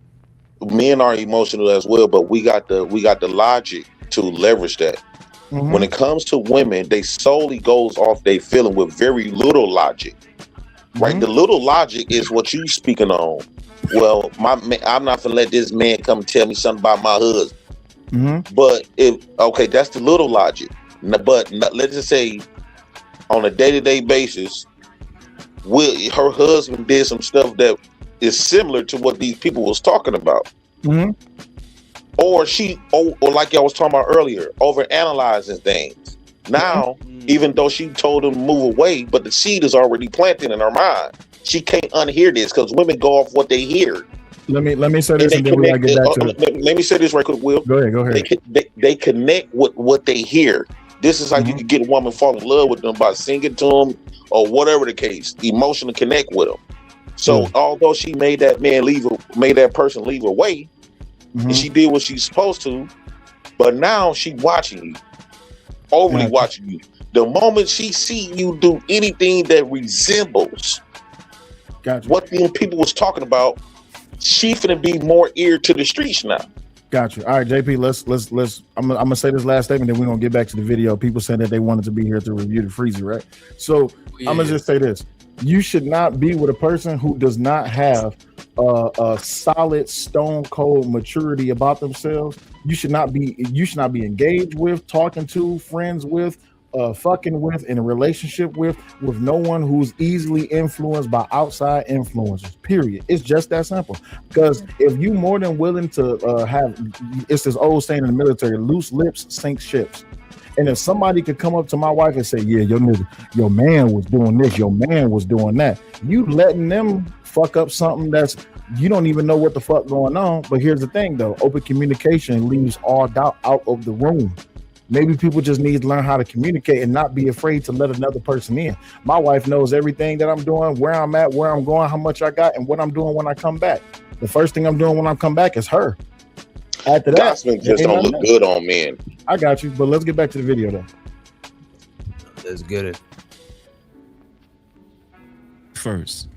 Men are emotional as well, but we got the logic to leverage that. Mm-hmm. When it comes to women, they solely goes off they feeling with very little logic. Right? Mm-hmm. The little logic is what you speaking on. Well, I'm not gonna let this man come tell me something about my husband. Mm-hmm. But that's the little logic. But let's just say on a day-to-day basis, her husband did some stuff that is similar to what these people was talking about. Mm-hmm. Or like y'all was talking about earlier, overanalyzing things. Now, even though she told him to move away, but the seed is already planted in her mind. She can't unhear this because women go off what they hear. Let me say this and then we gotta get back to it. Let me say this right quick, Will. Go ahead. They connect with what they hear. This is like you can get a woman fall in love with them by singing to them or whatever the case. Emotionally connect with them. So although she made that person leave her way, and she did what she's supposed to, but now she watching you, overly watching you. The moment she see you do anything that resembles what the people was talking about, she finna be more ear to the streets now. Got you. All right, JP, let's I'm gonna say this last statement, then we're gonna get back to the video. People said that they wanted to be here to review the freezer, right? So I'm gonna just say this. You should not be with a person who does not have a solid stone cold maturity about themselves. You should not be engaged with, talking to, friends with, fucking with, in a relationship with no one who's easily influenced by outside influences, period. It's just that simple. Because if you more than willing to have, it's this old saying in the military, loose lips sink ships. And if somebody could come up to my wife and say, yeah, your man was doing this, your man was doing that, you letting them fuck up something that's, you don't even know what the fuck going on. But here's the thing though, open communication leaves all doubt out of the room. Maybe people just need to learn how to communicate and not be afraid to let another person in. My wife knows everything that I'm doing, where I'm at, where I'm going, how much I got, and what I'm doing when I come back. The first thing I'm doing when I come back is her. After that, Gossiping just don't look good on men. I got you, but let's get back to the video though. Let's get it. First,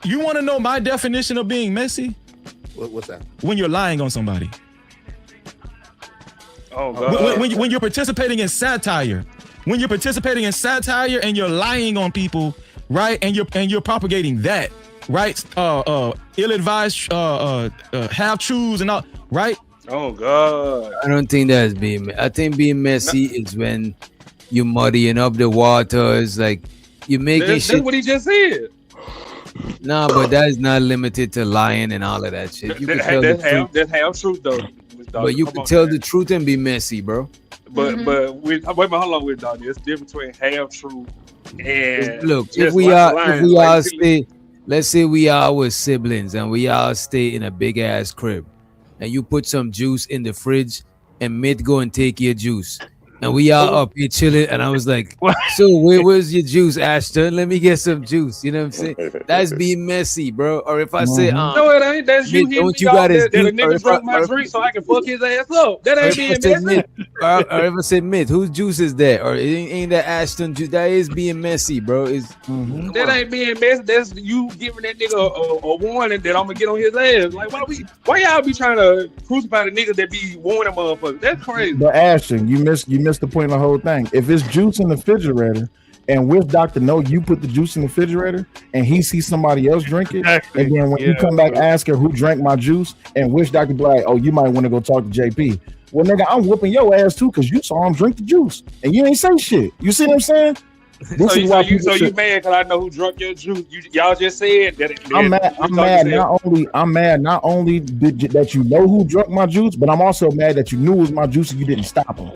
you want to know my definition of being messy? What's that? When you're lying on somebody. Oh God. When you're participating in satire, and you're lying on people, right? And you're propagating that, right? Ill-advised half truths and all, right? Oh God. I don't think that's being. I think being messy is when you're muddying up the waters, like you're making shit. That's what he just said. Nah, but that is not limited to lying and all of that shit. You That's half truth though. But you can tell the truth and be messy, bro. But wait, hold on with Donnie. It's different between half truth and look. If we all stay, let's say we are with siblings and we all stay in a big ass crib, and you put some juice in the fridge, and Mitt go and take your juice, and we all up here chilling, and I was like, so where's your juice, Ashton? Let me get some juice. You know what I'm saying? That's being messy, bro. Or if I say, no, it ain't. That's you. Don't you got that a nigga drunk my drink so I can fuck his ass up? That ain't being messy. Or if I say, Mitt, whose juice is that? Or ain't that Ashton juice? That is being messy, bro. That ain't being messy. That's you giving that nigga a warning that I'm gonna get on his ass. Like, why y'all be trying to crucify the niggas that be warning motherfuckers? That's crazy. But Ashton, you missed the point of the whole thing. If it's juice in the refrigerator, and with Dr. No, you put the juice in the refrigerator, and he sees somebody else drink it, and then when you come back, ask her who drank my juice, and wish Dr. be like, oh, you might want to go talk to JP. Well, nigga, I'm whooping your ass too because you saw him drink the juice, and you ain't say shit. You see what I'm saying? So you mad because I know who drunk your juice? Y'all just said that. I'm mad. Not only that you know who drunk my juice, but I'm also mad that you knew it was my juice and you didn't stop him.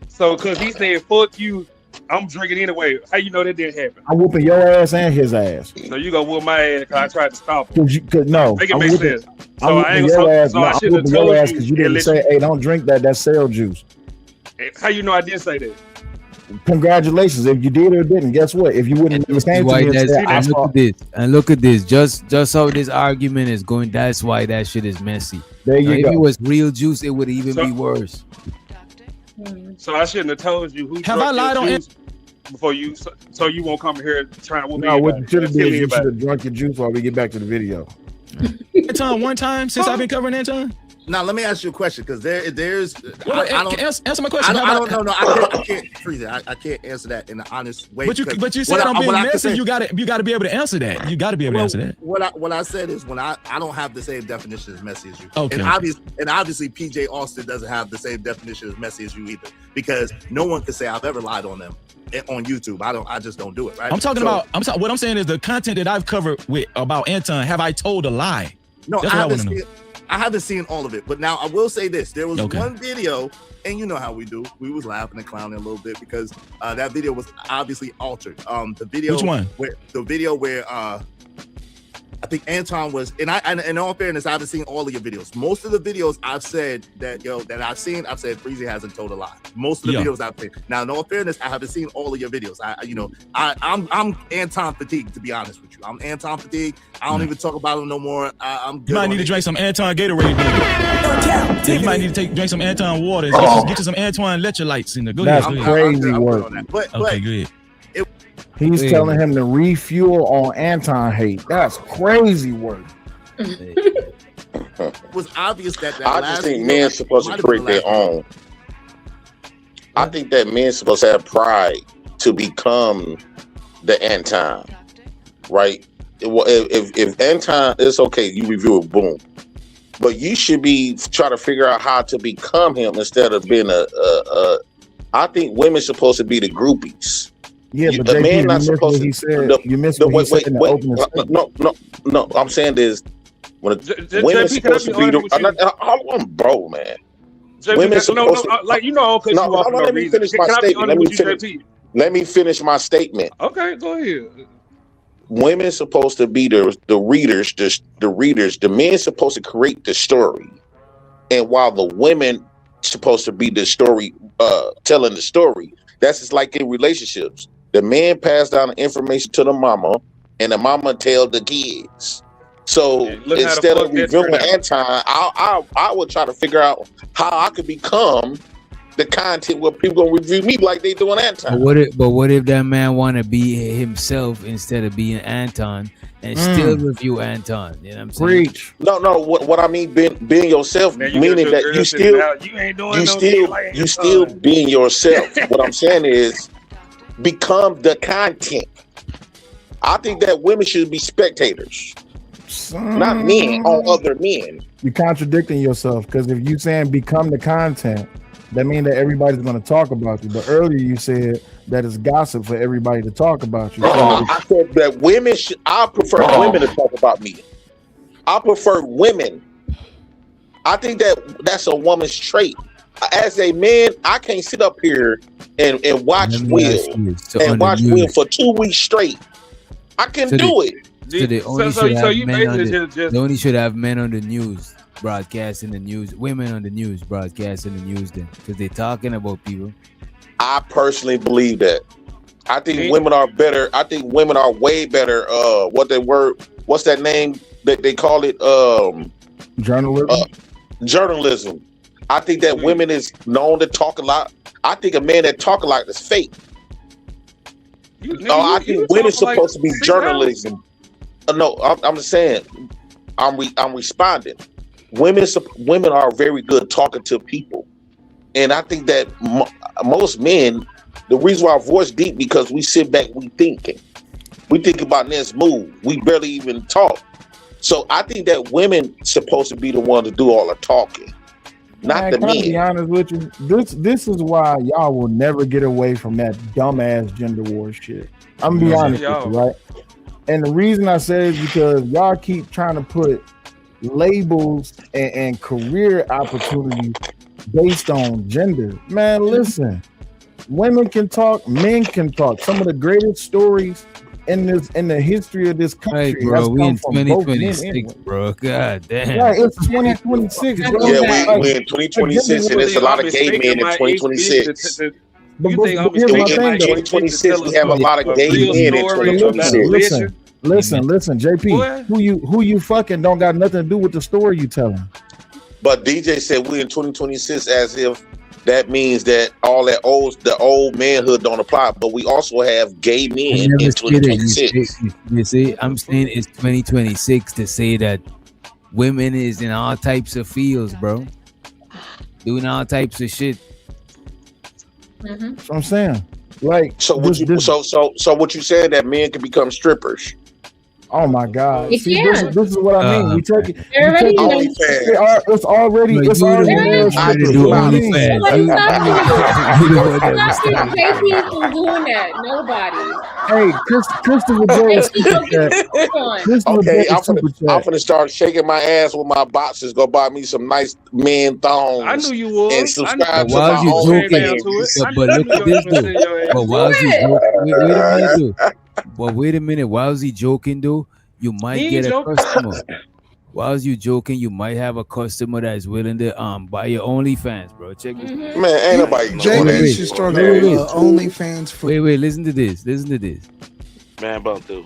So, because he said, fuck you, I'm drinking anyway. How you know that didn't happen? I'm whooping your ass and his ass. So, you gonna whoop my ass because I tried to stop him. No. Make it make sense. So, I ain't gonna so I should have told you. Because you didn't say, hey, don't drink that. That's cell juice. How you know I did say that? Congratulations. If you did or didn't, guess what? If you wouldn't have came to me and said, look at this. Just how this argument is going, that's why that shit is messy. There you go. If it was real juice, it would even be worse. So I shouldn't have told you who. Have I lied on it before you? So you won't come here trying to whoop me. No, what you should have did is you should have drunk your juice while we get back to the video. Anton, one time since I've been covering Anton. Now let me ask you a question because there's. Answer my question. I don't know. No, I can't freeze it. I can't answer that in an honest way. But you said I'm being messy. You got to be able to answer that. You got to be able to answer that. What I said is when I don't have the same definition as messy as you. Okay. And obviously PJ Austin doesn't have the same definition as messy as you either because no one can say I've ever lied on them on YouTube. I just don't do it. Right. I'm talking about. What I'm saying is the content that I've covered about Anton. Have I told a lie? No, I haven't seen all of it, but now I will say this: there was one video, and you know how we do. We was laughing and clowning a little bit because that video was obviously altered. The video, which one? The video where I think Anton was, and in all fairness, I haven't seen all of your videos. Most of the videos I've said that I've said Freezy hasn't told a lie. Most of the videos I've seen. Now, in all fairness, I haven't seen all of your videos. I'm Anton fatigued, to be honest with you. I'm Anton fatigued. I don't even talk about him no more. I'm good. You might need to drink some Anton Gatorade. You might need to drink some Anton water. Get you some Antoine electrolytes in there. Go That's ahead. crazy work. Okay, good. He's telling him to refuel on Anton hate. That's crazy work. It was obvious that I just think men supposed to create their own. I think that men supposed to have pride to become the Anton, right? If Anton, it's okay, you review it, boom. But you should be trying to figure out how to become him instead of being I think women supposed to be the groupies. Yeah, but the man not supposed to. He said you missed what he said in the opening statement. No. I'm saying this: when women supposed to be the bro, man. Women supposed to like because you walk let me finish my statement. Let me finish my statement. Okay, go ahead. Women supposed to be the readers, the readers. The men supposed to create the story, and while the women supposed to be the story, telling the story. That's just like in relationships. The man passed down the information to the mama, and the mama tell the kids. So instead of reviewing Anton, I would try to figure out how I could become the content where people gonna review me like they doing Anton. But what if that man want to be himself instead of being Anton and still review Anton? You know what I'm saying? Preach. No. What I mean being yourself, man, meaning that you still being yourself. What I'm saying is become the content. I think that women should be spectators, not men on other men. You're contradicting yourself because if you saying become the content, that means that everybody's going to talk about you. But earlier you said that it's gossip for everybody to talk about you. I said that women I prefer women to talk about me. I prefer women. I think that's a woman's trait. As a man, I can't sit up here and watch Will for 2 weeks straight. I can do it. So they only should have men on the news broadcasting the news, women on the news broadcasting the news then, because they're talking about people. I personally believe that. I think women are better. I think women are way better. What's that name that they call it? Journalism. Journalism. I think that women is known to talk a lot. I think a man that talk a lot is fake. I think women supposed to be journalism. No, I'm just saying. I'm responding. Women are very good talking to people, and I think that most men. The reason why our voice deep because we sit back, we think about next move. We barely even talk. So I think that women supposed to be the one to do all the talking, not the men. To be honest with you, this is why y'all will never get away from that dumbass gender war shit. I'm gonna be honest with you, right? And the reason I say is because y'all keep trying to put labels and career opportunities based on gender. Man, listen. Women can talk, men can talk. Some of the greatest stories in the history of this country. Right, bro, we in 2026, bro. God damn. Right, it's 2026, bro. Yeah, we're in 2026, and there's a lot of gay men in 2026. You think I'm mistaken? 2026, we have a lot of gay men in 2026. Listen, JP, who you fucking don't got nothing to do with the story you telling. But DJ said we're in 2026 as if that means that all that the old manhood don't apply, but we also have gay men in 2026. You see, I'm saying it's 2026 to say that women is in all types of fields, bro, doing all types of shit. That's what I'm saying. Like, so what you saying that men can become strippers? Oh my God! This is what I mean. We take it. It's already. JP from doing that. Nobody. Hey, Christopher Jones. Okay, I'm gonna start shaking my ass with my boxes. Go buy me some nice men thongs. I knew you would. And subscribe to my own page. But look at this though. But why was he joking? Wait a minute, dude. Well, wait a minute. Why was he joking, though? you might get a customer. While you joking, you might have a customer that is willing to buy your OnlyFans, bro. Check this. Man, ain't nobody doing JP should start OnlyFans for. Wait, listen to this. Man, about to.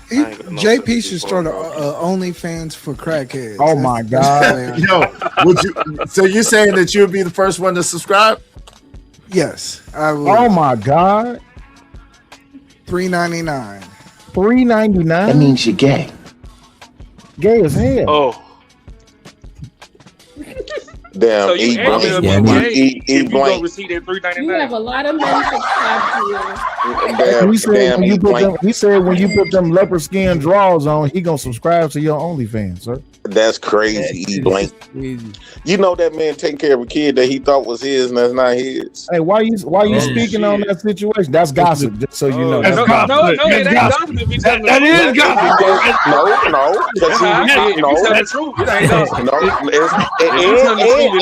JP should start OnlyFans for crackheads. Oh my God. Yo, would you? So you're saying that you would be the first one to subscribe? Yes, I would. Oh my God. $3.99. $3.99. That means you're gay. Gay as hell. Oh. Damn, So you blank. if you go receive that $3.99. You have a lot of men subscribe to you. He said when you put them leopard skin drawers on, he gonna subscribe to your OnlyFans, sir. That's crazy, E blank. You know that man taking care of a kid that he thought was his and that's not his. Hey, why you speaking on that situation? That's gossip, just so you know. No, it ain't gossip. That is gossip. No. That's true. It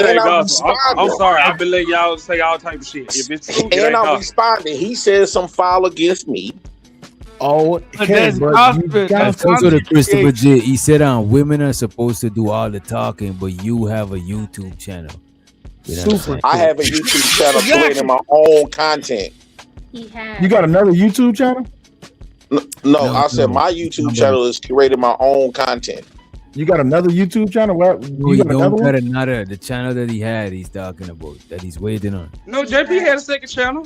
ain't gossip. I'm sorry. I've been letting y'all say all type of shit. If it's true, and I'm responding. He said some foul against me. Oh, okay, but that's also the Christopher J. He said, women are supposed to do all the talking, but you have a YouTube channel. You know I have a YouTube channel creating my own content. You got another YouTube channel? No, I said my YouTube channel is curating my own content. You got another YouTube channel? You got another the channel that he had. He's talking about that he's waiting on. No, JP had a second channel.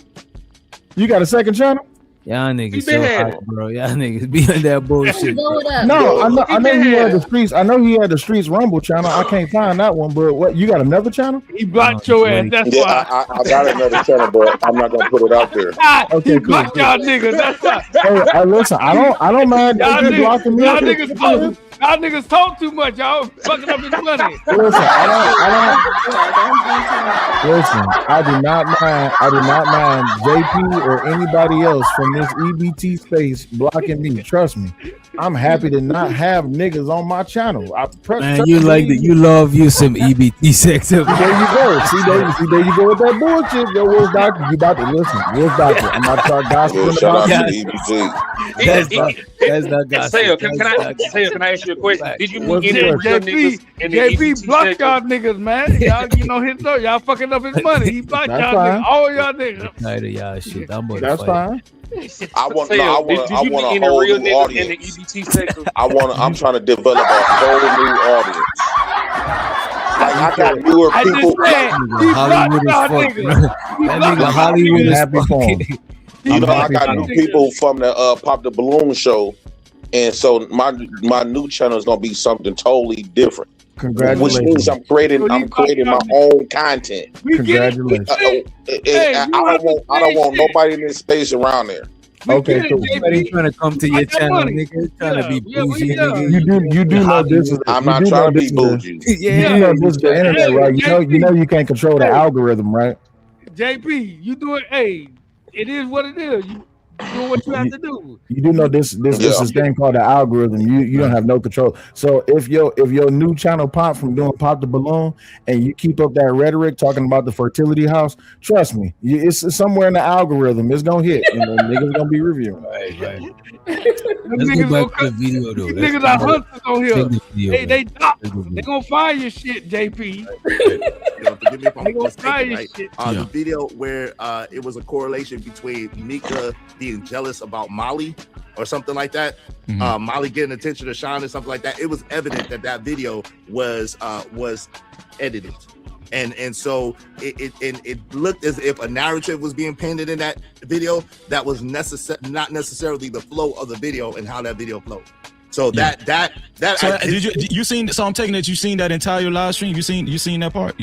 You got a second channel? Y'all niggas so hot, bro. Y'all niggas be on that bullshit. No, I know he had the streets. I know he had the Streets Rumble channel. I can't find that one, but what? You got another channel? He blocked your ass. That's why. I got another channel, but I'm not gonna put it out there. Okay, he blocked y'all niggas. That's why. Hey, listen, I don't mind blocking me. Y'all niggas talk too much. Y'all fucking up his money. Listen, I do not mind JP or anybody else from this EBT space blocking me. Trust me, I'm happy to not have niggas on my channel. Man, you like that? You love you some EBT sex. There you go. See, there you go with that bullshit. Yo, where's Doctor? You about to listen? Where's Doctor? I'm about to start gossiping about EBT. That's not gossip. Can I ask you a question? Did you meet any of your niggas in the JP EBT blocked y'all niggas, man. Y'all, y'all fucking up his money. He blocked y'all niggas, all y'all niggas. Tired of y'all shit. That's fine. I want a whole new audience. I'm trying to develop a whole new audience. Like I got newer people. Hollywood is fucked, bro. That nigga Hollywood is happy for him. You know, I got new people from the Pop the Balloon show, and so my new channel is gonna be something totally different. Congratulations. Which means I'm creating my own content. Congratulations. I don't want nobody in this space around there. Okay, cool. Nobody trying to come to your channel, nigga. Trying to be bougie, nigga. You do know this is. I'm not trying to be bougie. You do know this is the internet, right? You know you can't control the algorithm, right? JP, you do it. Hey, it is what it is. You do what you have to do. You do know this is thing called the algorithm. You don't have no control. So if your new channel pop from doing Pop the Balloon and you keep up that rhetoric talking about the fertility house, trust me, it's somewhere in the algorithm. It's gonna hit, and the niggas gonna be reviewing. Right. Let's go back to the video though. Niggas are hunters on here. They gonna find your shit, JP. Forgive me if I'm mistaken, right? The video where it was a correlation between Mika being jealous about Molly or something like that. Molly getting attention to Sean and something like that. It was evident that video was edited. And so it looked as if a narrative was being painted in that video that was not necessarily the flow of the video and how that video flowed. So that So did you seen? So I'm taking it you seen that entire live stream. You seen that part?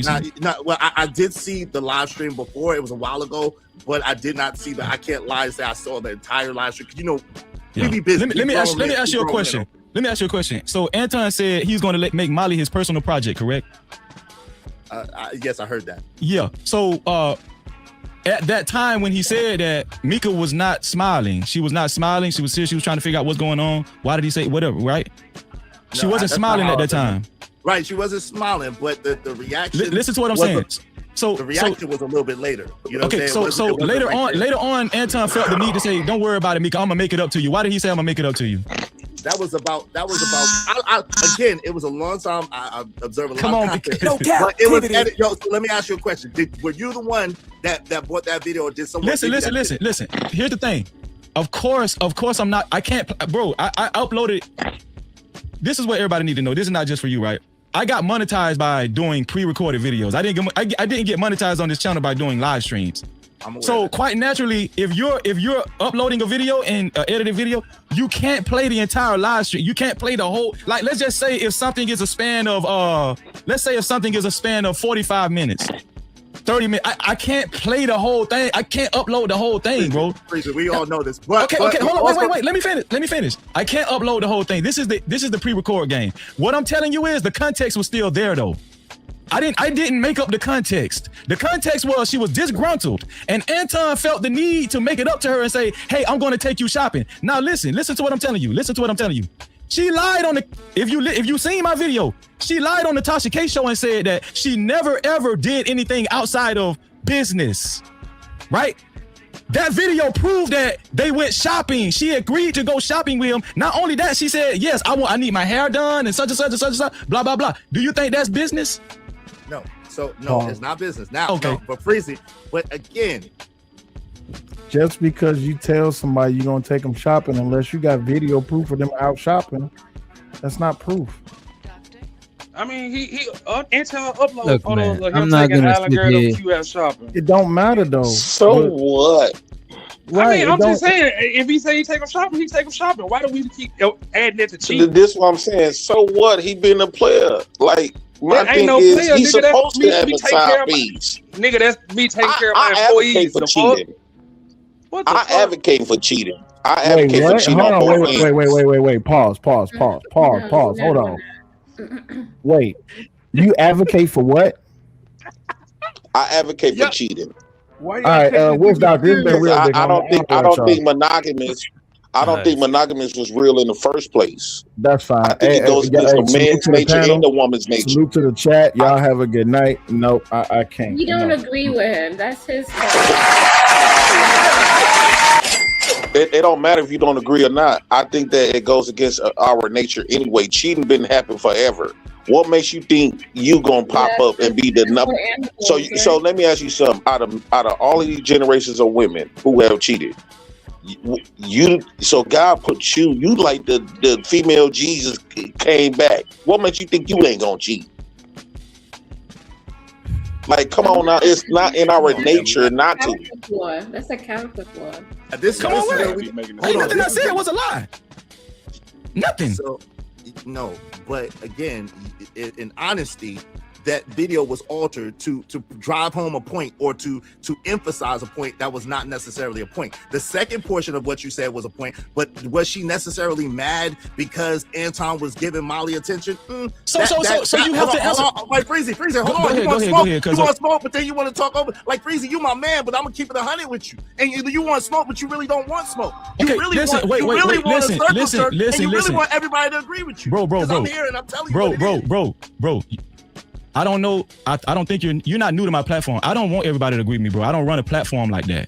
Well, I did see the live stream before. It was a while ago, but I did not see I can't lie and say I saw the entire live stream. You know, we be busy. Let me ask you a question. Let me ask you a question. So Anton said he's going to make Molly his personal project, correct? Yes, I heard that. Yeah. So at that time when he said that, Mika was not smiling. She was not smiling. She was serious. She was trying to figure out what's going on. Why did he say whatever, right? She wasn't smiling at that time. Right, she wasn't smiling, but the reaction. Listen to what I'm saying. So the reaction was a little bit later. You know okay, so later on, Anton felt the need to say, "Don't worry about it, Mika. I'm gonna make it up to you." Why did he say, "I'm gonna make it up to you"? That was about. Again, it was a long time. I observed a lot. Come on, of content. no But it was yo. So let me ask you a question. Were you the one that bought that video? Or did someone? Listen. Here's the thing. Of course, I'm not. I can't, bro. I uploaded. This is what everybody need to know. This is not just for you, right? I got monetized by doing pre-recorded videos. I didn't get monetized on this channel by doing live streams. So quite naturally, if you're uploading a video and edited video, you can't play the entire live stream. You can't play the whole. Like, let's just say if something is a span of 45 minutes, 30 minutes. I can't play the whole thing. I can't upload the whole thing, bro. We all know this. Okay, hold on, wait. Let me finish. I can't upload the whole thing. This is the pre-record game. What I'm telling you is the context was still there though. I didn't make up the context. The context was she was disgruntled, and Anton felt the need to make it up to her and say, "Hey, I'm going to take you shopping." Now listen to what I'm telling you. She lied on the. If you seen my video, she lied on the Tasha K show and said that she never ever did anything outside of business, right? That video proved that they went shopping. She agreed to go shopping with him. Not only that, she said, "Yes, I need my hair done and such and such and such and such." Blah blah blah. Do you think that's business? No. So no, it's not business. Now, okay. No, but Freezy. But again, just because you tell somebody you're gonna take them shopping, unless you got video proof of them out shopping, that's not proof. I mean, he Anton upload photos of I'm him not taking gonna Island sit Girl here. to QS shopping. It don't matter though. So what? Right, I mean, I'm just saying, if he say he take him shopping, he take him shopping. Why do we keep adding it to cheat? This is what I'm saying. So what? He been a player. Like, my thing no is, player, he's nigga, supposed to have me a take care side of my- piece. Nigga, that's me taking care of my I employees. advocate for cheating. I advocate for cheating. I advocate for cheating. Hold on, wait. Pause. Hold on. Wait. You advocate for what? I advocate for cheating. All right, where's Doc? This been real. I don't think monogamous. I don't think monogamous was real in the first place. That's fine. I think it goes against the man's nature and the woman's nature. Salute to the chat. Y'all have a good night. Nope, I can't. You don't agree with him. That's his It don't matter if you don't agree or not. I think that it goes against our nature anyway. Cheating been happening forever. What makes you think you gonna pop up and be the number? So let me ask you something. Out of all of these generations of women who have cheated, so God put you like the female Jesus came back. What makes you think you ain't gonna cheat? Like, come on now, it's not in our nature not to. That's a character flaw. Come on, wait. Nothing I said was a lie. Nothing. So, no, but again, in honesty, that video was altered to drive home a point or to emphasize a point that was not necessarily a point. The second portion of what you said was a point, but was she necessarily mad because Anton was giving Molly attention? So you have to answer. Like Freezy, hold on. You want to smoke, but then you want to talk over. Like Freezy, you my man, but I'm gonna keep it 100 with you. And you want smoke, but you really don't want smoke. You really want everybody to agree with you. Bro. I'm here and I'm telling you. Bro. I don't know. I don't think you're not new to my platform. I don't want everybody to agree with me, bro. I don't run a platform like that.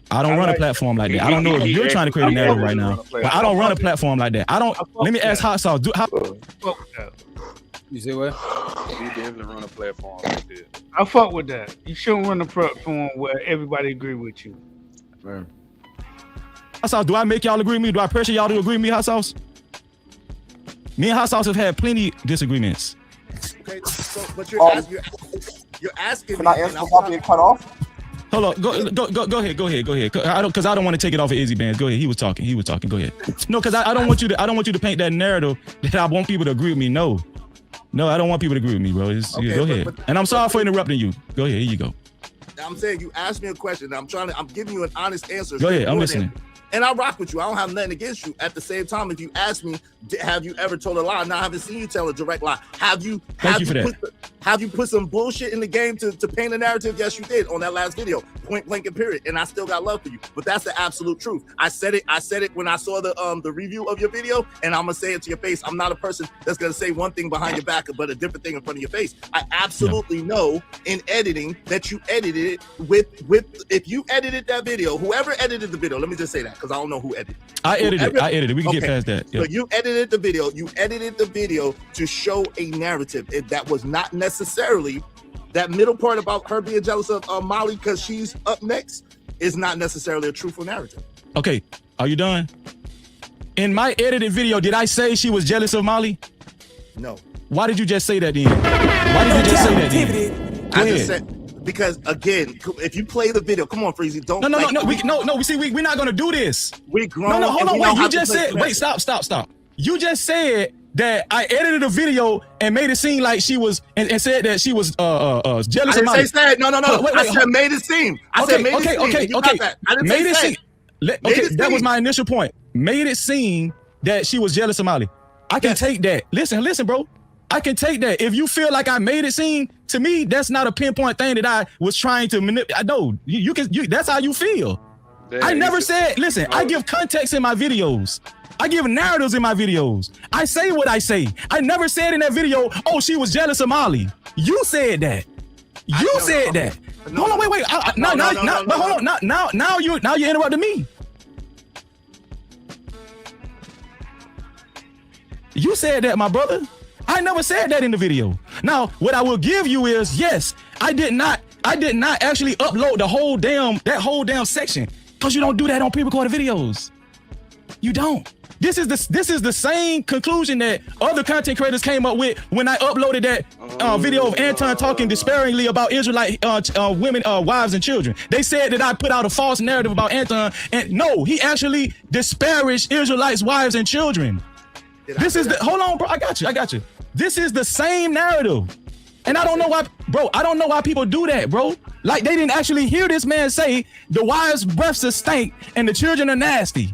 I don't run a platform like that. I don't know if you're trying to create a narrative right now, but I don't run a platform like that. Let me ask Hot Sauce. You say what? You definitely run a platform like that. I fuck with that. You shouldn't run a platform where everybody agree with you. Hot Sauce, do I make y'all agree with me? Do I pressure y'all to agree with me, Hot Sauce? Me and Hot Sauce have had plenty disagreements. Okay, so but you're asking. Can I answer without being cut off? Hold on, go ahead. Because I don't want to take it off of Izzy Bands. Go ahead. He was talking. Go ahead. No, because I don't want you to paint that narrative that I want people to agree with me. No, I don't want people to agree with me, bro. Go ahead. And I'm sorry for interrupting you. Go ahead. Here you go. I'm saying you asked me a question. I'm giving you an honest answer. Go ahead. I'm listening. And I rock with you. I don't have nothing against you. At the same time, if you ask me, have you ever told a lie? Now I haven't seen you tell a direct lie. Have you? Thank you for that. Have you put some bullshit in the game to paint a narrative? Yes, you did on that last video, point blank and period. And I still got love for you. But that's the absolute truth. I said it when I saw the review of your video, and I'm gonna say it to your face. I'm not a person that's gonna say one thing behind your back, but a different thing in front of your face. I absolutely know in editing that you edited it with if you edited that video, whoever edited the video, let me just say that because I don't know who edited it. I edited it. We can get past that. So you edited the video to show a narrative that was not necessarily that middle part about her being jealous of Molly because she's up next is not necessarily a truthful narrative. Okay, are you done? In my edited video, did I say she was jealous of Molly? No. Why did you just say that then? Why did you just say that then? I just said, because again, if you play the video, come on, Freezy, don't. We're not gonna do this. We grown. No, hold on, wait. You just said, wait, stop. You just said that I edited a video and made it seem like she was and said that she was jealous of Molly. I didn't say no. I said made it seem. I said made it seem. Okay. I didn't made say it seem. That was my initial point. Made it seem that she was jealous of Molly. I can take that. Listen, bro. I can take that. If you feel like I made it seem, to me, that's not a pinpoint thing that I was trying to manipulate. I know you can. That's how you feel. I never said. Listen, I give context in my videos. I give narratives in my videos. I say what I say. I never said in that video, oh, she was jealous of Molly. You said that. You said that. Hold on, wait. Hold on. Now you interrupted me. You said that, my brother. I never said that in the video. Now, what I will give you is, yes, I did not actually upload that whole damn section, because you don't do that on pre-recorded videos. You don't. This is the same conclusion that other content creators came up with when I uploaded that video of Anton talking disparagingly about Israelite women, wives, and children. They said that I put out a false narrative about Anton, and no, he actually disparaged Israelites' wives and children. Hold on, bro. I got you. This is the same narrative. And I don't know why, bro. I don't know why people do that, bro. Like they didn't actually hear this man say the wives' breaths are stank and the children are nasty.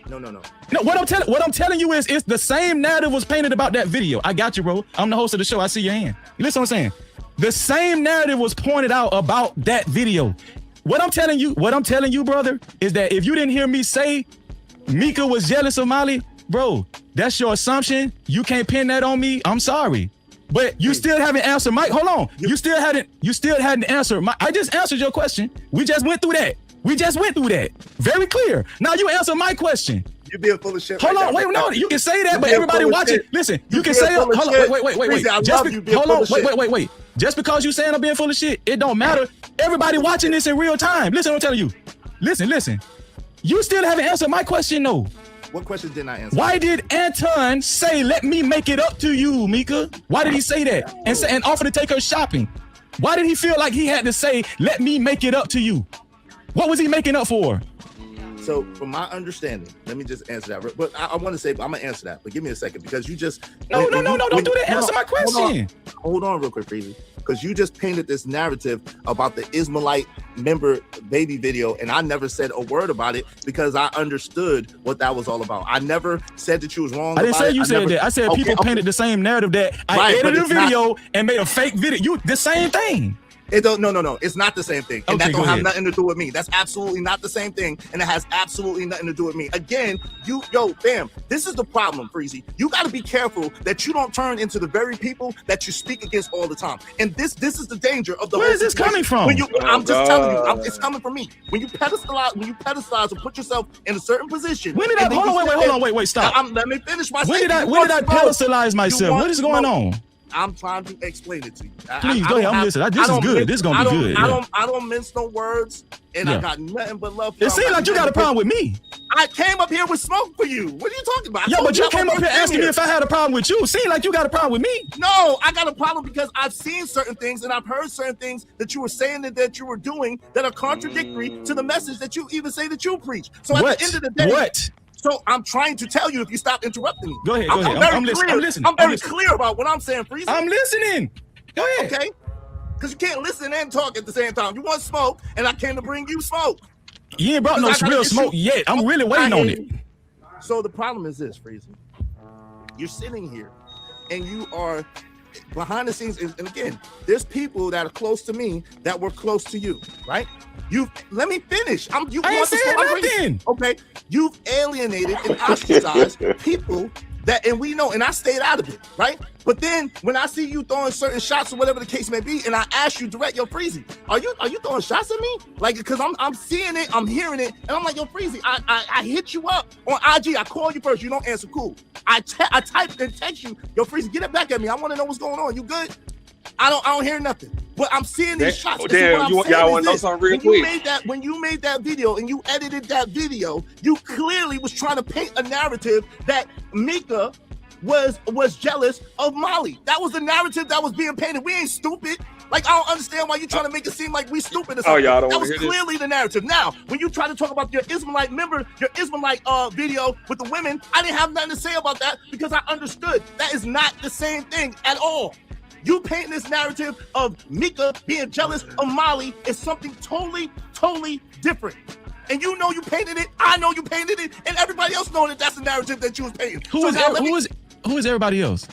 No. No, what I'm telling you is it's the same narrative was painted about that video. I got you, bro. I'm the host of the show. I see your hand. You listen what I'm saying? The same narrative was pointed out about that video. What I'm telling you, brother, is that if you didn't hear me say Mika was jealous of Molly, bro, that's your assumption. You can't pin that on me. I'm sorry. But you still haven't answered Mike. Hold on. You still hadn't answered my. I just answered your question. We just went through that. Very clear. Now you answer my question. You being full of shit. Hold on, wait, no, you can say that, but everybody watching. Listen, you can say, hold on, wait. Just because you saying I'm being full of shit, it don't matter. Everybody watching this in real time. Listen, I'm telling you. Listen. You still haven't answered my question, though. What question didn't I answer? Why did Anton say, "Let me make it up to you, Mika"? Why did he say that and offer to take her shopping? Why did he feel like he had to say, "Let me make it up to you"? What was he making up for? So, from my understanding, let me just answer that. But I want to say, I'm gonna answer that. But give me a second because you just don't do that. Answer my question. Hold on, real quick, Freezy. Because you just painted this narrative about the Ismailite member baby video, and I never said a word about it because I understood what that was all about. I never said that you was wrong. I didn't say you said that. I said people painted the same narrative that I edited a video and made a fake video. The same thing. It don't. No. It's not the same thing, and that don't have nothing to do with me. That's absolutely not the same thing, and it has absolutely nothing to do with me. Again, fam, this is the problem, Freezy. You got to be careful that you don't turn into the very people that you speak against all the time. And this is the danger of the. Where is this coming from? I'm just telling you, it's coming from me. When you pedestalize and put yourself in a certain position. When did I? Hold on, wait, stop. Let me finish my. When did I pedestalize myself? What is going on? I'm trying to explain it to you. Please go ahead. I'm listening. This is good. This is gonna be good. I don't mince no words, and I got nothing but love for you. It seems like you got a problem with me. I came up here with smoke for you. What are you talking about? Yeah, but you came up here asking me if I had a problem with you. It seems like you got a problem with me. No, I got a problem because I've seen certain things and I've heard certain things that you were saying that you were doing that are contradictory to the message that you even say that you preach. So at the end of the day, So I'm trying to tell you if you stop interrupting me. Go ahead. I'm listening. I'm very clear about what I'm saying, Freezy. I'm listening. Go ahead. Okay? Because you can't listen and talk at the same time. You want smoke, and I came to bring you smoke. You ain't brought no real smoke yet. I'm really waiting on it. So the problem is this, Freezy. You're sitting here, and you are behind the scenes, and again, there's people that are close to me that were close to you, right? Let me finish. I ain't saying nothing. Okay, you've alienated and ostracized people that, and we know, and I stayed out of it, right? But then when I see you throwing certain shots or whatever the case may be, and I ask you direct, yo, Freezy, are you throwing shots at me? Like, because I'm seeing it, I'm hearing it, and I'm like, yo, Freezy, I hit you up on IG, I call you first, you don't answer, cool. I type and text you, yo, Freezy, get it back at me. I want to know what's going on. You good? I don't hear nothing. But I'm seeing these shots. Damn, y'all want to know something real quick? When you made that video and you edited that video, you clearly was trying to paint a narrative that Mika was jealous of Molly. That was the narrative that was being painted. We ain't stupid. Like, I don't understand why you trying to make it seem like we stupid or something. Y'all don't that was clearly the narrative. Now, when you try to talk about your Ismailite, remember your Ismailite video with the women, I didn't have nothing to say about that because I understood that is not the same thing at all. You paint this narrative of Mika being jealous of Molly is something totally different. And you know you painted it, I know you painted it, and everybody else knows that that's the narrative that you was painting. Who is everybody else?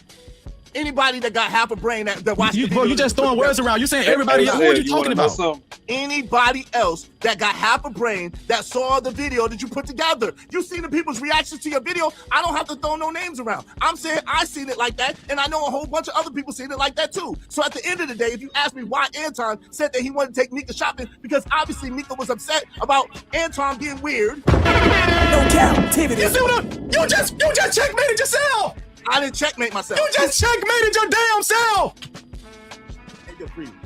Anybody that got half a brain that watched you, bro, you just throwing words around. You saying everybody else. What are you talking about? Anybody else that got half a brain that saw the video that you put together. You seen the people's reactions to your video. I don't have to throw no names around. I'm saying I seen it like that, and I know a whole bunch of other people seen it like that too. So at the end of the day, if you ask me why Anton said that he wanted to take Mika shopping, because obviously Mika was upset about Anton being weird. No captivity. You see what you just checkmated yourself. I didn't checkmate myself. You just checkmated your damn self.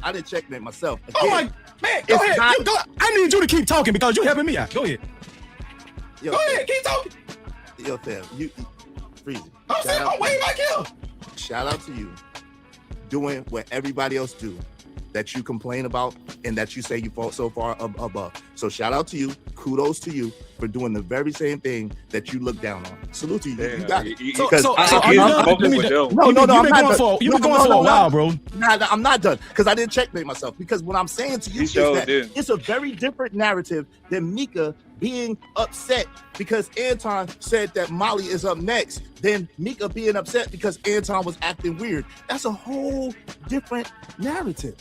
I didn't checkmate myself. Again, oh my man, go ahead. I need you to keep talking because you're helping me out. Go ahead. Go ahead, keep talking. Yo, fam, you Freezy. I'm saying I'm way back here. Shout out to you doing what everybody else do that you complain about and that you say you fall so far above. So shout out to you. Kudos to you for doing the very same thing that you look down on. Salute to you. You got it. You've been going for a while, bro. Nah, I'm not done because I didn't checkmate myself. Because what I'm saying to you is that it's a very different narrative than Mika being upset because Anton said that Molly is up next, than Mika being upset because Anton was acting weird. That's a whole different narrative.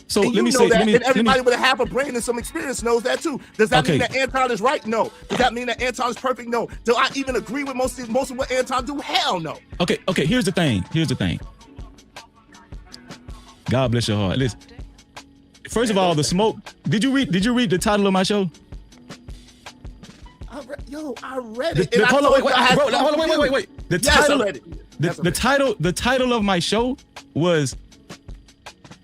So and let me say, and everybody with a half a brain and some experience knows that too. Does that mean that Anton is right? No. Does that mean that Anton is perfect? No. Do I even agree with most of what Anton do? Hell no. Okay. Here's the thing. God bless your heart. Listen. First of all, the smoke. Did you read the title of my show? I read it. Hold on, wait. The title of my show was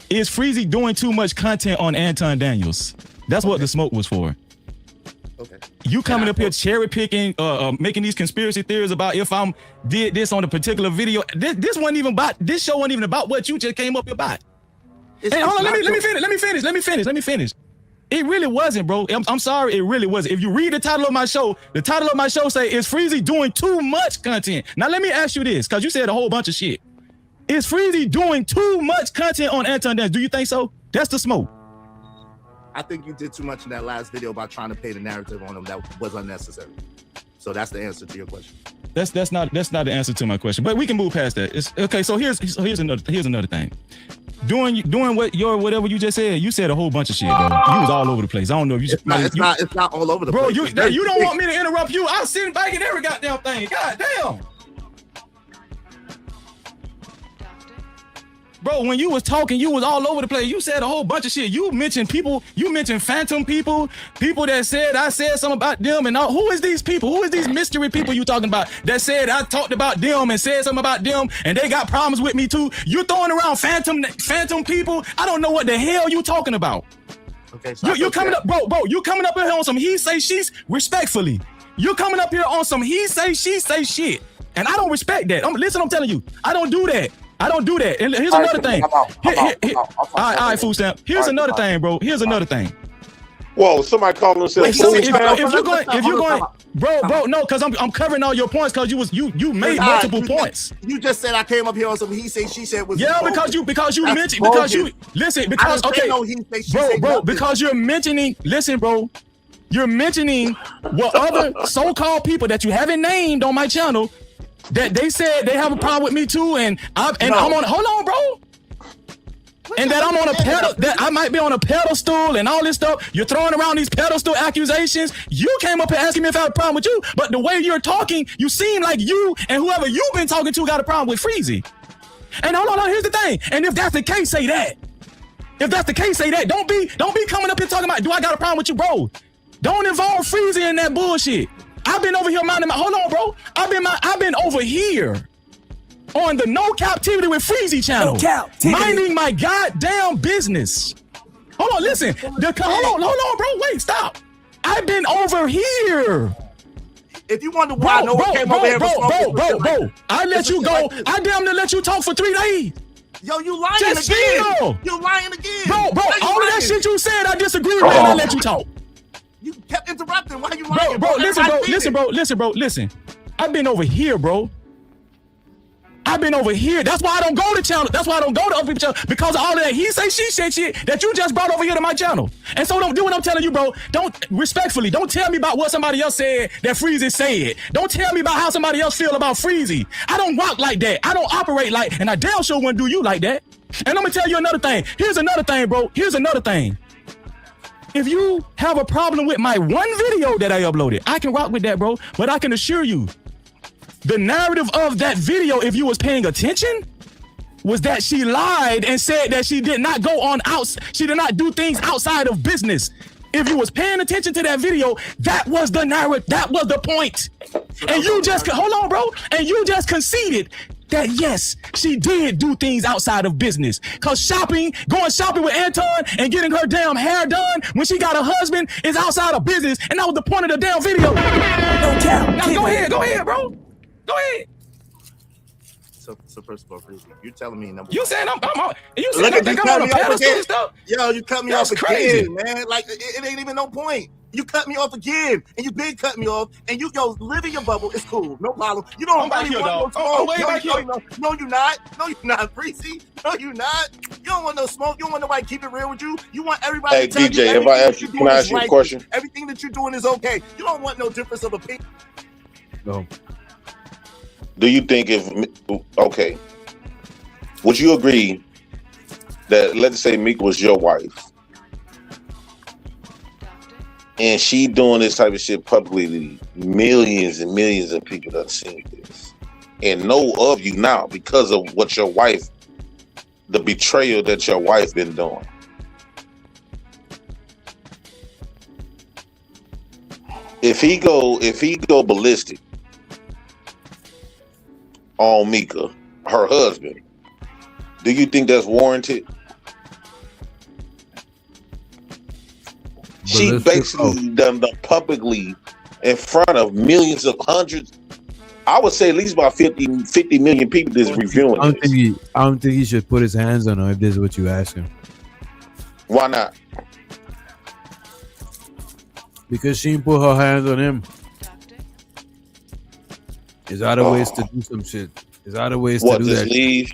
"Is Freezy doing too much content on Anton Daniels?" That's what the smoke was for. Okay. You coming up here cherry picking, making these conspiracy theories about if I'm did this on a particular video. This wasn't even about. This show wasn't even about what you just came up about. Hey, hold on. Let me finish. It really wasn't, bro. I'm sorry, it really wasn't. If you read the title of my show say, "Is Freezy doing too much content?" Now let me ask you this, because you said a whole bunch of shit. Is Freezy doing too much content on Anton Daniels? Do you think so? That's the smoke. I think you did too much in that last video about trying to paint a narrative on him that was unnecessary. So that's the answer to your question. That's not the answer to my question, but we can move past that. It's okay. So here's another thing. Doing whatever you just said. You said a whole bunch of shit, bro. You was all over the place. I don't know if you. It's not all over the place. Bro, you don't want me to interrupt you. I'm sitting back in every goddamn thing. God damn. Bro, when you was talking, you was all over the place. You said a whole bunch of shit. You mentioned people. You mentioned phantom people that said I said something about them and all. Who is these people? Who is these mystery people you talking about that said I talked about them and said something about them and they got problems with me too? You throwing around phantom people? I don't know what the hell you talking about. Okay, so you coming up, bro. You coming up here on some he say she's respectfully. You coming up here on some he say she say shit, and I don't respect that. I'm telling you, I don't do that. And here's another thing. All right, food stamp. Here's another thing, bro. Whoa, somebody calling himself. If you're going, bro, no, because I'm covering all your points because you made multiple points. You just said I came up here on some he said she said was because you mentioned because you're mentioning. Listen, bro, you're mentioning what other so-called people that you haven't named on my channel that they said they have a problem with me too, and I'm on. Hold on, bro. And that I'm on a pedal, that I might be on a pedestal and all this stuff. You're throwing around these pedestal accusations. You came up here asking me if I have a problem with you, but the way you're talking, you seem like you and whoever you've been talking to got a problem with Freezy. And hold on, here's the thing. And if that's the case, say that. If that's the case, say that. Don't be coming up here talking about, do I got a problem with you, bro? Don't involve Freezy in that bullshit. I've been over here minding my, hold on, bro. I've been over here on the No Captivity with Freezy channel, minding my goddamn business. Hold on, listen. Hold on, bro. Wait, stop. I've been over here. If you wonder why no one came over here, bro, I let you go. I damn near let you talk for 3 days. Yo, you lying again. You lying again. Bro, all of that shit you said, I disagree with, and I let you talk. You kept interrupting. Why you lying? Bro, listen. I've been over here, bro. I've been over here. That's why I don't go to channel. That's why I don't go to other people's channel, because of all of that he say, she said shit that you just brought over here to my channel. And so don't do what I'm telling you, bro. Respectfully, don't tell me about what somebody else said that Freezy said. Don't tell me about how somebody else feel about Freezy. I don't rock like that. I don't operate like, and I damn sure wouldn't do you like that. And I'm gonna tell you another thing. Here's another thing, bro. Here's another thing. If you have a problem with my one video that I uploaded, I can rock with that, bro. But I can assure you, the narrative of that video, if you was paying attention, was that she lied and said that she did not go on she did not do things outside of business. If you was paying attention to that video, that was the narrative, that was the point. And you just, hold on, bro, and you just conceded that yes, she did do things outside of business. Cause going shopping with Anton and getting her damn hair done when she got a husband is outside of business, and that was the point of the damn video. No cap. Now go ahead, bro. Go ahead. So first of all, Freezy, you're telling me number you one. saying I'm you saying I think I'm on a pedestal and stuff? Yo, you cut me off again, man. Like it ain't even no point. You cut me off again, and you been cutting me off, and you live in your bubble. It's cool, no problem. You don't really want no smoke. No, you're not. No, you're not, Freezy. No, you're not. You don't want no smoke. You don't want nobody to keep it real with you. You want everybody. Hey, to tell DJ, you if I ask you, can I ask you a question? Everything that you're doing is okay. You don't want no difference of opinion. No. Do you think would you agree that, let's say Meek was your wife and she doing this type of shit publicly, millions and millions of people that seen this and know of you now because of what your wife, the betrayal that your wife been doing? If he go ballistic on Mika, her husband, do you think that's warranted? She basically done publicly in front of millions of hundreds. I would say at least about 50 million people that's reviewing. I don't think he should put his hands on her if this is what you ask him. Why not? Because she didn't put her hands on him. There's other ways to do some shit. There's other ways to do that. Leave?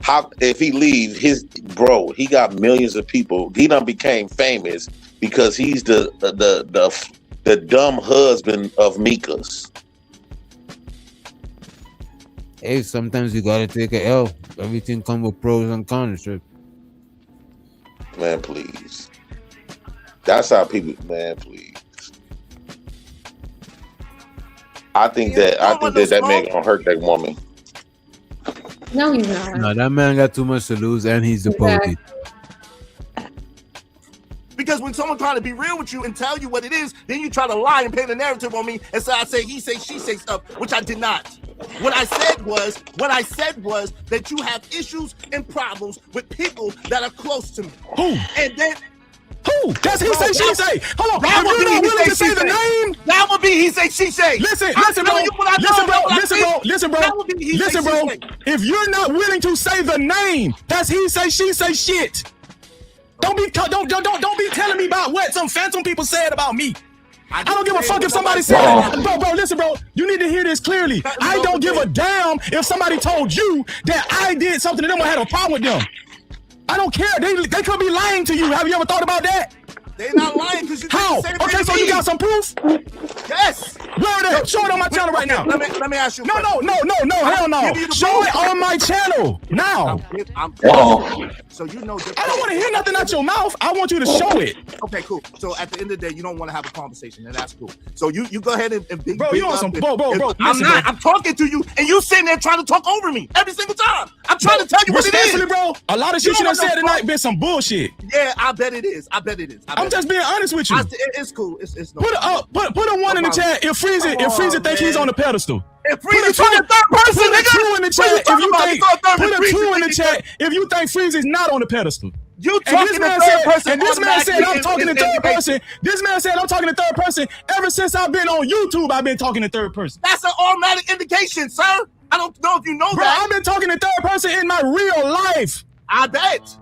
How if he leave he got millions of people. He done became famous because he's the dumb husband of Mika's. Hey, sometimes you gotta take a L. Everything comes with pros and cons. Man, please. That's how people. Man, please. I think that man gonna hurt that woman. No, he's not. No, that man got too much to lose, and he's the pokey. Because when someone trying to be real with you and tell you what it is, then you try to lie and paint a narrative on me, and so I say he say she say stuff, which I did not. What I said was that you have issues and problems with people that are close to me. Who? And then. Who? That's he say, she say. Hold on. That would be he say, she say. Name? That would be he say, she say. Listen, bro. If you're not willing to say the name, that's he say, she say shit. Don't be telling me about what some phantom people said about me. I don't give a fuck if somebody said that. Bro, listen, bro. You need to hear this clearly. I don't give a damn if somebody told you that I did something to them or had a problem with them. I don't care. They could be lying to you. Have you ever thought about that? They're not lying because you. How? Okay, so you got some proof? Yes. Where it is? Show it on my channel right now. Let me ask you. No, hell no. Show it on my channel now. So you know. I don't want to hear nothing out your mouth. I want you to show it. Okay, cool. So at the end of the day, you don't want to have a conversation, and that's cool. So you go ahead and big. Bro, you on some bro. I'm not. I'm talking to you, and you sitting there trying to talk over me every single time. I'm trying to tell you what it is, bro. A lot of shit you done said tonight been some bullshit. Yeah, I bet it is. I'm just being honest with you. It's cool. It's no put a one in the chat if Freezy think he's on the pedestal. If Freezy's talking third person, put a two in the chat if you think. Put a two in the chat if you think Freezy's not on the pedestal. You talking to third person? And this man said I'm talking to third person. This man said I'm talking to third person. Ever since I've been on YouTube, I've been talking to third person. That's an automatic indication, sir. I don't know if you know bro, that. I've been talking to third person in my real life. I bet.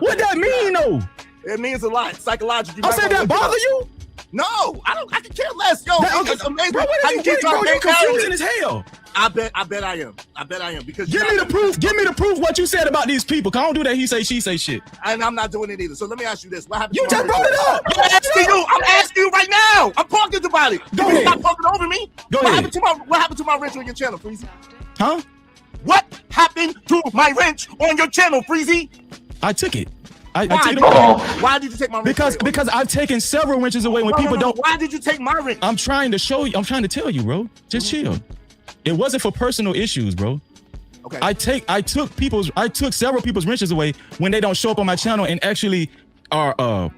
What that mean though? It means a lot psychologically. I said that bother you? No, I don't. I can care less, yo. It's amazing. Bro, you confusing as hell. I bet I am because give me the proof. Give me the proof what you said about these people. Cause I don't do that. He say she say shit. And I'm not doing it either. So let me ask you this: what happened? You just brought it up. I'm asking you right now. I'm talking about it. Go ahead. Stop talking over me. Go what ahead. Happened to my wrench on your channel, Freezy? Huh? What happened to my wrench on your channel, Freezy? I took it. I took it away. Why did you take my wrench? Because I've taken several wrenches away when people don't. Why did you take my wrench? I'm trying to show you. I'm trying to tell you, bro. Just chill. It wasn't for personal issues, bro. Okay. I took several people's wrenches away when they don't show up on my channel and actually are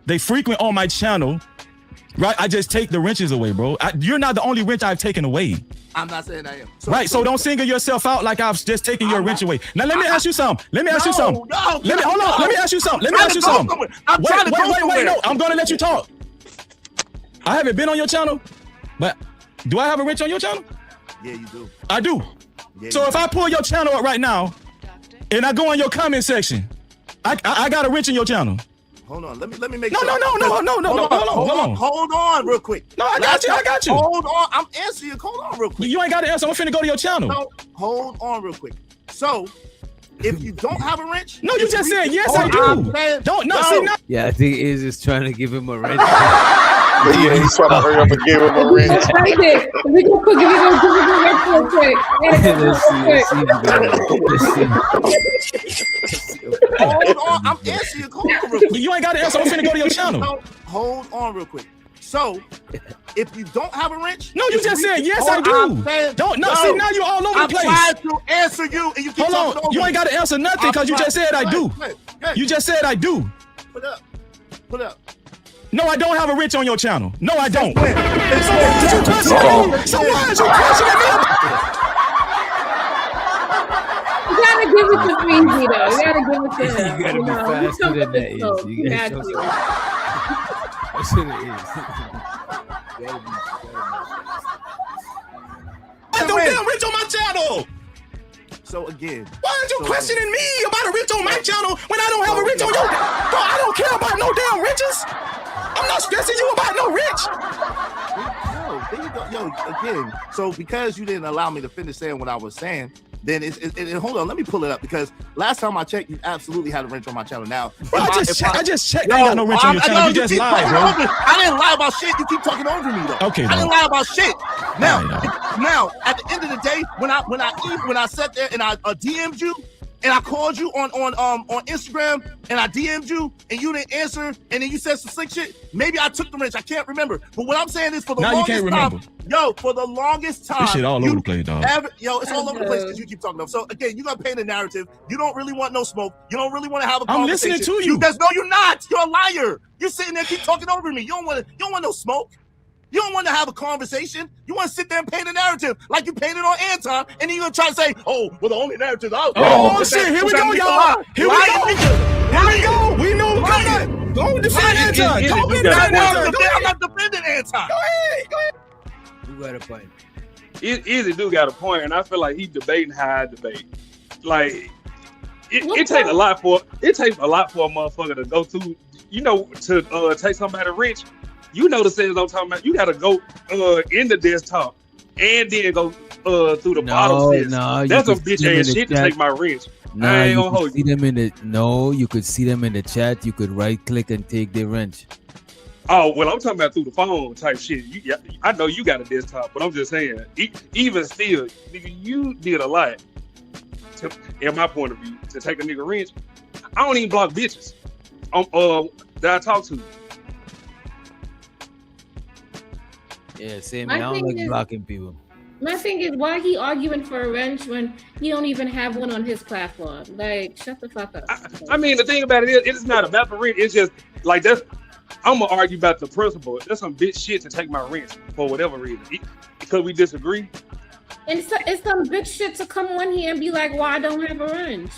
they frequent on my channel. Right? I just take the wrenches away, bro. You're not the only wrench I've taken away. I'm not saying I am. So don't single yourself out like I've just taken your wrench away. Now let me ask you something. Let me ask you something. Let me ask you something. I'm trying to go wait. No, I'm gonna let you talk. I haven't been on your channel, but do I have a wrench on your channel? Yeah, you do. I do. Yeah, so if I pull your channel up right now, and I go in your comment section, I got a wrench in your channel. Hold on, let me make no, sure. Hold on, real quick. No, I got you. Hold on, I'm answering you. Hold on, real quick. You ain't got to answer. I'm finna go to your channel. No, hold on, real quick. So, if you don't have a wrench, no, you just said yes, I do. Yeah, I think Iz is trying to give him a wrench. Yeah, he's trying to hurry up and give him a wrench. We gonna give him a wrench real quick. Hold on, I'm answering you. Hold on, real quick. You ain't got to answer. I'm finna go to your channel. No, hold on, real quick. So, if you don't have a wrench, no, you just said yes, I do. See, now you all over the place. I'm trying to answer you, and you keep talking over you ain't got to answer nothing because you just said I do. You just said I do. Put up. No, I don't have a wrench on your channel. No, I don't. So why is you questioning me? So why is you questioning me? You gotta give it to Freezy though. You gotta give it to him. You gotta be faster than that. You gotta show some. That's what it is. I don't damn wrench on my channel. So again, why are you questioning me about a wrench on my channel when I don't have a wrench on your? Bro, I don't care about no damn wrenches. I'm not stressing you about no wrench. No, there you go. Yo, again, so because you didn't allow me to finish saying what I was saying, then hold on, let me pull it up because last time I checked, you absolutely had a wrench on my channel. Now, bro, I just checked. I ain't got no wrench on your channel. You just lied, bro. I didn't lie about shit. You keep talking over me though. Okay, I didn't lie about shit. Now, at the end of the day, when I sat there and I DM'd you and I called you on Instagram and I DM'd you and you didn't answer and then you said some slick shit, maybe I took the wrench. I can't remember. But what I'm saying is for the longest time, for the longest time, this shit all over the place, dog. It's all over the place because you keep talking about. So again, you're gonna paint a narrative. You don't really want no smoke. You don't really want to have a conversation. I'm listening to you. No, you're not. You're a liar. You're sitting there keep talking over me. You don't want no smoke. You don't want to have a conversation. You want to sit there and paint a narrative like you painted on Anton, and then you're going to try to say, oh, well, the only narrative out there. Oh, shit. Here we go, y'all. Here we go. We know. Go defend Anton. I'm not defending Anton. Go ahead. You got a point. Izzy do got a point, and I feel like he's debating how I debate. Like, it takes a lot for a motherfucker to go to, to take somebody rich. You know the settings I'm talking about. You gotta go in the desktop and then go through the bottom sis. No, That's some bitch ass shit to take my wrench. Nah, you could see them in the you could see them in the chat. You could right click and take their wrench. Oh well, I'm talking about through the phone type shit. I know you got a desktop, but I'm just saying, even still, nigga, you did a lot. In my point of view, to take a nigga wrench. I don't even block bitches. That I talk to. Yeah, same. I don't like blocking people. My thing is, why he arguing for a wrench when he don't even have one on his platform? Like, shut the fuck up. I mean, the thing about it is, it's not about the wrench. It's just like that's. I'm gonna argue about the principle. That's some bitch shit to take my wrench for whatever reason. Because we disagree. And it's some bitch shit to come on here and be like, "Why I don't have a wrench?"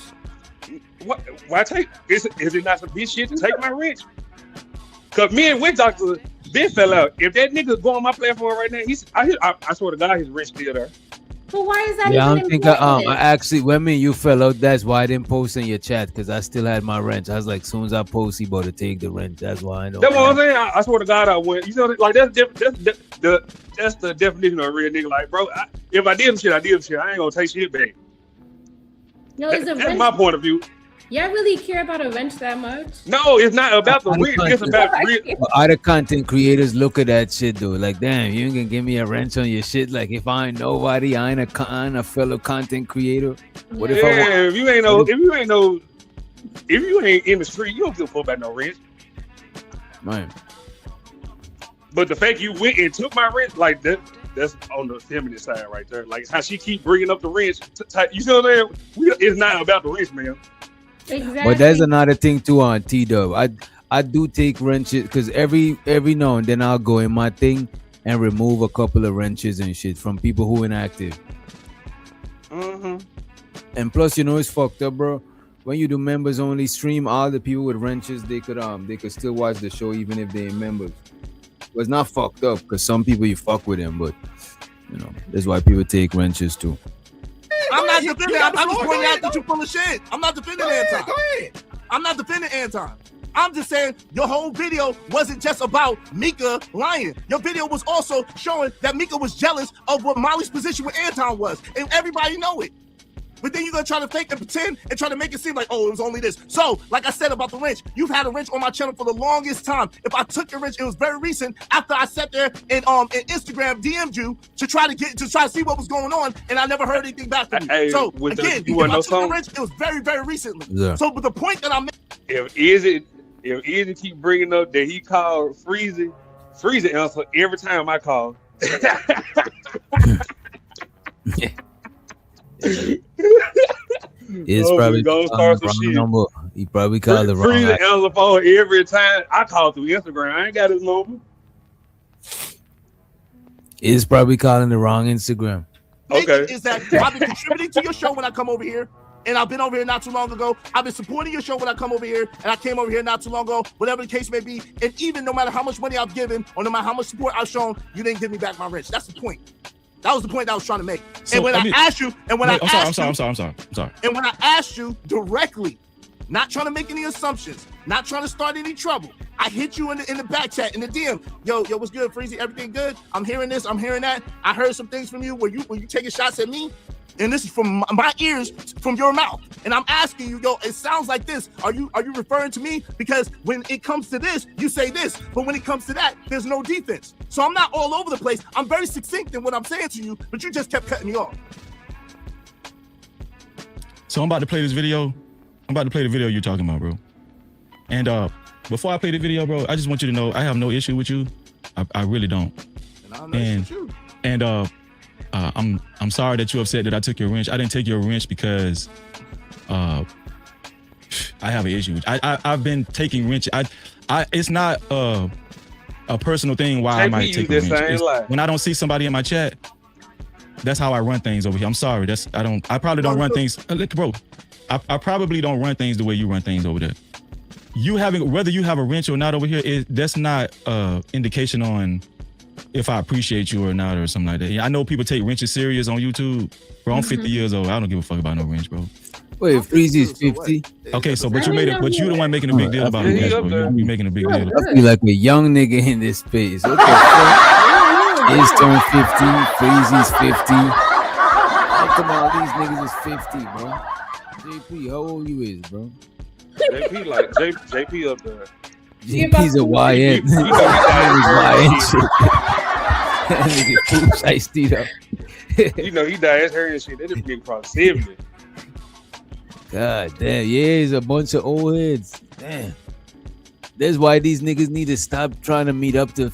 What? Why take? Is it not some bitch shit to take my wrench? Cause me and Witch Doctor been fell out. If that nigga go on my platform right now, I swear to God, his wrench still there. But why is that? Yeah, I don't think I actually when me and you fell out. That's why I didn't post in your chat because I still had my wrench. I was like, as soon as I post, he about to take the wrench. That's why I know. That's what I'm saying. I swear to God, I went. You know, like that's the definition of a real nigga. Like, bro, if I did some shit, I did some shit. I ain't gonna take shit back. No, that's my point of view. Y'all really care about a wrench that much? No, it's not about the wrench. It's about real. Other content creators look at that shit though. Like, damn, you ain't gonna give me a wrench on your shit. Like, if I ain't nobody, I ain't a fellow content creator. What if I want? If you ain't in the street, you don't give a fuck about no wrench. Man. But the fact you went and took my wrench, like that's on the feminine side right there. Like how she keep bringing up the wrench. You see what I'm saying? It's not about the wrench, man. Exactly. But there's another thing too on T-Dub. I do take wrenches because every now and then I'll go in my thing and remove a couple of wrenches and shit from people who inactive. Mm-hmm. And plus, you know, it's fucked up, bro. When you do members only stream, all the people with wrenches they could still watch the show even if they ain't members. Well, it's not fucked up because some people you fuck with them, but you know that's why people take wrenches too. I'm not defending. I'm just pointing out that you're full of shit. I'm not defending Anton. Go ahead. I'm not defending Anton. I'm just saying your whole video wasn't just about Mika lying. Your video was also showing that Mika was jealous of what Molly's position with Anton was, and everybody know it. But then you're gonna try to fake and pretend and try to make it seem like, oh, it was only this. So, like I said about the wrench, you've had a wrench on my channel for the longest time. If I took your wrench, it was very recent after I sat there and Instagram DM'd you to try to see what was going on, and I never heard anything back from you. Hey, so again, if I took your wrench, it was very, very recently. Yeah. So, but the point that I'm making, if Izzy keep bringing up that he called Freezy answer every time I call. It's probably gonna start some shit. Number. He probably called the wrong. Freezy answer phone every time I call through Instagram. I ain't got his number. He's probably calling the wrong Instagram. Okay. Is that I've been contributing to your show when I come over here. And I've been over here not too long ago. I've been supporting your show when I come over here, and I came over here not too long ago, whatever the case may be. And even no matter how much money I've given, or no matter how much support I've shown, you didn't give me back my wrench. That's the point. That was the point I was trying to make. So, and when I asked you, and when I'm sorry. And when I asked you directly, not trying to make any assumptions, not trying to start any trouble, I hit you in the back chat, in the DM. Yo, what's good, Freezy? Everything good? I'm hearing this, I'm hearing that. I heard some things from you where you taking shots at me. And this is from my ears, from your mouth. And I'm asking you, yo, it sounds like this. Are you referring to me? Because when it comes to this, you say this. But when it comes to that, there's no defense. So I'm not all over the place. I'm very succinct in what I'm saying to you, but you just kept cutting me off. So I'm about to play this video. I'm about to play the video you're talking about, bro. And before I play the video, bro, I just want you to know I have no issue with you. I really don't. And I have no issue with you. And I'm sorry that you're upset that I took your wrench. I didn't take your wrench because I have an issue. I've been taking wrench. It's not a personal thing why I might take a wrench. When I don't see somebody in my chat, that's how I run things over here. I'm sorry. I probably don't run things. Look, bro, I probably don't run things the way you run things over there. Whether you have a wrench or not over here, that's not indication on if I appreciate you or not or something like that. I know people take wrenches serious on YouTube. Bro, I'm 50 years old. I don't give a fuck about no wrench, bro. Wait, Freezy's 50. Okay, so but you the one making a big deal about it, bro. You making a big deal. I feel like a young nigga in this space. What the fuck? He's turned 50. Freezy's 50. come on, these niggas is 50, bro. JP, how old you is, bro? JP like JP up there. JP's a YN. Nigga, poops iced it up. You know he died his hair and shit. That nigga probably 70. God damn, yeah, it's a bunch of old heads. Damn. That's why these niggas need to stop trying to meet up to,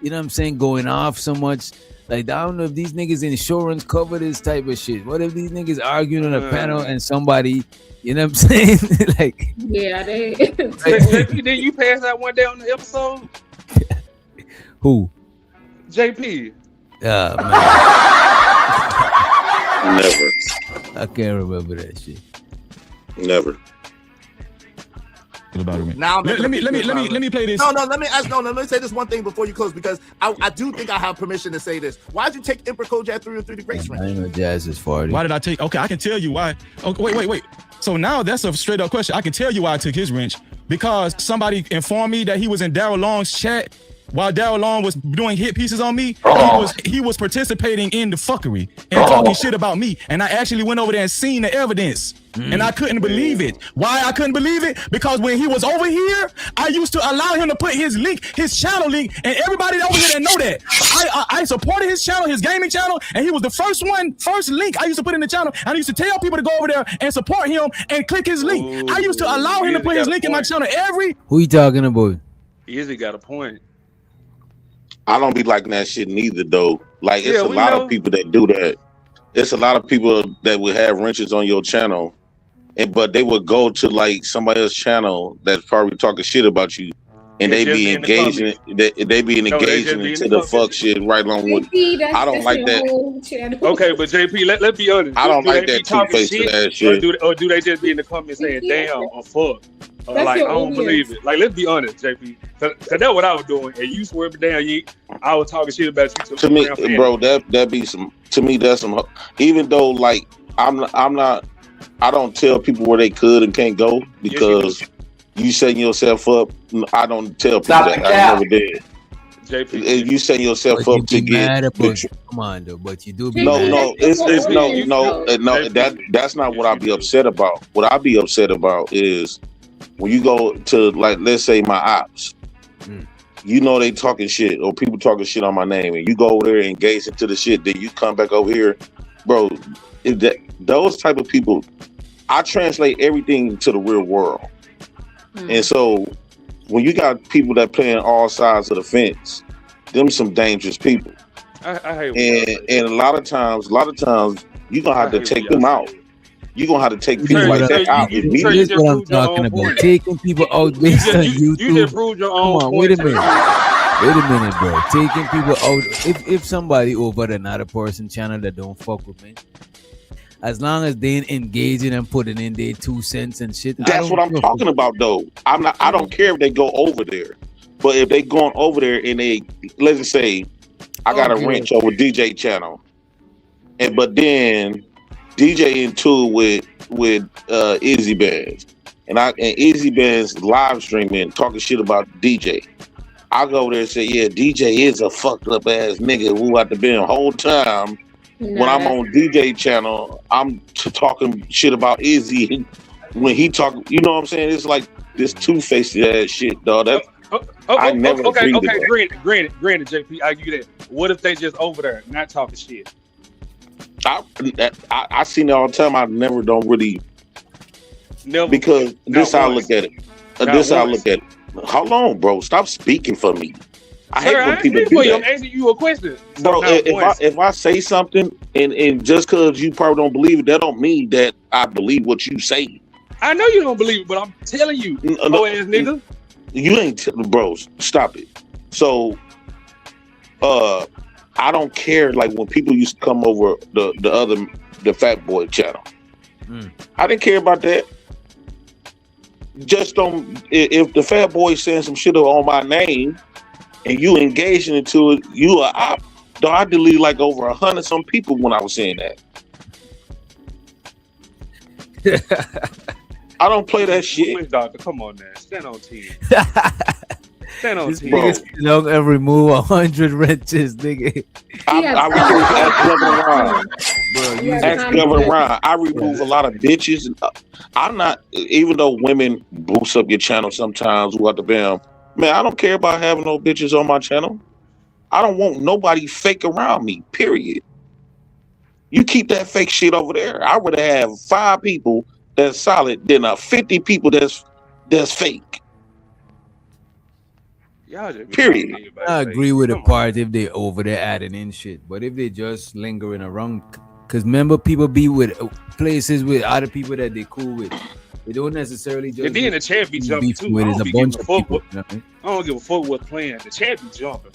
you know what I'm saying, going off so much. Like, I don't know if these niggas insurance cover this type of shit. What if these niggas arguing on a panel and somebody, you know what I'm saying? Like, yeah, they. JP, did you pass out one day on the episode? Who? JP. Man. Never. I can't remember that shit. Never. Now let me play this. No, let me say this one thing before you close, because I do think I have permission to say this. Why did you take Emperor Kojak through the Grace Range? I know Jazz is 40. Why did I take? Okay, I can tell you why. Okay, wait. So now that's a straight up question. I can tell you why I took his wrench, because somebody informed me that he was in Daryl Long's chat while Daryl Long was doing hit pieces on me. He was participating in the fuckery and talking shit about me. And I actually went over there and seen the evidence. And I couldn't believe it. Why I couldn't believe it? Because when he was over here, I used to allow him to put his link, his channel link, and everybody over here that know that. I supported his channel, his gaming channel, and he was the first link I used to put in the channel. And I used to tell people to go over there and support him and click his link. I used to allow him to put his link in my channel Who you talking about? Easy got a point. I don't be liking that shit neither, though. Like, it's a lot of people that do that. It's a lot of people that would have wrenches on your channel, but they would go to like somebody else's channel that's probably talking shit about you, and they be engaging. They be engaging into the fuck shit right along with. I don't like that. Okay, but JP, let's be honest. I don't like that two-faced ass shit. Or do they just be in the comments saying "damn" or "fuck"? Like, I don't believe it. Like, let's be honest, JP. Cause that's what I was doing, and you swear me down. I was talking shit about you to me, bro. That be some. To me, that's some. Even though, like, I'm not. I don't tell people where they could and can't go, because you setting yourself up. I don't tell people that. I never did. JP, you setting yourself up to get. Come on, though, but you do. That's not what I be upset about. What I be upset about is when you go to, like, let's say my ops. You know they talking shit, or people talking shit on my name, and you go over there and engage into the shit. Then you come back over here, bro. Those type of people, I translate everything to the real world. And so when you got people that playing all sides of the fence, them some dangerous people. I hate and a lot of times you're gonna have to take them out. You're gonna have to take people like that out. Here's what I'm talking about. Taking people out based on YouTube. You just proved your own point. Wait a minute, bro. Taking people out. If somebody over another person channel that don't fuck with me, as long as they engaging and putting in their 2 cents and shit. That's what I'm talking about, though. I don't care if they go over there, but if they going over there and they, let's just say, I got a wrench over DJ channel, but then DJ into with Izzy Bands, and Izzy Bands live streaming talking shit about DJ. I go over there and say, yeah, DJ is a fucked up ass nigga who had to be the whole time. When I'm on DJ channel, I'm talking shit about Izzy. When he talk, you know what I'm saying? It's like this two-faced ass shit, dog. I never agree with that. Granted, JP, I give you that. What if they just over there not talking shit? I seen it all the time. I don't really because this how I look at it. How I look at it. How long, bro? Stop speaking for me. I hate when people do that. I'm asking you a question, bro. If I say something and just because you probably don't believe it, that don't mean that I believe what you say. I know you don't believe it, but I'm telling you, no ass nigga. You ain't, bro. Stop it. So, I don't care. Like when people used to come over the Fat Boy channel, I didn't care about that. Just don't. If the Fat Boy saying some shit on my name and you engaging into it, I deleted like over 100 some people when I was saying that. I don't play that shit. Doctor, come on, man. Stand on team. Stand on team. Niggas don't ever remove 100 wrenches, nigga. Ask Governor Ron. I remove a lot of bitches. I'm not, even though women boost up your channel sometimes, what the damn, man, I don't care about having no bitches on my channel. I don't want nobody fake around me, period. You keep that fake shit over there. I would have 5 people that's solid than 50 people that's fake. Period. I agree with the part if they over there adding in shit, but if they just lingering around, because remember people be with places with other people that they cool with, they don't necessarily just. And then the chat be jumping too. I don't give a fuck what's playing. The chat be jumping.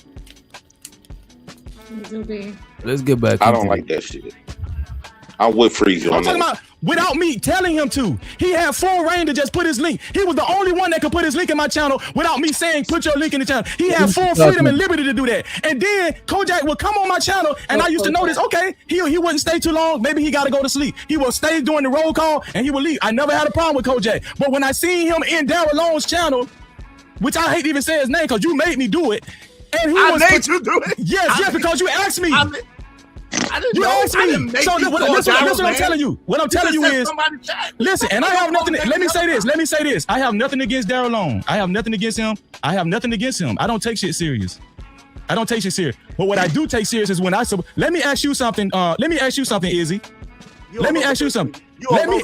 Let's get back. I don't like that shit. I'm with Freezy on I'm talking about without me telling him to. He had full reign to just put his link. He was the only one that could put his link in my channel without me saying, put your link in the channel. He had full freedom and liberty to do that. And then Kojak would come on my channel, and I used to notice, okay, he wouldn't stay too long. Maybe he got to go to sleep. He will stay during the roll call, and he would leave. I never had a problem with Kojak. But when I seen him in Daryl Lone's channel, which I hate to even say his name because you made me do it, and he made you do it? Yes, because you asked me. I didn't you know. asked me. So listen what I'm telling you. What I'm telling you is, listen, and I have nothing. Let me say this. I have nothing against Daryl Long. I have nothing against him. I don't take shit serious. But what I do take serious is when let me ask you something. Izzy. Let me ask you something. Izzy,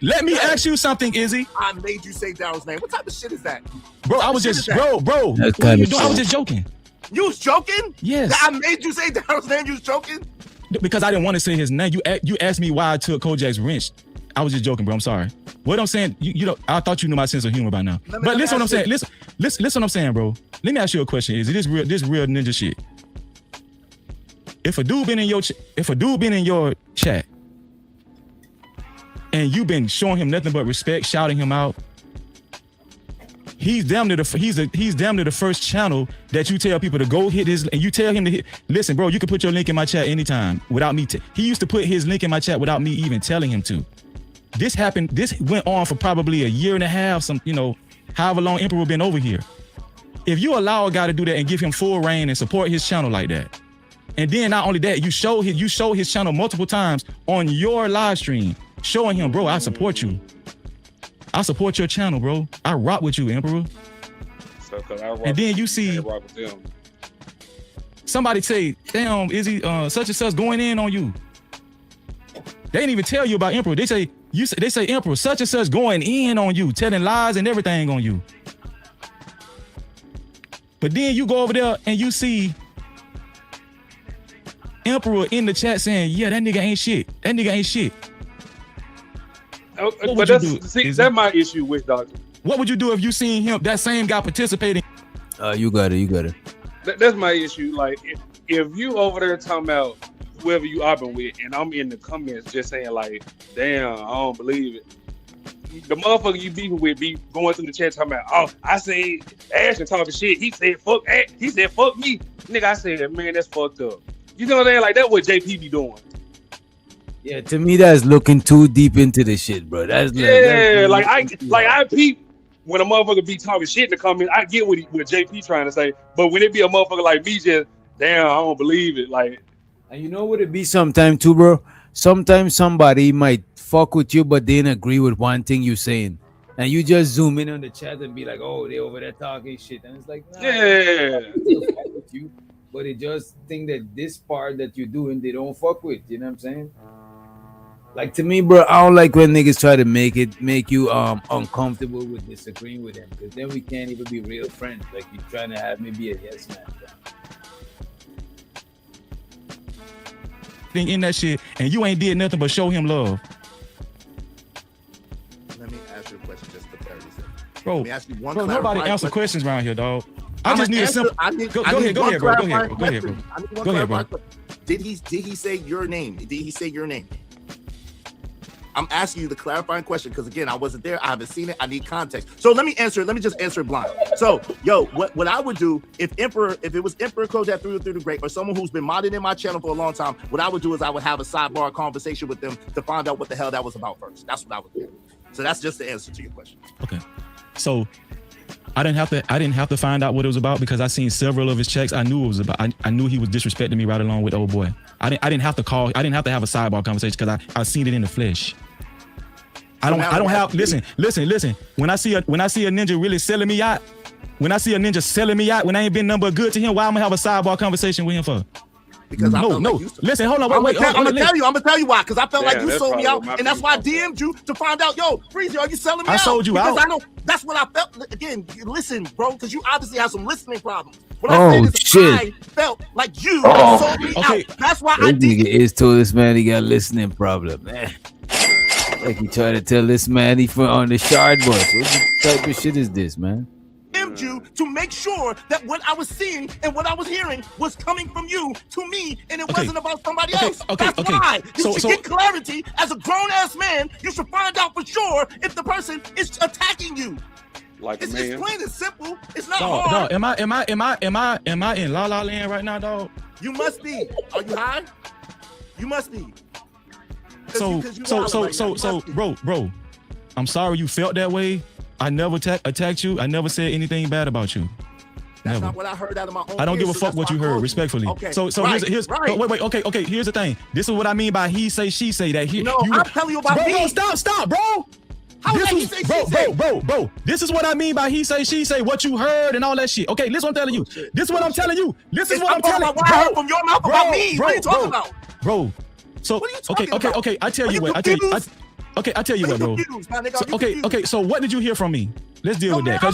let me ask you something, Izzy. I made you say Daryl's name. What type of shit is that? Bro, I was just, bro. What are you doing? I was just joking. You was joking? Yes. I made you say Daryl's name. You was joking? Because I didn't want to say his name. You asked me why I took Kojak's wrench. I was just joking, bro. I'm sorry. What I'm saying, you know, I thought you knew my sense of humor by now. But listen what I'm saying. Listen what I'm saying, bro. Let me ask you a question. Is this real ninja shit? If a dude been in your chat and you've been showing him nothing but respect, shouting him out, he's damn near the first channel that you tell people to go hit his, and you tell him to hit. Listen, bro, you can put your link in my chat anytime without me. He used to put his link in my chat without me even telling him to. This went on for probably a year and a half. However long Emperor been over here. If you allow a guy to do that and give him full reign and support his channel like that, and then not only that, you show his channel multiple times on your live stream, showing him, bro, I support you. I support your channel, bro. I rock with you, Emperor. And then you see somebody say, damn, is he such and such going in on you? They didn't even tell you about Emperor. They say Emperor, such and such going in on you, telling lies and everything on you. But then you go over there and you see Emperor in the chat saying, yeah, that nigga ain't shit. But that's my issue with Doctor. What would you do if you seen him, that same guy participating? You got it. That's my issue. Like, if you over there talking about whoever you arguing with, and I'm in the comments just saying like, damn, I don't believe it. The motherfucker you beefing with be going through the chat talking about, oh, I said Ashton talking shit. He said fuck me. Nigga, I said, man, that's fucked up. You know what I'm saying? Like, that's what JP be doing. Yeah, to me, that's looking too deep into the shit, bro. I peep when a motherfucker be talking shit in the comments. I get what JP trying to say, but when it be a motherfucker like me, just damn, I don't believe it. Like, and you know what it be sometimes too, bro. Sometimes somebody might fuck with you, but they didn't agree with one thing you saying, and you just zoom in on the chat and be like, oh, they over there talking shit, and it's like, nah, yeah. With you. But they just think that this part that you're doing, they don't fuck with. You know what I'm saying? Like, to me, bro, I don't like when niggas try to make you uncomfortable with disagreeing with them, because then we can't even be real friends. Like, you're trying to have me be a yes man. Thing in that shit, and you ain't did nothing but show him love. Let me ask you a question just for 30 seconds. Bro, let me ask you one nobody answer questions around here, dog. I just need a simple. Go ahead, bro. Did he say your name? Did he say your name? I'm asking you the clarifying question because, again, I wasn't there. I haven't seen it. I need context. So let me answer it. Let me just answer it blind. So, what I would do if it was Emperor Kojak through the great, or someone who's been modding in my channel for a long time, what I would do is I would have a sidebar conversation with them to find out what the hell that was about first. That's what I would do. So that's just the answer to your question. Okay. So I didn't have to find out what it was about because I seen several of his checks. I knew it was about. I knew he was disrespecting me right along with the old boy. I didn't have to call. I didn't have to have a sidebar conversation because I seen it in the flesh. I don't have. Listen. When I see a ninja really selling me out, when I ain't been nothing but good to him, why I'm gonna have a sidebar conversation with him for? Because no. Listen, hold on, wait. I'm gonna tell you why. Because I felt like you sold me out, and that's why I DM'd you to find out. Yo, Freezy, are you selling me out? I sold you out. Because I know that's what I felt. Again, listen, bro, because you obviously have some listening problems. What I said is shit! I felt like you sold me out. That's why I did. Nigga is told this man he got a listening problem, man. Like he tried to tell this man he on the shard bus. What type of shit is this, man? You to make sure that what I was seeing and what I was hearing was coming from you to me, and it wasn't about somebody else. That's why you should get clarity as a grown-ass man. You should find out for sure if the person is attacking you. Like it's plain and simple. It's not hard. Dog, am I in La La Land right now, dog? You must be. Are you high? You must be. So, bro. I'm sorry you felt that way. I never attacked you. I never said anything bad about you. That's not what I heard out of my own. I don't give a fuck what you heard, respectfully. Okay. So here's wait. Okay. Here's the thing. This is what I mean by he say, she say. That he. No, I'm telling you about me. Stop, bro. How is that he say, she say? Bro. This is what I mean by he say, she say. What you heard and all that shit. Okay, listen what I'm telling you. This is what I'm telling you. This is what I'm telling you. What I heard from your mouth about me. What are you talking about, bro? So okay. I tell you what. I tell you what, bro. Okay. So what did you hear from me? Let's deal with that. No.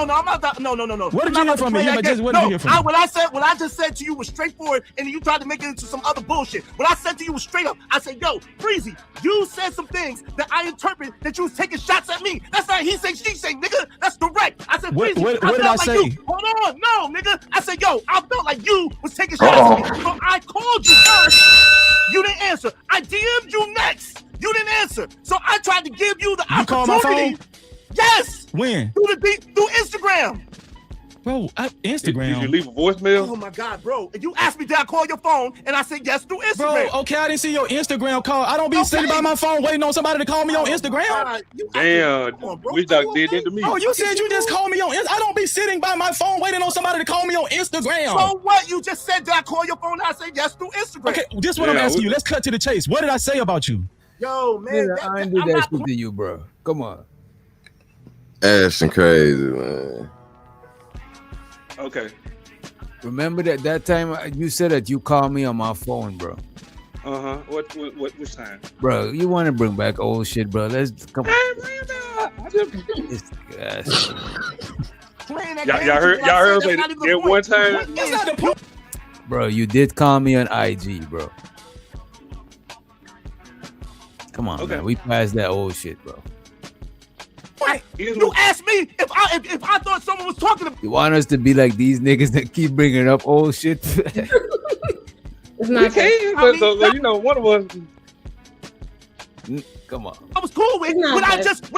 I'm not. No. What did you hear from me? What did you hear from me? What I just said to you was straightforward, and you tried to make it into some other bullshit. What I said to you was straight up. I said, yo, Freezy, you said some things that I interpret that you was taking shots at me. That's not he say, she say, nigga. That's direct. I said, Freezy, what did I say? You. Hold on, no, nigga. I said, yo, I felt like you was taking shots at me. So I called you first. You didn't answer. I DM'd you next. You didn't answer. So I tried to give you the opportunity. You called my phone? Yes. When? Through Instagram. Bro, Instagram. Did you leave a voicemail? Oh my God, bro. You asked me, did I call your phone? And I said yes through Instagram. Bro, okay, I didn't see your Instagram call. I don't be sitting by my phone waiting on somebody to call me on Instagram. Damn, we did it to me. Oh, you said you just called me on Instagram. I don't be sitting by my phone waiting on somebody to call me on Instagram. So what? You just said, did I call your phone? And I said yes through Instagram. Okay, this is what I'm asking you. Let's cut to the chase. What did I say about you? Yo, man. I ain't do that shit to you, bro. Come on. Ashton crazy, man. Okay. Remember that time you said that you called me on my phone, bro. Which time? Bro, you want to bring back old shit, bro? Let's come on. Y'all heard it one time. Bro, you did call me on IG, bro. Come on, man. We passed that old shit, bro. What? You asked me if I thought someone was talking to me. You want us to be like these niggas that keep bringing up old shit? It's not but you know, one of us. Come on. I was cool with when I just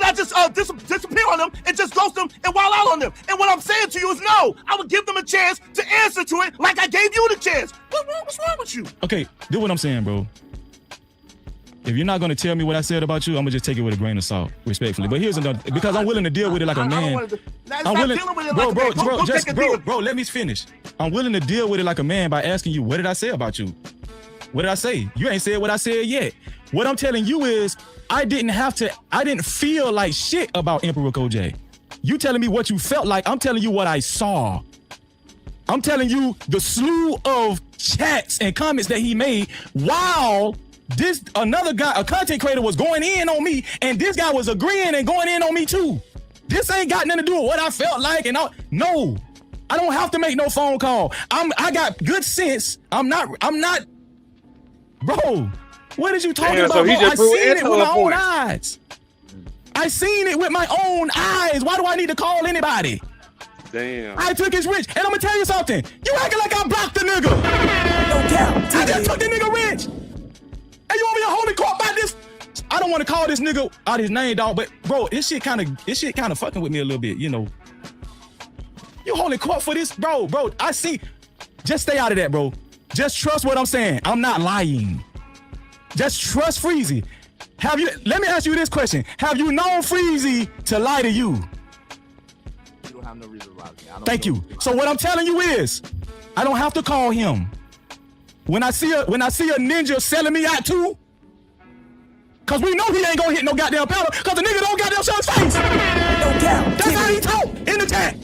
disappear on them and just ghost them and wild out on them. And what I'm saying to you is no. I would give them a chance to answer to it like I gave you the chance. What's wrong with you? Okay, do what I'm saying, bro. If you're not going to tell me what I said about you, I'm going to just take it with a grain of salt, respectfully. But here's another, because I'm willing to deal with it like a man. I'm willing, bro, let me finish. I'm willing to deal with it like a man by asking you, what did I say about you? What did I say? You ain't said what I said yet. What I'm telling you is, I didn't feel like shit about Emperor J. You telling me what you felt like, I'm telling you what I saw. I'm telling you the slew of chats and comments that he made while another guy, a content creator, was going in on me, and this guy was agreeing and going in on me too. This ain't got nothing to do with what I felt like, and no, I don't have to make no phone call. I got good sense. I'm not, bro. What is you talking about? So bro? I seen it with my own eyes. I seen it with my own eyes. Why do I need to call anybody? Damn. I took his rich, and I'm gonna tell you something. You acting like I blocked the nigga. No doubt. I just took the nigga rich. And you want me to hold me caught by this? I don't want to call this nigga out his name, dog, but bro, this shit kind of fucking with me a little bit, you know. You holding court for this, bro. I see. Just stay out of that, bro. Just trust what I'm saying. I'm not lying. Just trust Freezy. Let me ask you this question. Have you known Freezy to lie to you? have no reason to lie to me. Thank you. So what I'm telling you is, I don't have to call him. When I see a ninja selling me out too, cause we know he ain't gonna hit no goddamn powder, cause the nigga don't goddamn show his face. No doubt. That's how he talk in the chat.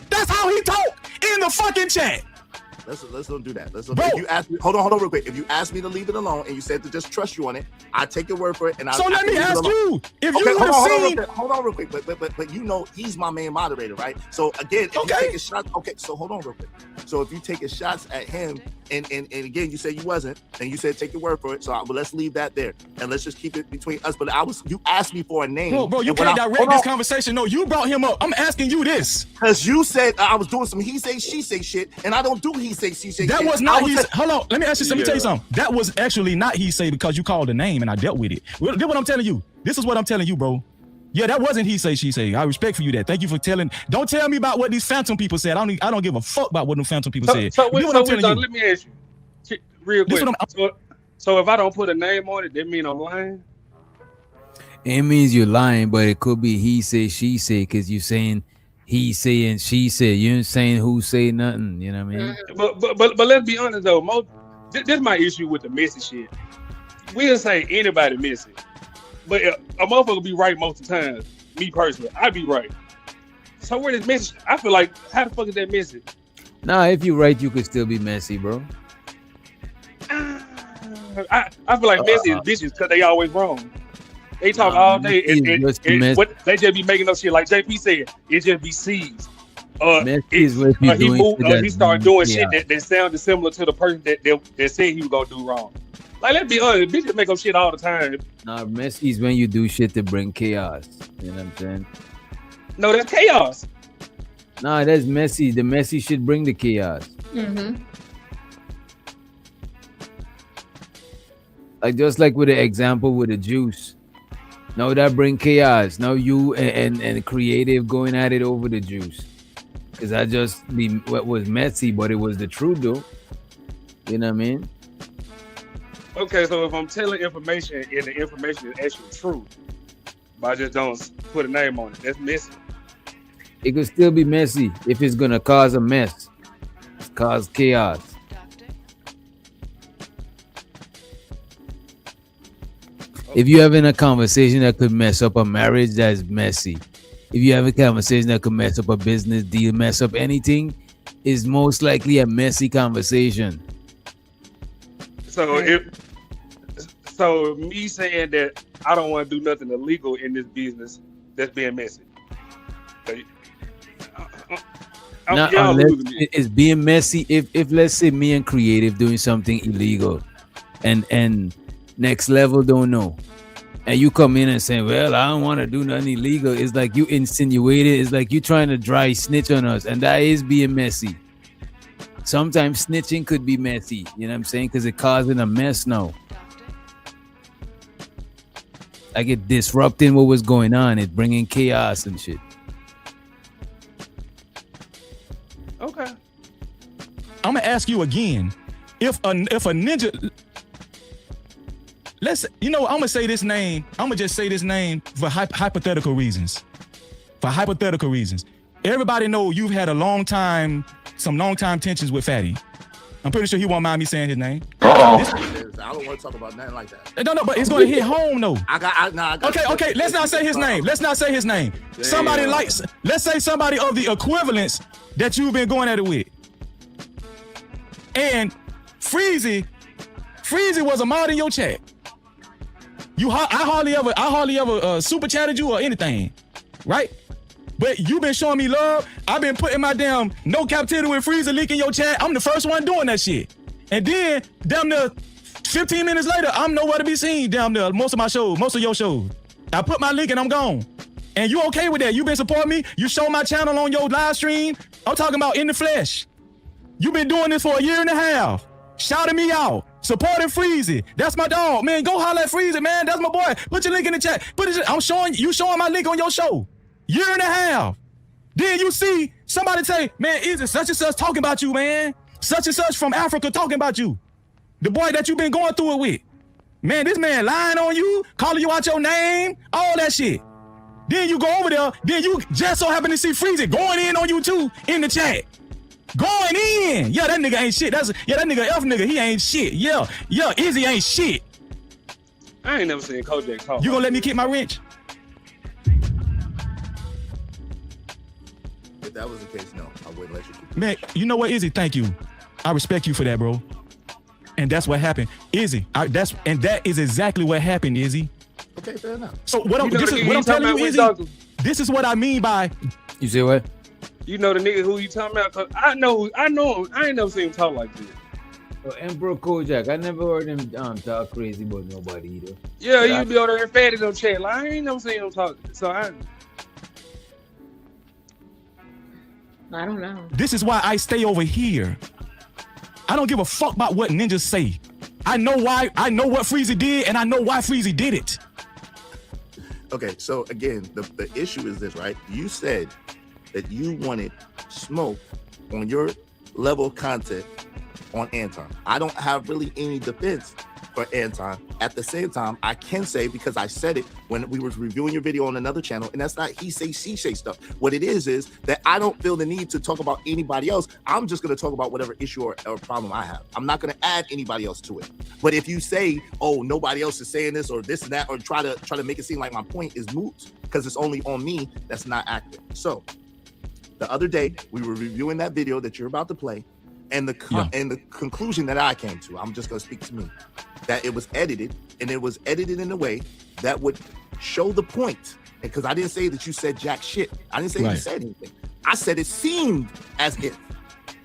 That's how he talk in the fucking chat. Let's don't do that. If you ask me, hold on real quick. If you ask me to leave it alone and you said to just trust you on it, I take your word for it. And so let me ask you, if you would have seen, hold on real quick. But you know he's my main moderator, right? So again, if you take a shot, so hold on real quick. So if you take shots at him, and again you said you wasn't, and you said take your word for it. So let's leave that there and let's just keep it between us. But you asked me for a name, bro. You can't direct this conversation. No, you brought him up. I'm asking you this because you said I was doing some he say she say shit, and I don't do he say she say. That was not he. Hold on, let me ask you. Let me tell you something. That was actually not he say because you called the name and I dealt with it. This is what I'm telling you. This is what I'm telling you, bro. Yeah, that wasn't he say she say. I respect for you that. Thank you for telling. Don't tell me about what these phantom people said. I don't give a fuck about what them phantom people said. So let me ask you real quick. So if I don't put a name on it, that mean I'm lying? It means you're lying, but it could be he say she say because you're saying he say and she say. You ain't saying who say nothing. You know what I mean? But let's be honest though. This is my issue with the messy shit. We'll say anybody messy. But a motherfucker be right most of the time. Me personally, I be right. So where this message? I feel like, how the fuck is that message? Nah, if you're right, you could still be messy, bro. I feel like messy is bitches because they always wrong. They talk all day and what they just be making up shit. Like JP said, it just be seeds. He started doing shit that sounded similar to the person that said he was gonna do wrong. Like, let's be honest, bitches make up shit all the time. Nah, messy is when you do shit to bring chaos. You know what I'm saying? No, that's chaos. Nah, that's messy. The messy should bring the chaos. Mm-hmm. Like just like with the example with the juice. Now that bring chaos. Now you and creative going at it over the juice. Cause I just what was messy, but it was the truth though. You know what I mean? Okay, so if I'm telling information and the information is actually true, but I just don't put a name on it, that's messy. It could still be messy if it's gonna cause a mess, cause chaos. If you're having a conversation that could mess up a marriage, that's messy. If you have a conversation that could mess up a business deal, mess up anything, is most likely a messy conversation. So me saying that I don't want to do nothing illegal in this business, that's being messy. It's being messy if let's say me and creative doing something illegal and next level don't know. And you come in and say, well, I don't want to do nothing illegal. It's like you insinuate it. It's like you trying to dry snitch on us. And that is being messy. Sometimes snitching could be messy. You know what I'm saying? Because it's causing a mess now. Like it disrupting what was going on. It's bringing chaos and shit. Okay. I'm going to ask you again. If a ninja... I'm going to say this name. I'm going to just say this name for hypothetical reasons. For hypothetical reasons. Everybody know you've had some long time tensions with Fatty. I'm pretty sure he won't mind me saying his name. I don't want to talk about nothing like that. No, but it's going to hit home though. I got Okay, let's not say his name. Let's not say his name. Damn. Somebody let's say somebody of the equivalence that you've been going at it with. And Freezy was a mod in your chat. I hardly ever super chatted you or anything, right? But you been showing me love. I've been putting my damn no captivity with Freezer link in your chat. I'm the first one doing that shit. And then damn near 15 minutes later, I'm nowhere to be seen. Damn near most of your shows. I put my link and I'm gone. And you okay with that? You been supporting me. You show my channel on your live stream. I'm talking about in the flesh. You been doing this for 1.5 years. Shouting me out. Supporting Freezy. That's my dog. Man, go holler at Freezy, man. That's my boy. Put your link in the chat. I'm showing my link on your show. 1.5 years. Then you see somebody say, man, is it such and such talking about you, man? Such and such from Africa talking about you. The boy that you been going through it with. Man, this man lying on you, calling you out your name, all that shit. Then you go over there, then you just so happen to see Freezy going in on you too in the chat. Going in. Yeah, that nigga ain't shit. That nigga F nigga, he ain't shit. Yeah, Izzy ain't shit. I ain't never seen Kojak talk. You gonna let me kick my wrench? If that was the case, no, I wouldn't let you. Man, you know what, Izzy? Thank you. I respect you for that, bro. And that's what happened. Izzy, that is exactly what happened, Izzy. Okay, fair enough. So what I'm telling you, Izzy, this is what I mean by. You say what? You know the nigga who you talking about? Cause I know him. I ain't never seen him talk like this. Emperor Kojak, I never heard him talk crazy about nobody either. Yeah, you be over there fat in no chat. Like, I ain't never seen him talk. So I don't know. This is why I stay over here. I don't give a fuck about what ninjas say. I know why. I know what Freezy did, and I know why Freezy did it. Okay, so again, the issue is this, right? You said that you wanted smoke on your level of content on Anton. I don't have really any defense for Anton. At the same time, I can say, because I said it when we were reviewing your video on another channel, and that's not he say, she say stuff. What it is that I don't feel the need to talk about anybody else. I'm just going to talk about whatever issue or problem I have. I'm not going to add anybody else to it. But if you say, oh, nobody else is saying this or this and that, or try to make it seem like my point is moot because it's only on me, that's not accurate. So the other day, we were reviewing that video that you're about to play, and the conclusion that I came to, I'm just going to speak to me, that it was edited, and it was edited in a way that would show the point. Because I didn't say that you said jack shit. I didn't say you said anything. I said it seemed as if.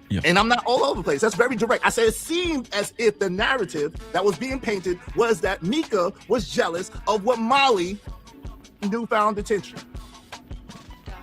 Yeah. And I'm not all over the place. That's very direct. I said it seemed as if the narrative that was being painted was that Mika was jealous of what Molly newfound attention.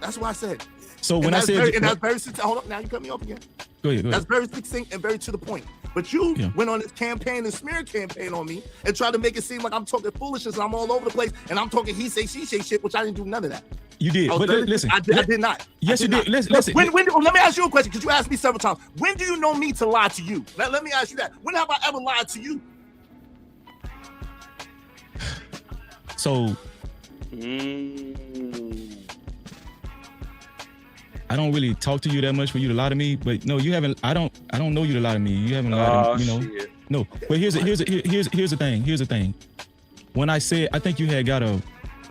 That's what I said. So when I said, that's very succinct. Hold up, now you cut me off again. Go ahead. That's very succinct and very to the point. But you went on this campaign and smear campaign on me and tried to make it seem like I'm talking foolishness and I'm all over the place and I'm talking he say, she say shit, which I didn't do none of that. You did. But listen, I did not. Yes, you did. Listen. When, let me ask you a question, because you asked me several times. When do you know me to lie to you? Let me ask you that. When have I ever lied to you? So, I don't really talk to you that much for you to lie to me, but no, you haven't. I don't know you to lie to me. You haven't lied to me. You know. Shit. No, but here's the thing. Here's the thing. When I said, I think you had got a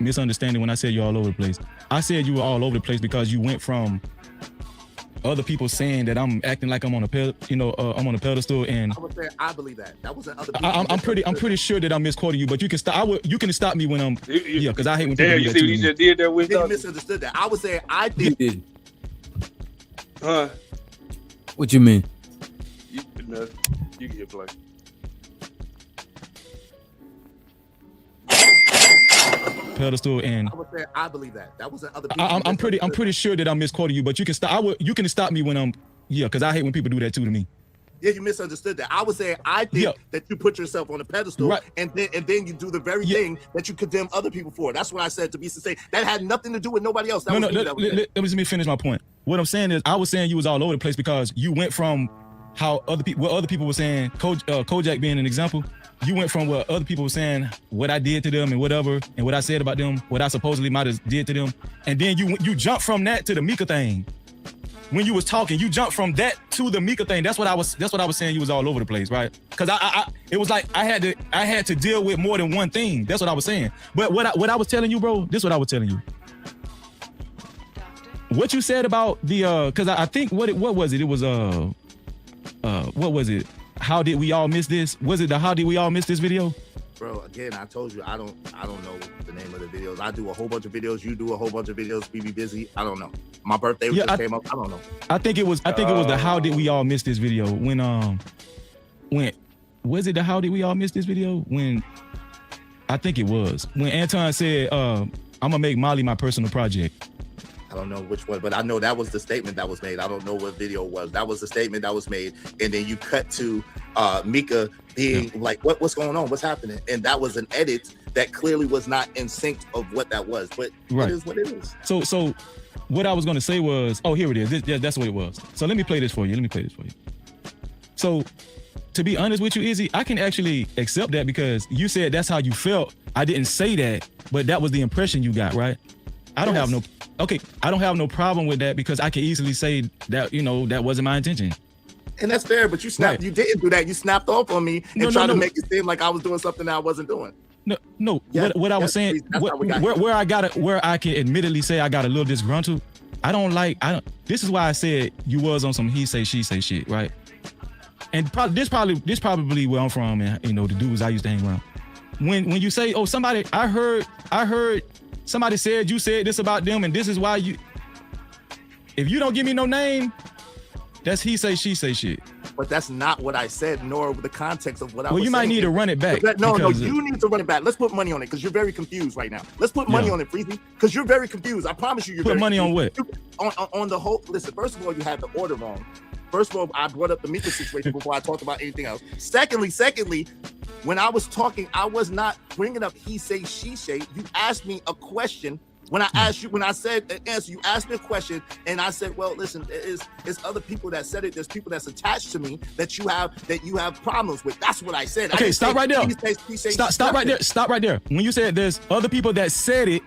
misunderstanding when I said you're all over the place. I said you were all over the place because you went from other people saying that I'm acting like I'm on a I'm on a pedestal, and I would say I believe that. That wasn't other people. I'm pretty sure that I'm misquoting you, but you can stop. You can stop me when I'm because I hate when people do you that see what you just did there with you misunderstood that. I was saying I think. What you mean? You get play. Pedestal, and I would say I believe that. That wasn't other people. I'm pretty sure that I'm misquoting you, but you can stop. You can stop me when I'm because I hate when people do that too to me. Yeah, you misunderstood that. I was saying I think that you put yourself on a pedestal, and then you do the very thing that you condemn other people for. That's what I said, to be sincere. That had nothing to do with nobody else. Let me finish my point. What I'm saying is, I was saying you was all over the place because you went from what other people were saying, Kojak being an example. You went from what other people were saying, what I did to them and whatever, and what I said about them, what I supposedly might have did to them, and then you jumped from that to the Mika thing. When you was talking, you jumped from that to the Mika thing. That's what I was saying. You was all over the place, right? Because it was like I had to deal with more than one thing. That's what I was saying. But what I was telling you, bro, this is what I was telling you. What you said about the because I think what was it? It was what was it? How did we all miss this? Was it the how did we all miss this video? Bro, again, I told you I don't know the name of the videos. I do a whole bunch of videos. You do a whole bunch of videos. We be busy. I don't know. My birthday just came up. I don't know. I think it was the how did we all miss this video when was it the how did we all miss this video when I think it was when Anton said I'm gonna make Molly my personal project. I don't know which one, but I know that was the statement that was made. I don't know what video it was. That was the statement that was made, and then you cut to Mika being like, "What's going on? What's happening?" And that was an edit that clearly was not in sync of what that was. But it is what it is. So what I was gonna say was, oh, here it is. That's what it was. So let me play this for you. So to be honest with you, Izzy, I can actually accept that because you said that's how you felt. I didn't say that, but that was the impression you got, right? I don't have no problem with that because I can easily say that, you know, that wasn't my intention. And that's fair, but you snapped. Right. You didn't do that. You snapped off on me and tried to make it seem like I was doing something that I wasn't doing. No. Yes, what I was saying, where I can admittedly say I got a little disgruntled. This is why I said you was on some he say she say shit, right? And this probably where I'm from, and you know the dudes I used to hang around. When you say, oh, somebody, I heard somebody said you said this about them, and this is why you. If you don't give me no name, that's he say she say shit. But that's not what I said, nor the context of what I was saying. Well, you might need to run it back. No, you need to run it back. Let's put money on it because you're very confused right now. Let's put money on it, Freezy, because you're very confused. I promise you, put money confused. on what? On the whole. Listen, first of all, you had the order wrong. First of all, I brought up the Mika situation before I talked about anything else. Secondly, when I was talking, I was not bringing up he say she say. You asked me a question. When I asked you, when I said the answer, you asked me a question, and I said, "Well, listen, there's other people that said it. There's people that's attached to me that you have problems with." That's what I said. Okay, stop right there. Stop right there. Stop right there. When you said there's other people that said it.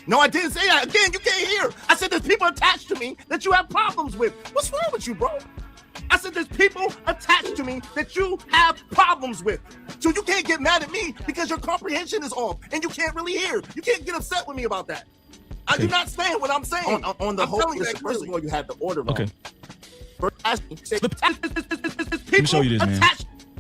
No, I didn't say that. Again, you can't hear. I said there's people attached to me that you have problems with. What's wrong with you, bro? I said there's people attached to me that you have problems with. So you can't get mad at me because your comprehension is off and you can't really hear. You can't get upset with me about that. You're not saying what I'm saying. On the whole, first of all, you had the order wrong. Okay. Let me show you this, man.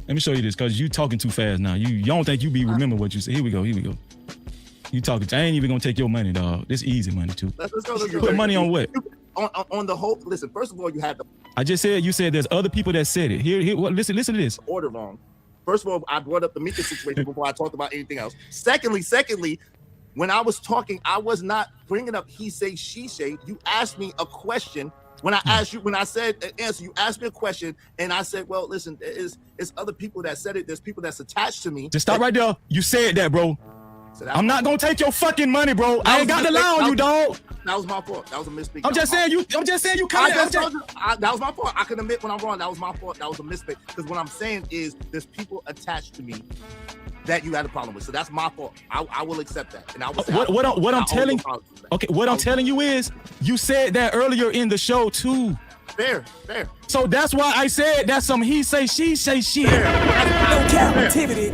Let me show you this, because you talking too fast now. You don't think you remember what you said. Here we go. You talking. I ain't even gonna take your money, dog. This easy money too. Let's go. Put money on what? On the whole, listen, first of all, you had the. I just said, you said there's other people that said it. Here, listen to this. Order wrong. First of all, I brought up the Mika situation before I talked about anything else. Secondly, when I was talking, I was not bringing up he say, she say. You asked me a question. When I asked you, when I said an answer, you asked me a question, and I said, well, listen, it's other people that said it. There's people that's attached to me. Just stop right there. You said that, bro. So I'm not gonna take your fucking money, bro. I ain't got to lie on you, dog. That was my fault. That was a mistake. I'm just saying you come that was my fault. I can admit when I'm wrong. That was my fault. That was a mistake. Because what I'm saying is there's people attached to me that you had a problem with. So that's my fault. I will accept that. And I will say what I'm telling you is you said that earlier in the show too. Fair. So that's why I said that's some he say, she say shit. No captivity.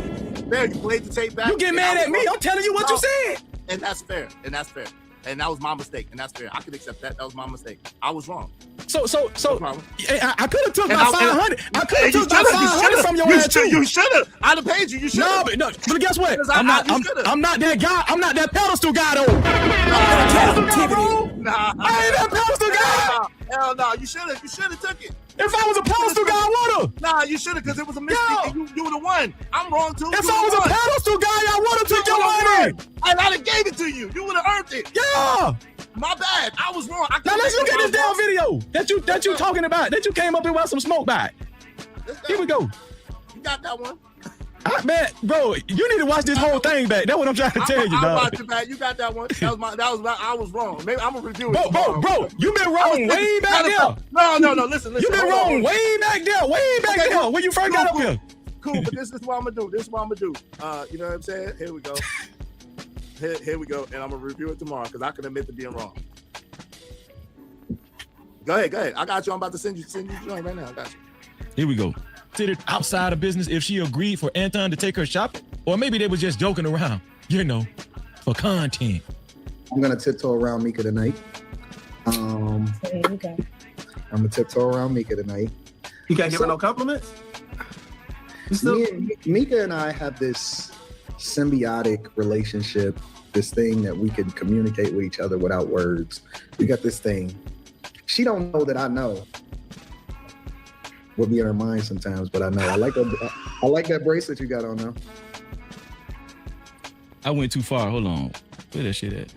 Fair. You played the tape back. You get mad at me. I'm telling you what you said. And that's fair. And that was my mistake. And that's fair. I can accept that. That was my mistake. I was wrong. So I could have took my 500. I could have took my 500 from your ass too. You should have. I'd have paid you. You should have. No, but guess what? I'm not that guy. I'm not that pedestal guy though. Nah. I ain't that pedestal guy. Hell no. You should have. You should have took it. If I was a pedestal guy, I would've. Nah, you should have, because it was a mistake and you would have won. I'm wrong too. If I was a pedestal guy, I would have took your money. And I'd have gave it to you. You would have earned it. Yeah. My bad. I was wrong. Now let's look at this damn video that you talking about, that you came up here with some smoke by. Here we go. You got that one. Man, bro, you need to watch this whole thing back. That's what I'm trying to tell you, dog. I'll watch it back. You got that one. I was wrong. Maybe I'm gonna review it. Bro, you been wrong way back there. No. Listen. You been wrong way back there. When you first got up here. Cool, but this is what I'm gonna do. You know what I'm saying? Here we go. Here we go, and I'm gonna review it tomorrow because I can admit to being wrong. Go ahead. I got you. I'm about to send you joint right now. I got you. Here we go. Considered outside of business if she agreed for Anton to take her shopping, or maybe they was just joking around, for content. I'm gonna tiptoe around Mika tonight. I'm gonna tiptoe around Mika tonight. You can't give her no compliments. Mika and I have this symbiotic relationship, this thing that we can communicate with each other without words. We got this thing. She don't know that I know what be in her mind sometimes, but I know. I like that bracelet you got on now. I went too far. Hold on. Where that shit at?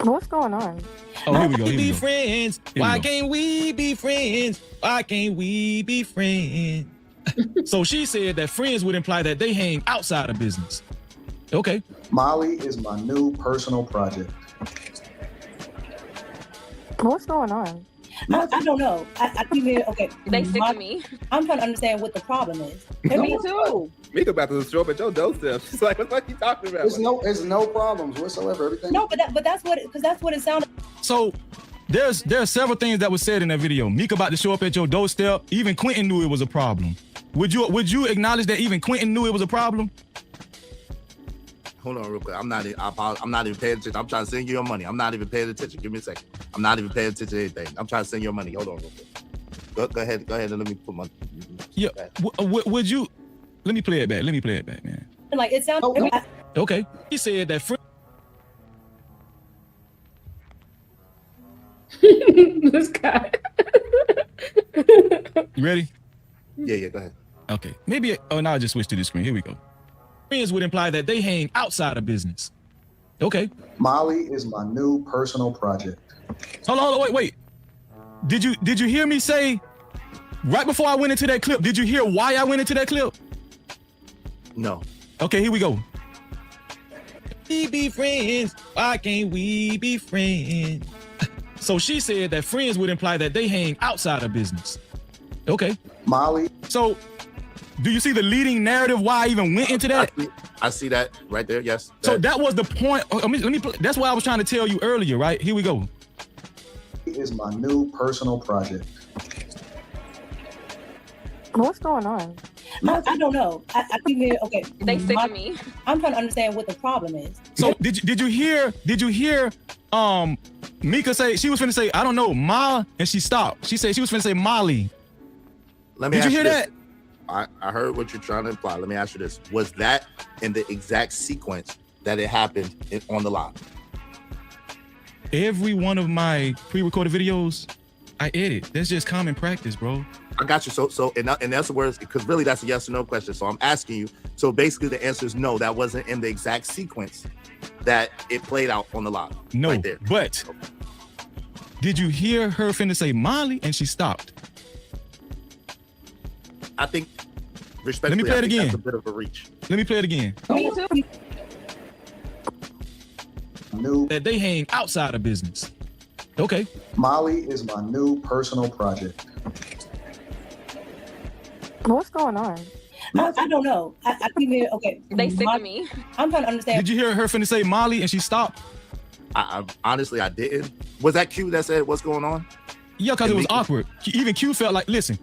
What's going on? Oh, here we go. Be friends. Why can't we be friends? Why can't we be friends? So she said that friends would imply that they hang outside of business. Okay. Molly is my new personal project. What's going on? I don't know. I keep hearing, okay. They sick of me. I'm trying to understand what the problem is. Me too. Mika about to show up at your doorstep. She's like, what are you talking about? There's no problems whatsoever. Everything. No, but that's what it sounded. So there are several things that was said in that video. Mika about to show up at your doorstep. Even Quentin knew it was a problem. Would you acknowledge that even Quentin knew it was a problem? Hold on real quick. I'm not even paying attention. I'm trying to send you your money. I'm not even paying attention. Give me a second. I'm not even paying attention to anything. I'm trying to send your money. Hold on real quick. Go ahead and let me put my. Yeah. Would you? Let me play it back. Man. Like it sounds. Okay. He said that. This guy. You ready? Yeah. Go ahead. Okay. Maybe. Now I just switched to the screen. Here we go. Friends would imply that they hang outside of business. Okay. Molly is my new personal project. Hold on, wait. Did you hear me say right before I went into that clip? Did you hear why I went into that clip? No. Okay, here we go. We be friends. Why can't we be friends? So she said that friends would imply that they hang outside of business. Okay. Molly. So do you see the leading narrative why I even went into that? I see that right there. Yes. So that was the point. That's what I was trying to tell you earlier, right? Here we go. It is my new personal project. What's going on? I don't know. I keep hearing, okay. They sick of me. I'm trying to understand what the problem is. So did you hear Mika say she was finna say, I don't know, Ma, and she stopped. She said she was finna say Molly. Did you hear that? I heard what you're trying to imply. Let me ask you this. Was that in the exact sequence that it happened on the live? Every one of my pre-recorded videos, I edit. That's just common practice, bro. I got you. So in other words, because really that's a yes or no question. So I'm asking you. So basically the answer is no, that wasn't in the exact sequence that it played out on the live. No, right there. But did you hear her finna say Molly and she stopped? I think, respectfully, let me play it again. That's a bit of a reach. Let me play it again. Me too. That they hang outside of business. Okay. Molly is my new personal project. What's going on? I don't know. I keep hearing, okay. They sick of me. I'm trying to understand. Did you hear her finna say Molly and she stopped? I honestly, I didn't. Was that Q that said what's going on? Yeah, because it was awkward. Even Q felt like, listen,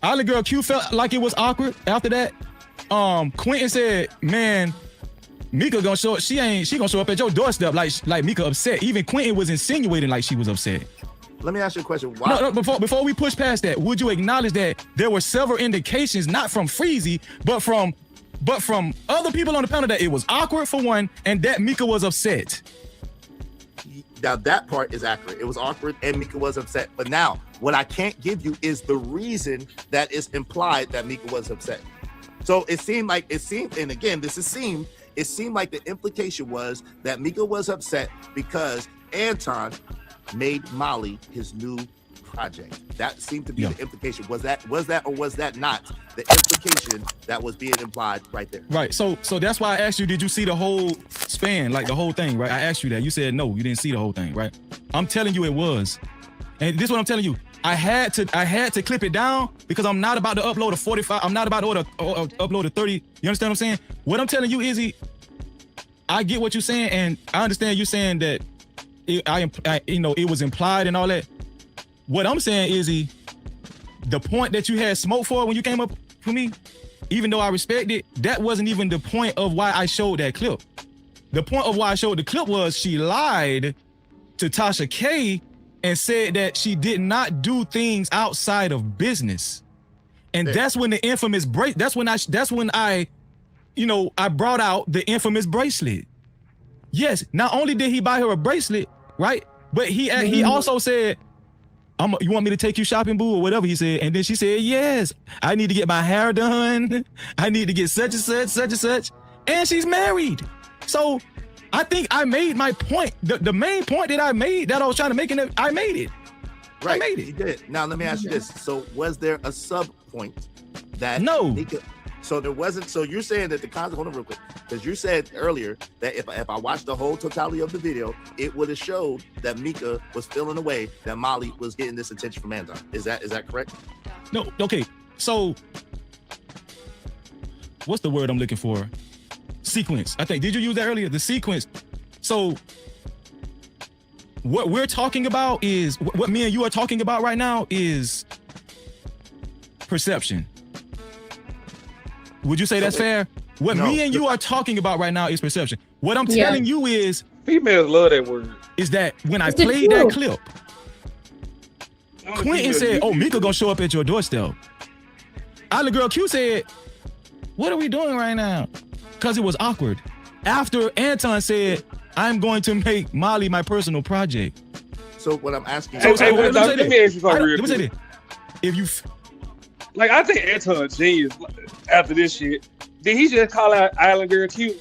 Island Girl Q felt like it was awkward after that. Quentin said, man, Mika gonna show up. She gonna show up at your doorstep like Mika upset. Even Quentin was insinuating like she was upset. Let me ask you a question. Why? No, before we push past that, would you acknowledge that there were several indications, not from Freezy, but from other people on the panel, that it was awkward for one, and that Mika was upset? Now that part is accurate. It was awkward and Mika was upset. But now what I can't give you is the reason that is implied that Mika was upset. So it seemed, and again, it seemed like the implication was that Mika was upset because Anton made Molly his new project. That seemed to be the implication. Was that or was that not the implication that was being implied right there? Right. So that's why I asked you, did you see the whole span, like the whole thing, right? I asked you that. You said no, you didn't see the whole thing, right? I'm telling you it was. And this is what I'm telling you. I had to clip it down because I'm not about to upload a 45. I'm not about to upload a 30. You understand what I'm saying? What I'm telling you, Izzy, I get what you're saying, and I understand you saying that it was implied and all that. What I'm saying, Izzy, the point that you had smoke for when you came up for me, even though I respect it, that wasn't even the point of why I showed that clip. The point of why I showed the clip was she lied to Tasha K and said that she did not do things outside of business. And that's when the infamous that's when I brought out the infamous bracelet. Yes, not only did he buy her a bracelet, right? But he also said, you want me to take you shopping, boo, or whatever he said. And then she said, yes, I need to get my hair done. I need to get such and such. And she's married. So I think I made my point. The main point that I was trying to make, I made it. Right, I made it. you did. Now let me ask you this. So was there a sub point that No. Nika, So there wasn't. So you're saying that the concept. Hold on, real quick, because you said earlier that if I watched the whole totality of the video, it would have showed that Mika was feeling the way that Molly was getting this attention from Anton. Is that correct? No. Okay. So, what's the word I'm looking for? Sequence. I think. Did you use that earlier? The sequence. So, what we're talking about is what me and you are talking about right now is perception. Would you say that's fair? What me and you are talking about right now is perception. What I'm telling you is females love that word. Is that when I played that clip, Quentin said, "Oh, Mika gonna show up at your doorstep." Island Girl Q said, "What are we doing right now?" Because it was awkward. After Anton said, "I'm going to make Molly my personal project." So what I'm asking, let me ask you something real quick. Let me say this. If you like, I think Anton genius after this shit. Did he just call out Island Girl Q?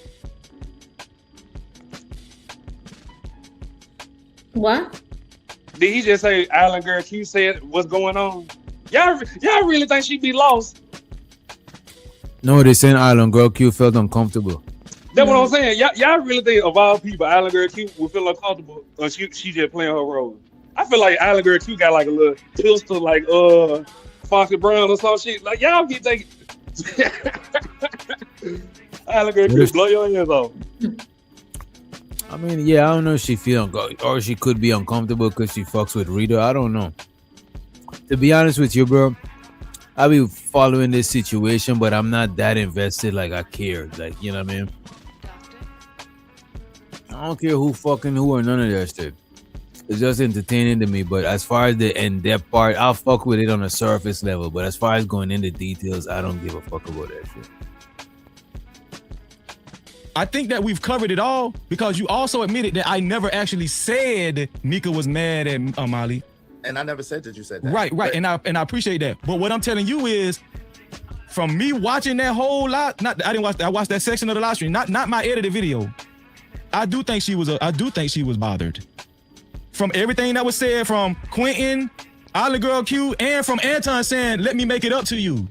What? Did he just say Island Girl Q said what's going on? Y'all really think she be lost? No, they saying Island Girl Q felt uncomfortable. That's what I'm saying. Y'all really think of all people, Island Girl Q will feel uncomfortable, or she just playing her role? I feel like Island Girl Q got like a little pistol, like Foxy Brown or some shit. Like y'all be thinking Island Girl Q blow your ears off. I mean, yeah, I don't know if she feel or she could be uncomfortable because she fucks with Rita. I don't know. To be honest with you, bro, I be following this situation, but I'm not that invested. Like I care, like you know what I mean. I don't care who or none of that shit. It's just entertaining to me. But as far as the in-depth part, I'll fuck with it on a surface level. But as far as going into details, I don't give a fuck about that shit. I think that we've covered it all because you also admitted that I never actually said Mika was mad at Molly. And I never said that you said that. Right. And I appreciate that. But what I'm telling you is, from me watching that whole lot, I watched that section of the live stream, not my edited video. I do think she was bothered. From everything that was said from Quentin, Island Girl Q, and from Anton saying, "Let me make it up to you."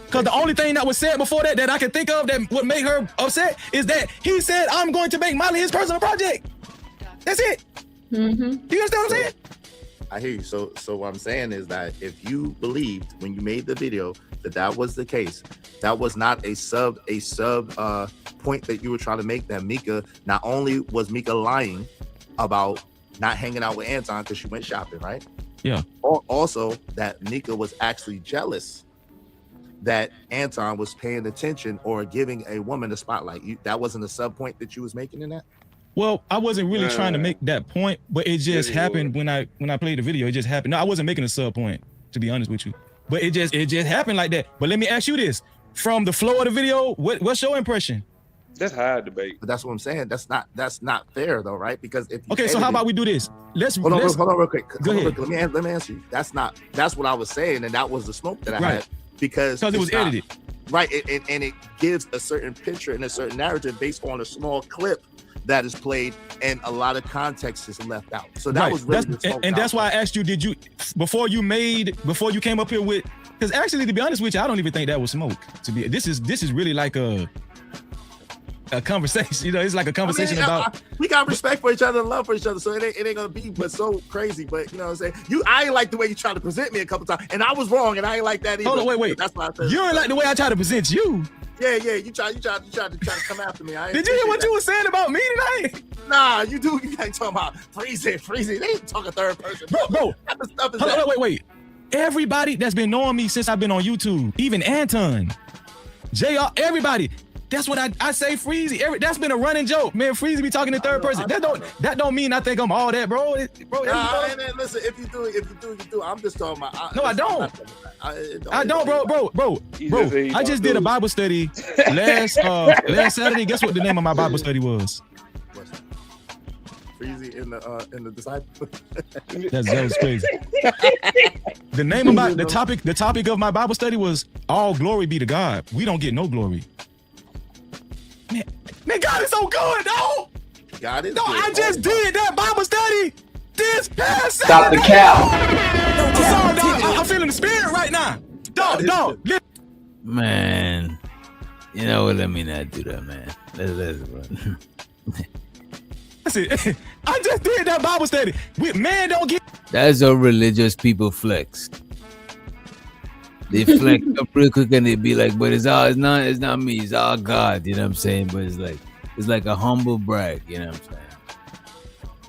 Because the only thing that was said before that I can think of that would make her upset is that he said, "I'm going to make Molly his personal project." That's it. Mm-hmm. You understand what I'm saying? I hear you. So what I'm saying is that if you believed when you made the video that was the case, that was not a sub point that you were trying to make, that Mika, not only was Mika lying about not hanging out with Anton because she went shopping, right? Yeah. Also that Mika was actually jealous that Anton was paying attention or giving a woman the spotlight. That wasn't a sub point that you was making in that? Well, I wasn't really trying to make that point, but it just happened when I played the video. It just happened. No, I wasn't making a sub point, to be honest with you. But it just happened like that. But let me ask you this: from the flow of the video, what's your impression? That's high debate. But that's what I'm saying. That's not fair though, right? Because if so how about we do this? Hold on real quick. Go ahead. Let me answer you. That's what I was saying, and that was the smoke that I had because it was edited. Right, and it gives a certain picture and a certain narrative based on a small clip that is played, and a lot of context is left out. So that was really the smoke. And that's why I asked you, did you before you came up here with, because actually, to be honest with you, I don't even think that was smoke. This is really like a conversation. You know, it's like a conversation about. We got respect for each other and love for each other, so it ain't gonna be but so crazy. But you know what I'm saying? I ain't like the way you tried to present me a couple times, and I was wrong, and I ain't like that either. Hold on, wait. That's why I said you ain't like the way I try to present you. Yeah, you tried to come after me. Did you hear what you were saying about me tonight? Nah, you do. You ain't talking about freezing. They ain't talking third person. Bro. What the stuff is that? Wait. Everybody that's been knowing me since I've been on YouTube, even Anton, JR, everybody. That's what I say, Freezy. That's been a running joke, man. Freezy be talking in third person. That don't mean I think I'm all that, bro. Listen, if you do, you do. I'm just talking about. No, I don't. I don't, bro. I just did a Bible study last Saturday. Guess what the name of my Bible study was? Freezy in the disciple. That was crazy. The name of the topic of my Bible study was "All glory be to God. We don't get no glory." Man, God is so good, no. God is good. I just did that Bible study this past Stop the cow. I'm sorry, dog. I'm feeling the spirit right now. Dog. Man. You know what? Let me not do that, man. Let's Listen, I just did that Bible study. Man, don't get. That's how religious people flex. They flex up real quick and they be like, but it's not me, it's all God, you know what I'm saying? But it's like a humble brag, you know what I'm saying?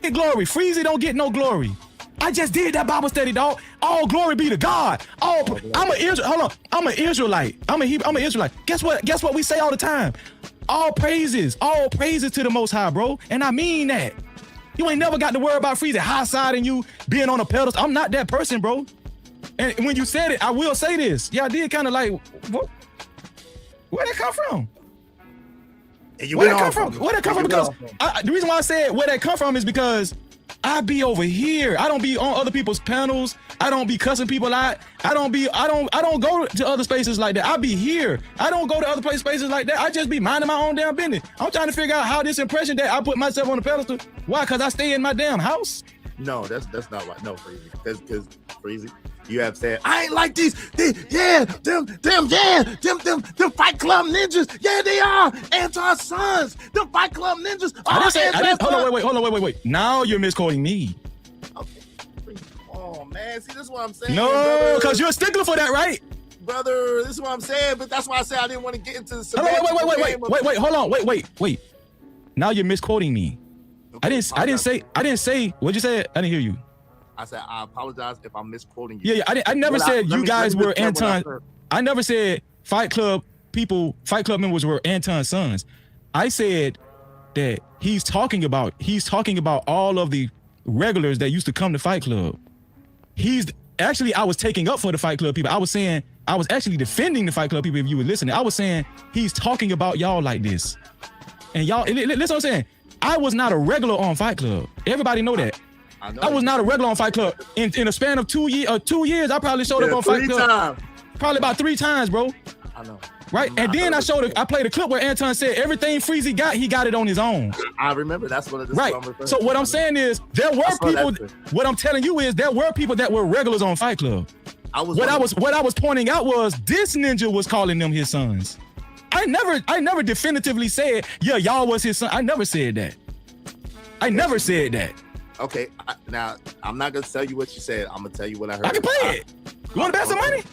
Get glory. Freezy don't get no glory. I just did that Bible study, dog. All glory be to God. I'm an Israelite. I'm an Israelite. Guess what we say all the time? All praises to the Most High, bro. And I mean that. You ain't never got to worry about Freezy high siding you, being on a pedestal. I'm not that person, bro. And when you said it, I will say this. Yeah, I did kind of like, what? Where'd that come from? Where'd that come from? Because the reason why I said where that come from is because I be over here. I don't be on other people's panels. I don't be cussing people out. I don't go to other spaces like that. I be here. I don't go to other spaces like that. I just be minding my own damn business. I'm trying to figure out how this impression that I put myself on the pedestal. Why? Because I stay in my damn house. No, that's not why. No, Freezy. Because Freezy, you have said I ain't like them Fight Club ninjas. Yeah, they are Anton's sons. Them Fight Club ninjas. Hold on, wait. Now you're misquoting me. Okay. Oh man, see, this is what I'm saying. No, because you're a stickler for that, right? Brother, this is what I'm saying, but that's why I said I didn't want to get into the Wait. Now you're misquoting me. Okay, I didn't say. What'd you say? I didn't hear you. I said I apologize if I'm misquoting you. Yeah. I never said you guys were Anton. I never said Fight Club members were Anton's sons. I said that he's talking about all of the regulars that used to come to Fight Club. I was taking up for the Fight Club people. I was saying I was actually defending the Fight Club people. If you were listening, I was saying he's talking about y'all like this, and y'all listen. What I'm saying. I was not a regular on Fight Club. Everybody know that. I was not a regular on Fight Club. In a span of 2 years, I probably showed up on Fight Club. Probably about 3 times, bro. I know. Right? And then I played a clip where Anton said everything Freezy got, he got it on his own. I remember. That's what it is. Right. So what I'm saying is there were people. What I'm telling you is there were people that were regulars on Fight Club. What I was pointing out was this ninja was calling them his sons. I never definitively said, yeah, y'all was his son. I never said that. I never said that. Okay, now I'm not gonna tell you what you said. I'm gonna tell you what I heard. I can play it. You want to bet some money?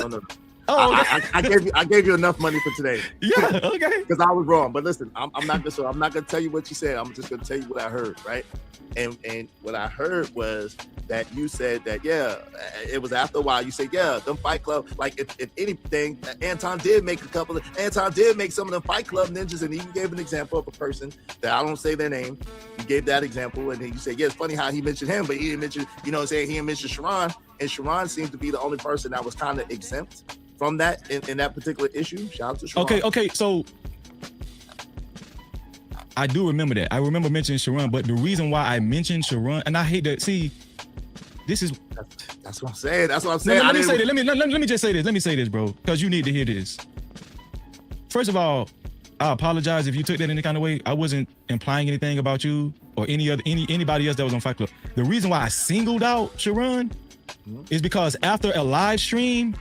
No. Oh, okay. I gave you enough money for today. Yeah, okay. Because I was wrong. But listen, I'm not gonna tell you what you said. I'm just gonna tell you what I heard, right? And what I heard was that you said that, yeah, it was after a while. You said, yeah, them Fight Club, like if anything, Anton did make some of them Fight Club ninjas, and he gave an example of a person that I don't say their name. You gave that example, and then you said, yeah, it's funny how he mentioned him, but he didn't mention, you know what I'm saying, he didn't mention Sharon, and Sharon seemed to be the only person that was kind of exempt from that in that particular issue. Shout out to Sharon. Okay, so I do remember that. I remember mentioning Sharon, but the reason why I mentioned Sharon, and I hate to see, this is that's what I'm saying. That's what I'm saying. Let me just say this. Let me say this, bro, because you need to hear this. First of all, I apologize if you took that in any kind of way. I wasn't implying anything about you or anybody else that was on Fight Club. The reason why I singled out Sharon is because after a live stream,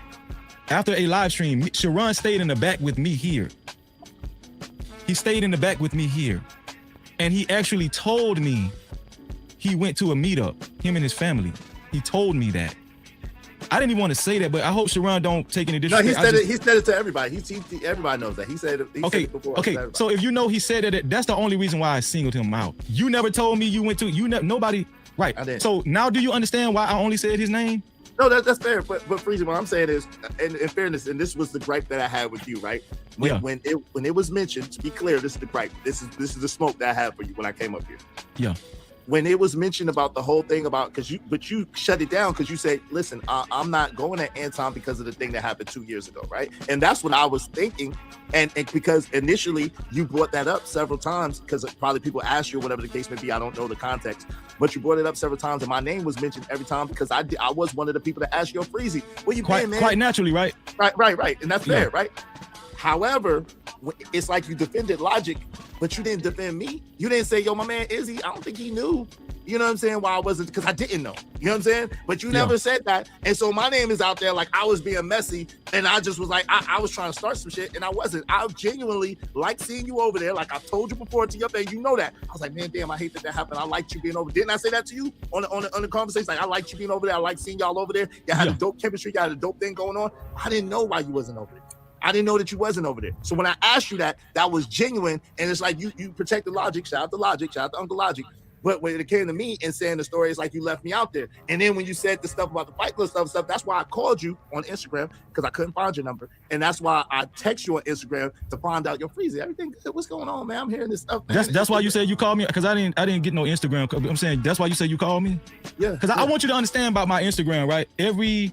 Sharon stayed in the back with me here. He stayed in the back with me here. And he actually told me he went to a meetup, him and his family. He told me that. I didn't even want to say that, but I hope Sharon don't take any disrespect. No, he said it to everybody. Everybody knows that. He said it before. Okay, so if you know he said that, that's the only reason why I singled him out. You never told me you went to, nobody, right. I didn't. So now do you understand why I only said his name? No, that's fair. But Freezy, what I'm saying is, in fairness, and this was the gripe that I had with you, right? When it was mentioned, to be clear, this is the gripe. This is the smoke that I had for you when I came up here. Yeah. When it was mentioned about the whole thing about, but you shut it down because you said, listen, I'm not going at Anton because of the thing that happened 2 years ago, right? And that's what I was thinking. And because initially you brought that up several times because probably people asked you or whatever the case may be. I don't know the context, but you brought it up several times and my name was mentioned every time because I was one of the people that asked you, Freezy, where you been, man? Quite naturally, right? Right. And that's fair, right? However, it's like you defended logic but you didn't defend me. You didn't say, yo, my man Izzy, I don't think he knew. You know what I'm saying? Why I wasn't, because I didn't know. You know what I'm saying? But you never said that. And so my name is out there like I was being messy. And I just was like, I was trying to start some shit and I wasn't. I genuinely like seeing you over there. Like I told you before to your face, you know that. I was like, man, damn, I hate that happened. I liked you being over. Didn't I say that to you on the conversation? Like, I liked you being over there. I like seeing y'all over there. You had a dope chemistry. You had a dope thing going on. I didn't know why you wasn't over there. I didn't know that you wasn't over there. So when I asked you that was genuine. And it's like, you protect the logic. Shout out to Logic. Shout out to Uncle Logic. But when it came to me and saying the story, it's like you left me out there. And then when you said the stuff about the Fight Club stuff, that's why I called you on Instagram, because I couldn't find your number. And that's why I text you on Instagram to find out your freezer. Everything good. What's going on, man? I'm hearing this stuff. Man. That's why you said you called me, because I didn't get no Instagram. I'm saying that's why you said you called me. Yeah. Because I want you to understand about my Instagram, right? Every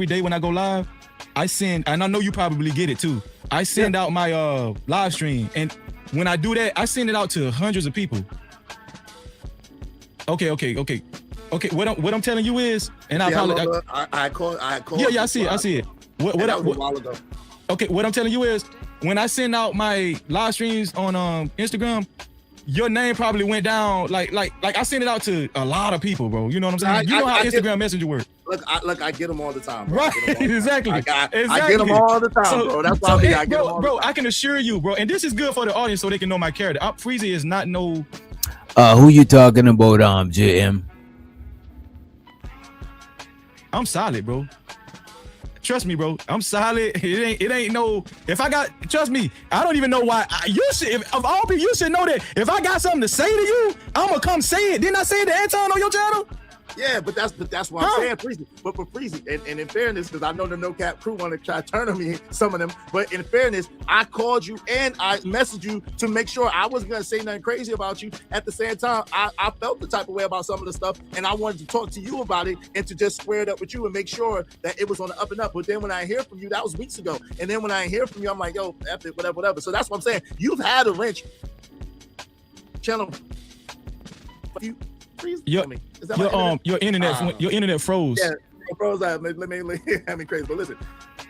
day when I go live, I send, and I know you probably get it too. I send out my live stream, and when I do that, I send it out to hundreds of people. Okay. What I'm telling you is, and I apologize. I called. Yeah, I see it. What a while ago. Okay, what I'm telling you is, when I send out my live streams on Instagram, your name probably went down. Like I send it out to a lot of people, bro. You know what I'm saying? You know how Instagram Messenger works. Look, I get them all the time, bro. Right, exactly. I get them all the time, bro. That's why I get them all the time. I can assure you, bro, and this is good for the audience so they can know my character. Freezy is not no. Who you talking about, JM? I'm solid, bro. Trust me, bro. I'm solid. It ain't no. If I got, trust me, I don't even know why. You should, of all people, you should know that if I got something to say to you, I'm gonna come say it. Didn't I say it to Anton on your channel? Yeah, but that's what I'm saying, Freezy. But for Freezy, and in fairness, because I know the No Cap crew want to try to turn on me, some of them. But in fairness, I called you and I messaged you to make sure I wasn't gonna say nothing crazy about you. At the same time, I felt the type of way about some of the stuff, and I wanted to talk to you about it and to just square it up with you and make sure that it was on the up and up. But then when I hear from you, that was weeks ago. And then when I hear from you, I'm like, yo, F it, whatever. So that's what I'm saying. You've had a wrench channel. Your internet froze. Yeah, it froze out. Let me crazy. But listen,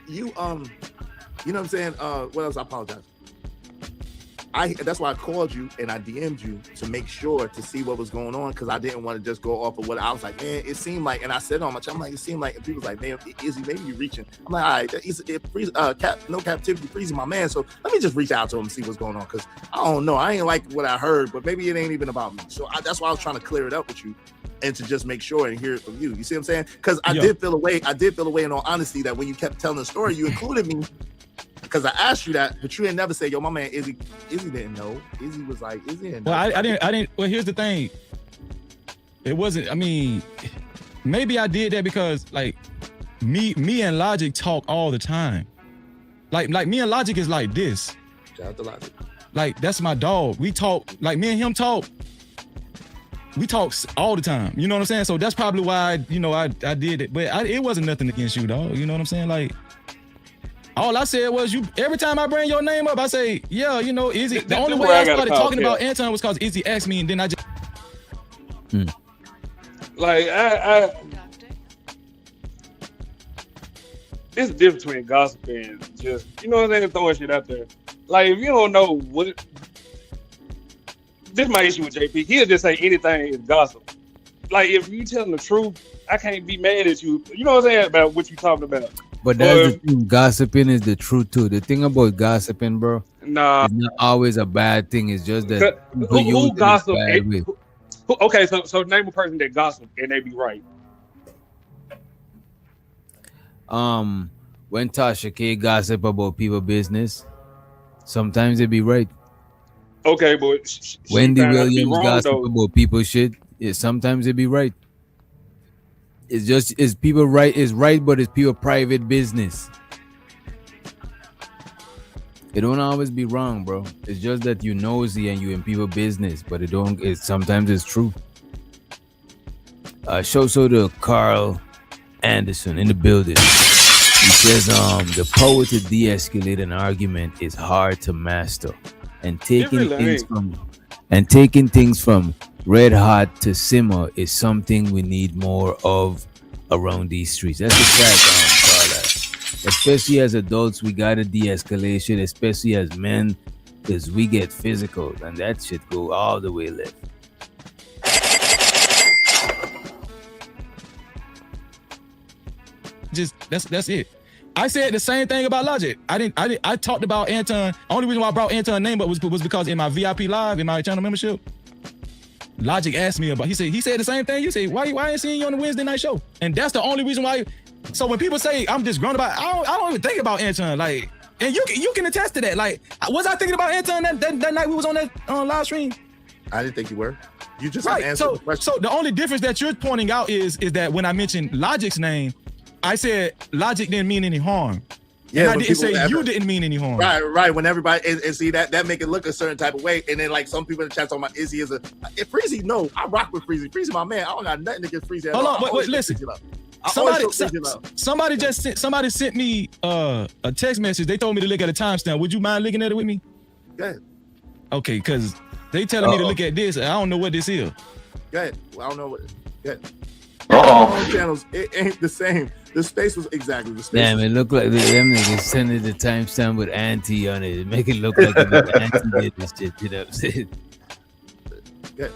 you know what I'm saying? What else? I apologize. That's why I called you and I DM'd you to make sure to see what was going on, because I didn't want to just go off of what I was like, man, it seemed like, and I said on my channel, I'm like, it seemed like, and people was like, man, Izzy, maybe you're reaching. I'm like, all right, no captivity, freezing my man. So let me just reach out to him and see what's going on, because I don't know. I ain't like what I heard, but maybe it ain't even about me. So that's why I was trying to clear it up with you and to just make sure and hear it from you. You see what I'm saying? Because I did feel away in all honesty that when you kept telling the story, you included me. Because I asked you that, but you didn't never say, yo, my man Izzy didn't know. Izzy was like, Izzy didn't know. Well, I didn't. Well, here's the thing. It wasn't, I mean, maybe I did that because like me and Logic talk all the time. Like me and Logic is like this. Shout out to Logic. Like, that's my dog. We talk, like me and him talk. We talk all the time. You know what I'm saying? So that's probably why, I did it. But it wasn't nothing against you, dog. You know what I'm saying? Like, all I said was, every time I bring your name up, I say, yeah, Izzy. The only way I started talking about Anton was because Izzy asked me, and then I just. Like, it's the difference between gossip and just, what I'm saying, throwing shit out there. Like, if you don't know what. This is my issue with JP. He'll just say anything is gossip. Like, if you telling the truth, I can't be mad at you. You know what I'm saying, about what you talking about. But that's the thing. Gossiping is the truth too. The thing about gossiping, bro, it's not always a bad thing. It's just that who gossip. Okay, so name a person that gossip and they be right. When Tasha K gossip about people business, sometimes they be right. Okay, but Wendy Williams gossip about people shit. Sometimes they be right. It's people right is right, but it's people private business. It don't always be wrong, bro. It's just that you nosy and you in people business, but sometimes it's true. Show to Carl Anderson in the building. He says the power to de-escalate an argument is hard to master, and taking things from red hot to simmer is something we need more of around these streets. That's a fact, Carla. Especially as adults, we got a de-escalation, especially as men. because we get physical, and that shit go all the way left. Just that's it. I said the same thing about Logic. I talked about Anton. Only reason why I brought Anton's name up was because in my VIP live, in my channel membership, Logic asked me about. He said the same thing. You say why ain't seeing you on the Wednesday night show? And that's the only reason why. So when people say I'm just grown about, I don't even think about Anton. Like, and you can attest to that. Like, was I thinking about Anton that night we was on that live stream? I didn't think you were. You just right. answered the question. So the only difference that you're pointing out is that when I mentioned Logic's name, I said Logic didn't mean any harm. Yeah, and I didn't say you didn't mean any harm. Right. When everybody and see that make it look a certain type of way, and then like some people in the chat talking about Izzy is a Freezy. No, I rock with Freezy. Freezy, my man. I don't got nothing against Freezy. Hold on, wait, listen. Somebody sent me a text message. They told me to look at a timestamp. Would you mind looking at it with me? Go ahead. Okay, because they telling me to look at this. I don't know what this is. Go ahead. Well, I don't know what. Go ahead. Channels, it ain't the same. The space was exactly the space. Damn, it looked like them niggas sending the timestamp with Auntie on it. Make it look like Auntie did this shit. You know what I'm saying? Yeah.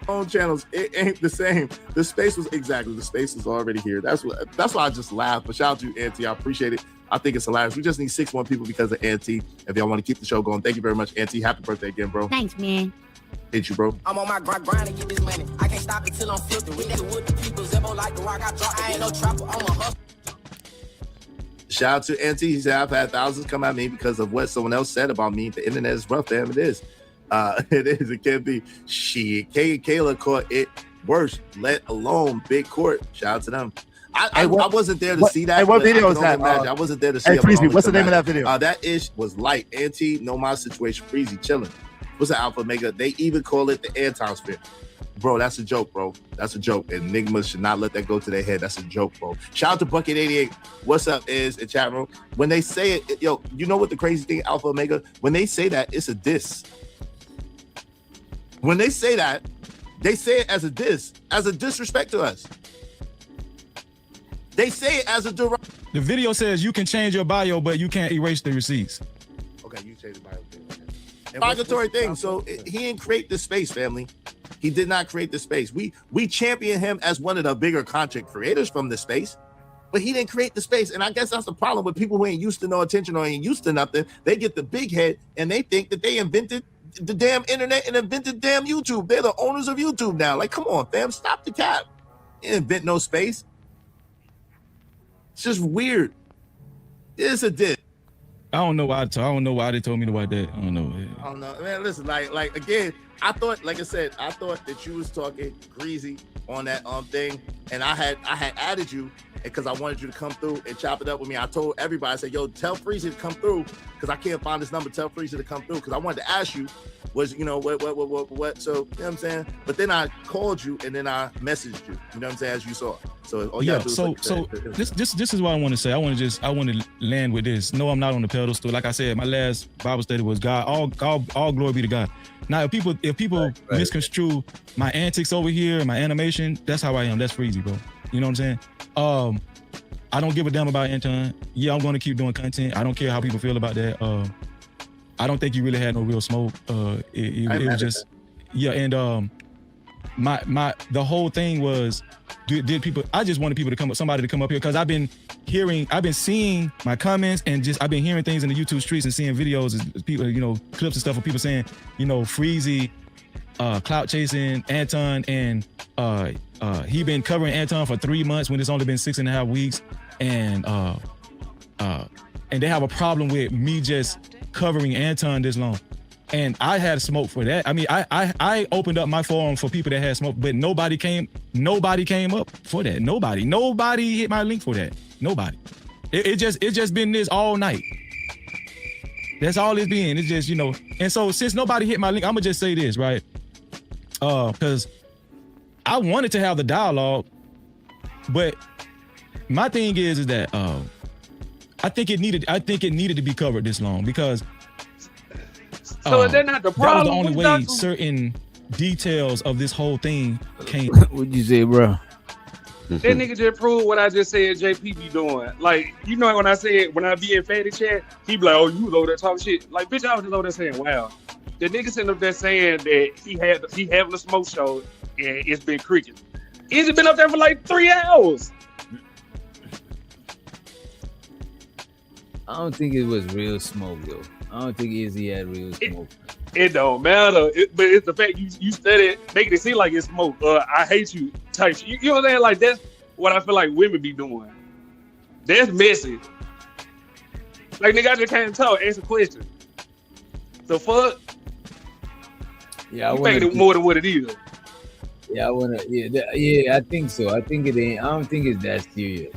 On channels, it ain't the same. The space was exactly. The space is already here. That's why I just laughed. But shout out to you, Auntie. I appreciate it. I think it's hilarious. We just need 6 more people because of Auntie. If y'all want to keep the show going, thank you very much, Auntie. Happy birthday again, bro. Thanks, man. Hit you, bro. I'm on my grind to get this money. I can't stop it till I'm filthy. With the people, Zebo like the rock I drop. I ain't no trapper. I'm a hustler. Shout out to Auntie. He said, I've had thousands come at me because of what someone else said about me. The internet is rough, damn, it is. It is. It can't be. Shit. Kayla caught it worse, let alone big court. Shout out to them. I wasn't there to see that. What video is that? I wasn't there to see Hey, it. Freezy, what's the name of that video? That ish was light. Auntie, know my situation. Freezy, chilling. What's the Alpha Mega? They even call it the Anton sphere. Bro, that's a joke, bro. That's a joke. Enigmas should not let that go to their head. That's a joke, bro. Shout out to Bucket88. What's up is in chat room. When they say it, yo, you know what the crazy thing, Alpha Omega? When they say that, it's a diss. When they say that, they say it as a diss, as a disrespect to us. They say it as a direct. The video says you can change your bio, but you can't erase the receipts. Okay, you change the bio. Derogatory thing. So he didn't create this space, family. He did not create this space. We champion him as one of the bigger content creators from the space, but he didn't create the space. And I guess that's the problem with people who ain't used to no attention or ain't used to nothing. They get the big head and they think that they invented the damn internet and invented damn YouTube. They're the owners of YouTube now. Like, come on, fam, stop the cap. You didn't invent no space. It's just weird. It's a diss. I don't know why they told me to watch that. I don't know. I don't know, man. Listen, like again, I thought, like I said, I thought that you was talking greasy on that thing, and I had added you because I wanted you to come through and chop it up with me. I told everybody, I said, yo, tell Freezy to come through because I can't find this number. Tell Freezy to come through because I wanted to ask you, was, you know, what, so, you know what I'm saying? But then I called you and then I messaged you, you know what I'm saying, as you saw. So all you have to do is this is what I want to say. I want to land with this. No, I'm not on the pedestal. Like I said, my last Bible study was God. All glory be to God. Now, if people misconstrue my antics over here, my animation, that's how I am. That's Freezy, bro. You know what I'm saying? I don't give a damn about Anton. Yeah, I'm going to keep doing content. I don't care how people feel about that. I don't think you really had no real smoke. It was just, yeah. And the whole thing was, did people? I just wanted people to come up, somebody to come up here, because I've been seeing my comments and I've been hearing things in the YouTube streets and seeing videos of people, you know, clips and stuff of people saying, you know, Freezy, clout chasing Anton, and he been covering Anton for 3 months when it's only been 6.5 weeks, and they have a problem with me just covering Anton this long. And I had smoke for that. I mean, I opened up my forum for people that had smoke, but nobody came up for that. Nobody hit my link for that. Nobody. It just been this all night. That's all it's been. It's just, you know. And so since nobody hit my link, I'm gonna just say this, right? Because I wanted to have the dialogue, but my thing is that I think it needed to be covered this long, because so they're not the problem. That was the only way certain details of this whole thing came. What'd you say, bro? That nigga just proved what I just said JP be doing. Like, you know, when I be in Fatty chat, he be like, oh, you was over there talking shit. Like, bitch, I was just over there saying, wow. The nigga sitting up there saying that he having a smoke show and it's been cricket. It's been up there for like 3 hours. I don't think it was real smoke though. I don't think Izzy had real smoke. It don't matter, but it's the fact you study it, making it seem like it's smoke. I hate you type shit. You know what I'm saying? Like, that's what I feel like women be doing. That's messy. Like, nigga, I just can't talk, answer questions. The fuck? Yeah, you making it more than what it is. Yeah, I wanna. Yeah, I think so. I think it ain't. I don't think it's that serious.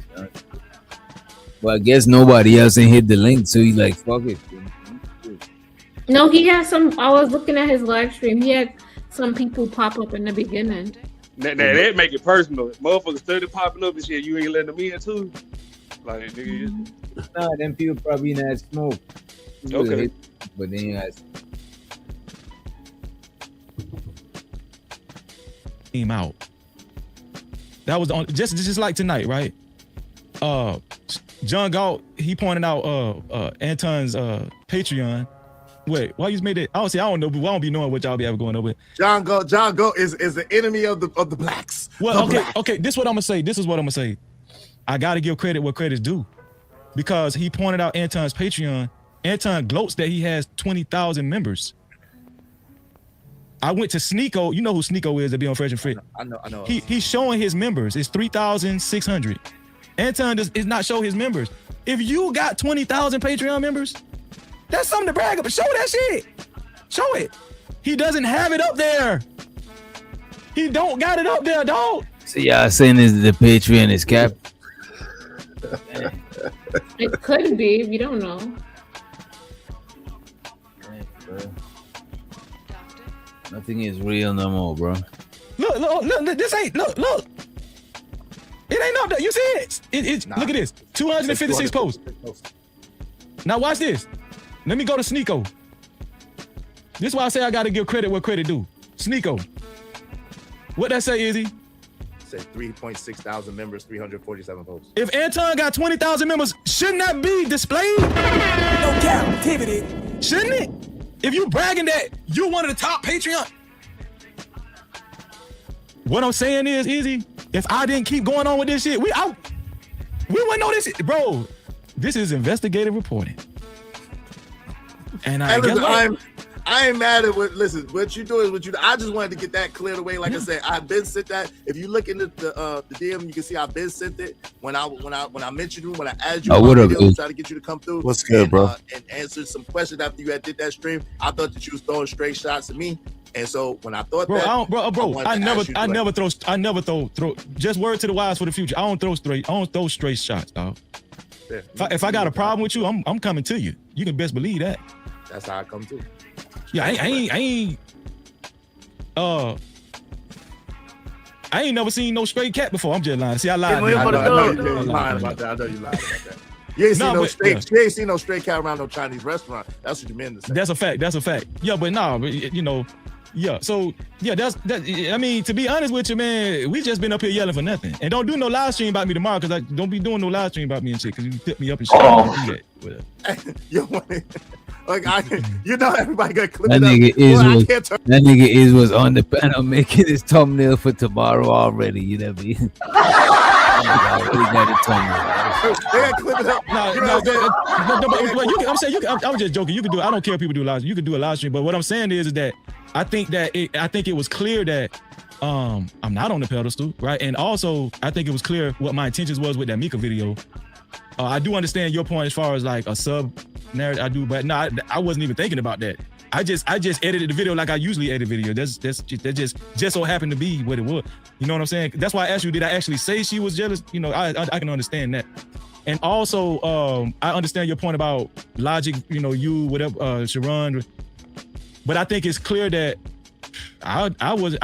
Well, I guess nobody else ain't hit the link, so he's like, fuck it. No, he had some. I was looking at his live stream. He had some people pop up in the beginning. Now that make it personal. Motherfuckers started popping up and shit. You ain't letting them in too. Like, nigga. Nah, them people probably not smoke. Okay. But then you guys. Came out. That was on just like tonight, right? John Galt, he pointed out Anton's Patreon. Wait, why you made it? I don't know, but I don't be knowing what y'all be ever going over. John Galt is the enemy of the blacks. Well, okay. This is what I'm gonna say. I gotta give credit where credit's due. Because he pointed out Anton's Patreon. Anton gloats that he has 20,000 members. I went to Sneeko. You know who Sneeko is that be on Fresh and Fit? I know. He's showing his members. It's 3,600. Anton is not show his members. If you got 20,000 Patreon members, that's something to brag about. Show that shit. Show it. He doesn't have it up there. He don't got it up there, dog. So y'all saying is the Patreon is capped? It could be. We don't know. Nothing is real no more, bro. Look. This ain't look. It ain't up there. You see it? Look at this. 256 posts. Now watch this. Let me go to Sneeko. This is why I say I gotta give credit where credit due. Sneeko. What that say, Izzy? Say 3.6 thousand members, 347 posts. If Anton got 20,000 members, shouldn't that be displayed? No captivity. Shouldn't it? If you bragging that you one of the top Patreon. What I'm saying is, Izzy, if I didn't keep going on with this shit, we wouldn't know this shit. Bro, this is investigative reporting. And I ain't mad at what. Listen, what you do is what you do. I just wanted to get that cleared away. Like I said, I've been sent that. If you look into the DM, you can see I've been sent it. When I mentioned you, when I added you, what up, try to get you to come through. What's good, bro? And answer some questions after you did that stream. I thought that you was throwing straight shots at me. And so when I thought I never throw. Just word to the wise for the future. I don't throw straight shots, dog. Yeah. If I got a problem with you, I'm coming to you. You can best believe that. That's how I come to. Yeah, I ain't never seen no straight cat before. I'm just lying. See, I lied. I know you lied about that. You ain't seen no straight cat around no Chinese restaurant. That's what you meant to say. That's a fact. Yeah, but nah, you know. Yeah, so yeah, that. I mean, to be honest with you, man, we just been up here yelling for nothing. And don't do no live stream about me tomorrow, because I don't be doing no live stream about me and shit, because you tip me up and shit. You know everybody got clipped that up. That nigga was on the panel making his thumbnail for tomorrow already. You know what I mean? They got clipped up. I was just joking. You can do. I don't care if people do live. You can do a live stream, but what I'm saying is that I think it was clear that I'm not on the pedestal, right? And also I think it was clear what my intentions was with that Mika video. I do understand your point as far as like a sub narrative. I do, but no, I wasn't even thinking about that. I just edited the video like I usually edit video. That just so happened to be what it was. You know what I'm saying? That's why I asked you, did I actually say she was jealous? You know, I can understand that. And also, I understand your point about logic, you know, you, whatever, Sharon. But I think it's clear that I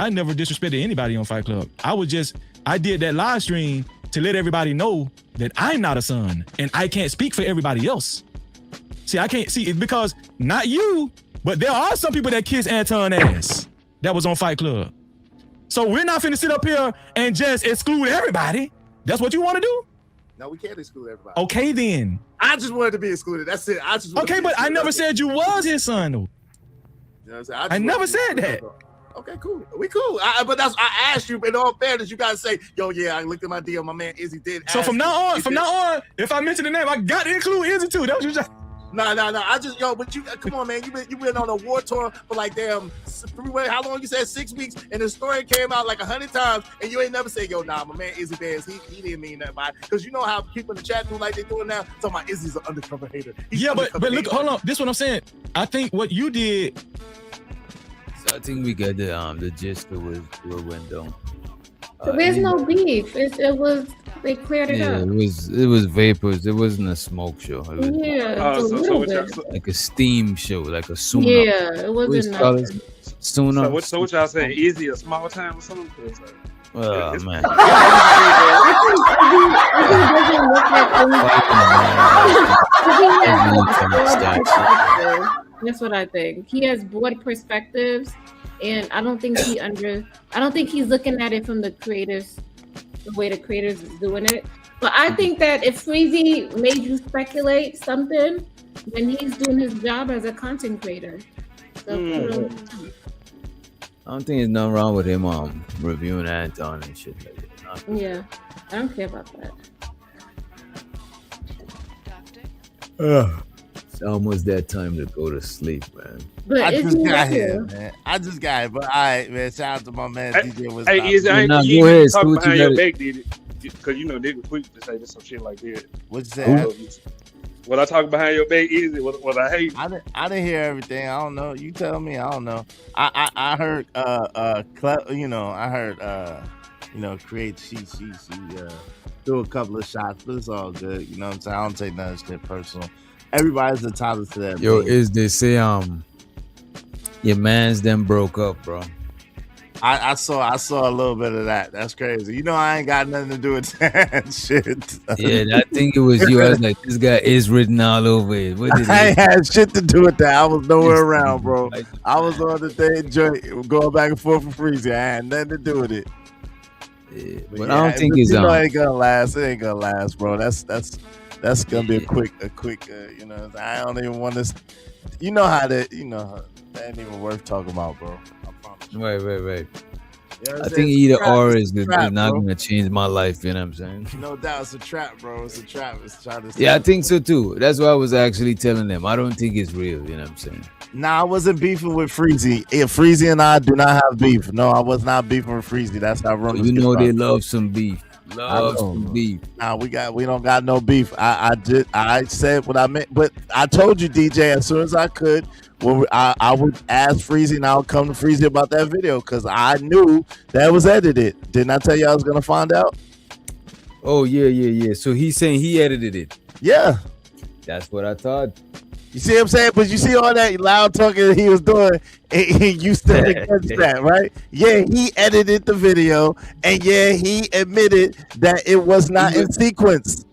never disrespected anybody on Fight Club. I did that live stream to let everybody know that I'm not a son and I can't speak for everybody else. See, I can't see it because not you, but there are some people that kiss Anton ass that was on Fight Club. So we're not finna sit up here and just exclude everybody. That's what you want to do? No, we can't exclude everybody. Okay, then. I just wanted to be excluded. That's it. Okay, but I never said you was his son, though. You know what I'm saying? I never said that. Okay, cool. We cool. But I asked you, in all fairness, you gotta say, yo, yeah, I looked at my DM. My man Izzy did. So from now on, if I mention the name, I got to include Izzy too. That was you just. No. I just but you come on, man. You been on a war tour for like damn how long? You said 6 weeks, and the story came out like 100 times, and you ain't never say, yo, nah, my man Izzy Bears, he didn't mean that by because you know how people in the chat do like they doing now. Talking about Izzy's an undercover hater. But look, hold on. This is what I'm saying. I think what you did. So I think we got the gist of what went down. There's no beef. It was they cleared it up. It was vapors. It wasn't a smoke show. It was like a steam show, like a sauna. Yeah, it wasn't nothing. Sauna. So what y'all saying? Easy, a small time or something? Oh man. That's what I think. He has broad perspectives, and I don't think he's looking at it from the way the creators is doing it. But I think that if Freezy made you speculate something, then he's doing his job as a content creator. So, I don't think there's nothing wrong with him reviewing Anton and shit like that. Yeah, I don't care about that. It's almost that time to go to sleep, man. But I just got here, man. But all right, man. Shout out to my man DJ. Was Hey, Izzy, I ain't go you ahead, talk see what behind you your gotta- back, did it? Because you know niggas quick to say some shit like that. What you say? When I talk behind your back, Izzy, what I hate. I didn't hear everything. I don't know. You tell me. I don't know. I heard I heard create she do a couple of shots, but it's all good. You know what I'm saying? I don't take none of shit personal. Everybody's entitled to that. Yo, is they say your man's them broke up, bro. I saw a little bit of that. That's crazy. You know, I ain't got nothing to do with that shit. Yeah, I think it was you. I was like, this guy is written all over it. What did I ain't had shit to do with that. I was nowhere around, bro. I was on the thing going back and forth for Freezy. I had nothing to do with it. Yeah, but I don't think it's it ain't gonna last. It ain't gonna last, bro. That's gonna be a quick. I don't even want to. You know how that. That ain't even worth talking about, bro. Right. You know what I'm I saying? think It's either a trap. or It's is a trap, not bro. gonna change my life. You know what I'm saying? No doubt, it's a trap, bro. It's a trap. It's trying to. Yeah, I think so too. That's why I was actually telling them. I don't think it's real. You know what I'm saying? Nah, I wasn't beefing with Freezy. If Freezy and I do not have beef, no, I was not beefing with Freezy. That's how rumors You get know they started. love some beef. Beef. Nah, we don't got no beef. I said what I meant, but I told you, DJ, as soon as I could, when I would ask Freezy, and I would come to Freezy about that video because I knew that was edited. Didn't I tell you I was gonna find out? Oh yeah. So he's saying he edited it. Yeah. That's what I thought. You see what I'm saying? But you see all that loud talking he was doing, and you still against that, right? Yeah, he edited the video, and yeah, he admitted that it was not in sequence.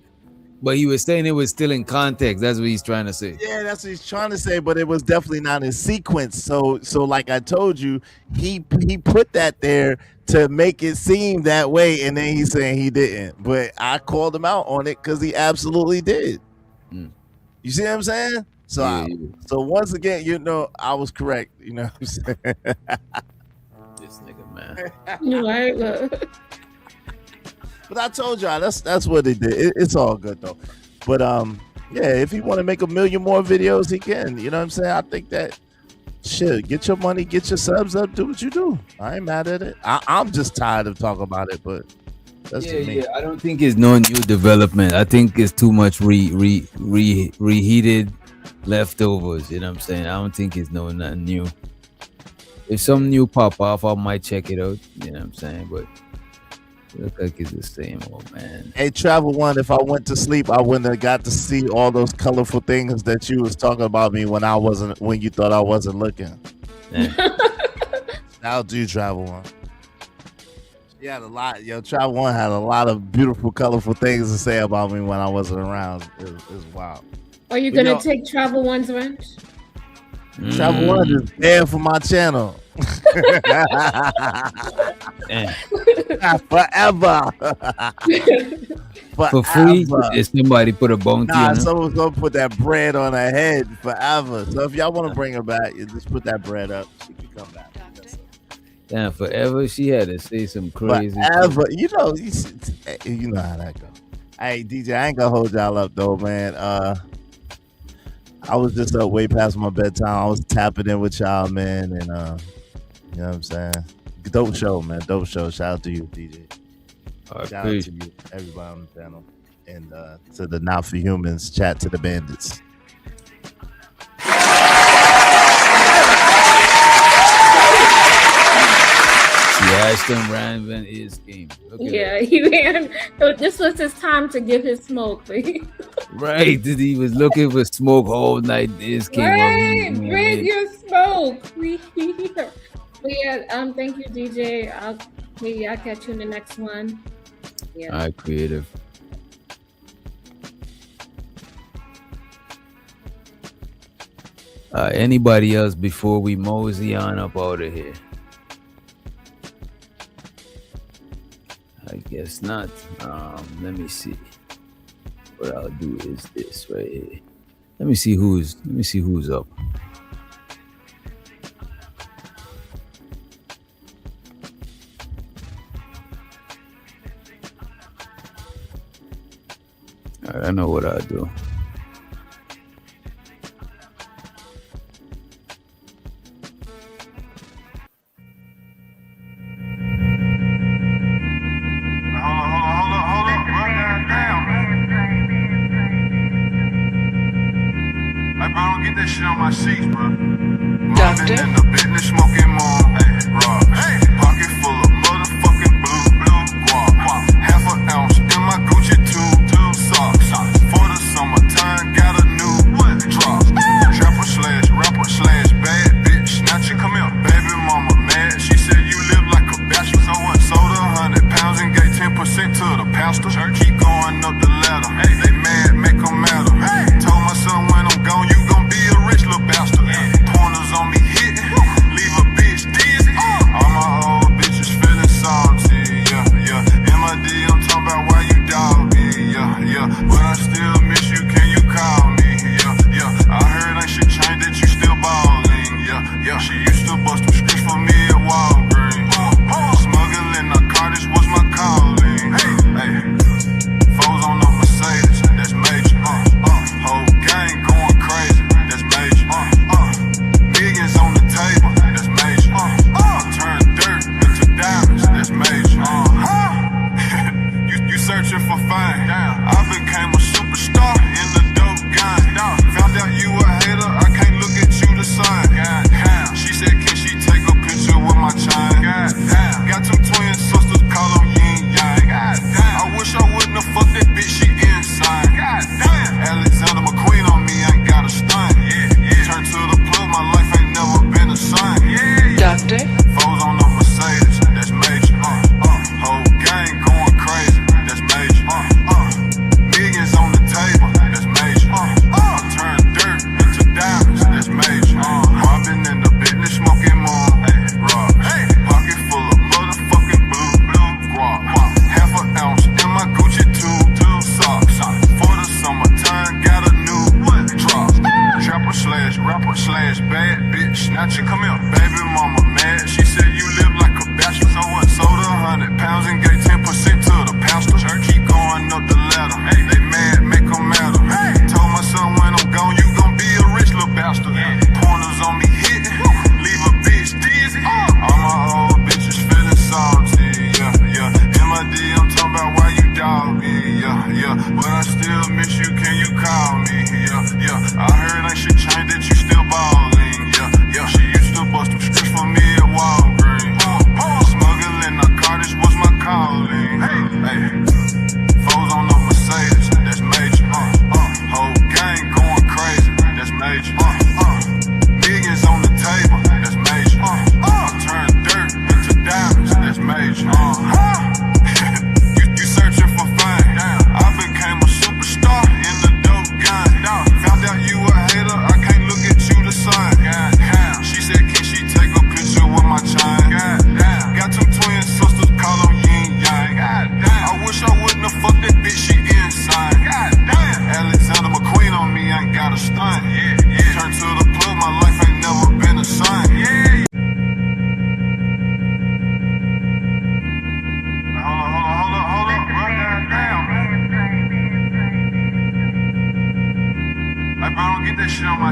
But he was saying it was still in context. That's what he's trying to say. Yeah, that's what he's trying to say, but it was definitely not in sequence. So like I told you, he put that there to make it seem that way, and then he's saying he didn't. But I called him out on it because he absolutely did. You see what I'm saying? So so once again, I was correct. You know what I'm saying? This nigga, man. You right, look. But I told y'all that's what they did. It's all good though. But yeah, if he want to make 1 million more videos, he can. You know what I'm saying? I think that shit. Get your money, get your subs up, do what you do. I ain't mad at it. I'm just tired of talking about it, but that's just me. Yeah. I don't think it's no new development. I think it's too much reheated leftovers. You know what I'm saying? I don't think it's nothing new. If something new pop off, I might check it out. You know what I'm saying? But it look like it's the same old man. Hey, Travel One, if I went to sleep, I wouldn't have got to see all those colorful things that you was talking about me when you thought I wasn't looking. I'll do Travel One. She had a lot. Travel One had a lot of beautiful, colorful things to say about me when I wasn't around. It was wild. Are you gonna take Travel One's wrench? Travel One is bad for my channel. Forever. For free, if somebody put a bounty on her. Someone's gonna put that bread on her head forever. So if y'all want to bring her back, you just put that bread up. She can come back. Damn, forever. She had to say some crazy. Forever, you know how that goes. Hey, DJ, I ain't gonna hold y'all up though, man. I was just up way past my bedtime. I was tapping in with y'all, man, and you know what I'm saying. Dope show, man. Dope show. Shout out to you, DJ. Shout out to you, everybody on the panel, and to the Not For Humans. Chat to the Bandits. Ashton Randman is game. Yeah, he ran. So this was his time to give his smoke. Right, he was looking for smoke all night. This came right, bring your smoke. But yeah, thank you, DJ. I'll catch you in the next one. Yeah. All right, creative. Anybody else before we mosey on up out of here? I guess not. Let me see. What I'll do is this right here. Let me see who's up. All right, I know what I'll do. On my sheets, bro. Duct in the business, smoking more. Pocket full of motherfucking blue guap. Half an ounce in my Gucci two socks. For the summer,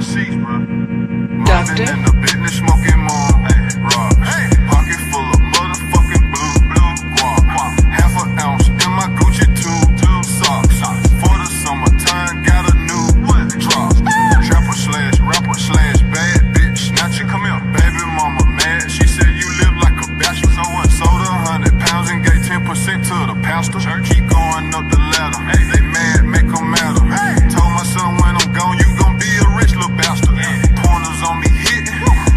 receipts, bro. Doctor. In the business, smoking more. Rob. Pocket full of motherfucking blue guap. Half an ounce in my Gucci two socks. For the summertime, got a new drop. Trapper slash rapper slash bad bitch. Snatcher, come here. Baby mama mad. She said you live like a bachelor. So what? Sold 100 pounds and gave 10% to the pastor. Keep going up the ladder. They mad, make them matter. Told my son when I'm gone, you gon' be a rich little bastard. Pointers on me hit,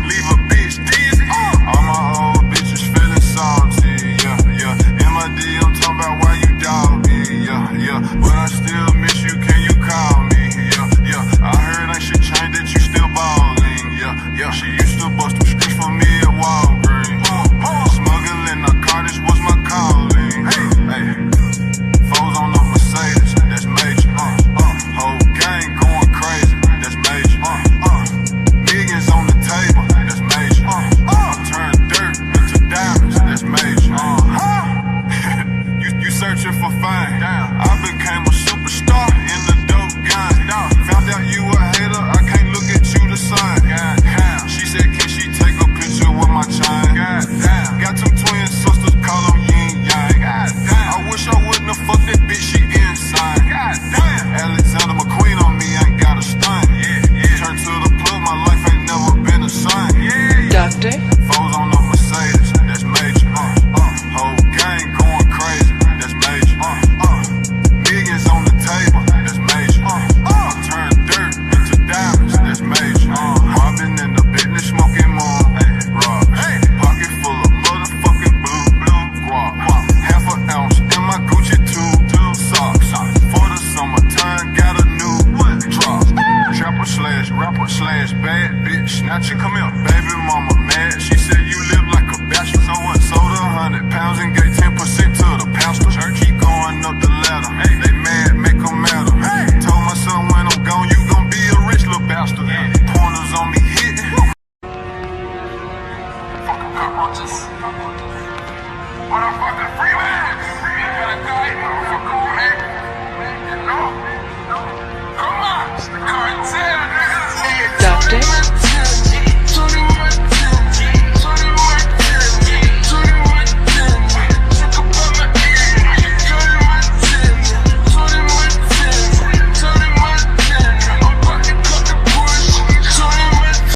leave a bitch dizzy. All my old bitches feeling salty, yeah. MID, I'm talking about why you dog me, yeah. But I still miss you, can you call me, yeah. I heard ain't shit changed, that you still ballin', yeah. She used to bust them scripts for me at Walgreens. Smuggling narcotics was my calling, hey. Foes on the Mercedes, that's major. Whole gang going crazy, that's major. Millions on the table, that's major. Turn dirt into diamonds, that's major. You searching for fame? I became a superstar in the dope game. Found out you a hater, I can't look at you the same. She said, can she take a picture with my chain? Got some twin sisters, call them yin yang. I wish I wouldn't have fucked that bitch, she insane. Alexander McQueen on me, ain't got a stain. Turn to the plug, my life ain't never been the same. Doctor. Foes on the Mercedes, that's major. Whole gang going crazy, that's major. Millions on the table, that's major. Turn dirt into diamonds, that's major. I've been in the business, smoking more. Rob. Pocket full of motherfucking blue guap. Half an ounce in my Gucci two socks. For the summertime, got a new drop. Trapper slash rapper slash bad bitch. Snatcher, come here. Baby mama mad. She said you live like a bachelor. So what? Sold 100 pounds and gave 10% to the pastor. Keep going up the ladder. They mad, make them matter. Told my son when I'm gone, you gon' be a rich little bastard. Pointers on me hit. Fucking cockroaches. Motherfucking free man. Free man, motherfucker, man.